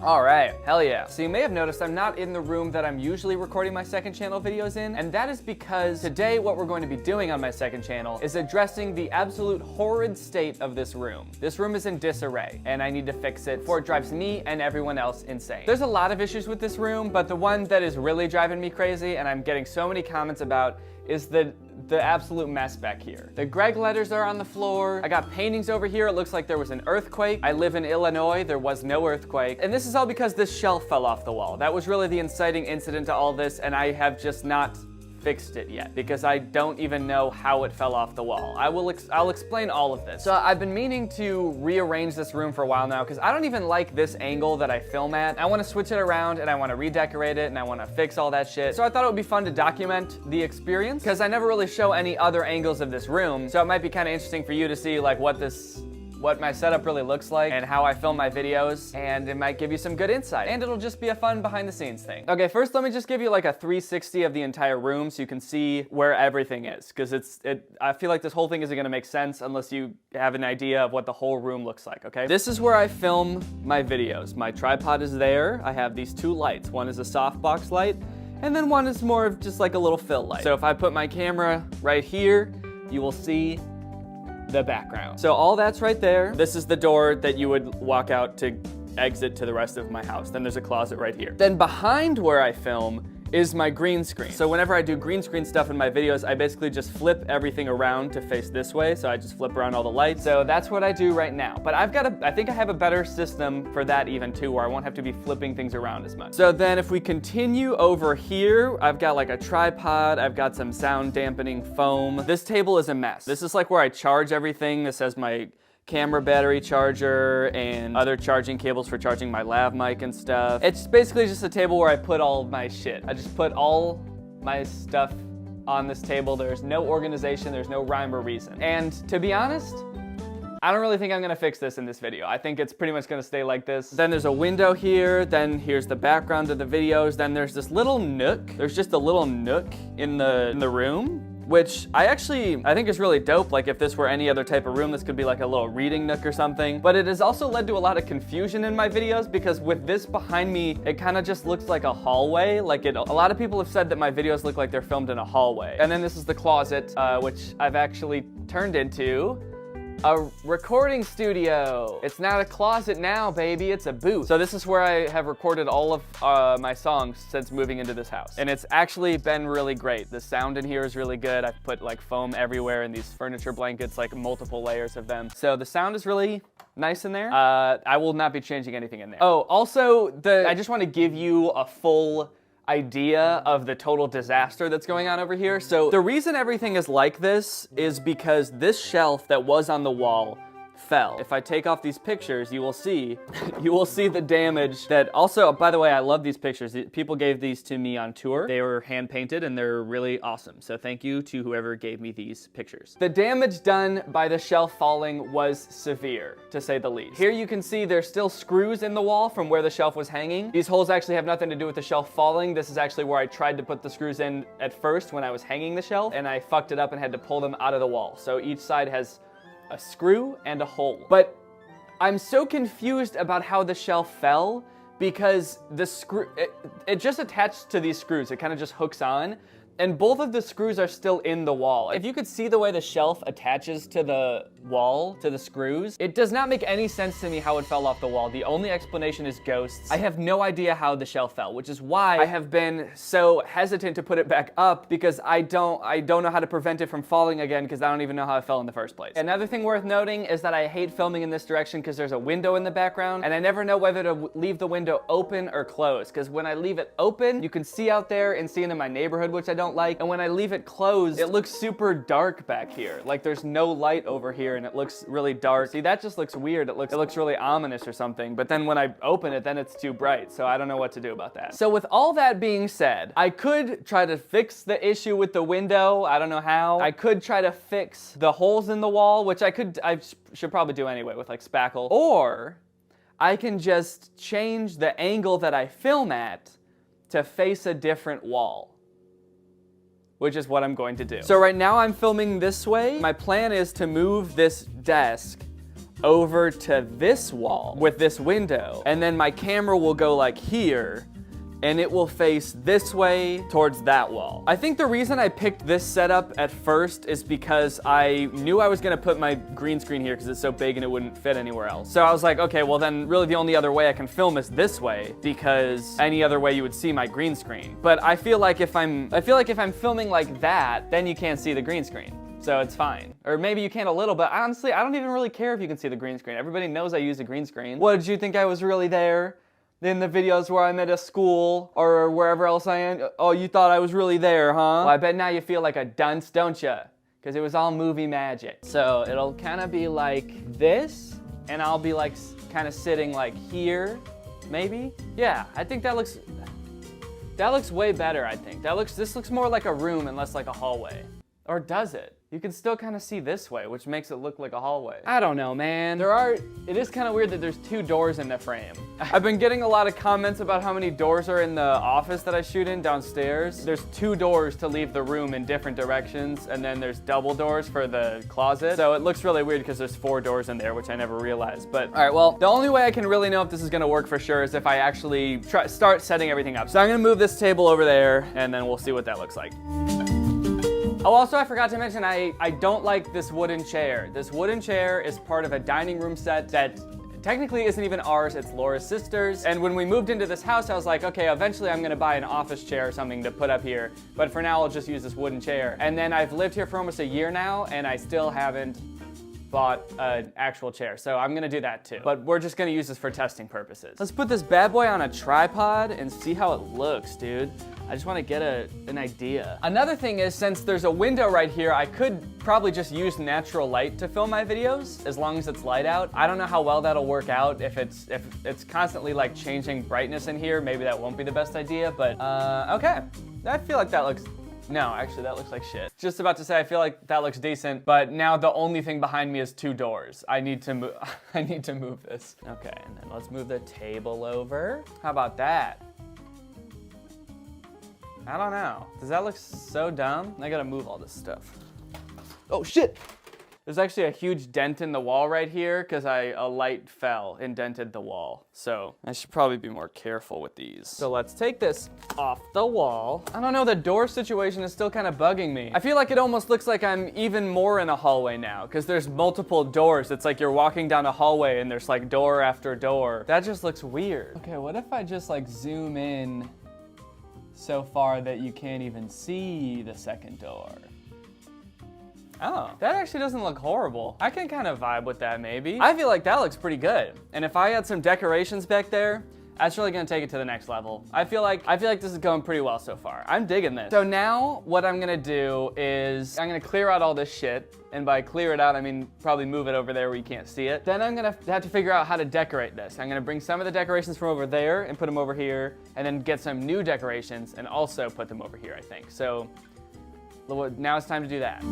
All right, hell yeah. So you may have noticed I'm not in the room that I'm usually recording my second channel videos in, and that is because today what we're going to be doing on my second channel is addressing the absolute horrid state of this room. This room is in disarray, and I need to fix it before it drives me and everyone else insane. There's a lot of issues with this room, but the one that is really driving me crazy, and I'm getting so many comments about, is the absolute mess back here. The Greg letters are on the floor. I got paintings over here. It looks like there was an earthquake. I live in Illinois. There was no earthquake. And this is all because this shelf fell off the wall. That was really the inciting incident to all this, and I have just not fixed it yet because I don't even know how it fell off the wall. I'll explain all of this. So I've been meaning to rearrange this room for a while now because I don't even like this angle that I film at. I want to switch it around and I want to redecorate it and I want to fix all that shit. So I thought it would be fun to document the experience because I never really show any other angles of this room. So it might be kind of interesting for you to see like what my setup really looks like and how I film my videos, and it might give you some good insight, and it'll just be a fun behind the scenes thing. Okay, first let me just give you like a 360 of the entire room so you can see where everything is, because I feel like this whole thing isn't gonna make sense unless you have an idea of what the whole room looks like, okay? This is where I film my videos. My tripod is there. I have these 2 lights. One is a softbox light, and then one is more of just like a little fill light. So if I put my camera right here, you will see the background. So all that's right there. This is the door that you would walk out to exit to the rest of my house. Then there's a closet right here. Then behind where I film is my green screen. So whenever I do green screen stuff in my videos, I basically just flip everything around to face this way. So I just flip around all the lights. So that's what I do right now. But I think I have a better system for that even too, where I won't have to be flipping things around as much. So then if we continue over here, I've got like a tripod, I've got some sound dampening foam. This table is a mess. This is like where I charge everything. This has my camera battery charger and other charging cables for charging my lav mic and stuff. It's basically just a table where I put all of my shit. I just put all my stuff on this table. There's no organization, there's no rhyme or reason. And to be honest, I don't really think I'm gonna fix this in this video. I think it's pretty much gonna stay like this. Then there's a window here, then here's the background of the videos, then there's this little nook. There's just a little nook in the room, which I think is really dope. Like if this were any other type of room, this could be like a little reading nook or something. But it has also led to a lot of confusion in my videos because with this behind me, it kind of just looks like a hallway. A lot of people have said that my videos look like they're filmed in a hallway. And then this is the closet, which I've actually turned into a recording studio. It's not a closet now, baby, it's a booth. So this is where I have recorded all of my songs since moving into this house. And it's actually been really great. The sound in here is really good. I've put like foam everywhere and these furniture blankets, like multiple layers of them. So the sound is really nice in there. I will not be changing anything in there. Oh, also, I just want to give you a full idea of the total disaster that's going on over here. So the reason everything is like this is because this shelf that was on the wall fell. If I take off these pictures, you will see the damage that also, by the way, I love these pictures. People gave these to me on tour. They were hand painted and they're really awesome. So thank you to whoever gave me these pictures. The damage done by the shelf falling was severe, to say the least. Here you can see there's still screws in the wall from where the shelf was hanging. These holes actually have nothing to do with the shelf falling. This is actually where I tried to put the screws in at first when I was hanging the shelf, and I fucked it up and had to pull them out of the wall. So each side has a screw and a hole. But I'm so confused about how the shelf fell because the screw, it just attached to these screws. It kind of just hooks on. And both of the screws are still in the wall. If you could see the way the shelf attaches to the wall, to the screws, it does not make any sense to me how it fell off the wall. The only explanation is ghosts. I have no idea how the shelf fell, which is why I have been so hesitant to put it back up because I don't know how to prevent it from falling again because I don't even know how it fell in the first place. Another thing worth noting is that I hate filming in this direction because there's a window in the background and I never know whether to leave the window open or closed because when I leave it open, you can see out there and see into my neighborhood, which I don't like. And when I leave it closed, it looks super dark back here. Like there's no light over here and it looks really dark. See, that just looks weird. It looks really ominous or something. But then when I open it, then it's too bright. So I don't know what to do about that. So with all that being said, I could try to fix the issue with the window. I don't know how. I could try to fix the holes in the wall, which I should probably do anyway with like spackle. Or I can just change the angle that I film at to face a different wall, which is what I'm going to do. So right now I'm filming this way. My plan is to move this desk over to this wall with this window, and then my camera will go like here, and it will face this way towards that wall. I think the reason I picked this setup at first is because I knew I was gonna put my green screen here because it's so big and it wouldn't fit anywhere else. So I was like, okay, well then really the only other way I can film is this way because any other way you would see my green screen. But I feel like if I'm filming like that, then you can't see the green screen. So it's fine. Or maybe you can a little, but honestly, I don't even really care if you can see the green screen. Everybody knows I use a green screen. What, did you think I was really there? In the videos where I'm at a school or wherever else I am? Oh, you thought I was really there, huh? Well, I bet now you feel like a dunce, don't you? Because it was all movie magic. So it'll kind of be like this, and I'll be like kind of sitting like here, maybe? Yeah, I think that looks way better, I think. This looks more like a room and less like a hallway. Or does it? You can still kind of see this way, which makes it look like a hallway. I don't know, man. It is kind of weird that there's 2 doors in the frame. I've been getting a lot of comments about how many doors are in the office that I shoot in downstairs. There's 2 doors to leave the room in different directions, and then there's double doors for the closet. So it looks really weird because there's 4 doors in there, which I never realized. But all right, well, the only way I can really know if this is gonna work for sure is if I actually start setting everything up. So I'm gonna move this table over there, and then we'll see what that looks like. Oh, also, I forgot to mention, I don't like this wooden chair. This wooden chair is part of a dining room set that technically isn't even ours, it's Laura's sister's. And when we moved into this house, I was like, okay, eventually I'm gonna buy an office chair or something to put up here, but for now I'll just use this wooden chair. And then I've lived here for almost a year now, and I still haven't bought an actual chair, so I'm gonna do that too. But we're just gonna use this for testing purposes. Let's put this bad boy on a tripod and see how it looks, dude. I just wanna get an idea. Another thing is, since there's a window right here, I could probably just use natural light to film my videos, as long as it's light out. I don't know how well that'll work out. If it's constantly like changing brightness in here, maybe that won't be the best idea, but okay. I feel like that looks, no, actually that looks like shit. Just about to say, I feel like that looks decent, but now the only thing behind me is 2 doors. I need to move, I need to move this. Okay, and then let's move the table over. How about that? I don't know. Does that look so dumb? I gotta move all this stuff. Oh shit! There's actually a huge dent in the wall right here because a light fell and dented the wall. So I should probably be more careful with these. So let's take this off the wall. I don't know, the door situation is still kind of bugging me. I feel like it almost looks like I'm even more in a hallway now because there's multiple doors. It's like you're walking down a hallway and there's like door after door. That just looks weird. Okay, what if I just like zoom in so far that you can't even see the second door? Oh, that actually doesn't look horrible. I can kind of vibe with that maybe. I feel like that looks pretty good. And if I had some decorations back there, that's really gonna take it to the next level. I feel like this is going pretty well so far. I'm digging this. So now what I'm gonna do is I'm gonna clear out all this shit. And by clear it out, I mean probably move it over there where you can't see it. Then I'm gonna have to figure out how to decorate this. I'm gonna bring some of the decorations from over there and put them over here, and then get some new decorations and also put them over here, I think. So now it's time to do that.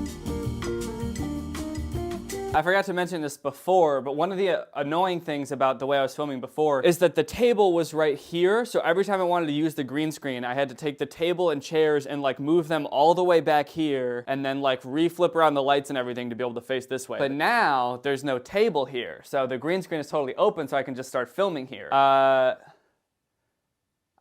I forgot to mention this before, but one of the annoying things about the way I was filming before is that the table was right here. So every time I wanted to use the green screen, I had to take the table and chairs and like move them all the way back here and then like reflip around the lights and everything to be able to face this way. But now there's no table here. So the green screen is totally open, so I can just start filming here.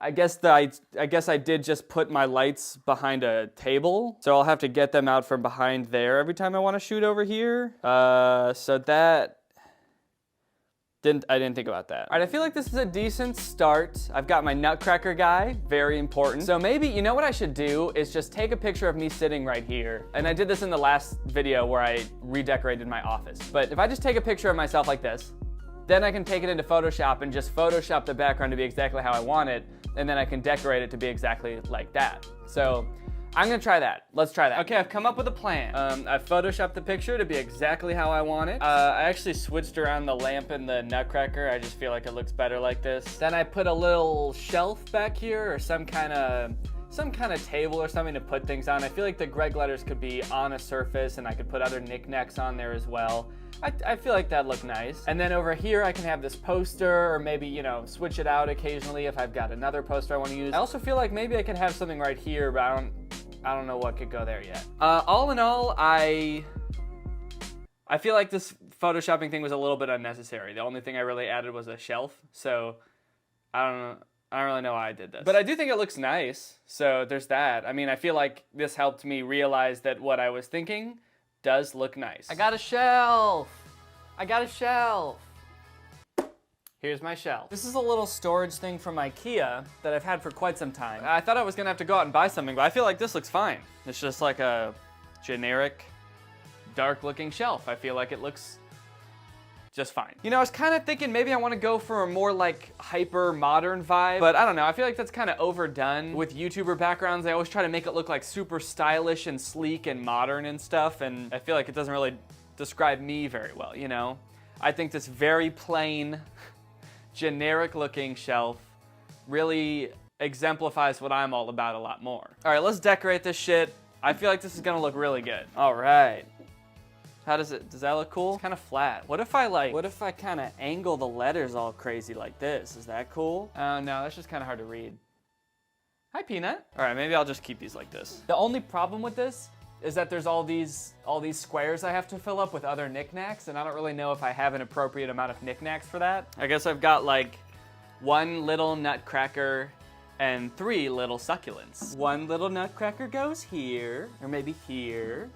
I guess I did just put my lights behind a table, so I'll have to get them out from behind there every time I want to shoot over here. So that I didn't think about that. All right, I feel like this is a decent start. I've got my nutcracker guy, very important. So maybe, you know what I should do is just take a picture of me sitting right here. And I did this in the last video where I redecorated my office. But if I just take a picture of myself like this, then I can take it into Photoshop and just Photoshop the background to be exactly how I want it, and then I can decorate it to be exactly like that. So I'm gonna try that. Let's try that. Okay, I've come up with a plan. I've Photoshopped the picture to be exactly how I want it. I actually switched around the lamp and the nutcracker. I just feel like it looks better like this. Then I put a little shelf back here or some kind of table or something to put things on. I feel like the Greg letters could be on a surface and I could put other knickknacks on there as well. I feel like that'd look nice. And then over here I can have this poster, or maybe, you know, switch it out occasionally if I've got another poster I want to use. I also feel like maybe I could have something right here, but I don't know what could go there yet. All in all, I feel like this photoshopping thing was a little bit unnecessary. The only thing I really added was a shelf, so I don't really know why I did this. But I do think it looks nice, so there's that. I mean, I feel like this helped me realize that what I was thinking does look nice. I got a shelf! I got a shelf! Here's my shelf. This is a little storage thing from IKEA that I've had for quite some time. I thought I was gonna have to go out and buy something, but I feel like this looks fine. It's just like a generic, dark looking shelf. I feel like it looks just fine. You know, I was kind of thinking maybe I want to go for a more like hyper modern vibe, but I don't know. I feel like that's kind of overdone with YouTuber backgrounds. They always try to make it look like super stylish and sleek and modern and stuff, and I feel like it doesn't really describe me very well, you know? I think this very plain, generic looking shelf really exemplifies what I'm all about a lot more. All right, let's decorate this shit. I feel like this is gonna look really good. All right. How does that look cool? It's kind of flat. What if I kind of angle the letters all crazy like this? Is that cool? Oh no, that's just kind of hard to read. Hi, Peanut. All right, maybe I'll just keep these like this. The only problem with this is that there's all these squares I have to fill up with other knickknacks, and I don't really know if I have an appropriate amount of knickknacks for that. I guess I've got like 1 little nutcracker and 3 little succulents. 1 little nutcracker goes here, or maybe here.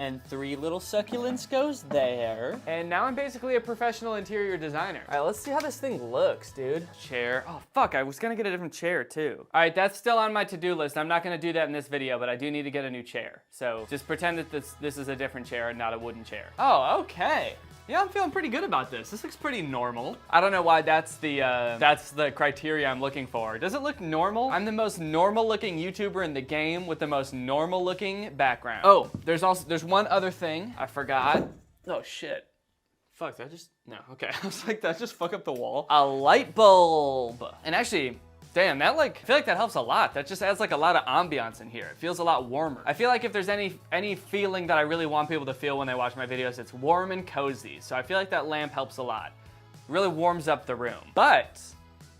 And 3 little succulents goes there. And now I'm basically a professional interior designer. All right, let's see how this thing looks, dude. Chair. Oh, fuck, I was gonna get a different chair, too. All right, that's still on my to-do list. I'm not gonna do that in this video, but I do need to get a new chair. So just pretend that this is a different chair and not a wooden chair. Oh, okay. Yeah, I'm feeling pretty good about this. This looks pretty normal. I don't know why that's the criteria I'm looking for. Does it look normal? I'm the most normal looking YouTuber in the game with the most normal looking background. Oh, there's one other thing I forgot. Oh shit. Fuck, no, okay. I was like, did I just fuck up the wall? A light bulb. And actually, damn, I feel like that helps a lot. That just adds like a lot of ambiance in here. It feels a lot warmer. I feel like if there's any feeling that I really want people to feel when they watch my videos, it's warm and cozy. So I feel like that lamp helps a lot. It really warms up the room. But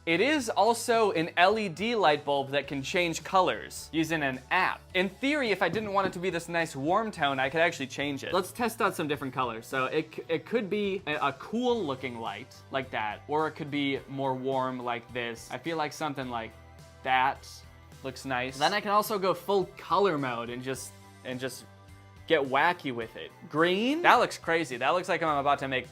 it is also an LED light bulb that can change colors using an app. In theory, if I didn't want it to be this nice warm tone, I could actually change it. Let's test out some different colors. So it could be a cool looking light like that, or it could be more warm like this. I feel like something like that looks nice. Then I can also go full color mode and just get wacky with it. Green? That looks crazy. That looks like I'm about to make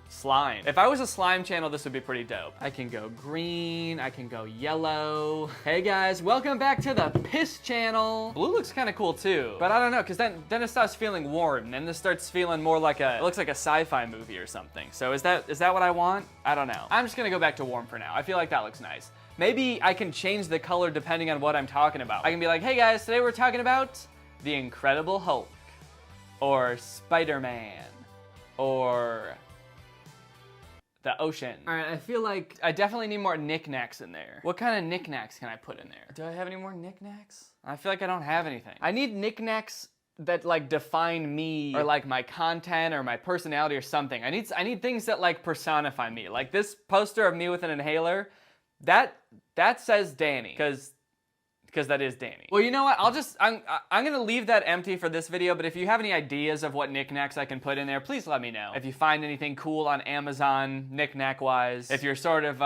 slime. If I was a slime channel, this would be pretty dope. I can go green, I can go yellow. Hey guys, welcome back to the Piss channel. Blue looks kind of cool too, but I don't know, because then it starts feeling warm, and this starts feeling more like it looks like a sci-fi movie or something. So is that what I want? I don't know. I'm just gonna go back to warm for now. I feel like that looks nice. Maybe I can change the color depending on what I'm talking about. I can be like, hey guys, today we're talking about the Incredible Hulk, or Spider-Man, or the ocean. All right, I feel like I definitely need more knickknacks in there. What kind of knickknacks can I put in there? Do I have any more knickknacks? I feel like I don't have anything. I need knickknacks that like define me, or like my content or my personality or something. I need things that like personify me. Like this poster of me with an inhaler, that says Danny, because that is Danny. Well, you know what? I'm gonna leave that empty for this video, but if you have any ideas of what knickknacks I can put in there, please let me know. If you find anything cool on Amazon, knickknack-wise, if you're sort of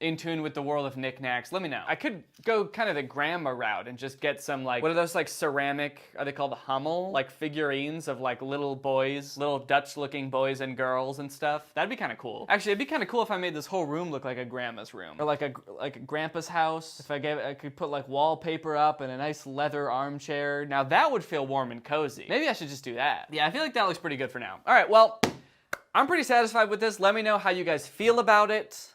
in tune with the world of knickknacks, let me know. I could go kind of the grandma route and just get some like, what are those like ceramic, are they called Hummel? Like figurines of like little boys, little Dutch looking boys and girls and stuff. That'd be kind of cool. Actually, it'd be kind of cool if I made this whole room look like a grandma's room. Or like a grandpa's house. If I could put like wallpaper up and a nice leather armchair. Now that would feel warm and cozy. Maybe I should just do that. Yeah, I feel like that looks pretty good for now. All right, well, I'm pretty satisfied with this. Let me know how you guys feel about it.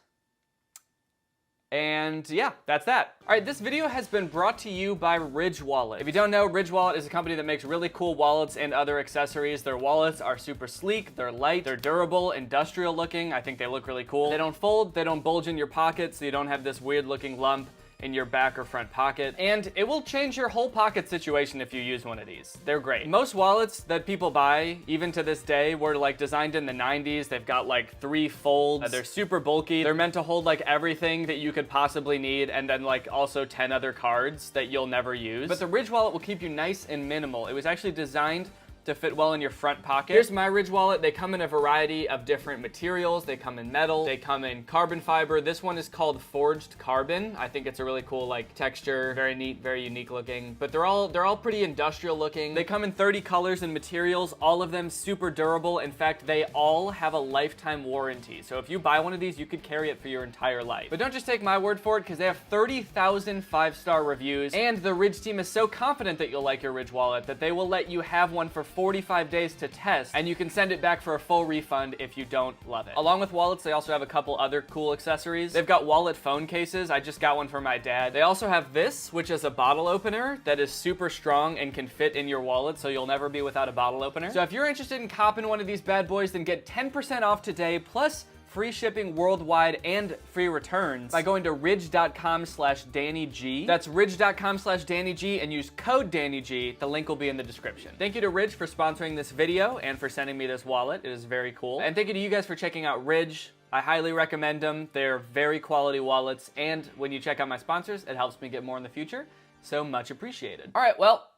And yeah, that's that. All right, this video has been brought to you by Ridge Wallet. If you don't know, Ridge Wallet is a company that makes really cool wallets and other accessories. Their wallets are super sleek, they're light, they're durable, industrial looking. I think they look really cool. They don't fold, they don't bulge in your pocket, so you don't have this weird looking lump in your back or front pocket, and it will change your whole pocket situation if you use one of these. They're great. Most wallets that people buy, even to this day, were like designed in the 90s. They've got like 3 folds. They're super bulky. They're meant to hold like everything that you could possibly need, and then like also 10 other cards that you'll never use. But the Ridge Wallet will keep you nice and minimal. It was actually designed to fit well in your front pocket. Here's my Ridge Wallet. They come in a variety of different materials. They come in metal, they come in carbon fiber. This one is called forged carbon. I think it's a really cool like texture, very neat, very unique looking, but they're all pretty industrial looking. They come in 30 colors and materials, all of them super durable. In fact, they all have a lifetime warranty. So if you buy one of these, you could carry it for your entire life. But don't just take my word for it, because they have 30,000 5-star reviews, and the Ridge team is so confident that you'll like your Ridge Wallet that they will let you have one for 45 days to test, and you can send it back for a full refund if you don't love it. Along with wallets, they also have a couple other cool accessories. They've got wallet phone cases. I just got one for my dad. They also have this, which is a bottle opener that is super strong and can fit in your wallet, so you'll never be without a bottle opener. So if you're interested in copping one of these bad boys, then get 10% off today, plus free shipping worldwide and free returns by going to ridge.com/DannyG. That's ridge.com/DannyG, and use code DannyG. The link will be in the description. Thank you to Ridge for sponsoring this video and for sending me this wallet. It is very cool. And thank you to you guys for checking out Ridge. I highly recommend them. They're very quality wallets, and when you check out my sponsors, it helps me get more in the future, so much appreciated. All right, well,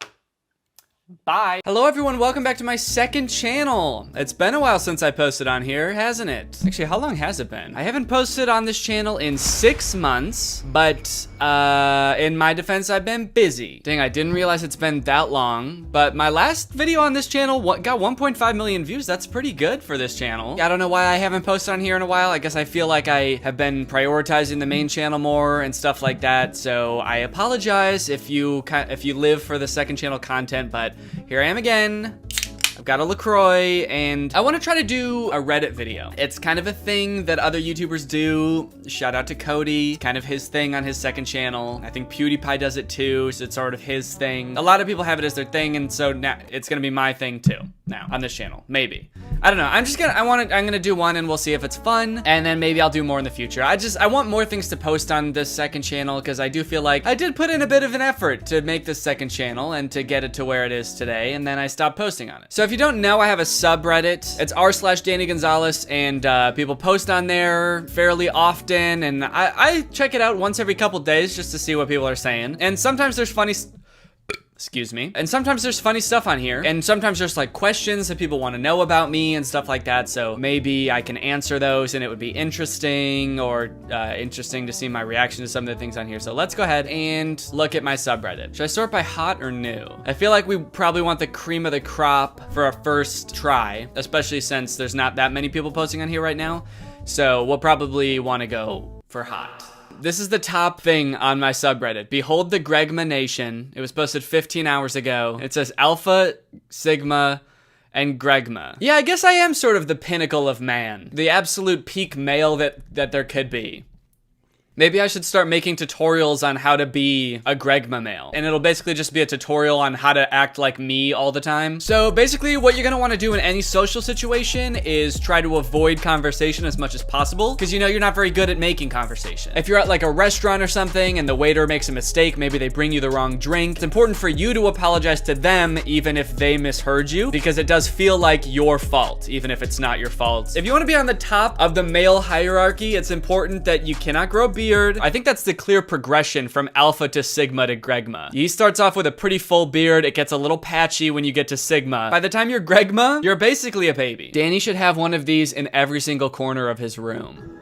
Bye. Hello everyone, welcome back to my second channel. It's been a while since I posted on here, hasn't it? Actually, how long has it been? I haven't posted on this channel in 6 months, but in my defense, I've been busy. Dang, I didn't realize it's been that long, but my last video on this channel got 1.5 million views. That's pretty good for this channel. I don't know why I haven't posted on here in a while. I guess I feel like I have been prioritizing the main channel more and stuff like that, so I apologize if you live for the second channel content, but here I am again. I've got a LaCroix, and I want to try to do a Reddit video. It's kind of a thing that other YouTubers do. Shout out to Cody, kind of his thing on his second channel. I think PewDiePie does it too, so it's sort of his thing. A lot of people have it as their thing, and so now it's gonna be my thing too, now, on this channel, maybe. I don't know, I'm gonna do one and we'll see if it's fun, and then maybe I'll do more in the future. I want more things to post on this second channel, because I do feel like I did put in a bit of an effort to make this second channel and to get it to where it is today, and then I stopped posting on it. So if you don't know, I have a subreddit. It's r/Danny Gonzalez, and people post on there fairly often, and I check it out once every couple days just to see what people are saying. And sometimes there's funny excuse me. And sometimes there's funny stuff on here, and sometimes there's like questions that people want to know about me and stuff like that, so maybe I can answer those and it would be interesting, or interesting to see my reaction to some of the things on here. So let's go ahead and look at my subreddit. Should I sort by hot or new? I feel like we probably want the cream of the crop for our first try, especially since there's not that many people posting on here right now, so we'll probably want to go for hot. This is the top thing on my subreddit. Behold the Gregma Nation. It was posted 15 hours ago. It says Alpha, Sigma, and Gregma. Yeah, I guess I am sort of the pinnacle of man. The absolute peak male that there could be. Maybe I should start making tutorials on how to be a Gregma male. And it'll basically just be a tutorial on how to act like me all the time. So basically what you're gonna wanna do in any social situation is try to avoid conversation as much as possible, because you know you're not very good at making conversation. If you're at like a restaurant or something and the waiter makes a mistake, maybe they bring you the wrong drink, it's important for you to apologize to them even if they misheard you, because it does feel like your fault, even if it's not your fault. If you wanna be on the top of the male hierarchy, it's important that you cannot grow a beard. I think that's the clear progression from Alpha to Sigma to Gregma. He starts off with a pretty full beard. It gets a little patchy when you get to Sigma. By the time you're Gregma, you're basically a baby. Danny should have one of these in every single corner of his room.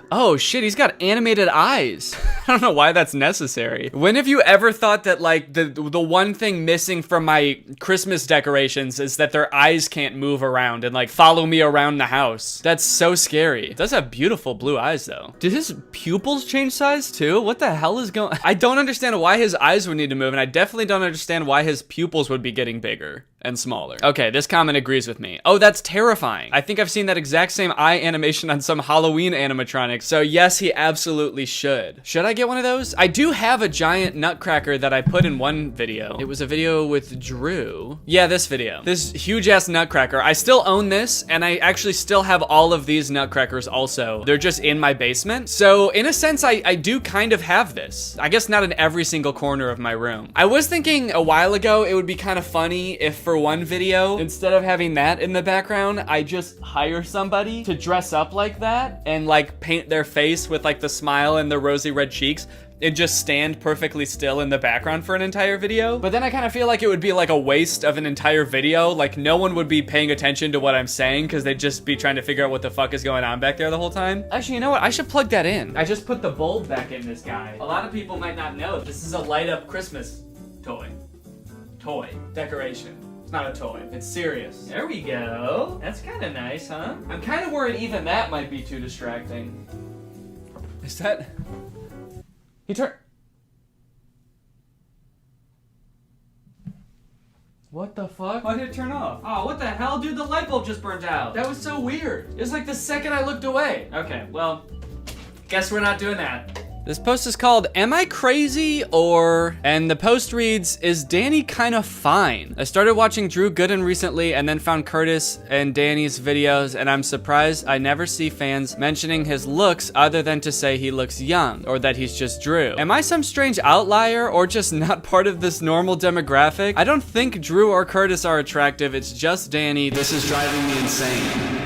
Oh shit, he's got animated eyes. I don't know why that's necessary. When have you ever thought that like the one thing missing from my Christmas decorations is that their eyes can't move around and like follow me around the house? That's so scary. It does have beautiful blue eyes though. Did his pupils change size too? What the hell is going on? I don't understand why his eyes would need to move, and I definitely don't understand why his pupils would be getting bigger and smaller. Okay, this comment agrees with me. Oh, that's terrifying. I think I've seen that exact same eye animation on some Halloween animatronics. So yes, he absolutely should. Should I get one of those? I do have a giant nutcracker that I put in one video. It was a video with Drew. Yeah, this video. This huge ass nutcracker. I still own this, and I actually still have all of these nutcrackers also. They're just in my basement. So in a sense, I do kind of have this. I guess not in every single corner of my room. I was thinking a while ago it would be kind of funny if for one video, instead of having that in the background, I just hire somebody to dress up like that and like paint their face with like the smile and the rosy red cheeks and just stand perfectly still in the background for an entire video. But then I kind of feel like it would be like a waste of an entire video. Like no one would be paying attention to what I'm saying because they'd just be trying to figure out what the fuck is going on back there the whole time. Actually, you know what? I should plug that in. I just put the bulb back in this guy. A lot of people might not know this is a light up Christmas toy. Decoration. It's not a toy. It's serious. There we go. That's kind of nice, huh? I'm kind of worried even that might be too distracting. Is that... He turned... What the fuck? Why did it turn off? Oh, what the hell, dude? The light bulb just burned out. That was so weird. It was like the second I looked away. Okay, well, guess we're not doing that. This post is called, Am I Crazy? And the post reads, Is Danny kinda fine? I started watching Drew Gooden recently and then found Curtis and Danny's videos, and I'm surprised I never see fans mentioning his looks other than to say he looks young or that he's just Drew. Am I some strange outlier or just not part of this normal demographic? I don't think Drew or Curtis are attractive, it's just Danny. This is driving me insane.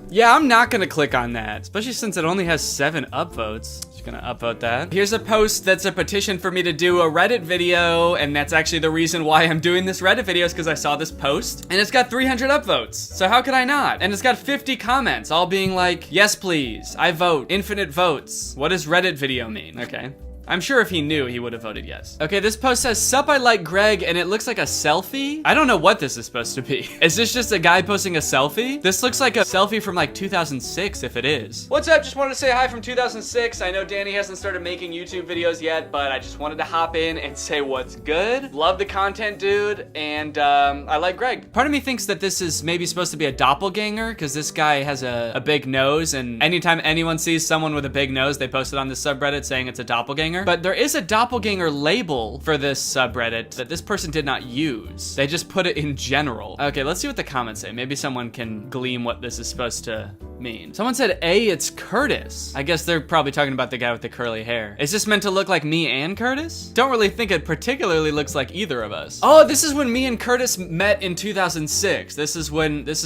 Yeah, I'm not gonna click on that, especially since it only has 7 upvotes. Just gonna upvote that. Here's a post that's a petition for me to do a Reddit video, and that's actually the reason why I'm doing this Reddit video is because I saw this post, and it's got 300 upvotes. So how could I not? And it's got 50 comments, all being like, yes please, I vote, infinite votes. What does Reddit video mean? Okay. I'm sure if he knew, he would have voted yes. Okay, this post says, sup, I like Greg, and it looks like a selfie. I don't know what this is supposed to be. Is this just a guy posting a selfie? This looks like a selfie from like 2006, if it is. What's up? Just wanted to say hi from 2006. I know Danny hasn't started making YouTube videos yet, but I just wanted to hop in and say what's good. Love the content, dude, and I like Greg. Part of me thinks that this is maybe supposed to be a doppelganger, because this guy has a big nose, and anytime anyone sees someone with a big nose, they post it on this subreddit saying it's a doppelganger. But there is a doppelganger label for this subreddit that this person did not use. They just put it in general. Okay, let's see what the comments say. Maybe someone can glean what this is supposed to mean. Someone said, A, it's Curtis. I guess they're probably talking about the guy with the curly hair. Is this meant to look like me and Curtis? Don't really think it particularly looks like either of us. Oh, this is when me and Curtis met in 2006. This is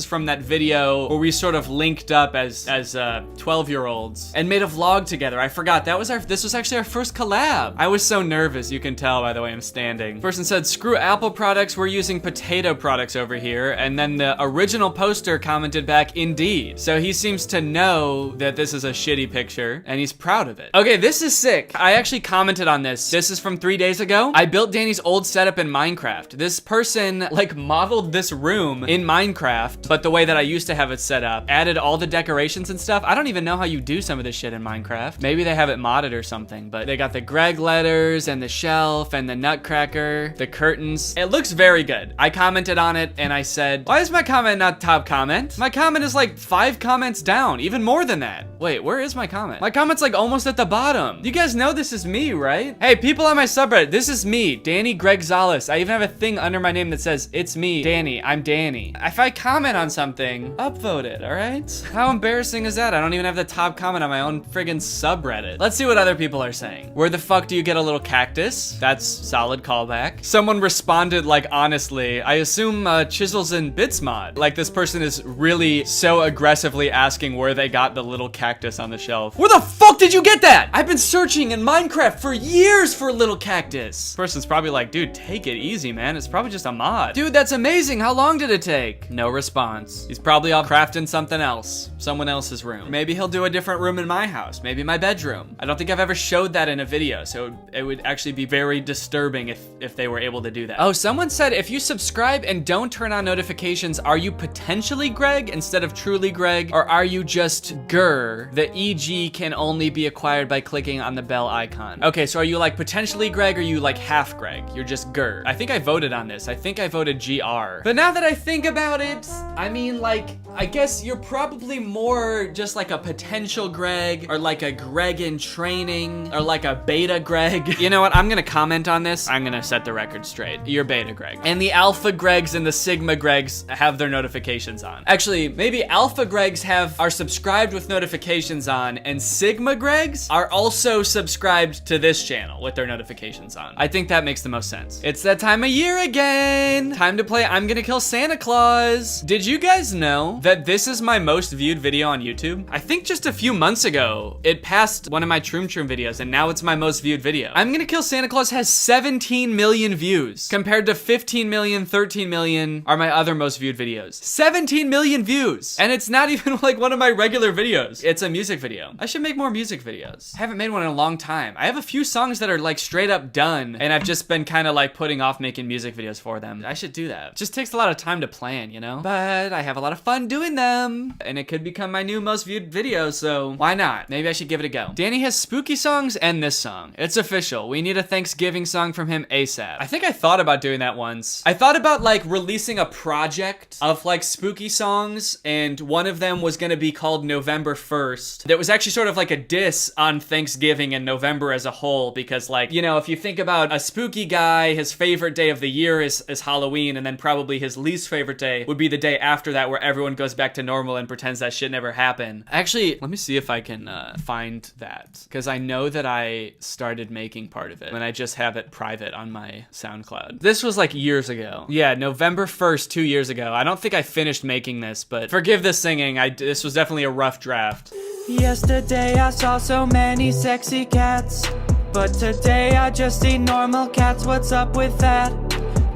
from that video where we sort of linked up as 12-year-olds and made a vlog together. I forgot, this was actually our first collab. I was so nervous, you can tell by the way I'm standing. Person said, screw Apple products, we're using potato products over here. And then the original poster commented back, indeed. So he seems to know that this is a shitty picture and he's proud of it. Okay, this is sick. I actually commented on this. This is from 3 days ago. I built Danny's old setup in Minecraft. This person like modeled this room in Minecraft, but the way that I used to have it set up, added all the decorations and stuff. I don't even know how you do some of this shit in Minecraft. Maybe they have it modded or something, but they got the Greg letters and the shelf and the nutcracker, the curtains. It looks very good. I commented on it and I said, why is my comment not top comment? My comment is like 5 comments down, even more than that. Wait, where is my comment? My comment's like almost at the bottom. You guys know this is me, right? Hey, people on my subreddit, this is me, Danny Gonzalez. I even have a thing under my name that says, it's me, Danny, I'm Danny. If I comment on something, upvote it, all right? How embarrassing is that? I don't even have the top comment on my own friggin' subreddit. Let's see what other people are saying. Where the fuck do you get a little cactus? That's solid callback. Someone responded like, honestly, I assume Chisels and Bits mod. Like this person is really so aggressively asking where they got the little cactus on the shelf. Where the fuck did you get that? I've been searching in Minecraft for years for a little cactus. Person's probably like, dude, take it easy, man. It's probably just a mod. Dude, that's amazing. How long did it take? No response. He's probably off crafting something else. Someone else's room. Maybe he'll do a different room in my house. Maybe my bedroom. I don't think I've ever showed that in a video, so it would actually be very disturbing if they were able to do that. Oh, someone said, if you subscribe and don't turn on notifications, are you potentially Greg instead of truly Greg? Or are you just Grr? The EG can only be acquired by clicking on the bell icon. Okay, so are you like potentially Greg or are you like half Greg? You're just Grr. I think I voted on this. I think I voted GR. But now that I think about it, I mean, like, I guess you're probably more just like a potential Greg or like a Greg in training or like a beta Greg. You know what? I'm gonna comment on this. I'm gonna set the record straight. You're beta Greg. And the alpha Gregs and the sigma Gregs have their notifications on. Actually, maybe alpha Gregs are subscribed with notifications on, and sigma Gregs are also subscribed to this channel with their notifications on. I think that makes the most sense. It's that time of year again. Time to play I'm Gonna Kill Santa Claus. Did you guys know that this is my most viewed video on YouTube? I think just a few months ago, it passed one of my Troom Troom videos, and now it's my most viewed video. I'm Gonna Kill Santa Claus has 17 million views, compared to 15 million, 13 million are my other most viewed videos. 17 million views! And it's not even like one of my regular videos. It's a music video. I should make more music videos. I haven't made one in a long time. I have a few songs that are like straight up done, and I've just been kind of like putting off making music videos for them. I should do that. It just takes a lot of time to plan, you know? But I have a lot of fun doing them, and it could become my new most viewed video, so why not? Maybe I should give it a go. Danny has spooky songs and this song. It's official. We need a Thanksgiving song from him ASAP. I think I thought about doing that once. I thought about like releasing a project of like spooky songs, and one of them was gonna be called November 1st. That was actually sort of like a diss on Thanksgiving and November as a whole, because like, you know, if you think about a spooky guy, his favorite day of the year is Halloween, and then probably his least favorite day would be the day after that where everyone goes back to normal and pretends that shit never happened. Actually, let me see if I can find that, because I know that I started making part of it and I just have it private on my SoundCloud. This was like years ago. Yeah, November 1st, 2 years ago. I don't think I finished making this, but forgive the singing. this was definitely a rough draft. Yesterday I saw so many sexy cats, but today I just see normal cats. What's up with that?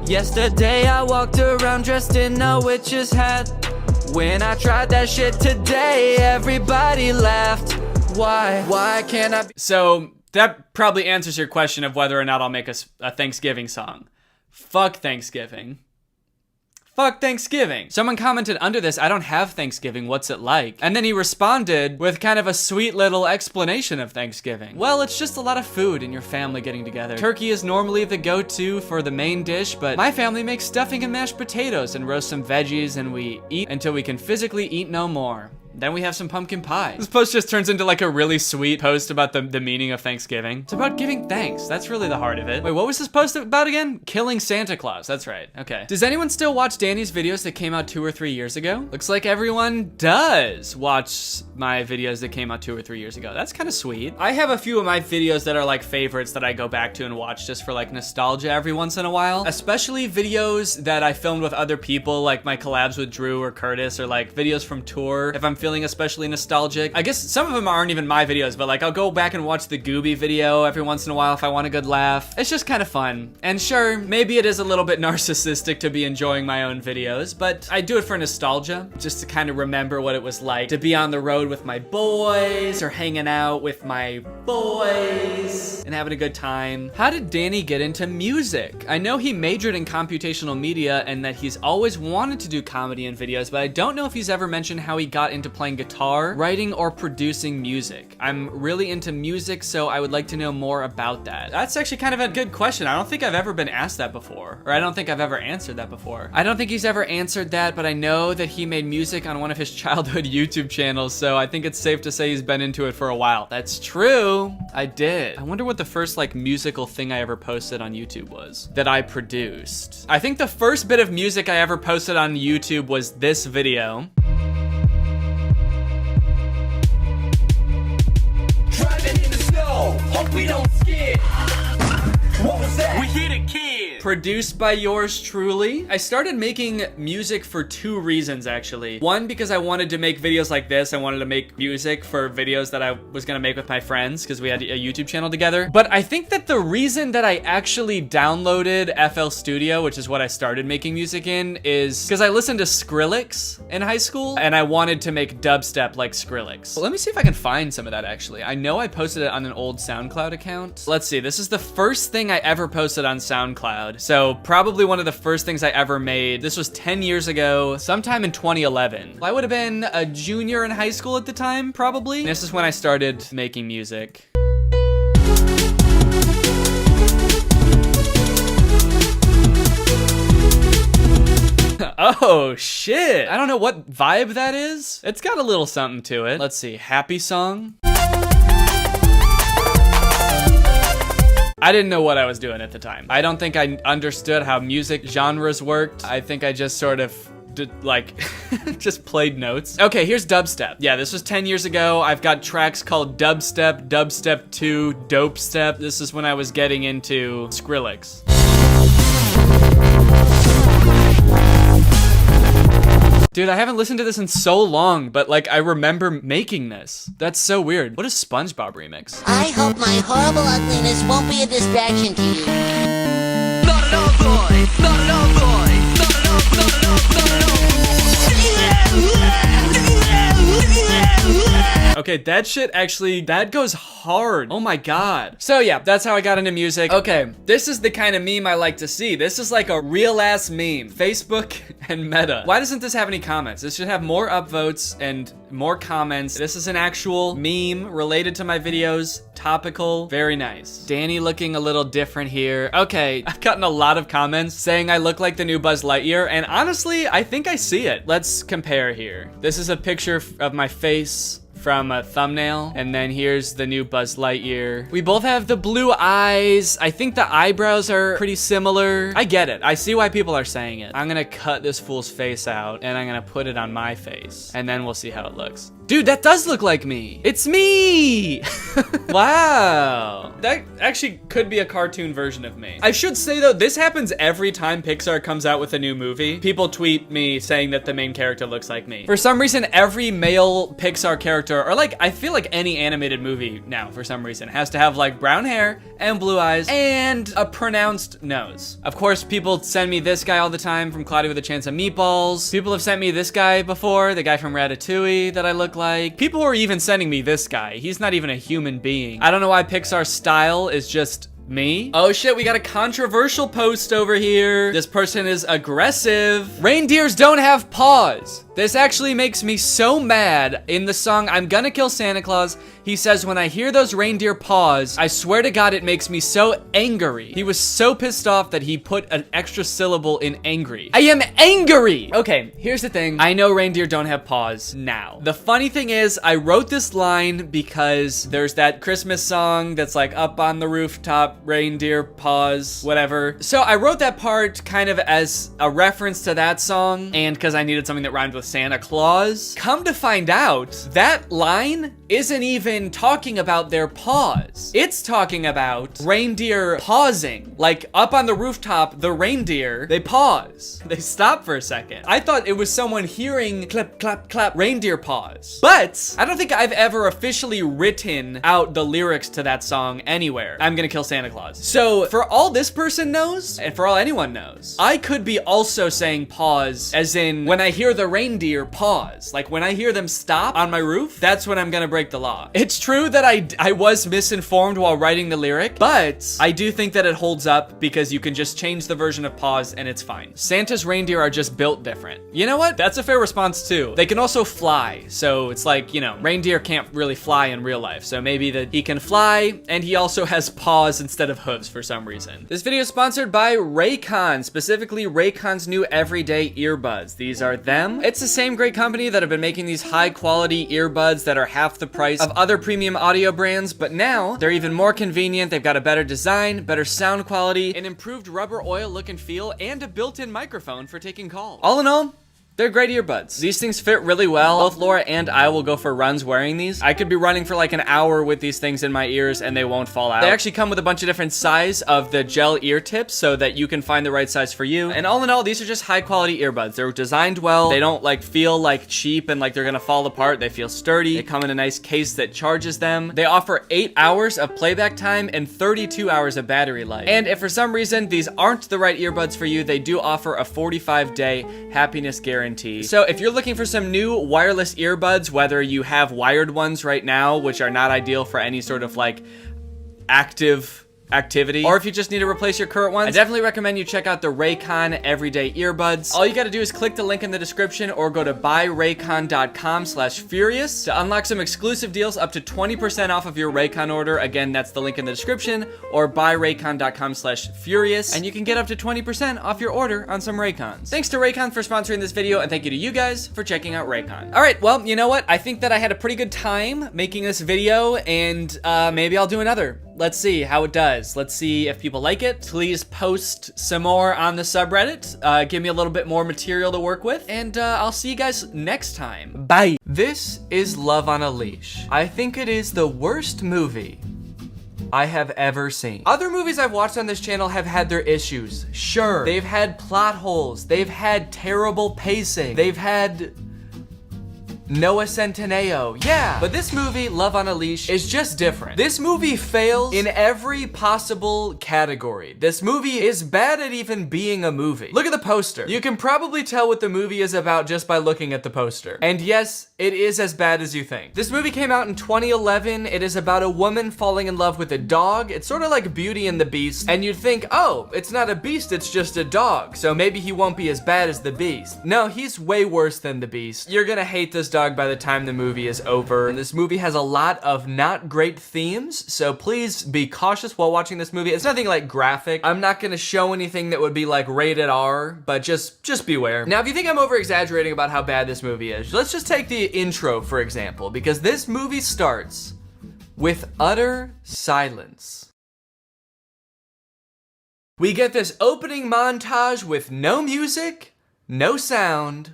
Yesterday I walked around dressed in a witch's hat. When I tried that shit today, everybody laughed. Why can't I be? So that probably answers your question of whether or not I'll make a Thanksgiving song. Fuck Thanksgiving. Fuck Thanksgiving. Someone commented under this, I don't have Thanksgiving, what's it like? And then he responded with kind of a sweet little explanation of Thanksgiving. Well, it's just a lot of food and your family getting together. Turkey is normally the go-to for the main dish, but my family makes stuffing and mashed potatoes and roast some veggies, and we eat until we can physically eat no more. Then we have some pumpkin pie. This post just turns into like a really sweet post about the meaning of Thanksgiving. It's about giving thanks. That's really the heart of it. Wait, what was this post about again? Killing Santa Claus. That's right. Okay. Does anyone still watch Danny's videos that came out 2 or 3 years ago? Looks like everyone does watch my videos that came out 2 or 3 years ago. That's kind of sweet. I have a few of my videos that are like favorites that I go back to and watch just for like nostalgia every once in a while. Especially videos that I filmed with other people, like my collabs with Drew or Curtis, or like videos from tour. If I'm feeling especially nostalgic. I guess some of them aren't even my videos, but like I'll go back and watch the Gooby video every once in a while if I want a good laugh. It's just kind of fun. And sure, maybe it is a little bit narcissistic to be enjoying my own videos, but I do it for nostalgia, just to kind of remember what it was like to be on the road with my boys or hanging out with my boys and having a good time. How did Danny get into music? I know he majored in computational media and that he's always wanted to do comedy and videos, but I don't know if he's ever mentioned how he got into playing guitar, writing, or producing music. I'm really into music, so I would like to know more about that. That's actually kind of a good question. I don't think I've ever been asked that before, or I don't think I've ever answered that before. I don't think he's ever answered that, but I know that he made music on one of his childhood YouTube channels, so I think it's safe to say he's been into it for a while. That's true. I did. I wonder what the first like musical thing I ever posted on YouTube was that I produced. I think the first bit of music I ever posted on YouTube was this video. Hope we don't skid. What was that? We hit a kid. Produced by yours truly. I started making music for 2 reasons, actually. One, because I wanted to make videos like this. I wanted to make music for videos that I was gonna make with my friends because we had a YouTube channel together. But I think that the reason that I actually downloaded FL Studio, which is what I started making music in, is because I listened to Skrillex in high school and I wanted to make dubstep like Skrillex. Well, let me see if I can find some of that actually. I know I posted it on an old SoundCloud account. Let's see, this is the first thing I ever posted on SoundCloud. So probably one of the first things I ever made. This was 10 years ago, sometime in 2011. I would have been a junior in high school at the time, probably. This is when I started making music. Oh shit. I don't know what vibe that is. It's got a little something to it. Let's see, happy song. I didn't know what I was doing at the time. I don't think I understood how music genres worked. I think I just sort of just played notes. Okay, here's dubstep. Yeah, this was 10 years ago. I've got tracks called Dubstep, Dubstep 2, Dope Step. This is when I was getting into Skrillex. Dude, I haven't listened to this in so long, but like I remember making this. That's so weird. What is SpongeBob remix? I hope my horrible ugliness won't be a distraction to you. Not at all, boy. Not at all, boy. Not at all, not at all, not at all. Okay, that shit actually, that goes hard. Oh my God. So yeah, that's how I got into music. Okay, this is the kind of meme I like to see. This is like a real ass meme. Facebook and Meta. Why doesn't this have any comments? This should have more upvotes and more comments. This is an actual meme related to my videos. Topical, very nice. Danny looking a little different here. Okay, I've gotten a lot of comments saying I look like the new Buzz Lightyear, and honestly, I think I see it. Let's compare here. This is a picture of my face from a thumbnail, and then here's the new Buzz Lightyear. We both have the blue eyes. I think the eyebrows are pretty similar. I get it. I see why people are saying it. I'm gonna cut this fool's face out, and I'm gonna put it on my face, and then we'll see how it looks. Dude, that does look like me. It's me. Wow. That actually could be a cartoon version of me. I should say though, this happens every time Pixar comes out with a new movie. People tweet me saying that the main character looks like me. For some reason, every male Pixar character, or like, I feel like any animated movie now for some reason, has to have like brown hair and blue eyes and a pronounced nose. Of course, people send me this guy all the time from Cloudy with a Chance of Meatballs. People have sent me this guy before, the guy from Ratatouille that I look like. People are even sending me this guy. He's not even a human being. I don't know why Pixar's style is just me. Oh shit, we got a controversial post over here. This person is aggressive. Reindeers don't have paws. This actually makes me so mad. In the song I'm Gonna Kill Santa Claus, he says, when I hear those reindeer paws, I swear to God it makes me so angry. He was so pissed off that he put an extra syllable in angry. I am angry! Okay, here's the thing. I know reindeer don't have paws now. The funny thing is, I wrote this line because there's that Christmas song that's like up on the rooftop, reindeer paws, whatever. So I wrote that part kind of as a reference to that song and because I needed something that rhymed with Santa Claus. Come to find out, that line isn't even talking about their paws. It's talking about reindeer pausing. Like up on the rooftop, the reindeer, they pause. They stop for a second. I thought it was someone hearing clap, clap, clap, reindeer pause. But I don't think I've ever officially written out the lyrics to that song anywhere. I'm Gonna Kill Santa Claus. So for all this person knows, and for all anyone knows, I could be also saying pause as in when I hear the reindeer pause. Like when I hear them stop on my roof, that's when I'm gonna break the law. It's true that I was misinformed while writing the lyric, but I do think that it holds up because you can just change the version of pause and it's fine. Santa's reindeer are just built different. You know what? That's a fair response too. They can also fly, so it's like, you know, reindeer can't really fly in real life, so maybe that he can fly and he also has paws instead of hooves for some reason. This video is sponsored by Raycon, specifically Raycon's new everyday earbuds. These are them. It's the same great company that have been making these high quality earbuds that are half the price of other premium audio brands, but now they're even more convenient. They've got a better design, better sound quality, an improved rubber oil look and feel, and a built-in microphone for taking calls. All in all, they're great earbuds. These things fit really well. Both Laura and I will go for runs wearing these. I could be running for like an hour with these things in my ears and they won't fall out. They actually come with a bunch of different size of the gel ear tips so that you can find the right size for you. And all in all, these are just high quality earbuds. They're designed well. They don't like feel like cheap and like they're gonna fall apart. They feel sturdy. They come in a nice case that charges them. They offer 8 hours of playback time and 32 hours of battery life. And if for some reason these aren't the right earbuds for you, they do offer a 45-day happiness guarantee. So if you're looking for some new wireless earbuds, whether you have wired ones right now, which are not ideal for any sort of like active activity, or if you just need to replace your current ones, I definitely recommend you check out the Raycon everyday earbuds. All you gotta do is click the link in the description or go to buyraycon.com/furious to unlock some exclusive deals up to 20% off of your Raycon order. Again, that's the link in the description, or buyraycon.com/furious, and you can get up to 20% off your order on some Raycons. Thanks to Raycon for sponsoring this video, and thank you to you guys for checking out Raycon. All right, well, you know what? I think that I had a pretty good time making this video, and maybe I'll do another. Let's see how it does. Let's see if people like it. Please post some more on the subreddit. Give me a little bit more material to work with. And I'll see you guys next time. Bye. This is Love on a Leash. I think it is the worst movie I have ever seen. Other movies I've watched on this channel have had their issues. Sure. They've had plot holes. They've had terrible pacing. They've had Noah Centineo, yeah. But this movie, Love on a Leash, is just different. This movie fails in every possible category. This movie is bad at even being a movie. Look at the poster. You can probably tell what the movie is about just by looking at the poster. And yes, it is as bad as you think. This movie came out in 2011. It is about a woman falling in love with a dog. It's sort of like Beauty and the Beast. And you'd think, oh, it's not a beast, it's just a dog. So maybe he won't be as bad as the beast. No, he's way worse than the beast. You're gonna hate this dog by the time the movie is over. And this movie has a lot of not great themes, so please be cautious while watching this movie. It's nothing like graphic. I'm not gonna show anything that would be like rated R, but just beware. Now, if you think I'm over exaggerating about how bad this movie is, let's just take the intro, for example, because this movie starts with utter silence. We get this opening montage with no music, no sound,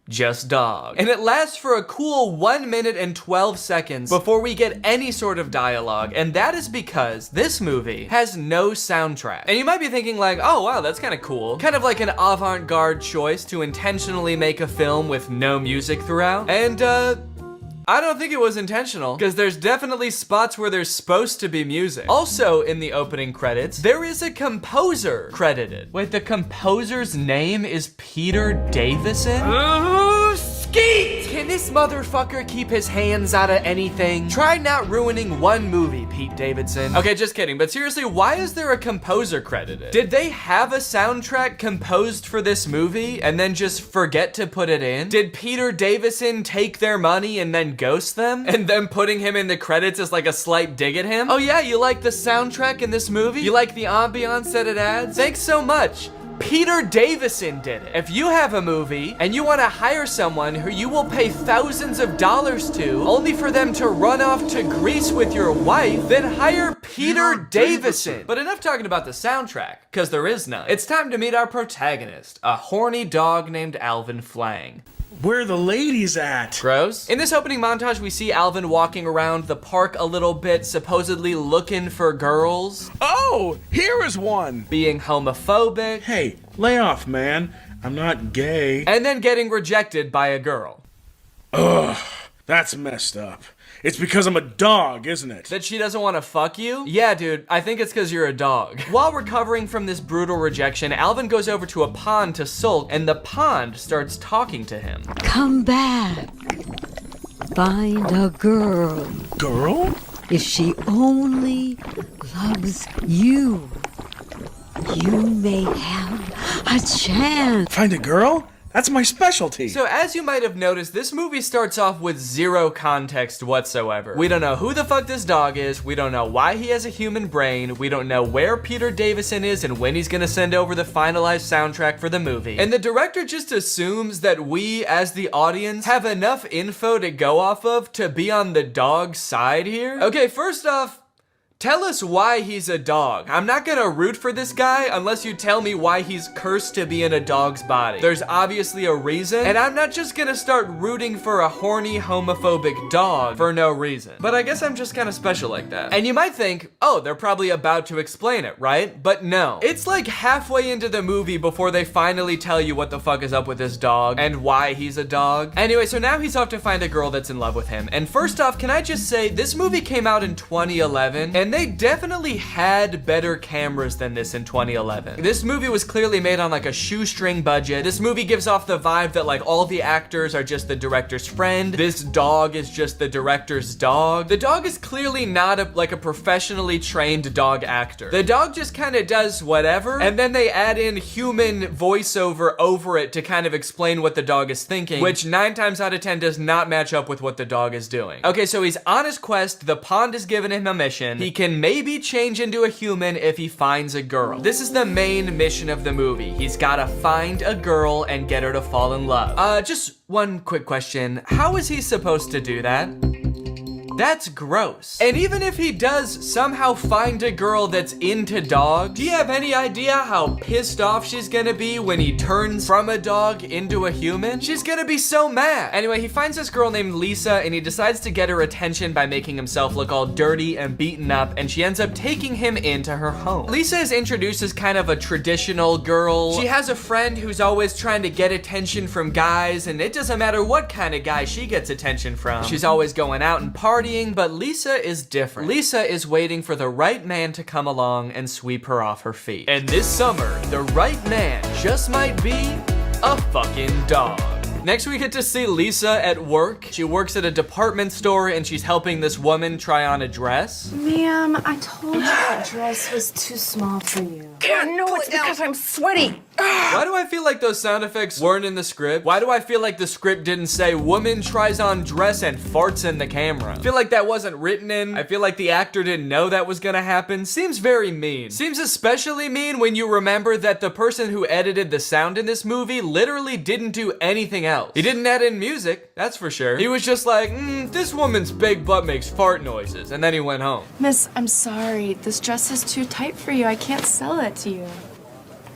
just dog. And it lasts for a cool 1 minute and 12 seconds before we get any sort of dialogue, and that is because this movie has no soundtrack. And you might be thinking like, oh wow, that's kind of cool. Kind of like an avant-garde choice to intentionally make a film with no music throughout. And I don't think it was intentional, because there's definitely spots where there's supposed to be music. Also, in the opening credits, there is a composer credited. Wait, the composer's name is Peter Davison? Skeet! Can this motherfucker keep his hands out of anything? Try not ruining one movie, Pete Davidson. Okay, just kidding, but seriously, why is there a composer credited? Did they have a soundtrack composed for this movie and then just forget to put it in? Did Peter Davison take their money and then ghost them? And then putting him in the credits is like a slight dig at him? Oh yeah, you like the soundtrack in this movie? You like the ambiance that it adds? Thanks so much. Peter Davison did it. If you have a movie and you want to hire someone who you will pay thousands of dollars to only for them to run off to Greece with your wife, then hire Peter Davison. But enough talking about the soundtrack, because there is none. It's time to meet our protagonist, a horny dog named Alvin Flang. Where are the ladies at? Bros. In this opening montage, we see Alvin walking around the park a little bit, supposedly looking for girls. Oh, here is one. Being homophobic. Hey, lay off, man. I'm not gay. And then getting rejected by a girl. Ugh, that's messed up. It's because I'm a dog, isn't it? That she doesn't want to fuck you? Yeah, dude, I think it's because you're a dog. While recovering from this brutal rejection, Alvin goes over to a pond to sulk, and the pond starts talking to him. Come back. Find a girl. Girl? If she only loves you, you may have a chance. Find a girl? That's my specialty. So as you might have noticed, this movie starts off with zero context whatsoever. We don't know who the fuck this dog is. We don't know why he has a human brain. We don't know where Peter Davison is and when he's gonna send over the finalized soundtrack for the movie. And the director just assumes that we, as the audience, have enough info to go off of to be on the dog's side here. Okay, first off, tell us why he's a dog. I'm not gonna root for this guy unless you tell me why he's cursed to be in a dog's body. There's obviously a reason, and I'm not just gonna start rooting for a horny, homophobic dog for no reason. But I guess I'm just kind of special like that. And you might think, oh, they're probably about to explain it, right? But no. It's like halfway into the movie before they finally tell you what the fuck is up with this dog and why he's a dog. Anyway, so now he's off to find a girl that's in love with him. And first off, can I just say, this movie came out in 2011, and they definitely had better cameras than this in 2011. This movie was clearly made on like a shoestring budget. This movie gives off the vibe that like all the actors are just the director's friend. This dog is just the director's dog. The dog is clearly not like a professionally trained dog actor. The dog just kind of does whatever, and then they add in human voiceover over it to kind of explain what the dog is thinking, which 9 times out of 10 does not match up with what the dog is doing. Okay, so he's on his quest. The pond has given him a mission. He can maybe change into a human if he finds a girl. This is the main mission of the movie. He's gotta find a girl and get her to fall in love. Just one quick question. How is he supposed to do that? That's gross. And even if he does somehow find a girl that's into dogs, do you have any idea how pissed off she's gonna be when he turns from a dog into a human? She's gonna be so mad. Anyway, he finds this girl named Lisa, and he decides to get her attention by making himself look all dirty and beaten up, and she ends up taking him into her home. Lisa is introduced as kind of a traditional girl. She has a friend who's always trying to get attention from guys, and it doesn't matter what kind of guy she gets attention from. She's always going out and partying, but Lisa is different. Lisa is waiting for the right man to come along and sweep her off her feet. And this summer, the right man just might be a fucking dog. Next, we get to see Lisa at work. She works at a department store and she's helping this woman try on a dress. Ma'am, I told you that dress was too small for you. No, it's because I'm sweaty. Why do I feel like those sound effects weren't in the script? Why do I feel like the script didn't say woman tries on dress and farts in the camera? I feel like that wasn't written in. I feel like the actor didn't know that was gonna happen. Seems very mean. Seems especially mean when you remember that the person who edited the sound in this movie literally didn't do anything else. He didn't add in music, that's for sure. He was just like, this woman's big butt makes fart noises, and then he went home. Miss, I'm sorry. This dress is too tight for you. I can't sell it to you.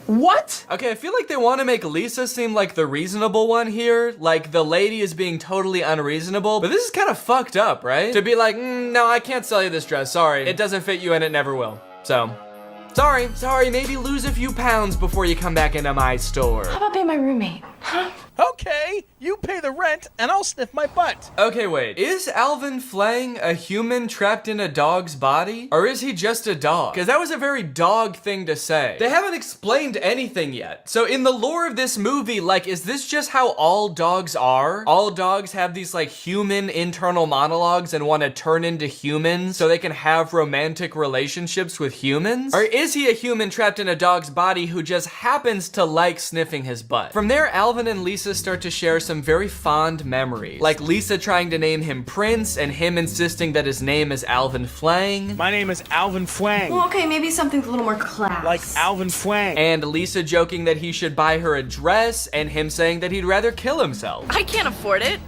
What? Okay, I feel like they want to make Lisa seem like the reasonable one here. Like the lady is being totally unreasonable. But this is kind of fucked up, right? To be like, no, I can't sell you this dress. Sorry. It doesn't fit you and it never will. So, sorry, maybe lose a few pounds before you come back into my store. How about being my roommate? Huh? Okay, you pay the rent and I'll sniff my butt. Okay, wait. Is Alvin Flang a human trapped in a dog's body? Or is he just a dog? Because that was a very dog thing to say. They haven't explained anything yet. So in the lore of this movie, like, is this just how all dogs are? All dogs have these like human internal monologues and want to turn into humans so they can have romantic relationships with humans? Or is he a human trapped in a dog's body who just happens to like sniffing his butt? From there, Alvin and Lisa start to share some very fond memories, like Lisa trying to name him Prince and him insisting that his name is Alvin Flang. My name is Alvin Flang. Well, okay, maybe something's a little more class. Like Alvin Flang. And Lisa joking that he should buy her a dress and him saying that he'd rather kill himself. I can't afford it.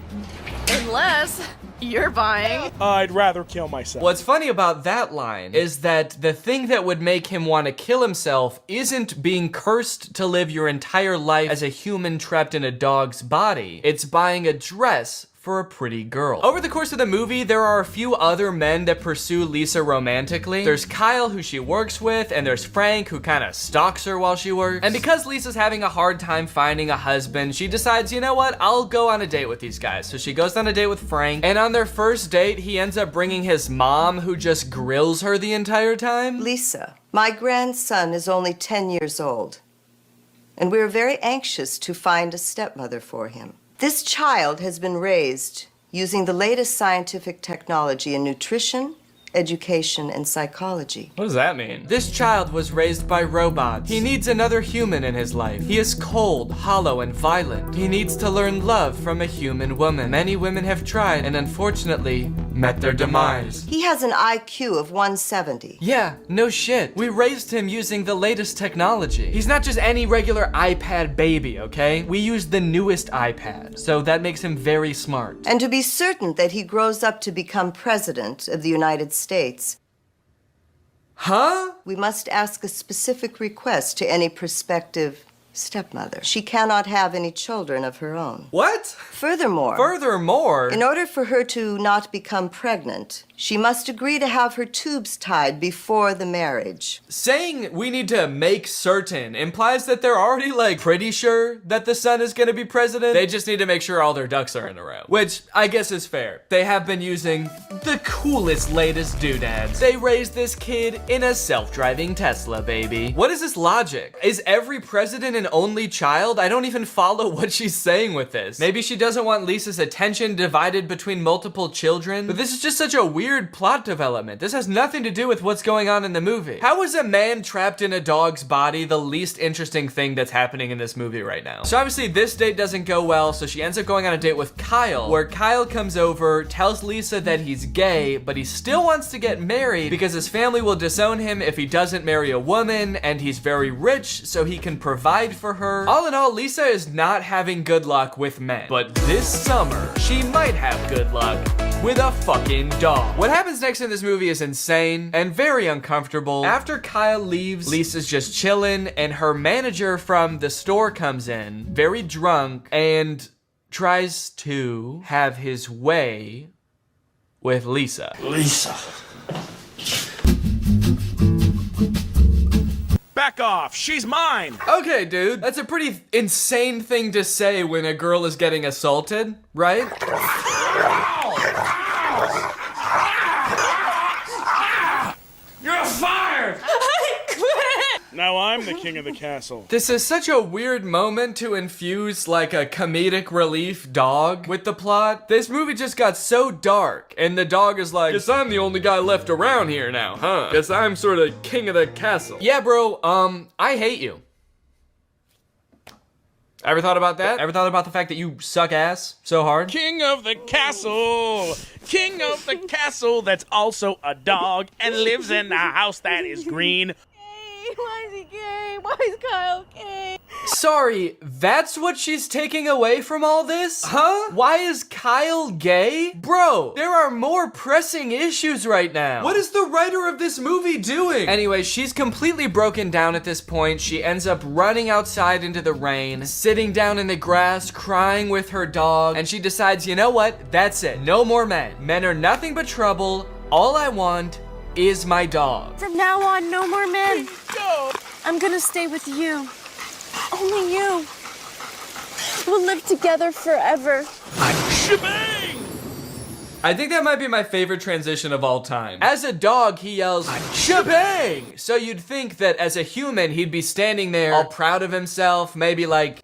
Unless you're buying. I'd rather kill myself. What's funny about that line is that the thing that would make him want to kill himself isn't being cursed to live your entire life as a human trapped in a dog's body. It's buying a dress for a pretty girl. Over the course of the movie, there are a few other men that pursue Lisa romantically. There's Kyle, who she works with, and there's Frank, who kind of stalks her while she works. And because Lisa's having a hard time finding a husband, she decides, you know what, I'll go on a date with these guys. So she goes on a date with Frank, and on their first date, he ends up bringing his mom, who just grills her the entire time. Lisa, my grandson is only 10 years old, and we're very anxious to find a stepmother for him. This child has been raised using the latest scientific technology in nutrition, education, and psychology. What does that mean? This child was raised by robots. He needs another human in his life. He is cold, hollow, and violent. He needs to learn love from a human woman. Many women have tried and unfortunately met their demise. He has an IQ of 170. Yeah, no shit. We raised him using the latest technology. He's not just any regular iPad baby, okay? We used the newest iPad, so that makes him very smart. And to be certain that he grows up to become president of the United States, we must ask a specific request to any prospective stepmother. She cannot have any children of her own. What? Furthermore, in order for her to not become pregnant, she must agree to have her tubes tied before the marriage. Saying we need to make certain implies that they're already like pretty sure that the son is gonna be president. They just need to make sure all their ducks are in a row, which I guess is fair. They have been using the coolest, latest doodads. They raised this kid in a self-driving Tesla, baby. What is this logic? Is every president an only child? I don't even follow what she's saying with this. Maybe she doesn't want Lisa's attention divided between multiple children, but this is just such a weird plot development. This has nothing to do with what's going on in the movie. How is a man trapped in a dog's body the least interesting thing that's happening in this movie right now? So obviously this date doesn't go well, so she ends up going on a date with Kyle, where Kyle comes over, tells Lisa that he's gay, but he still wants to get married because his family will disown him if he doesn't marry a woman, and he's very rich, so he can provide for her. All in all, Lisa is not having good luck with men, but this summer, she might have good luck with a fucking dog. What happens next in this movie is insane and very uncomfortable. After Kyle leaves, Lisa's just chilling, and her manager from the store comes in, very drunk, and tries to have his way with Lisa. Lisa. Back off, she's mine! Okay, dude, that's a pretty insane thing to say when a girl is getting assaulted, right? You're fired! I quit! Now I'm the king of the castle. This is such a weird moment to infuse like a comedic relief dog with the plot. This movie just got so dark, and the dog is like, guess I'm the only guy left around here now, huh? Guess I'm sort of king of the castle. Yeah, bro, I hate you. Ever thought about that? Ever thought about the fact that you suck ass so hard? King of the castle! King of the castle that's also a dog and lives in a house that is green. Why is he gay? Why is Kyle gay? Sorry, that's what she's taking away from all this? Huh? Why is Kyle gay? Bro, there are more pressing issues right now. What is the writer of this movie doing? Anyway, she's completely broken down at this point. She ends up running outside into the rain, sitting down in the grass, crying with her dog, and she decides, you know what? That's it. No more men. Men are nothing but trouble. All I want is my dog. From now on, no more men. Go. I'm gonna stay with you. Only you. We'll live together forever. Shebang! I think that might be my favorite transition of all time. As a dog, he yells, shebang! So you'd think that as a human, he'd be standing there all proud of himself, maybe like,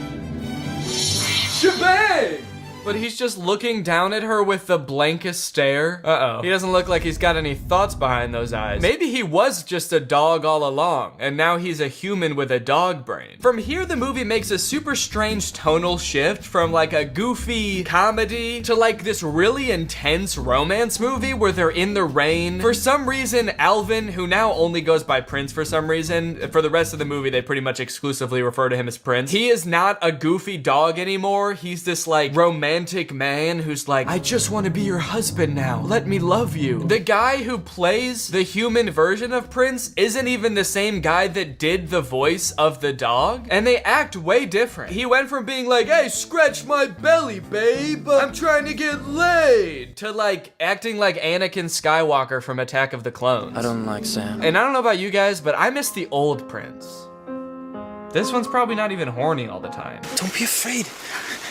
shebang! But he's just looking down at her with the blankest stare. Uh-oh. He doesn't look like he's got any thoughts behind those eyes. Maybe he was just a dog all along, and now he's a human with a dog brain. From here, the movie makes a super strange tonal shift from like a goofy comedy to like this really intense romance movie where they're in the rain. For some reason, Alvin, who now only goes by Prince for some reason, for the rest of the movie, they pretty much exclusively refer to him as Prince. He is not a goofy dog anymore. He's this like romantic man who's like, I just want to be your husband now. Let me love you. The guy who plays the human version of Prince isn't even the same guy that did the voice of the dog, and they act way different. He went from being like, hey, scratch my belly, babe, I'm trying to get laid, to like acting like Anakin Skywalker from Attack of the Clones. I don't like Sam. And I don't know about you guys, but I miss the old Prince. This one's probably not even horny all the time. Don't be afraid.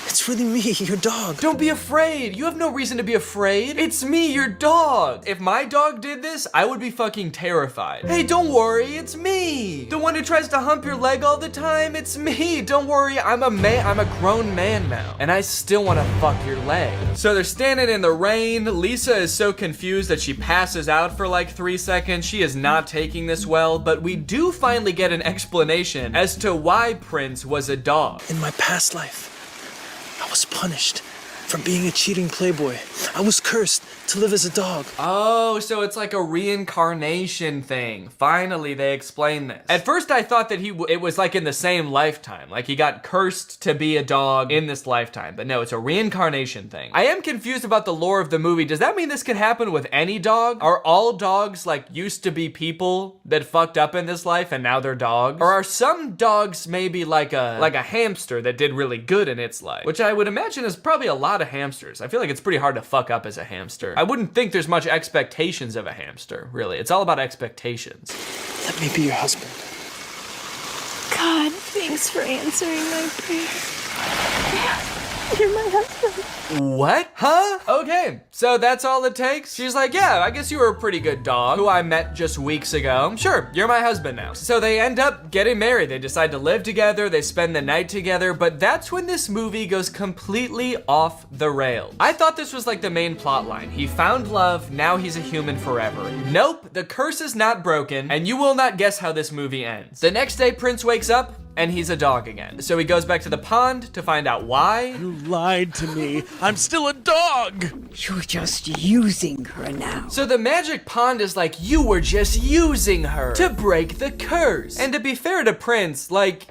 It's really me, your dog. Don't be afraid. You have no reason to be afraid. It's me, your dog. If my dog did this, I would be fucking terrified. Hey, don't worry, it's me. The one who tries to hump your leg all the time, it's me. Don't worry, I'm a man, I'm a grown man now, and I still want to fuck your leg. So they're standing in the rain. Lisa is so confused that she passes out for like 3 seconds. She is not taking this well, but we do finally get an explanation as to why Prince was a dog. In my past life, I was punished from being a cheating playboy. I was cursed to live as a dog. Oh, so it's like a reincarnation thing. Finally, they explain this. At first, I thought that it was like in the same lifetime. Like he got cursed to be a dog in this lifetime. But no, it's a reincarnation thing. I am confused about the lore of the movie. Does that mean this could happen with any dog? Are all dogs like used to be people that fucked up in this life and now they're dogs? Or are some dogs maybe like a hamster that did really good in its life? Which I would imagine is probably a lot of hamsters. I feel like it's pretty hard to fuck up as a hamster. I wouldn't think there's much expectations of a hamster, really. It's all about expectations. Let me be your husband. God, thanks for answering my prayer. You're my husband. What? Huh? Okay, so that's all it takes? She's like, yeah, I guess you were a pretty good dog who I met just weeks ago. Sure, you're my husband now. So they end up getting married. They decide to live together. They spend the night together, but that's when this movie goes completely off the rails. I thought this was like the main plot line. He found love, now he's a human forever. Nope, the curse is not broken, and you will not guess how this movie ends. The next day, Prince wakes up, and he's a dog again. So he goes back to the pond to find out why. You lied to me. I'm still a dog. You're just using her now. So the magic pond is like, you were just using her to break the curse. And to be fair to Prince, like,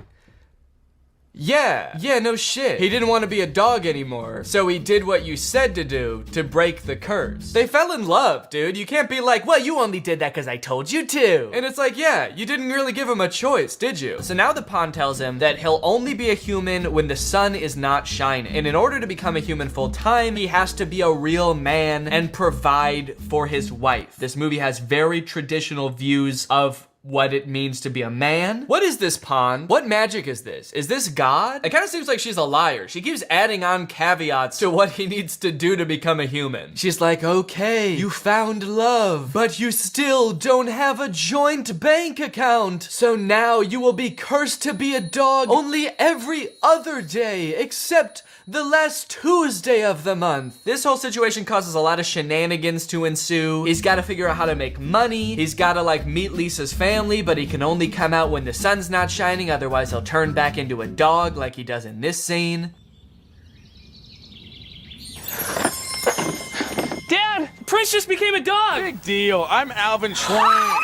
yeah, no shit. He didn't want to be a dog anymore, so he did what you said to do to break the curse. They fell in love, dude. You can't be like, well, you only did that because I told you to. And it's like, yeah, you didn't really give him a choice, did you? So now the pond tells him that he'll only be a human when the sun is not shining. And in order to become a human full time, he has to be a real man and provide for his wife. This movie has very traditional views of what it means to be a man. What is this pond? What magic is this? Is this God? It kind of seems like she's a liar. She keeps adding on caveats to what he needs to do to become a human. She's like, okay, you found love, but you still don't have a joint bank account. So now you will be cursed to be a dog only every other day, except the last Tuesday of the month. This whole situation causes a lot of shenanigans to ensue. He's got to figure out how to make money. He's got to like meet Lisa's family, but he can only come out when the sun's not shining, otherwise he'll turn back into a dog like he does in this scene. Dad, Prince just became a dog. Big deal. I'm Alvin Schwein.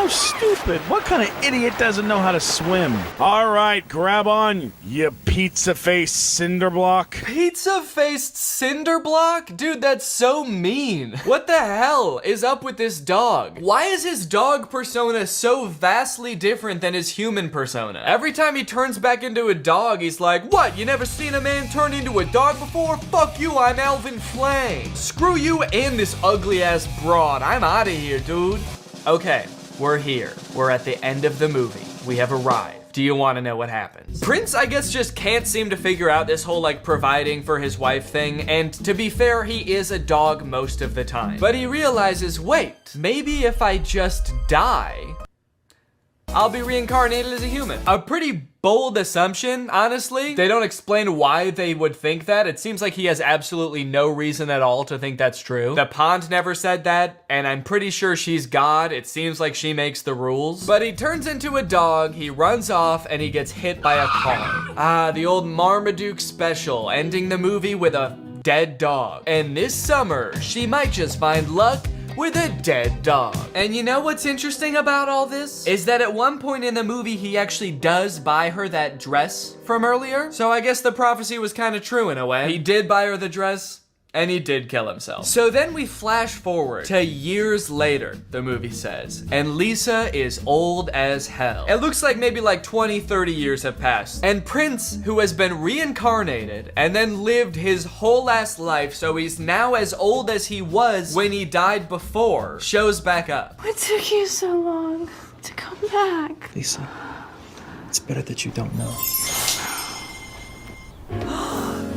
How stupid. What kind of idiot doesn't know how to swim? All right, grab on, you pizza-faced cinder block. Pizza-faced cinder block? Dude, that's so mean. What the hell is up with this dog? Why is his dog persona so vastly different than his human persona? Every time he turns back into a dog, he's like, what, you never seen a man turn into a dog before? Fuck you, I'm Alvin Flame. Screw you and this ugly-ass broad. I'm out of here, dude. Okay, we're here. We're at the end of the movie. We have arrived. Do you want to know what happens? Prince, I guess, just can't seem to figure out this whole, like, providing for his wife thing, and to be fair, he is a dog most of the time. But he realizes, wait, maybe if I just die, I'll be reincarnated as a human. A pretty bold assumption, honestly. They don't explain why they would think that. It seems like he has absolutely no reason at all to think that's true. The pond never said that, and I'm pretty sure she's God. It seems like she makes the rules. But he turns into a dog, he runs off, and he gets hit by a car. Ah, the old Marmaduke special, ending the movie with a dead dog. And this summer, she might just find luck with a dead dog. And you know what's interesting about all this? Is that at one point in the movie, he actually does buy her that dress from earlier. So I guess the prophecy was kind of true in a way. He did buy her the dress, and he did kill himself. So then we flash forward to years later, the movie says, and Lisa is old as hell. It looks like maybe like 20, 30 years have passed. And Prince, who has been reincarnated and then lived his whole ass life, so he's now as old as he was when he died before, shows back up. What took you so long to come back? Lisa, it's better that you don't know.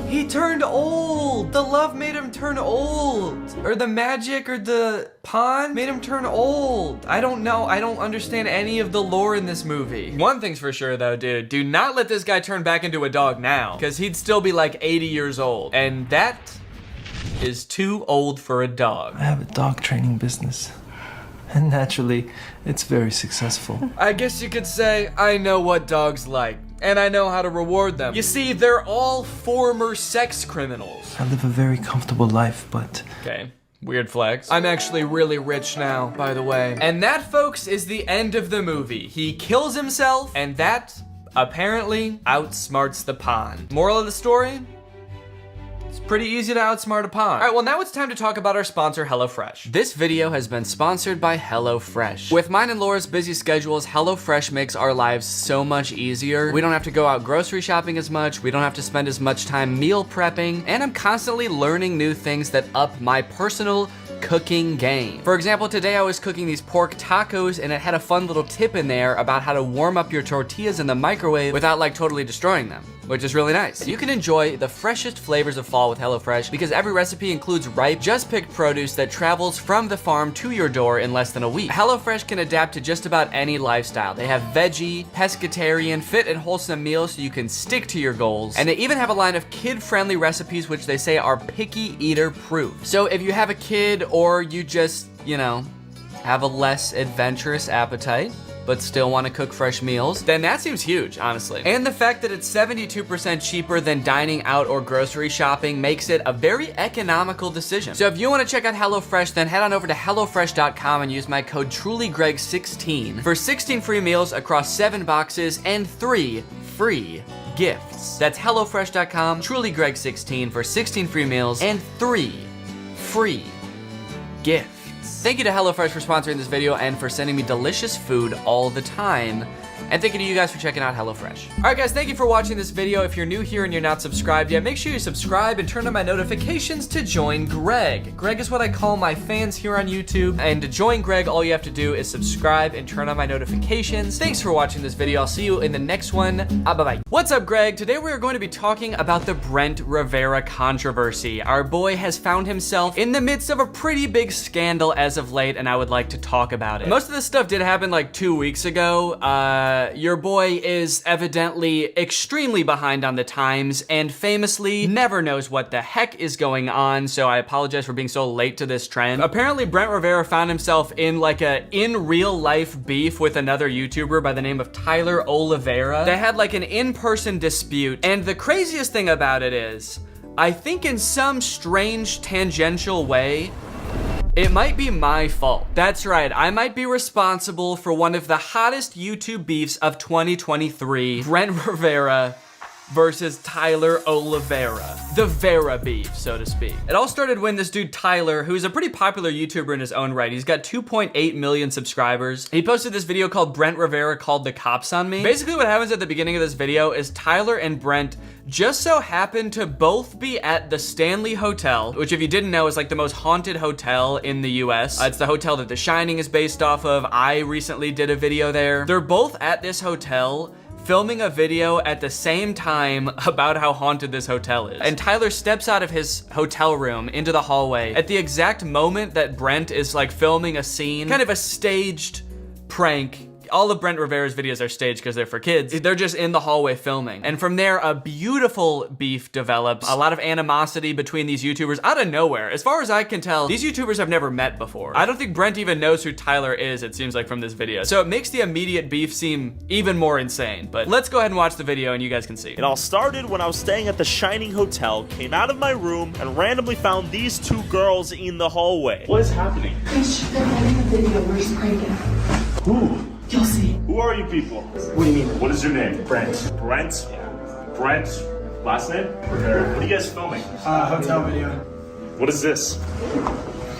He turned old. The love made him turn old. Or the magic or the pond made him turn old. I don't know. I don't understand any of the lore in this movie. One thing's for sure though, dude. Do not let this guy turn back into a dog now, because he'd still be like 80 years old. And that is too old for a dog. I have a dog training business. And naturally, it's very successful. I guess you could say I know what dogs like. And I know how to reward them. You see, they're all former sex criminals. I live a very comfortable life, but... Okay, weird flex. I'm actually really rich now, by the way. And that, folks, is the end of the movie. He kills himself, and that, apparently, outsmarts the pond. Moral of the story? It's pretty easy to outsmart a pond. All right, well now it's time to talk about our sponsor, HelloFresh. This video has been sponsored by HelloFresh. With mine and Laura's busy schedules, HelloFresh makes our lives so much easier. We don't have to go out grocery shopping as much, we don't have to spend as much time meal prepping, and I'm constantly learning new things that up my personal cooking game. For example, today I was cooking these pork tacos and it had a fun little tip in there about how to warm up your tortillas in the microwave without like totally destroying them, which is really nice. You can enjoy the freshest flavors of fall with HelloFresh because every recipe includes ripe, just picked produce that travels from the farm to your door in less than a week. HelloFresh can adapt to just about any lifestyle. They have veggie, pescatarian, fit and wholesome meals so you can stick to your goals. And they even have a line of kid-friendly recipes which they say are picky eater proof. So if you have a kid or you just, you know, have a less adventurous appetite, but still want to cook fresh meals, then that seems huge, honestly. And the fact that it's 72% cheaper than dining out or grocery shopping makes it a very economical decision. So if you want to check out HelloFresh, then head on over to HelloFresh.com and use my code TrulyGreg16 for 16 free meals across 7 boxes and 3 free gifts. That's HelloFresh.com, TrulyGreg16 for 16 free meals and 3 free gifts. Thank you to HelloFresh for sponsoring this video and for sending me delicious food all the time. And thank you to you guys for checking out HelloFresh. All right, guys, thank you for watching this video. If you're new here and you're not subscribed yet, make sure you subscribe and turn on my notifications to join Greg. Greg is what I call my fans here on YouTube. And to join Greg, all you have to do is subscribe and turn on my notifications. Thanks for watching this video. I'll see you in the next one. Bye-bye. What's up, Greg? Today we're going to be talking about the Brent Rivera controversy. Our boy has found himself in the midst of a pretty big scandal as of late, and I would like to talk about it. Most of this stuff did happen like 2 weeks ago. Your boy is evidently extremely behind on the times and famously never knows what the heck is going on, so I apologize for being so late to this trend. Apparently, Brent Rivera found himself in like a in real life beef with another YouTuber by the name of Tyler Oliveira. They had like an in-person dispute, and the craziest thing about it is, I think in some strange tangential way, It might be my fault. That's right, I might be responsible for one of the hottest YouTube beefs of 2023, Brent Rivera versus Tyler Oliveira. The Vera beef, so to speak. It all started when this dude Tyler, who's a pretty popular YouTuber in his own right, he's got 2.8 million subscribers. He posted this video called Brent Rivera Called the Cops on Me. Basically what happens at the beginning of this video is Tyler and Brent just so happen to both be at the Stanley Hotel, which if you didn't know is like the most haunted hotel in the US. It's the hotel that The Shining is based off of. I recently did a video there. They're both at this hotel filming a video at the same time about how haunted this hotel is. And Tyler steps out of his hotel room into the hallway at the exact moment that Brent is like filming a scene, kind of a staged prank. All of Brent Rivera's videos are staged because they're for kids. They're just in the hallway filming. And from there, a beautiful beef develops. A lot of animosity between these YouTubers out of nowhere. As far as I can tell, these YouTubers have never met before. I don't think Brent even knows who Tyler is, it seems like from this video. So it makes the immediate beef seem even more insane. But let's go ahead and watch the video and you guys can see. It all started when I was staying at the Shining Hotel, came out of my room, and randomly found these two girls in the hallway. What is happening? They're filming a video where he's pranking. Who? You'll see. Who are you people? What do you mean? What is your name? Brent. Brent? Yeah. Brent. Last name? Rivera. What are you guys filming? Hotel video. What is this?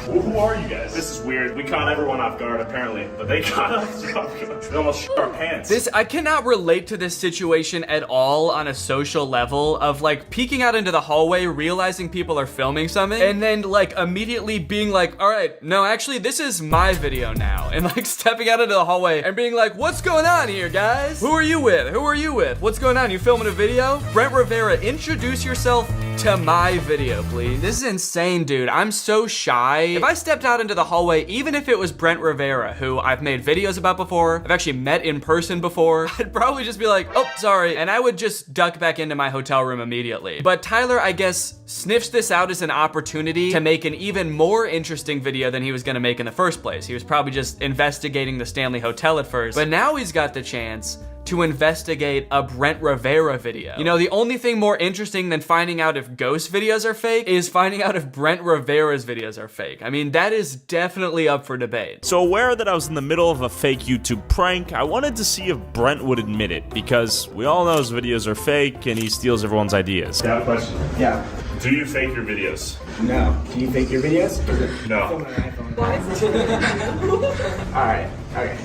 Who are you guys? This is weird. We caught everyone off guard, apparently. But they caught us off guard. They almost shit our pants. I cannot relate to this situation at all on a social level of like peeking out into the hallway, realizing people are filming something, and then like immediately being like, all right, no, actually this is my video now. And like stepping out into the hallway and being like, what's going on here, guys? Who are you with? Who are you with? What's going on? You filming a video? Brent Rivera, introduce yourself to my video, please. This is insane, dude. I'm so shy. If I stepped out into the hallway, even if it was Brent Rivera, who I've made videos about before, I've actually met in person before, I'd probably just be like, oh, sorry, and I would just duck back into my hotel room immediately. But Tyler, I guess, sniffs this out as an opportunity to make an even more interesting video than he was gonna make in the first place. He was probably just investigating the Stanley Hotel at first, but now he's got the chance to investigate a Brent Rivera video. You know, the only thing more interesting than finding out if ghost videos are fake is finding out if Brent Rivera's videos are fake. I mean, that is definitely up for debate. So aware that I was in the middle of a fake YouTube prank, I wanted to see if Brent would admit it, because we all know his videos are fake and he steals everyone's ideas. I have a question. Yeah. Do you fake your videos? No. Can you fake your videos? No. Alright. Okay.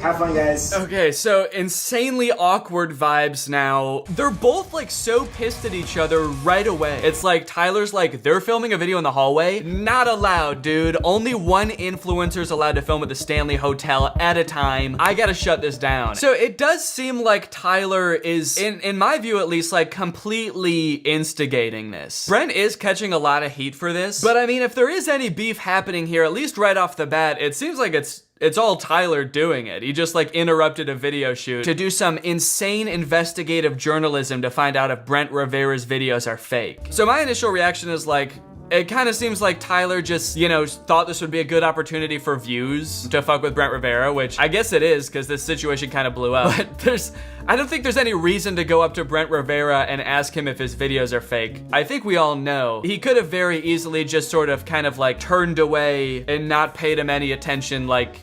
Have fun, guys. Okay, so insanely awkward vibes now. They're both like so pissed at each other right away. It's like Tyler's like, they're filming a video in the hallway. Not allowed, dude. Only one influencer's allowed to film at the Stanley Hotel at a time. I gotta shut this down. So it does seem like Tyler is, in my view at least, like completely instigating this. Brent is catching a lot of heat for this, but I mean, if there is any beef happening here, at least right off the bat, it seems like it's all Tyler doing it. He just like interrupted a video shoot to do some insane investigative journalism to find out if Brent Rivera's videos are fake. So my initial reaction is like, it kind of seems like Tyler just, you know, thought this would be a good opportunity for views to fuck with Brent Rivera, which I guess it is because this situation kind of blew up. But I don't think there's any reason to go up to Brent Rivera and ask him if his videos are fake. I think we all know he could have very easily just sort of kind of like turned away and not paid him any attention like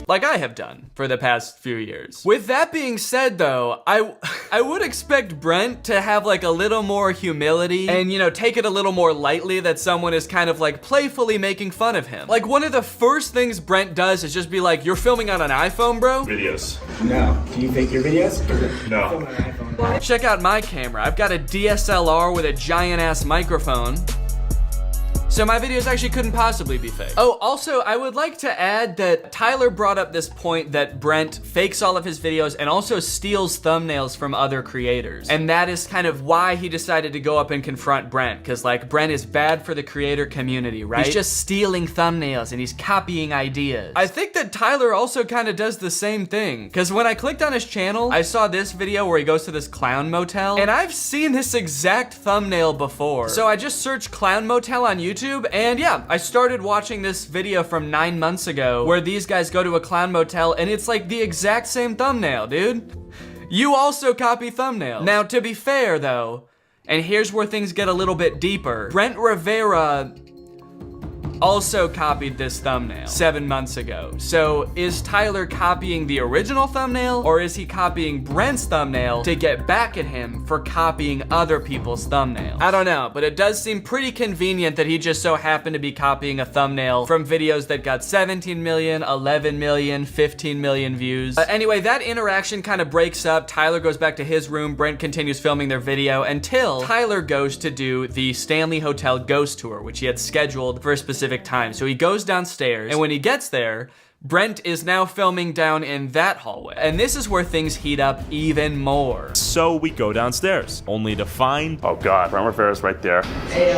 I have done for the past few years. With that being said though, I would expect Brent to have like a little more humility and, you know, take it a little more lightly that someone is kind of like playfully making fun of him. Like one of the first things Brent does is just be like, you're filming on an iPhone, bro? Videos. No. Can you fake your videos? No. Check out my camera. I've got a DSLR with a giant ass microphone. So my videos actually couldn't possibly be fake. Oh, also, I would like to add that Tyler brought up this point that Brent fakes all of his videos and also steals thumbnails from other creators. And that is kind of why he decided to go up and confront Brent, because like Brent is bad for the creator community, right? He's just stealing thumbnails and he's copying ideas. I think that Tyler also kind of does the same thing, because when I clicked on his channel, I saw this video where he goes to this clown motel, and I've seen this exact thumbnail before. So I just searched clown motel on YouTube, and yeah, I started watching this video from 9 months ago where these guys go to a clown motel and it's like the exact same thumbnail, dude. You also copy thumbnails. Now, to be fair though, and here's where things get a little bit deeper, Brent Rivera also copied this thumbnail 7 months ago. So is Tyler copying the original thumbnail, or is he copying Brent's thumbnail to get back at him for copying other people's thumbnails? I don't know, but it does seem pretty convenient that he just so happened to be copying a thumbnail from videos that got 17 million, 11 million, 15 million views. Anyway, that interaction kind of breaks up. Tyler goes back to his room. Brent continues filming their video until Tyler goes to do the Stanley Hotel ghost tour, which he had scheduled for a specific time. So he goes downstairs, and when he gets there, Brent is now filming down in that hallway. And this is where things heat up even more. So we go downstairs, only to find... Oh God, Brent Rivera's right there. Hey,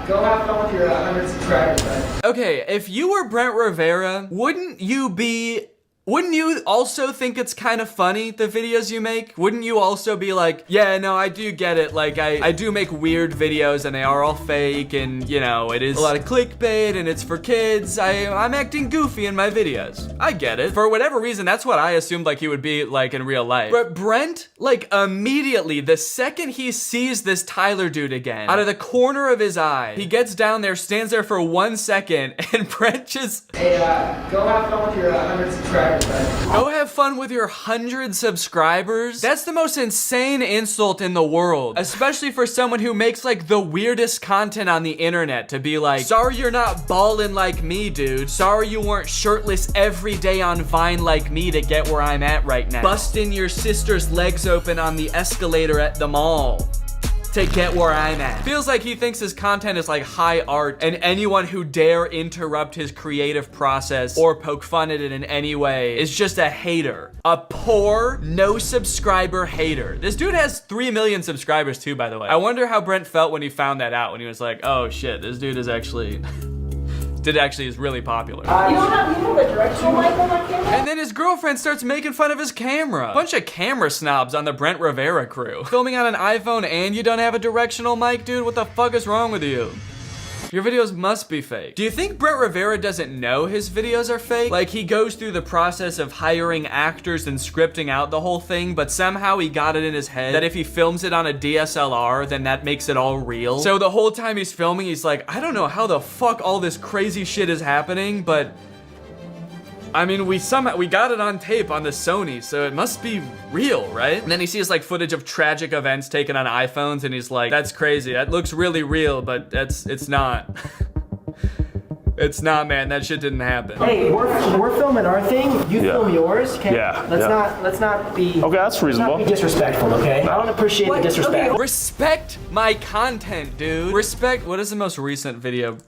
go have fun with your 100 subscribers, bud. Okay, if you were Brent Rivera, wouldn't you also think it's kind of funny, the videos you make? Wouldn't you also be like, yeah, no, I do get it. Like, I do make weird videos and they are all fake and, you know, it is a lot of clickbait and it's for kids. I'm acting goofy in my videos. I get it. For whatever reason, that's what I assumed like he would be like in real life. But Brent, like immediately, the second he sees this Tyler dude again, out of the corner of his eye, he gets down there, stands there for 1 second, and Brent just... Hey, go have fun with your 100 subscribers. Go have fun with your 100 subscribers? That's the most insane insult in the world, especially for someone who makes like the weirdest content on the internet, to be like, sorry you're not ballin' like me, dude. Sorry you weren't shirtless every day on Vine like me to get where I'm at right now. Busting your sister's legs open on the escalator at the mall to get where I'm at. Feels like he thinks his content is like high art, and anyone who dare interrupt his creative process or poke fun at it in any way is just a hater. A poor, no subscriber hater. This dude has 3 million subscribers too, by the way. I wonder how Brent felt when he found that out, when he was like, oh shit, this dude is actually... is really popular. You don't have a directional mic on that camera? And then his girlfriend starts making fun of his camera. Bunch of camera snobs on the Brent Rivera crew. Filming on an iPhone and you don't have a directional mic, dude? What the fuck is wrong with you? Your videos must be fake. Do you think Brent Rivera doesn't know his videos are fake? Like, he goes through the process of hiring actors and scripting out the whole thing, but somehow he got it in his head that if he films it on a DSLR, then that makes it all real. So the whole time he's filming, he's like, I don't know how the fuck all this crazy shit is happening, but I mean, we got it on tape on the Sony, so it must be real, right? And then he sees like footage of tragic events taken on iPhones, and he's like, that's crazy. That looks really real, but it's not. It's not, man. That shit didn't happen. Hey, we're filming our thing. You film yours, okay? Yeah. Let's not be... Okay, that's reasonable. Let's not be disrespectful, okay? I don't appreciate the disrespect. Okay. Respect my content, dude. Respect... What is the most recent video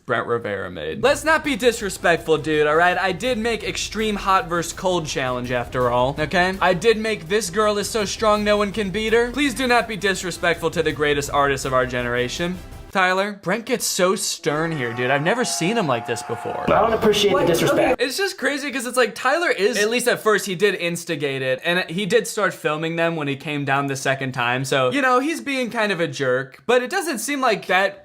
Brent Rivera made? Let's not be disrespectful, dude, all right? I did make Extreme Hot vs. Cold Challenge, after all, okay? I did make This Girl Is So Strong No One Can Beat Her. Please do not be disrespectful to the greatest artist of our generation. Tyler, Brent gets so stern here, dude. I've never seen him like this before. I don't appreciate the disrespect. It's just crazy because it's like Tyler is, at least at first, he did instigate it, and he did start filming them when he came down the second time. So, you know, he's being kind of a jerk, but it doesn't seem like that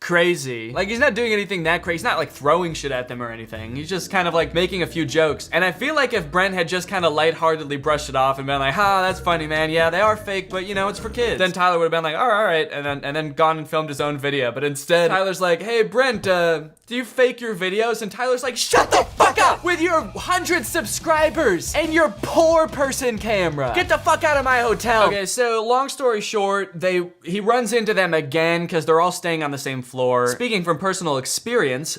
crazy. Like, he's not doing anything that crazy. He's not like throwing shit at them or anything. He's just kind of like making a few jokes. And I feel like if Brent had just kind of lightheartedly brushed it off and been like, ha, that's funny, man. Yeah, they are fake, but you know, it's for kids. Then Tyler would have been like, all right, and then gone and filmed his own video. But instead, Tyler's like, hey, Brent, do you fake your videos? And Tyler's like, shut the fuck up with your 100 subscribers and your poor person camera. Get the fuck out of my hotel. Okay, so long story short, he runs into them again because they're all staying on the same floor. Speaking from personal experience,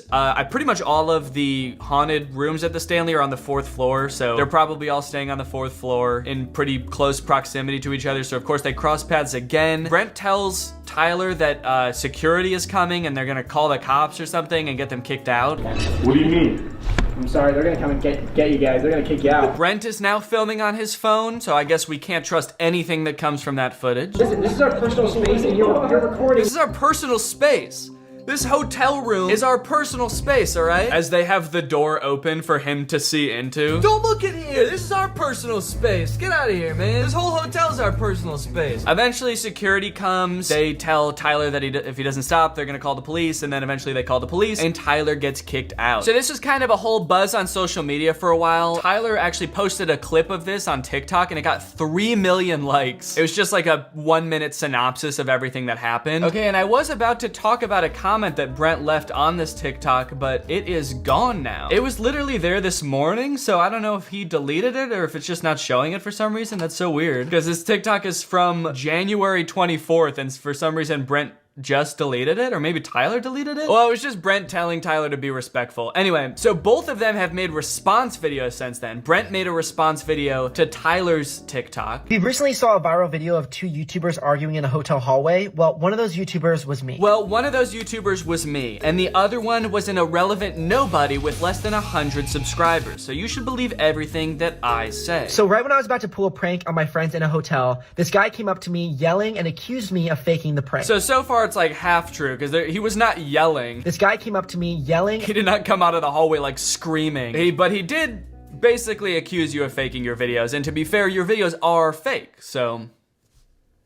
pretty much all of the haunted rooms at the Stanley are on the 4th floor, so they're probably all staying on the 4th floor in pretty close proximity to each other, so of course they cross paths again. Brent tells Tyler that security is coming and they're gonna call the cops or something and get them kicked out. What do you mean? I'm sorry, they're gonna come and get you guys. They're gonna kick you out. Brent is now filming on his phone, so I guess we can't trust anything that comes from that footage. Listen, this is our personal space and you're recording. This is our personal space. This hotel room is our personal space, all right? As they have the door open for him to see into. Don't look in here. This is our personal space. Get out of here, man. This whole hotel is our personal space. Eventually, security comes. They tell Tyler that if he doesn't stop, they're gonna call the police. And then eventually they call the police and Tyler gets kicked out. So this was kind of a whole buzz on social media for a while. Tyler actually posted a clip of this on TikTok and it got 3 million likes. It was just like a 1-minute synopsis of everything that happened. Okay, and I was about to talk about a comment that Brent left on this TikTok, but it is gone now. It was literally there this morning, so I don't know if he deleted it or if it's just not showing it for some reason. That's so weird, because this TikTok is from January 24th, and for some reason Brent just deleted it, or maybe Tyler deleted it? Well, it was just Brent telling Tyler to be respectful. Anyway, so both of them have made response videos since then. Brent made a response video to Tyler's TikTok. We recently saw a viral video of two YouTubers arguing in a hotel hallway. Well, one of those YouTubers was me. Well, one of those YouTubers was me, and the other one was an irrelevant nobody with less than 100 subscribers. So you should believe everything that I say. So right when I was about to pull a prank on my friends in a hotel, this guy came up to me yelling and accused me of faking the prank. So far it's like half true, because he was not yelling. This guy came up to me yelling. He did not come out of the hallway like screaming. But he did basically accuse you of faking your videos, and to be fair, your videos are fake, so...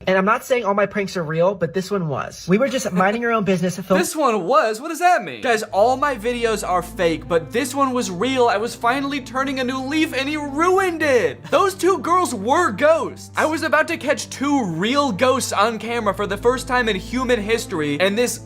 And I'm not saying all my pranks are real, but this one was. We were just minding our own business. This one was? What does that mean? Guys, all my videos are fake, but this one was real. I was finally turning a new leaf and he ruined it. Those two girls were ghosts. I was about to catch two real ghosts on camera for the first time in human history, and this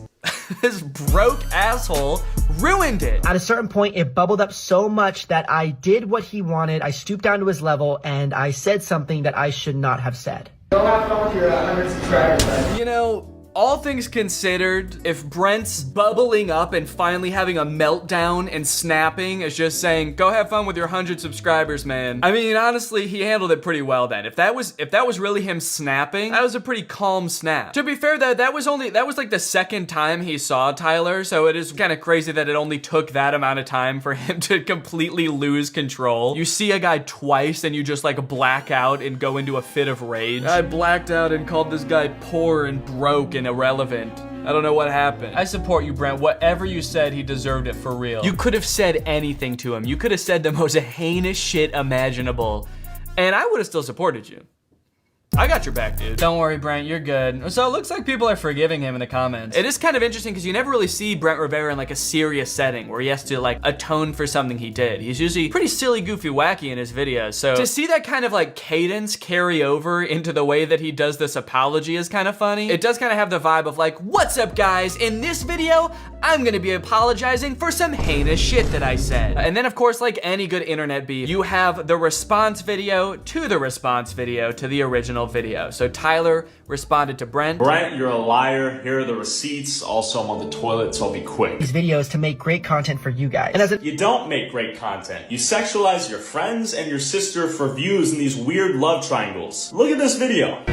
broke asshole ruined it. At a certain point, it bubbled up so much that I did what he wanted. I stooped down to his level and I said something that I should not have said. Go have fun with your 100 subscribers, bud. You know, all things considered, if Brent's bubbling up and finally having a meltdown and snapping is just saying, go have fun with your 100 subscribers, man. I mean, honestly, he handled it pretty well then. If that was really him snapping, that was a pretty calm snap. To be fair, that was like the second time he saw Tyler, so it is kind of crazy that it only took that amount of time for him to completely lose control. You see a guy twice and you just like black out and go into a fit of rage. I blacked out and called this guy poor and broke and irrelevant. I don't know what happened. I support you, Brent. Whatever you said, he deserved it for real. You could have said anything to him. You could have said the most heinous shit imaginable, and I would have still supported you. I got your back, dude. Don't worry, Brent, you're good. So it looks like people are forgiving him in the comments. It is kind of interesting because you never really see Brent Rivera in like a serious setting where he has to like atone for something he did. He's usually pretty silly, goofy, wacky in his videos. So to see that kind of like cadence carry over into the way that he does this apology is kind of funny. It does kind of have the vibe of like, what's up guys? In this video, I'm gonna be apologizing for some heinous shit that I said. And then of course, like any good internet beef, you have the response video to the response video to the original video. So Tyler responded to Brent. Brent, you're a liar. Here are the receipts. Also, I'm on the toilet, so I'll be quick. These videos to make great content for you guys. And you don't make great content. You sexualize your friends and your sister for views in these weird love triangles. Look at this video.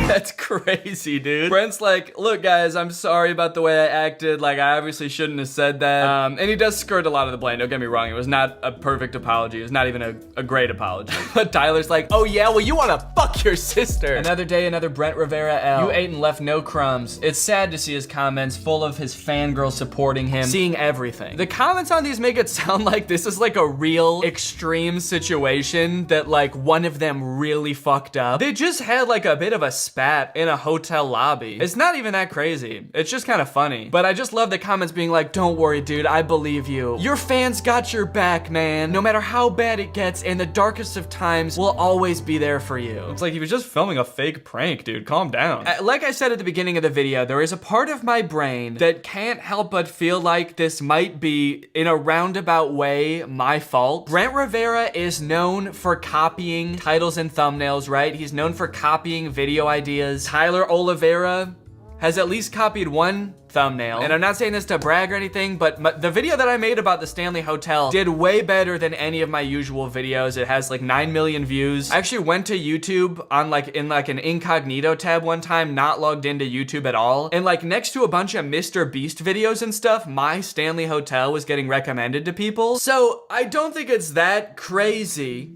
That's crazy, dude. Brent's like, look guys, I'm sorry about the way I acted. Like, I obviously shouldn't have said that. And he does skirt a lot of the blame. Don't get me wrong. It was not a perfect apology. It was not even a great apology. But Tyler's like, oh yeah, well you wanna fuck your sister. Another day, another Brent Rivera L. You ate and left no crumbs. It's sad to see his comments full of his fangirls supporting him, seeing everything. The comments on these make it sound like this is like a real extreme situation that like one of them really fucked up. They just had like a bit of a spat in a hotel lobby. It's not even that crazy. It's just kind of funny. But I just love the comments being like, don't worry, dude, I believe you. Your fans got your back, man. No matter how bad it gets, in the darkest of times, we'll always be there for you. It's like he was just filming a fake prank, dude. Calm down. Like I said at the beginning of the video, there is a part of my brain that can't help but feel like this might be, in a roundabout way, my fault. Brent Rivera is known for copying titles and thumbnails, right? He's known for copying video ideas. Tyler Oliveira has at least copied one thumbnail. And I'm not saying this to brag or anything, but the video that I made about the Stanley Hotel did way better than any of my usual videos. It has like 9 million views. I actually went to YouTube on in an incognito tab one time, not logged into YouTube at all. And like next to a bunch of Mr. Beast videos and stuff, my Stanley Hotel was getting recommended to people. So I don't think it's that crazy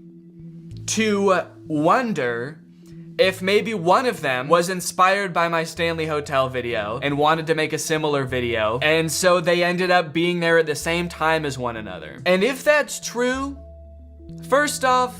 to wonder if maybe one of them was inspired by my Stanley Hotel video and wanted to make a similar video, and so they ended up being there at the same time as one another. And if that's true, first off,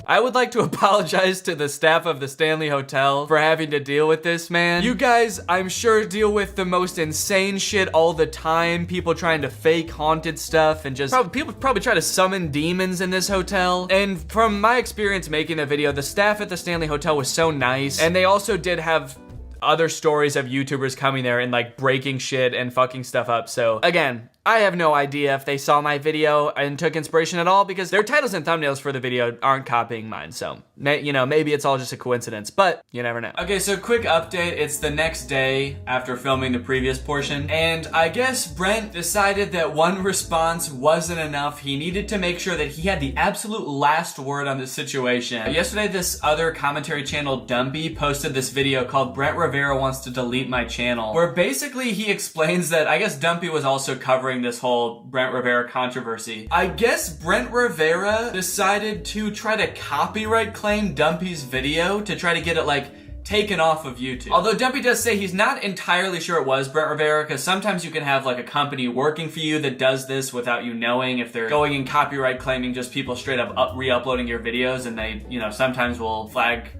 I would like to apologize to the staff of the Stanley Hotel for having to deal with this, man. You guys, I'm sure, deal with the most insane shit all the time. People trying to fake haunted stuff and just people probably try to summon demons in this hotel. And from my experience making the video, the staff at the Stanley Hotel was so nice. And they also did have other stories of YouTubers coming there and like breaking shit and fucking stuff up. So again, I have no idea if they saw my video and took inspiration at all, because their titles and thumbnails for the video aren't copying mine. So, you know, maybe it's all just a coincidence, but you never know. Okay, so quick update. It's the next day after filming the previous portion, and I guess Brent decided that one response wasn't enough. He needed to make sure that he had the absolute last word on this situation. Yesterday, this other commentary channel, Dumpy, posted this video called Brent Rivera Wants to Delete My Channel, where basically he explains that I guess Dumpy was also covering this whole Brent Rivera controversy. I guess Brent Rivera decided to try to copyright claim Dumpy's video to try to get it like taken off of YouTube. Although Dumpy does say he's not entirely sure it was Brent Rivera, because sometimes you can have like a company working for you that does this without you knowing, if they're going and copyright claiming just people straight up re-uploading your videos, and they, you know, sometimes will flag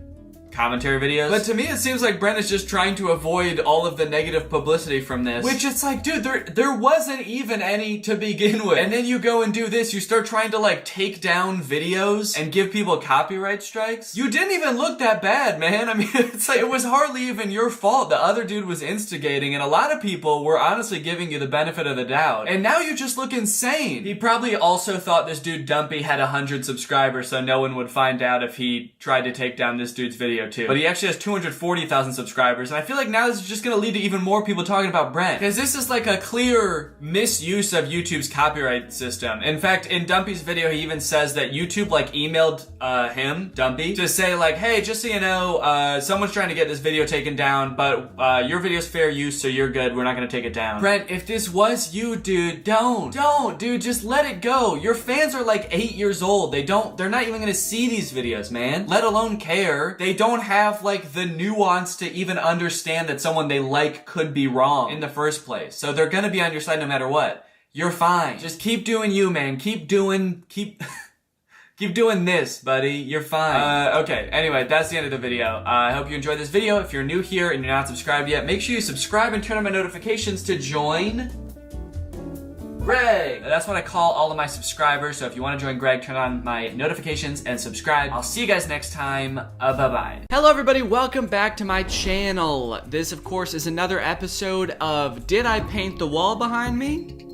commentary videos. But to me, it seems like Brent is just trying to avoid all of the negative publicity from this. Which it's like, dude, there wasn't even any to begin with. And then you go and do this. You start trying to like take down videos and give people copyright strikes. You didn't even look that bad, man. I mean, it's like, it was hardly even your fault. The other dude was instigating, and a lot of people were honestly giving you the benefit of the doubt. And now you just look insane. He probably also thought this dude Dumpy had 100 subscribers, so no one would find out if he tried to take down this dude's video too. But he actually has 240,000 subscribers, and I feel like now this is just gonna lead to even more people talking about Brent, because this is like a clear misuse of YouTube's copyright system. In fact, in Dumpy's video, he even says that YouTube like emailed him, Dumpy, to say like, hey, just so you know, someone's trying to get this video taken down, but your video's fair use, so you're good, we're not gonna take it down. Brent, if this was you, dude, don't, dude, just let it go. Your fans are like 8 years old. They're not even gonna see these videos, man, let alone care. They don't have like the nuance to even understand that someone they like could be wrong in the first place. So they're gonna be on your side no matter what. You're fine. Just keep doing you, man. Keep doing this, buddy. You're fine. Okay, anyway, that's the end of the video. I hope you enjoyed this video. If you're new here and you're not subscribed yet, make sure you subscribe and turn on my notifications to join Greg. That's what I call all of my subscribers. So if you want to join Greg, turn on my notifications and subscribe. I'll see you guys next time. Bye-bye. Hello, everybody. Welcome back to my channel. This, of course, is another episode of Did I Paint the Wall Behind Me?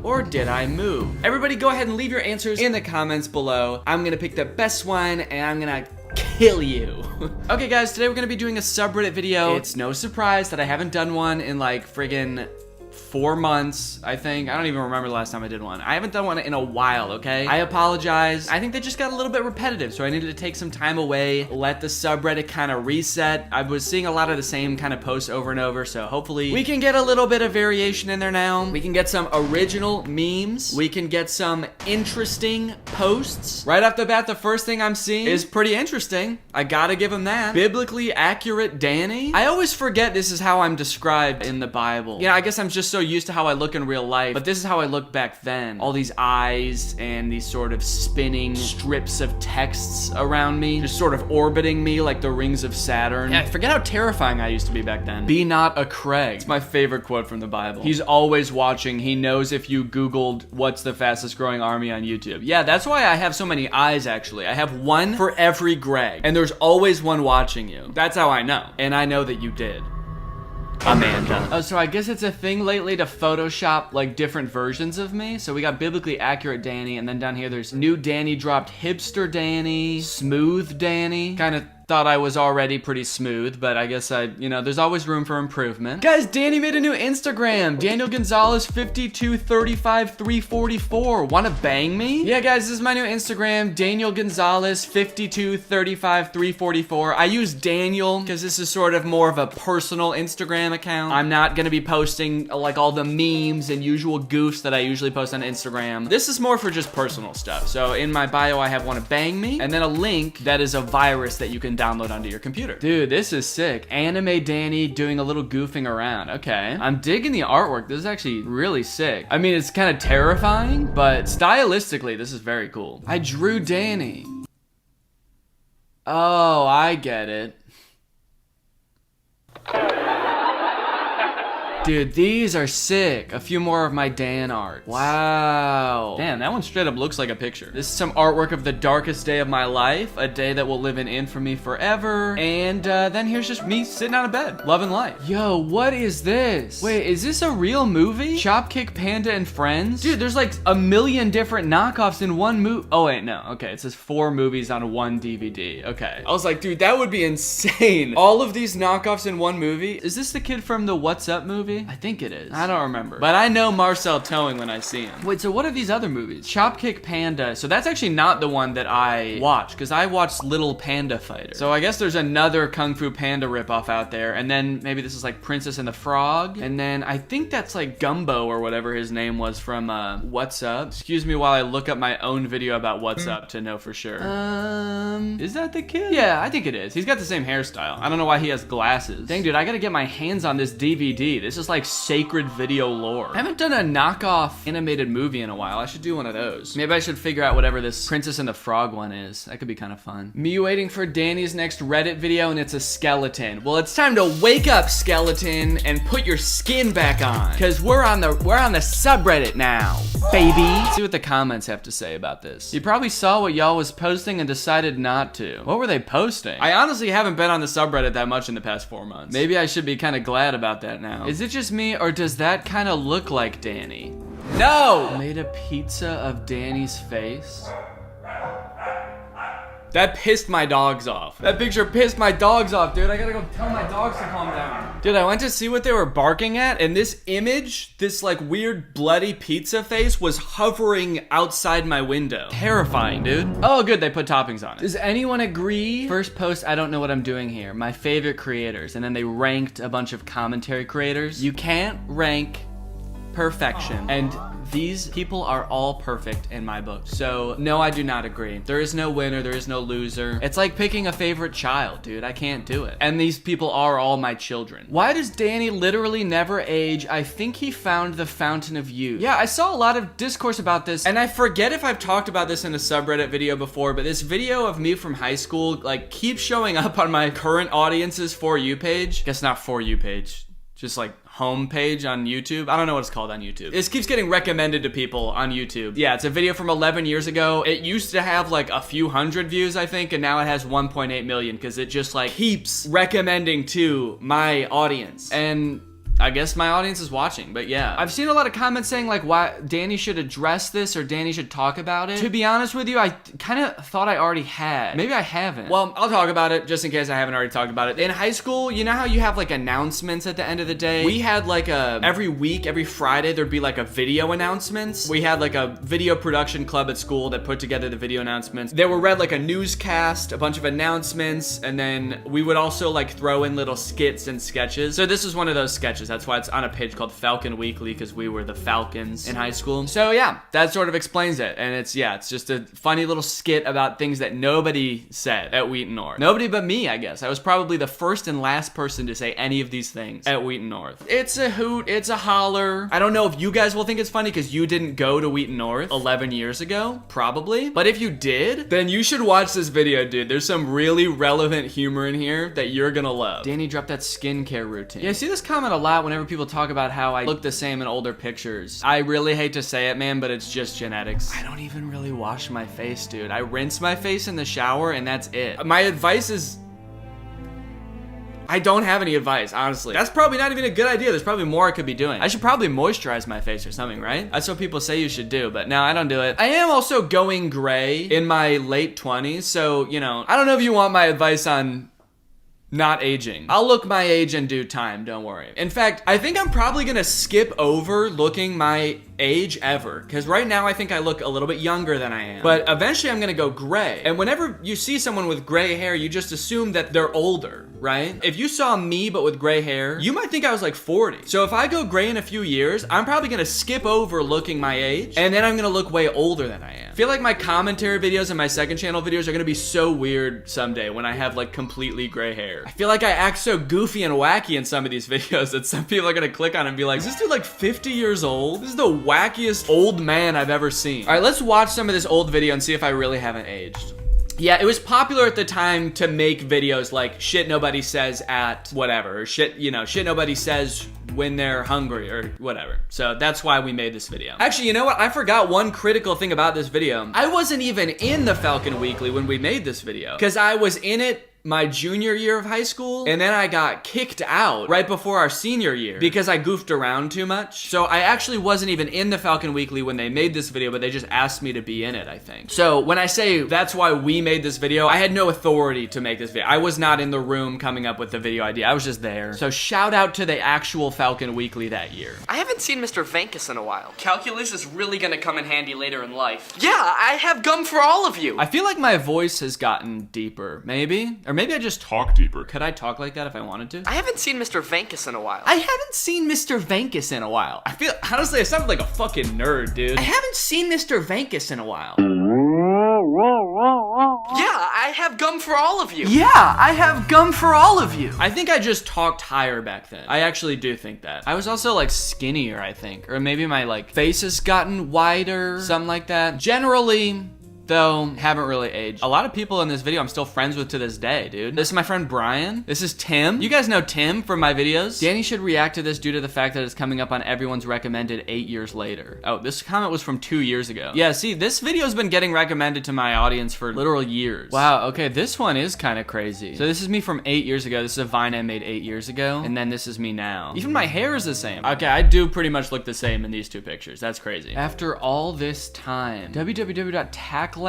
Or did I move? Everybody go ahead and leave your answers in the comments below. I'm gonna pick the best one and I'm gonna kill you. Okay, guys, today we're gonna be doing a subreddit video. It's no surprise that I haven't done one in like friggin' 4 months, I think. I don't even remember the last time I did one. I haven't done one in a while, okay? I apologize. I think they just got a little bit repetitive, so I needed to take some time away, let the subreddit kind of reset. I was seeing a lot of the same kind of posts over and over, so hopefully we can get a little bit of variation in there now. We can get some original memes. We can get some interesting posts. Right off the bat, the first thing I'm seeing is pretty interesting. I gotta give him that. Biblically accurate Danny. I always forget this is how I'm described in the Bible. You know, I guess I'm just so used to how I look in real life, but this is how I look back then. All these eyes and these sort of spinning strips of texts around me, just sort of orbiting me like the rings of Saturn. Yeah, forget how terrifying I used to be back then. Be not a Craig. It's my favorite quote from the Bible. He's always watching. He knows if you Googled what's the fastest growing army on YouTube. Yeah, that's why I have so many eyes, actually. I have one for every Greg, and there's always one watching you. That's how I know. And I know that you did. Amanda. Oh, so I guess it's a thing lately to Photoshop like different versions of me. So we got biblically accurate Danny, and then down here there's new Danny dropped, hipster Danny, smooth Danny. Kind of thought I was already pretty smooth, but I guess there's always room for improvement. Guys, Danny made a new Instagram. Daniel Gonzalez 5235344. Wanna bang me? Yeah, guys, this is my new Instagram. Daniel Gonzalez 5235344. I use Daniel because this is sort of more of a personal Instagram account. I'm not gonna be posting like all the memes and usual goofs that I usually post on Instagram. This is more for just personal stuff. So in my bio, I have wanna bang me, and then a link that is a virus that you can download onto your computer. Dude, this is sick. Anime Danny doing a little goofing around. Okay. I'm digging the artwork. This is actually really sick. I mean, it's kind of terrifying, but stylistically, this is very cool. I drew Danny. Oh, I get it. Dude, these are sick. A few more of my Dan art. Wow. Damn, that one straight up looks like a picture. This is some artwork of the darkest day of my life, a day that will live in infamy forever. And then here's just me sitting on a bed, loving life. Yo, what is this? Wait, is this a real movie? Chopkick Panda and Friends? Dude, there's like a million different knockoffs in one movie. Oh wait, no, okay, it says 4 movies on one DVD. Okay. I was like, dude, that would be insane. All of these knockoffs in one movie? Is this the kid from the What's Up movie? I think it is. I don't remember. But I know Marcel Towing when I see him. Wait, so what are these other movies? Chopkick Panda. So that's actually not the one that I watched, because I watched Little Panda Fighter. So I guess there's another Kung Fu Panda ripoff out there. And then maybe this is like Princess and the Frog. And then I think that's like Gumbo or whatever his name was from What's Up. Excuse me while I look up my own video about What's Up to know for sure. Is that the kid? Yeah, I think it is. He's got the same hairstyle. I don't know why he has glasses. Dang, dude, I gotta get my hands on this DVD. This is like sacred video lore. I haven't done a knockoff animated movie in a while. I should do one of those. Maybe I should figure out whatever this Princess and the Frog one is. That could be kind of fun. Me waiting for Danny's next Reddit video and it's a skeleton. Well, it's time to wake up, skeleton, and put your skin back on. Cause we're on the subreddit now, baby. Let's see what the comments have to say about this. You probably saw what y'all was posting and decided not to. What were they posting? I honestly haven't been on the subreddit that much in the past 4 months. Maybe I should be kind of glad about that now. Is it just me or does that kind of look like Danny? No! Made a pizza of Danny's face? That pissed my dogs off. That picture pissed my dogs off, dude. I gotta go tell my dogs to calm down. Dude, I went to see what they were barking at, and this image, this like weird bloody pizza face was hovering outside my window. Terrifying, dude. Oh, good, they put toppings on it. Does anyone agree? First post, I don't know what I'm doing here. My favorite creators, and then they ranked a bunch of commentary creators. You can't rank perfection, and these people are all perfect in my book. So no, I do not agree. There is no winner, there is no loser. It's like picking a favorite child, dude. I can't do it. And these people are all my children. Why does Danny literally never age? I think he found the fountain of youth. Yeah, I saw a lot of discourse about this, and I forget if I've talked about this in a subreddit video before, but this video of me from high school like keeps showing up on my current audience's For You page. Guess not For You page, just like home page on YouTube. I don't know what it's called on YouTube. This keeps getting recommended to people on YouTube. Yeah, it's a video from 11 years ago. It used to have like a few hundred views, I think, and now it has 1.8 million because it just like keeps recommending to my audience. And I guess my audience is watching, but yeah. I've seen a lot of comments saying like why Danny should address this or Danny should talk about it. To be honest with you, I kind of thought I already had. Maybe I haven't. Well, I'll talk about it just in case I haven't already talked about it. In high school, you know how you have like announcements at the end of the day? We had like every week, every Friday, there'd be like a video announcements. We had like a video production club at school that put together the video announcements. They were read like a newscast, a bunch of announcements, and then we would also like throw in little skits and sketches. So this is one of those sketches. That's why it's on a page called Falcon Weekly, because we were the Falcons in high school. So yeah, that sort of explains it. And it's just a funny little skit about things that nobody said at Wheaton North. Nobody but me, I guess. I was probably the first and last person to say any of these things at Wheaton North. It's a hoot, it's a holler. I don't know if you guys will think it's funny because you didn't go to Wheaton North 11 years ago, probably. But if you did, then you should watch this video, dude. There's some really relevant humor in here that you're gonna love. Danny dropped that skincare routine. Yeah, I see this comment a lot whenever people talk about how I look the same in older pictures. I really hate to say it, man, but it's just genetics. I don't even really wash my face, dude. I rinse my face in the shower and that's it. My advice is I don't have any advice, honestly. That's probably not even a good idea. There's probably more I could be doing. I should probably moisturize my face or something, right? That's what people say you should do, but no, I don't do it. I am also going gray in my late 20s, so, you know, I don't know if you want my advice on not aging. I'll look my age in due time, don't worry. In fact, I think I'm probably gonna skip over looking my age ever, because right now I think I look a little bit younger than I am. But eventually I'm gonna go gray. And whenever you see someone with gray hair, you just assume that they're older, right? If you saw me but with gray hair, you might think I was like 40. So if I go gray in a few years, I'm probably gonna skip over looking my age, and then I'm gonna look way older than I am. I feel like my commentary videos and my second channel videos are gonna be so weird someday when I have like completely gray hair. I feel like I act so goofy and wacky in some of these videos that some people are gonna click on and be like, is this dude like 50 years old? This is the wackiest old man I've ever seen. All right, let's watch some of this old video and see if I really haven't aged. Yeah, it was popular at the time to make videos like shit nobody says at whatever, or shit, you know, shit nobody says when they're hungry or whatever. So that's why we made this video. Actually, you know what? I forgot one critical thing about this video. I wasn't even in the Falcon Weekly when we made this video, because I was in it my junior year of high school, and then I got kicked out right before our senior year because I goofed around too much. So I actually wasn't even in the Falcon Weekly when they made this video, but they just asked me to be in it, I think. So when I say that's why we made this video, I had no authority to make this video. I was not in the room coming up with the video idea. I was just there. So shout out to the actual Falcon Weekly that year. I haven't seen Mr. Vankus in a while. Calculus is really gonna come in handy later in life. Yeah, I have gum for all of you. I feel like my voice has gotten deeper, maybe? Or maybe I just talk deeper. Could I talk like that if I wanted to? I haven't seen Mr. Vankus in a while. I haven't seen Mr. Vankus in a while. I feel, honestly, I sound like a fucking nerd, dude. I haven't seen Mr. Vankus in a while. Yeah, I have gum for all of you. Yeah, I have gum for all of you. I think I just talked higher back then. I actually do think that. I was also like skinnier, I think. Or maybe my like face has gotten wider, something like that. Generally, though, haven't really aged. A lot of people in this video I'm still friends with to this day, dude. This is my friend Brian. This is Tim. You guys know Tim from my videos. Danny should react to this due to the fact that it's coming up on everyone's recommended 8 years later. Oh, this comment was from 2 years ago. Yeah, see, this video's been getting recommended to my audience for literal years. Wow, okay, this one is kind of crazy. So this is me from 8 years ago. This is a Vine I made 8 years ago. And then this is me now. Even my hair is the same. Okay, I do pretty much look the same in these two pictures. That's crazy. After all this time, www.tacklightmax.com?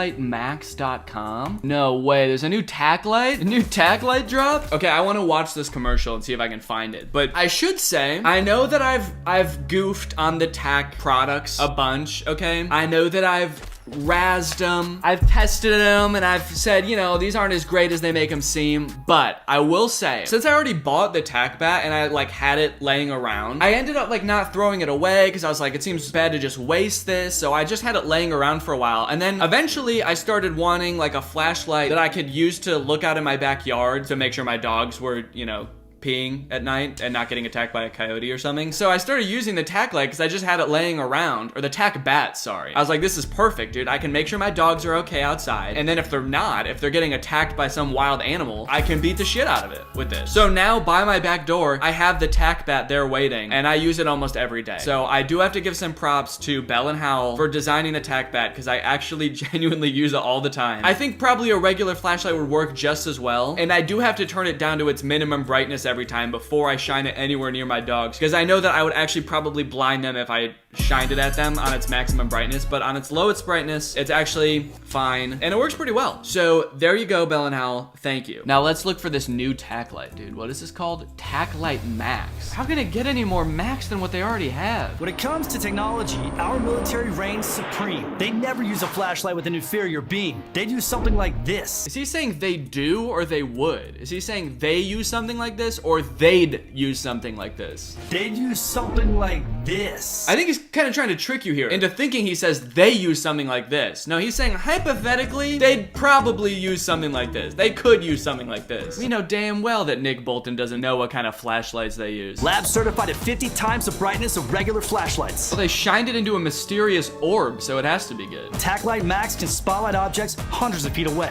No way, there's a new tack light? A new tack light dropped? Okay, I want to watch this commercial and see if I can find it. But I should say, I know that I've goofed on the tack products a bunch, okay? I know that I've razzed them, I've tested them, and I've said, you know, these aren't as great as they make them seem. But I will say, since I already bought the tack bat and I like had it laying around, I ended up like not throwing it away because I was like, it seems bad to just waste this. So I just had it laying around for a while. And then eventually I started wanting like a flashlight that I could use to look out in my backyard to make sure my dogs were, you know, peeing at night and not getting attacked by a coyote or something. So I started using the tack light because I just had it laying around, or the tack bat, sorry. I was like, this is perfect, dude. I can make sure my dogs are okay outside. And then if they're not, if they're getting attacked by some wild animal, I can beat the shit out of it with this. So now by my back door, I have the tack bat there waiting, and I use it almost every day. So I do have to give some props to Bell and Howell for designing the tack bat because I actually genuinely use it all the time. I think probably a regular flashlight would work just as well. And I do have to turn it down to its minimum brightness every time before I shine it anywhere near my dogs, because I know that I would actually probably blind them if I shined it at them on its maximum brightness. But on its lowest brightness, it's actually fine, and it works pretty well. So there you go, Bell and Howell. Thank you. Now let's look for this new tack light, dude. What is this called? Tack Light Max. How can it get any more max than what they already have? When it comes to technology, our military reigns supreme. They never use a flashlight with an inferior beam. They'd use something like this. Is he saying they do or they would? Is he saying they use something like this or they'd use something like this? They'd use something like this. I think he's kind of trying to trick you here into thinking he says they use something like this. No, he's saying hypothetically, they'd probably use something like this. They could use something like this. We know damn well that Nick Bolton doesn't know what kind of flashlights they use. Lab certified at 50 times the brightness of regular flashlights. Well, they shined it into a mysterious orb, so it has to be good. Tack Light Max can spotlight objects hundreds of feet away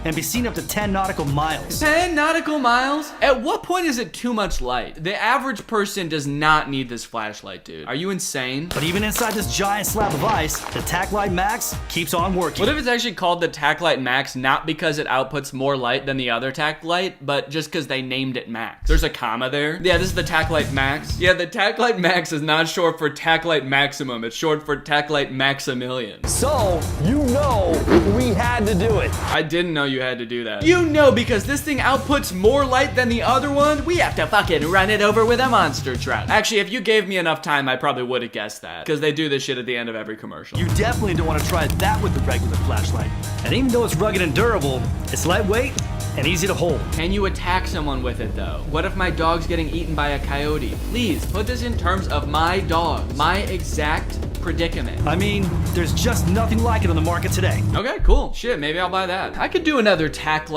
and be seen up to 10 nautical miles. 10 nautical miles? At what point is it too much light? The average person does not need this flashlight, dude. Are you insane? But even inside this giant slab of ice, the Tack Light Max keeps on working. What if it's actually called the Tack Light Max, not because it outputs more light than the other Tack Light, but just because they named it Max? There's a comma there. Yeah, this is the Tack Light Max. Yeah, the Tack Light Max is not short for Tack Light Maximum. It's short for Tack Light Maximilian. So, you know we had to do it. I didn't know you had to do that. You know, because this thing outputs more light than the other one, we have to fucking run it over with a monster truck. Actually, if you gave me enough time, I probably would have guessed that, because they do this shit at the end of every commercial. You definitely don't want to try that with the regular flashlight. And even though it's rugged and durable, it's lightweight and easy to hold. Can you attack someone with it though? What if my dog's getting eaten by a coyote? Please put this in terms of my dog, my exact predicament. I mean, there's just nothing like it on the market today. Okay, cool. Shit, maybe I'll buy that. I could do another tack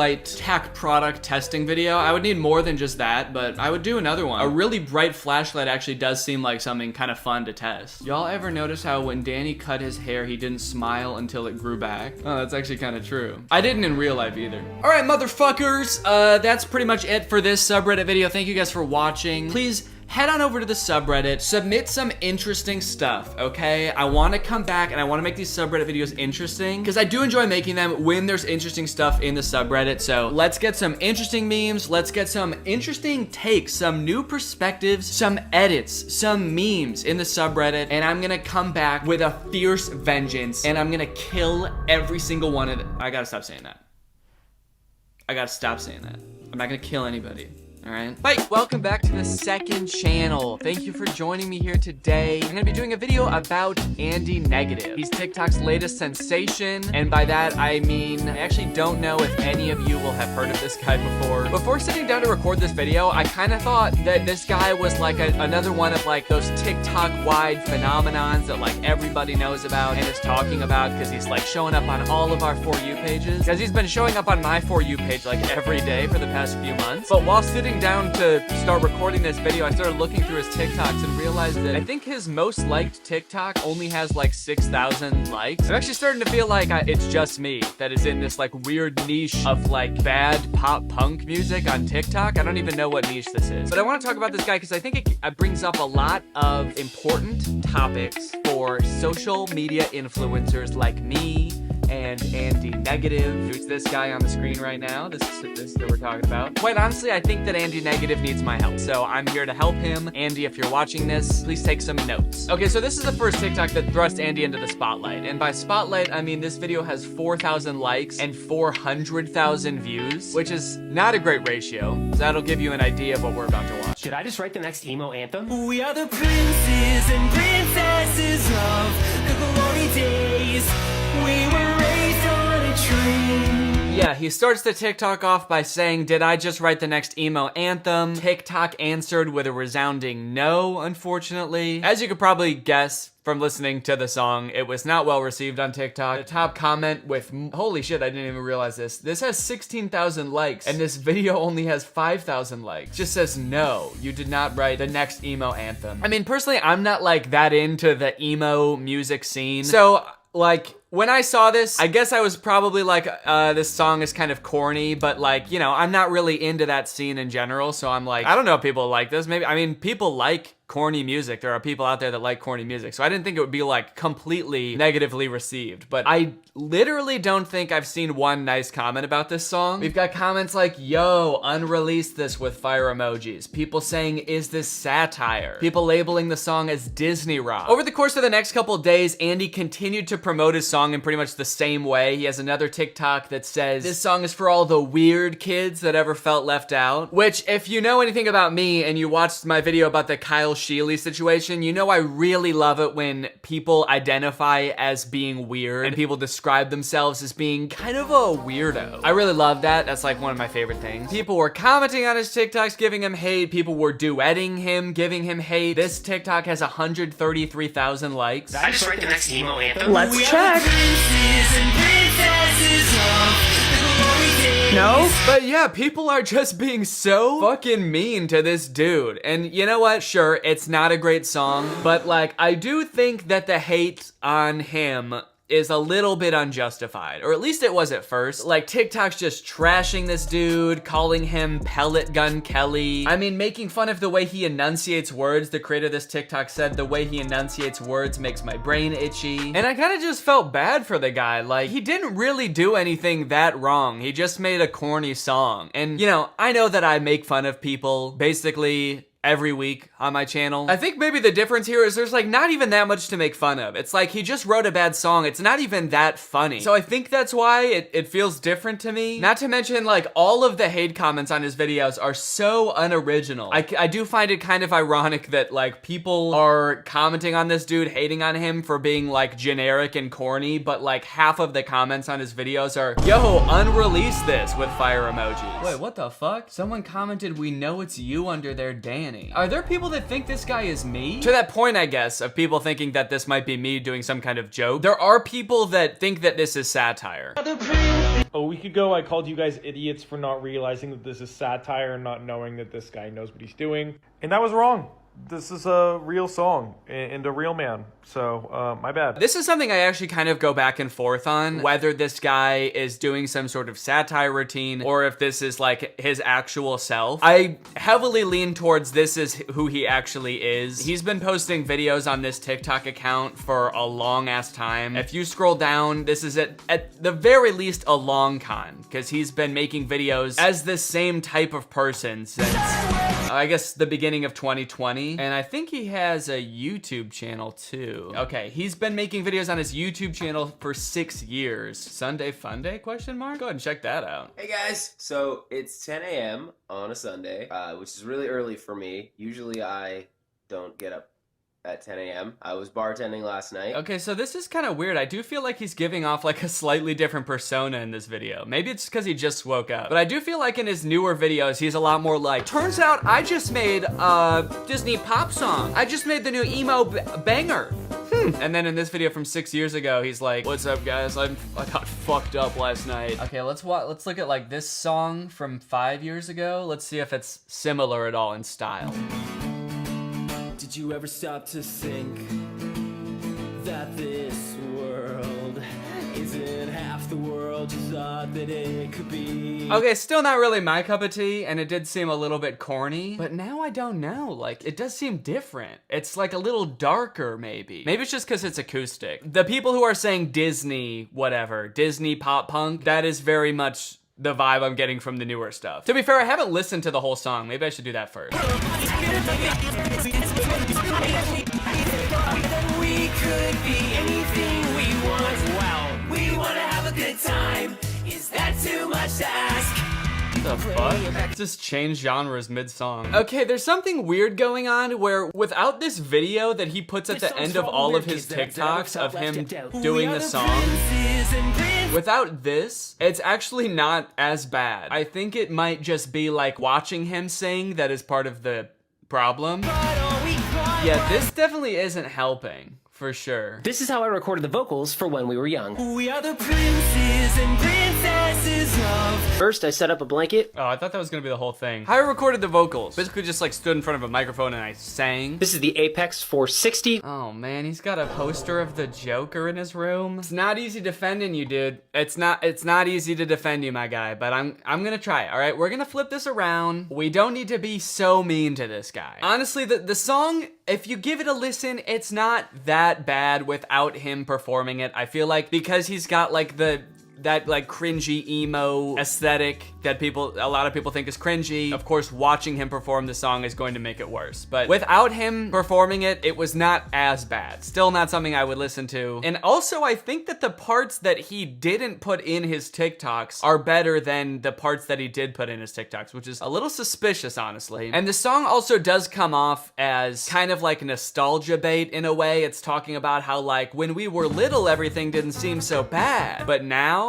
product testing video. I would need more than just that, but I would do another one. A really bright flashlight actually does seem like something kind of fun to test. Y'all ever notice how when Danny cut his hair, he didn't smile until it grew back? Oh, that's actually kind of true. I didn't in real life either. All right, motherfuckers. That's pretty much it for this subreddit video. Thank you guys for watching. Please head on over to the subreddit, submit some interesting stuff, okay? I want to come back and I want to make these subreddit videos interesting because I do enjoy making them when there's interesting stuff in the subreddit. So let's get some interesting memes. Let's get some interesting takes, some new perspectives, some edits, some memes in the subreddit. And I'm going to come back with a fierce vengeance and I'm going to kill every single one of them. I got to stop saying that. I got to stop saying that. I'm not going to kill anybody. All right. Bye. Welcome back to the second channel. Thank you for joining me here today. I'm gonna be doing a video about Andy Negative. He's TikTok's latest sensation, and by that I mean I actually don't know if any of you will have heard of this guy before. Before sitting down to record this video, I kind of thought that this guy was like another one of like those TikTok-wide phenomenons that like everybody knows about and is talking about because he's like showing up on all of our For You pages. Because he's been showing up on my For You page like every day for the past few months. But while sitting down to start recording this video, I started looking through his TikToks and realized that I think his most liked TikTok only has like 6,000 likes. I'm actually starting to feel like it's just me that is in this like weird niche of like bad pop punk music on TikTok. I don't even know what niche this is. But I want to talk about this guy because I think it brings up a lot of important topics for social media influencers like me and Andy Negative, who's this guy on the screen right now, this that we're talking about. Quite honestly, I think that Andy Negative needs my help, so I'm here to help him. Andy, if you're watching this, please take some notes. Okay, so this is the first TikTok that thrust Andy into the spotlight, and by spotlight, I mean this video has 4,000 likes and 400,000 views, which is not a great ratio, so that'll give you an idea of what we're about to watch. Should I just write the next emo anthem? We are the princes and princesses of the glory days. We were raised on a tree. Yeah, he starts the TikTok off by saying, did I just write the next emo anthem? TikTok answered with a resounding no, unfortunately. As you could probably guess from listening to the song, it was not well received on TikTok. The top comment with, holy shit, I didn't even realize this. This has 16,000 likes, and this video only has 5,000 likes. Just says, no, you did not write the next emo anthem. I mean, personally, I'm not like that into the emo music scene. So, like, when I saw this, I guess I was probably like, this song is kind of corny, but like, you know, I'm not really into that scene in general, so I'm like, I don't know if people like this. Maybe, I mean, people like corny music. There are people out there that like corny music, so I didn't think it would be like completely negatively received, but I literally don't think I've seen one nice comment about this song. We've got comments like, yo, unreleased this with fire emojis. People saying, is this satire? People labeling the song as Disney rock. Over the course of the next couple days, Andy continued to promote his song in pretty much the same way. He has another TikTok that says, this song is for all the weird kids that ever felt left out, which if you know anything about me and you watched my video about the Kyle Sheely situation, you know I really love it when people identify as being weird and people describe themselves as being kind of a weirdo. I really love that. That's like one of my favorite things. People were commenting on his TikToks, giving him hate. People were duetting him, giving him hate. This TikTok has 133,000 likes. Did I just write the next emo anthem? Let's check. No? But yeah, people are just being so fucking mean to this dude. And you know what? Sure, it's not a great song, but like, I do think that the hate on him is a little bit unjustified, or at least it was at first. Like, TikTok's just trashing this dude, calling him Pellet Gun Kelly. I mean, making fun of the way he enunciates words. The creator of this TikTok said, the way he enunciates words makes my brain itchy. And I kind of just felt bad for the guy. Like, he didn't really do anything that wrong. He just made a corny song. And, you know, I know that I make fun of people basically every week on my channel. I think maybe the difference here is there's like not even that much to make fun of. It's like he just wrote a bad song. It's not even that funny. So I think that's why it feels different to me. Not to mention like all of the hate comments on his videos are so unoriginal. I do find it kind of ironic that like people are commenting on this dude, hating on him for being like generic and corny, but like half of the comments on his videos are, yo, unrelease this with fire emojis. Wait, what the fuck? Someone commented, we know it's you under there, Danny. Are there people that think this guy is me? To that point, I guess, of people thinking that this might be me doing some kind of joke, there are people that think that this is satire. A week ago, I called you guys idiots for not realizing that this is satire and not knowing that this guy knows what he's doing. And that was wrong. this is a real song and a real man. So, my bad. This is something I actually kind of go back and forth on, whether this guy is doing some sort of satire routine or if this is like his actual self. I heavily lean towards this is who he actually is. He's been posting videos on this TikTok account for a long ass time. If you scroll down, this is at the very least a long con, because he's been making videos as the same type of person since I guess the beginning of 2020. And I think he has a YouTube channel too. Okay, he's been making videos on his YouTube channel for 6 years. Sunday Funday, question mark? Go ahead and check that out. Hey guys, so it's 10 a.m. on a Sunday, which is really early for me. Usually I don't get up at 10 a.m. I was bartending last night. Okay, so this is kind of weird. I do feel like he's giving off like a slightly different persona in this video. Maybe it's because he just woke up. But I do feel like in his newer videos, he's a lot more like, turns out I just made a Disney pop song. I just made the new emo banger. And then in this video from 6 years ago, he's like, what's up guys? I got fucked up last night. Okay, let's look at like this song from 5 years ago. Let's see if it's similar at all in style. Did you ever stop to think that this world isn't half the world you thought that it could be? Okay, still not really my cup of tea, and it did seem a little bit corny, but now I don't know. Like, it does seem different. It's like a little darker, maybe. Maybe it's just because it's acoustic. The people who are saying Disney, whatever, Disney pop punk, that is very much the vibe I'm getting from the newer stuff. To be fair, I haven't listened to the whole song. Maybe I should do that first. We could be anything we want. Wow, we want to have a good time. Is that too much to ask? What the fuck? Just change genres mid-song. Okay, there's something weird going on where without this video that he puts at the end of all of his TikToks of him doing the song, without this, it's actually not as bad. I think it might just be like watching him sing that is part of the problem. Yeah, this definitely isn't helping. For sure. This is how I recorded the vocals for When We Were Young. We are the princes and princesses of... First, I set up a blanket. Oh, I thought that was gonna be the whole thing. How I recorded the vocals. Basically just like stood in front of a microphone and I sang. This is the Apex 460. Oh man, he's got a poster of the Joker in his room. It's not easy defending you, dude. It's not easy to defend you, my guy, but I'm gonna try it, all right? We're gonna flip this around. We don't need to be so mean to this guy. Honestly, the song, if you give it a listen, it's not that bad without him performing it. I feel like because he's got like that like cringy emo aesthetic that a lot of people think is cringy. Of course, watching him perform the song is going to make it worse. But without him performing it, it was not as bad. Still not something I would listen to. And also, I think that the parts that he didn't put in his TikToks are better than the parts that he did put in his TikToks, which is a little suspicious, honestly. And the song also does come off as kind of like nostalgia bait in a way. It's talking about how like when we were little, everything didn't seem so bad. But now,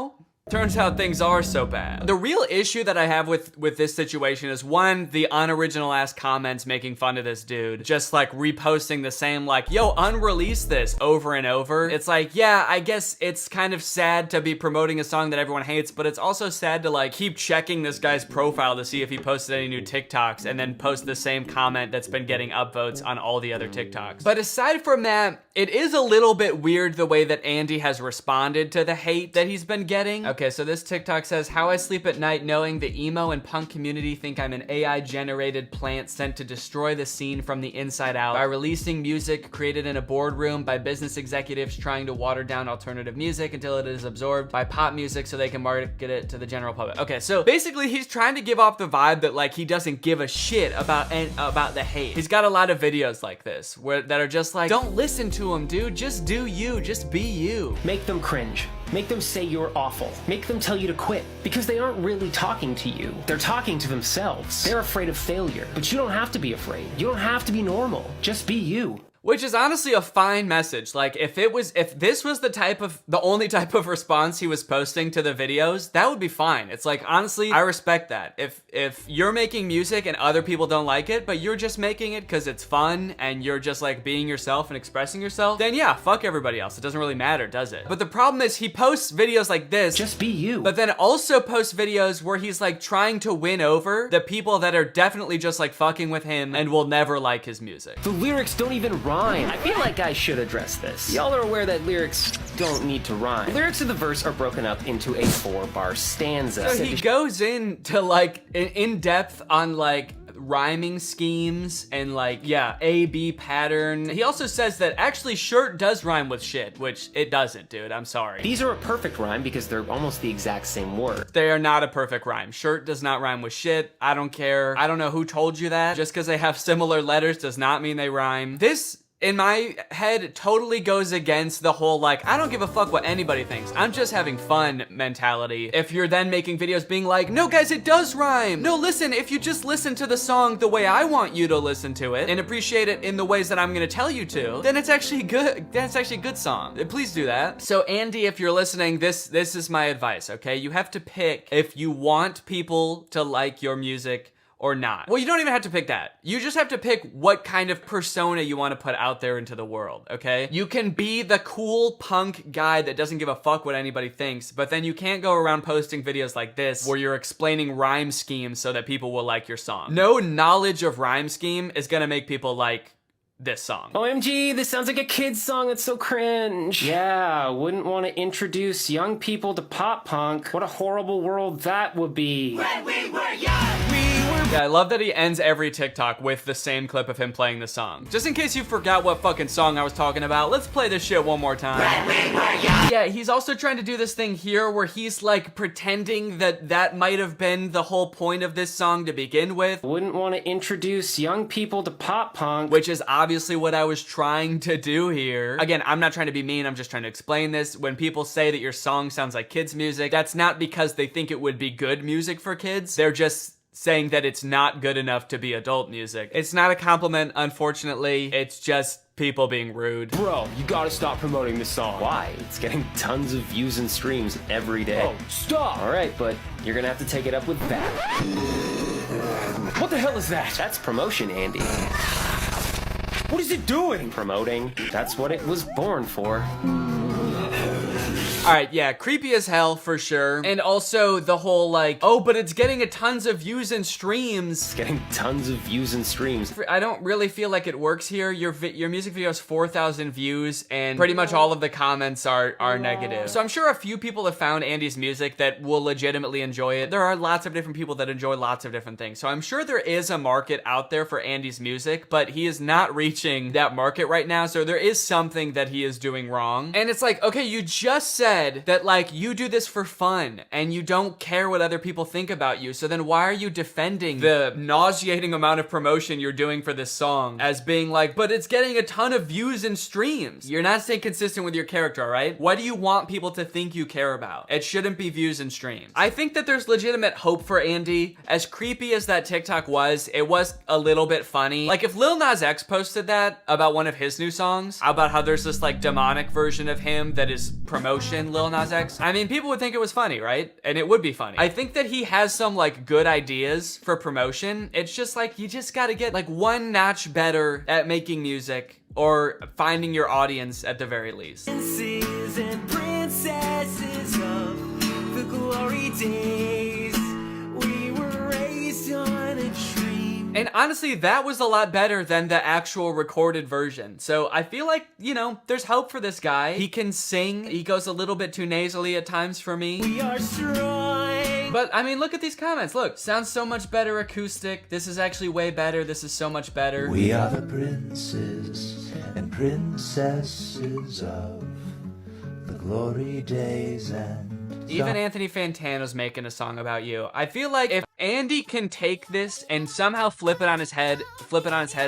turns out things are so bad. The real issue that I have with this situation is one, the unoriginal ass comments making fun of this dude, just like reposting the same like, yo, unrelease this over and over. It's like, yeah, I guess it's kind of sad to be promoting a song that everyone hates, but it's also sad to like keep checking this guy's profile to see if he posted any new TikToks and then post the same comment that's been getting upvotes on all the other TikToks. But aside from that, it is a little bit weird the way that Andy has responded to the hate that he's been getting. Okay, so this TikTok says, how I sleep at night knowing the emo and punk community think I'm an AI-generated plant sent to destroy the scene from the inside out by releasing music created in a boardroom by business executives trying to water down alternative music until it is absorbed by pop music so they can market it to the general public. Okay, so basically he's trying to give off the vibe that like he doesn't give a shit about the hate. He's got a lot of videos like this that are just like, don't listen to him, dude. Just do you. Just be you. Make them cringe. Make them say you're awful. Make them tell you to quit. Because they aren't really talking to you. They're talking to themselves. They're afraid of failure. But you don't have to be afraid. You don't have to be normal. Just be you. Which is honestly a fine message. Like, if this was the only type of response he was posting to the videos, that would be fine. It's like, honestly, I respect that. If you're making music and other people don't like it, but you're just making it because it's fun and you're just like being yourself and expressing yourself, then yeah, fuck everybody else. It doesn't really matter, does it? But the problem is he posts videos like this, just be you, but then also posts videos where he's like trying to win over the people that are definitely just like fucking with him and will never like his music. The lyrics don't even rhyme. I feel like I should address this. Y'all are aware that lyrics don't need to rhyme. The lyrics of the verse are broken up into a 4-bar stanza. So he goes into like in depth on like rhyming schemes and like, yeah, A-B pattern. He also says that actually shirt does rhyme with shit, which it doesn't, dude. I'm sorry. These are a perfect rhyme because they're almost the exact same word. They are not a perfect rhyme. Shirt does not rhyme with shit. I don't care. I don't know who told you that. Just because they have similar letters does not mean they rhyme. This, in my head, totally goes against the whole like, I don't give a fuck what anybody thinks, I'm just having fun mentality. If you're then making videos being like, no guys, it does rhyme. No, listen, if you just listen to the song the way I want you to listen to it and appreciate it in the ways that I'm gonna tell you to, then it's actually good. That's actually a good song. Please do that. So Andy, if you're listening, this is my advice, okay? You have to pick if you want people to like your music or not. Well, you don't even have to pick that. You just have to pick what kind of persona you want to put out there into the world, okay? You can be the cool punk guy that doesn't give a fuck what anybody thinks, but then you can't go around posting videos like this where you're explaining rhyme schemes so that people will like your song. No knowledge of rhyme scheme is gonna make people like this song. OMG, this sounds like a kid's song. That's so cringe. Yeah, wouldn't want to introduce young people to pop punk. What a horrible world that would be. When we were young, Yeah, I love that he ends every TikTok with the same clip of him playing the song. Just in case you forgot what fucking song I was talking about, let's play this shit one more time. Yeah, he's also trying to do this thing here where he's like pretending that that might have been the whole point of this song to begin with. Wouldn't want to introduce young people to pop punk. Which is obviously what I was trying to do here. Again, I'm not trying to be mean, I'm just trying to explain this. When people say that your song sounds like kids' music, that's not because they think it would be good music for kids. They're just saying that it's not good enough to be adult music. It's not a compliment, unfortunately. It's just people being rude. Bro, you gotta stop promoting this song. Why? It's getting tons of views and streams every day. Oh, stop! Alright, but you're gonna have to take it up with that. What the hell is that? That's promotion, Andy. What is it doing? Promoting. That's what it was born for. Alright, yeah, creepy as hell for sure. And also the whole like, oh, but it's getting a tons of views and streams. It's getting tons of views and streams. I don't really feel like it works here. Your music video has 4,000 views and pretty much all of the comments are negative. So I'm sure a few people have found Andy's music that will legitimately enjoy it. There are lots of different people that enjoy lots of different things. So I'm sure there is a market out there for Andy's music, but he is not reaching that market right now. So there is something that he is doing wrong. And it's like, okay, you just said that like you do this for fun and you don't care what other people think about you. So then why are you defending the nauseating amount of promotion you're doing for this song as being like, but it's getting a ton of views and streams? You're not staying consistent with your character, right? What do you want people to think you care about? It shouldn't be views and streams. I think that there's legitimate hope for Andy. As creepy as that TikTok was, it was a little bit funny. Like if Lil Nas X posted that about one of his new songs, about how there's this like demonic version of him that is promotion Lil Nas X, I mean, people would think it was funny, right? And it would be funny. I think that he has some like good ideas for promotion. It's just like, you just gotta get like one notch better at making music or finding your audience at the very least. Princes and princesses of the glory days, we were raised on a tree. And honestly, that was a lot better than the actual recorded version. So I feel like, you know, there's hope for this guy. He can sing. He goes a little bit too nasally at times for me. We are strong. But I mean, look at these comments. Look, sounds so much better acoustic. This is actually way better. This is so much better. We are the princes and princesses of the glory days and... Even Anthony Fantano's making a song about you. I feel like Andy can take this and somehow flip it on his head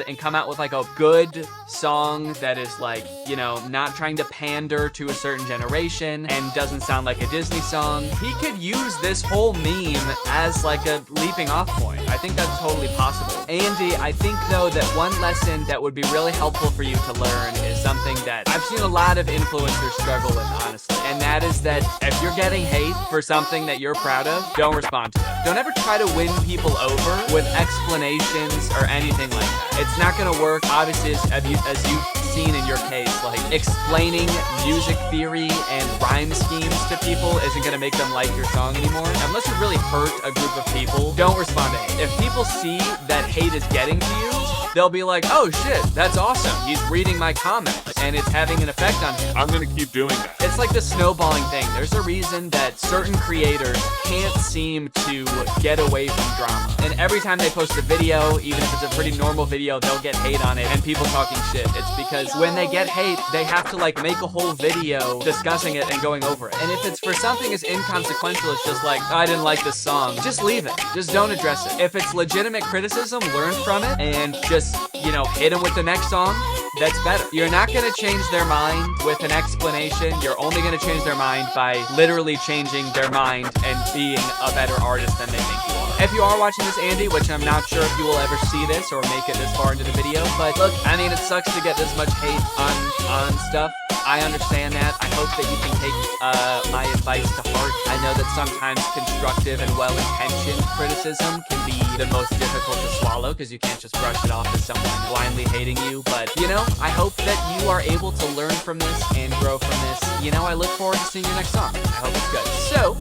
and come out with like a good song that is like, you know, not trying to pander to a certain generation and doesn't sound like a Disney song. He could use this whole meme as like a leaping off point. I think that's totally possible. Andy, I think though that one lesson that would be really helpful for you to learn is something that I've seen a lot of influencers struggle with, honestly. And that is that if you're getting hate for something that you're proud of, don't respond to it. Don't ever try to win people over with explanations or anything like that. It's not gonna work. Obviously, as you've seen in your case, like explaining music theory and rhyme schemes to people isn't gonna make them like your song anymore. Unless you really hurt a group of people, don't respond to hate. If people see that hate is getting to you, they'll be like, oh shit, that's awesome. He's reading my comments and it's having an effect on him. I'm gonna keep doing that. It's like the snowballing thing. There's a reason that certain creators can't seem to get away from drama. And every time they post a video, even if it's a pretty normal video, they'll get hate on it and people talking shit. It's because when they get hate, they have to like make a whole video discussing it and going over it. And if it's for something as inconsequential as just like, oh, I didn't like this song, just leave it. Just don't address it. If it's legitimate criticism, learn from it and just, you know, hit them with the next song. That's better. You're not gonna change their mind with an explanation. You're only gonna change their mind by literally changing their mind and being a better artist than they think you are. If you are watching this, Andy, which I'm not sure if you will ever see this or make it this far into the video, but look, I mean, it sucks to get this much hate on stuff. I understand that. I hope that you can take my advice to heart. I know that sometimes constructive and well-intentioned criticism can be the most difficult to swallow because you can't just brush it off as someone blindly hating you. But, you know, I hope that you are able to learn from this and grow from this. You know, I look forward to seeing your next song. I hope it's good. So,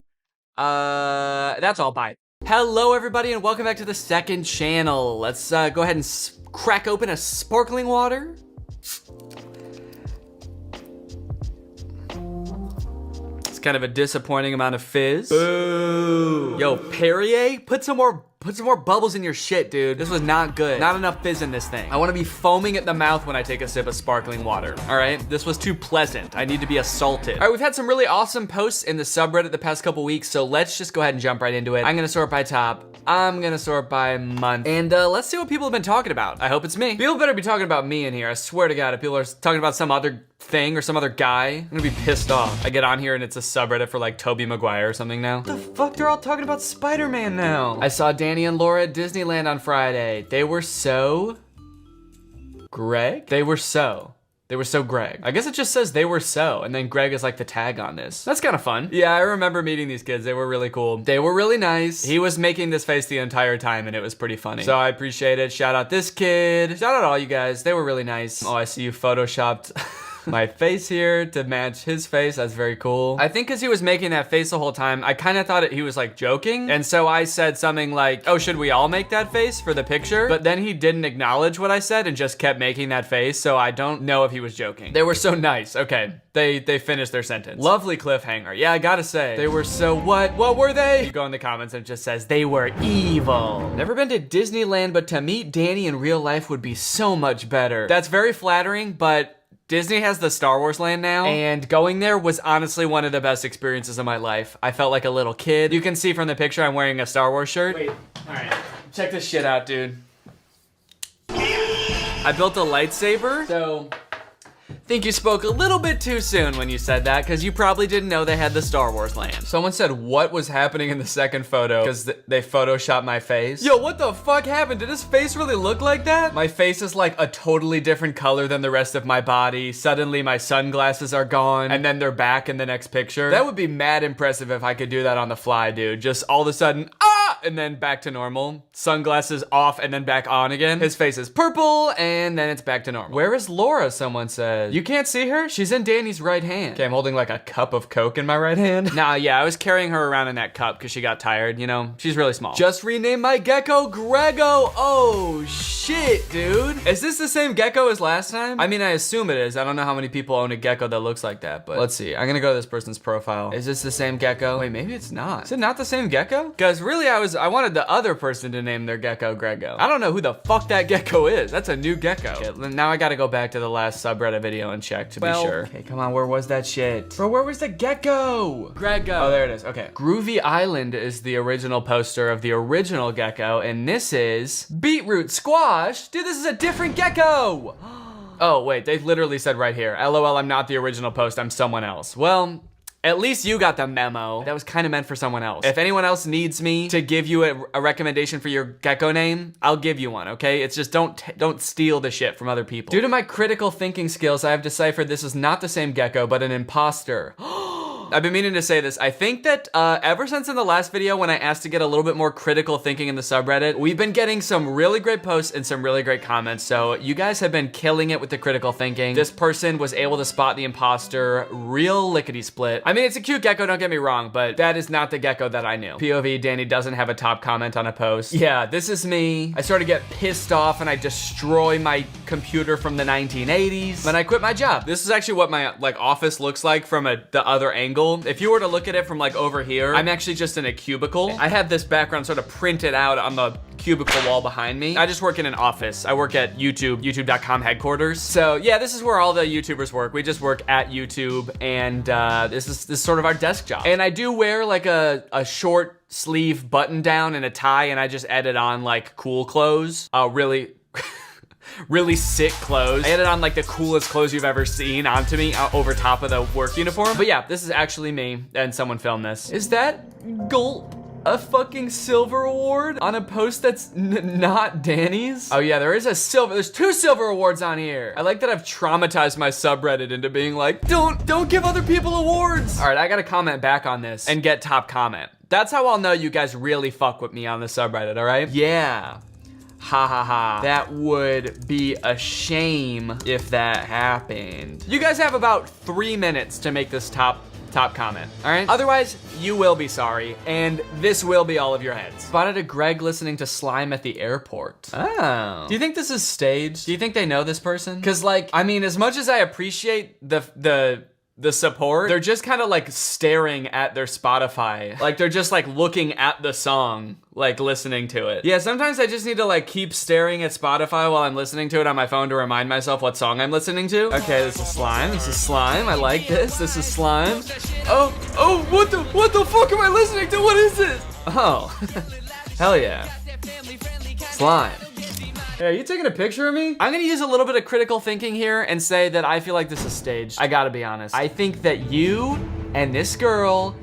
that's all. Bye. Hello, everybody, and welcome back to the second channel. Let's go ahead and crack open a sparkling water. Kind of a disappointing amount of fizz. Boo. Yo, Perrier, put some more bubbles in your shit, dude. This was not good. Not enough fizz in this thing. I want to be foaming at the mouth when I take a sip of sparkling water. All right, this was too pleasant. I need to be assaulted. All right, we've had some really awesome posts in the subreddit the past couple weeks, so let's just go ahead and jump right into it. I'm gonna sort by top. I'm gonna sort by month. And let's see what people have been talking about. I hope it's me. People better be talking about me in here. I swear to God, if people are talking about some other thing or some other guy, I'm gonna be pissed off. I get on here and it's a subreddit for like Tobey Maguire or something now. What the fuck? They're all talking about Spider-Man now. I saw Danny and Laura at Disneyland on Friday. They were so Greg? They were so Greg. I guess it just says they were so, and then Greg is like the tag on this. That's kind of fun. Yeah, I remember meeting these kids. They were really cool. They were really nice. He was making this face the entire time, and it was pretty funny. So I appreciate it. Shout out this kid. Shout out all you guys. They were really nice. Oh, I see you photoshopped my face here to match his face. That's very cool. I think because he was making that face the whole time, I kind of thought he was like joking. And so I said something like, oh, should we all make that face for the picture? But then he didn't acknowledge what I said and just kept making that face. So I don't know if he was joking. They were so nice. Okay, they finished their sentence. Lovely cliffhanger. Yeah, I gotta say, they were so what? What were they? You go in the comments and it just says they were evil. Never been to Disneyland, but to meet Danny in real life would be so much better. That's very flattering, but Disney has the Star Wars land now, and going there was honestly one of the best experiences of my life. I felt like a little kid. You can see from the picture I'm wearing a Star Wars shirt. Wait, all right, check this shit out, dude. I built a lightsaber, so I think you spoke a little bit too soon when you said that, because you probably didn't know they had the Star Wars land. Someone said what was happening in the second photo because they photoshopped my face. Yo, what the fuck happened? Did his face really look like that? My face is like a totally different color than the rest of my body. Suddenly my sunglasses are gone and then they're back in the next picture. That would be mad impressive if I could do that on the fly, dude. Just all of a sudden, and then back to normal. Sunglasses off and then back on again. His face is purple and then it's back to normal. Where is Laura, someone said. You can't see her? She's in Danny's right hand. Okay, I'm holding like a cup of Coke in my right hand. Nah, yeah, I was carrying her around in that cup because she got tired, you know? She's really small. Just renamed my gecko Grego. Oh, shit, dude. Is this the same gecko as last time? I mean, I assume it is. I don't know how many people own a gecko that looks like that, but let's see. I'm gonna go to this person's profile. Is this the same gecko? Wait, maybe it's not. Is it not the same gecko? Because really, I was wanted the other person to name their gecko Grego. I don't know who the fuck that gecko is. That's a new gecko. Okay, now I gotta go back to the last subreddit video and check to be sure. Okay, come on, where was that shit? Bro, where was the gecko? Grego. Oh, there it is, okay. Groovy Island is the original poster of the original gecko, and this is beetroot squash. Dude, this is a different gecko. Oh, wait, they literally said right here, LOL, I'm not the original post, I'm someone else. Well, at least you got the memo. That was kind of meant for someone else. If anyone else needs me to give you a recommendation for your gecko name, I'll give you one, okay? It's just don't steal the shit from other people. Due to my critical thinking skills, I have deciphered this is not the same gecko, but an imposter. I've been meaning to say this. I think that ever since in the last video when I asked to get a little bit more critical thinking in the subreddit, we've been getting some really great posts and some really great comments. So you guys have been killing it with the critical thinking. This person was able to spot the imposter real lickety split. I mean, it's a cute gecko, don't get me wrong, but that is not the gecko that I knew. POV, Danny doesn't have a top comment on a post. Yeah, this is me. I sort of get pissed off and I destroy my computer from the 1980s. Then I quit my job. This is actually what my office looks like from the other angle. If you were to look at it from over here, I'm actually just in a cubicle. I have this background sort of printed out on the cubicle wall behind me. I just work in an office. I work at youtube.com headquarters. So yeah, this is where all the YouTubers work. We just work at YouTube, and this is sort of our desk job. And I do wear a short sleeve button down and a tie, and I just edit on cool clothes. Really sick clothes. I added on the coolest clothes you've ever seen onto me over top of the work uniform. But yeah, this is actually me, and someone filmed this. Is that gulp a fucking silver award on a post that's not Danny's? Oh yeah, there's 2 silver awards on here. I like that I've traumatized my subreddit into being don't give other people awards. All right, I gotta comment back on this and get top comment. That's how I'll know you guys really fuck with me on the subreddit, all right? Yeah. Ha ha ha. That would be a shame if that happened. You guys have about 3 minutes to make this top comment, all right? Otherwise, you will be sorry, and this will be all of your heads. Spotted a Greg listening to Slime at the airport. Oh. Do you think this is staged? Do you think they know this person? Because I mean, as much as I appreciate the support, they're just kind of staring at their Spotify. They're just looking at the song, listening to it. Yeah, sometimes I just need to keep staring at Spotify while I'm listening to it on my phone to remind myself what song I'm listening to. Okay, this is Slime. This is Slime. I like this. This is Slime. Oh, what the fuck am I listening to? What is this? Oh, hell yeah. Slime. Hey, are you taking a picture of me? I'm gonna use a little bit of critical thinking here and say that I feel like this is staged. I gotta be honest. I think that you and this girl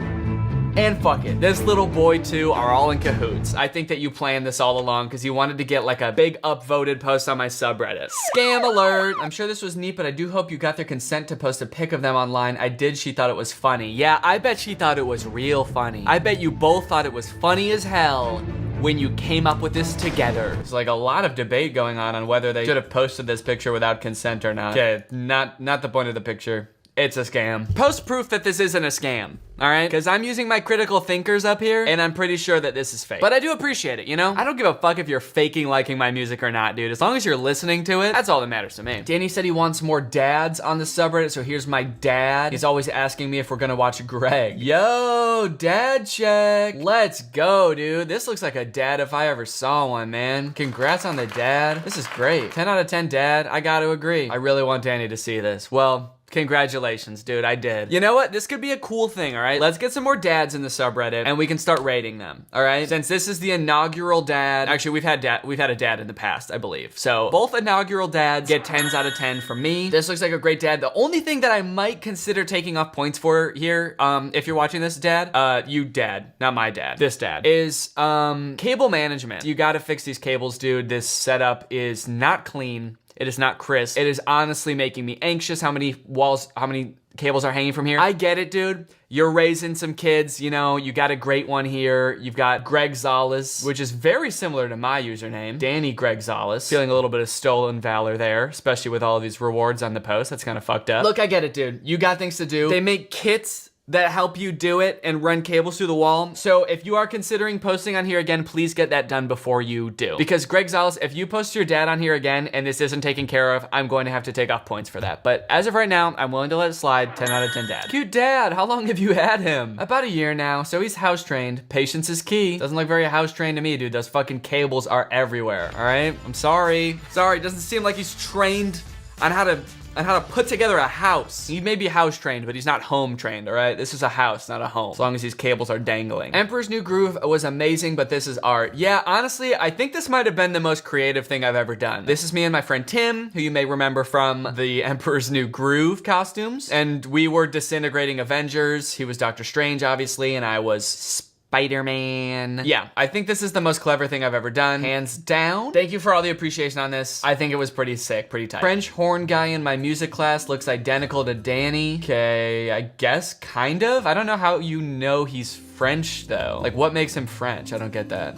and fuck it, this little boy too are all in cahoots. I think that you planned this all along because you wanted to get a big upvoted post on my subreddit. Scam alert. I'm sure this was neat, but I do hope you got their consent to post a pic of them online. She thought it was funny. Yeah, I bet she thought it was real funny. I bet you both thought it was funny as hell when you came up with this together. There's a lot of debate going on whether they should have posted this picture without consent or not. Okay, not the point of the picture. It's a scam. Post proof that this isn't a scam, all right? Because I'm using my critical thinkers up here, and I'm pretty sure that this is fake. But I do appreciate it, you know? I don't give a fuck if you're faking liking my music or not, dude. As long as you're listening to it, that's all that matters to me. Danny said he wants more dads on the subreddit, so here's my dad. He's always asking me if we're gonna watch Greg. Yo, dad check. Let's go, dude. This looks like a dad if I ever saw one, man. Congrats on the dad. This is great. 10 out of 10 dad. I gotta agree. I really want Danny to see this. Well, congratulations, dude, I did. You know what? This could be a cool thing, all right? Let's get some more dads in the subreddit and we can start rating them, all right? Since this is the inaugural dad, actually we've had a dad in the past, I believe. So both inaugural dads get 10s out of 10 from me. This looks like a great dad. The only thing that I might consider taking off points for here, if you're watching this dad, you dad, not my dad, this dad, is cable management. You gotta fix these cables, dude. This setup is not clean. It is not crisp. It is honestly making me anxious how many cables are hanging from here. I get it, dude. You're raising some kids, you know, you got a great one here. You've got Greg Gonzalez, which is very similar to my username. Danny Gonzalez. Feeling a little bit of stolen valor there, especially with all of these rewards on the post. That's kind of fucked up. Look, I get it, dude. You got things to do. They make kits that help you do it and run cables through the wall. So if you are considering posting on here again, please get that done before you do. Because Greg Gonzalez, if you post your dad on here again and this isn't taken care of, I'm going to have to take off points for that. But as of right now, I'm willing to let it slide. 10 out of 10 dad. Cute dad. How long have you had him? About a year now. So he's house trained. Patience is key. Doesn't look very house trained to me, dude. Those fucking cables are everywhere. All right. I'm sorry. Sorry. It doesn't seem like he's trained on how to put together a house. He may be house trained, but he's not home trained, all right? This is a house, not a home, as long as these cables are dangling. Emperor's New Groove was amazing, but this is art. Yeah, honestly, I think this might have been the most creative thing I've ever done. This is me and my friend Tim, who you may remember from the Emperor's New Groove costumes, and we were disintegrating Avengers. He was Doctor Strange, obviously, and I was Spider-Man. Yeah, I think this is the most clever thing I've ever done, hands down. Thank you for all the appreciation on this. I think it was pretty sick, pretty tight. French horn guy in my music class looks identical to Danny. Okay, I guess kind of. I don't know how you know he's French though. Like what makes him French? I don't get that.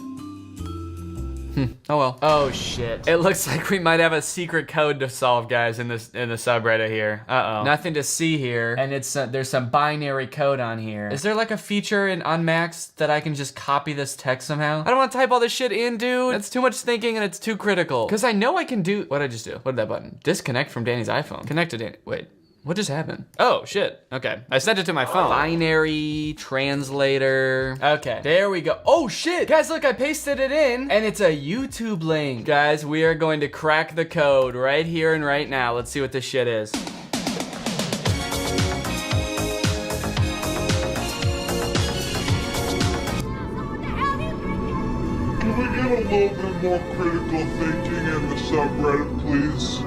Oh well. Oh shit. It looks like we might have a secret code to solve, guys, in the subreddit here. Uh-oh. Nothing to see here. And it's there's some binary code on here. Is there like a feature in Unmax that I can just copy this text somehow? I don't want to type all this shit in, dude. That's too much thinking and it's too critical. Because I know I can do... What did I just do? What did that button? Disconnect from Danny's iPhone. Connect to Danny. Wait. What just happened? Oh, shit. Okay. I sent it to my phone. Binary translator. Okay, there we go. Oh, shit. Guys, look, I pasted it in and it's a YouTube link. Guys, we are going to crack the code right here and right now. Let's see what this shit is. Can we get a little bit more critical thinking in the subreddit, please?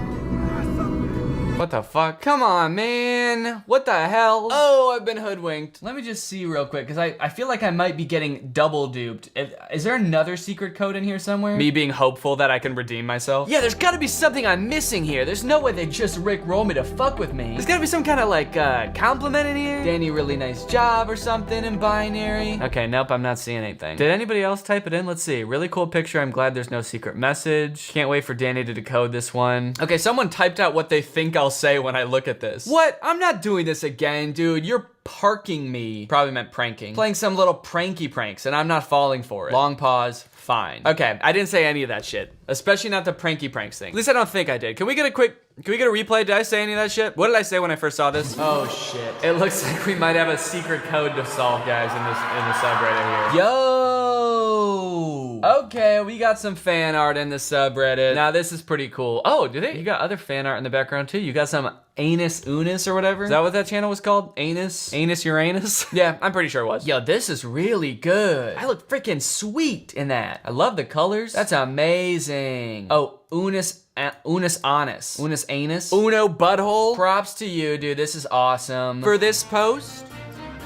What the fuck? Come on, man. What the hell? Oh, I've been hoodwinked. Let me just see real quick, because I feel like I might be getting double duped. Is there another secret code in here somewhere? Me being hopeful that I can redeem myself? Yeah, there's gotta be something I'm missing here. There's no way they just rickroll me to fuck with me. There's gotta be some kind of like compliment in here. Danny, really nice job or something in binary. Okay, nope, I'm not seeing anything. Did anybody else type it in? Let's see. Really cool picture. I'm glad there's no secret message. Can't wait for Danny to decode this one. Okay, someone typed out what they think I'll say when I look at this. What? I'm not doing this again, dude. You're parking me. Probably meant pranking. Playing some little pranky pranks, and I'm not falling for it. Long pause. Fine. Okay, I didn't say any of that shit. Especially not the pranky pranks thing. At least I don't think I did. Can we get a replay? Did I say any of that shit? What did I say when I first saw this? Oh shit. It looks like we might have a secret code to solve, guys, in the subreddit here. Yo! Okay, we got some fan art in the subreddit. Now this is pretty cool. Oh, you got other fan art in the background too? You got some Anus Unis or whatever? Is that what that channel was called? Anus Uranus? Yeah, I'm pretty sure it was. Yo, this is really good. I look freaking sweet in that. I love the colors. That's amazing. Oh, Unis Anus. Unis Anus. Uno Butthole. Props to you, dude. This is awesome. For this post,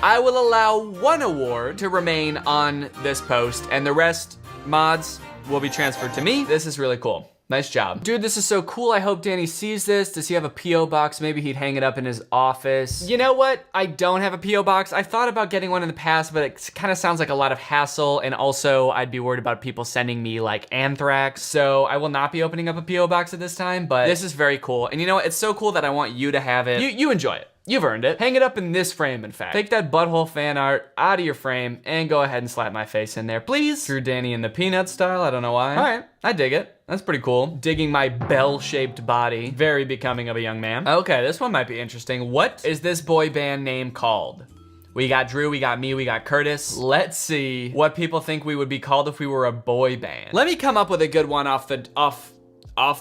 I will allow 1 award to remain on this post, and the rest mods will be transferred to me. This is really cool. Nice job. Dude, this is so cool. I hope Danny sees this. Does he have a P.O. box? Maybe he'd hang it up in his office. You know what? I don't have a P.O. box. I thought about getting one in the past, but it kind of sounds like a lot of hassle, and also I'd be worried about people sending me like anthrax. So I will not be opening up a P.O. box at this time, but this is very cool. And you know what? It's so cool that I want you to have it. You enjoy it. You've earned it. Hang it up in this frame, in fact. Take that butthole fan art out of your frame and go ahead and slap my face in there, please. Drew Danny in the peanut style, I don't know why. All right, I dig it. That's pretty cool. Digging my bell-shaped body. Very becoming of a young man. Okay, this one might be interesting. What is this boy band name called? We got Drew, we got me, we got Curtis. Let's see what people think we would be called if we were a boy band. Let me come up with a good one off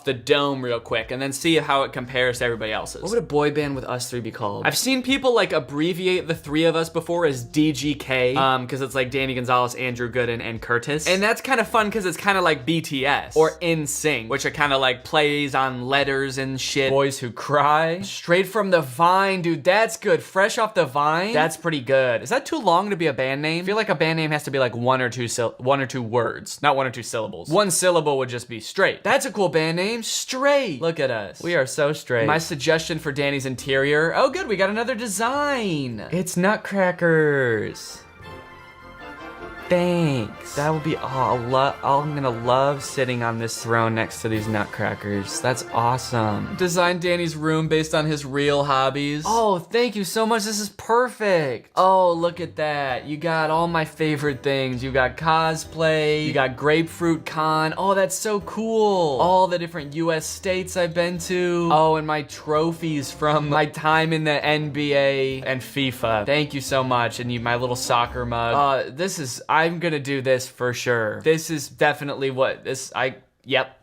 the dome real quick and then see how it compares to everybody else's. What would a boy band with us three be called? I've seen people like abbreviate the three of us before as DGK, because it's like Danny Gonzalez, Andrew Gooden, and Curtis. And that's kind of fun because it's kind of like BTS or NSYNC, which are kind of like plays on letters and shit. Boys Who Cry. Straight from the Vine, dude, that's good. Fresh off the Vine, that's pretty good. Is that too long to be a band name? I feel like a band name has to be like one or two words, not 1 or 2 syllables. 1 syllable would just be straight. That's a cool band name. Straight. Look at us. We are so straight. My suggestion for Danny's interior. Oh good, we got another design. It's nutcrackers. Thanks. That would be, I'm gonna love sitting on this throne next to these nutcrackers. That's awesome. Designed Danny's room based on his real hobbies. Oh, thank you so much. This is perfect. Oh, look at that. You got all my favorite things. You got cosplay. You got grapefruit con. Oh, that's so cool. All the different US states I've been to. Oh, and my trophies from my time in the NBA and FIFA. Thank you so much. And my little soccer mug. I'm gonna do this for sure. This is definitely yep.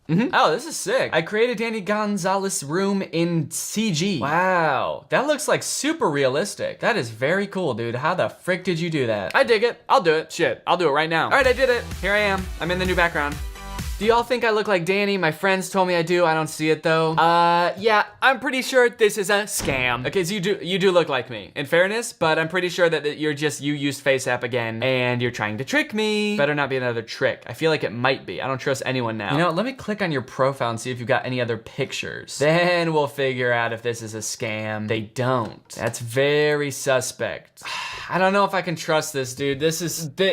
Oh, this is sick. I created Danny Gonzalez room in CG. Wow, that looks like super realistic. That is very cool, dude. How the frick did you do that? I dig it. I'll do it. Shit, I'll do it right now. All right, I did it. Here I am. I'm in the new background. Do y'all think I look like Danny? My friends told me I do. I don't see it though. Yeah, I'm pretty sure this is a scam. Okay, so you do look like me, in fairness, but I'm pretty sure that you used FaceApp again and you're trying to trick me. Better not be another trick. I feel like it might be. I don't trust anyone now. You know what, let me click on your profile and see if you've got any other pictures. Then we'll figure out if this is a scam. They don't. That's very suspect. I don't know if I can trust this, dude.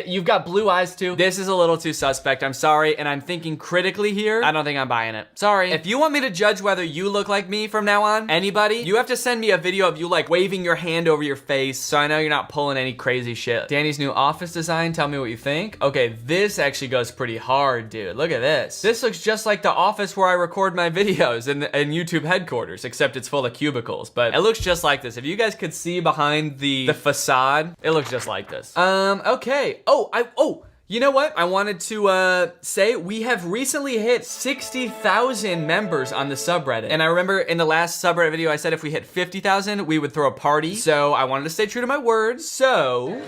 You've got blue eyes too. This is a little too suspect. I'm sorry, and I'm thinking critically here. I don't think I'm buying it. Sorry. If you want me to judge whether you look like me from now on, anybody, you have to send me a video of you like waving your hand over your face so I know you're not pulling any crazy shit. Danny's new office design, tell me what you think. Okay, this actually goes pretty hard, dude. Look at this. This looks just like the office where I record my videos in YouTube headquarters, except it's full of cubicles, but it looks just like this. If you guys could see behind the facade, it looks just like this. Okay. You know what? I wanted to say we have recently hit 60,000 members on the subreddit. And I remember in the last subreddit video, I said if we hit 50,000, we would throw a party. So I wanted to stay true to my word. So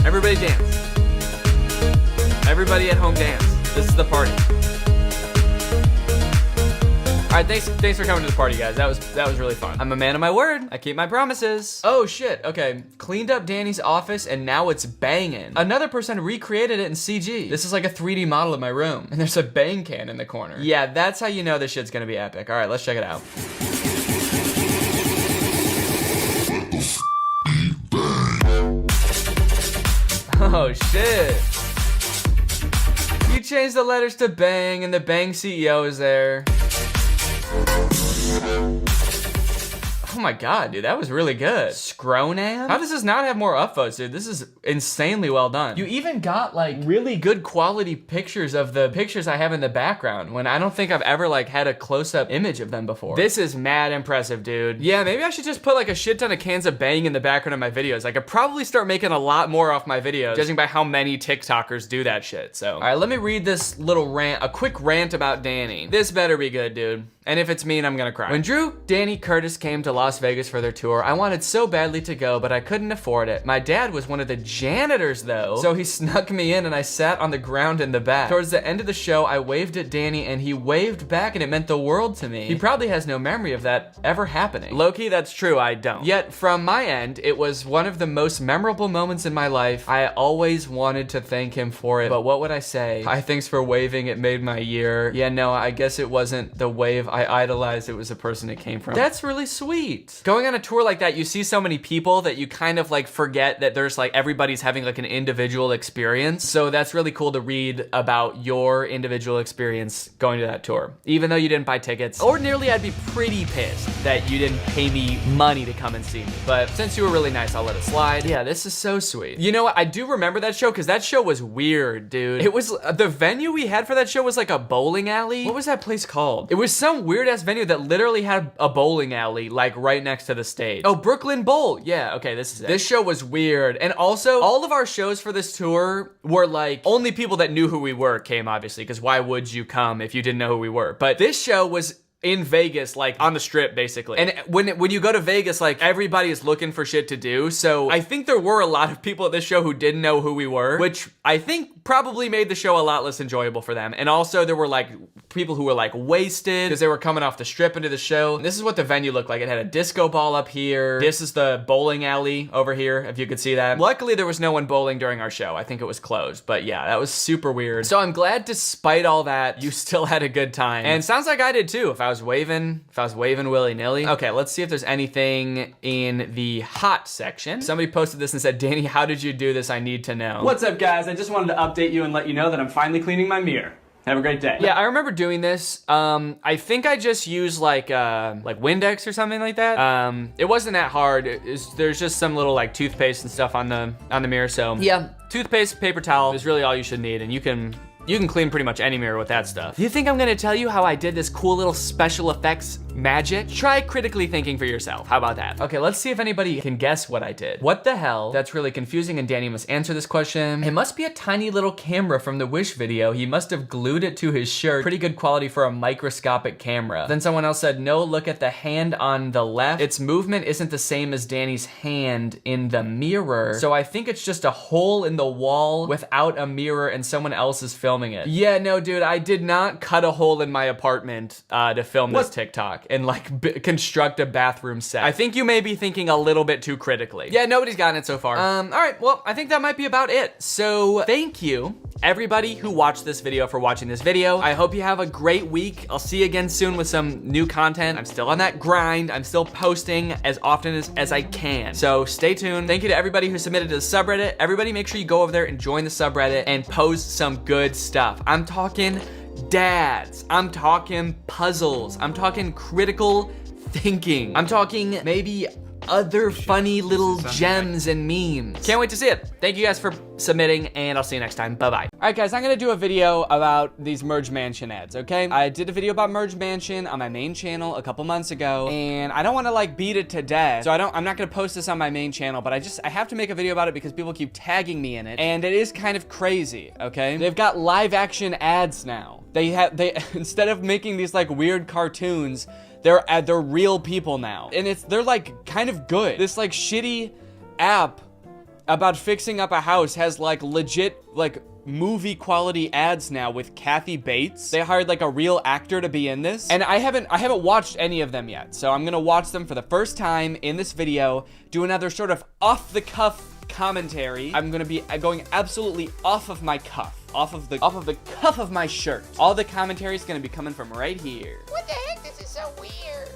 everybody dance. Everybody at home dance. This is the party. All right, thanks for coming to the party, guys. That was really fun. I'm a man of my word. I keep my promises. Oh shit, okay. Cleaned up Danny's office and now it's banging. Another person recreated it in CG. This is like a 3D model of my room. And there's a bang can in the corner. Yeah, that's how you know this shit's gonna be epic. All right, let's check it out. Oh shit. You changed the letters to bang and the bang CEO is there. Oh my god, dude, that was really good. Scronan? How does this not have more upvotes, dude? This is insanely well done. You even got like really good quality pictures of the pictures I have in the background when I don't think I've ever like had a close-up image of them before. This is mad impressive, dude. Yeah, maybe I should just put like a shit ton of cans of bang in the background of my videos. I could probably start making a lot more off my videos, judging by how many TikTokers do that shit, so. All right, let me read this little rant, a quick rant about Danny. This better be good, dude. And if it's mean, I'm gonna cry. When Drew, Danny, Curtis came to Las Vegas for their tour, I wanted so badly to go, but I couldn't afford it. My dad was one of the janitors though, so he snuck me in and I sat on the ground in the back. Towards the end of the show, I waved at Danny and he waved back and it meant the world to me. He probably has no memory of that ever happening. Low-key, that's true, I don't. Yet, from my end, it was one of the most memorable moments in my life. I always wanted to thank him for it, but what would I say? Hi, thanks for waving, it made my year. Yeah, no, I guess it wasn't the wave I idolized, it was the person it came from. That's really sweet. Going on a tour like that, you see so many people that you kind of like forget that there's like everybody's having like an individual experience. So that's really cool to read about your individual experience going to that tour. Even though you didn't buy tickets. Ordinarily, I'd be pretty pissed that you didn't pay me money to come and see me. But since you were really nice, I'll let it slide. Yeah, this is so sweet. You know what? I do remember that show because that show was weird, dude. It was, the venue we had for that show was like a bowling alley. What was that place called? It was some weird ass venue that literally had a bowling alley like right next to the stage. Oh, Brooklyn Bowl. Yeah, okay, this is it. This show was weird. And also, all of our shows for this tour were like, only people that knew who we were came, obviously, because why would you come if you didn't know who we were? But this show was in Vegas, like on the strip, basically. And when you go to Vegas, like everybody is looking for shit to do. So I think there were a lot of people at this show who didn't know who we were, which I think probably made the show a lot less enjoyable for them. And also there were like people who were like wasted because they were coming off the strip into the show. And this is what the venue looked like. It had a disco ball up here. This is the bowling alley over here, if you could see that. Luckily there was no one bowling during our show. I think it was closed, but yeah, that was super weird. So I'm glad despite all that, you still had a good time. And sounds like I did too, if I was waving willy-nilly. Okay, let's see if there's anything in the hot section. Somebody posted this and said, Danny, how did you do this? I need to know. What's up, guys? I just wanted to update you and let you know that I'm finally cleaning my mirror. Have a great day. Yeah, I remember doing this. I think I just used like Windex or something like that. It wasn't that hard. There's just some little like toothpaste and stuff on the mirror. So yeah, toothpaste, paper towel is really all you should need, and you can clean pretty much any mirror with that stuff. You think I'm gonna tell you how I did this cool little special effects magic? Try critically thinking for yourself. How about that? Okay, let's see if anybody can guess what I did. What the hell? That's really confusing and Danny must answer this question. It must be a tiny little camera from the Wish video. He must have glued it to his shirt. Pretty good quality for a microscopic camera. Then someone else said, no, look at the hand on the left. Its movement isn't the same as Danny's hand in the mirror. So I think it's just a hole in the wall without a mirror and someone else is filming it. Yeah, no, dude, I did not cut a hole in my apartment to film this TikTok and like construct a bathroom set. I think you may be thinking a little bit too critically. Yeah, nobody's gotten it so far. All right, well, I think that might be about it. So thank you, everybody who watched this video, for watching this video. I hope you have a great week. I'll see you again soon with some new content. I'm still on that grind. I'm still posting as often as I can. So stay tuned. Thank you to everybody who submitted to the subreddit. Everybody make sure you go over there and join the subreddit and post some good stuff. I'm talking dads, I'm talking puzzles, I'm talking critical thinking, I'm talking maybe other funny little gems and memes. Can't wait to see it. Thank you guys for submitting, and I'll see you next time. Bye-bye. All right, guys, I'm gonna do a video about these Merge Mansion ads, okay? I did a video about Merge Mansion on my main channel a couple months ago, and I don't wanna like beat it to death, so I'm not gonna post this on my main channel, but I have to make a video about it because people keep tagging me in it, and it is kind of crazy, okay? They've got live action ads now. They instead of making these like weird cartoons, they're real people now, and they're like kind of good. This like shitty app about fixing up a house has like legit like movie quality ads now with Kathy Bates. They hired like a real actor to be in this, and I haven't watched any of them yet, so I'm gonna watch them for the first time in this video, do another sort of off the cuff commentary. I'm gonna be going absolutely off of my cuff. Off of the cuff of my shirt. All the commentary is gonna be coming from right here. What the heck? This is so weird.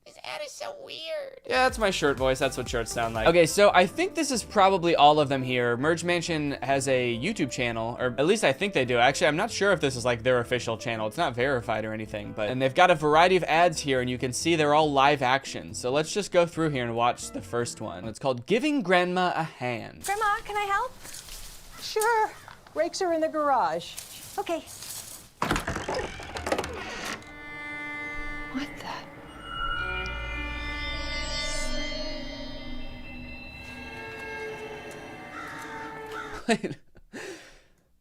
This ad is so weird. Yeah, that's my shirt voice. That's what shirts sound like. Okay, so I think this is probably all of them here. Merge Mansion has a YouTube channel, or at least I think they do. Actually, I'm not sure if this is like their official channel. It's not verified or anything, and they've got a variety of ads here, and you can see they're all live action. So let's just go through here and watch the first one. It's called Giving Grandma a Hand. Grandma, can I help? Sure. Rakes are in the garage. Okay. What the? Wait.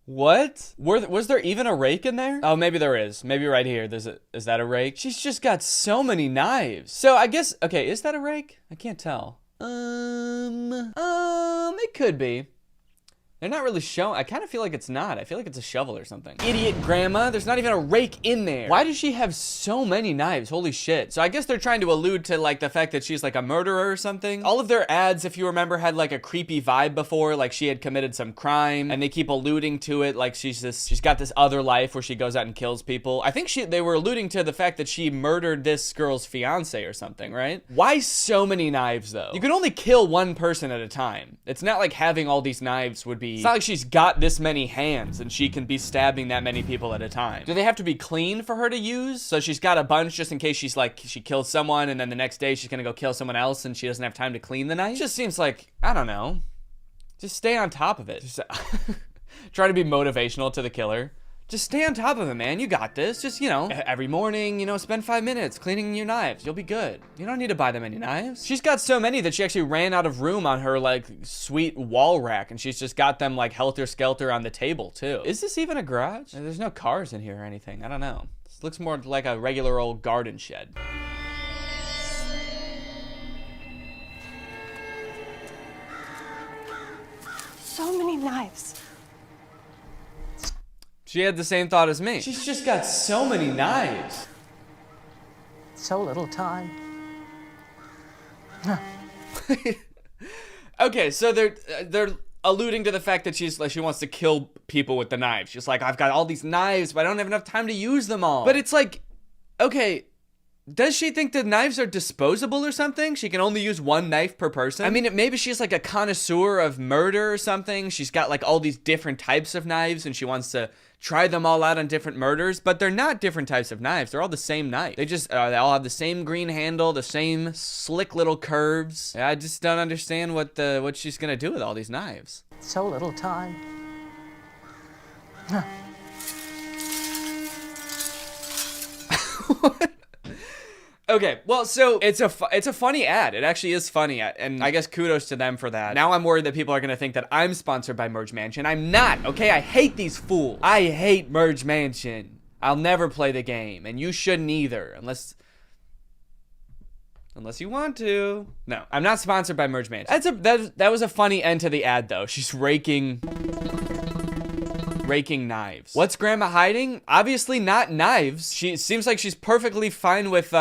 What? Was there even a rake in there? Oh, maybe there is. Maybe right here. Is that a rake? She's just got so many knives. So I guess, okay, is that a rake? I can't tell. It could be. They're not really showing. I kind of feel like it's not. I feel like it's a shovel or something. Idiot grandma. There's not even a rake in there. Why does she have so many knives? Holy shit. So I guess they're trying to allude to like the fact that she's like a murderer or something. All of their ads, if you remember, had like a creepy vibe before, like she had committed some crime, and they keep alluding to it like she's got this other life where she goes out and kills people. I think they were alluding to the fact that she murdered this girl's fiance or something, right? Why so many knives though? You can only kill one person at a time. It's not like having all these knives would be. It's not like she's got this many hands and she can be stabbing that many people at a time. Do they have to be clean for her to use? So she's got a bunch just in case she kills someone and then the next day she's gonna go kill someone else and she doesn't have time to clean the knife? It just seems like, I don't know. Just stay on top of it. Just try to be motivational to the killer. Just stay on top of it, man. You got this. Just, every morning, spend 5 minutes cleaning your knives. You'll be good. You don't need to buy them any knives. She's got so many that she actually ran out of room on her, sweet wall rack, and she's just got them, helter-skelter on the table, too. Is this even a garage? There's no cars in here or anything. I don't know. This looks more like a regular old garden shed. So many knives. She had the same thought as me. She's just got so many knives. So little time. Okay, so they're alluding to the fact that she wants to kill people with the knives. She's like, I've got all these knives, but I don't have enough time to use them all. But it's like, okay, does she think the knives are disposable or something? She can only use one knife per person? I mean, maybe she's like a connoisseur of murder or something. She's got like all these different types of knives and she wants to try them all out on different murders, but they're not different types of knives. They're all the same knife. They just, they all have the same green handle, the same slick little curves. I just don't understand what she's gonna do with all these knives. So little time. Okay, well, so it's a funny ad. It actually is funny, and I guess kudos to them for that. Now I'm worried that people are gonna think that I'm sponsored by Merge Mansion. I'm not, okay? I hate these fools. I hate Merge Mansion. I'll never play the game, and you shouldn't either, unless you want to. No, I'm not sponsored by Merge Mansion. That was a funny end to the ad, though. She's raking knives. What's Grandma hiding? Obviously not knives. She seems like she's perfectly fine with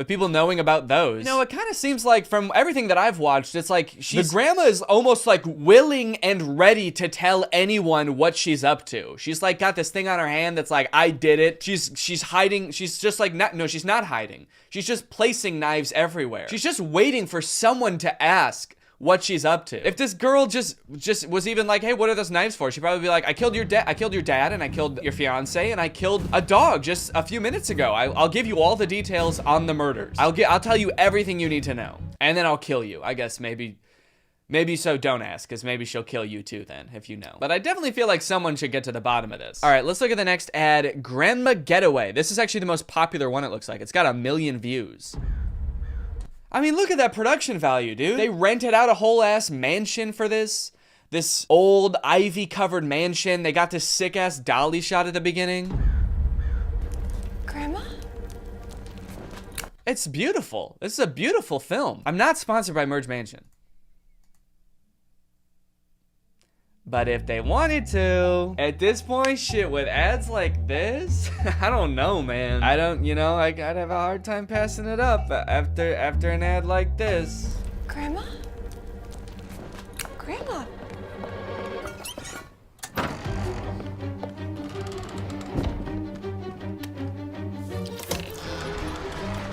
people knowing about those. You know, it kind of seems like from everything that I've watched, it's like the grandma is almost like willing and ready to tell anyone what she's up to. She's like got this thing on her hand that's like, I did it. She's hiding. She's just like, no, she's not hiding. She's just placing knives everywhere. She's just waiting for someone to ask what she's up to. If this girl just was even like, hey, what are those knives for? She'd probably be like, I killed your dad, and I killed your fiance, and I killed a dog just a few minutes ago. I'll give you all the details on the murders. I'll tell you everything you need to know, and then I'll kill you. I guess maybe so don't ask, because maybe she'll kill you too then, if you know. But I definitely feel like someone should get to the bottom of this. All right, let's look at the next ad, Grandma Getaway. This is actually the most popular one, it looks like. It's got 1 million views. I mean, look at that production value, dude. They rented out a whole ass mansion for this old ivy-covered mansion. They got this sick-ass dolly shot at the beginning. Grandma? It's beautiful. This is a beautiful film. I'm not sponsored by Merge Mansion. But if they wanted to, at this point, shit, with ads like this, I don't know, man. I'd have a hard time passing it up after an ad like this. Grandma? Grandma?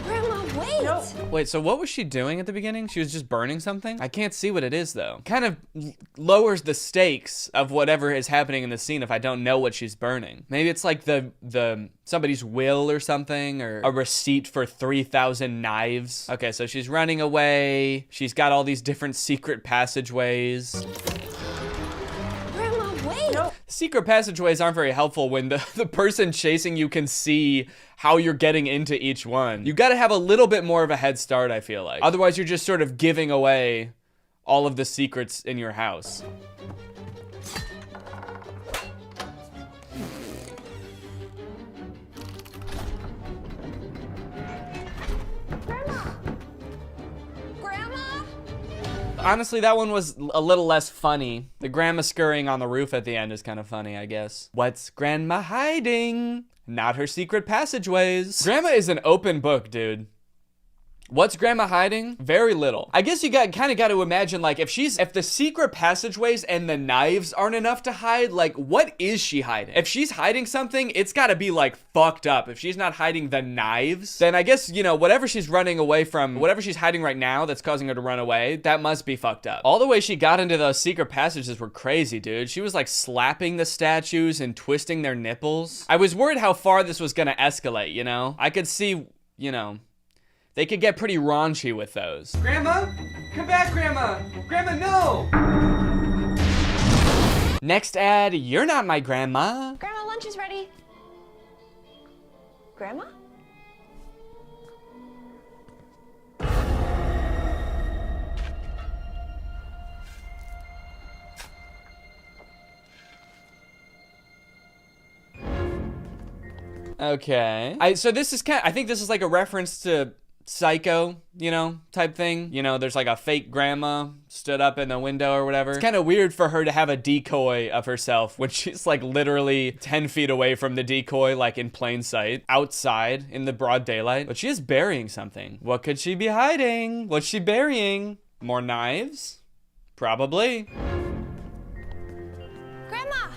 Grandma, wait! No. Wait, so what was she doing at the beginning? She was just burning something? I can't see what it is, though. Kind of lowers the stakes of whatever is happening in the scene if I don't know what she's burning. Maybe it's like somebody's will or something, or a receipt for 3,000 knives. Okay, so she's running away. She's got all these different secret passageways. Grandma, wait! No. Secret passageways aren't very helpful when the person chasing you can see how you're getting into each one. You gotta have a little bit more of a head start, I feel like. Otherwise, you're just sort of giving away all of the secrets in your house. Honestly, that one was a little less funny. The grandma scurrying on the roof at the end is kind of funny, I guess. What's Grandma hiding? Not her secret passageways. Grandma is an open book, dude. What's Grandma hiding? Very little. I guess you kind of got to imagine, like, if the secret passageways and the knives aren't enough to hide, like, what is she hiding? If she's hiding something, it's got to be, like, fucked up. If she's not hiding the knives, then I guess, whatever she's running away from, whatever she's hiding right now that's causing her to run away, that must be fucked up. All the way she got into those secret passages were crazy, dude. She was, like, slapping the statues and twisting their nipples. I was worried how far this was gonna escalate, I could see, they could get pretty raunchy with those. Grandma? Come back, Grandma! Grandma, no! Next ad, you're not my grandma. Grandma, lunch is ready. Grandma? Okay. I think this is like a reference to Psycho, you know, type thing. You know, there's like a fake grandma stood up in the window or whatever. It's kind of weird for her to have a decoy of herself when she's like literally 10 feet away from the decoy, like in plain sight, outside in the broad daylight. But she is burying something. What could she be hiding? What's she burying? More knives? Probably. Grandma!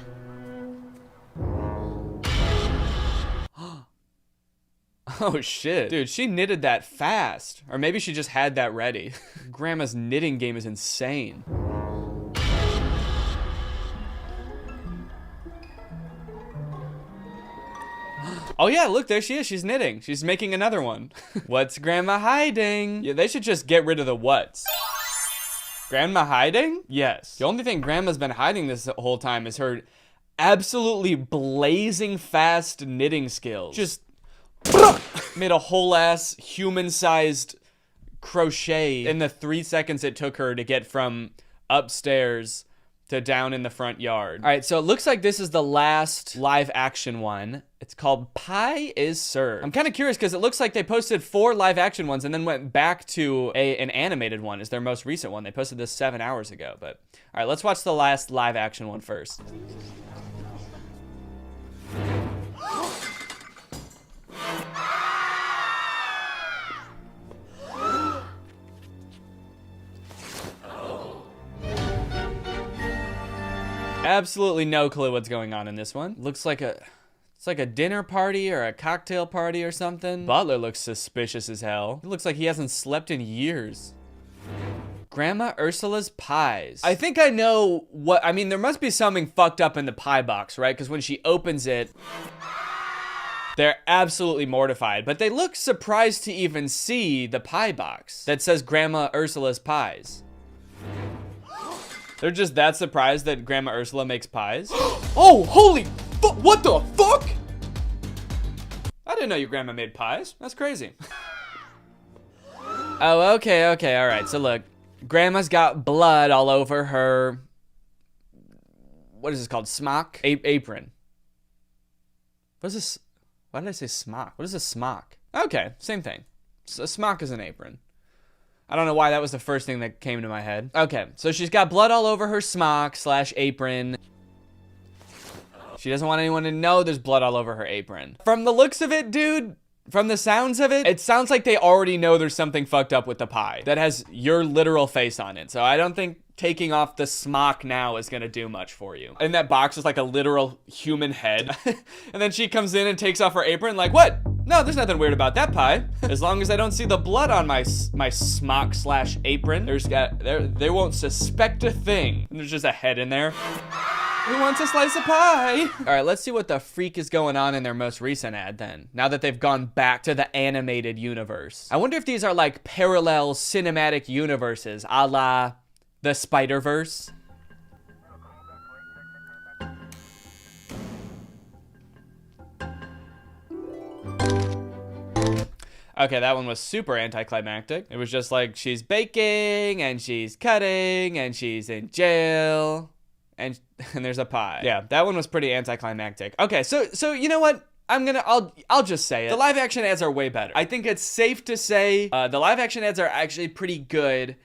Oh shit. Dude, she knitted that fast. Or maybe she just had that ready. Grandma's knitting game is insane. Oh yeah, look, there she is. She's knitting. She's making another one. What's Grandma hiding? Yeah, they should just get rid of the what's. Grandma hiding? Yes. The only thing Grandma's been hiding this whole time is her absolutely blazing fast knitting skills. Just made a whole ass human-sized crochet in the 3 seconds it took her to get from upstairs to down in the front yard. All right, so it looks like this is the last live action one. It's called Pie is Served. I'm kind of curious because it looks like they posted 4 live action ones and then went back to an animated one as their most recent one. They posted this 7 hours ago, but all right, let's watch the last live action one first. Absolutely no clue what's going on in this one. Looks like it's like a dinner party or a cocktail party or something. Butler looks suspicious as hell. It looks like he hasn't slept in years. Grandma Ursula's pies. I think I know what, I mean, there must be something fucked up in the pie box, right? Because when she opens it, they're absolutely mortified, but they look surprised to even see the pie box that says Grandma Ursula's pies. They're just that surprised that Grandma Ursula makes pies. Oh, holy fuck, what the fuck? I didn't know your grandma made pies. That's crazy. Oh, okay, all right. So look, Grandma's got blood all over her, what is this called? Smock? Apron. What is this? Why did I say smock? What is a smock? Okay, same thing. So a smock is an apron. I don't know why that was the first thing that came to my head. Okay, so she's got blood all over her smock / apron. She doesn't want anyone to know there's blood all over her apron. From the looks of it, dude, from the sounds of it, it sounds like they already know there's something fucked up with the pie that has your literal face on it. So I don't think taking off the smock now is gonna do much for you. And that box is like a literal human head. And then she comes in and takes off her apron like, what? No, there's nothing weird about that pie. As long as I don't see the blood on my smock / apron, they won't suspect a thing. And there's just a head in there. Who wants a slice of pie? All right, let's see what the freak is going on in their most recent ad then, now that they've gone back to the animated universe. I wonder if these are like parallel cinematic universes, a la the Spider-Verse. Okay, that one was super anticlimactic. It was just like she's baking and she's cutting and she's in jail and there's a pie. Yeah, that one was pretty anticlimactic. Okay, so you know what? I'll just say it. The live action ads are way better. I think it's safe to say the live action ads are actually pretty good.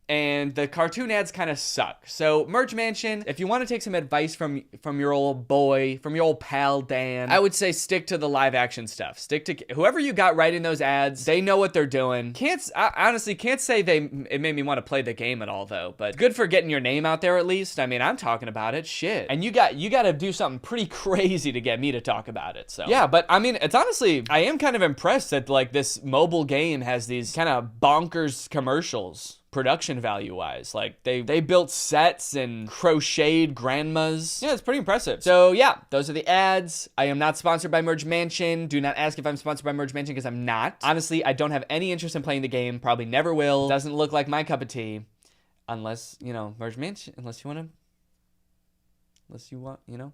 And the cartoon ads kind of suck. So Merge Mansion, if you want to take some advice from your old boy, from your old pal Dan, I would say stick to the live action stuff. Stick to whoever you got writing those ads. They know what they're doing. I honestly can't say it made me want to play the game at all though, but good for getting your name out there at least. I mean, I'm talking about it, shit. And you got to do something pretty crazy to get me to talk about it. So yeah, but I mean, it's honestly, I am kind of impressed that like this mobile game has these kind of bonkers commercials. Production value wise, like they built sets and crocheted grandmas. Yeah, it's pretty impressive. So yeah, those are the ads. I am not sponsored by Merge Mansion. Do not ask if I'm sponsored by Merge Mansion because I'm not. Honestly, I don't have any interest in playing the game. Probably never will. Doesn't look like my cup of tea, unless you know Merge Mansion. Unless you want, you know.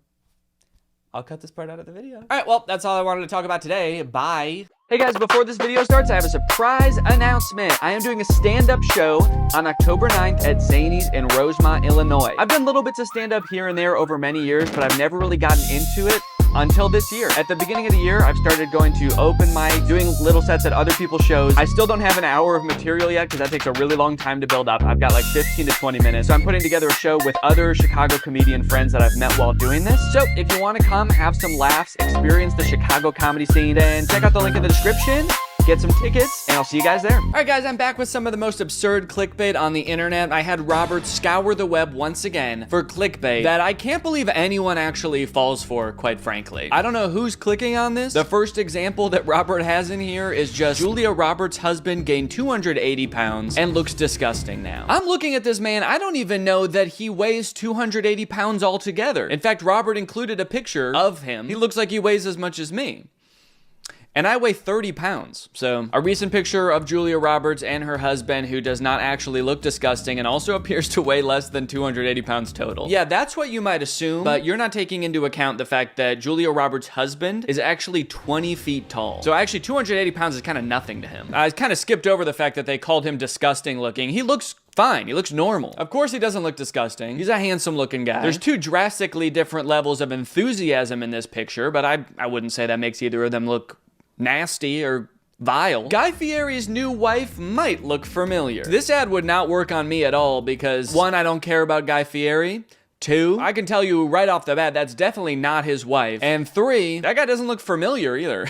I'll cut this part out of the video. All right, well, that's all I wanted to talk about today. Bye. Hey guys, before this video starts, I have a surprise announcement. I am doing a stand-up show on October 9th at Zany's in Rosemont, Illinois. I've done little bits of stand-up here and there over many years, but I've never really gotten into it until this year. At the beginning of the year, I've started going to open mic, doing little sets at other people's shows. I still don't have an hour of material yet because that takes a really long time to build up. I've got like 15 to 20 minutes. So I'm putting together a show with other Chicago comedian friends that I've met while doing this. So if you want to come, have some laughs, experience the Chicago comedy scene, then check out the link in the description. Get some tickets, and I'll see you guys there. All right, guys, I'm back with some of the most absurd clickbait on the internet. I had Robert scour the web once again for clickbait that I can't believe anyone actually falls for, quite frankly. I don't know who's clicking on this. The first example that Robert has in here is just Julia Roberts' husband gained 280 pounds and looks disgusting now. I'm looking at this man, I don't even know that he weighs 280 pounds altogether. In fact, Robert included a picture of him. He looks like he weighs as much as me. And I weigh 30 pounds. So a recent picture of Julia Roberts and her husband, who does not actually look disgusting and also appears to weigh less than 280 pounds total. Yeah, that's what you might assume, but you're not taking into account the fact that Julia Roberts' husband is actually 20 feet tall. So actually 280 pounds is kind of nothing to him. I kind of skipped over the fact that they called him disgusting looking. He looks fine. He looks normal. Of course he doesn't look disgusting. He's a handsome looking guy. There's two drastically different levels of enthusiasm in this picture, but I wouldn't say that makes either of them look nasty or vile. Guy Fieri's new wife might look familiar. This ad would not work on me at all because 1, I don't care about Guy Fieri. 2, I can tell you right off the bat, that's definitely not his wife. And 3, that guy doesn't look familiar either.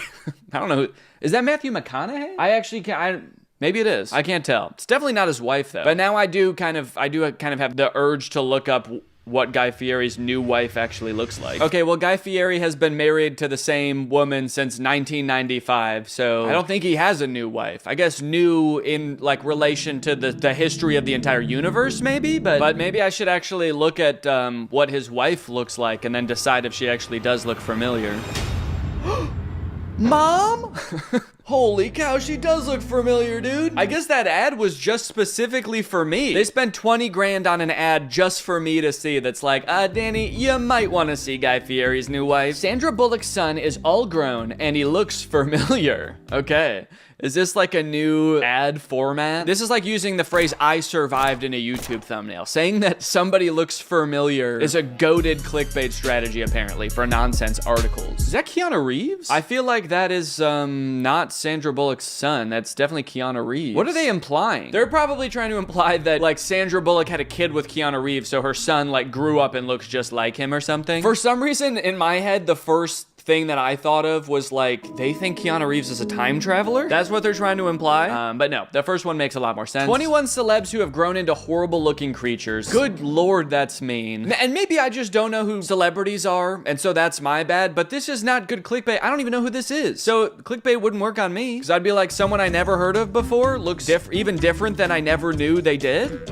I don't know. Is that Matthew McConaughey? I actually can't. Maybe it is. I can't tell. It's definitely not his wife though. But now I do kind of have the urge to look up what Guy Fieri's new wife actually looks like. Okay, well, Guy Fieri has been married to the same woman since 1995, so I don't think he has a new wife. I guess new in like relation to the history of the entire universe, maybe, but maybe I should actually look at what his wife looks like and then decide if she actually does look familiar. Mom? Holy cow, she does look familiar, dude. I guess that ad was just specifically for me. They spent 20 grand on an ad just for me to see that's like, Danny, you might want to see Guy Fieri's new wife. Sandra Bullock's son is all grown and he looks familiar. Okay. Is this like a new ad format? This is like using the phrase "I survived" in a YouTube thumbnail. Saying that somebody looks familiar is a goated clickbait strategy, apparently, for nonsense articles. Is that Keanu Reeves? I feel like that is not Sandra Bullock's son. That's definitely Keanu Reeves. What are they implying? They're probably trying to imply that like Sandra Bullock had a kid with Keanu Reeves, so her son like grew up and looks just like him or something. For some reason, in my head, the first thing that I thought of was like, they think Keanu Reeves is a time traveler? That's what they're trying to imply. But no, the first one makes a lot more sense. 21 celebs who have grown into horrible looking creatures. Good Lord, that's mean. And maybe I just don't know who celebrities are, and so that's my bad, but this is not good clickbait. I don't even know who this is. So clickbait wouldn't work on me, because I'd be like, someone I never heard of before looks even different than I never knew they did.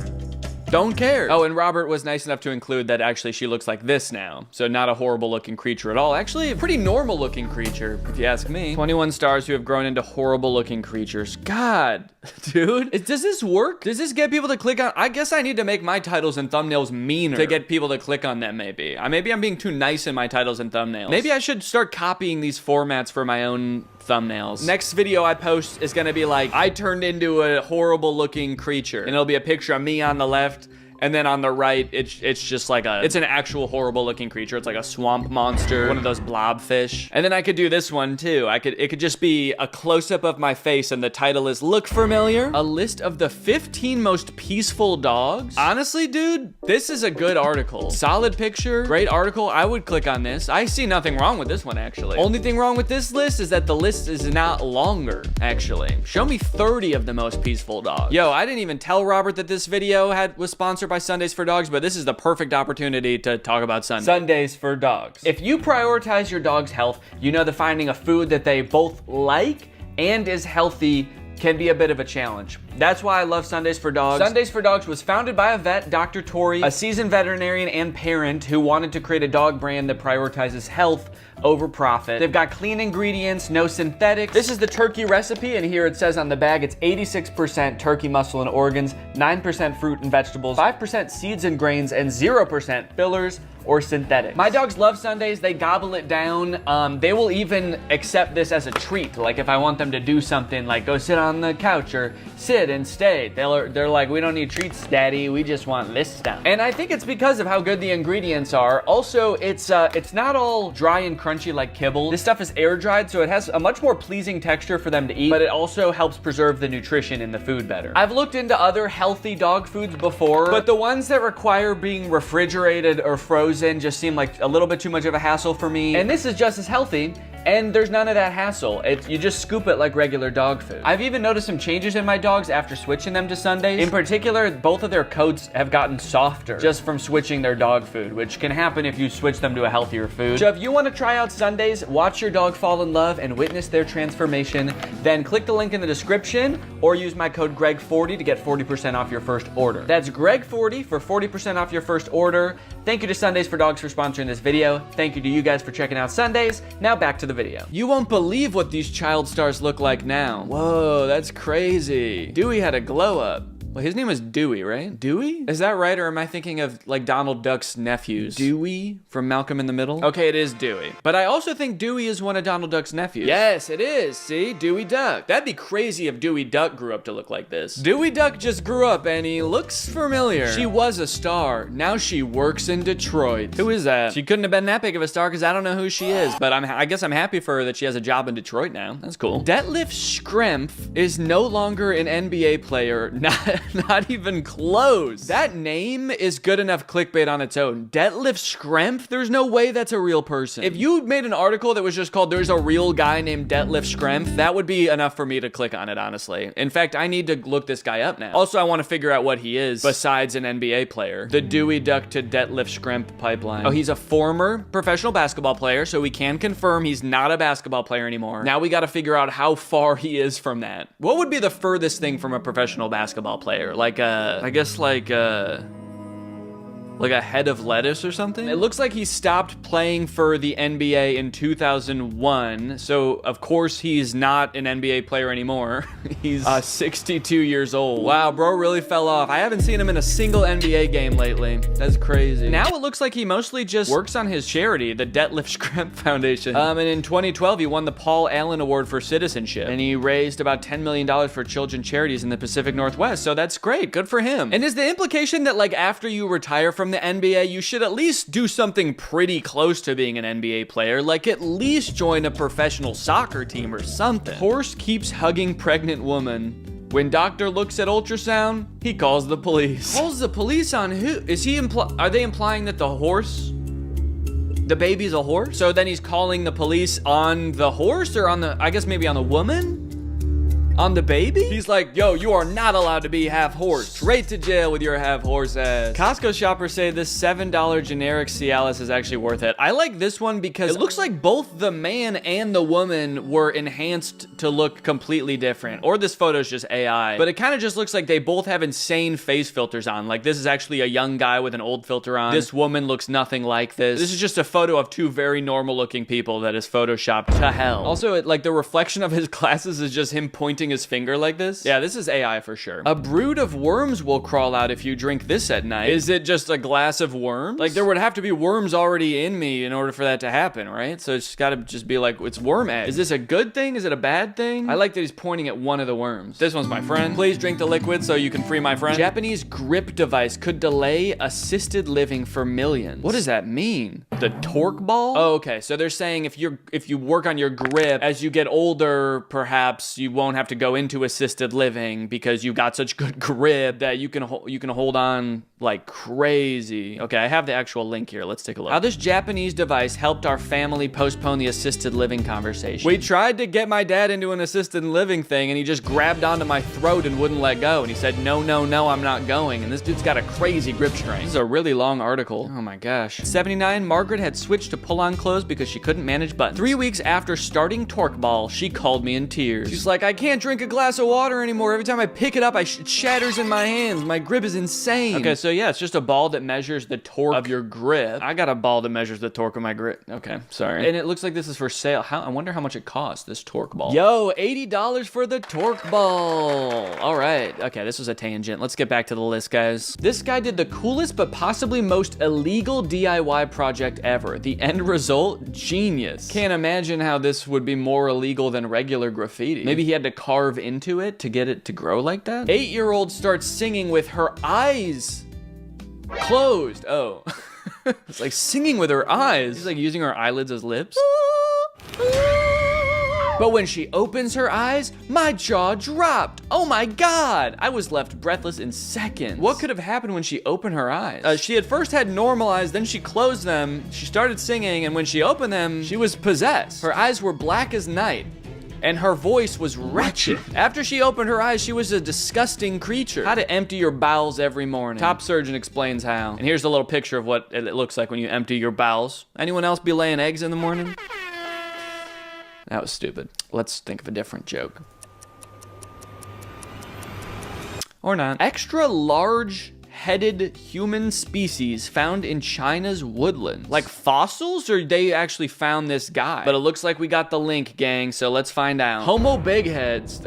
Don't care. Oh, and Robert was nice enough to include that actually she looks like this now. So not a horrible looking creature at all. Actually, a pretty normal looking creature, if you ask me. 21 stars who have grown into horrible looking creatures. God, dude. Does this work? Does this get people to click on? I guess I need to make my titles and thumbnails meaner to get people to click on them, maybe. Maybe I'm being too nice in my titles and thumbnails. Maybe I should start copying these formats for my own thumbnails. Next video I post is gonna be like, I turned into a horrible looking creature. And it'll be a picture of me on the left, and then on the right, it's just like it's an actual horrible looking creature. It's like a swamp monster, one of those blobfish. And then I could do this one too. It could just be a close-up of my face and the title is Look Familiar? A list of the 15 most peaceful dogs. Honestly, dude, this is a good article. Solid picture, great article. I would click on this. I see nothing wrong with this one, actually. Only thing wrong with this list is that the list is not longer, actually. Show me 30 of the most peaceful dogs. Yo, I didn't even tell Robert that this video was sponsored by Sundays for Dogs, but this is the perfect opportunity to talk about Sundays. Sundays for Dogs. If you prioritize your dog's health, you know that finding a food that they both like and is healthy can be a bit of a challenge. That's why I love Sundays for Dogs. Sundays for Dogs was founded by a vet, Dr. Tori, a seasoned veterinarian and parent who wanted to create a dog brand that prioritizes health over profit. They've got clean ingredients, no synthetics. This is the turkey recipe, and here it says on the bag, it's 86% turkey muscle and organs, 9% fruit and vegetables, 5% seeds and grains, and 0% fillers, or synthetic. My dogs love sundaes. They gobble it down. They will even accept this as a treat. Like if I want them to do something like go sit on the couch or sit and stay, they're like, we don't need treats, daddy. We just want this stuff. And I think it's because of how good the ingredients are. Also, it's not all dry and crunchy like kibble. This stuff is air dried, so it has a much more pleasing texture for them to eat, but it also helps preserve the nutrition in the food better. I've looked into other healthy dog foods before, but the ones that require being refrigerated or frozen just seem like a little bit too much of a hassle for me. And this is just as healthy, and there's none of that hassle. You just scoop it like regular dog food. I've even noticed some changes in my dogs after switching them to sundaes. In particular, both of their coats have gotten softer just from switching their dog food, which can happen if you switch them to a healthier food. So if you want to try out sundaes, watch your dog fall in love and witness their transformation, then click the link in the description or use my code GREG40 to get 40% off your first order. That's GREG40 for 40% off your first order. Thank you to Sundays for Dogs for sponsoring this video. Thank you to you guys for checking out Sundays. Now back to the video. You won't believe what these child stars look like now. Whoa, that's crazy. Dewey had a glow up. Well, his name was Dewey, right? Dewey? Is that right, or am I thinking of like Donald Duck's nephews? Dewey from Malcolm in the Middle? Okay, it is Dewey. But I also think Dewey is one of Donald Duck's nephews. Yes, it is. See? Dewey Duck. That'd be crazy if Dewey Duck grew up to look like this. Dewey Duck just grew up and he looks familiar. She was a star. Now she works in Detroit. Who is that? She couldn't have been that big of a star because I don't know who she is, but I guess I'm happy for her that she has a job in Detroit now. That's cool. Detlef Schrempf is no longer an NBA player. Not even close. That name is good enough clickbait on its own. Detlef Schrempf? There's no way that's a real person. If you made an article that was just called "There's a real guy named Detlef Schrempf," that would be enough for me to click on it, honestly. In fact, I need to look this guy up now. Also, I want to figure out what he is besides an NBA player. The Dewey Duck to Detlef Schrempf pipeline. Oh, he's a former professional basketball player, so we can confirm he's not a basketball player anymore. Now we got to figure out how far he is from that. What would be the furthest thing from a professional basketball player? I guess like a head of lettuce or something? It looks like he stopped playing for the NBA in 2001, so of course he's not an NBA player anymore. He's 62 years old. Wow, bro really fell off. I haven't seen him in a single NBA game lately. That's crazy. Now it looks like he mostly just works on his charity, the Detlef Schrempf Foundation. And in 2012, he won the Paul Allen Award for Citizenship, and he raised about $10 million for children's charities in the Pacific Northwest, so that's great. Good for him. And is the implication that like after you retire from the NBA, you should at least do something pretty close to being an NBA player, like at least join a professional soccer team or something? Horse keeps hugging pregnant woman. When doctor looks at ultrasound, he calls the police. Calls the police on who? Is he are they implying that the horse, the baby's a horse? So then he's calling the police on the horse, or on the, I guess maybe on the woman? On the baby? He's like, yo, you are not allowed to be half horse. Straight to jail with your half horse ass. Costco shoppers say this $7 generic Cialis is actually worth it. I like this one because it looks like both the man and the woman were enhanced to look completely different. Or this photo's just AI. But it kind of just looks like they both have insane face filters on. Like this is actually a young guy with an old filter on. This woman looks nothing like this. This is just a photo of two very normal looking people that is photoshopped to hell. Also, like the reflection of his glasses is just him pointing his finger like this. Yeah, this is AI for sure. A brood of worms will crawl out if you drink this at night. Is it just a glass of worms? Like there would have to be worms already in me in order for that to happen, right? So it's gotta just be like, it's worm egg. Is this a good thing? Is it a bad thing? I like that he's pointing at one of the worms. This one's my friend. Please drink the liquid so you can free my friend. Japanese grip device could delay assisted living for millions. What does that mean? The torque ball? Oh, okay. So they're saying if you work on your grip, as you get older, perhaps you won't have to go into assisted living because you got such good grip that you can hold on like crazy. Okay, I have the actual link here. Let's take a look. How this Japanese device helped our family postpone the assisted living conversation. We tried to get my dad into an assisted living thing and he just grabbed onto my throat and wouldn't let go. And he said, no, I'm not going. And this dude's got a crazy grip strength. This is a really long article. Oh my gosh. 79, Margaret had switched to pull-on clothes because she couldn't manage buttons. 3 weeks after starting Torque Ball, she called me in tears. She's like, I can't can't drink a glass of water anymore. Every time I pick it up, it shatters in my hands. My grip is insane. Okay, so yeah, it's just a ball that measures the torque of your grip. I got a ball that measures the torque of my grip. Okay, sorry. And it looks like this is for sale. I wonder how much it costs, this torque ball. Yo, $80 for the torque ball. All right, okay, this was a tangent. Let's get back to the list, guys. This guy did the coolest but possibly most illegal DIY project ever. The end result, genius. Can't imagine how this would be more illegal than regular graffiti. Maybe he had to carve into it to get it to grow like that? 8-year-old starts singing with her eyes closed. Oh. It's like singing with her eyes. She's like using her eyelids as lips. But when she opens her eyes, my jaw dropped. Oh my God. I was left breathless in seconds. What could have happened when she opened her eyes? She at first had normal eyes, then she closed them. She started singing, and when she opened them, she was possessed. Her eyes were black as night, and her voice was wretched. After she opened her eyes, she was a disgusting creature. How to empty your bowels every morning. Top surgeon explains how. And here's a little picture of what it looks like when you empty your bowels. Anyone else be laying eggs in the morning? That was stupid. Let's think of a different joke. Or not. Extra large headed human species found in China's woodlands. Like fossils, or they actually found this guy? But it looks like we got the link, gang, so let's find out. Homo big heads.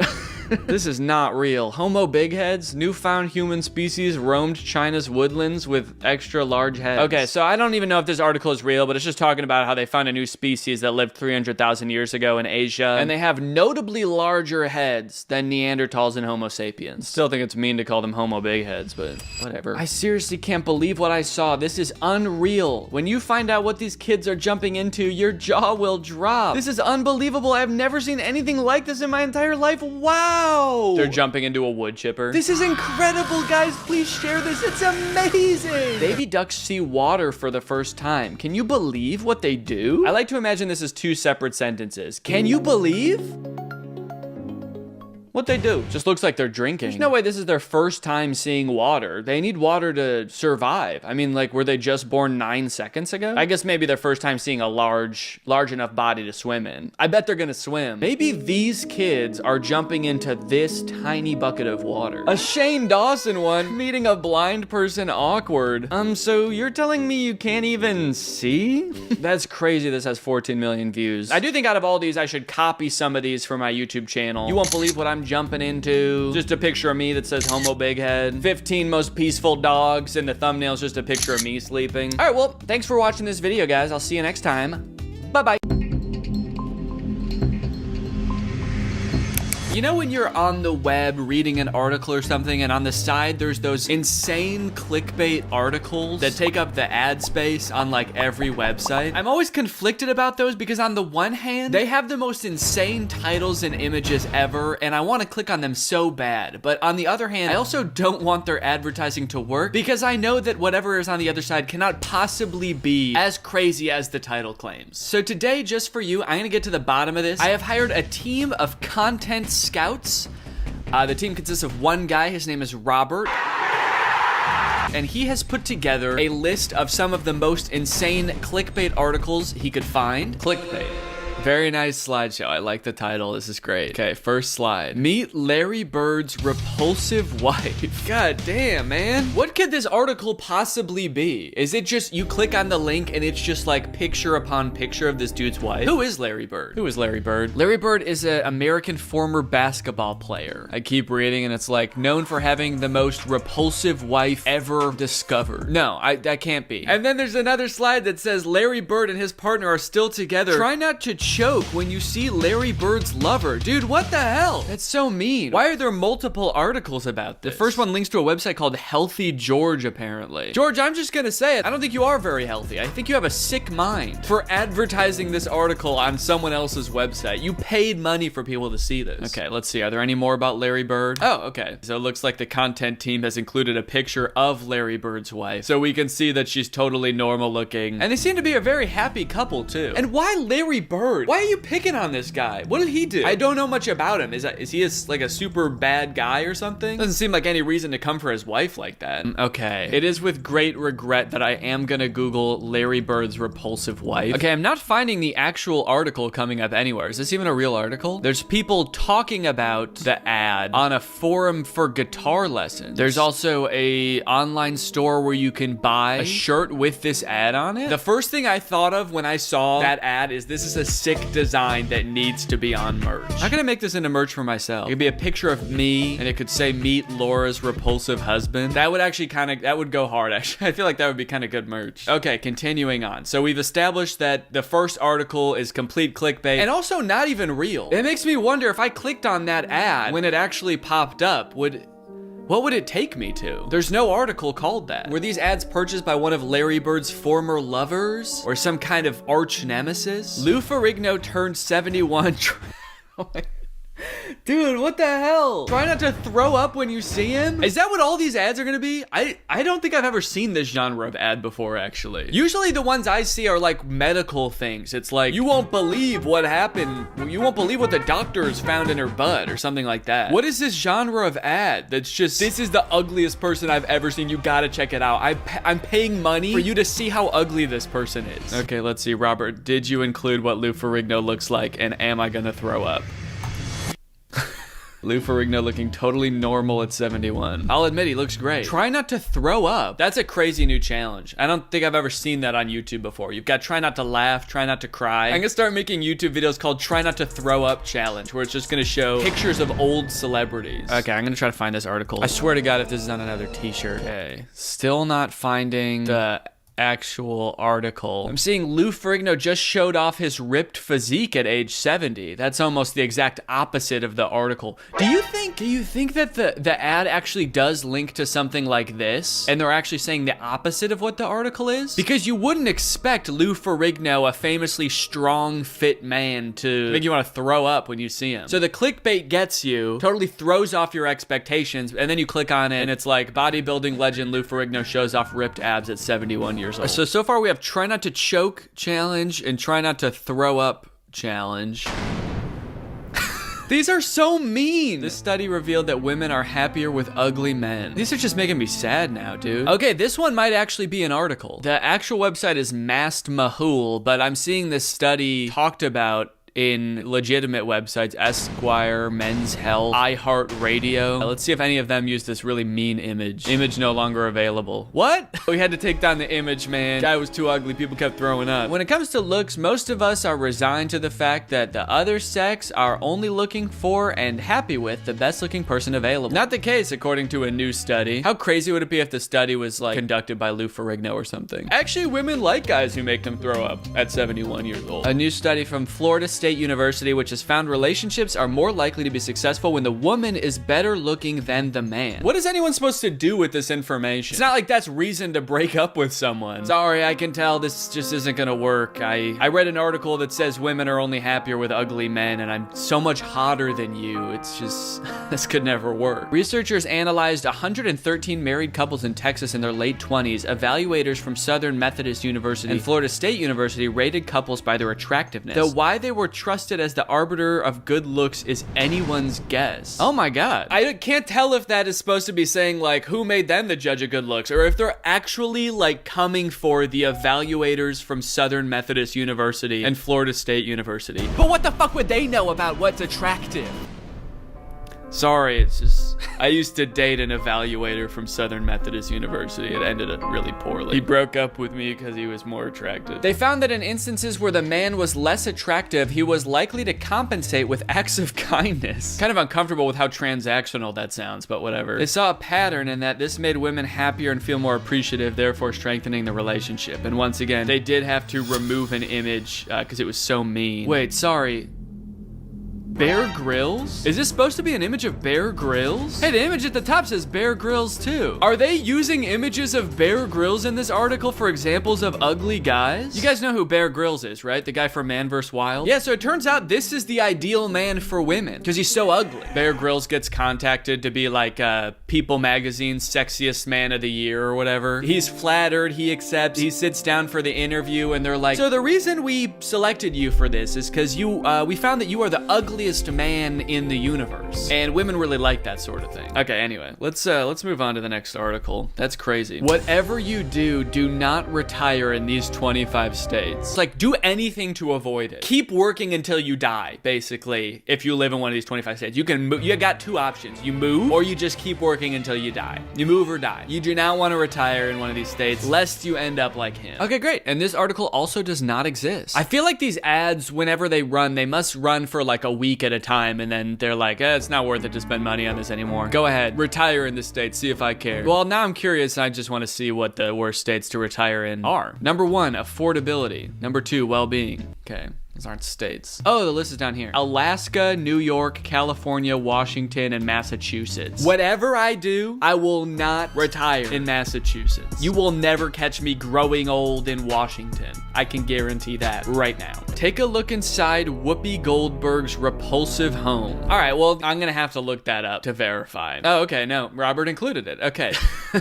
This is not real. Homo big heads, newfound human species roamed China's woodlands with extra large heads. Okay, so I don't even know if this article is real, but it's just talking about how they found a new species that lived 300,000 years ago in Asia, and they have notably larger heads than Neanderthals and Homo sapiens. Still think it's mean to call them Homo big heads, but whatever. I seriously can't believe what I saw. This is unreal. When you find out what these kids are jumping into, your jaw will drop. This is unbelievable. I've never seen anything like this in my entire life. Wow. They're jumping into a wood chipper. This is incredible, guys. Please share this. It's amazing. Baby ducks see water for the first time. Can you believe what they do? I like to imagine this is two separate sentences. Can you believe what they do? Just looks like they're drinking. There's no way this is their first time seeing water. They need water to survive. I mean, like, were they just born 9 seconds ago? I guess maybe their first time seeing a large enough body to swim in. I bet they're gonna swim. Maybe these kids are jumping into this tiny bucket of water. A Shane Dawson one, meeting a blind person awkward. So you're telling me you can't even see? That's crazy. This has 14 million views. I do think out of all these, I should copy some of these for my YouTube channel. You won't believe what I'm jumping into. Just a picture of me that says Homo Big Head. 15 most peaceful dogs, and the thumbnail's just a picture of me sleeping. All right, well, thanks for watching this video, guys. I'll see you next time. Bye-bye. You know when you're on the web reading an article or something, and on the side there's those insane clickbait articles that take up the ad space on like every website? I'm always conflicted about those because on the one hand, they have the most insane titles and images ever, and I want to click on them so bad. But on the other hand, I also don't want their advertising to work because I know that whatever is on the other side cannot possibly be as crazy as the title claims. So today, just for you, I'm gonna get to the bottom of this. I have hired a team of content scouts. The team consists of one guy. His name is Robert. And he has put together a list of some of the most insane clickbait articles he could find. Clickbait. Very nice slideshow. I like the title. This is great. Okay, first slide. Meet Larry Bird's repulsive wife. God damn, man. What could this article possibly be? Is it just you click on the link and it's just like picture upon picture of this dude's wife? Who is Larry Bird? Who is Larry Bird? Larry Bird is an American former basketball player. I keep reading and it's like known for having the most repulsive wife ever discovered. No, that can't be. And then there's another slide that says Larry Bird and his partner are still together. Try not to choke when you see Larry Bird's lover. Dude, what the hell? That's so mean. Why are there multiple articles about this? The first one links to a website called Healthy George, apparently. George, I'm just gonna say it. I don't think you are very healthy. I think you have a sick mind for advertising this article on someone else's website. You paid money for people to see this. Okay, let's see. Are there any more about Larry Bird? Oh, okay. So it looks like the content team has included a picture of Larry Bird's wife, so we can see that she's totally normal looking. And they seem to be a very happy couple, too. And why Larry Bird? weird. Why are you picking on this guy? What did he do? I don't know much about him. Is he like a super bad guy or something? Doesn't seem like any reason to come for his wife like that. Okay. It is with great regret that I am gonna Google Larry Bird's repulsive wife. Okay, I'm not finding the actual article coming up anywhere. Is this even a real article? There's people talking about the ad on a forum for guitar lessons. There's also a online store where you can buy a shirt with this ad on it. The first thing I thought of when I saw that ad is this is a sick design that needs to be on merch. How can I make this into merch for myself? It could be a picture of me and it could say meet Laura's repulsive husband. That would actually that would go hard actually. I feel like that would be kind of good merch. Okay, continuing on. So we've established that the first article is complete clickbait and also not even real. It makes me wonder if I clicked on that ad when it actually popped up, what would it take me to? There's no article called that. Were these ads purchased by one of Larry Bird's former lovers? Or some kind of arch nemesis? Lou Ferrigno turned 71. Oh my. Dude, what the hell? Try not to throw up when you see him? Is that what all these ads are gonna be? I don't think I've ever seen this genre of ad before, actually. Usually the ones I see are like medical things. It's like, you won't believe what happened. You won't believe what the doctors found in her butt or something like that. What is this genre of ad that's just, this is the ugliest person I've ever seen. You gotta check it out. I'm paying money for you to see how ugly this person is. Okay, let's see. Robert, did you include what Lou Ferrigno looks like and am I gonna throw up? Lou Ferrigno looking totally normal at 71. I'll admit he looks great. Try not to throw up. That's a crazy new challenge. I don't think I've ever seen that on YouTube before. You've got try not to laugh, try not to cry. I'm gonna start making YouTube videos called try not to throw up challenge, where it's just gonna show pictures of old celebrities. Okay, I'm gonna try to find this article. I swear to God if this is on another t-shirt. Okay, still not finding the actual article. I'm seeing Lou Ferrigno just showed off his ripped physique at age 70. That's almost the exact opposite of the article. Do you think that the ad actually does link to something like this and they're actually saying the opposite of what the article is? Because you wouldn't expect Lou Ferrigno, a famously strong, fit man, to make you want to throw up when you see him. So the clickbait gets you, totally throws off your expectations, and then you click on it and it's like bodybuilding legend Lou Ferrigno shows off ripped abs at 71 years old. So far we have try not to choke challenge and try not to throw up challenge. These are so mean. This study revealed that women are happier with ugly men. These are just making me sad now, dude. Okay, this one might actually be an article. The actual website is Mast Mahul, but I'm seeing this study talked about in legitimate websites, Esquire, Men's Health, iHeartRadio. Let's see if any of them use this really mean image. Image no longer available. What? We had to take down the image, man. Guy was too ugly, people kept throwing up. When it comes to looks, most of us are resigned to the fact that the other sex are only looking for and happy with the best looking person available. Not the case, according to a new study. How crazy would it be if the study was like conducted by Lou Ferrigno or something? Actually, women like guys who make them throw up at 71 years old. A new study from Florida State University, which has found relationships are more likely to be successful when the woman is better looking than the man. What is anyone supposed to do with this information? It's not like that's reason to break up with someone. Sorry, I can tell this just isn't gonna work. I read an article that says women are only happier with ugly men and I'm so much hotter than you. It's just, this could never work. Researchers analyzed 113 married couples in Texas in their late 20s. Evaluators from Southern Methodist University and Florida State University rated couples by their attractiveness. Though why they were trusted as the arbiter of good looks is anyone's guess. Oh my God. I can't tell if that is supposed to be saying like who made them the judge of good looks or if they're actually like coming for the evaluators from Southern Methodist University and Florida State University. But what the fuck would they know about what's attractive? Sorry, it's just, I used to date an evaluator from Southern Methodist University. It ended up really poorly. He broke up with me because he was more attractive. They found that in instances where the man was less attractive, he was likely to compensate with acts of kindness. Kind of uncomfortable with how transactional that sounds, but whatever. They saw a pattern in that this made women happier and feel more appreciative, therefore strengthening the relationship. And once again, they did have to remove an image because it was so mean. Wait, sorry. Bear Grylls? Is this supposed to be an image of Bear Grylls? Hey, the image at the top says Bear Grylls too. Are they using images of Bear Grylls in this article for examples of ugly guys? You guys know who Bear Grylls is, right? The guy from Man vs. Wild? Yeah, so it turns out this is the ideal man for women because he's so ugly. Bear Grylls gets contacted to be like People Magazine's sexiest man of the year or whatever. He's flattered, he accepts, he sits down for the interview and they're like, so the reason we selected you for this is because we found that you are the ugliest man in the universe. And women really like that sort of thing. Okay, anyway, let's move on to the next article. That's crazy. Whatever you do, do not retire in these 25 states. Like, do anything to avoid it. Keep working until you die, basically, if you live in one of these 25 states. You can move, you got two options. You move, or you just keep working until you die. You move or die. You do not want to retire in one of these states, lest you end up like him. Okay, great. And this article also does not exist. I feel like these ads, whenever they run, they must run for like a week at a time, and then they're like, it's not worth it to spend money on this anymore. Go ahead, retire in this state, see if I care. Well, now I'm curious, and I just want to see what the worst states to retire in are. Number 1, affordability. Number 2, well-being. Okay. Those aren't states. Oh, the list is down here. Alaska, New York, California, Washington, and Massachusetts. Whatever I do, I will not retire in Massachusetts. You will never catch me growing old in Washington. I can guarantee that right now. Take a look inside Whoopi Goldberg's repulsive home. All right, well, I'm gonna have to look that up to verify. Oh, okay, no, Robert included it. Okay.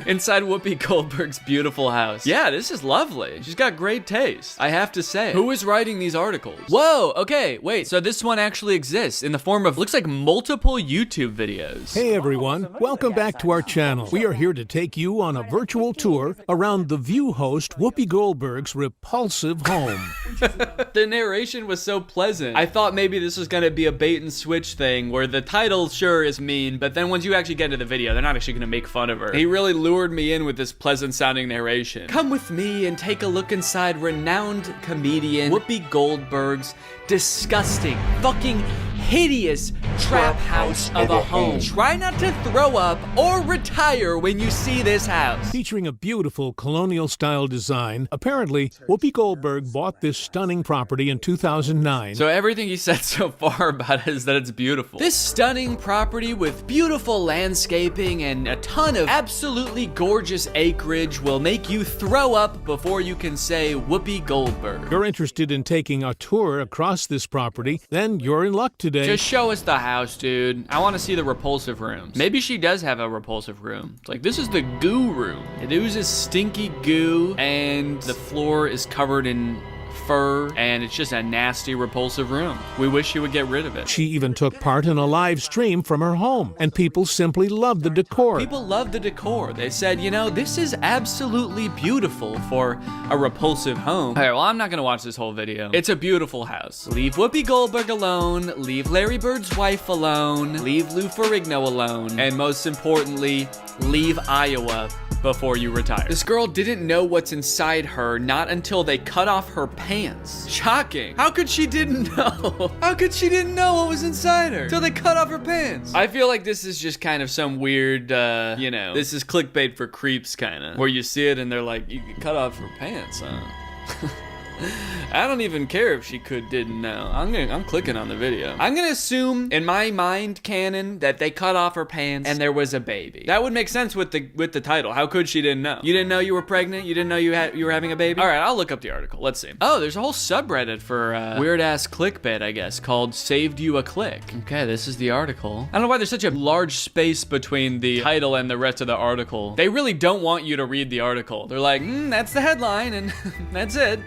Inside Whoopi Goldberg's beautiful house. Yeah, this is lovely. She's got great taste, I have to say. Who is writing these articles? Whoa, okay, wait, so this one actually exists in the form of, looks like multiple YouTube videos. Hey everyone, welcome back to our channel. We are here to take you on a virtual tour around the View host Whoopi Goldberg's repulsive home. The narration was so pleasant. I thought maybe this was gonna be a bait and switch thing where the title sure is mean, but then once you actually get into the video, they're not actually gonna make fun of her. He really lured me in with this pleasant sounding narration. Come with me and take a look inside renowned comedian Whoopi Goldberg's disgusting, fucking hideous trap house of a home. Try not to throw up or retire when you see this house. Featuring a beautiful colonial style design, apparently Whoopi Goldberg bought this stunning property in 2009. So everything he said so far about it is that it's beautiful. This stunning property with beautiful landscaping and a ton of absolutely gorgeous acreage will make you throw up before you can say Whoopi Goldberg. If you're interested in taking a tour across this property, then you're in luck today. Just show us the house, dude. I want to see the repulsive rooms. Maybe she does have a repulsive room. It's like, this is the goo room. It oozes stinky goo, and the floor is covered in fur, and it's just a nasty, repulsive room. We wish she would get rid of it. She even took part in a live stream from her home, and people simply love the decor. People love the decor. They said, you know, this is absolutely beautiful for a repulsive home. All right, well, I'm not gonna watch this whole video. It's a beautiful house. Leave Whoopi Goldberg alone, leave Larry Bird's wife alone, leave Lou Ferrigno alone, and most importantly, leave Iowa before you retire. This girl didn't know what's inside her, not until they cut off her pants. Shocking. How could she didn't know? How could she didn't know what was inside her till they cut off her pants? I feel like this is just kind of some weird, you know, this is clickbait for creeps kind of, where you see it and they're like, you can cut off her pants, huh? I don't even care if she didn't know. I'm clicking on the video. I'm gonna assume in my mind canon that they cut off her pants and there was a baby. That would make sense with the title. How could she didn't know? You didn't know you were pregnant? You didn't know you were having a baby? All right, I'll look up the article. Let's see. Oh, there's a whole subreddit for weird ass clickbait, I guess, called "Saved You a Click." Okay, this is the article. I don't know why there's such a large space between the title and the rest of the article. They really don't want you to read the article. They're like, that's the headline and that's it.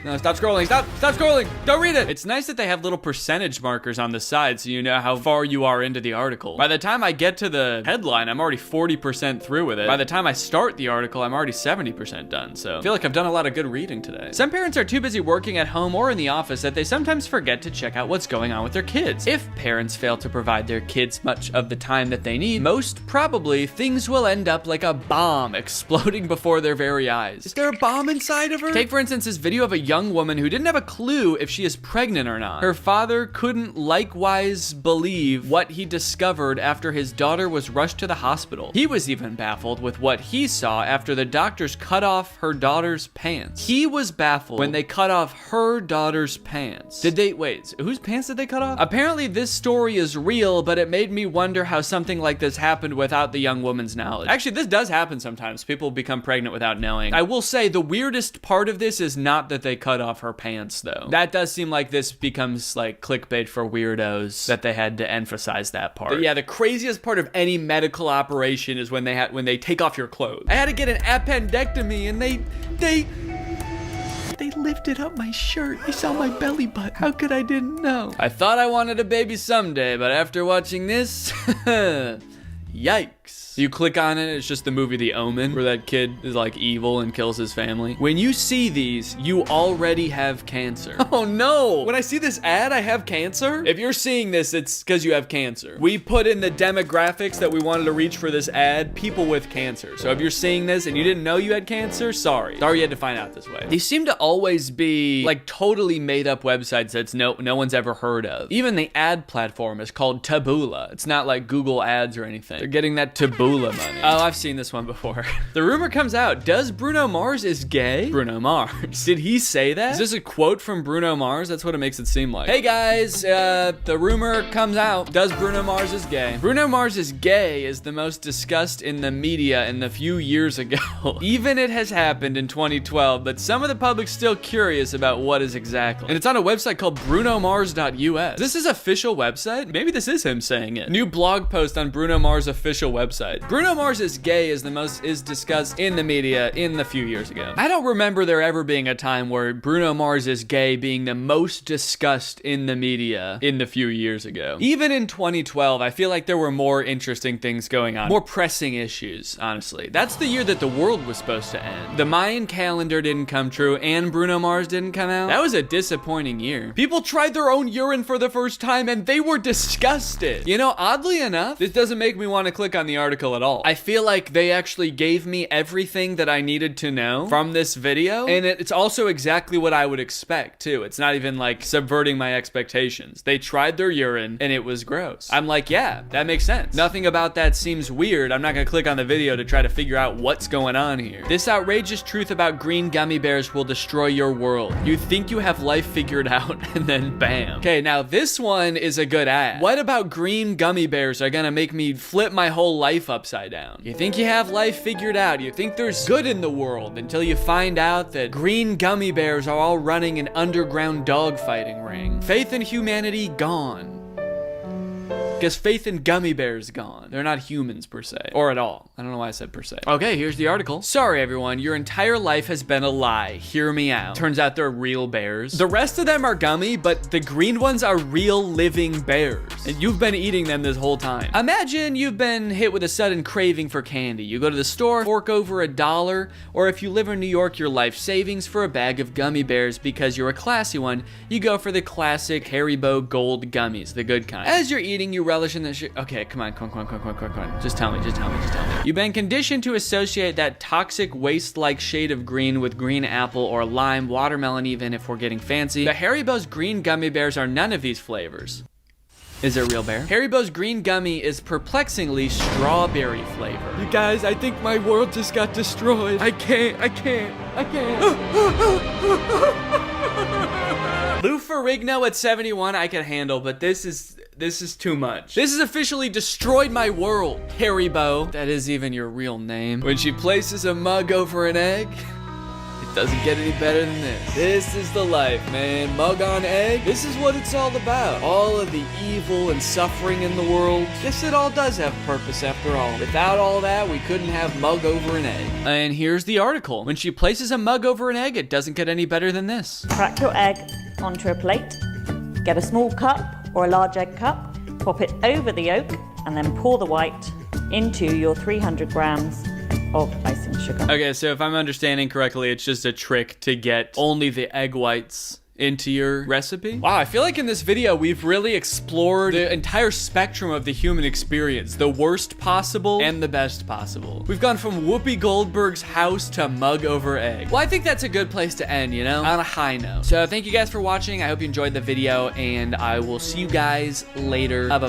No, stop scrolling, stop scrolling, don't read it. It's nice that they have little percentage markers on the side so you know how far you are into the article. By the time I get to the headline, I'm already 40% through with it. By the time I start the article, I'm already 70% done. So I feel like I've done a lot of good reading today. Some parents are too busy working at home or in the office that they sometimes forget to check out what's going on with their kids. If parents fail to provide their kids much of the time that they need, most probably things will end up like a bomb exploding before their very eyes. Is there a bomb inside of her? Take for instance this video of a young woman who didn't have a clue if she is pregnant or not. Her father couldn't likewise believe what he discovered after his daughter was rushed to the hospital. He was even baffled with what he saw after the doctors cut off her daughter's pants. He was baffled when they cut off her daughter's pants. Wait, whose pants did they cut off? Apparently this story is real, but it made me wonder how something like this happened without the young woman's knowledge. Actually, this does happen sometimes. People become pregnant without knowing. I will say the weirdest part of this is not that they cut off her pants though. That does seem like this becomes like clickbait for weirdos that they had to emphasize that part. But yeah, the craziest part of any medical operation is when they take off your clothes. I had to get an appendectomy and they lifted up my shirt. They saw my belly button. How could I didn't know? I thought I wanted a baby someday, but after watching this, yikes. You click on it, it's just the movie The Omen, where that kid is like evil and kills his family. When you see these, you already have cancer. Oh no! When I see this ad, I have cancer? If you're seeing this, it's because you have cancer. We put in the demographics that we wanted to reach for this ad, people with cancer. So if you're seeing this and you didn't know you had cancer, sorry. Sorry you had to find out this way. These seem to always be like totally made up websites that no one's ever heard of. Even the ad platform is called Taboola. It's not like Google Ads or anything. They're getting that Taboola money. Oh, I've seen this one before. The rumor comes out, does Bruno Mars is gay? Bruno Mars. Did he say that? Is this a quote from Bruno Mars? That's what it makes it seem like. Hey guys, the rumor comes out, does Bruno Mars is gay? Bruno Mars is gay is the most discussed in the media in the few years ago. Even it has happened in 2012, but some of the public's still curious about what is exactly. And it's on a website called brunomars.us. This is official website? Maybe this is him saying it. New blog post on Bruno Mars official website. Bruno Mars is gay is the most discussed in the media in the few years ago. I don't remember there ever being a time where Bruno Mars is gay being the most discussed in the media in the few years ago. Even in 2012, I feel like there were more interesting things going on. More pressing issues, honestly. That's the year that the world was supposed to end. The Mayan calendar didn't come true and Bruno Mars didn't come out. That was a disappointing year. People tried their own urine for the first time and they were disgusted. You know, oddly enough, this doesn't make me want to click on the article at all. I feel like they actually gave me everything that I needed to know from this video, and it's also exactly what I would expect too. It's not even like subverting my expectations. They tried their urine and it was gross. I'm like, yeah, that makes sense. Nothing about that seems weird. I'm not gonna click on the video to try to figure out what's going on here. This outrageous truth about green gummy bears will destroy your world. You think you have life figured out and then bam. Okay, now this one is a good ad. What about green gummy bears are gonna make me flip my whole life upside down? You think you have life figured out. You think there's good in the world until you find out that green gummy bears are all running an underground dogfighting ring. Faith in humanity gone. Because faith in gummy bears gone. They're not humans per se, or at all. I don't know why I said per se. Okay, here's the article. Sorry everyone, your entire life has been a lie. Hear me out. Turns out they're real bears. The rest of them are gummy, but the green ones are real living bears. And you've been eating them this whole time. Imagine you've been hit with a sudden craving for candy. You go to the store, fork over $1, or if you live in New York, your life savings for a bag of gummy bears because you're a classy one, you go for the classic Haribo Gold gummies, the good kind. As you're eating, you relish in the shit. Okay, come on. Just tell me. You've been conditioned to associate that toxic waste-like shade of green with green apple or lime, watermelon even if we're getting fancy. The Haribo's green gummy bears are none of these flavors. Is it a real bear? Haribo's green gummy is perplexingly strawberry flavor. You guys, I think my world just got destroyed. I can't. Lou Ferrigno at 71 I could handle, but this is too much. This has officially destroyed my world. Haribo, that is even your real name. When she places a mug over an egg, it doesn't get any better than this. This is the life, man. Mug on egg. This is what it's all about. All of the evil and suffering in the world. Guess it all does have purpose after all. Without all that, we couldn't have mug over an egg. And here's the article. When she places a mug over an egg, it doesn't get any better than this. Crack your egg onto a plate. Get a small cup or a large egg cup. Pop it over the yolk and then pour the white into your 300 grams of icing sugar. Okay, so if I'm understanding correctly, it's just a trick to get only the egg whites into your recipe. Wow, I feel like in this video, we've really explored the entire spectrum of the human experience, the worst possible and the best possible. We've gone from Whoopi Goldberg's house to mug over egg. Well, I think that's a good place to end, you know, on a high note. So thank you guys for watching. I hope you enjoyed the video, and I will see you guys later. Bye-bye.